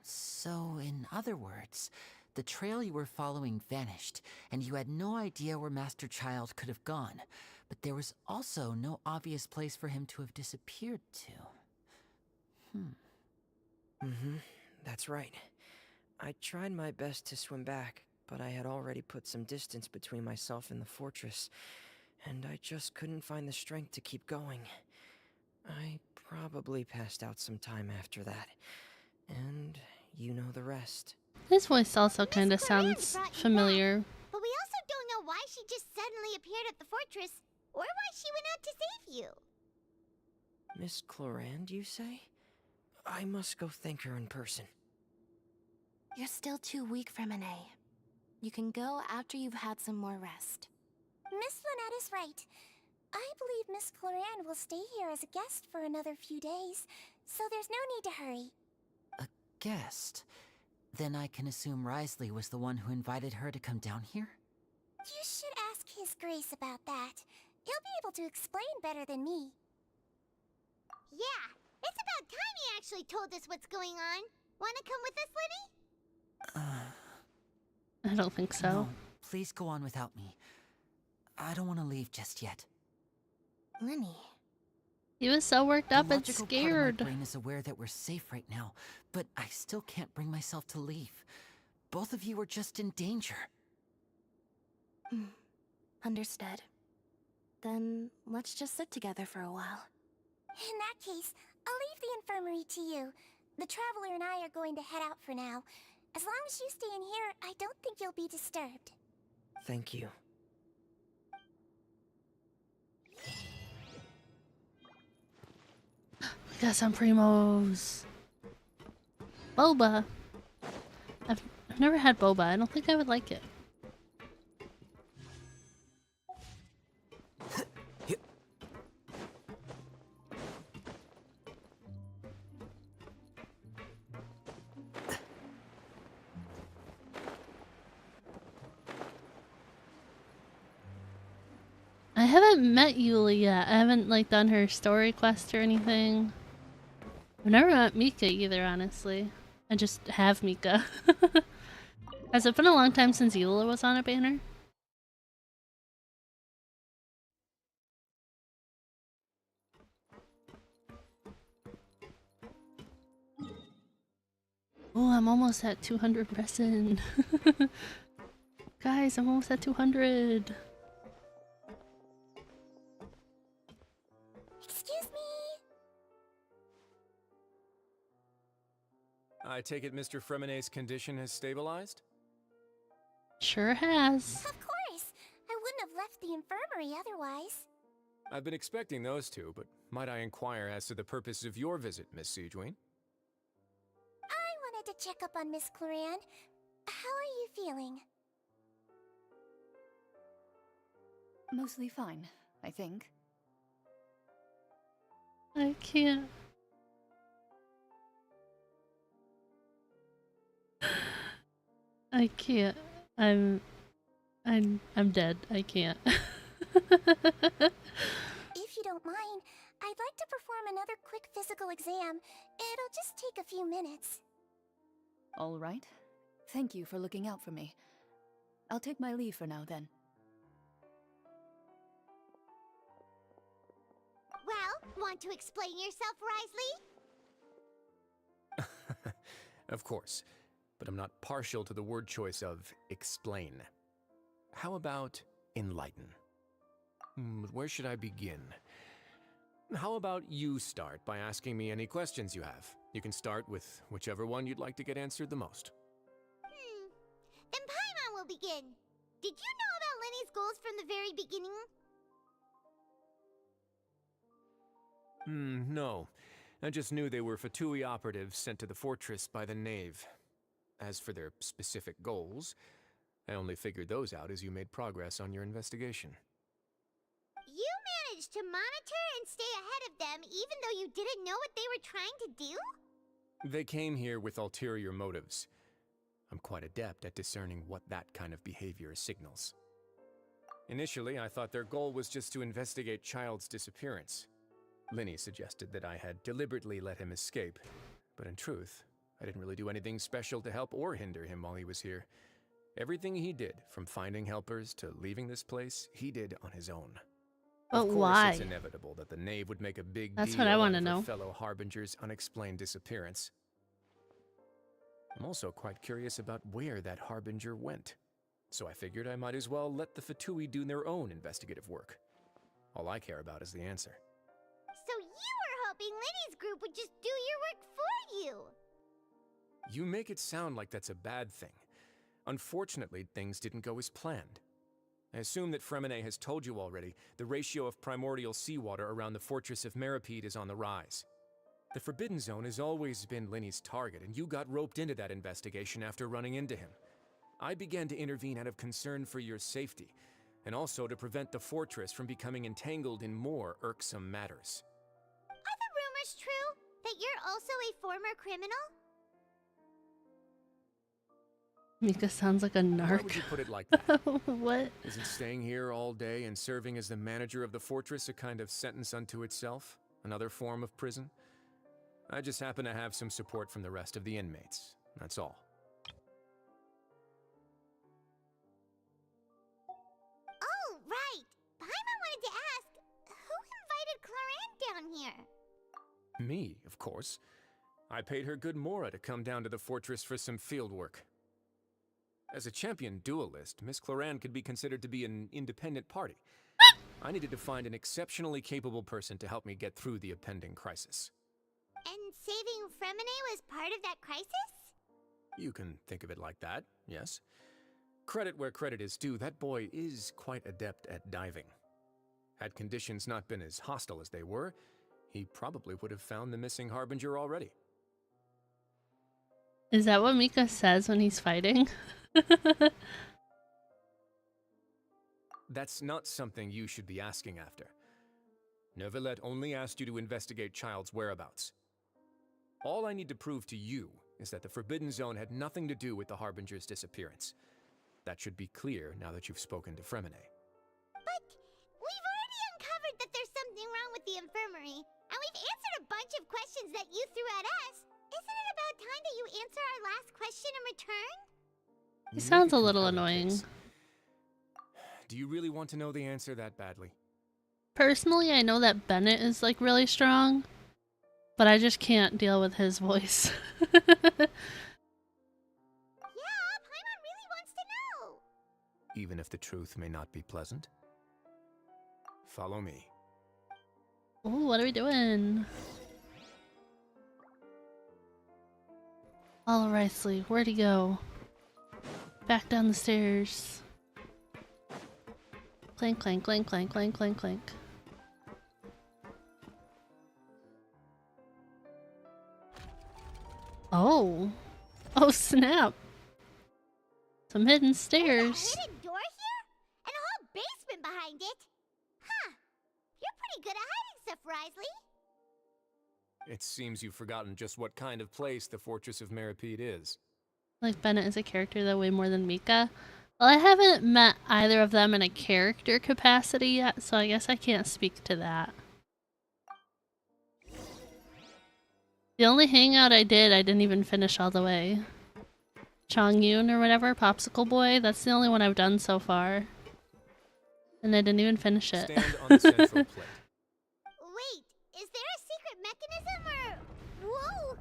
So, in other words, the trail you were following vanished, and you had no idea where Master Child could have gone, but there was also no obvious place for him to have disappeared to. That's right. I tried my best to swim back, but I had already put some distance between myself and the fortress, and I just couldn't find the strength to keep going. I probably passed out some time after that. And you know the rest. His voice also kind of sounds familiar. But we also don't know why she just suddenly appeared at the fortress, or why she went out to save you. Miss Clorand, you say? I must go thank her in person. You're still too weak, Fremine. You can go after you've had some more rest. Miss Lynette is right. I believe Miss Clorand will stay here as a guest for another few days, so there's no need to hurry. A guest? Then I can assume Risley was the one who invited her to come down here? You should ask His Grace about that. He'll be able to explain better than me. Yeah, it's about time he actually told us what's going on. Wanna come with us, Liddy? I don't think so. No, please go on without me. I don't want to leave just yet. Lenny. He was so worked up and Part of scared. my brain is aware that we're safe right now, but I still can't bring myself to leave. Both of you are just in danger. Understood. Then let's just sit together for a while. In that case, I'll leave the infirmary to you. The Traveler and I are going to head out for now. As long as you stay in here, I don't think you'll be disturbed. Thank you. We got some primos. Boba. I've never had boba. I don't think I would like it. I haven't met Yuli yet. I haven't like done her story quest or anything. I've never met Mika either, honestly. I just have Mika. Has it been a long time since Eula was on a banner? Oh, I'm almost at 200 resin. Guys, I'm almost at 200. Excuse me? I take it Mr. Fremine's condition has stabilized? Sure has. Of course! I wouldn't have left the infirmary otherwise. I've been expecting those two, but might I inquire as to the purpose of your visit, Miss Siegeween? I wanted to check up on Miss Clorand. How are you feeling? Mostly fine, I think. I can't. I can't. I'm dead. I can't. If you don't mind, I'd like to perform another quick physical exam. It'll just take a few minutes. All right. Thank you for looking out for me. I'll take my leave for now then. Well, want to explain yourself, Risley? Of course, but I'm not partial to the word choice of explain. How about enlighten? Where should I begin? How about you start by asking me any questions you have? You can start with whichever one you'd like to get answered the most. Then Paimon will begin. Did you know about Lenny's goals from the very beginning? No. I just knew they were Fatui operatives sent to the fortress by the Knave. As for their specific goals, I only figured those out as you made progress on your investigation. You managed to monitor and stay ahead of them even though you didn't know what they were trying to do? They came here with ulterior motives. I'm quite adept at discerning what that kind of behavior signals. Initially, I thought their goal was just to investigate Child's disappearance. Linny suggested that I had deliberately let him escape, but in truth, I didn't really do anything special to help or hinder him while he was here. Everything he did, from finding helpers to leaving this place, he did on his own. But of course, why? It's inevitable that the Knave would make a big That's deal what I want out to of a know. fellow Harbinger's unexplained disappearance. I'm also quite curious about where that Harbinger went, so I figured I might as well let the Fatui do their own investigative work. All I care about is the answer. So you were hoping Linny's group would just do your work for you. You make it sound like that's a bad thing. Unfortunately, things didn't go as planned. I assume that Fremine has told you already, the ratio of primordial seawater around the fortress of Meripede is on the rise. The Forbidden Zone has always been Linny's target, and you got roped into that investigation after running into him. I began to intervene out of concern for your safety, and also to prevent the fortress from becoming entangled in more irksome matters. Are the rumors true that you're also a former criminal? Mika sounds like a narc. Why would you put it like that? What? Isn't staying here all day and serving as the manager of the fortress a kind of sentence unto itself? Another form of prison? I just happen to have some support from the rest of the inmates. That's all. Oh, right. Paimon wanted to ask, who invited Claren down here? Me, of course. I paid her good mora to come down to the fortress for some field work. As a champion duelist, Miss Claren could be considered to be an independent party. I needed to find an exceptionally capable person to help me get through the impending crisis. And saving Fremine was part of that crisis? You can think of it like that, yes. Credit where credit is due, that boy is quite adept at diving. Had conditions not been as hostile as they were, he probably would have found the missing Harbinger already. Is that what Mika says when he's fighting? That's not something you should be asking after. Neuvillette only asked you to investigate Child's whereabouts. All I need to prove to you is that the Forbidden Zone had nothing to do with the Harbinger's disappearance. That should be clear now that you've spoken to Fremine. But we've already uncovered that there's something wrong with the infirmary, and we've answered a bunch of questions that you threw at us. Isn't it about time that you answer our last question in return? He sounds a little annoying. Do you really want to know the answer that badly? Personally, I know that Bennett is like really strong, but I just can't deal with his voice. Yeah, Paimon really wants to know. Even if the truth may not be pleasant? Follow me. Ooh, what are we doing? Alright, Lee, where'd he go? Back down the stairs. Clank, clank, clank, clank, clank, clank, clank. Oh. Oh, snap. Some hidden stairs. A hidden door here? And a whole basement behind it? Huh. You're pretty good at hiding stuff, Risley. It seems you've forgotten just what kind of place the Fortress of Meripede is. Like Bennett is a character though way more than Mika. Well, I haven't met either of them in a character capacity yet, so I guess I can't speak to that. The only hangout I didn't even finish all the way. Chongyun or whatever, Popsicle Boy, that's the only one I've done so far. And I didn't even finish it. Stand on the central plate. Wait, is there a secret mechanism or... Whoa!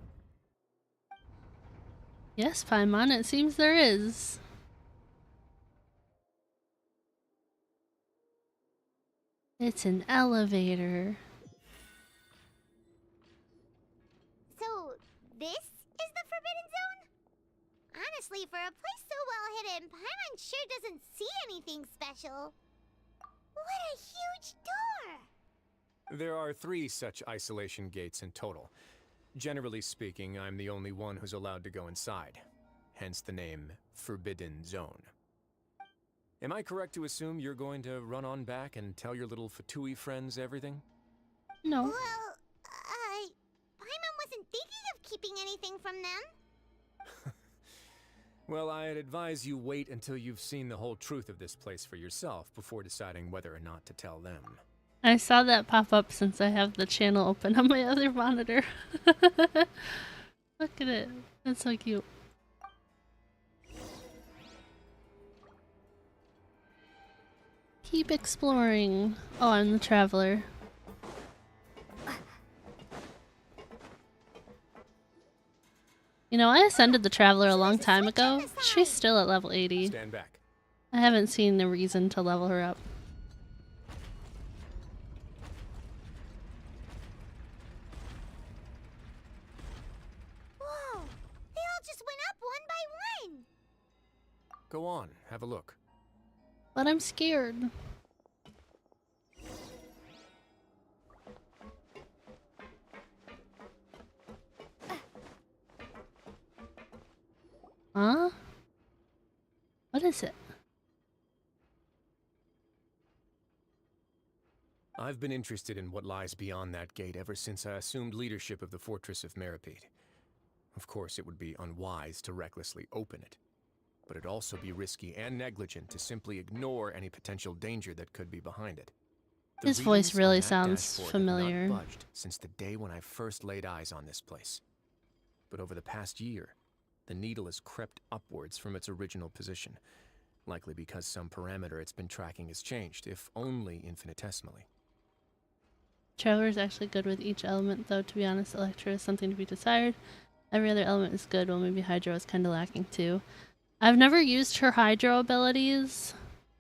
Yes, Paimon, it seems there is. It's an elevator. So, this is the Forbidden Zone? Honestly, for a place so well hidden, Paimon sure doesn't see anything special. What a huge door! There are 3 such isolation gates in total. Generally speaking, I'm the only one who's allowed to go inside. Hence the name Forbidden Zone. Am I correct to assume you're going to run on back and tell your little Fatui friends everything? No. Well, Paimon wasn't thinking of keeping anything from them. Well, I'd advise you wait until you've seen the whole truth of this place for yourself before deciding whether or not to tell them. I saw that pop up since I have the channel open on my other monitor. Look at it. That's so cute. Keep exploring. Oh, I'm the traveler. You know, I ascended the traveler a long time ago. She's still at level 80. Stand back. I haven't seen the reason to level her up. Go on, have a look. But I'm scared. Huh? What is it? I've been interested in what lies beyond that gate ever since I assumed leadership of the Fortress of Meripede. Of course, it would be unwise to recklessly open it, but it'd also be risky and negligent to simply ignore any potential danger that could be behind it. His voice really sounds familiar. Have not budged since the day when I first laid eyes on this place. But over the past year, the needle has crept upwards from its original position, likely because some parameter it's been tracking has changed, if only infinitesimally. Traveler is actually good with each element, though, to be honest. Electro is something to be desired. Every other element is good, while maybe Hydro is kind of lacking too. I've never used her Hydro abilities,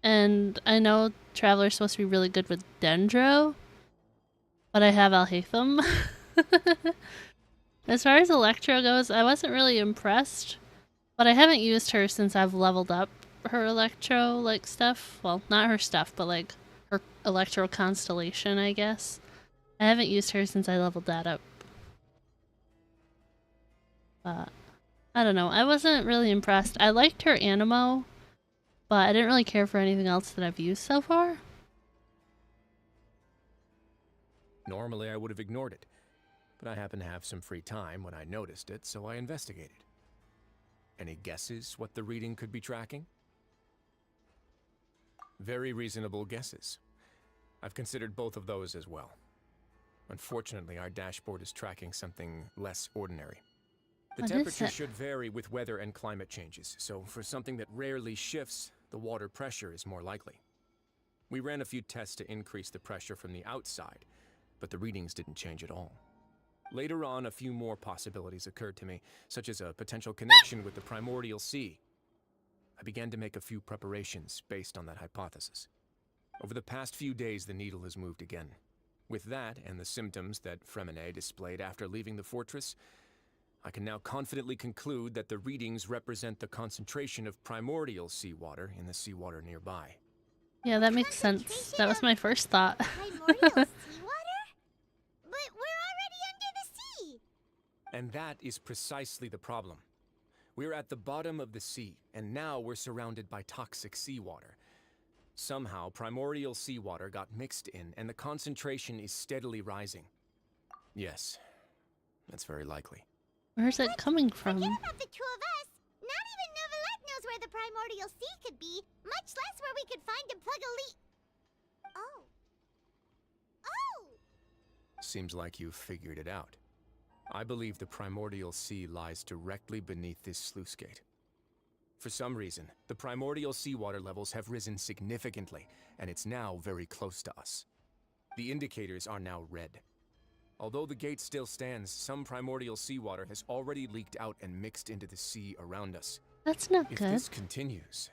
and I know Traveler's supposed to be really good with Dendro, but I have Alhaitham. As far as Electro goes, I wasn't really impressed, but I haven't used her since I've leveled up her Electro, like, stuff. Well, not her stuff, but, like, her Electro Constellation, I guess. I haven't used her since I leveled that up. But I don't know. I wasn't really impressed. I liked her Animo, but I didn't really care for anything else that I've used so far. Normally, I would have ignored it, but I happened to have some free time when I noticed it, so I investigated. Any guesses what the reading could be tracking? Very reasonable guesses. I've considered both of those as well. Unfortunately, our dashboard is tracking something less ordinary. The temperature should vary with weather and climate changes, so for something that rarely shifts, the water pressure is more likely. We ran a few tests to increase the pressure from the outside, but the readings didn't change at all. Later on, a few more possibilities occurred to me, such as a potential connection with the primordial sea. I began to make a few preparations based on that hypothesis. Over the past few days, the needle has moved again. With that, and the symptoms that Fremine displayed after leaving the fortress, I can now confidently conclude that the readings represent the concentration of primordial seawater in the seawater nearby. Yeah, that makes sense. That was my first thought. Primordial seawater? But we're already under the sea! And that is precisely the problem. We're at the bottom of the sea, and now we're surrounded by toxic seawater. Somehow, primordial seawater got mixed in, and the concentration is steadily rising. Yes, that's very likely. Where's it coming from? Forget about the two of us! Not even Novelette knows where the primordial sea could be, much less where we could find and plug a leak. Oh. Oh! Seems like you've figured it out. I believe the primordial sea lies directly beneath this sluice gate. For some reason, the primordial seawater levels have risen significantly, and it's now very close to us. The indicators are now red. Although the gate still stands, some primordial seawater has already leaked out and mixed into the sea around us. That's not good. If this continues,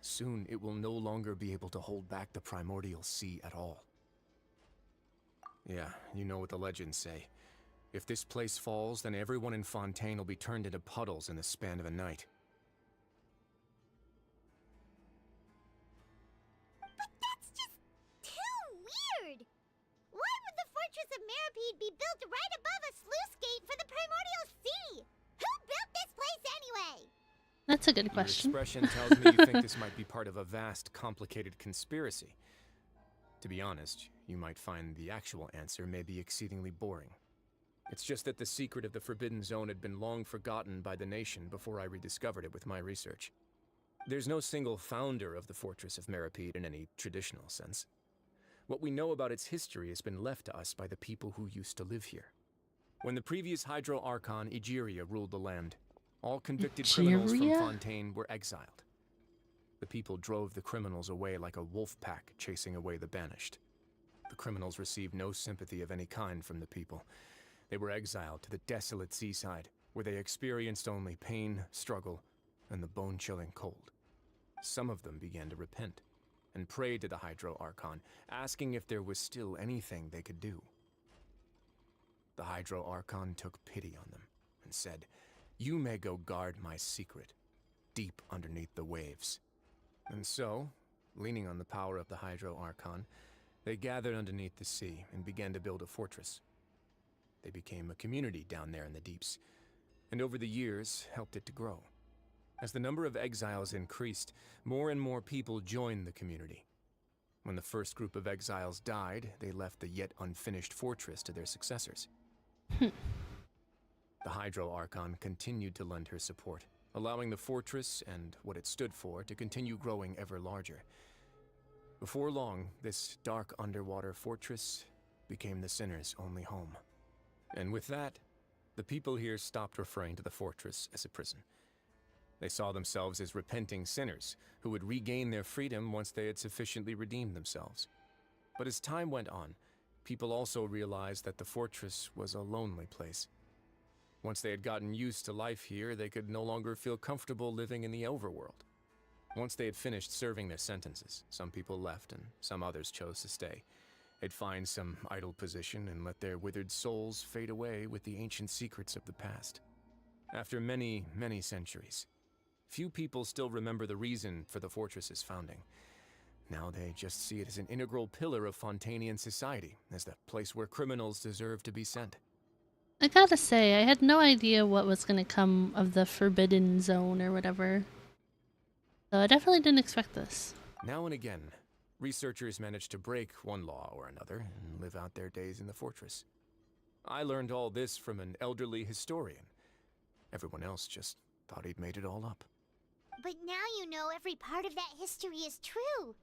soon it will no longer be able to hold back the primordial sea at all. Yeah, you know what the legends say. If this place falls, then everyone in Fontaine will be turned into puddles in the span of a night. But that's just too weird! Why would the Fortress of Meripede be built right above a sluice gate for the primordial sea? Who built this place anyway? That's a good question. Your expression tells me you think this might be part of a vast, complicated conspiracy. To be honest, you might find the actual answer may be exceedingly boring. It's just that the secret of the Forbidden Zone had been long forgotten by the nation before I rediscovered it with my research. There's no single founder of the Fortress of Meripede in any traditional sense. What we know about its history has been left to us by the people who used to live here. When the previous Hydro Archon, Egeria, ruled the land, all convicted criminals from Fontaine were exiled. The people drove the criminals away like a wolf pack chasing away the banished. The criminals received no sympathy of any kind from the people. They were exiled to the desolate seaside, where they experienced only pain, struggle, and the bone-chilling cold. Some of them began to repent, and prayed to the Hydro Archon, asking if there was still anything they could do. The Hydro Archon took pity on them, and said, "You may go guard my secret, deep underneath the waves. And so, leaning on the power of the Hydro Archon, they gathered underneath the sea and began to build a fortress. They became a community down there in the deeps, and over the years helped it to grow. As the number of exiles increased, more and more people joined the community. When the first group of exiles died, they left the yet unfinished fortress to their successors. The Hydro Archon continued to lend her support, allowing the fortress and what it stood for to continue growing ever larger. Before long, this dark underwater fortress became the Sinner's only home. And with that, the people here stopped referring to the fortress as a prison. They saw themselves as repenting sinners who would regain their freedom once they had sufficiently redeemed themselves. But as time went on, people also realized that the fortress was a lonely place. Once they had gotten used to life here, they could no longer feel comfortable living in the overworld. Once they had finished serving their sentences, some people left and some others chose to stay. They'd find some idle position and let their withered souls fade away with the ancient secrets of the past. After many, many centuries, few people still remember the reason for the fortress's founding. Now they just see it as an integral pillar of Fontainian society, as the place where criminals deserve to be sent. I gotta say, I had no idea what was gonna come of the Forbidden Zone or whatever. So I definitely didn't expect this. Now and again, researchers manage to break one law or another and live out their days in the fortress. I learned all this from an elderly historian. Everyone else just thought he'd made it all up. But now you know every part of that history is true.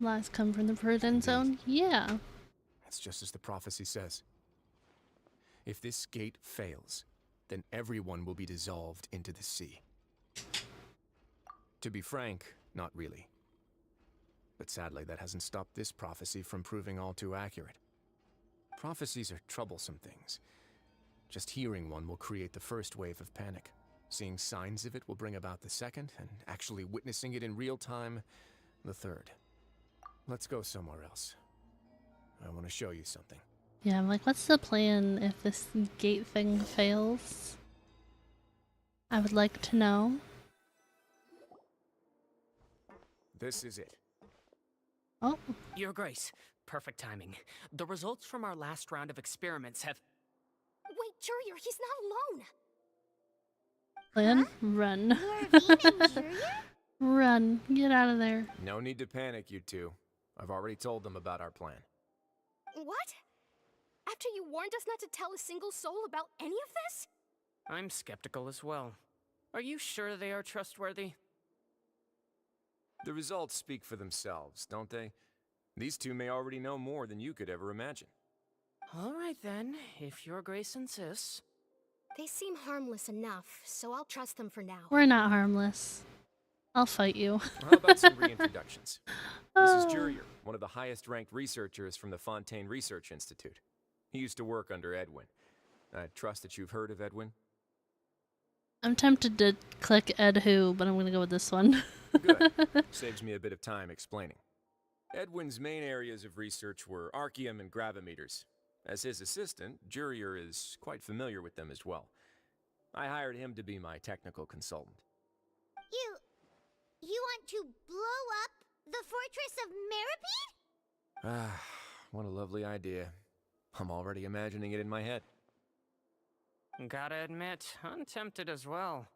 Lies come from the Forbidden Zone? Yeah. That's just as the prophecy says. If this gate fails, then everyone will be dissolved into the sea. To be frank, not really. But sadly, that hasn't stopped this prophecy from proving all too accurate. Prophecies are troublesome things. Just hearing one will create the first wave of panic. Seeing signs of it will bring about the second, and actually witnessing it in real time, the third. Let's go somewhere else. I want to show you something. Yeah, I'm like, what's the plan if this gate thing fails? I would like to know. This is it. Oh. Your Grace, perfect timing. The results from our last round of experiments have... Wait, Jurier, he's not alone! Plan? Run. Run. Get out of there. No need to panic, you two. I've already told them about our plan. What? After you warned us not to tell a single soul about any of this? I'm skeptical as well. Are you sure they are trustworthy? The results speak for themselves, don't they? These two may already know more than you could ever imagine. All right then, if Your Grace insists. They seem harmless enough, so I'll trust them for now. We're not harmless. I'll fight you. How about some reintroductions? This is Jurier, one of the highest-ranked researchers from the Fontaine Research Institute. He used to work under Edwin. I trust that you've heard of Edwin? I'm tempted to click Ed Who, but I'm gonna go with this one. Good. Saves me a bit of time explaining. Edwin's main areas of research were archaeum and gravimeters. As his assistant, Jurier is quite familiar with them as well. I hired him to be my technical consultant. You want to blow up the Fortress of Meripede? Ah, what a lovely idea. I'm already imagining it in my head. Gotta admit, I'm tempted as well.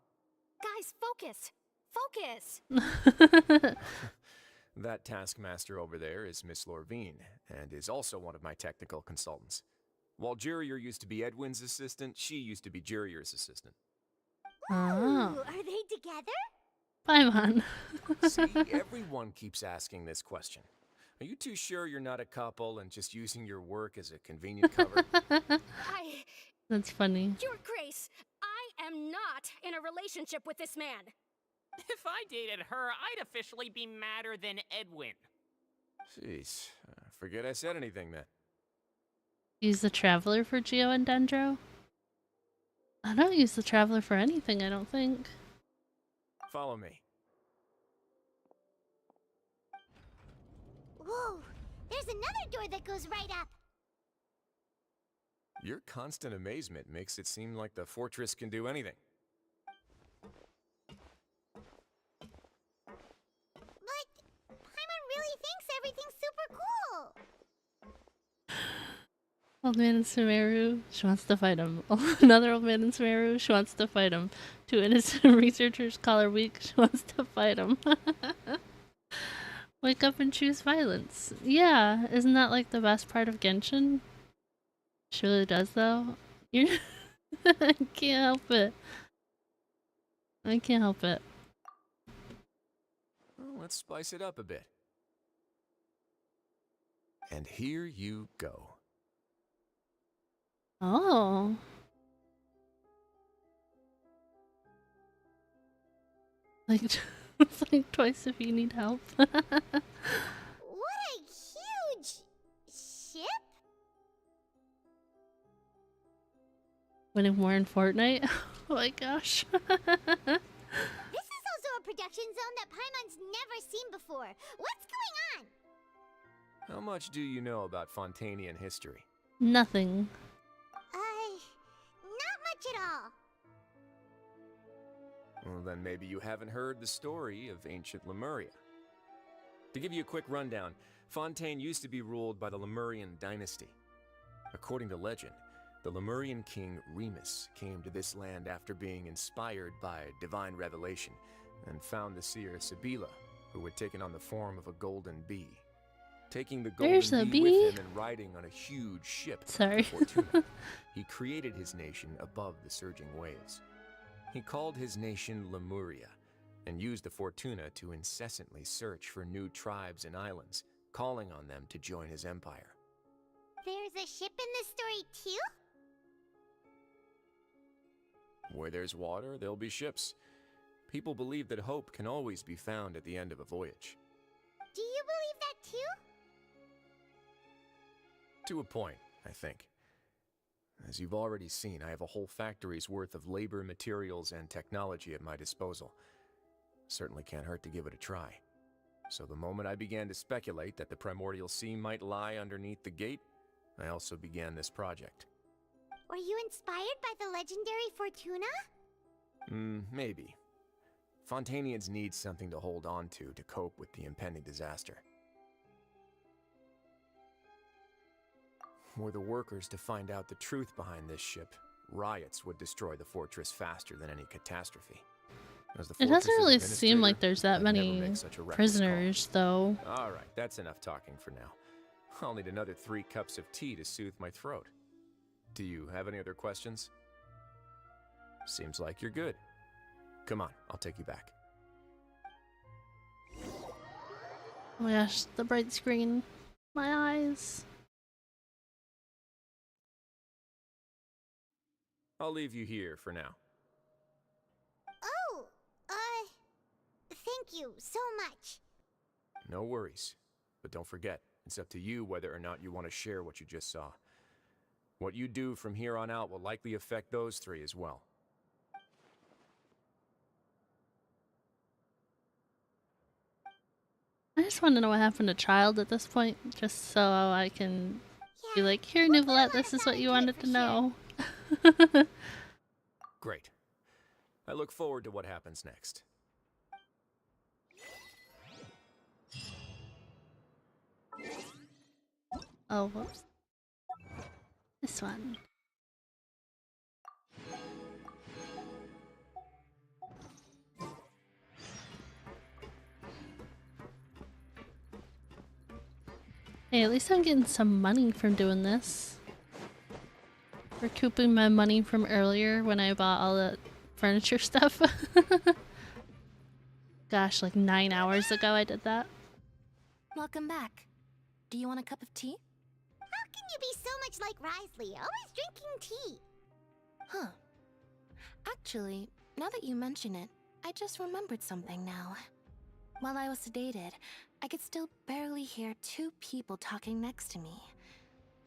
Guys, focus! Focus! That taskmaster over there is Miss Lorvine, and is also one of my technical consultants. While Jurier used to be Edwin's assistant, she used to be Jurier's assistant. Oh. Are they together? Paimon. See, everyone keeps asking this question. Are you too sure you're not a couple and just using your work as a convenient cover? That's funny. Your Grace, I am not in a relationship with this man. If I dated her, I'd officially be madder than Edwin. Jeez, forget I said anything then. Use the Traveler for Geo and Dendro? I don't use the Traveler for anything, I don't think. Follow me. Whoa, there's another door that goes right up. Your constant amazement makes it seem like the fortress can do anything. Old man in Sumeru, she wants to fight him. Another old man in Sumeru, she wants to fight him. Two innocent researchers call her weak, she wants to fight him. Wake up and choose violence. Yeah, isn't that like the best part of Genshin? She really does though. You're I can't help it. I can't help it. Well, let's spice it up a bit. And here you go. Oh. Like, it's like twice if you need help. What a huge ship! Winning more in Fortnite? Oh my gosh. This is also a production zone that Paimon's never seen before. What's going on? How much do you know about Fontainian history? Nothing. Not much at all. Well, then maybe you haven't heard the story of ancient Lemuria. To give you a quick rundown, Fontaine used to be ruled by the Lemurian dynasty. According to legend, the Lemurian king Remus came to this land after being inspired by divine revelation and found the seer Sibila, who had taken on the form of a golden bee. Taking the golden bee with him and riding on a huge ship, the Fortuna, he created his nation above the surging waves. He called his nation Lemuria and used the Fortuna to incessantly search for new tribes and islands, calling on them to join his empire. There's a ship in this story too? Where there's water, there'll be ships. People believe that hope can always be found at the end of a voyage. Do you believe that too? To a point, I think. As you've already seen, I have a whole factory's worth of labor, materials, and technology at my disposal. Certainly can't hurt to give it a try. So the moment I began to speculate that the Primordial Sea might lie underneath the gate, I also began this project. Were you inspired by the legendary Fortuna? Maybe. Fontainians need something to hold on to cope with the impending disaster. Were the workers to find out the truth behind this ship, riots would destroy the fortress faster than any catastrophe. It doesn't really seem like there's that many prisoners, though. Alright, that's enough talking for now. I'll need another 3 cups of tea to soothe my throat. Do you have any other questions? Seems like you're good. Come on, I'll take you back. Oh my gosh, the bright screen. My eyes. I'll leave you here for now. Oh, thank you so much. No worries. But don't forget, it's up to you whether or not you want to share what you just saw. What you do from here on out will likely affect those 3 as well. I just want to know what happened to Child at this point, just so I can be like, here, Nouvellette, this is what you wanted to know. Great. I look forward to what happens next. Oh, whoops. This one. Hey, at least I'm getting some money from doing this. Recouping my money from earlier when I bought all the furniture stuff. Gosh, like 9 hours ago I did that. Welcome back. Do you want a cup of tea? How can you be so much like Risley, always drinking tea? Huh. Actually, now that you mention it, I just remembered something now. While I was sedated, I could still barely hear 2 people talking next to me.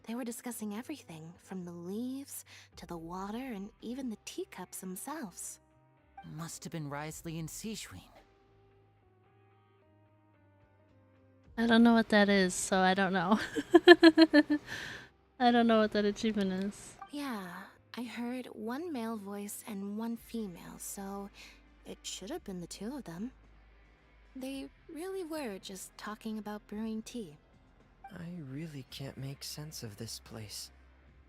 They were discussing everything, from the leaves, to the water, and even the teacups themselves. Must have been Risley and Sejuin. I don't know what that is, so I don't know. I don't know what that achievement is. Yeah, I heard 1 male voice and 1 female, so it should have been the 2 of them. They really were just talking about brewing tea. I really can't make sense of this place.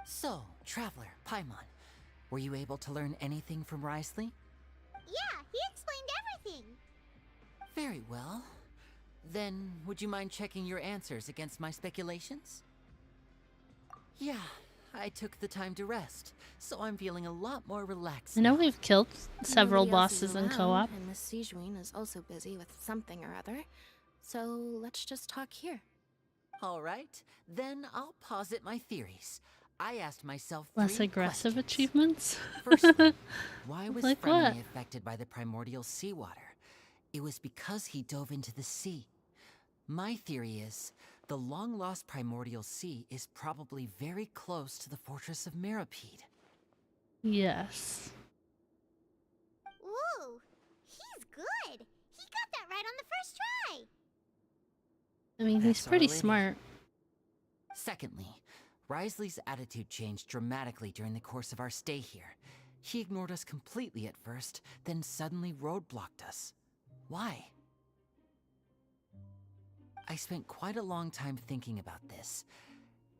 So, Traveler, Paimon, were you able to learn anything from Risley? Yeah, he explained everything. Very well. Then, would you mind checking your answers against my speculations? Yeah, I took the time to rest, so I'm feeling a lot more relaxed. I know we've killed several Nobody else is bosses in around, co-op. And Miss Sijuin is also busy with something or other. So let's just talk here. All right, then I'll posit my theories. I asked myself Less three aggressive questions. achievements. Firstly, why was Like Fremini what? affected by the primordial seawater? It was because he dove into the sea. My theory is, the long-lost primordial sea is probably very close to the fortress of Meripede. Yes. Ooh, he's good. He got that right on the first try. I mean, he's That's pretty already- smart. Secondly, Risley's attitude changed dramatically during the course of our stay here. He ignored us completely at first, then suddenly roadblocked us. Why? I spent quite a long time thinking about this.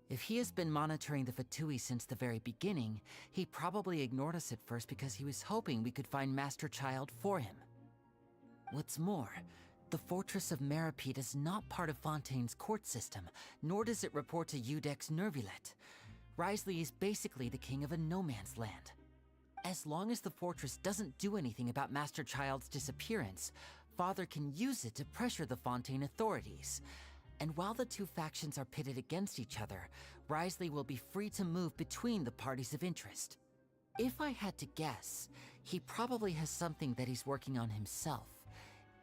If he has been monitoring the Fatui since the very beginning, he probably ignored us at first because he was hoping we could find Master Child for him. What's more, the Fortress of Meripede is not part of Fontaine's court system, nor does it report to Udex Nervulet. Risley is basically the king of a no-man's land. As long as the fortress doesn't do anything about Master Child's disappearance, Father can use it to pressure the Fontaine authorities. And while the two factions are pitted against each other, Risley will be free to move between the parties of interest. If I had to guess, he probably has something that he's working on himself.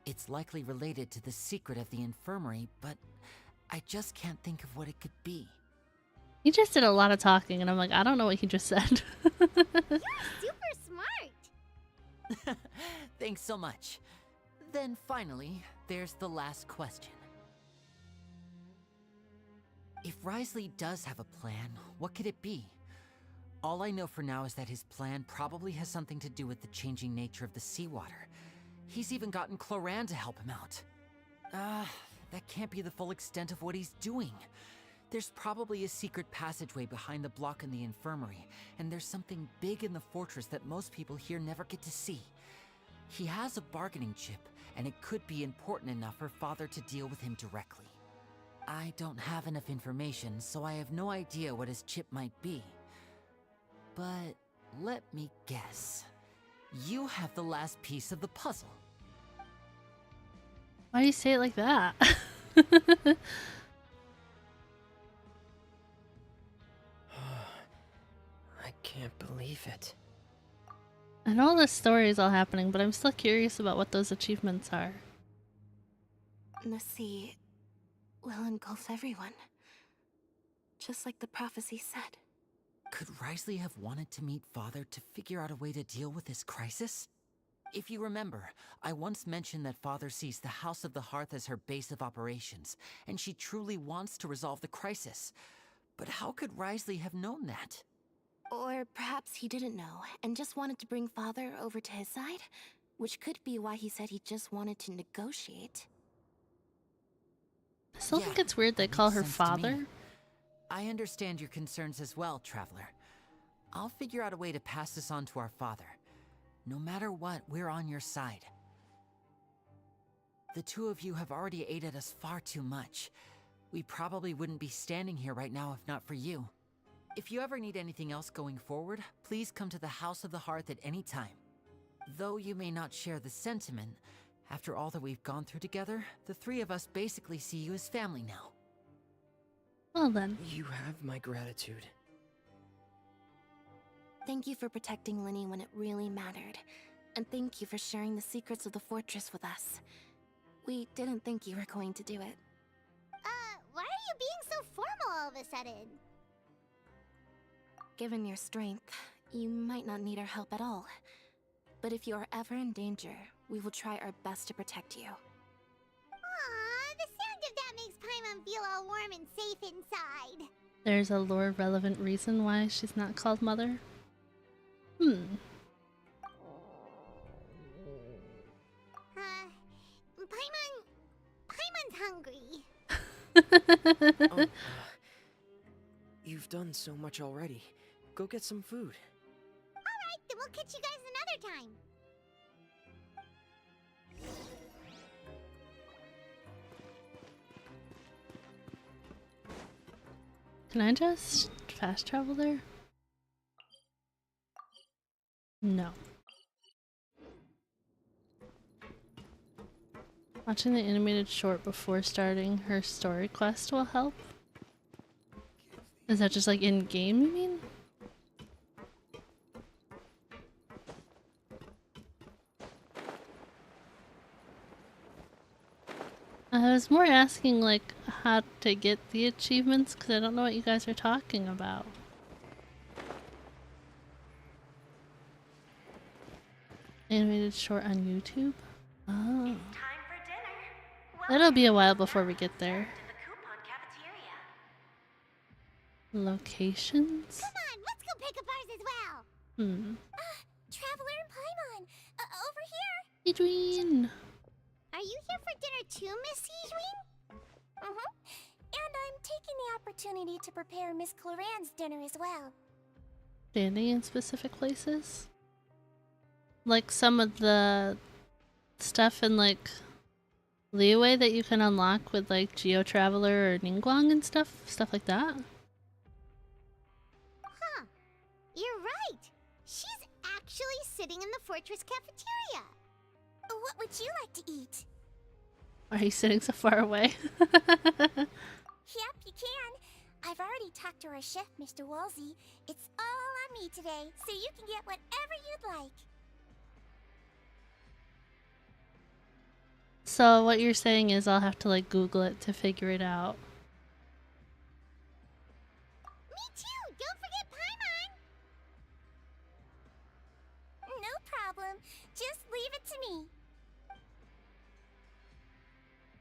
It's likely related to the secret of the infirmary, but I just can't think of what it could be. He just did a lot of talking, and I'm like, I don't know what he just said. You're super smart. Thanks so much. Then finally, there's the last question. If Risley does have a plan, what could it be? All I know for now is that his plan probably has something to do with the changing nature of the seawater. He's even gotten Cloran to help him out. That can't be the full extent of what he's doing. There's probably a secret passageway behind the block in the infirmary, and there's something big in the fortress that most people here never get to see. He has a bargaining chip, and it could be important enough for Father to deal with him directly. I don't have enough information, so I have no idea what his chip might be. But let me guess. You have the last piece of the puzzle. Why do you say it like that? I can't believe it. I know the story is all happening, but I'm still curious about what those achievements are. The sea will engulf everyone. Just like the prophecy said. Could Risley have wanted to meet Father to figure out a way to deal with this crisis? If you remember, I once mentioned that Father sees the House of the Hearth as her base of operations, and she truly wants to resolve the crisis. But how could Risley have known that? Or perhaps he didn't know and just wanted to bring Father over to his side, which could be why he said he just wanted to negotiate. I still think it's weird they call her father. I understand your concerns as well, Traveler. I'll figure out a way to pass this on to our father. No matter what, we're on your side. The two of you have already aided us far too much. We probably wouldn't be standing here right now if not for you. If you ever need anything else going forward, please come to the House of the Hearth at any time. Though you may not share the sentiment, after all that we've gone through together, the three of us basically see you as family now. Well then. You have my gratitude. Thank you for protecting Linny when it really mattered. And thank you for sharing the secrets of the fortress with us. We didn't think you were going to do it. Why are you being so formal all of a sudden? Given your strength, you might not need our help at all. But if you are ever in danger, we will try our best to protect you. Aww, the sound of that makes Paimon feel all warm and safe inside. There's a lore-relevant reason why she's not called Mother. Paimon's hungry. Oh, you've You've done so much already. Go get some food. Alright, then we'll catch you guys another time. Can I just fast travel there? No. Watching the animated short before starting her story quest will help. Is that just like in game, you mean? I was more asking like how to get the achievements because I don't know what you guys are talking about. Animated short on YouTube? Oh. It'll be a while before we get there. Locations? Come on, let's go pick up ours as well. Traveler and Paimon, over here. Adrian. Are you here for dinner too, Miss Sijween? And I'm taking the opportunity to prepare Miss Cloran's dinner as well. Standing in specific places? Like some of the stuff in like leeway that you can unlock with like Geo Traveler or Ningguang and stuff like that? Huh. You're right. She's actually sitting in the fortress cafeteria. What would you like to eat? Are you sitting so far away? Yep, you can. I've already talked to our chef, Mr. Wolsey. It's all on me today, so you can get whatever you'd like. So what you're saying is I'll have to like Google it to figure it out. Me too! Don't forget Paimon! No problem. Just leave it to me.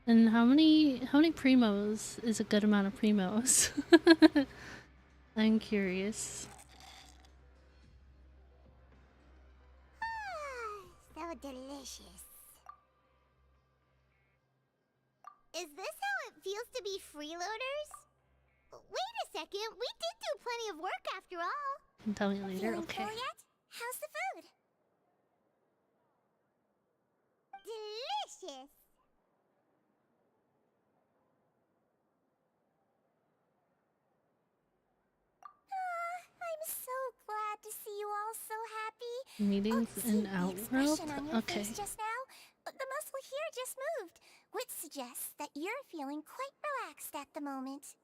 And how many primos is a good amount of primos? I'm curious. So delicious. Is this how it feels to be freeloaders? Wait a second, we did do plenty of work after all. You can tell me later, Feeling okay. full yet? How's the food? Delicious. I'm so glad to see you all so happy. Meetings in Outworld? Expression on your Okay. face just now, the muscle here just moved, which suggests that you're feeling quite relaxed at the moment.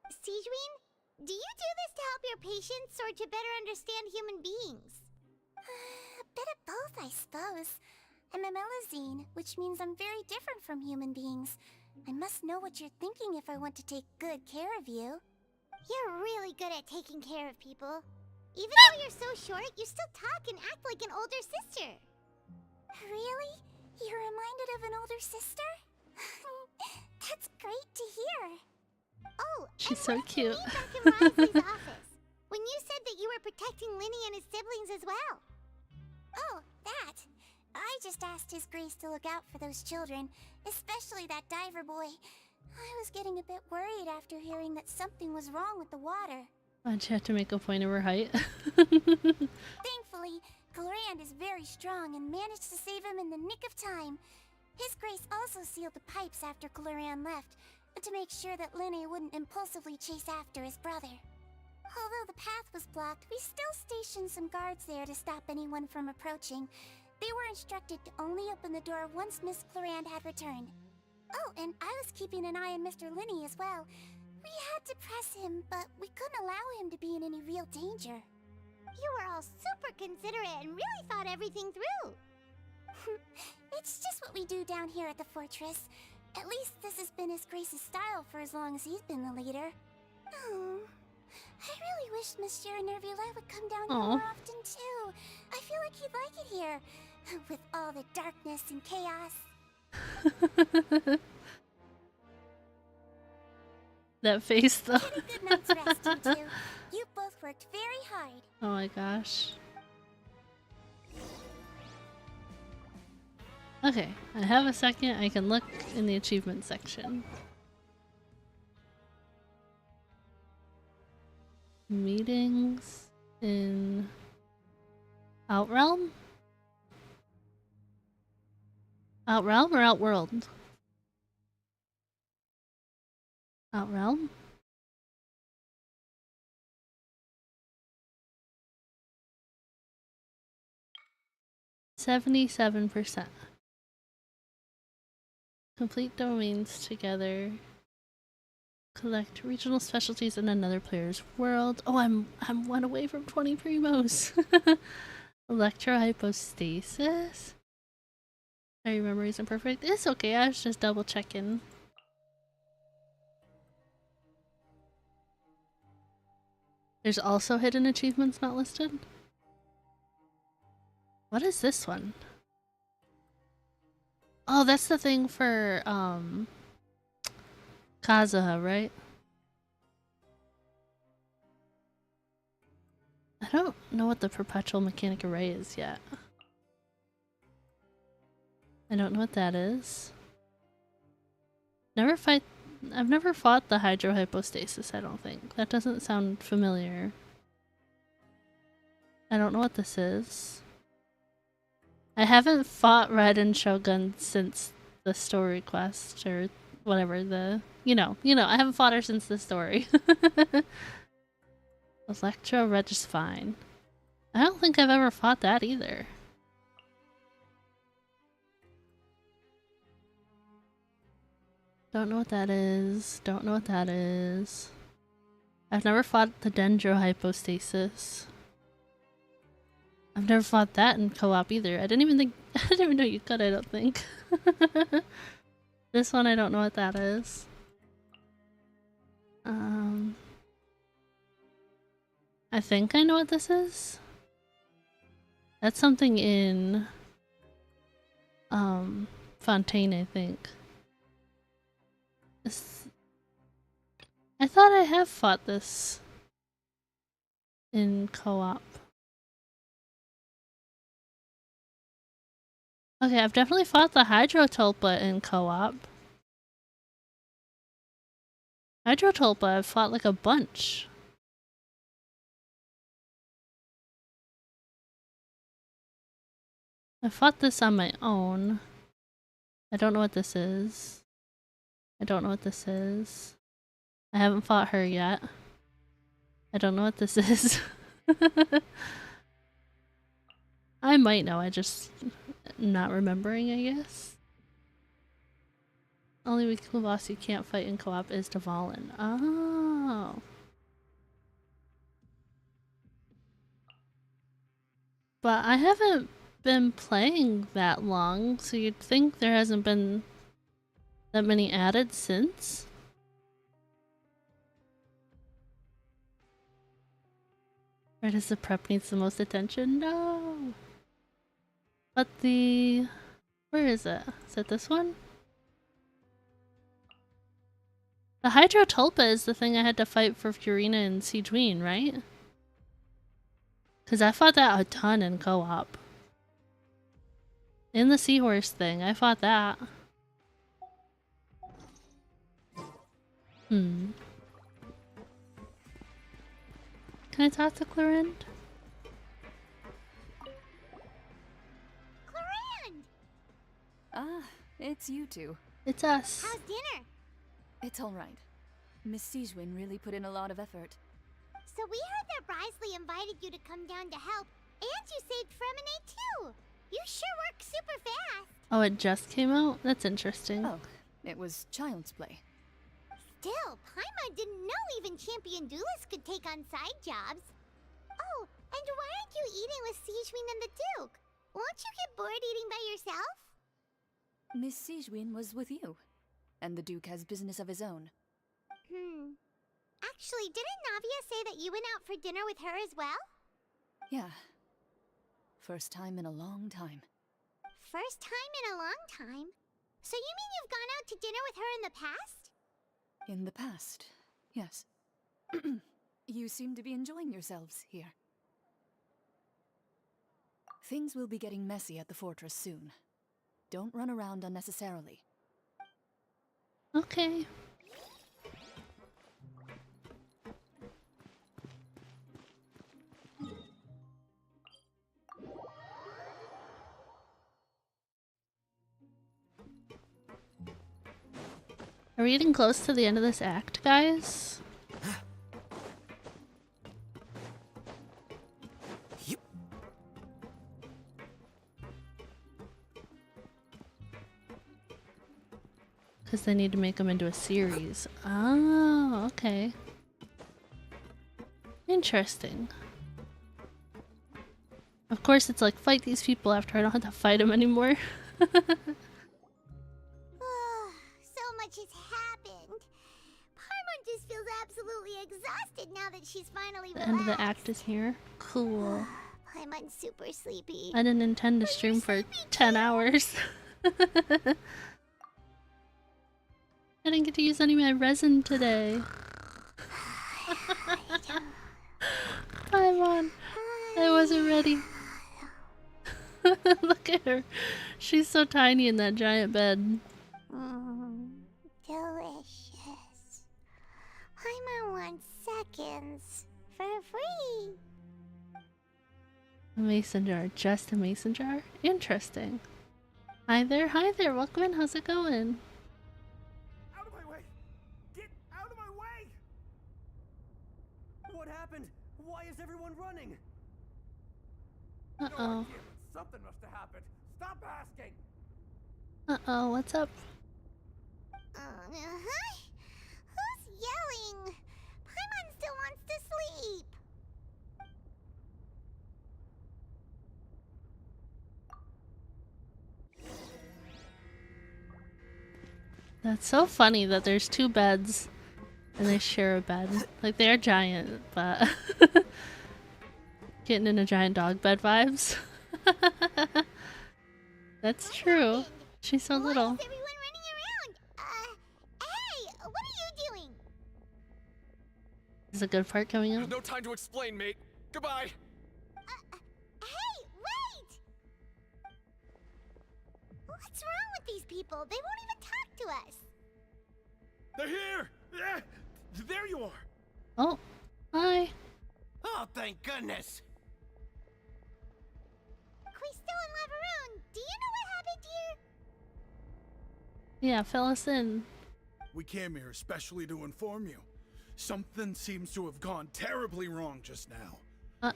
Sijween, do you do this to help your patients or to better understand human beings? A bit of both, I suppose. I'm a Melazine, which means I'm very different from human beings. I must know what you're thinking if I want to take good care of you. You're really good at taking care of people. Even though you're so short, you still talk and act like an older sister. Really? You're reminded of an older sister? That's great to hear. Oh, She's so cute. Back in Risley's office, when you said that you were protecting Linny and his siblings as well. Oh, that. I just asked His Grace to look out for those children, especially that diver boy. I was getting a bit worried after hearing that something was wrong with the water. Why'd you have to make a point of her height? Thankfully, Clorand is very strong and managed to save him in the nick of time. His Grace also sealed the pipes after Clorand left, to make sure that Linny wouldn't impulsively chase after his brother. Although the path was blocked, we still stationed some guards there to stop anyone from approaching. They were instructed to only open the door once Miss Clorand had returned. Oh, and I was keeping an eye on Mr. Linny as well. We had to press him, but we couldn't allow him to be in any real danger. You were all super considerate and really thought everything through. It's just what we do down here at the fortress. At least this has been His Grace's style for as long as he's been the leader. Oh, I really wish Monsieur Nervula would come down here more often too. I feel like he'd like it here, with all the darkness and chaos. That face though. Get a good night's rest, you two. You both worked very hard. Oh my gosh. Okay, I have a second. I can look in the achievement section. Meetings in Outrealm? Outrealm or Outworld? Outrealm? %77%. Complete domains together. Collect regional specialties in another player's world. Oh, I'm 1 away from 20 primos. Electrohypostasis. Are your memories imperfect? It's okay, I was just double checking. There's also hidden achievements not listed. What is this one? Oh, that's the thing for Kazuha, right? I don't know what the perpetual mechanic array is yet. I don't know what that is. I've never fought the hydrohypostasis, I don't think. That doesn't sound familiar. I don't know what this is. I haven't fought Raiden Shogun since the story quest, or whatever the... You know, I haven't fought her since the story. Electro Red is fine. I don't think I've ever fought that either. Don't know what that is. Don't know what that is. I've never fought the Dendrohypostasis. I've never fought that in co-op either. I didn't even know you could, I don't think. This one, I don't know what that is. I think I know what this is. That's something in Fontaine, I think. I thought I have fought this in co-op. Okay, I've definitely fought the Hydrotulpa in co-op. Hydrotulpa, I've fought like a bunch. I fought this on my own. I don't know what this is. I don't know what this is. I haven't fought her yet. I don't know what this is. I might know, I just not remembering, I guess. Only weekly boss you can't fight in co-op is Dvalin. Oh. But I haven't been playing that long, so you'd think there hasn't been that many added since. Right as the prep needs the most attention? No! But the... Where is it? Is it this one? The Hydrotulpa is the thing I had to fight for Furina and Siegeween, right? Because I fought that a ton in co-op. In the seahorse thing, I fought that. Can I talk to Clarend? Clarend! Ah, it's you two. It's us. How's dinner? It's alright. Miss Siegewin really put in a lot of effort. So we heard that Brisley invited you to come down to help, and you saved Fremine too! You sure work super fast! Oh, it just came out? That's interesting. Oh, it was child's play. Still, Paimon didn't know even champion duelists could take on side jobs. Oh, and why aren't you eating with Siegewin and the Duke? Won't you get bored eating by yourself? Miss Siegewin was with you, and the Duke has business of his own. Actually, didn't Navia say that you went out for dinner with her as well? Yeah. First time in a long time. First time in a long time? So you mean you've gone out to dinner with her in the past? In the past, yes. You seem to be enjoying yourselves here. Things will be getting messy at the fortress soon. Don't run around unnecessarily. Okay. Are we getting close to the end of this act, guys? Because they need to make them into a series. Oh, okay. Interesting. Of course, it's like, fight these people after I don't have to fight them anymore. So much has happened. Paimon just feels absolutely exhausted now that she's finally The relaxed. end of the act is here. Cool. Paimon's super sleepy. I didn't intend to stream for 10 hours. I didn't get to use any of my resin today. Paimon, I wasn't ready. Look at her. She's so tiny in that giant bed. Delicious. Paimon wants seconds for free. A mason jar, just a mason jar? Interesting. Hi there, welcome in, how's it going? Out of my way! Get out of my way! What happened? Why is everyone running? Uh-oh. Something must have happened. Stop asking! Uh-oh, what's up? Who's yelling? Paimon still wants to sleep. That's so funny that there's two beds and they share a bed. Like, they're giant, but getting in a giant dog bed vibes. That's true. She's so little. Why is everyone running around? Hey, what are you doing? Is a good part coming up? There's no time to explain, mate. Goodbye. Hey, wait! What's wrong with these people? They won't even talk to us. They're here! Yeah, there you are! Oh, hi. Oh, thank goodness! Quisto and Lavaroon, do you know what happened here? Yeah, fill us in. We came here especially to inform you. Something seems to have gone terribly wrong just now.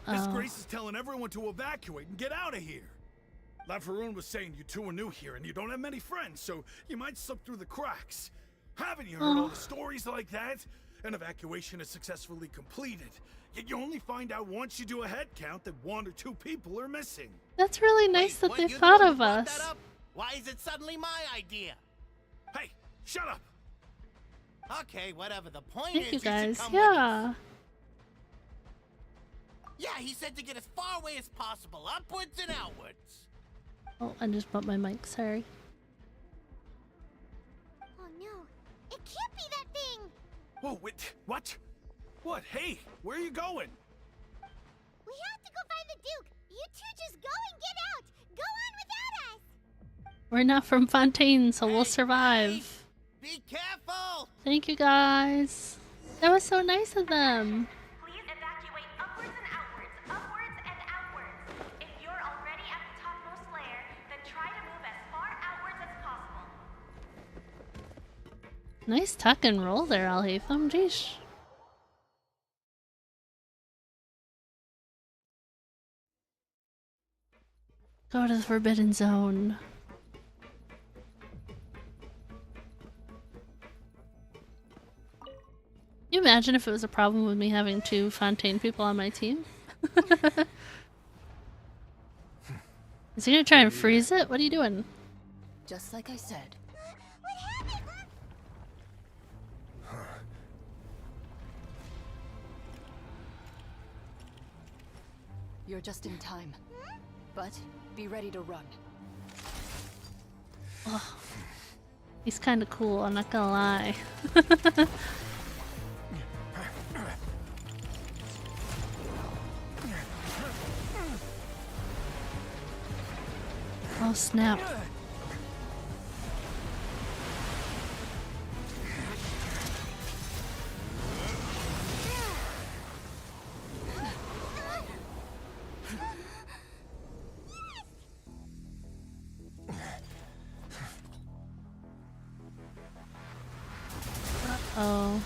Miss Grace is telling everyone to evacuate and get out of here. Lavaroon was saying you two are new here and you don't have many friends, so you might slip through the cracks. Haven't you heard all the stories like that? An evacuation is successfully completed, yet you only find out once you do a head count that 1 or 2 people are missing. That's really nice that they thought of us. Why is it suddenly my idea? Hey, shut up! Okay, whatever. The point Thank is you guys. should come with us. Yeah. Yeah, he said to get as far away as possible, upwards and outwards. Oh, I just bumped my mic, sorry. Oh no, it can't be that thing! Whoa, wait, what? What? Hey, where are you going? We have to go find the Duke! You two just go and get out! Go on without us! We're not from Fontaine, so we'll survive. Be careful! Thank you guys. That was so nice of them. Please evacuate upwards and outwards, upwards and outwards. If you're already at the topmost layer, then try to move as far outwards as possible. Nice tuck and roll there, Alhaitham. Jeesh. Go to the Forbidden Zone. Can you imagine if it was a problem with me having 2 Fontaine people on my team? Is he gonna try and freeze it? What are you doing? Just like I said. You're just in time. But be ready to run. Oh, he's kind of cool, I'm not gonna lie. Oh snap. Oh.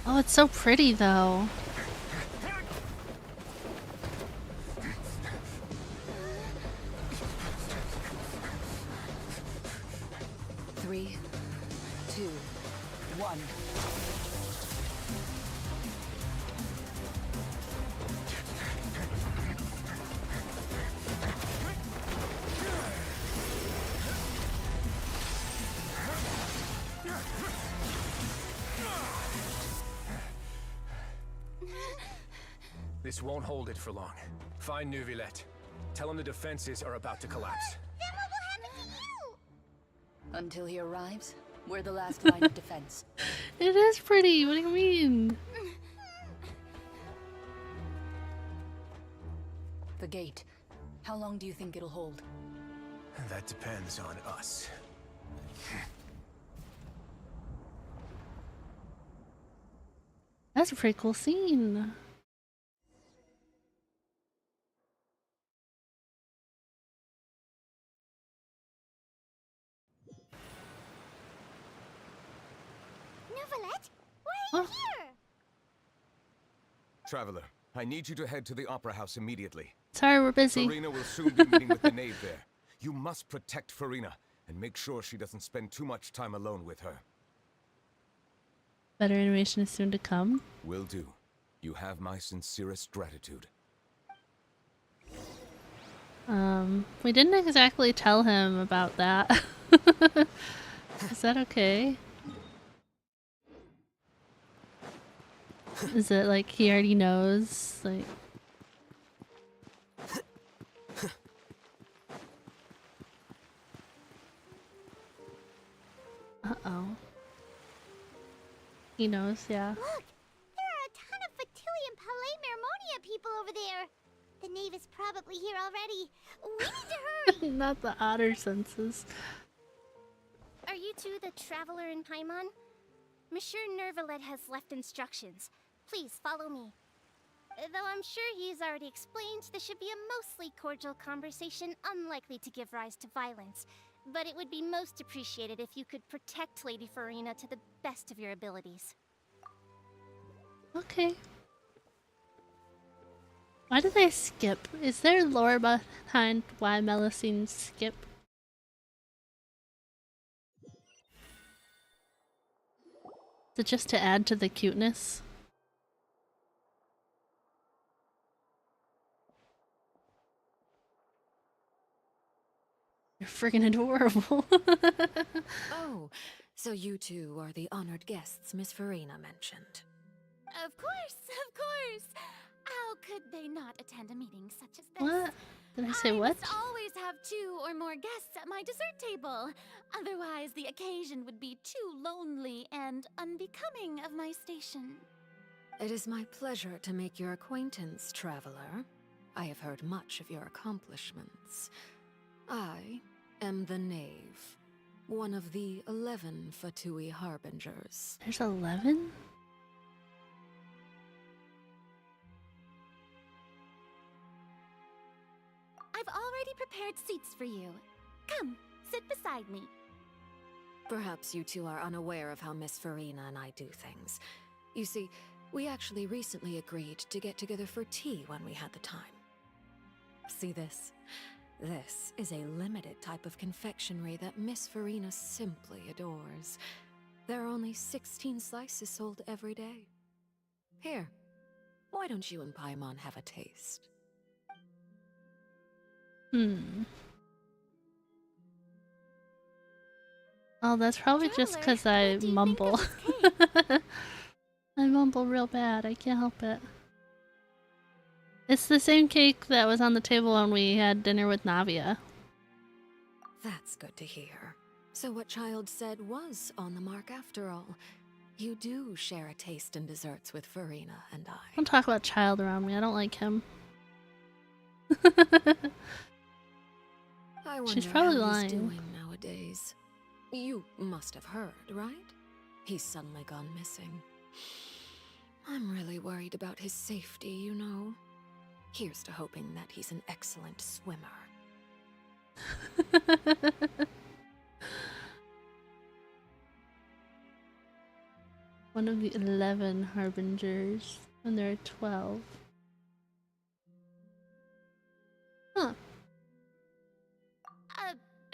Oh, it's so pretty though. Three, two, one. This won't hold it for long. Find Neuvillette. Tell him the defenses are about to collapse. Then what will happen to you? Until he arrives, we're the last line of defense. It is pretty. What do you mean? The gate. How long do you think it'll hold? That depends on us. That's a pretty cool scene. Neuvillette, why are you here? Traveler, I need you to head to the Opera House immediately. Sorry, we're busy. Farina will soon be meeting with the knave there. You must protect Farina and make sure she doesn't spend too much time alone with her. Better animation is soon to come. Will do. You have my sincerest gratitude. We didn't exactly tell him about that. Is that okay? Is it like he already knows? Like. Uh-oh. He knows, yeah. Look, there are a ton of Fatilian Palais Mermonia people over there. The knave is probably here already. We need to hurry. Not the otter senses. Are you two the traveler in Paimon? Monsieur Neuvillette has left instructions. Please follow me. Though I'm sure he's already explained, this should be a mostly cordial conversation, unlikely to give rise to violence. But it would be most appreciated if you could protect Lady Farina to the best of your abilities. Okay. Why did they skip? Is there lore behind why Melusines skip? Is it just to add to the cuteness? You're friggin' adorable. Oh, so you two are the honored guests Miss Farina mentioned. Of course, of course. How could they not attend a meeting such as this? What? Did I say what? Must always have 2 or more guests at my dessert table. Otherwise, the occasion would be too lonely and unbecoming of my station. It is my pleasure to make your acquaintance, traveler. I have heard much of your accomplishments. I am the Knave, one of the 11 Fatui Harbingers. There's 11? I've already prepared seats for you. Come, sit beside me. Perhaps you two are unaware of how Miss Farina and I do things. You see, we actually recently agreed to get together for tea when we had the time. See this? This is a limited type of confectionery that Miss Farina simply adores. There are only 16 slices sold every day. Here, why don't you and Paimon have a taste? Oh, that's probably just because I mumble. I mumble real bad. I can't help it. It's the same cake that was on the table when we had dinner with Navia. That's good to hear. So what Child said was on the mark after all. You do share a taste in desserts with Farina and I. Don't talk about Child around me. I don't like him. I wonder She's probably how lying. he's doing nowadays. You must have heard, right? He's suddenly gone missing. I'm really worried about his safety, you know. Here's to hoping that he's an excellent swimmer. One of the 11 harbingers, and there are 12. Huh.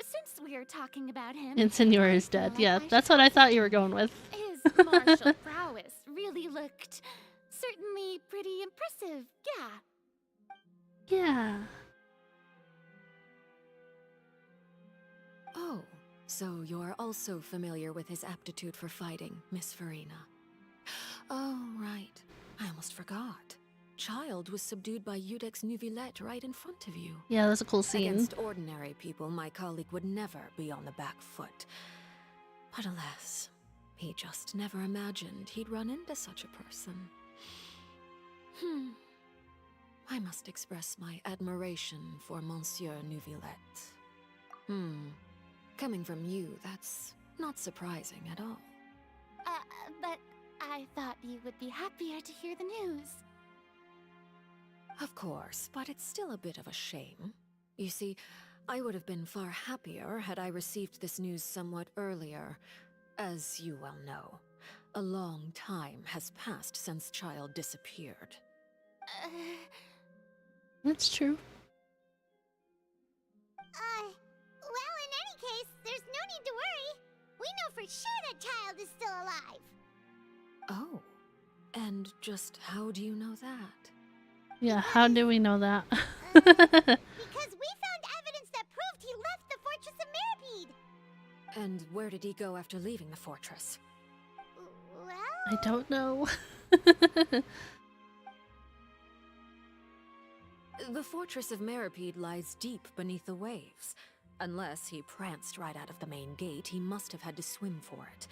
Since we're talking about him, And Senor is dead. Yeah, that's what I thought you were going with. his martial prowess really looked certainly pretty impressive, yeah. Yeah. Oh, so you're also familiar with his aptitude for fighting, Miss Farina. Oh, right. I almost forgot. Child was subdued by Udex Nuvillette right in front of you. Yeah, that's a cool scene. Against ordinary people, my colleague would never be on the back foot. But alas, he just never imagined he'd run into such a person. I must express my admiration for Monsieur Nuvillette. Coming from you, that's not surprising at all. But I thought you would be happier to hear the news. Of course, but it's still a bit of a shame. You see, I would have been far happier had I received this news somewhat earlier. As you well know, a long time has passed since Child disappeared. That's true. Well, in any case, there's no need to worry. We know for sure that Child is still alive. Oh, and just how do you know that? Yeah, how do we know that? Because we found evidence that proved he left the Fortress of Mirapede. And where did he go after leaving the fortress? Well, I don't know. The Fortress of Mirapede lies deep beneath the waves. Unless he pranced right out of the main gate, he must have had to swim for it.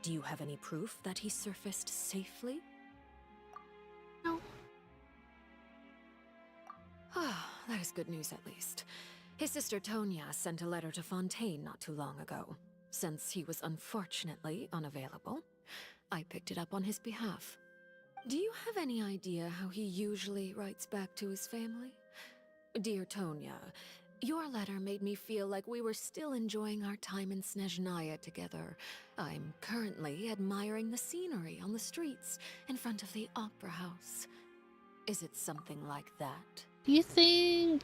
Do you have any proof that he surfaced safely? No. That is good news at least. His sister Tonya sent a letter to Fontaine not too long ago. Since he was unfortunately unavailable, I picked it up on his behalf. Do you have any idea how he usually writes back to his family? Dear Tonya, your letter made me feel like we were still enjoying our time in Snezhnaya together. I'm currently admiring the scenery on the streets in front of the Opera House. Is it something like that? Do you think...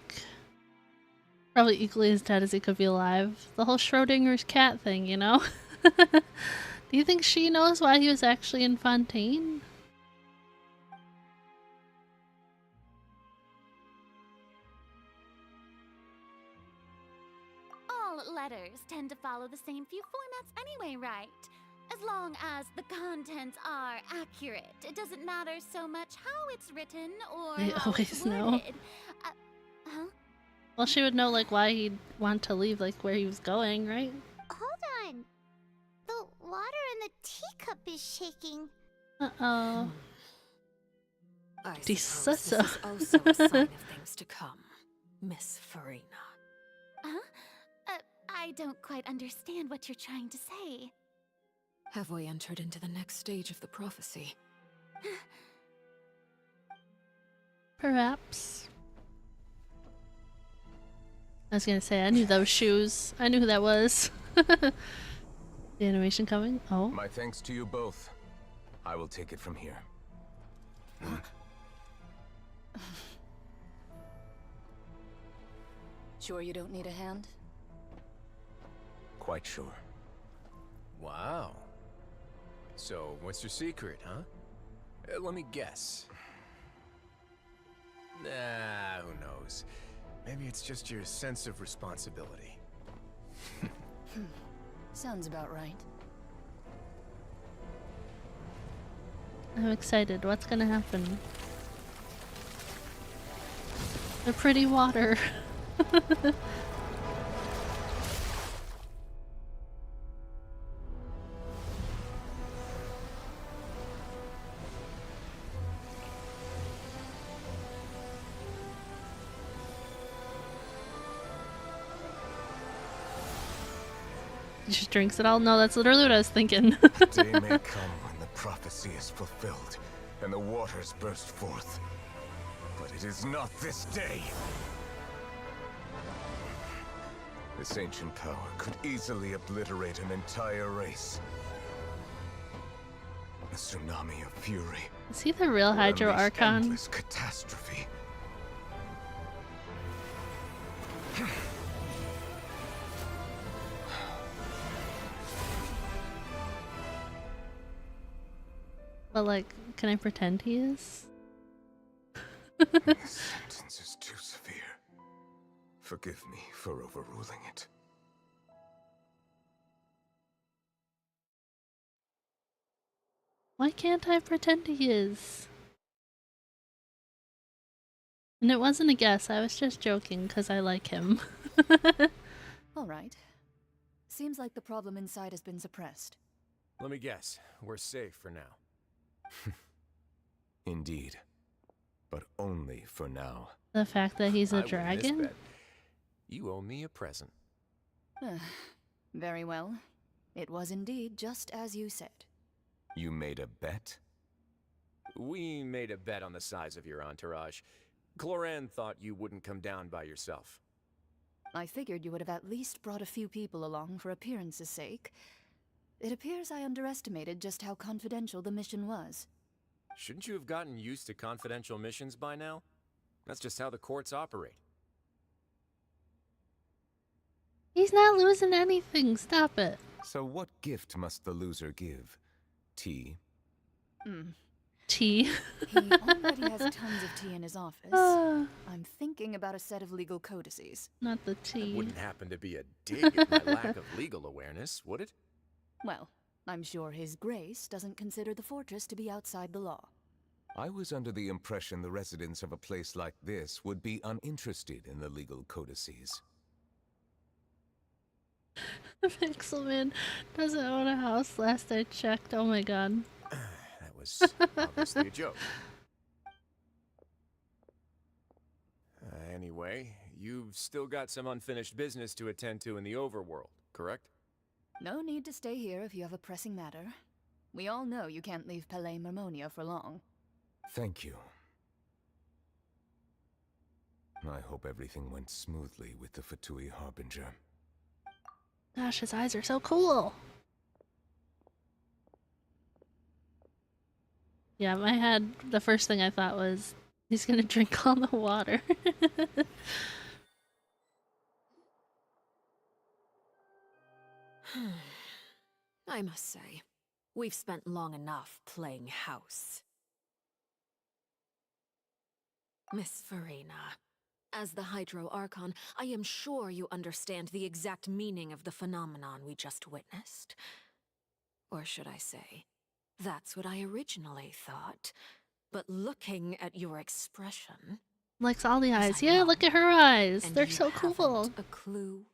Probably equally as dead as he could be alive. The whole Schrodinger's cat thing, you know? Do you think she knows why he was actually in Fontaine? All letters tend to follow the same few formats anyway, right? As long as the contents are accurate, it doesn't matter so much how it's written or They how always it's know. worded. Huh? Well, she would know, like, why he'd want to leave, like, where he was going, right? hold on. The water in the teacup is shaking. Uh-oh. I Di suppose Susso. this is also a sign of things to come, Miss Farina. Huh? I don't quite understand what you're trying to say. Have we entered into the next stage of the prophecy? Perhaps. I was gonna say, I knew those shoes. I knew who that was. The animation coming? Oh. My thanks to you both. I will take it from here. Sure you don't need a hand? Quite sure. Wow. So, what's your secret, huh? Let me guess. Nah, who knows? Maybe it's just your sense of responsibility. Sounds about right. I'm excited. What's gonna happen? The pretty water. He just drinks it all? No, that's literally what I was thinking. Day may come when the prophecy is fulfilled and the waters burst forth. But it is not this day. This ancient power could easily obliterate an entire race. A tsunami of fury. Is he the real Hydro Or unleash Archon? endless catastrophe. But like, can I pretend he is? This sentence is too severe. Forgive me for overruling it. Why can't I pretend he is? And it wasn't a guess, I was just joking because I like him. All right. Seems like the problem inside has been suppressed. Let me guess. We're safe for now. Indeed. But only for now. The fact that he's I a win this dragon? bet. You owe me a present. Very well. It was indeed just as you said. You made a bet? We made a bet on the size of your entourage. Cloran thought you wouldn't come down by yourself. I figured you would have at least brought a few people along for appearance's sake. It appears I underestimated just how confidential the mission was. Shouldn't you have gotten used to confidential missions by now? That's just how the courts operate. He's not losing anything, stop it. So what gift must the loser give? Tea? Tea. He already has tons of tea in his office. I'm thinking about a set of legal codices. Not the tea. That wouldn't happen to be a dig at my lack of legal awareness, would it? Well, I'm sure His Grace doesn't consider the fortress to be outside the law. I was under the impression the residents of a place like this would be uninterested in the legal codices. Pixelman doesn't own a house last I checked, oh my god. That was obviously a joke. Anyway, you've still got some unfinished business to attend to in the overworld, correct? No need to stay here if you have a pressing matter. We all know you can't leave Palais Mermonia for long. Thank you. I hope everything went smoothly with the Fatui Harbinger. Gosh, his eyes are so cool. Yeah, in my head, the first thing I thought was, he's gonna drink all the water. I must say, we've spent long enough playing house. Miss Farina, as the Hydro Archon, I am sure you understand the exact meaning of the phenomenon we just witnessed. Or should I say, that's what I originally thought. But looking at your expression... Likes all the eyes. Yeah, look at her eyes. They're so cool. A clue.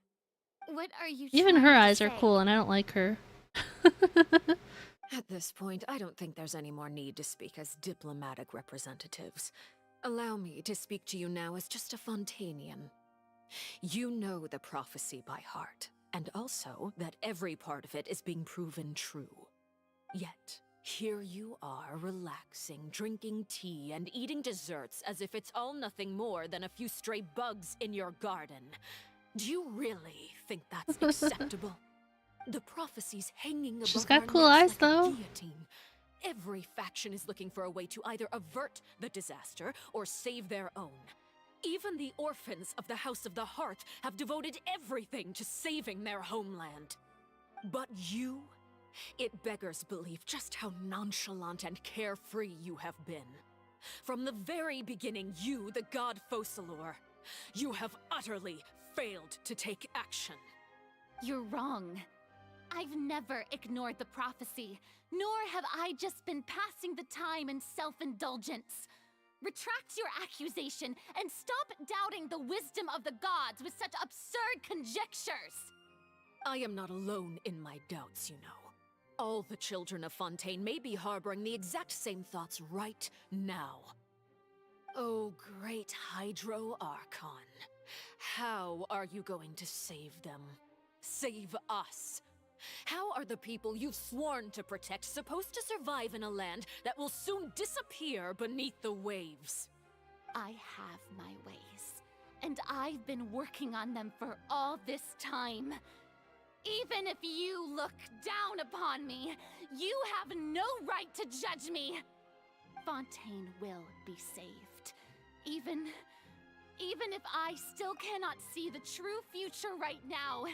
What are you Even trying her to eyes are say? cool, and I don't like her. At this point, I don't think there's any more need to speak as diplomatic representatives. Allow me to speak to you now as just a Fontainian. You know the prophecy by heart, and also that every part of it is being proven true. Yet, here you are relaxing, drinking tea, and eating desserts as if it's all nothing more than a few stray bugs in your garden. Do you really think that's acceptable? The prophecy's hanging above She's got our cool necks eyes, like though. a guillotine. Every faction is looking for a way to either avert the disaster or save their own. Even the orphans of the House of the Hearth have devoted everything to saving their homeland. But you? It beggars belief just how nonchalant and carefree you have been. From the very beginning, you, the god Focalor, you have utterly failed to take action. You're wrong. I've never ignored the prophecy, nor have I just been passing the time in self-indulgence. Retract your accusation and stop doubting the wisdom of the gods with such absurd conjectures. I am not alone in my doubts, you know. All the children of Fontaine may be harboring the exact same thoughts right now. Oh, great Hydro Archon. How are you going to save them? Save us? How are the people you've sworn to protect supposed to survive in a land that will soon disappear beneath the waves? I have my ways, and I've been working on them for all this time. Even if you look down upon me, you have no right to judge me. Fontaine will be saved. Even if I still cannot see the true future right now,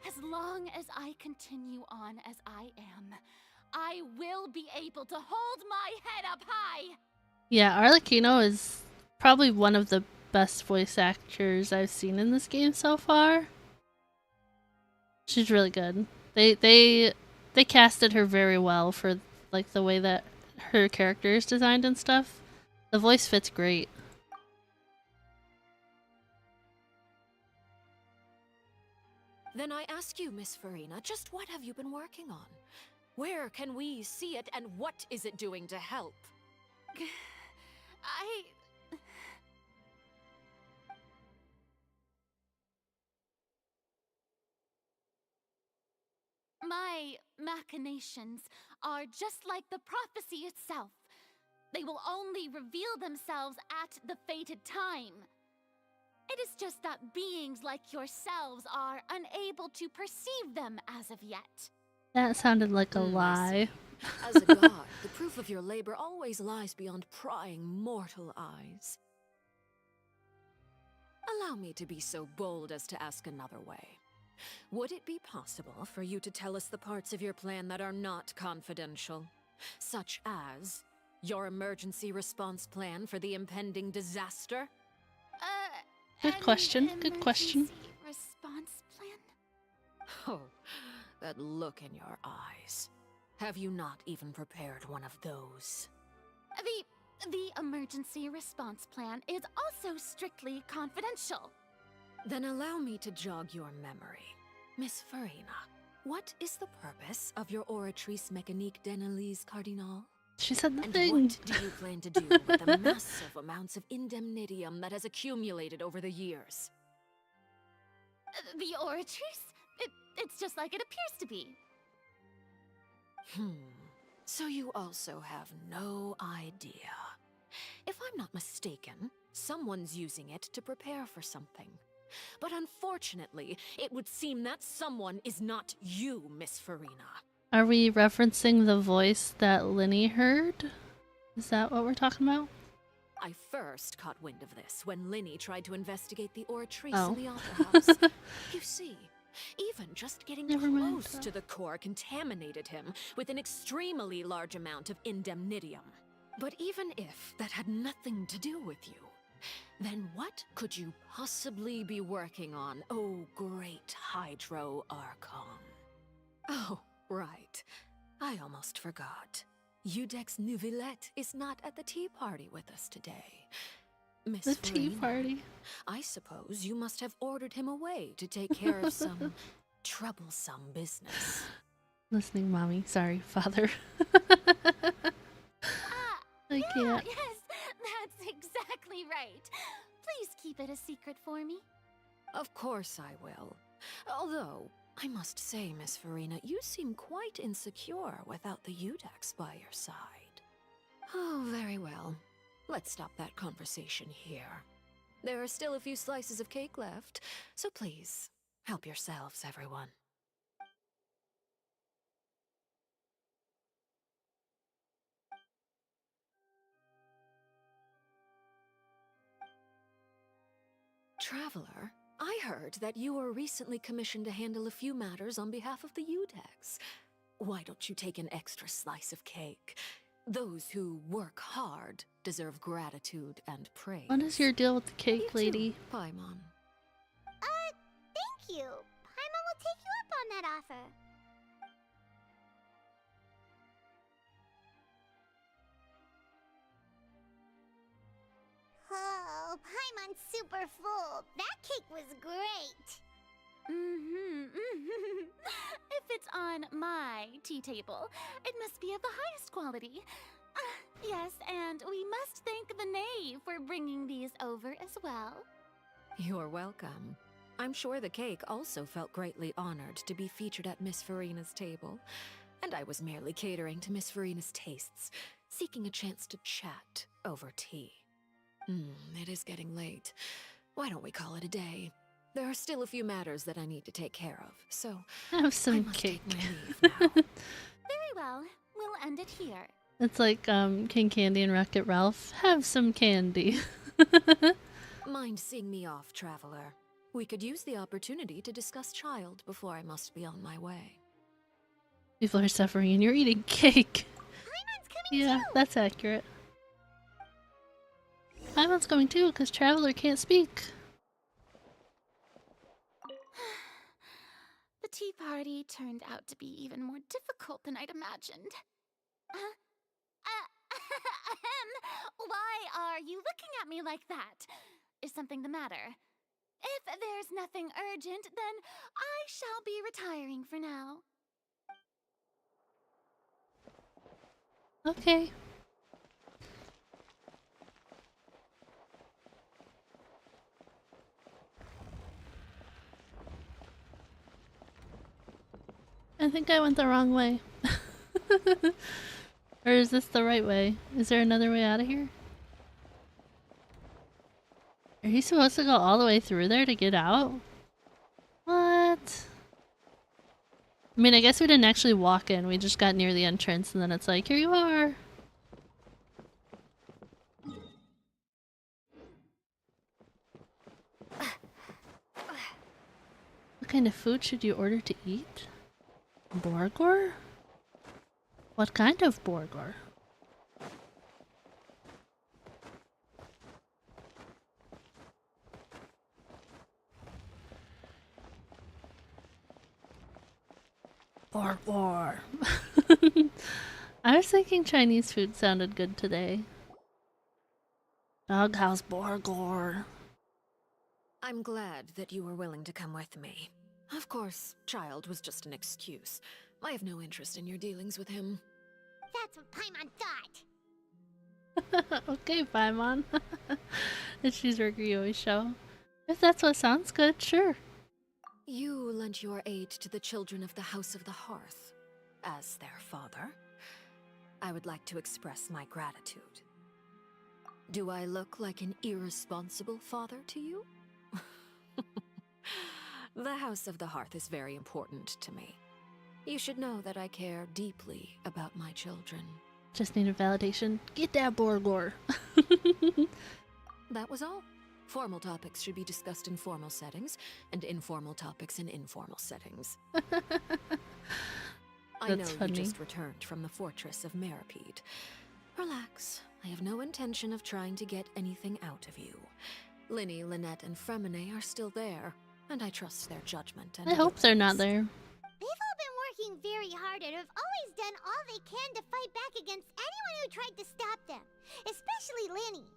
as long as I continue on as I am, I will be able to hold my head up high. Yeah, Arlecchino is probably one of the best voice actors I've seen in this game so far. She's really good. They casted her very well for like the way that her character is designed and stuff. The voice fits great. Then I ask you, Miss Farina, just what have you been working on? Where can we see it, and what is it doing to help? My machinations are just like the prophecy itself. They will only reveal themselves at the fated time. It is just that beings like yourselves are unable to perceive them as of yet. That sounded like a lie. As a god, the proof of your labor always lies beyond prying mortal eyes. Allow me to be so bold as to ask another way. Would it be possible for you to tell us the parts of your plan that are not confidential? Such as your emergency response plan for the impending disaster? Good question. Good question. Response plan? Oh, that look in your eyes. Have you not even prepared one of those? The emergency response plan is also strictly confidential. Then allow me to jog your memory. Miss Farina, what is the purpose of your Oratrice Mécanique d'Analyse Cardinal? She said And nothing. what do you plan to do with the massive amounts of indemnitium that has accumulated over the years? The Oratrice? It's just like it appears to be. So you also have no idea. If I'm not mistaken, someone's using it to prepare for something. But unfortunately, it would seem that someone is not you, Miss Farina. Are we referencing the voice that Linny heard? Is that what we're talking about? I first caught wind of this when Linny tried to investigate the Oratrice Oh. in the Opera House. You see, even just getting Never mind close to the core contaminated him with an extremely large amount of indemnitium. But even if that had nothing to do with you, then what could you possibly be working on, oh great Hydro Archon? Oh, right. I almost forgot. Udex Nouvillette is not at the tea party with us today. Miss The tea Farina, party. I suppose you must have ordered him away to take care of some troublesome business. Listening, mommy. Sorry, father. I can't. Yes, that's exactly right. Please keep it a secret for me. Of course I will. Although, I must say, Miss Farina, you seem quite insecure without the Udex by your side. Oh, very well. Let's stop that conversation here. There are still a few slices of cake left, so please, help yourselves, everyone. Traveler, I heard that you were recently commissioned to handle a few matters on behalf of the Udex. Why don't you take an extra slice of cake? Those who work hard deserve gratitude and praise. What is your deal with the cake, lady? Paimon. Thank you. Paimon will take you up on that offer. Oh, Paimon's super full. That cake was great. If it's on my tea table, it must be of the highest quality. Yes, and we must thank the knave for bringing these over as well. You're welcome. I'm sure the cake also felt greatly honored to be featured at Miss Farina's table. And I was merely catering to Miss Farina's tastes, seeking a chance to chat over tea. It is getting late. Why don't we call it a day? There are still a few matters that I need to take care of, so Have some I must cake. take my leave now. Very well. We'll end it here. It's like King Candy and Wreck-It Ralph. Have some candy. Mind seeing me off, traveler? We could use the opportunity to discuss child before I must be on my way. People are suffering and you're eating cake. Yeah, too. that's accurate. Paimon's coming too, because Traveler can't speak. The tea party turned out to be even more difficult than I'd imagined. Why are you looking at me like that? Is something the matter? If there's nothing urgent, then I shall be retiring for now. Okay. I think I went the wrong way. Or is this the right way? Is there another way out of here? Are you supposed to go all the way through there to get out? What? I mean, I guess we didn't actually walk in. We just got near the entrance and then it's like, here you are. What kind of food should you order to eat? Borgor? What kind of Borgor? Borgor. I was thinking Chinese food sounded good today. Doghouse Borgor. I'm glad that you were willing to come with me. Of course, child was just an excuse. I have no interest in your dealings with him. That's what Paimon thought. Okay, Paimon. It's Cheeseburger Yoi show. If that's what sounds good, sure. You lent your aid to the children of the House of the Hearth. As their father, I would like to express my gratitude. Do I look like an irresponsible father to you? The House of the Hearth is very important to me. You should know that I care deeply about my children. Just need a validation. Get that Borgor. That was all. Formal topics should be discussed in formal settings, and informal topics in informal settings. I know funny. you just returned from the fortress of Meripede. Relax. I have no intention of trying to get anything out of you. Linny, Lynette, and Fremine are still there, and I trust their judgment and I hope they're not there. They've all been working very hard and have always done all they can to fight back against anyone who tried to stop them, especially Linny.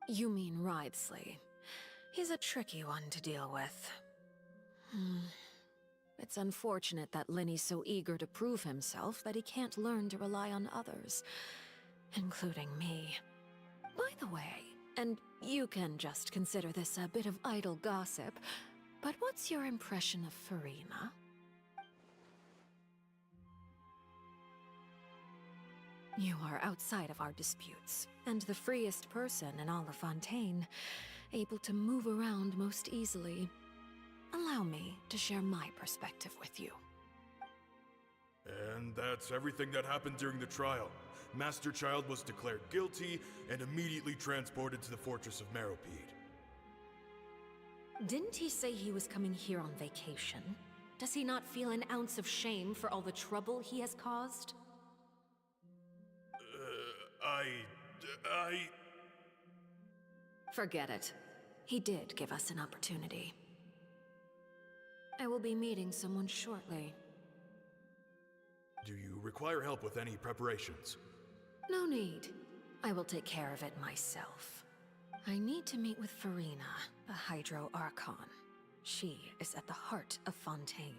You mean Wriothesley. He's a tricky one to deal with. It's unfortunate that Linny's so eager to prove himself that he can't learn to rely on others, including me. By the way, and you can just consider this a bit of idle gossip, but what's your impression of Furina? You are outside of our disputes, and the freest person in all of Fontaine, able to move around most easily. Allow me to share my perspective with you. And that's everything that happened during the trial. Master Child was declared guilty and immediately transported to the Fortress of Meripede. Didn't he say he was coming here on vacation? Does he not feel an ounce of shame for all the trouble he has caused? Forget it. He did give us an opportunity. I will be meeting someone shortly. Do you require help with any preparations? No need. I will take care of it myself. I need to meet with Furina, the Hydro Archon. She is at the heart of Fontaine.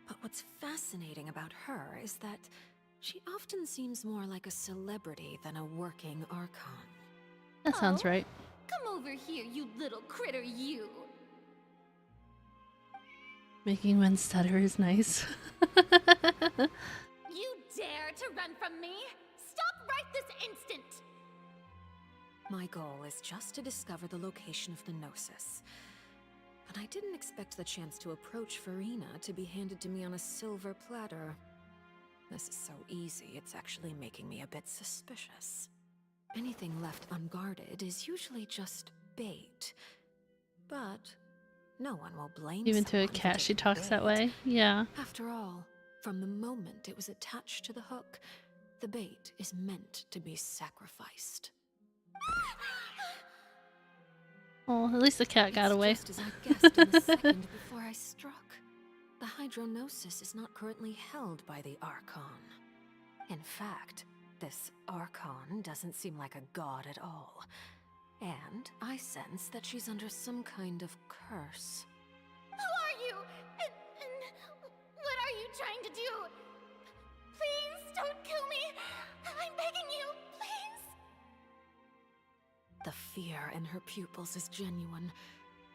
But what's fascinating about her is that she often seems more like a celebrity than a working Archon. That sounds right. Come over here, you little critter, you! Making men stutter is nice. You dare to run from me? Stop right this instant! My goal is just to discover the location of the Gnosis. But but I didn't expect the chance to approach Farina to be handed to me on a silver platter. This is so easy, it's actually making me a bit suspicious. Anything left unguarded is usually just bait. But no one will blame Even to a someone for cat, she taking talks that bait. way. Yeah. After all, from the moment it was attached to the hook, the bait is meant to be sacrificed. Oh, at least the cat got away. Just as I guessed in the second before I struck. The hydronosis is not currently held by the Archon. In fact, this Archon doesn't seem like a god at all. And I sense that she's under some kind of curse. Who are you? And what are you trying to do? Please don't kill me. I'm begging you, please. The fear in her pupils is genuine,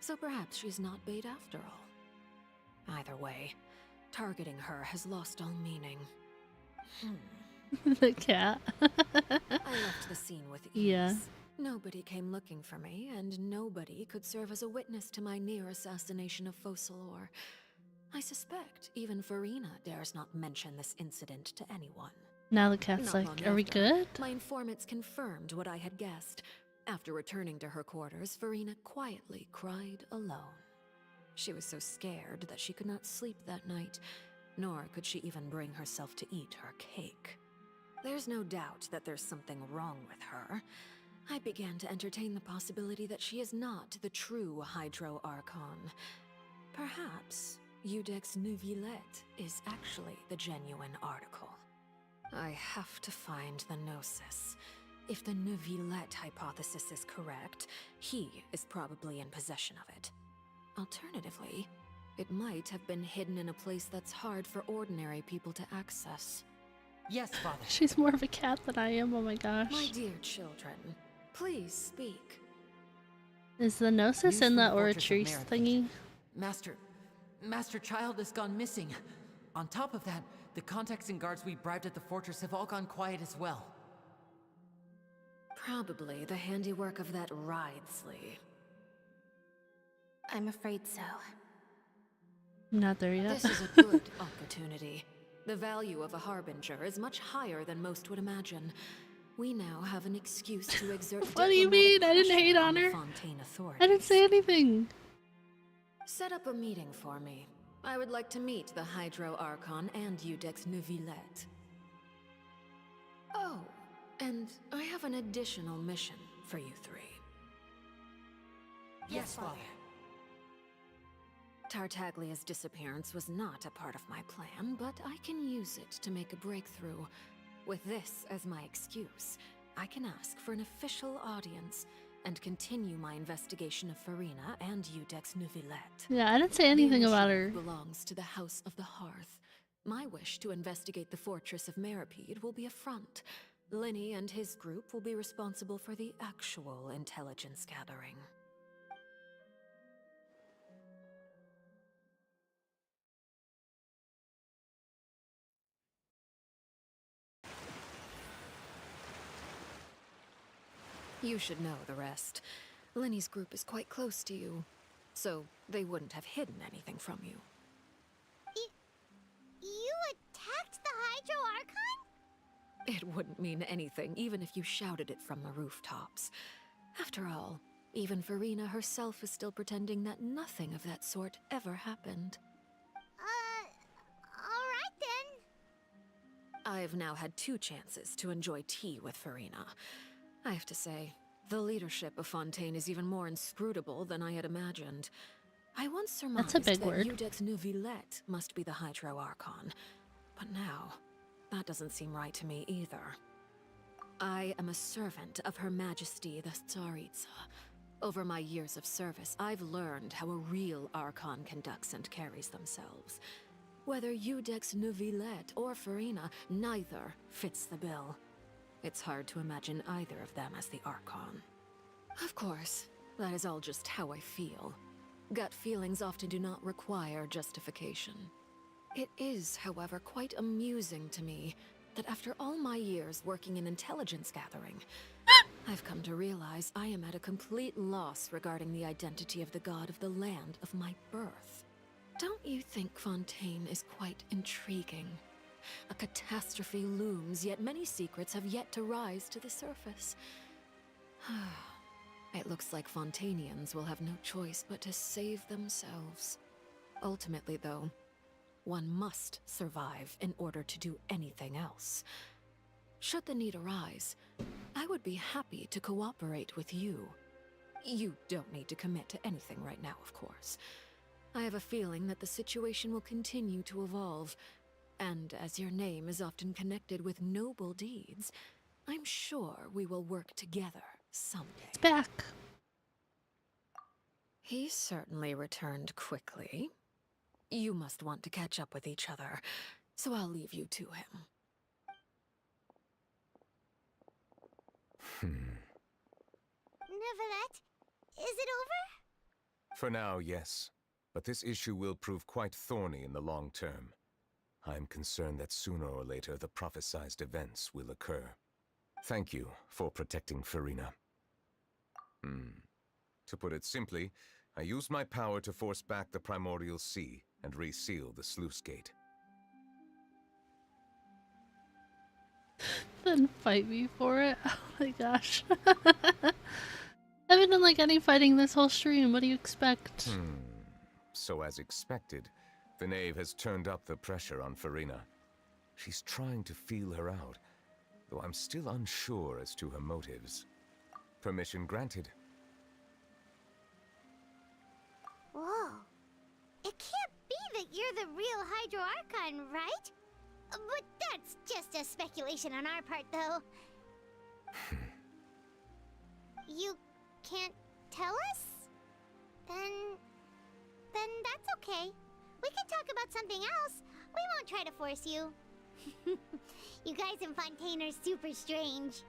so perhaps she's not bait after all. Either way, targeting her has lost all meaning. The cat. I left the scene with ease. Yeah. Nobody came looking for me, and nobody could serve as a witness to my near assassination of Focalor. I suspect even Farina dares not mention this incident to anyone. Now the cat's Not like, long are we after, good? My informants confirmed what I had guessed. After returning to her quarters, Farina quietly cried alone. She was so scared that she could not sleep that night, nor could she even bring herself to eat her cake. There's no doubt that there's something wrong with her. I began to entertain the possibility that she is not the true Hydro Archon. Perhaps Udex Neuvillette is actually the genuine article. I have to find the Gnosis. If the Neuvillette hypothesis is correct, he is probably in possession of it. Alternatively, it might have been hidden in a place that's hard for ordinary people to access. Yes, Father. She's more of a cat than I am, oh my gosh. My dear children, please speak. Is the Gnosis in the Oratrice thingy? Master Child has gone missing. On top of that, the contacts and guards we bribed at the fortress have all gone quiet as well. Probably the handiwork of that Ridesley. I'm afraid so. Not there yet. This is a good opportunity. The value of a Harbinger is much higher than most would imagine. We now have an excuse to exert What do you mean? I didn't hate on her. I didn't say anything. Set up a meeting for me. I would like to meet the Hydro Archon and Udex Neuvillette. Oh, and I have an additional mission for you three. Yes, Father. Tartaglia's disappearance was not a part of my plan, but I can use it to make a breakthrough. With this as my excuse, I can ask for an official audience and continue my investigation of Farina and Udex Neuvillette. Yeah, I didn't say anything about her. The belongs to the House of the Hearth. My wish to investigate the fortress of Meripede will be a front. Linny and his group will be responsible for the actual intelligence gathering. You should know the rest. Linny's group is quite close to you, so they wouldn't have hidden anything from you. You attacked the Hydro Archon? It wouldn't mean anything, even if you shouted it from the rooftops. After all, even Farina herself is still pretending that nothing of that sort ever happened. Alright then. I've now had 2 chances to enjoy tea with Farina. I have to say, the leadership of Fontaine is even more inscrutable than I had imagined. I once surmised That's a big that word. Udex Neuvillette must be the Hydro Archon, but now, that doesn't seem right to me either. I am a servant of Her Majesty the Tsaritsa. Over my years of service, I've learned how a real Archon conducts and carries themselves. Whether Udex Neuvillette or Farina, neither fits the bill. It's hard to imagine either of them as the Archon. Of course, that is all just how I feel. Gut feelings often do not require justification. It is, however, quite amusing to me that after all my years working in intelligence gathering, I've come to realize I am at a complete loss regarding the identity of the god of the land of my birth. Don't you think Fontaine is quite intriguing? A catastrophe looms, yet many secrets have yet to rise to the surface. It looks like Fontainians will have no choice but to save themselves. Ultimately, though, one must survive in order to do anything else. Should the need arise, I would be happy to cooperate with you. You don't need to commit to anything right now, of course. I have a feeling that the situation will continue to evolve, and as your name is often connected with noble deeds, I'm sure we will work together someday. It's back. He certainly returned quickly. You must want to catch up with each other, so I'll leave you to him. Neuvillette, is it over? For now, yes. But this issue will prove quite thorny in the long term. I'm concerned that sooner or later the prophesized events will occur. Thank you for protecting Furina. To put it simply, I used my power to force back the Primordial Sea and reseal the sluice gate. Then fight me for it. Oh my gosh. I haven't done like any fighting this whole stream. What do you expect? So as expected, the knave has turned up the pressure on Furina. She's trying to feel her out, though I'm still unsure as to her motives. Permission granted. Whoa. It can't be that you're the real Hydro Archon, right? But that's just a speculation on our part, though. You can't tell us? Then that's okay. We can talk about something else. We won't try to force you. You guys in Fontaine are super strange.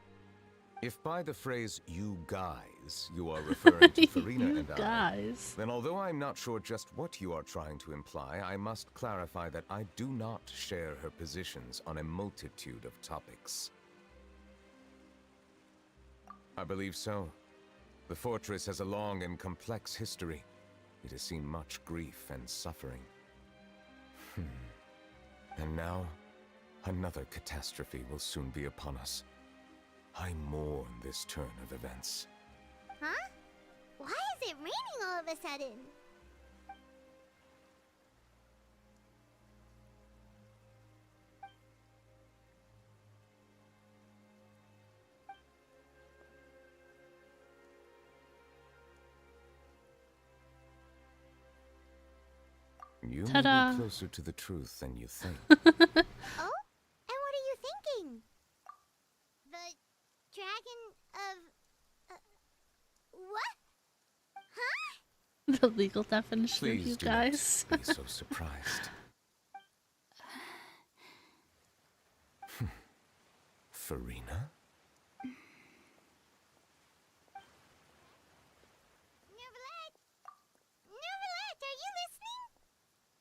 If by the phrase, you guys, you are referring to Furina and guys. then although I'm not sure just what you are trying to imply, I must clarify that I do not share her positions on a multitude of topics. I believe so. The fortress has a long and complex history. It has seen much grief and suffering. And now, another catastrophe will soon be upon us. I mourn this turn of events. Huh? Why is it raining all of a sudden? You may Ta-da. be closer to the truth than you think. Oh? And what are you thinking? The dragon of... what? Huh? The legal definition of Please you do guys. not be so surprised. Furina?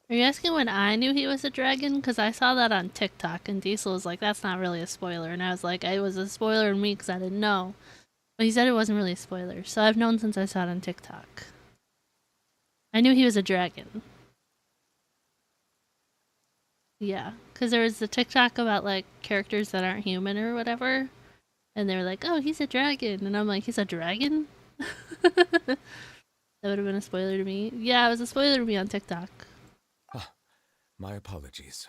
Are you asking when I knew he was a dragon? Because I saw that on TikTok and Diesel was like, that's not really a spoiler. And I was like, it was a spoiler to me because I didn't know. But he said it wasn't really a spoiler. So I've known since I saw it on TikTok. I knew he was a dragon. Yeah, because there was the TikTok about like characters that aren't human or whatever. And they were like, oh, he's a dragon. And I'm like, he's a dragon? That would have been a spoiler to me. Yeah, it was a spoiler to me on TikTok. My apologies.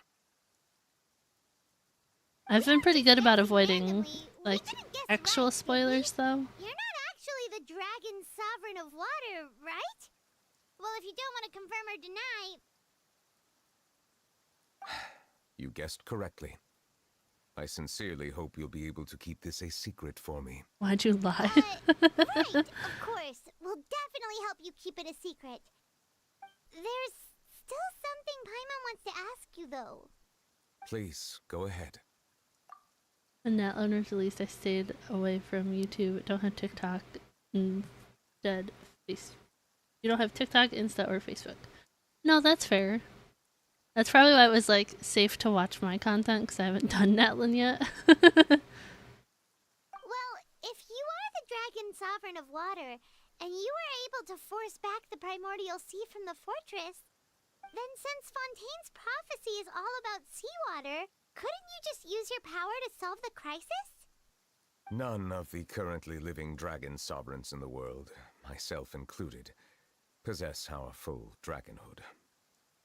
I've been pretty good about avoiding, like, actual spoilers, though. You're not actually the dragon sovereign of water, right? Well, if you don't want to confirm or deny... You guessed correctly. I sincerely hope you'll be able to keep this a secret for me. Why'd you lie? Right, of course. We'll definitely help you keep it a secret. There's still something Paimon wants to ask you, though. Please, go ahead. When that owner's released, I stayed away from YouTube. Don't have TikTok. Instead, Facebook. You don't have TikTok, Insta, or Facebook. No, that's fair. That's probably why it was, like, safe to watch my content, because I haven't done Natlin yet. Well, if you are the Dragon Sovereign of Water, and you were able to force back the primordial sea from the fortress, then since Fontaine's prophecy is all about seawater, couldn't you just use your power to solve the crisis? None of the currently living dragon sovereigns in the world, myself included, possess our full dragonhood.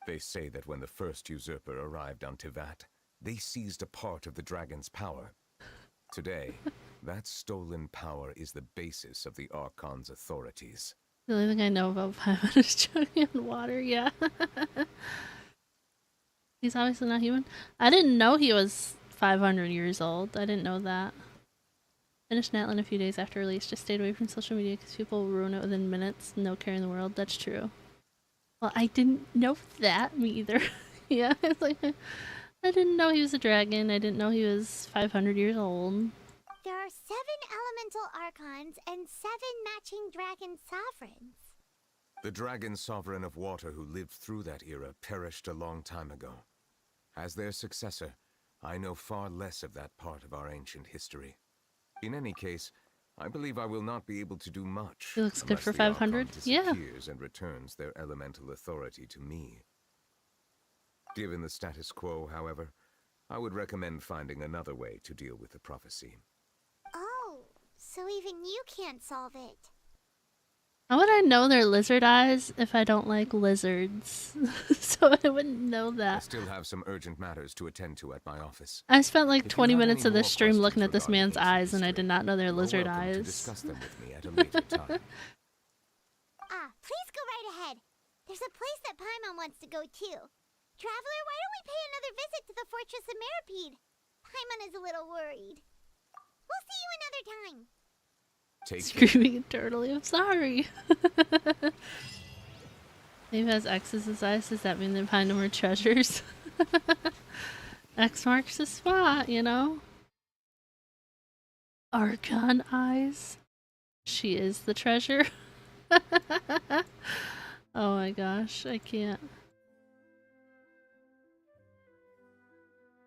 They say that when the first usurper arrived on Tivat, they seized a part of the dragon's power. Today, that stolen power is the basis of the Archon's authorities. The only thing I know about Paimon is choking on water, yeah. He's obviously not human. I didn't know he was 500 years old. I didn't know that. Finished Natlan a few days after release. Just stayed away from social media because people will ruin it within minutes. No care in the world. That's true. Well, I didn't know that. Me either. Yeah, it's like I didn't know he was a dragon. I didn't know he was 500 years old. There are 7 elemental archons and 7 matching dragon sovereigns. The dragon sovereign of water who lived through that era perished a long time ago. As their successor, I know far less of that part of our ancient history. In any case, I believe I will not be able to do much. He looks good for unless the 500. Archon Yeah. disappears and returns their elemental authority to me. Given the status quo, however, I would recommend finding another way to deal with the prophecy. Oh, so even you can't solve it. How would I know they're lizard eyes if I don't like lizards? So I wouldn't know I that. still have some urgent matters to attend to at my office. I spent like If you 20 have minutes any of this more stream looking at questions this man's regarding eyes and I did not know they're you're lizard welcome to eyes. discuss them with me at a later time. Please go right ahead. There's a place that Paimon wants to go too. Traveler, why don't we pay another visit to the Fortress of Meripede? Paimon is a little worried. We'll see you another time. Screaming eternally, I'm sorry. Maybe has X's as eyes, does that mean they find more treasures? X marks the spot, you know? Archon eyes. She is the treasure. Oh my gosh, I can't.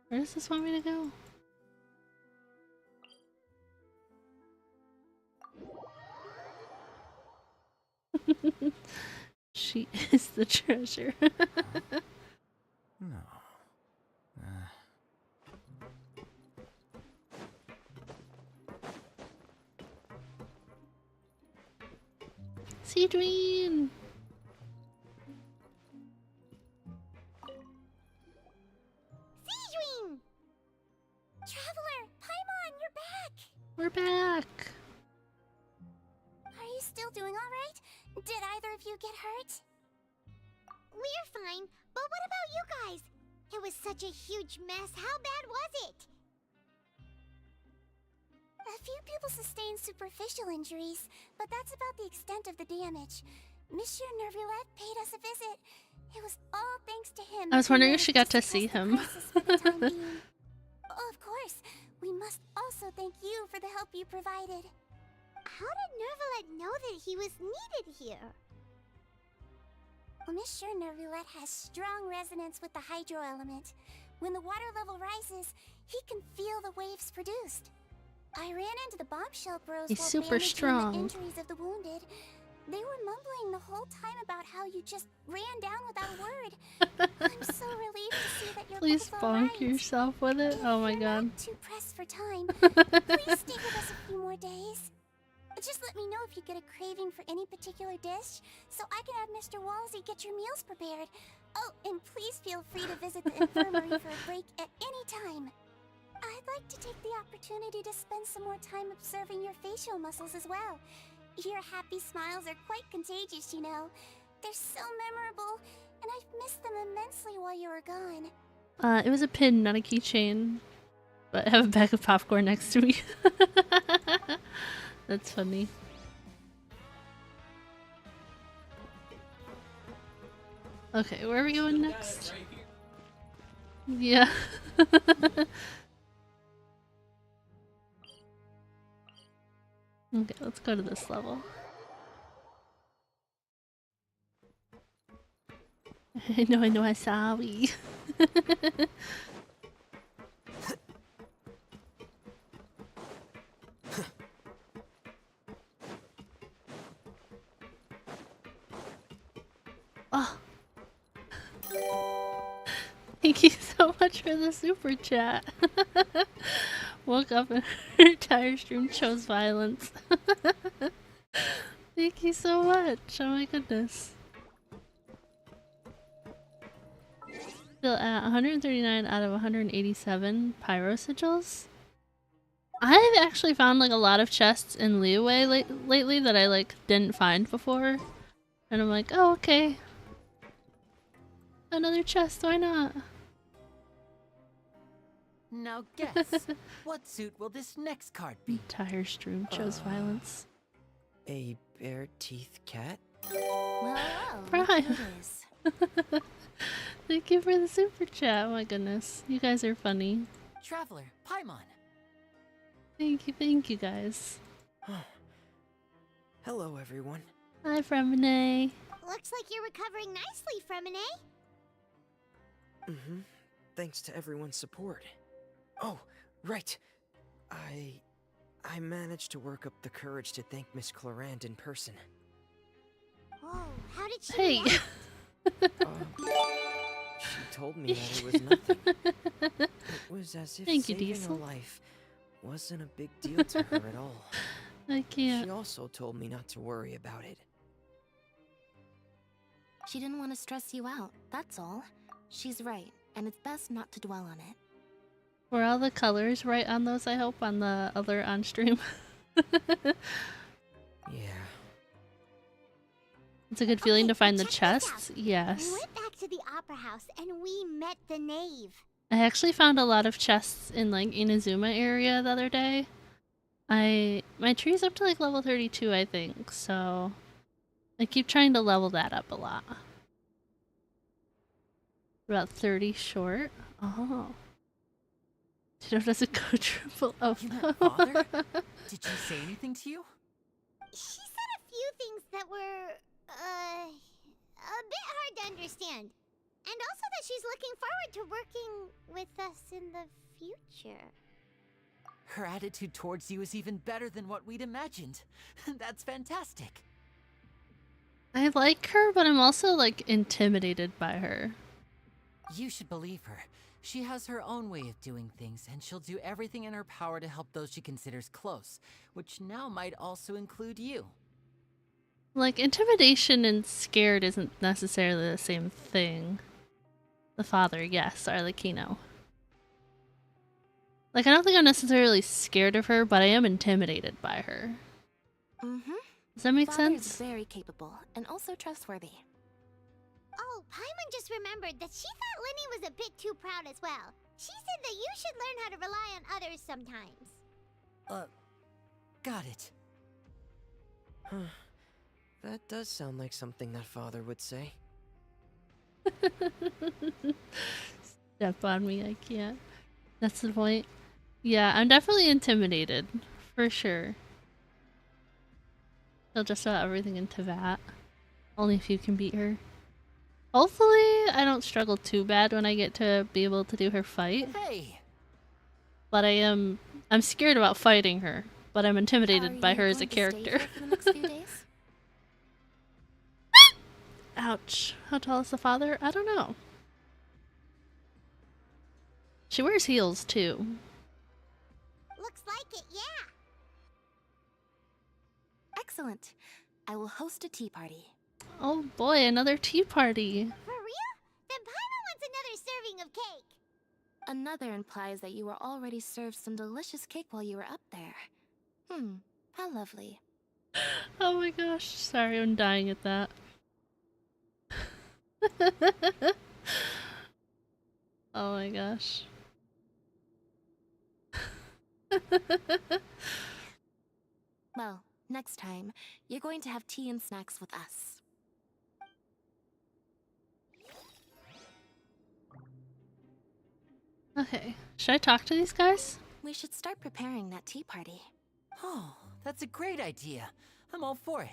Where does this want me to go? She is the treasure. No. Seedween! Seedween! Traveler, Paimon, you're back! We're back! Are you still doing alright? Did either of you get hurt? We're fine, but what about you guys? It was such a huge mess. How bad was it? A few people sustained superficial injuries, but that's about the extent of the damage. Monsieur Nervulette paid us a visit. It was all thanks to him. I was wondering if she got to see him. Of course, we must also thank you for the help you provided. How did Nervulette know that he was needed here? Well, Monsieur Nervulette has strong resonance with the hydro element. When the water level rises, he can feel the waves produced. I ran into the bombshell bros He's while super bandaging strong. the injuries of the wounded. They were mumbling the whole time about how you just ran down without a word. I'm so relieved to see that you're Please both bonk alright. yourself with it. Oh my god. Too pressed for time. Please stay with us a few more days. Just let me know if you get a craving for any particular dish, so I can have Mr. Walsey get your meals prepared. Oh, and please feel free to visit the infirmary for a break at any time. I'd like to take the opportunity to spend some more time observing your facial muscles as well. Your happy smiles are quite contagious, you know. They're so memorable, and I've missed them immensely while you were gone. It was a pin, not a keychain. But I have a bag of popcorn next to me. That's funny. Okay, where are we going next? Yeah. Okay, let's go to this level. I know, I saw we. Thank you so much for the super chat. Woke up and her entire stream chose violence. Thank you so much. Oh my goodness. Still at 139 out of 187 pyro sigils. I've actually found like a lot of chests in Leeway lately that I like didn't find before. And I'm like, oh okay. Another chest, why not? Now guess, what suit will this next card be? Entire stream chose violence. A bare teeth cat? Well, Prime. Thank you for the super chat. Oh my goodness. You guys are funny. Traveler, Paimon. Thank you guys. Hello, everyone. Hi, Fremine. Looks like you're recovering nicely, Fremine. Mm-hmm. Thanks to everyone's support. Oh, right. I managed to work up the courage to thank Miss Clorand in person. Whoa, how did she Hey. react? She told me that it was nothing. It was as if Thank you, saving Diesel. a life wasn't a big deal to her at all. I can't. She also told me not to worry about it. She didn't want to stress you out, that's all. She's right, and it's best not to dwell on it. Were all the colors right on those, I hope, on the other on stream? Yeah. It's a good feeling to find the check this chests. out. Yes. We went back to the Opera House and we met the knave. I actually found a lot of chests in like Inazuma area the other day. My tree's up to like level 32, I think, so I keep trying to level that up a lot. About 30 short. Oh. Tito doesn't go triple. Oh. You met Father? Did she say anything to you? She said a few things that were, a bit hard to understand. And also that she's looking forward to working with us in the future. Her attitude towards you is even better than what we'd imagined. That's fantastic. I like her, but I'm also like intimidated by her. You should believe her. She has her own way of doing things, and she'll do everything in her power to help those she considers close, which now might also include you. Like, intimidation and scared isn't necessarily the same thing. The father, yes, Arlecchino. Like, I don't think I'm necessarily scared of her, but I am intimidated by her. Mm-hmm. Does that make Father is sense? very capable, and also trustworthy. Oh, Paimon just remembered that she thought Lenny was a bit too proud as well. She said that you should learn how to rely on others sometimes. Got it. That does sound like something that Father would say. Step on me, I can't. That's the point. Yeah, I'm definitely intimidated. For sure. She'll just throw everything into that. Only if you can beat her. Hopefully, I don't struggle too bad when I get to be able to do her fight. Hey! But I'm scared about fighting her. But I'm intimidated Are by you her as a going to stay character. here for the next few days? Ouch. How tall is the father? I don't know. She wears heels too. Looks like it, yeah. Excellent. I will host a tea party. Oh boy, another tea party. For real? Then Paimon wants another serving of cake. Another implies that you were already served some delicious cake while you were up there. How lovely. Oh my gosh, sorry, I'm dying at that. Oh my gosh. Well, next time, you're going to have tea and snacks with us. Okay, should I talk to these guys? We should start preparing that tea party. Oh, that's a great idea. I'm all for it.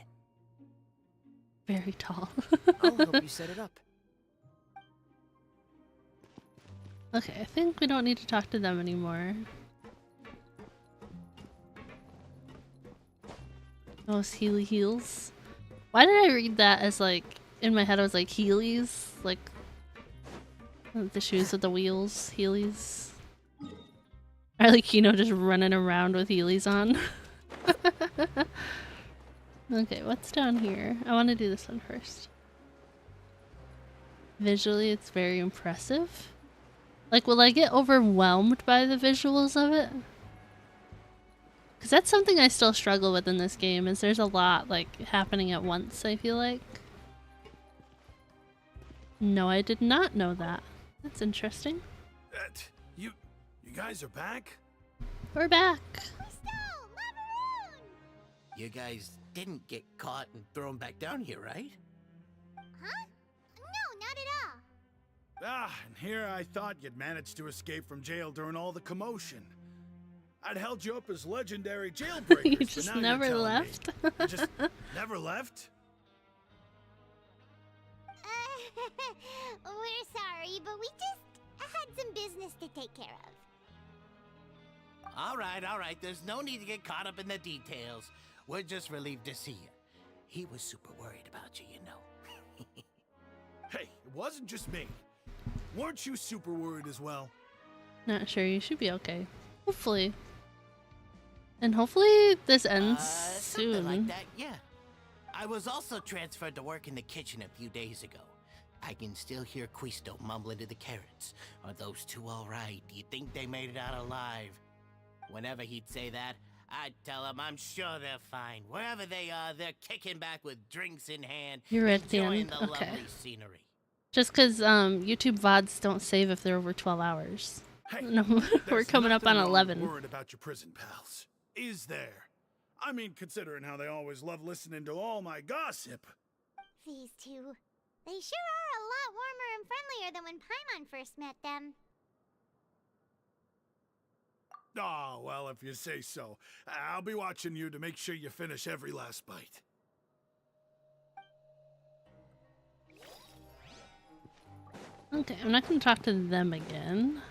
Very tall. I'll help you set it up. Okay, I think we don't need to talk to them anymore. Those Healy heels. Why did I read that as like, in my head I was like Heelys? Like, The shoes with the wheels, Heelys. I like just running around with Heelys on. Okay, what's down here? I want to do this one first. Visually, it's very impressive. Like, will I get overwhelmed by the visuals of it? Because that's something I still struggle with in this game, is there's a lot, like, happening at once, I feel like. No, I did not know that. That's interesting. You guys are back? We're back. You guys didn't get caught and thrown back down here, right? Huh? No, not at all. And here I thought you'd managed to escape from jail during all the commotion. I'd held you up as legendary jailbreakers, You but just now never you're telling left? me you just never left? We're sorry, but we just had some business to take care of. All right. There's no need to get caught up in the details. We're just relieved to see you. He was super worried about you, you know. Hey, it wasn't just me. Weren't you super worried as well? Not sure, you should be okay. Hopefully. And hopefully this ends Something soon. like that, yeah. I was also transferred to work in the kitchen a few days ago. I can still hear Quisto mumbling to the carrots. Are those two all right? Do you think they made it out alive? Whenever he'd say that, I'd tell him I'm sure they're fine. Wherever they are, they're kicking back with drinks in hand, You're at the enjoying end? the Okay. lovely scenery. Just because YouTube VODs don't save if they're over 12 hours. Hey, No, we're coming up on nothing wrong 11. with worried about your prison pals, is there? I mean, considering how they always love listening to all my gossip. These two. They sure are a lot warmer and friendlier than when Paimon first met them. Oh, well, if you say so. I'll be watching you to make sure you finish every last bite. Okay, I'm not going to talk to them again.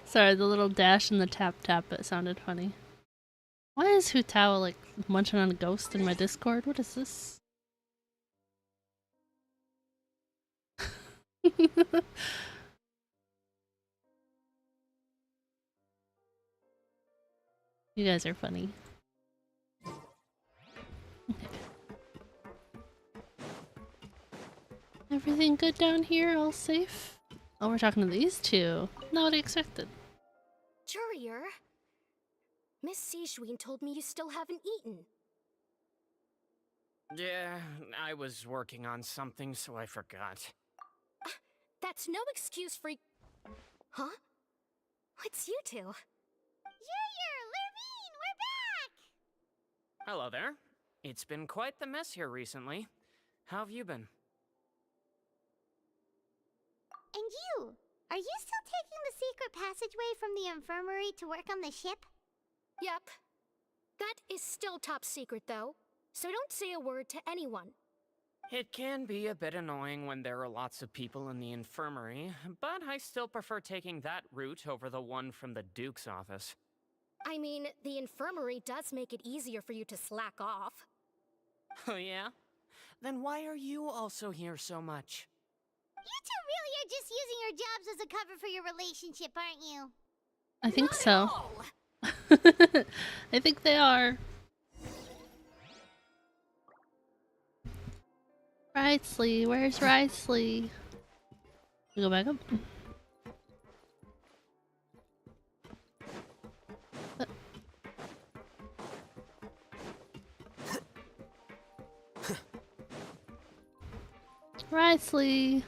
Sorry, the little dash and the tap tap, it sounded funny. Why is Hutao like munching on a ghost in my Discord? What is this? You guys are funny. Okay. Everything good down here? All safe? Oh, we're talking to these two. Not what I expected. Jurier, Miss Sijween told me you still haven't eaten. Yeah, I was working on something, so I forgot. That's no excuse for... Huh? It's you two. Jurier, Lurvine, we're back! Hello there. It's been quite the mess here recently. How have you been? And you? Are you still taking the secret passageway from the infirmary to work on the ship? Yep. That is still top secret, though. So don't say a word to anyone. It can be a bit annoying when there are lots of people in the infirmary, but I still prefer taking that route over the one from the Duke's office. I mean, the infirmary does make it easier for you to slack off. Oh yeah? Then why are you also here so much? You two really are just using your jobs as a cover for your relationship, aren't you? I think so. I think they are. Wrightsley, where's Wrightsley? We go back up. Wrightsley.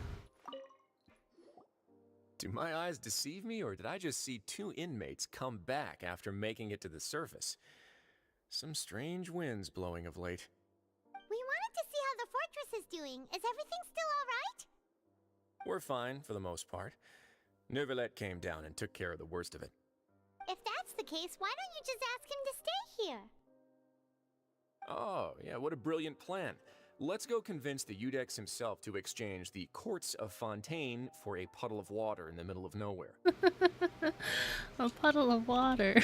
Do my eyes deceive me, or did I just see two inmates come back after making it to the surface? Some strange winds blowing of late. We wanted to see how the fortress is doing. Is everything still alright? We're fine, for the most part. Neuvillette came down and took care of the worst of it. If that's the case, why don't you just ask him to stay here? Oh, yeah, what a brilliant plan. Let's go convince the Udex himself to exchange the courts of Fontaine for a puddle of water in the middle of nowhere. A puddle of water.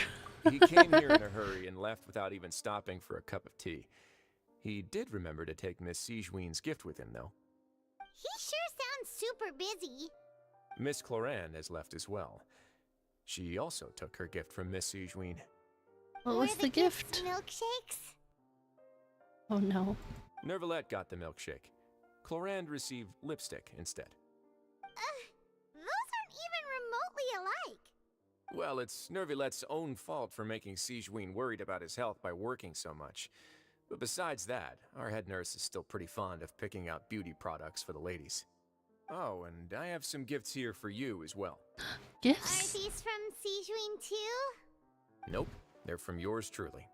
He came here in a hurry and left without even stopping for a cup of tea. He did remember to take Miss Sigewin's gift with him, though. He sure sounds super busy. Miss Cloran has left as well. She also took her gift from Miss Sigewin. What was the gift? Milkshakes? Oh no. Nervalette got the milkshake. Cloran received lipstick instead. Those aren't even remotely alike. Well, it's Nervalette's own fault for making Sigewin worried about his health by working so much. But besides that, our head nurse is still pretty fond of picking out beauty products for the ladies. Oh, and I have some gifts here for you as well. Gifts? Are these from Sigewin too? Nope, they're from yours truly.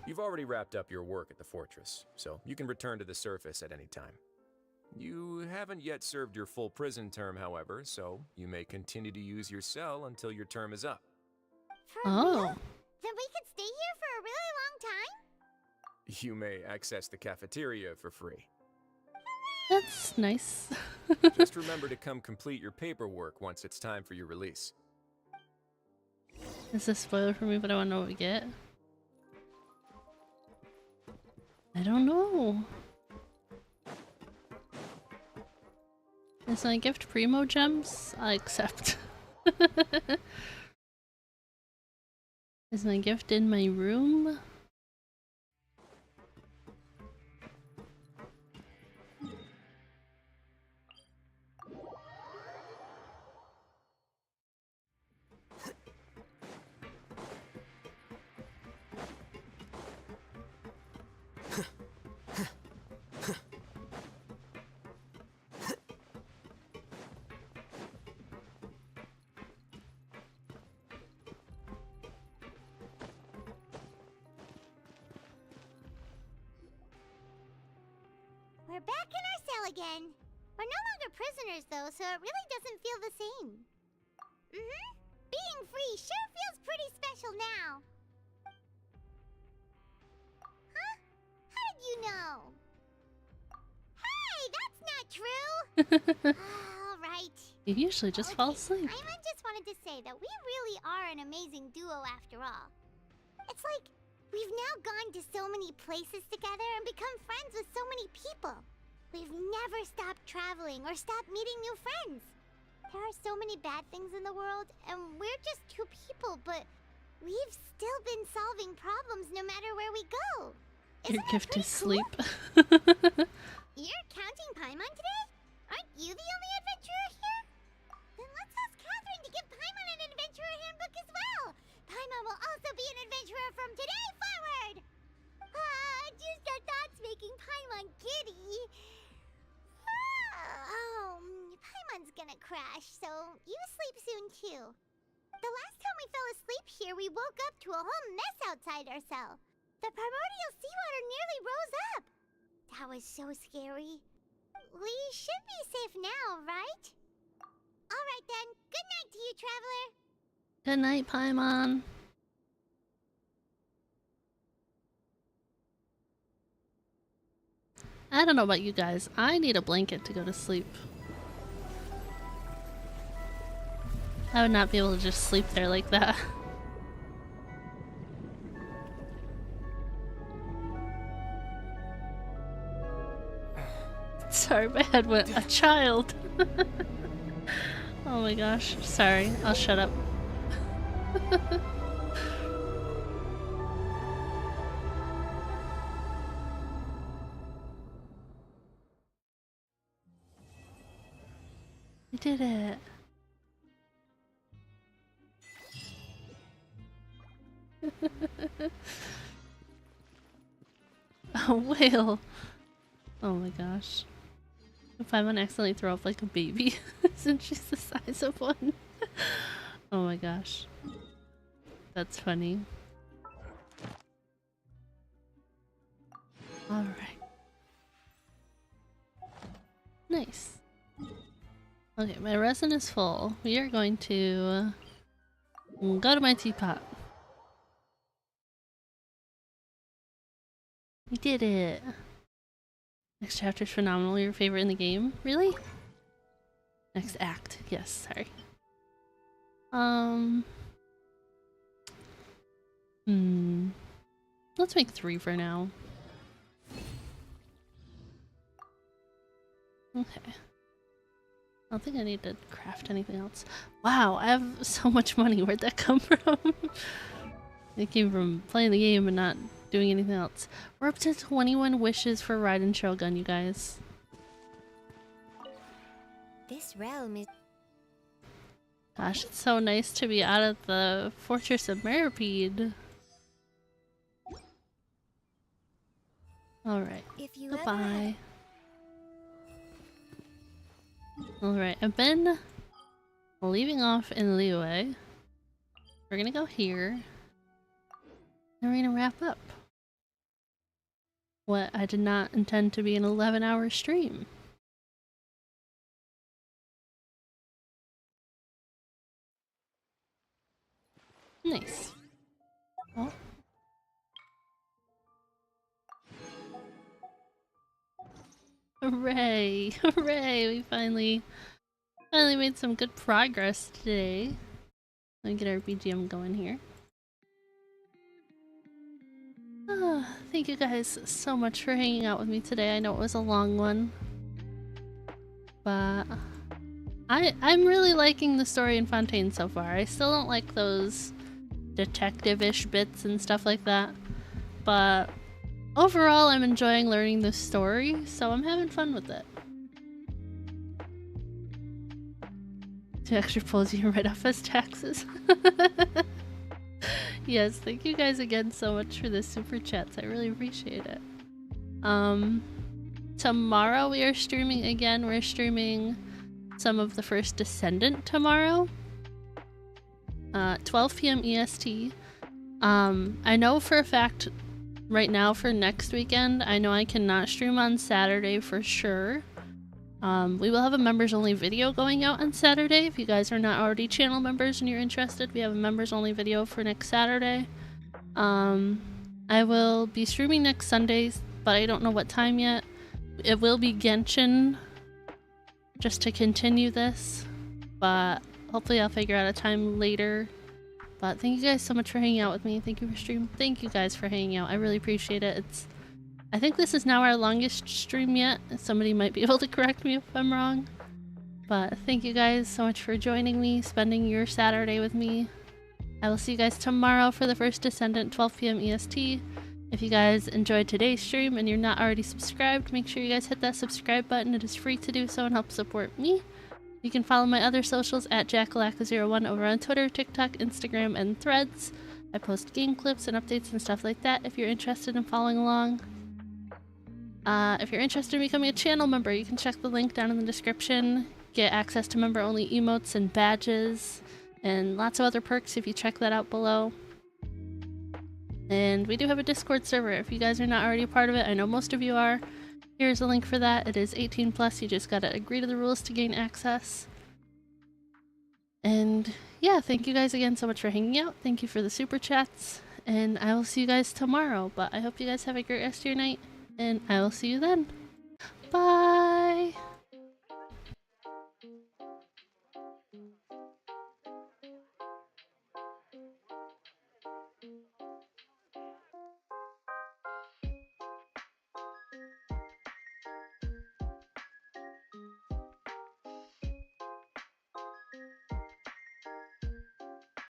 You've already wrapped up your work at the fortress, so you can return to the surface at any time. You haven't yet served your full prison term, however, so you may continue to use your cell until your term is up. For real? Then we could stay here for a really long time? You may access the cafeteria for free. That's nice. Just remember to come complete your paperwork once it's time for your release. This is a spoiler for me, but I want to know what we get. I don't know. Is my gift Primo gems? I accept. Is my gift in my room? We're back in our cell again. We're no longer prisoners though, so it really doesn't feel the same. Being free sure feels pretty special now. Huh? How did you know? Hey, that's not true! Alright. You usually just fall asleep. I just wanted to say that we really are an amazing duo after all. It's like we've now gone to so many places together and become friends with so many people. We've never stopped traveling or stopped meeting new friends. There are so many bad things in the world, and we're just two people, but we've still been solving problems no matter where we go. Your gift is sleep. You're counting Paimon today? Aren't you the only adventurer here? Then let's ask Catherine to give Paimon an adventurer handbook as well. Paimon will also be an adventurer from today forward. Just our thoughts making Paimon giddy. Paimon's gonna crash, so you sleep soon too. The last time we fell asleep here, we woke up to a whole mess outside our cell. The primordial seawater nearly rose up. That was so scary. We should be safe now, right? Alright then, good night to you, traveler. Good night, Paimon. I don't know about you guys. I need a blanket to go to sleep. I would not be able to just sleep there like that. Sorry, my head went a child. Oh my gosh. Sorry, I'll shut up. We did it. A whale. Oh my gosh. If I'm gonna accidentally throw up like a baby since she's the size of one. Oh my gosh. That's funny. Alright. Nice. Okay, my resin is full. We are going to go to my teapot. We did it! Next chapter is phenomenal. Your favorite in the game? Really? Next act. Yes, sorry. Let's make 3 for now. Okay. I don't think I need to craft anything else. Wow, I have so much money. Where'd that come from? It came from playing the game and not doing anything else. We're up to 21 wishes for Raiden Shogun, you guys. This realm is... Gosh, it's so nice to be out of the Fortress of Meropide. Alright, goodbye. Alright, I've been leaving off in Liyue. We're gonna go here. And we're gonna wrap up what I did not intend to be an 11-hour stream. Nice. Oh. Hooray! Hooray! We finally made some good progress today. Let me get our BGM going here. Thank you guys so much for hanging out with me today. I know it was a long one, but I'm really liking the story in Fontaine so far. I still don't like those detective-ish bits and stuff like that, but overall I'm enjoying learning the story, so I'm having fun with it. 2 extra pulls you right off as taxes. Yes, thank you guys again so much for the super chats. I really appreciate it. Tomorrow we are streaming again. We're streaming some of the First Descendant tomorrow. 12 p.m. EST. I know for a fact right now for next weekend, I know I cannot stream on Saturday for sure. We will have a members only video going out on Saturday. If you guys are not already channel members and you're interested, we have a members only video for next Saturday. I will be streaming next Sunday, but I don't know what time yet. It will be Genshin just to continue this, but hopefully I'll figure out a time later. But thank you guys so much for hanging out with me. Thank you for streaming. Thank you guys for hanging out. I really appreciate it. I think this is now our longest stream yet. Somebody might be able to correct me if I'm wrong. But thank you guys so much for joining me, spending your Saturday with me. I will see you guys tomorrow for the First Descendant, 12 p.m. EST. If you guys enjoyed today's stream and you're not already subscribed, make sure you guys hit that subscribe button. It is free to do so and help support me. You can follow my other socials at Jackalaka01 over on Twitter, TikTok, Instagram, and Threads. I post game clips and updates and stuff like that if you're interested in following along. If you're interested in becoming a channel member, you can check the link down in the description. Get access to member-only emotes and badges, and lots of other perks if you check that out below. And we do have a Discord server if you guys are not already a part of it. I know most of you are. Here's a link for that. It is 18+. You just gotta agree to the rules to gain access. And yeah, thank you guys again so much for hanging out. Thank you for the super chats. And I will see you guys tomorrow. But I hope you guys have a great rest of your night. And I will see you then. Bye!